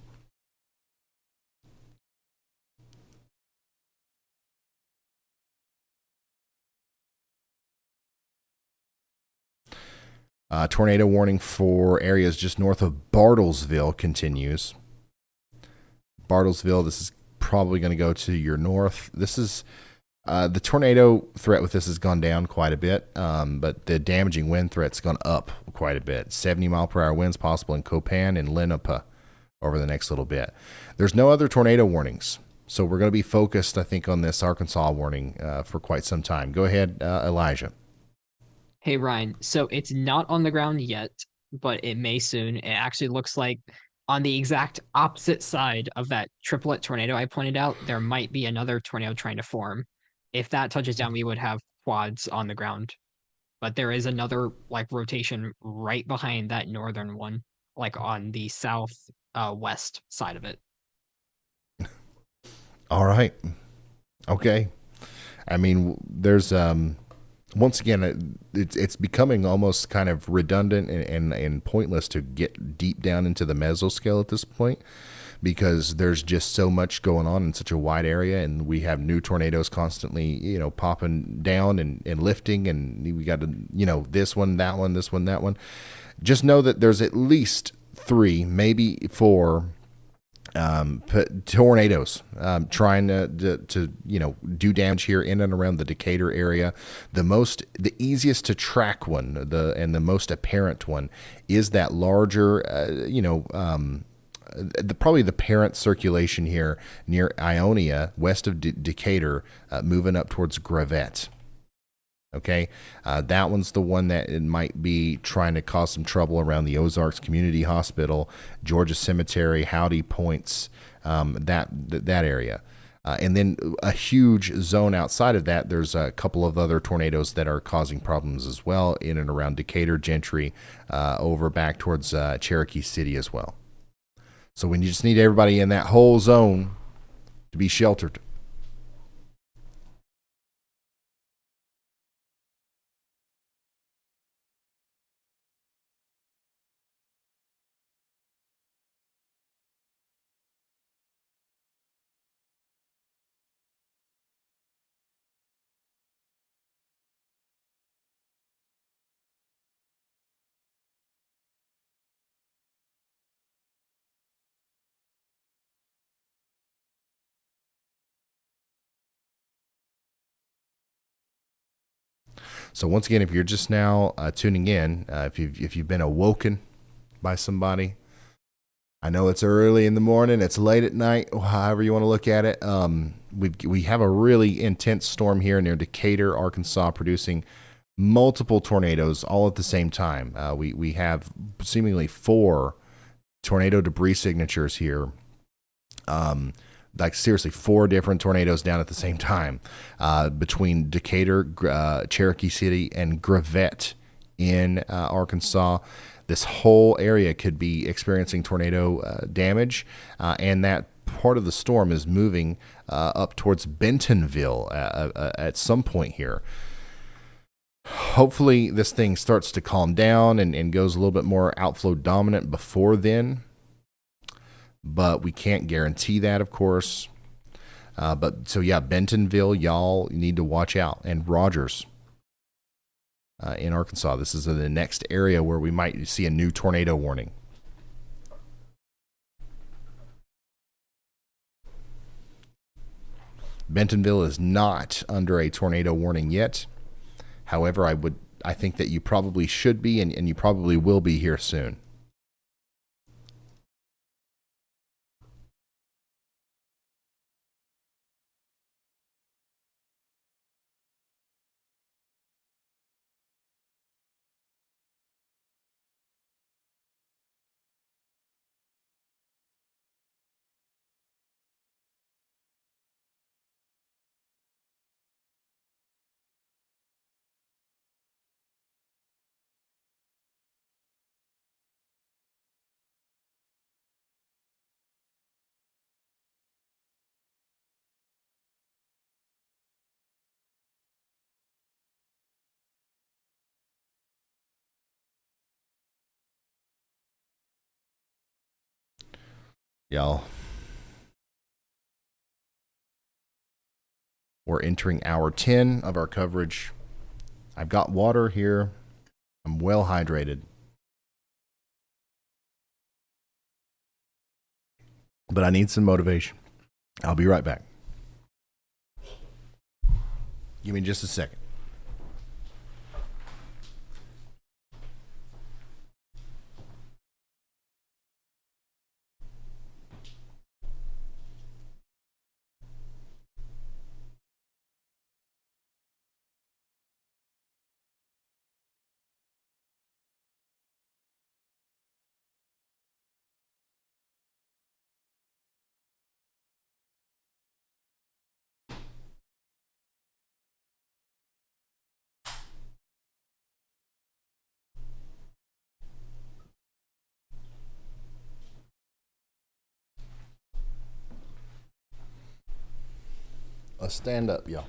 Tornado warning for areas just north of Bartlesville continues. Bartlesville, this is probably going to go to your north. This is the tornado threat with this has gone down quite a bit, but the damaging wind threat's gone up quite a bit. 70-mile-per-hour winds possible in Copan and Lenape over the next little bit. There's no other tornado warnings, so we're going to be focused, I think, on this Arkansas warning for quite some time. Go ahead, Elijah. Hey, Ryan. So it's not on the ground yet, but it may soon. It actually looks like on the exact opposite side of that triplet tornado I pointed out, there might be another tornado trying to form. If that touches down, we would have quads on the ground. But there is another like rotation right behind that northern one, like on the south west side of it. All right. Okay. I mean, there's once again, it's becoming almost kind of redundant and pointless to get deep down into the mesoscale at this point, because there's just so much going on in such a wide area, and we have new tornadoes constantly, popping down and lifting, and we got to, this one, that one, this one, that one. Just know that there's at least 3, maybe 4 tornadoes trying to do damage here in and around the Decatur area. The easiest to track one, and the most apparent one is that larger, probably the parent circulation here near Ionia, west of Decatur, moving up towards Gravette. Okay, that one's the one that it might be trying to cause some trouble around the Ozarks Community Hospital, Georgia Cemetery, Howdy Points, that area. And then a huge zone outside of that, there's a couple of other tornadoes that are causing problems as well in and around Decatur, Gentry, over back towards Cherokee City as well. So we just need everybody in that whole zone to be sheltered. So once again, if you're just now tuning in, if you've been awoken by somebody, I know it's early in the morning, it's late at night, however you want to look at it. We have a really intense storm here near Decatur, Arkansas, producing multiple tornadoes all at the same time. We have seemingly 4 tornado debris signatures here. Like seriously, 4 different tornadoes down at the same time between Decatur, Cherokee City, and Gravette in Arkansas. This whole area could be experiencing tornado damage, and that part of the storm is moving up towards Bentonville at some point here. Hopefully this thing starts to calm down and goes a little bit more outflow dominant before then. But we can't guarantee that, of course. Bentonville, y'all need to watch out. And Rogers in Arkansas. This is the next area where we might see a new tornado warning. Bentonville is not under a tornado warning yet. However, I think that you probably should be, and you probably will be here soon. Y'all, we're entering hour 10 of our coverage. I've got water here. I'm well hydrated. But I need some motivation. I'll be right back. Give me just a second. Let's stand up, y'all.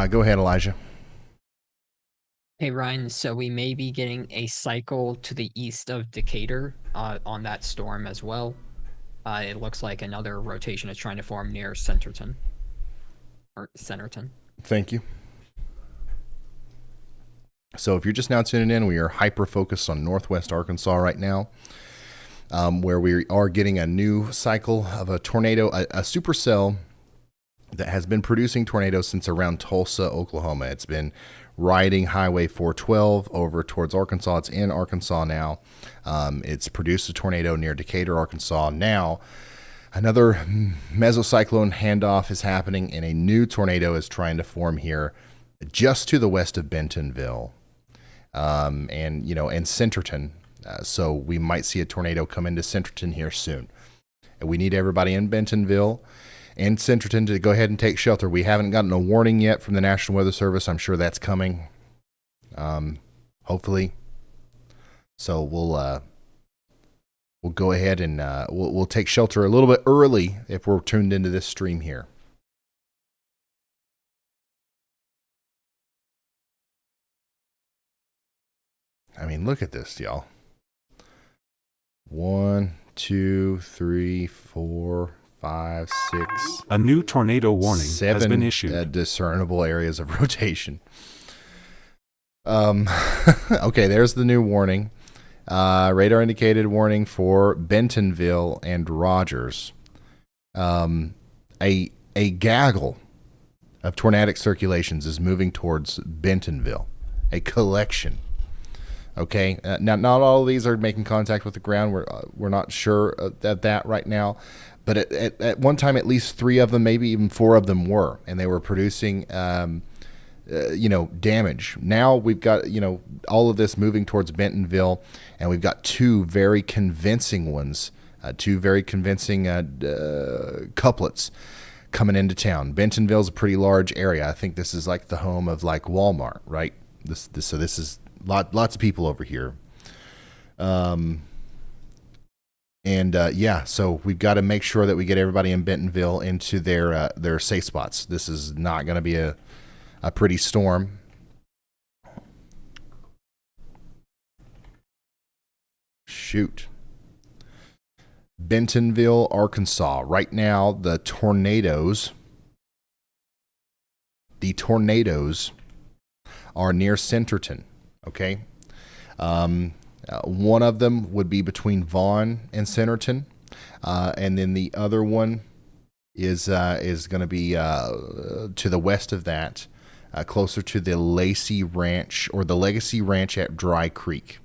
Go ahead, Elijah. Hey, Ryan, so we may be getting a cycle to the east of Decatur on that storm as well. It looks like another rotation is trying to form near Centerton. Thank you. So if you're just now tuning in, we are hyper-focused on northwest Arkansas right now, where we are getting a new cycle of a tornado, a supercell that has been producing tornadoes since around Tulsa, Oklahoma. It's been riding Highway 412 over towards Arkansas. It's in Arkansas now. It's produced a tornado near Decatur, Arkansas. Now, another mesocyclone handoff is happening, and a new tornado is trying to form here just to the west of Bentonville and Centerton. So we might see a tornado come into Centerton here soon. And we need everybody in Bentonville and Centerton to go ahead and take shelter. We haven't gotten a warning yet from the National Weather Service. I'm sure that's coming, hopefully. So we'll go ahead and we'll take shelter a little bit early if we're tuned into this stream here. I mean, look at this, y'all. 1, 2, 3, 4, 5, 6. A new tornado warning has been issued. 7 discernible areas of rotation. Okay, there's the new warning. Radar indicated warning for Bentonville and Rogers. A gaggle of tornadic circulations is moving towards Bentonville. A collection. Okay, now not all of these are making contact with the ground. We're not sure of that right now, but at one time at least 3 of them, maybe even 4 of them were, and they were producing damage. Now we've got all of this moving towards Bentonville, and we've got 2 very convincing ones, 2 very convincing couplets coming into town. Bentonville's a pretty large area. I think this is like the home of like Walmart, right? So this is lots of people over here. So we've got to make sure that we get everybody in Bentonville into their safe spots. This is not going to be a pretty storm. Shoot. Bentonville, Arkansas. Right now, the the tornadoes are near Centerton. Okay. One of them would be between Vaughn and Centerton, and then the other one is going to be to the west of that, closer to the Lacey Ranch or the Legacy Ranch at Dry Creek.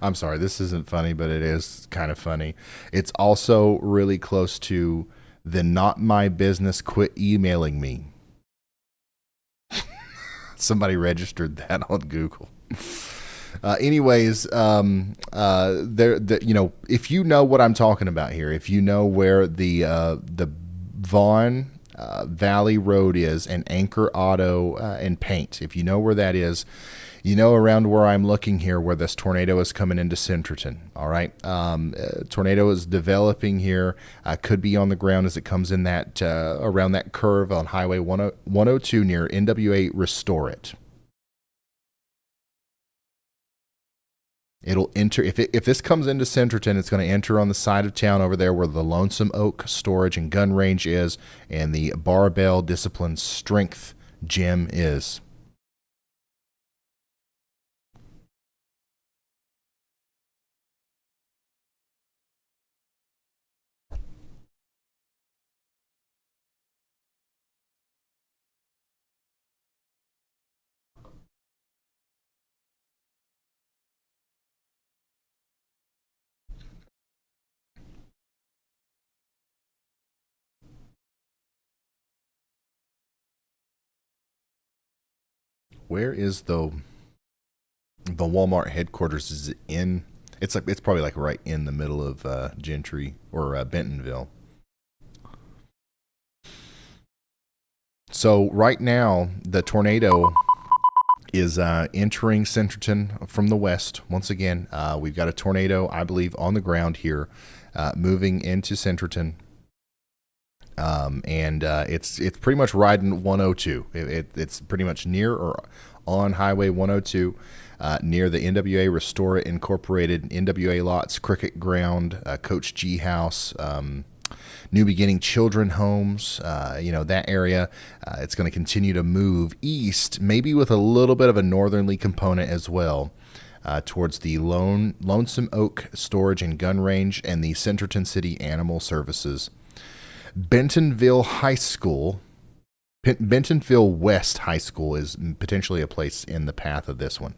I'm sorry, this isn't funny, but it is kind of funny. It's also really close to the Not My Business Quit Emailing Me. Somebody registered that on Google. Anyways, if you know what I'm talking about here, if you know where the Vaughn Valley Road is, and Anchor Auto and Paint, if you know where that is, you know around where I'm looking here where this tornado is coming into Centerton. All right. Tornado is developing here. Could be on the ground as it comes in that around that curve on Highway 102 near NWA Restore It. It'll enter, if this comes into Centerton, it's going to enter on the side of town over there where the Lonesome Oak Storage and Gun Range is and the Barbell Discipline Strength Gym is. Where is the Walmart headquarters? Is it in? It's probably like right in the middle of Gentry or Bentonville. So right now the tornado is entering Centerton from the west. Once again, we've got a tornado, I believe, on the ground here, moving into Centerton. And it's pretty much riding 102. It's pretty much near or on Highway 102, near the NWA Restore It Incorporated, NWA Lots, Cricket Ground, Coach G House, New Beginning Children Homes, that area. It's going to continue to move east, maybe with a little bit of a northerly component as well, towards the Lonesome Oak Storage and Gun Range and the Centerton City Animal Services. Bentonville High School, Bentonville West High School is potentially a place in the path of this one.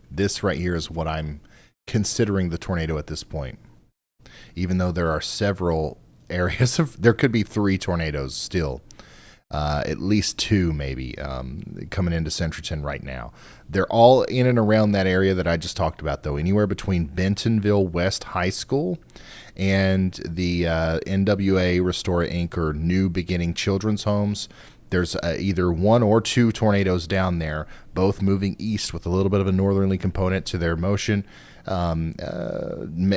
This right here is what I'm considering the tornado at this point. Even though there are several areas there could be 3 tornadoes still. At least 2 maybe coming into Centerton right now. They're all in and around that area that I just talked about, though. Anywhere between Bentonville West High School and the NWA Restore Inc. or New Beginning Children's Homes. There's either 1 or 2 tornadoes down there, both moving east with a little bit of a northerly component to their motion,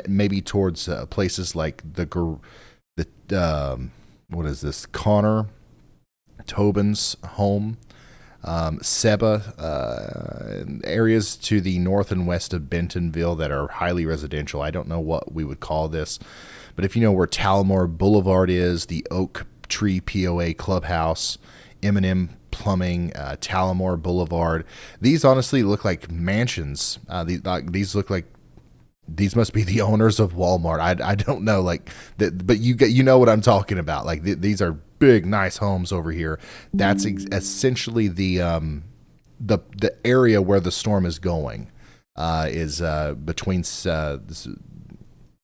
maybe towards places like what is this, Connor Tobin's home, Seba, areas to the north and west of Bentonville that are highly residential. I don't know what we would call this, but if you know where Claremore Boulevard is, the Oak Tree POA Clubhouse, M&M Plumbing, Claremore Boulevard, these honestly look like mansions. These look like these must be the owners of Walmart. I don't know, but you know what I'm talking about. These are big, nice homes over here. That's essentially the area where the storm is going. Is between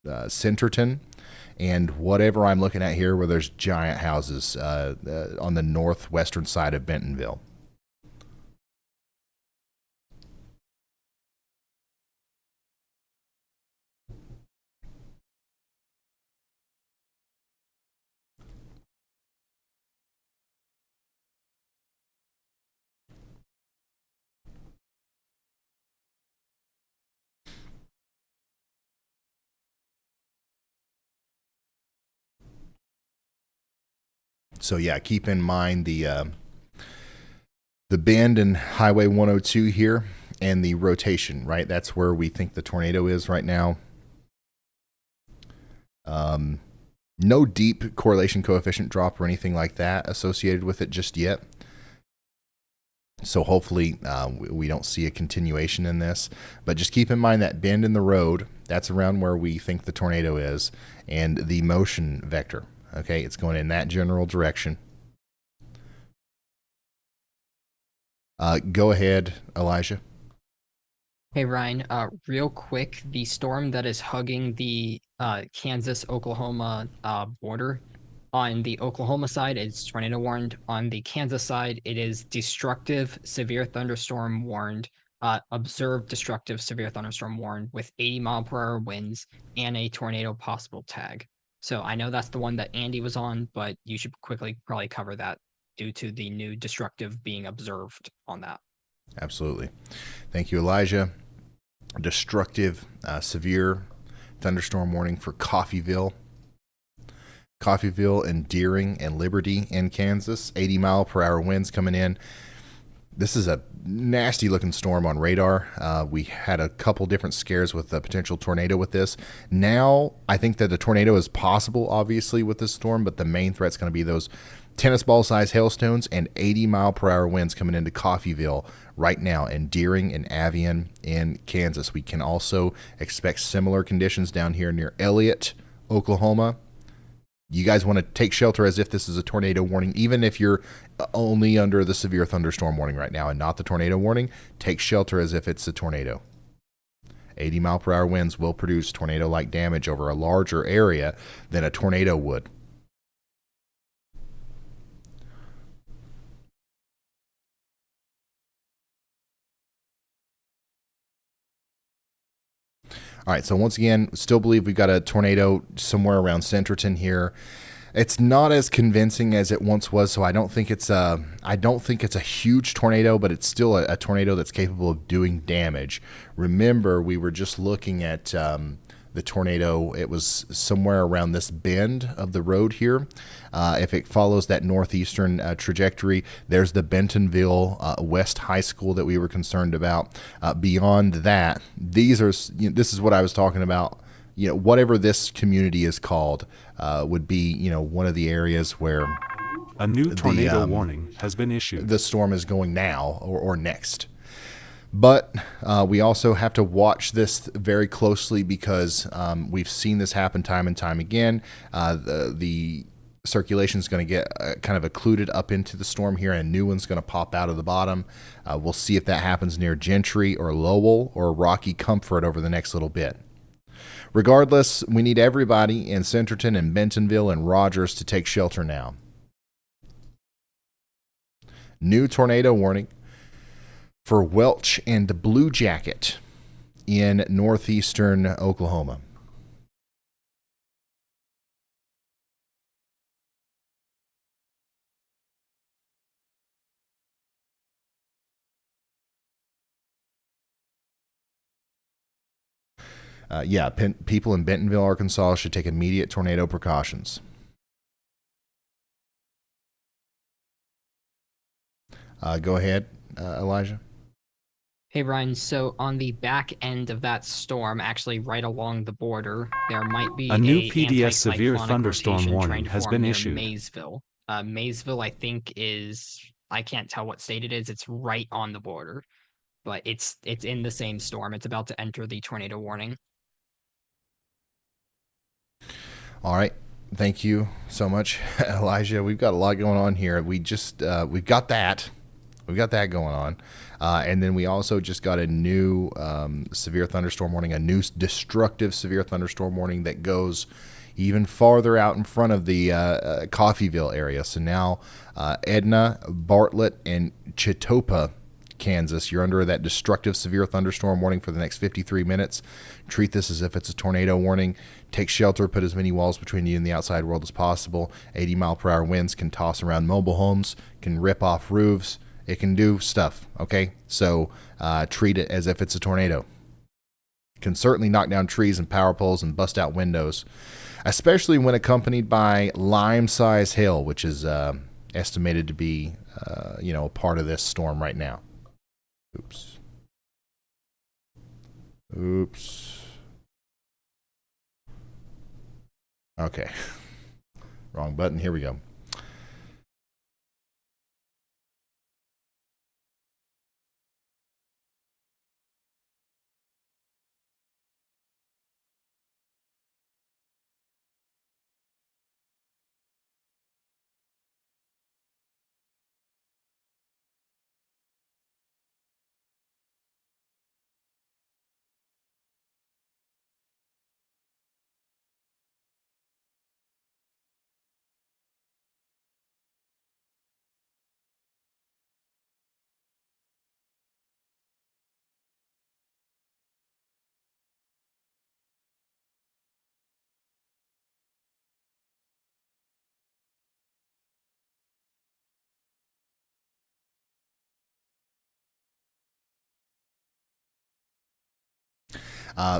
Centerton and whatever I'm looking at here, where there's giant houses on the northwestern side of Bentonville. So yeah, keep in mind the bend in Highway 102 here and the rotation, right? That's where we think the tornado is right now. No deep correlation coefficient drop or anything like that associated with it just yet. So hopefully we don't see a continuation in this. But just keep in mind that bend in the road, that's around where we think the tornado is, and the motion vector. Okay, it's going in that general direction. Go ahead, Elijah. Hey, Ryan, real quick, the storm that is hugging the Kansas-Oklahoma border, on the Oklahoma side, it's tornado warned. On the Kansas side, it is destructive severe thunderstorm warned, observed destructive severe thunderstorm warned with 80-mile-per-hour winds and a tornado possible tag. So I know that's the one that Andy was on, but you should quickly probably cover that due to the new destructive being observed on that. Absolutely. Thank you, Elijah. Destructive severe thunderstorm warning for Coffeyville and Deering and Liberty in Kansas. 80-mile-per-hour winds coming in. This is a nasty looking storm on radar. We had a couple different scares with a potential tornado with this. Now I think that a tornado is possible, obviously, with this storm, but the main threat's going to be those tennis ball size hailstones and 80-mile-per-hour winds coming into Coffeyville right now, and Deering and Avian in Kansas. We can also expect similar conditions down here near Elliott, Oklahoma. You guys want to take shelter as if this is a tornado warning, even if you're only under the severe thunderstorm warning right now and not the tornado warning. Take shelter as if it's a tornado. 80-mile-per-hour winds will produce tornado-like damage over a larger area than a tornado would. All right, so once again, still believe we've got a tornado somewhere around Centerton here. It's not as convincing as it once was, so I don't think it's a huge tornado, but it's still a tornado that's capable of doing damage. Remember, we were just looking at the tornado. It was somewhere around this bend of the road here. If it follows that northeastern trajectory, there's the Bentonville West High School that we were concerned about. Beyond that, this is what I was talking about. Whatever this community is called would be, one of the areas where a new tornado warning has been issued. The storm is going now or next. But we also have to watch this very closely because we've seen this happen time and time again. The circulation is going to get kind of occluded up into the storm here, and a new one's going to pop out of the bottom. We'll see if that happens near Gentry or Lowell or Rocky Comfort over the next little bit. Regardless, we need everybody in Centerton and Bentonville and Rogers to take shelter now. New tornado warning for Welch and Blue Jacket in northeastern Oklahoma. People in Bentonville, Arkansas should take immediate tornado precautions. Go ahead, Elijah. Hey, Ryan, so on the back end of that storm, actually right along the border, there might be a new PDS severe thunderstorm warning has been issued. Maysville. Maysville, I think, I can't tell what state it is. It's right on the border, but it's in the same storm. It's about to enter the tornado warning. All right. Thank you so much, Elijah. We've got a lot going on here. We've got that. We've got that going on. And then we also just got a new severe thunderstorm warning, a new destructive severe thunderstorm warning that goes even farther out in front of the Coffeyville area. So now Edna, Bartlett, and Chitopa, Kansas, you're under that destructive severe thunderstorm warning for the next 53 minutes. Treat this as if it's a tornado warning. Take shelter, put as many walls between you and the outside world as possible. 80-mile-per-hour winds can toss around mobile homes, can rip off roofs. It can do stuff, okay? So treat it as if it's a tornado. It can certainly knock down trees and power poles and bust out windows. especially when accompanied by lime-sized hail, which is estimated to be, a part of this storm right now. Oops. Okay. Wrong button. Here we go.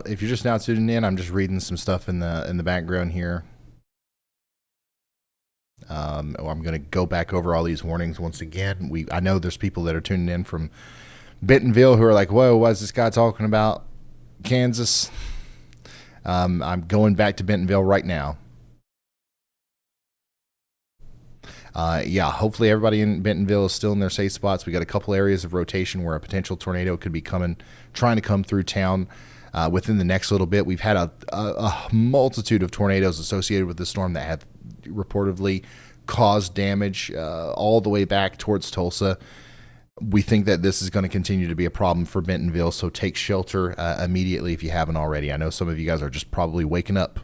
If you're just now tuning in, I'm just reading some stuff in the background here. I'm going to go back over all these warnings once again. I know there's people that are tuning in from Bentonville who are like, "Whoa, what's this guy talking about? Kansas?" I'm going back to Bentonville right now. Hopefully everybody in Bentonville is still in their safe spots. We got a couple areas of rotation where a potential tornado could be trying to come through town. Within the next little bit, we've had a multitude of tornadoes associated with the storm that have reportedly caused damage all the way back towards Tulsa. We think that this is going to continue to be a problem for Bentonville, so take shelter immediately if you haven't already. I know some of you guys are just probably waking up.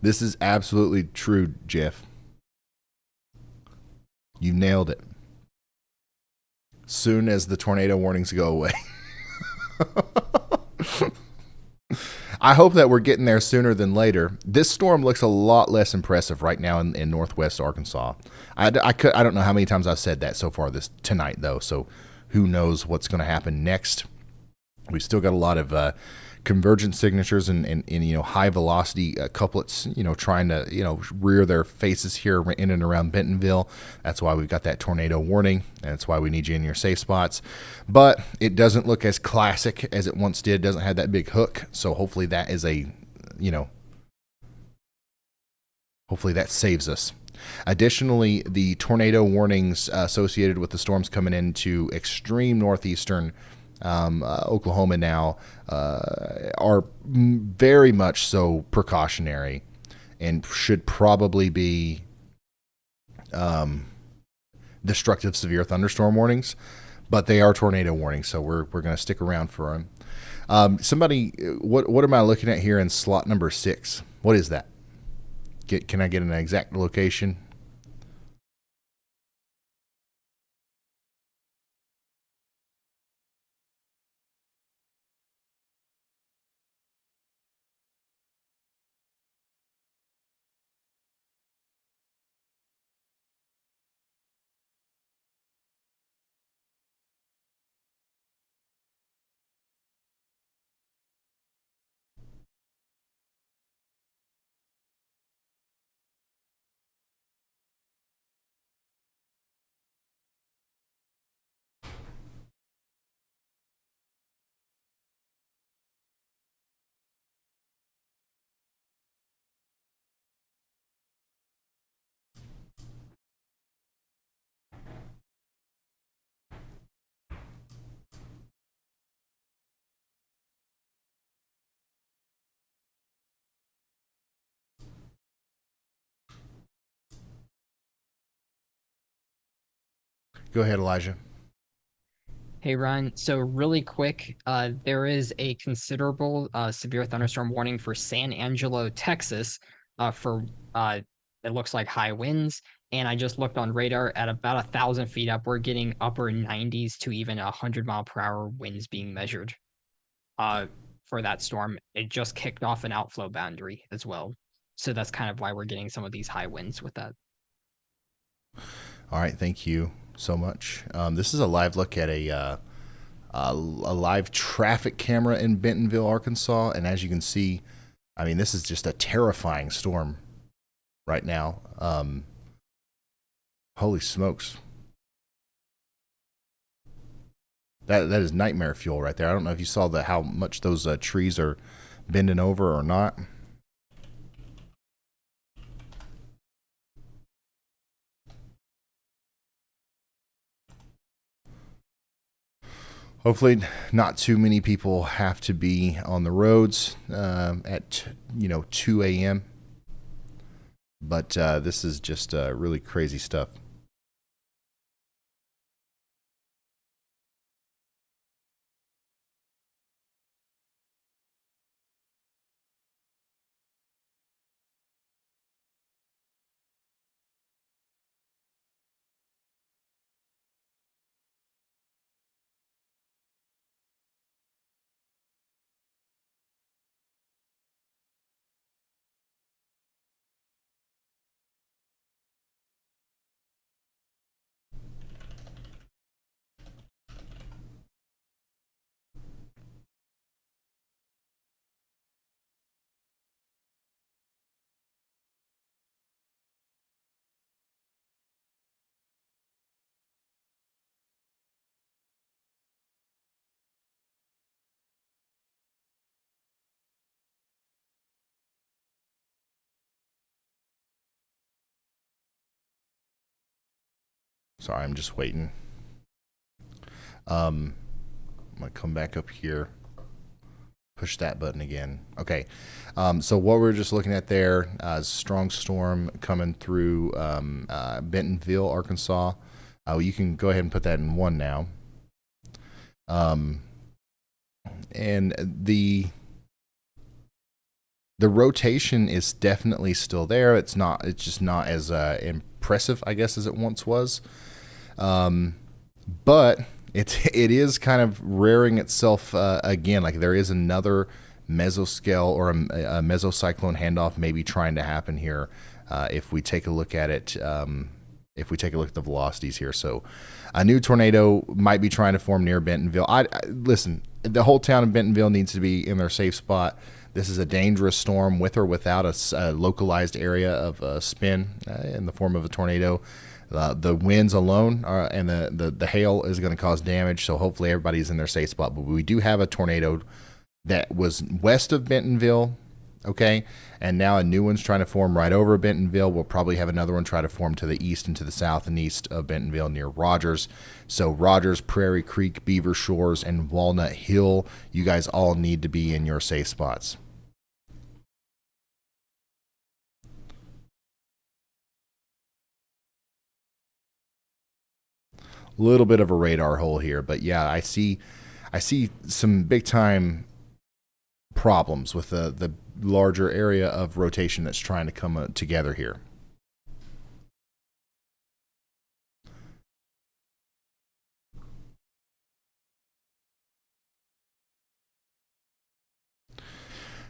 This is absolutely true, Jeff. You nailed it. Soon as the tornado warnings go away. I hope that we're getting there sooner than later. This storm looks a lot less impressive right now in northwest Arkansas. I don't know how many times I've said that so far tonight, though, so who knows what's going to happen next. We've still got a lot of convergence signatures and high velocity couplets, trying to, rear their faces here in and around Bentonville. That's why we've got that tornado warning, and that's why we need you in your safe spots. But it doesn't look as classic as it once did. It doesn't have that big hook. So hopefully that is hopefully that saves us. Additionally, the tornado warnings associated with the storms coming into extreme northeastern Oklahoma now are very much so precautionary and should probably be destructive severe thunderstorm warnings, but they are tornado warnings, so we're going to stick around for them. Somebody, what am I looking at here in slot number 6? What is that? Can I get an exact location? Go ahead, Elijah. Hey, Ryan. So really quick, there is a considerable severe thunderstorm warning for San Angelo, Texas, for it looks like high winds. And I just looked on radar at about 1,000 feet up. We're getting upper 90s to even 100 mile per hour winds being measured. for that storm, it just kicked off an outflow boundary as well. So that's kind of why we're getting some of these high winds with that. All right, thank you so much. This is a live look at a live traffic camera in Bentonville, Arkansas, and as you can see, I mean, this is just a terrifying storm right now. Holy smokes. That is nightmare fuel right there. I don't know if you saw how much those trees are bending over or not. Hopefully not too many people have to be on the roads at 2 a.m. But this is just really crazy stuff. Sorry, I'm just waiting. I'm gonna come back up here, push that button again. Okay, so what we're just looking at there is strong storm coming through Bentonville, Arkansas. You can go ahead and put that in 1 now. And the rotation is definitely still there. It's just not as impressive, I guess, as it once was. But it is kind of rearing itself again. Like there is another mesoscale or a mesocyclone handoff maybe trying to happen here if we take a look at it. If we take a look at the velocities here, so a new tornado might be trying to form near Bentonville. Listen, the whole town of Bentonville needs to be in their safe spot. This is a dangerous storm with or without a localized area of spin in the form of a tornado. The winds alone and the hail is going to cause damage, so hopefully everybody's in their safe spot. But we do have a tornado that was west of Bentonville, okay, and now a new one's trying to form right over Bentonville. We'll probably have another one try to form to the east and to the south and east of Bentonville near Rogers. So Rogers, Prairie Creek, Beaver Shores, and Walnut Hill, you guys all need to be in your safe spots. Little bit of a radar hole here, but yeah, I see some big time problems with the larger area of rotation that's trying to come together here.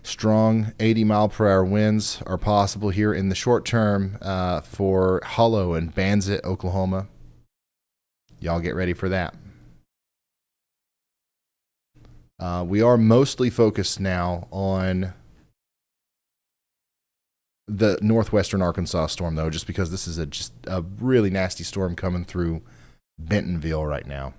Strong 80-mile-per-hour winds are possible here in the short term for Hollow and Banzet, Oklahoma. Y'all get ready for that. We are mostly focused now on the northwestern Arkansas storm, though, just because this is just a really nasty storm coming through Bentonville right now.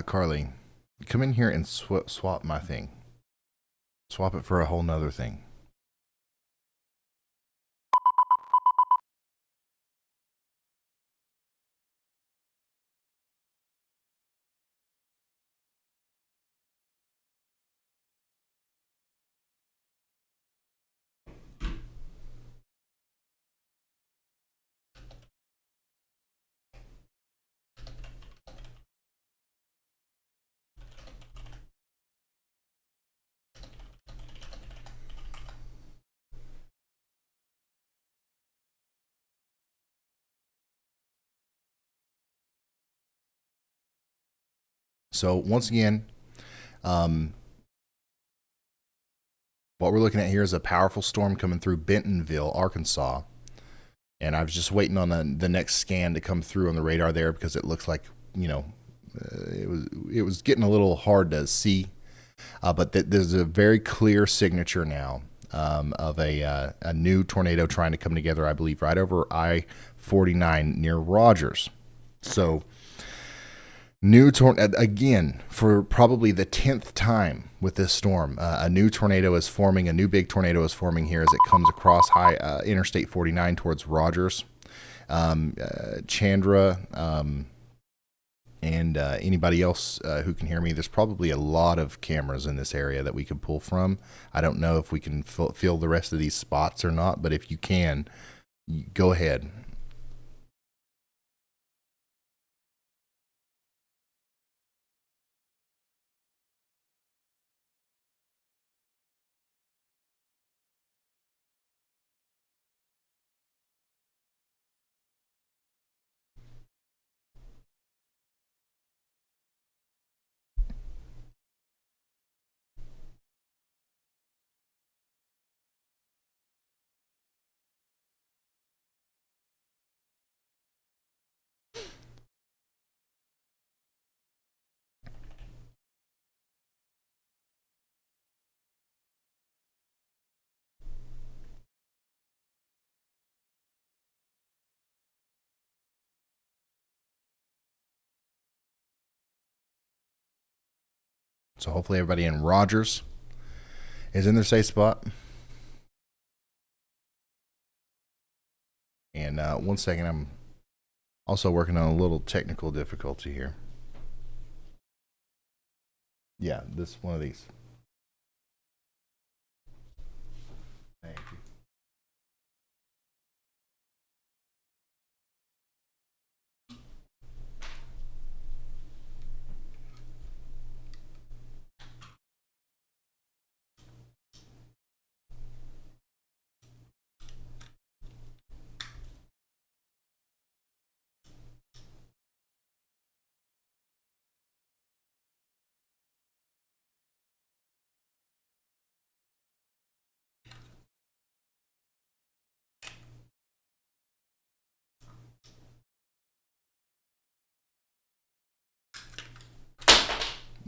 Carly, come in here and swap my thing. Swap it for a whole nother thing. So once again, what we're looking at here is a powerful storm coming through Bentonville, Arkansas. And I was just waiting on the next scan to come through on the radar there because it looks like, you know, it was getting a little hard to see. But there's a very clear signature now of a new tornado trying to come together, I believe, right over I-49 near Rogers. So new tornado, again, for probably the 10th time with this storm, a new tornado is forming, a new big tornado is forming here as it comes across Interstate 49 towards Rogers. Chandra, and anybody else who can hear me, there's probably a lot of cameras in this area that we can pull from. I don't know if we can fill the rest of these spots or not, but if you can, go ahead. So hopefully everybody in Rogers is in their safe spot. And 1 second, I'm also working on a little technical difficulty here. Yeah, this one of these. Thank you.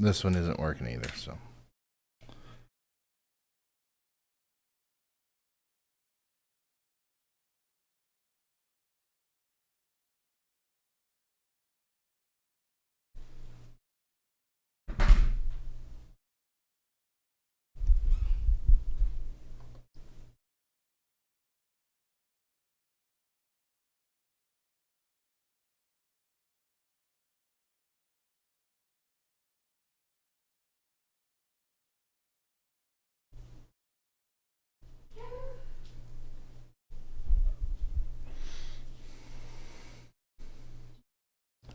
This one isn't working either, so.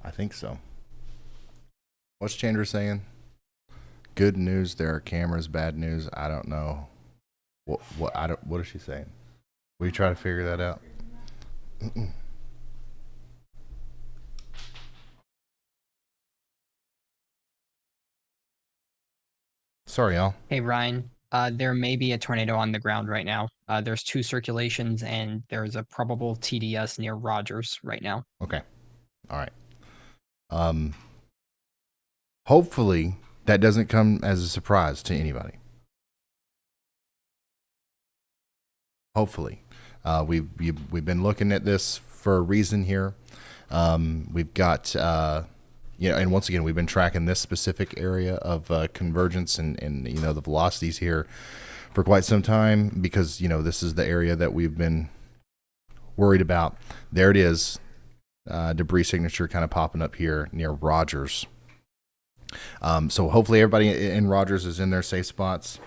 I think so. What's Chandra saying? Good news, there are cameras. Bad news, I don't know. What is she saying? Will you try to figure that out? Sorry, y'all. Hey, Ryan. There may be a tornado on the ground right now. There's 2 circulations, and there's a probable TDS near Rogers right now. Okay. All right. Hopefully that doesn't come as a surprise to anybody. Hopefully. We've been looking at this for a reason here. We've got and once again, we've been tracking this specific area of convergence and the velocities here for quite some time because, this is the area that we've been worried about. There it is. Debris signature kind of popping up here near Rogers. So hopefully everybody in Rogers is in their safe spots.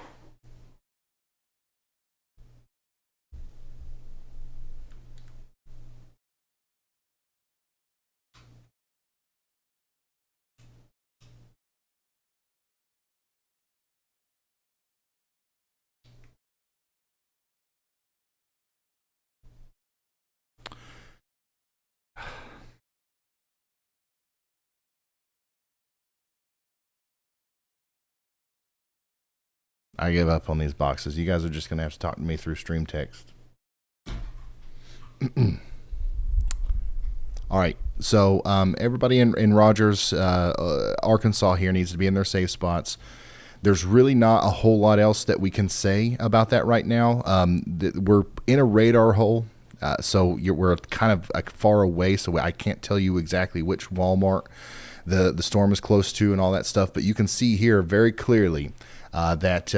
I give up on these boxes. You guys are just going to have to talk to me through stream text. All right. So everybody in Rogers, Arkansas here needs to be in their safe spots. There's really not a whole lot else that we can say about that right now. We're in a radar hole, so we're kind of far away, so I can't tell you exactly which Walmart the storm is close to and all that stuff. But you can see here very clearly that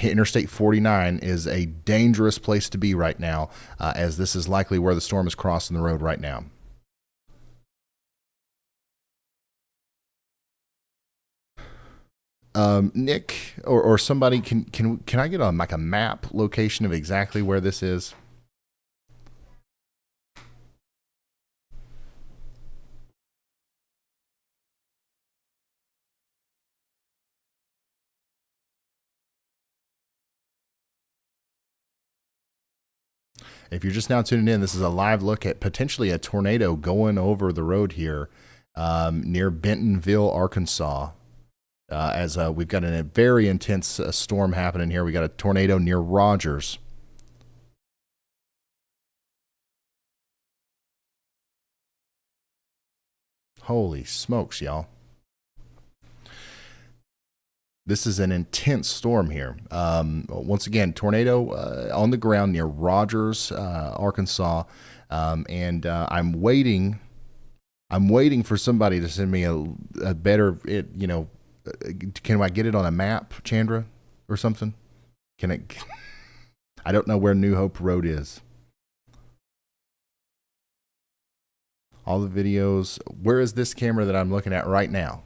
Interstate 49 is a dangerous place to be right now, as this is likely where the storm is crossing the road right now. Nick or somebody, can I get a map location of exactly where this is? If you're just now tuning in, this is a live look at potentially a tornado going over the road here near Bentonville, Arkansas. As we've got a very intense storm happening here. We got a tornado near Rogers. Holy smokes, y'all. This is an intense storm here. Once again, tornado on the ground near Rogers, Arkansas, and I'm waiting for somebody to send me a better can I get it on a map, Chandra, or something? Can it? I don't know where New Hope Road is. All the videos. Where is this camera that I'm looking at right now?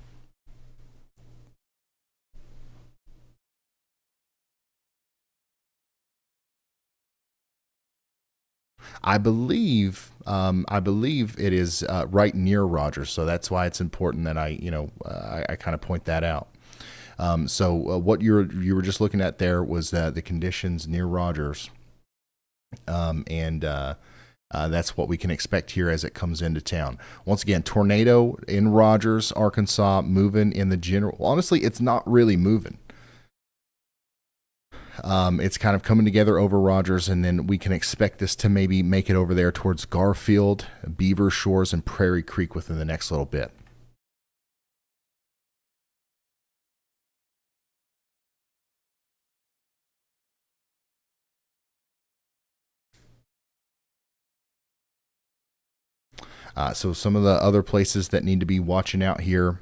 I believe it is right near Rogers, so that's why it's important that I kind of point that out. So what you were just looking at there was the conditions near Rogers, and that's what we can expect here as it comes into town. Once again, tornado in Rogers, Arkansas, moving in the general. Honestly, it's not really moving. It's kind of coming together over Rogers, and then we can expect this to maybe make it over there towards Garfield, Beaver Shores, and Prairie Creek within the next little bit. So some of the other places that need to be watching out here,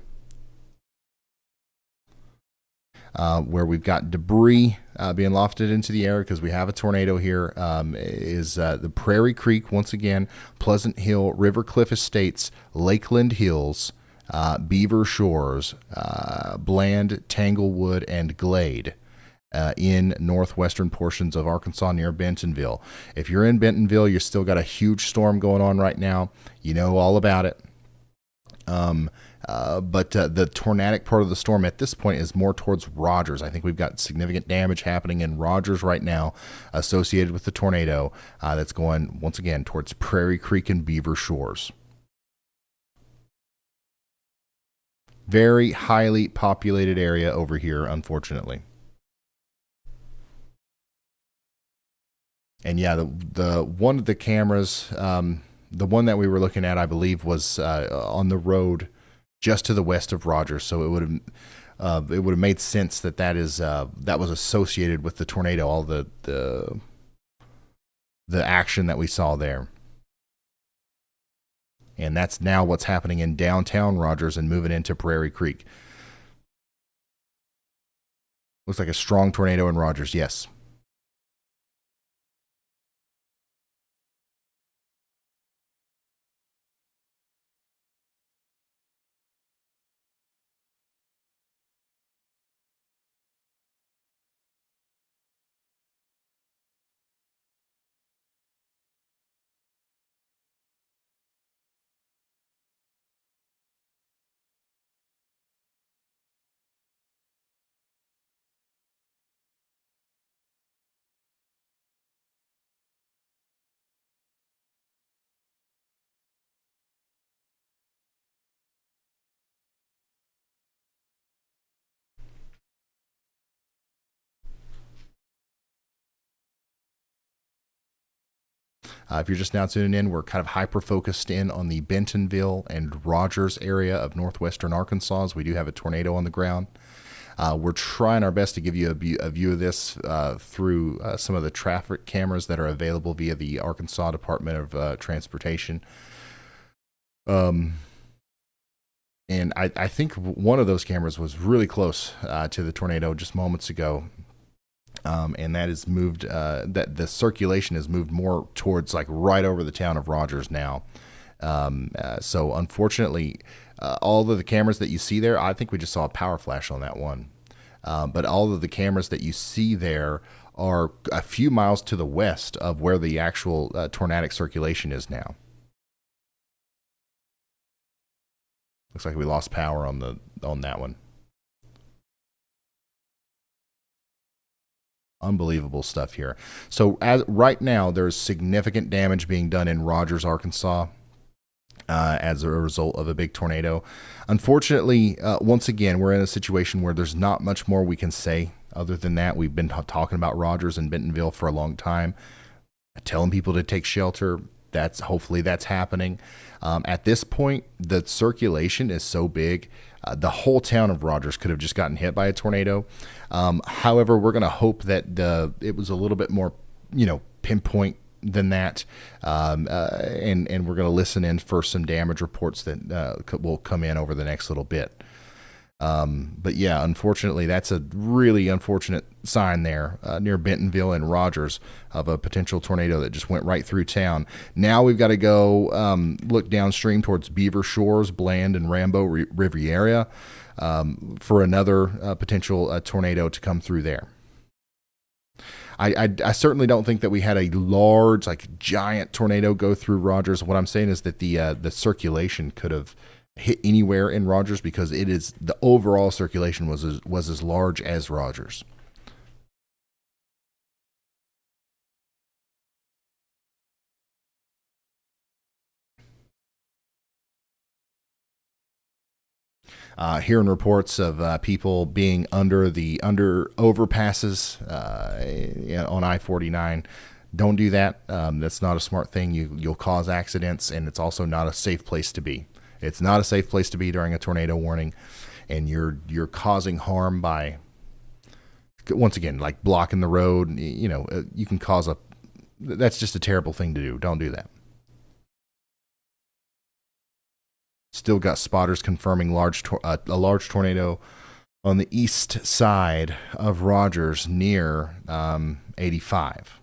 where we've got debris being lofted into the air because we have a tornado here, is the Prairie Creek, once again, Pleasant Hill, River Cliff Estates, Lakeland Hills, Beaver Shores, Bland, Tanglewood, and Glade in northwestern portions of Arkansas near Bentonville. If you're in Bentonville, you still got a huge storm going on right now. You know all about it. But the tornadic part of the storm at this point is more towards Rogers. I think we've got significant damage happening in Rogers right now associated with the tornado that's going, once again, towards Prairie Creek and Beaver Shores. Very highly populated area over here, unfortunately. And yeah, the one of the cameras, the one that we were looking at, I believe, was on the road just to the west of Rogers, so it would have made sense that that was associated with the tornado, all the action that we saw there. And that's now what's happening in downtown Rogers and moving into Prairie Creek. Looks like a strong tornado in Rogers, yes. If you're just now tuning in, we're kind of hyper-focused in on the Bentonville and Rogers area of northwestern Arkansas, as we do have a tornado on the ground. We're trying our best to give you a view of this through some of the traffic cameras that are available via the Arkansas Department of Transportation. And I think one of those cameras was really close to the tornado just moments ago. And that has moved, that the circulation has moved more towards like right over the town of Rogers now. So unfortunately, all of the cameras that you see there, I think we just saw a power flash on that one. But all of the cameras that you see there are a few miles to the west of where the actual tornadic circulation is now. Looks like we lost power on that one. Unbelievable stuff here. So right now, there's significant damage being done in Rogers, Arkansas, as a result of a big tornado. Unfortunately, once again, we're in a situation where there's not much more we can say other than that. We've been talking about Rogers and Bentonville for a long time, telling people to take shelter. Hopefully that's happening. At this point, the circulation is so big. The whole town of Rogers could have just gotten hit by a tornado. However, we're going to hope that it was a little bit more, pinpoint than that. And we're going to listen in for some damage reports that will come in over the next little bit. But yeah, unfortunately, that's a really unfortunate sign there near Bentonville and Rogers of a potential tornado that just went right through town. Now we've got to go look downstream towards Beaver Shores, Bland, and Rambo Riviera for another potential tornado to come through there. I certainly don't think that we had a large, giant tornado go through Rogers. What I'm saying is that the circulation could have hit anywhere in Rogers because the overall circulation was as large as Rogers. Hearing reports of people being under overpasses on I-49. Don't do that. That's not a smart thing. You'll cause accidents, and it's also not a safe place to be. It's not a safe place to be during a tornado warning, and you're causing harm by, once again, blocking the road. You can cause that's just a terrible thing to do. Don't do that. Still got spotters confirming a large tornado on the east side of Rogers near 85.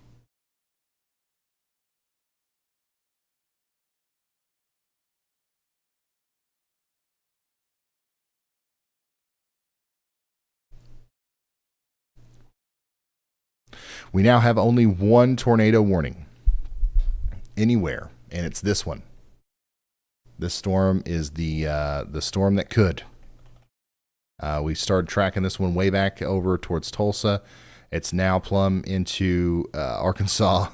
We now have only one tornado warning anywhere, and it's this one. This storm is the storm that could. We started tracking this one way back over towards Tulsa. It's now plumb into Arkansas,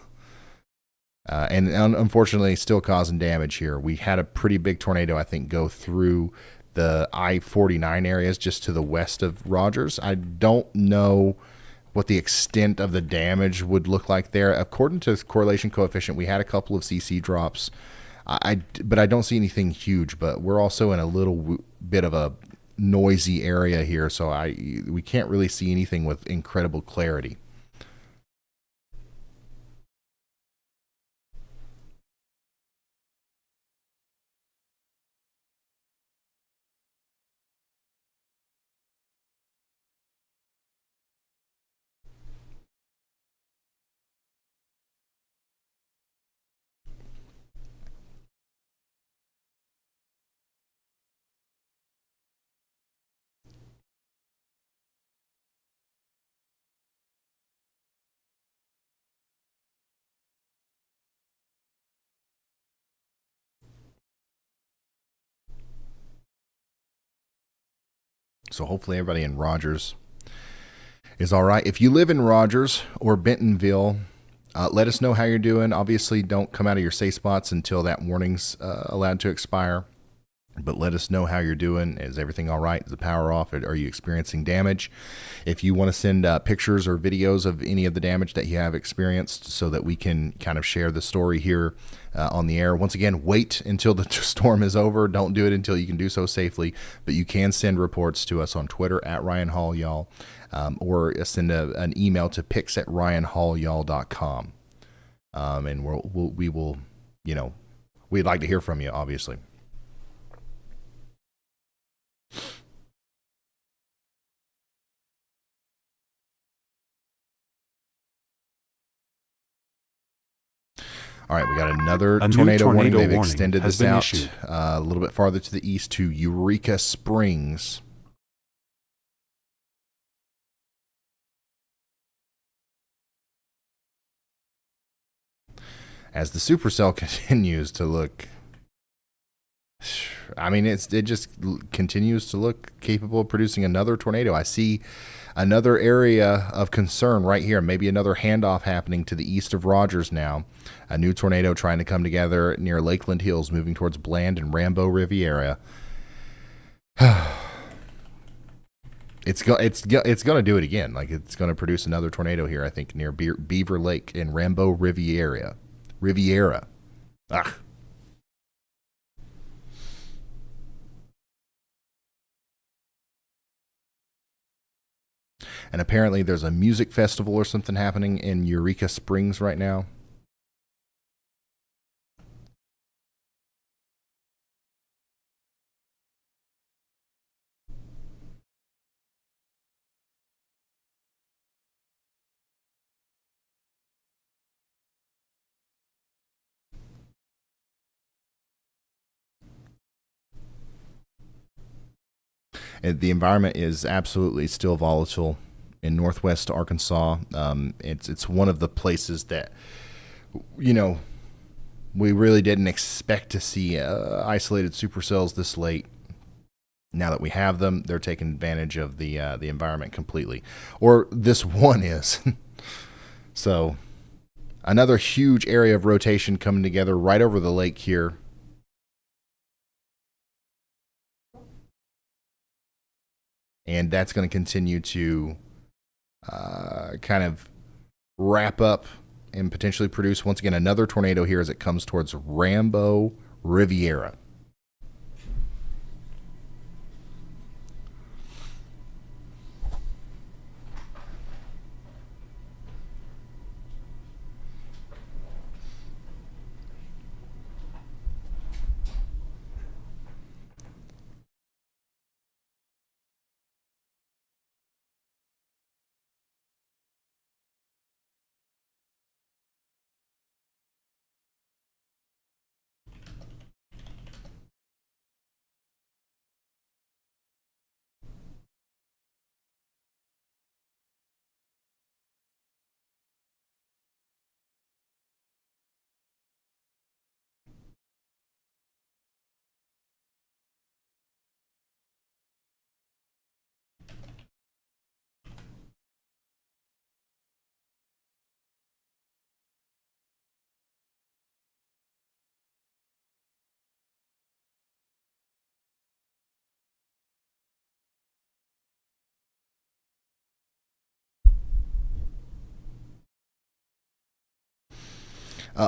and unfortunately still causing damage here. We had a pretty big tornado, I think, go through the I-49 areas just to the west of Rogers. I don't know what the extent of the damage would look like there. According to correlation coefficient, we had a couple of CC drops, but I don't see anything huge. But we're also in a little bit of a noisy area here, so we can't really see anything with incredible clarity. So hopefully everybody in Rogers is all right. If you live in Rogers or Bentonville, let us know how you're doing. Obviously, don't come out of your safe spots until that warning's allowed to expire. But let us know how you're doing. Is everything all right? Is the power off? Are you experiencing damage? If you want to send pictures or videos of any of the damage that you have experienced so that we can kind of share the story here on the air. Once again, wait until the storm is over. Don't do it until you can do so safely. But you can send reports to us on Twitter at Ryan Hall Y'all, or send an email to pics@ryanhallyall.com. And we will, we'd like to hear from you, obviously. All right, we got another tornado warning. They've extended this out a little bit farther to the east to Eureka Springs. As the supercell continues to look, I mean, it just continues to look capable of producing another tornado. I see another area of concern right here. Maybe another handoff happening to the east of Rogers now. A new tornado trying to come together near Lakeland Hills, moving towards Bland and Rambo Riviera. It's going to do it again. Like, it's going to produce another tornado here, I think, near Beaver Lake in Rambo Riviera. Ugh. And apparently there's a music festival or something happening in Eureka Springs right now. And the environment is absolutely still volatile in northwest Arkansas. It's one of the places that, we really didn't expect to see isolated supercells this late. Now that we have them, they're taking advantage of the environment completely. Or this one is. So another huge area of rotation coming together right over the lake here. And that's going to continue to kind of wrap up and potentially produce, once again, another tornado here as it comes towards Rambo Riviera.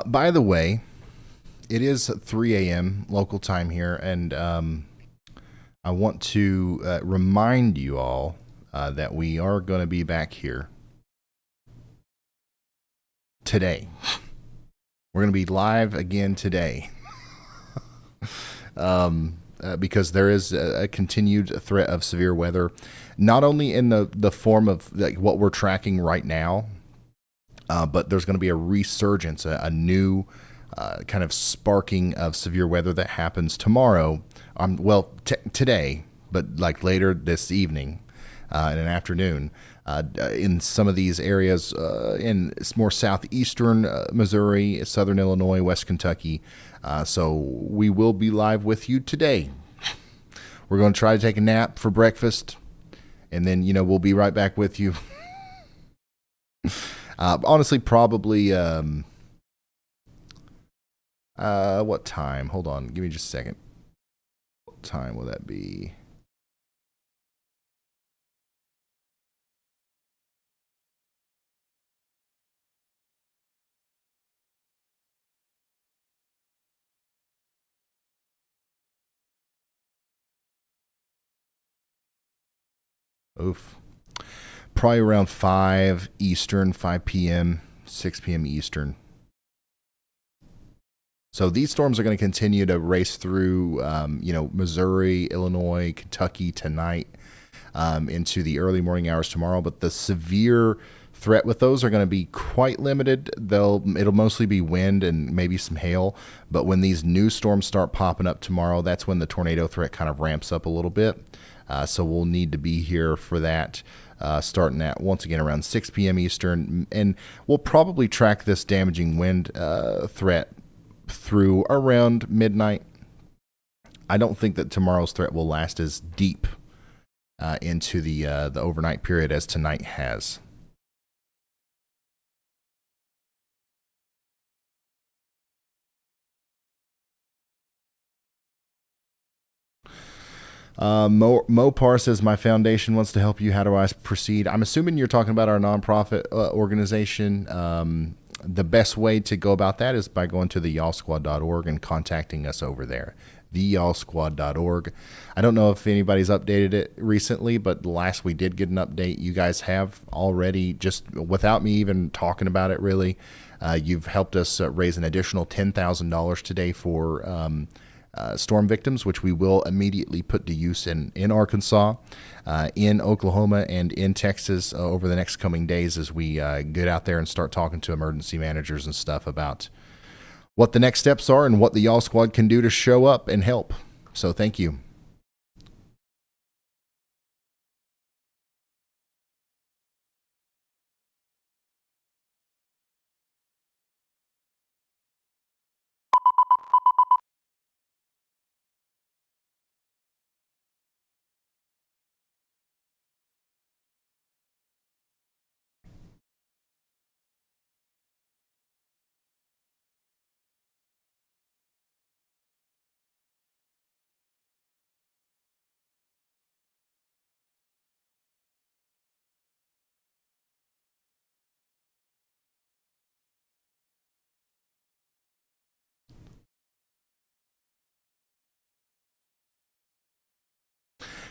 By the way, it is 3 a.m. local time here, and I want to remind you all that we are going to be back here today. We're going to be live again today because there is a continued threat of severe weather, not only in the form of like what we're tracking right now, but there's going to be a resurgence, a new kind of sparking of severe weather that happens tomorrow. Today, but like later this evening in an afternoon in some of these areas in more southeastern Missouri, southern Illinois, West Kentucky. So we will be live with you today. We're going to try to take a nap for breakfast, And then, we'll be right back with you. Honestly, probably, what time? Hold on. Give me just a second. What time will that be? Oof. Probably around 5 Eastern, 5 p.m., 6 p.m. Eastern. So these storms are going to continue to race through, Missouri, Illinois, Kentucky tonight, into the early morning hours tomorrow. But the severe threat with those are going to be quite limited. It'll mostly be wind and maybe some hail. But when these new storms start popping up tomorrow, that's when the tornado threat kind of ramps up a little bit. So we'll need to be here for that, starting at, once again, around 6 p.m. Eastern. And we'll probably track this damaging wind threat through around midnight. I don't think that tomorrow's threat will last as deep into the overnight period as tonight has. Mopar says, my foundation wants to help you. How do I proceed? I'm assuming you're talking about our nonprofit organization. The best way to go about that is by going to the y'allsquad.org and contacting us over there. theyallsquad.org. I don't know if anybody's updated it recently, but last we did get an update. You guys have already, just without me even talking about it really, you've helped us raise an additional $10,000 today for storm victims, which we will immediately put to use in Arkansas, in Oklahoma, and in Texas over the next coming days as we get out there and start talking to emergency managers and stuff about what the next steps are and what the Y'all Squad can do to show up and help. So thank you.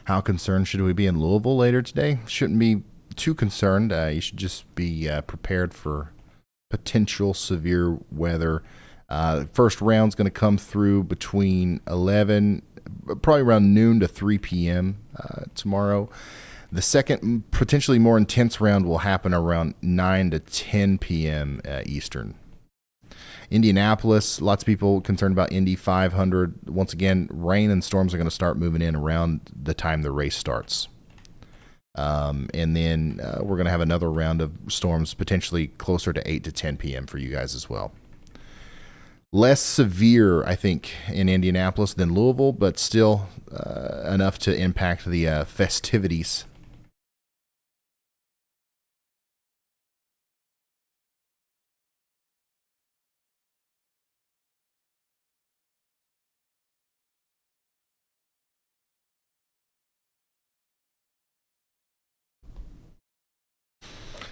How concerned should we be in Louisville later today? Shouldn't be too concerned. You should just be prepared for potential severe weather. First round's going to come through between 11, probably around noon to 3 p.m. Tomorrow. The second, potentially more intense round will happen around 9 to 10 p.m. Eastern. Indianapolis, lots of people concerned about Indy 500. Once again, rain and storms are going to start moving in around the time the race starts. And then we're going to have another round of storms potentially closer to 8 to 10 p.m. for you guys as well. Less severe, I think, in Indianapolis than Louisville, but still enough to impact the festivities.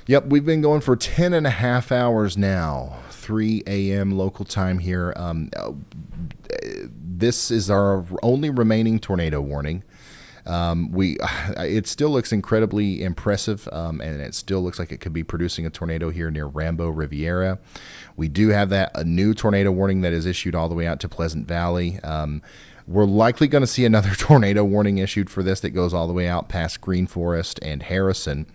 Yep, we've been going for 10 and a half hours now, 3 a.m. local time here. This is our only remaining tornado warning. It still looks incredibly impressive, and it still looks like it could be producing a tornado here near Rambo Riviera. We do have a new tornado warning that is issued all the way out to Pleasant Valley. We're likely going to see another tornado warning issued for this that goes all the way out past Green Forest and Harrison.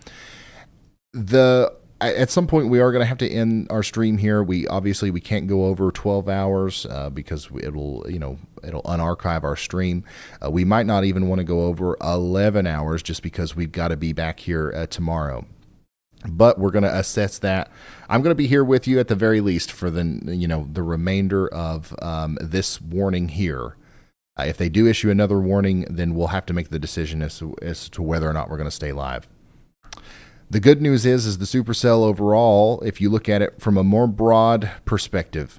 At some point we are going to have to end our stream here. We can't go over 12 hours because it'll unarchive our stream. We might not even want to go over 11 hours just because we've got to be back here tomorrow. But we're going to assess that. I'm going to be here with you at the very least for the remainder of this warning here. If they do issue another warning, then we'll have to make the decision as to whether or not we're going to stay live. The good news is the supercell overall, if you look at it from a more broad perspective,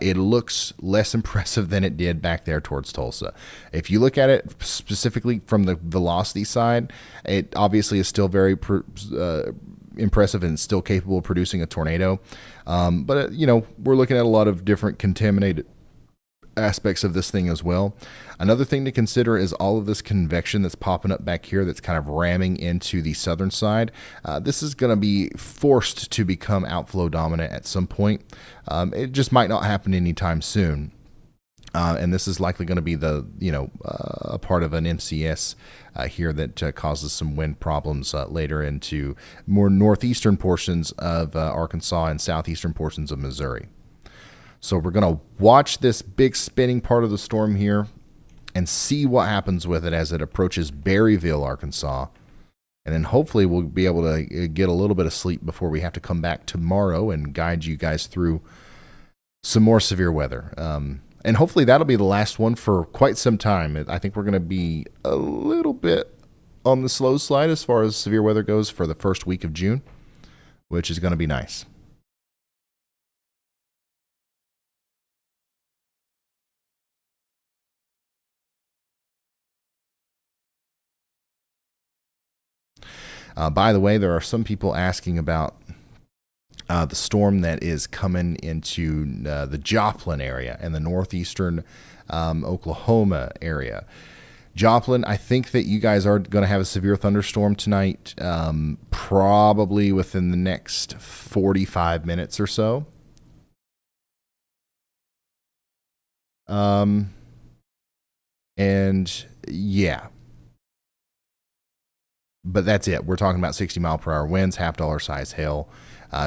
it looks less impressive than it did back there towards Tulsa. If you look at it specifically from the velocity side, it obviously is still very impressive and still capable of producing a tornado. But we're looking at a lot of different contaminated aspects of this thing as well. Another thing to consider is all of this convection that's popping up back here that's kind of ramming into the southern side. This is going to be forced to become outflow dominant at some point. It just might not happen anytime soon. And this is likely going to be a part of an MCS here that causes some wind problems later into more northeastern portions of Arkansas and southeastern portions of Missouri. So we're going to watch this big spinning part of the storm here and see what happens with it as it approaches Berryville, Arkansas. And then hopefully we'll be able to get a little bit of sleep before we have to come back tomorrow and guide you guys through some more severe weather. And hopefully that'll be the last one for quite some time. I think we're going to be a little bit on the slow slide as far as severe weather goes for the first week of June, which is going to be nice. By the way, there are some people asking about the storm that is coming into the Joplin area and the northeastern Oklahoma area. Joplin, I think that you guys are going to have a severe thunderstorm tonight, probably within the next 45 minutes or so. And yeah. But that's it. We're talking about 60-mile-per-hour winds, half-dollar size hail,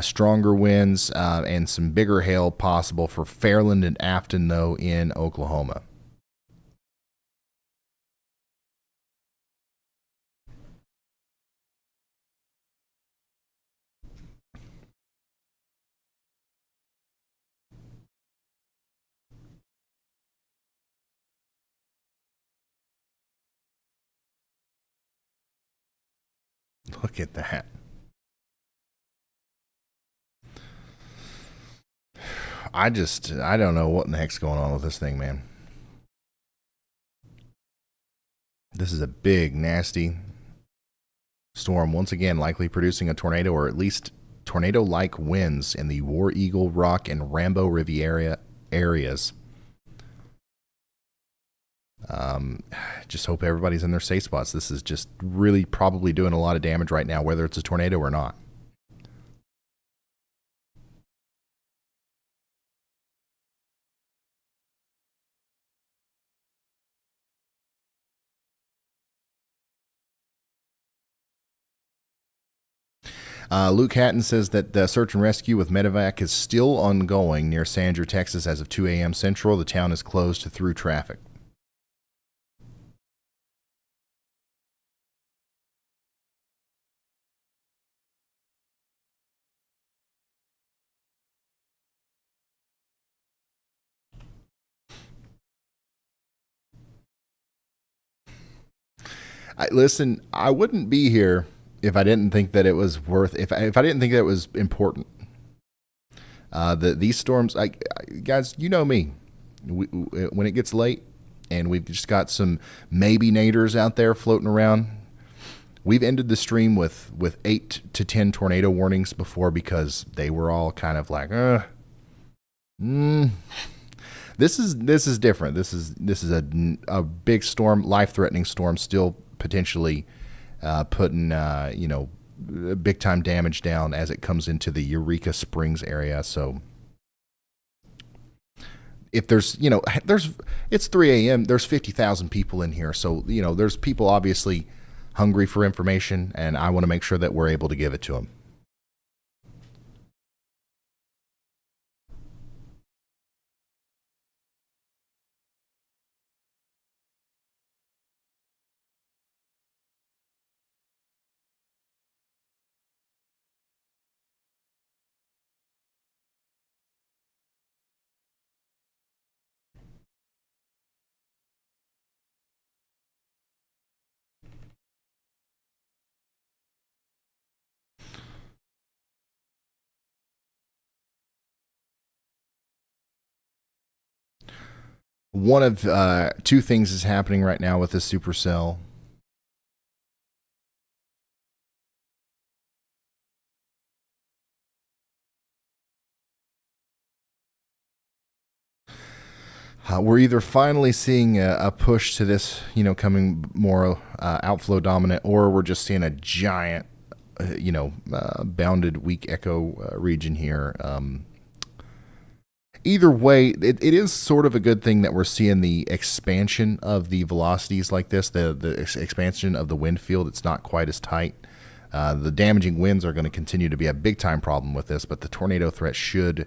stronger winds, and some bigger hail possible for Fairland and Afton, though, in Oklahoma. Look at that. I don't know what in the heck's going on with this thing, man. This is a big, nasty storm. Once again, likely producing a tornado or at least tornado-like winds in the War Eagle, Rock, and Rambo Riviera areas. Just hope everybody's in their safe spots. This is just really probably doing a lot of damage right now, whether it's a tornado or not. Luke Hatton says that the search and rescue with medevac is still ongoing near Sandra, Texas as of 2 a.m. Central. The town is closed to through traffic. Listen, I wouldn't be here if I didn't think that it was worth. If I didn't think that it was important. These storms, guys, you know me. When it gets late and we've just got some maybe naders out there floating around, we've ended the stream with 8 to 10 tornado warnings before because they were all kind of like, This is different. This is a big storm, life-threatening storm, still potentially putting big time damage down as it comes into the Eureka Springs area. So if it's 3 a.m. There's 50,000 people in here. So there's people obviously hungry for information, and I want to make sure that we're able to give it to them. One of two things is happening right now with this supercell. We're either finally seeing a push to this, coming more outflow dominant, or we're just seeing a giant, bounded weak echo region here. Either way, it is sort of a good thing that we're seeing the expansion of the velocities like this, the expansion of the wind field. It's not quite as tight. The damaging winds are going to continue to be a big time problem with this, but the tornado threat should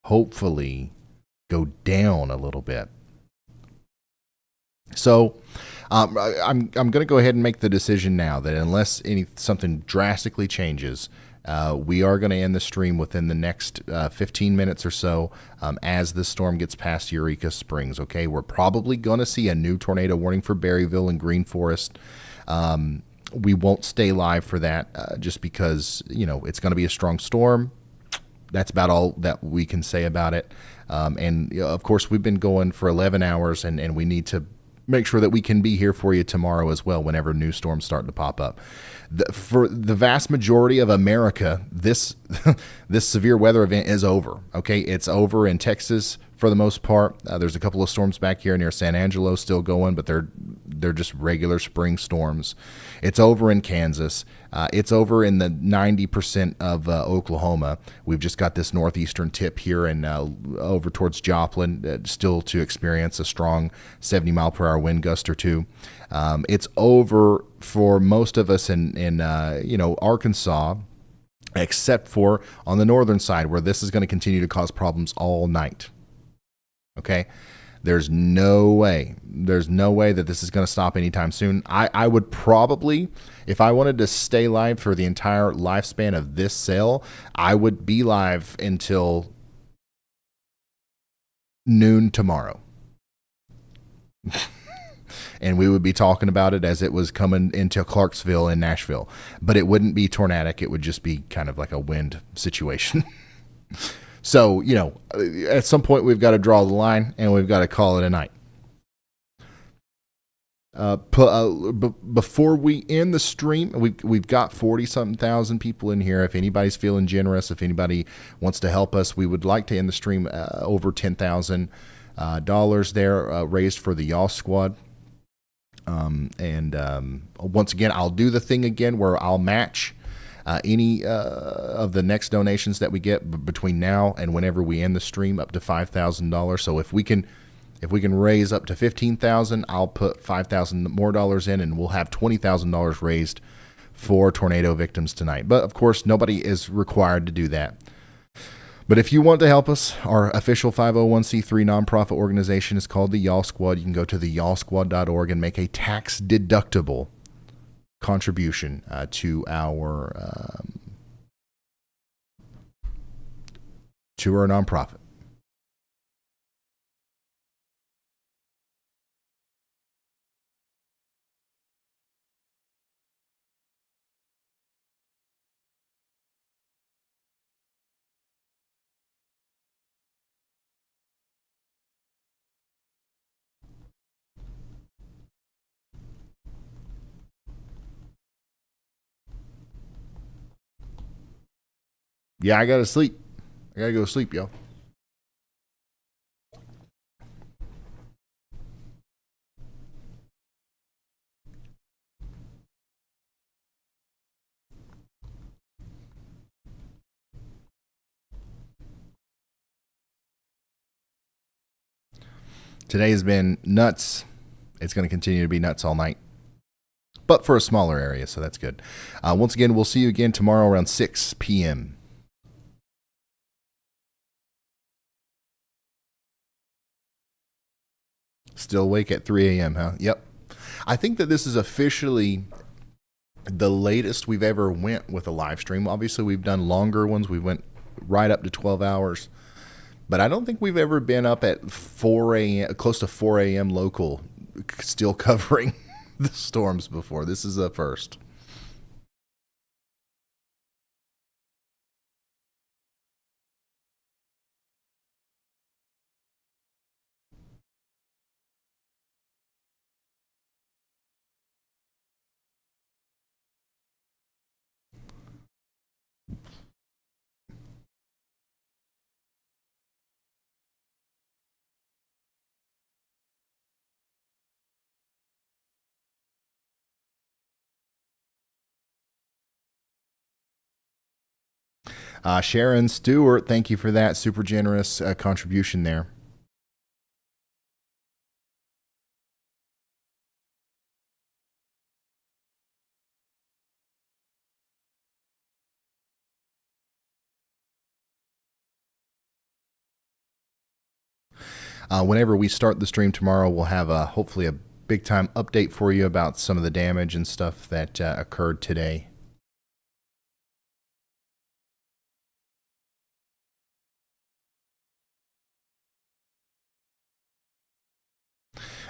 hopefully go down a little bit. So I'm going to go ahead and make the decision now that unless something drastically changes, we are going to end the stream within the next 15 minutes or so as the storm gets past Eureka Springs. Okay, we're probably going to see a new tornado warning for Berryville and Green Forest. We won't stay live for that just because, it's going to be a strong storm. That's about all that we can say about it. And of course, we've been going for 11 hours, and we need to make sure that we can be here for you tomorrow as well whenever new storms start to pop up. For the vast majority of America, this this severe weather event is over. Okay, it's over in Texas for the most part. There's a couple of storms back here near San Angelo still going, but they're just regular spring storms. It's over in Kansas. It's over in the 90% of Oklahoma. We've just got this northeastern tip here and over towards Joplin, still to experience a strong 70-mile-per-hour wind gust or two. It's over for most of us in Arkansas, except for on the northern side where this is going to continue to cause problems all night. Okay, there's no way that this is going to stop anytime soon. I would probably, if I wanted to stay live for the entire lifespan of this cell, I would be live until noon tomorrow. And we would be talking about it as it was coming into Clarksville and Nashville. But it wouldn't be tornadic. It would just be kind of like a wind situation. So, at some point we've got to draw the line and we've got to call it a night. Before we end the stream, we've got 40-something thousand people in here. If anybody's feeling generous, if anybody wants to help us, we would like to end the stream over $10,000 there raised for the Y'all Squad. Once again, I'll do the thing again where I'll match any of the next donations that we get between now and whenever we end the stream up to $5,000. So if we can raise up to $15,000, I'll put $5,000 more dollars in, and we'll have $20,000 raised for tornado victims tonight. But of course, nobody is required to do that. But if you want to help us, our official 501c3 nonprofit organization is called the Y'all Squad. You can go to theyallsquad.org and make a tax-deductible contribution to our nonprofit. Yeah, I gotta sleep. I gotta go to sleep, y'all. Today has been nuts. It's going to continue to be nuts all night, but for a smaller area, so that's good. Once again, we'll see you again tomorrow around 6 p.m. Still awake at 3 a.m., huh? Yep. I think that this is officially the latest we've ever went with a live stream. Obviously, we've done longer ones. We went right up to 12 hours. But I don't think we've ever been up at 4 a.m., close to 4 a.m. local, still covering the storms before. This is a first. Sharon Stewart, thank you for that super generous contribution there. Whenever we start the stream tomorrow, we'll have hopefully a big time update for you about some of the damage and stuff that occurred today.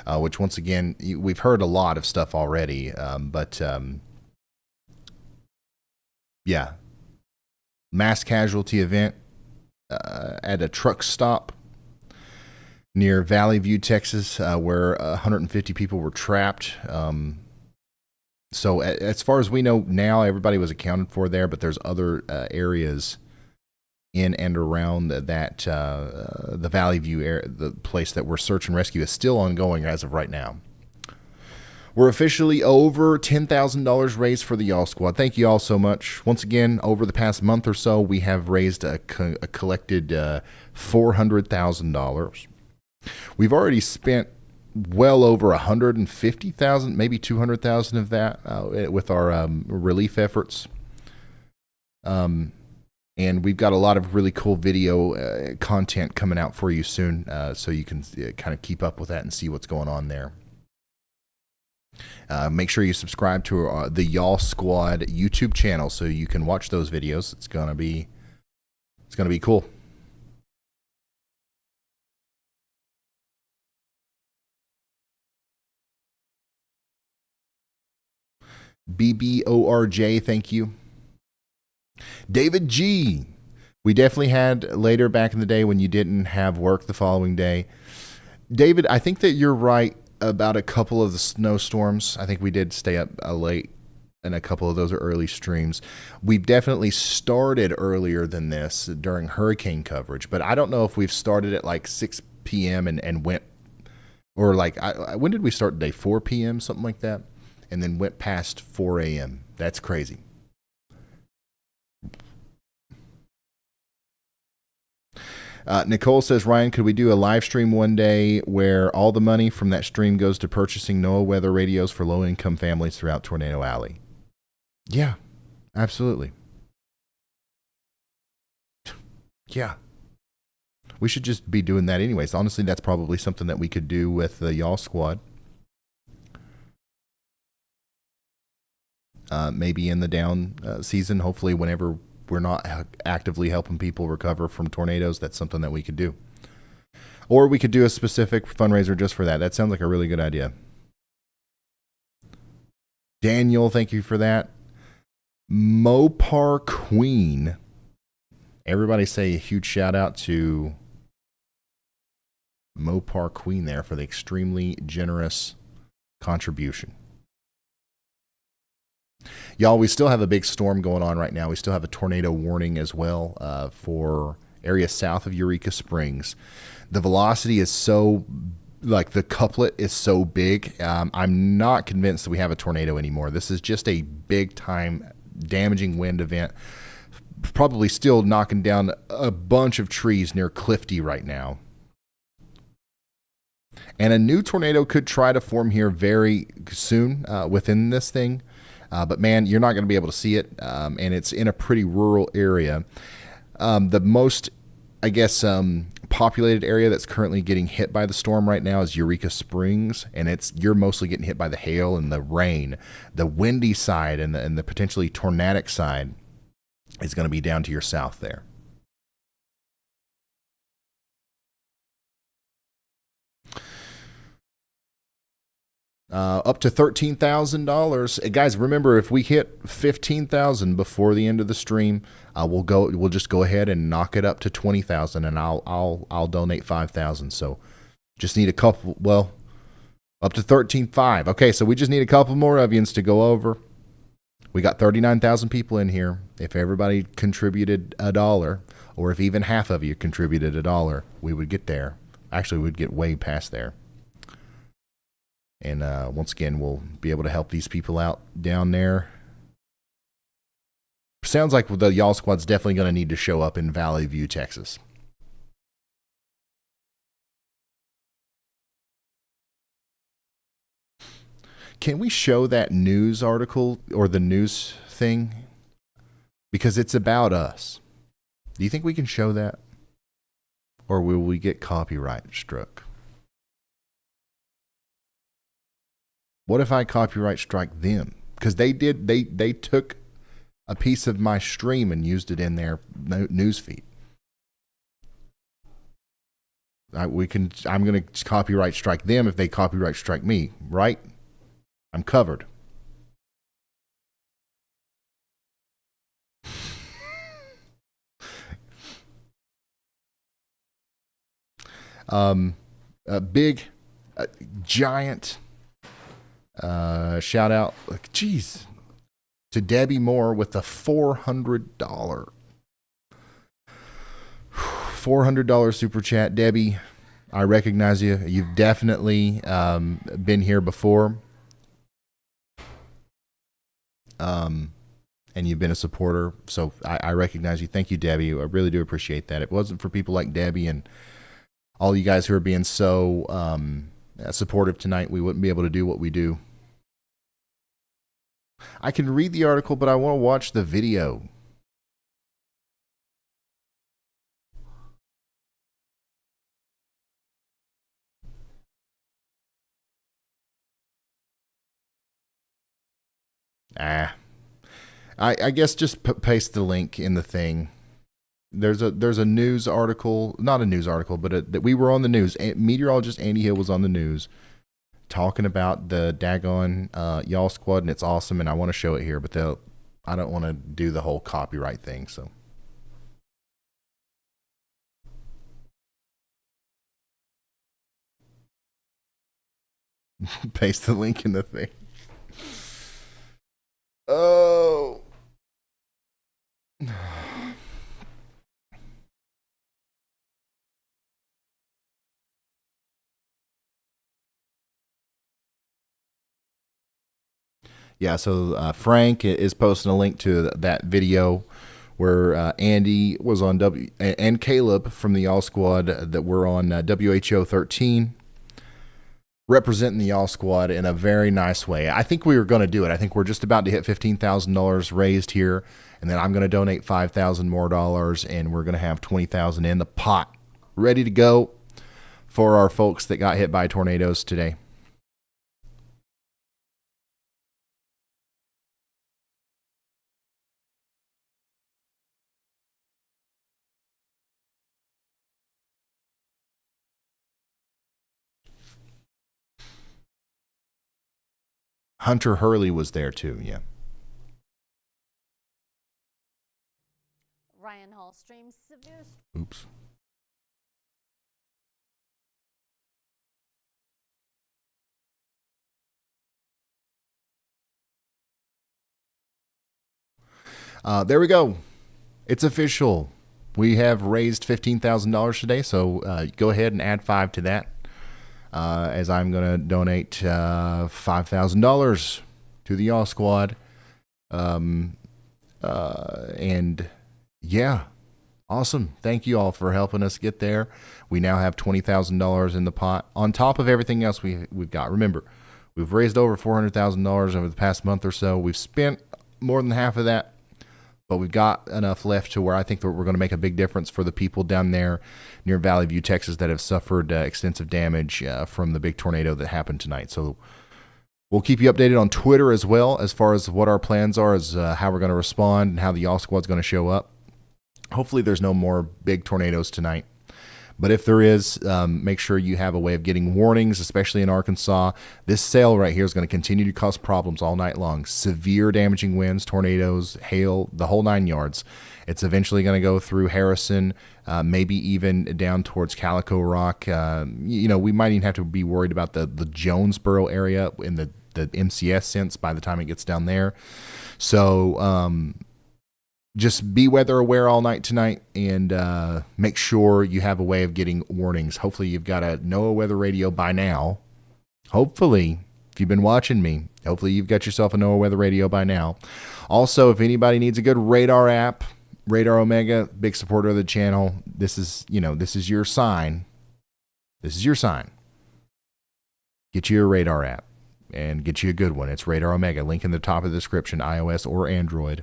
Which once again, we've heard a lot of stuff already, but yeah, mass casualty event at a truck stop near Valley View, Texas, where 150 people were trapped. So as far as we know now, everybody was accounted for there, but there's other areas in and around that the Valley View area, the place that we're search and rescue is still ongoing as of right now. We're officially over $10,000 raised for the Y'all Squad. Thank you all so much. Once again, over the past month or so, we have raised a collected $400,000. We've already spent well over 150,000, maybe 200,000 of that with our relief efforts. And we've got a lot of really cool video content coming out for you soon, so you can kind of keep up with that and see what's going on there. Make sure you subscribe to the Y'all Squad YouTube channel so you can watch those videos. It's gonna be cool. BBORJ, thank you. David G. We definitely had later back in the day when you didn't have work the following day. David, I think that you're right about a couple of the snowstorms. I think we did stay up late and a couple of those are early streams. We've definitely started earlier than this during hurricane coverage, but I don't know if we've started at like 6 p.m. and went, or like, when did we start today? 4 p.m., something like that? And then went past 4 a.m. That's crazy. Nicole says, Ryan, could we do a live stream one day where all the money from that stream goes to purchasing NOAA weather radios for low-income families throughout Tornado Alley? Yeah, absolutely. Yeah. We should just be doing that anyways. Honestly, that's probably something that we could do with the Y'all Squad. Maybe in the down season, hopefully whenever we're not actively helping people recover from tornadoes, that's something that we could do. Or we could do a specific fundraiser just for that. That sounds like a really good idea. Daniel, thank you for that. Mopar Queen. Everybody say a huge shout out to Mopar Queen there for the extremely generous contribution. Y'all, we still have a big storm going on right now. We still have a tornado warning as well for areas south of Eureka Springs. The velocity is so, like the couplet is so big. I'm not convinced that we have a tornado anymore. This is just a big time damaging wind event. Probably still knocking down a bunch of trees near Clifty right now. And a new tornado could try to form here very soon within this thing. But man, you're not going to be able to see it, and it's in a pretty rural area. The most, I guess, populated area that's currently getting hit by the storm right now is Eureka Springs, and you're mostly getting hit by the hail and the rain. The windy side and the potentially tornadic side is going to be down to your south there. Up to $13,000. Guys, remember, if we hit 15,000 before the end of the stream, we'll just go ahead and knock it up to 20,000, and I'll donate 5,000. So just need a couple, well, up to 13,500. Okay, so we just need a couple more of yous to go over. We got 39,000 people in here. If everybody contributed $1, or if even half of you contributed $1, we would get there. Actually, we'd get way past there. And once again, we'll be able to help these people out down there. sounds like the Y'all Squad's definitely going to need to show up in Valley View, Texas. Can we show that news article or the news thing? Because it's about us. Do you think we can show that? Or will we get copyright struck? What if I copyright strike them? Because they took a piece of my stream and used it in their news feed. I'm going to copyright strike them if they copyright strike me, right? I'm covered. A big, giant shout out, to Debbie Moore with the $400 super chat. Debbie, I recognize you. You've definitely been here before. And you've been a supporter, so I recognize you. Thank you, Debbie. I really do appreciate that. If it wasn't for people like Debbie and all you guys who are being so supportive tonight, we wouldn't be able to do what we do. I can read the article, but I want to watch the video. I guess just paste the link in the thing. There's a news article, not a news article, but that we were on the news. Meteorologist Andy Hill was on the news talking about the daggone Y'all Squad, and it's awesome, and I want to show it here, but I don't want to do the whole copyright thing, so. Paste the link in the thing. Oh. Yeah, so Frank is posting a link to that video where Andy was on and Caleb from the Y'all Squad that were on WHO 13 representing the Y'all Squad in a very nice way. I think we were going to do it. I think we're just about to hit $15,000 raised here, and then I'm going to donate $5,000 more, and we're going to have $20,000 in the pot ready to go for our folks that got hit by tornadoes today. Hunter Hurley was there too, yeah. Ryan Hall streams severe. Oops. There we go. It's official. We have raised $15,000 today, so go ahead and add 5 to that. As I'm going to donate $5,000 to the Y'all Squad. And yeah, awesome. Thank you all for helping us get there. We now have $20,000 in the pot on top of everything else we've got. Remember, we've raised over $400,000 over the past month or so. We've spent more than half of that, but we've got enough left to where I think that we're going to make a big difference for the people down there near Valley View, Texas, that have suffered extensive damage from the big tornado that happened tonight. So we'll keep you updated on Twitter as well as far as what our plans are, as how we're going to respond and how the Y'all Squad's going to show up. Hopefully there's no more big tornadoes tonight. But if there is, make sure you have a way of getting warnings, especially in Arkansas. This sail right here is going to continue to cause problems all night long. Severe damaging winds, tornadoes, hail, the whole 9 yards. It's eventually going to go through Harrison, maybe even down towards Calico Rock. We might even have to be worried about the Jonesboro area in the MCS sense by the time it gets down there. So, just be weather aware all night tonight, and make sure you have a way of getting warnings. Hopefully you've got a NOAA weather radio by now. Hopefully If you've been watching me, hopefully you've got yourself a NOAA weather radio by now. Also, if anybody needs a good radar app, Radar Omega, big supporter of the channel. This is your sign. This is your sign. Get you a radar app and get you a good one. It's Radar Omega. Link in the top of the description, iOS or Android.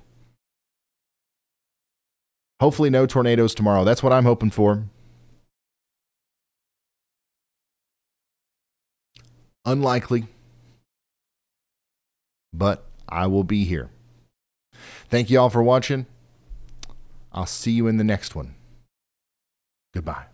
Hopefully no tornadoes tomorrow. That's what I'm hoping for. Unlikely. But I will be here. Thank you all for watching. I'll see you in the next one. Goodbye.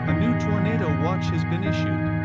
A new tornado watch has been issued.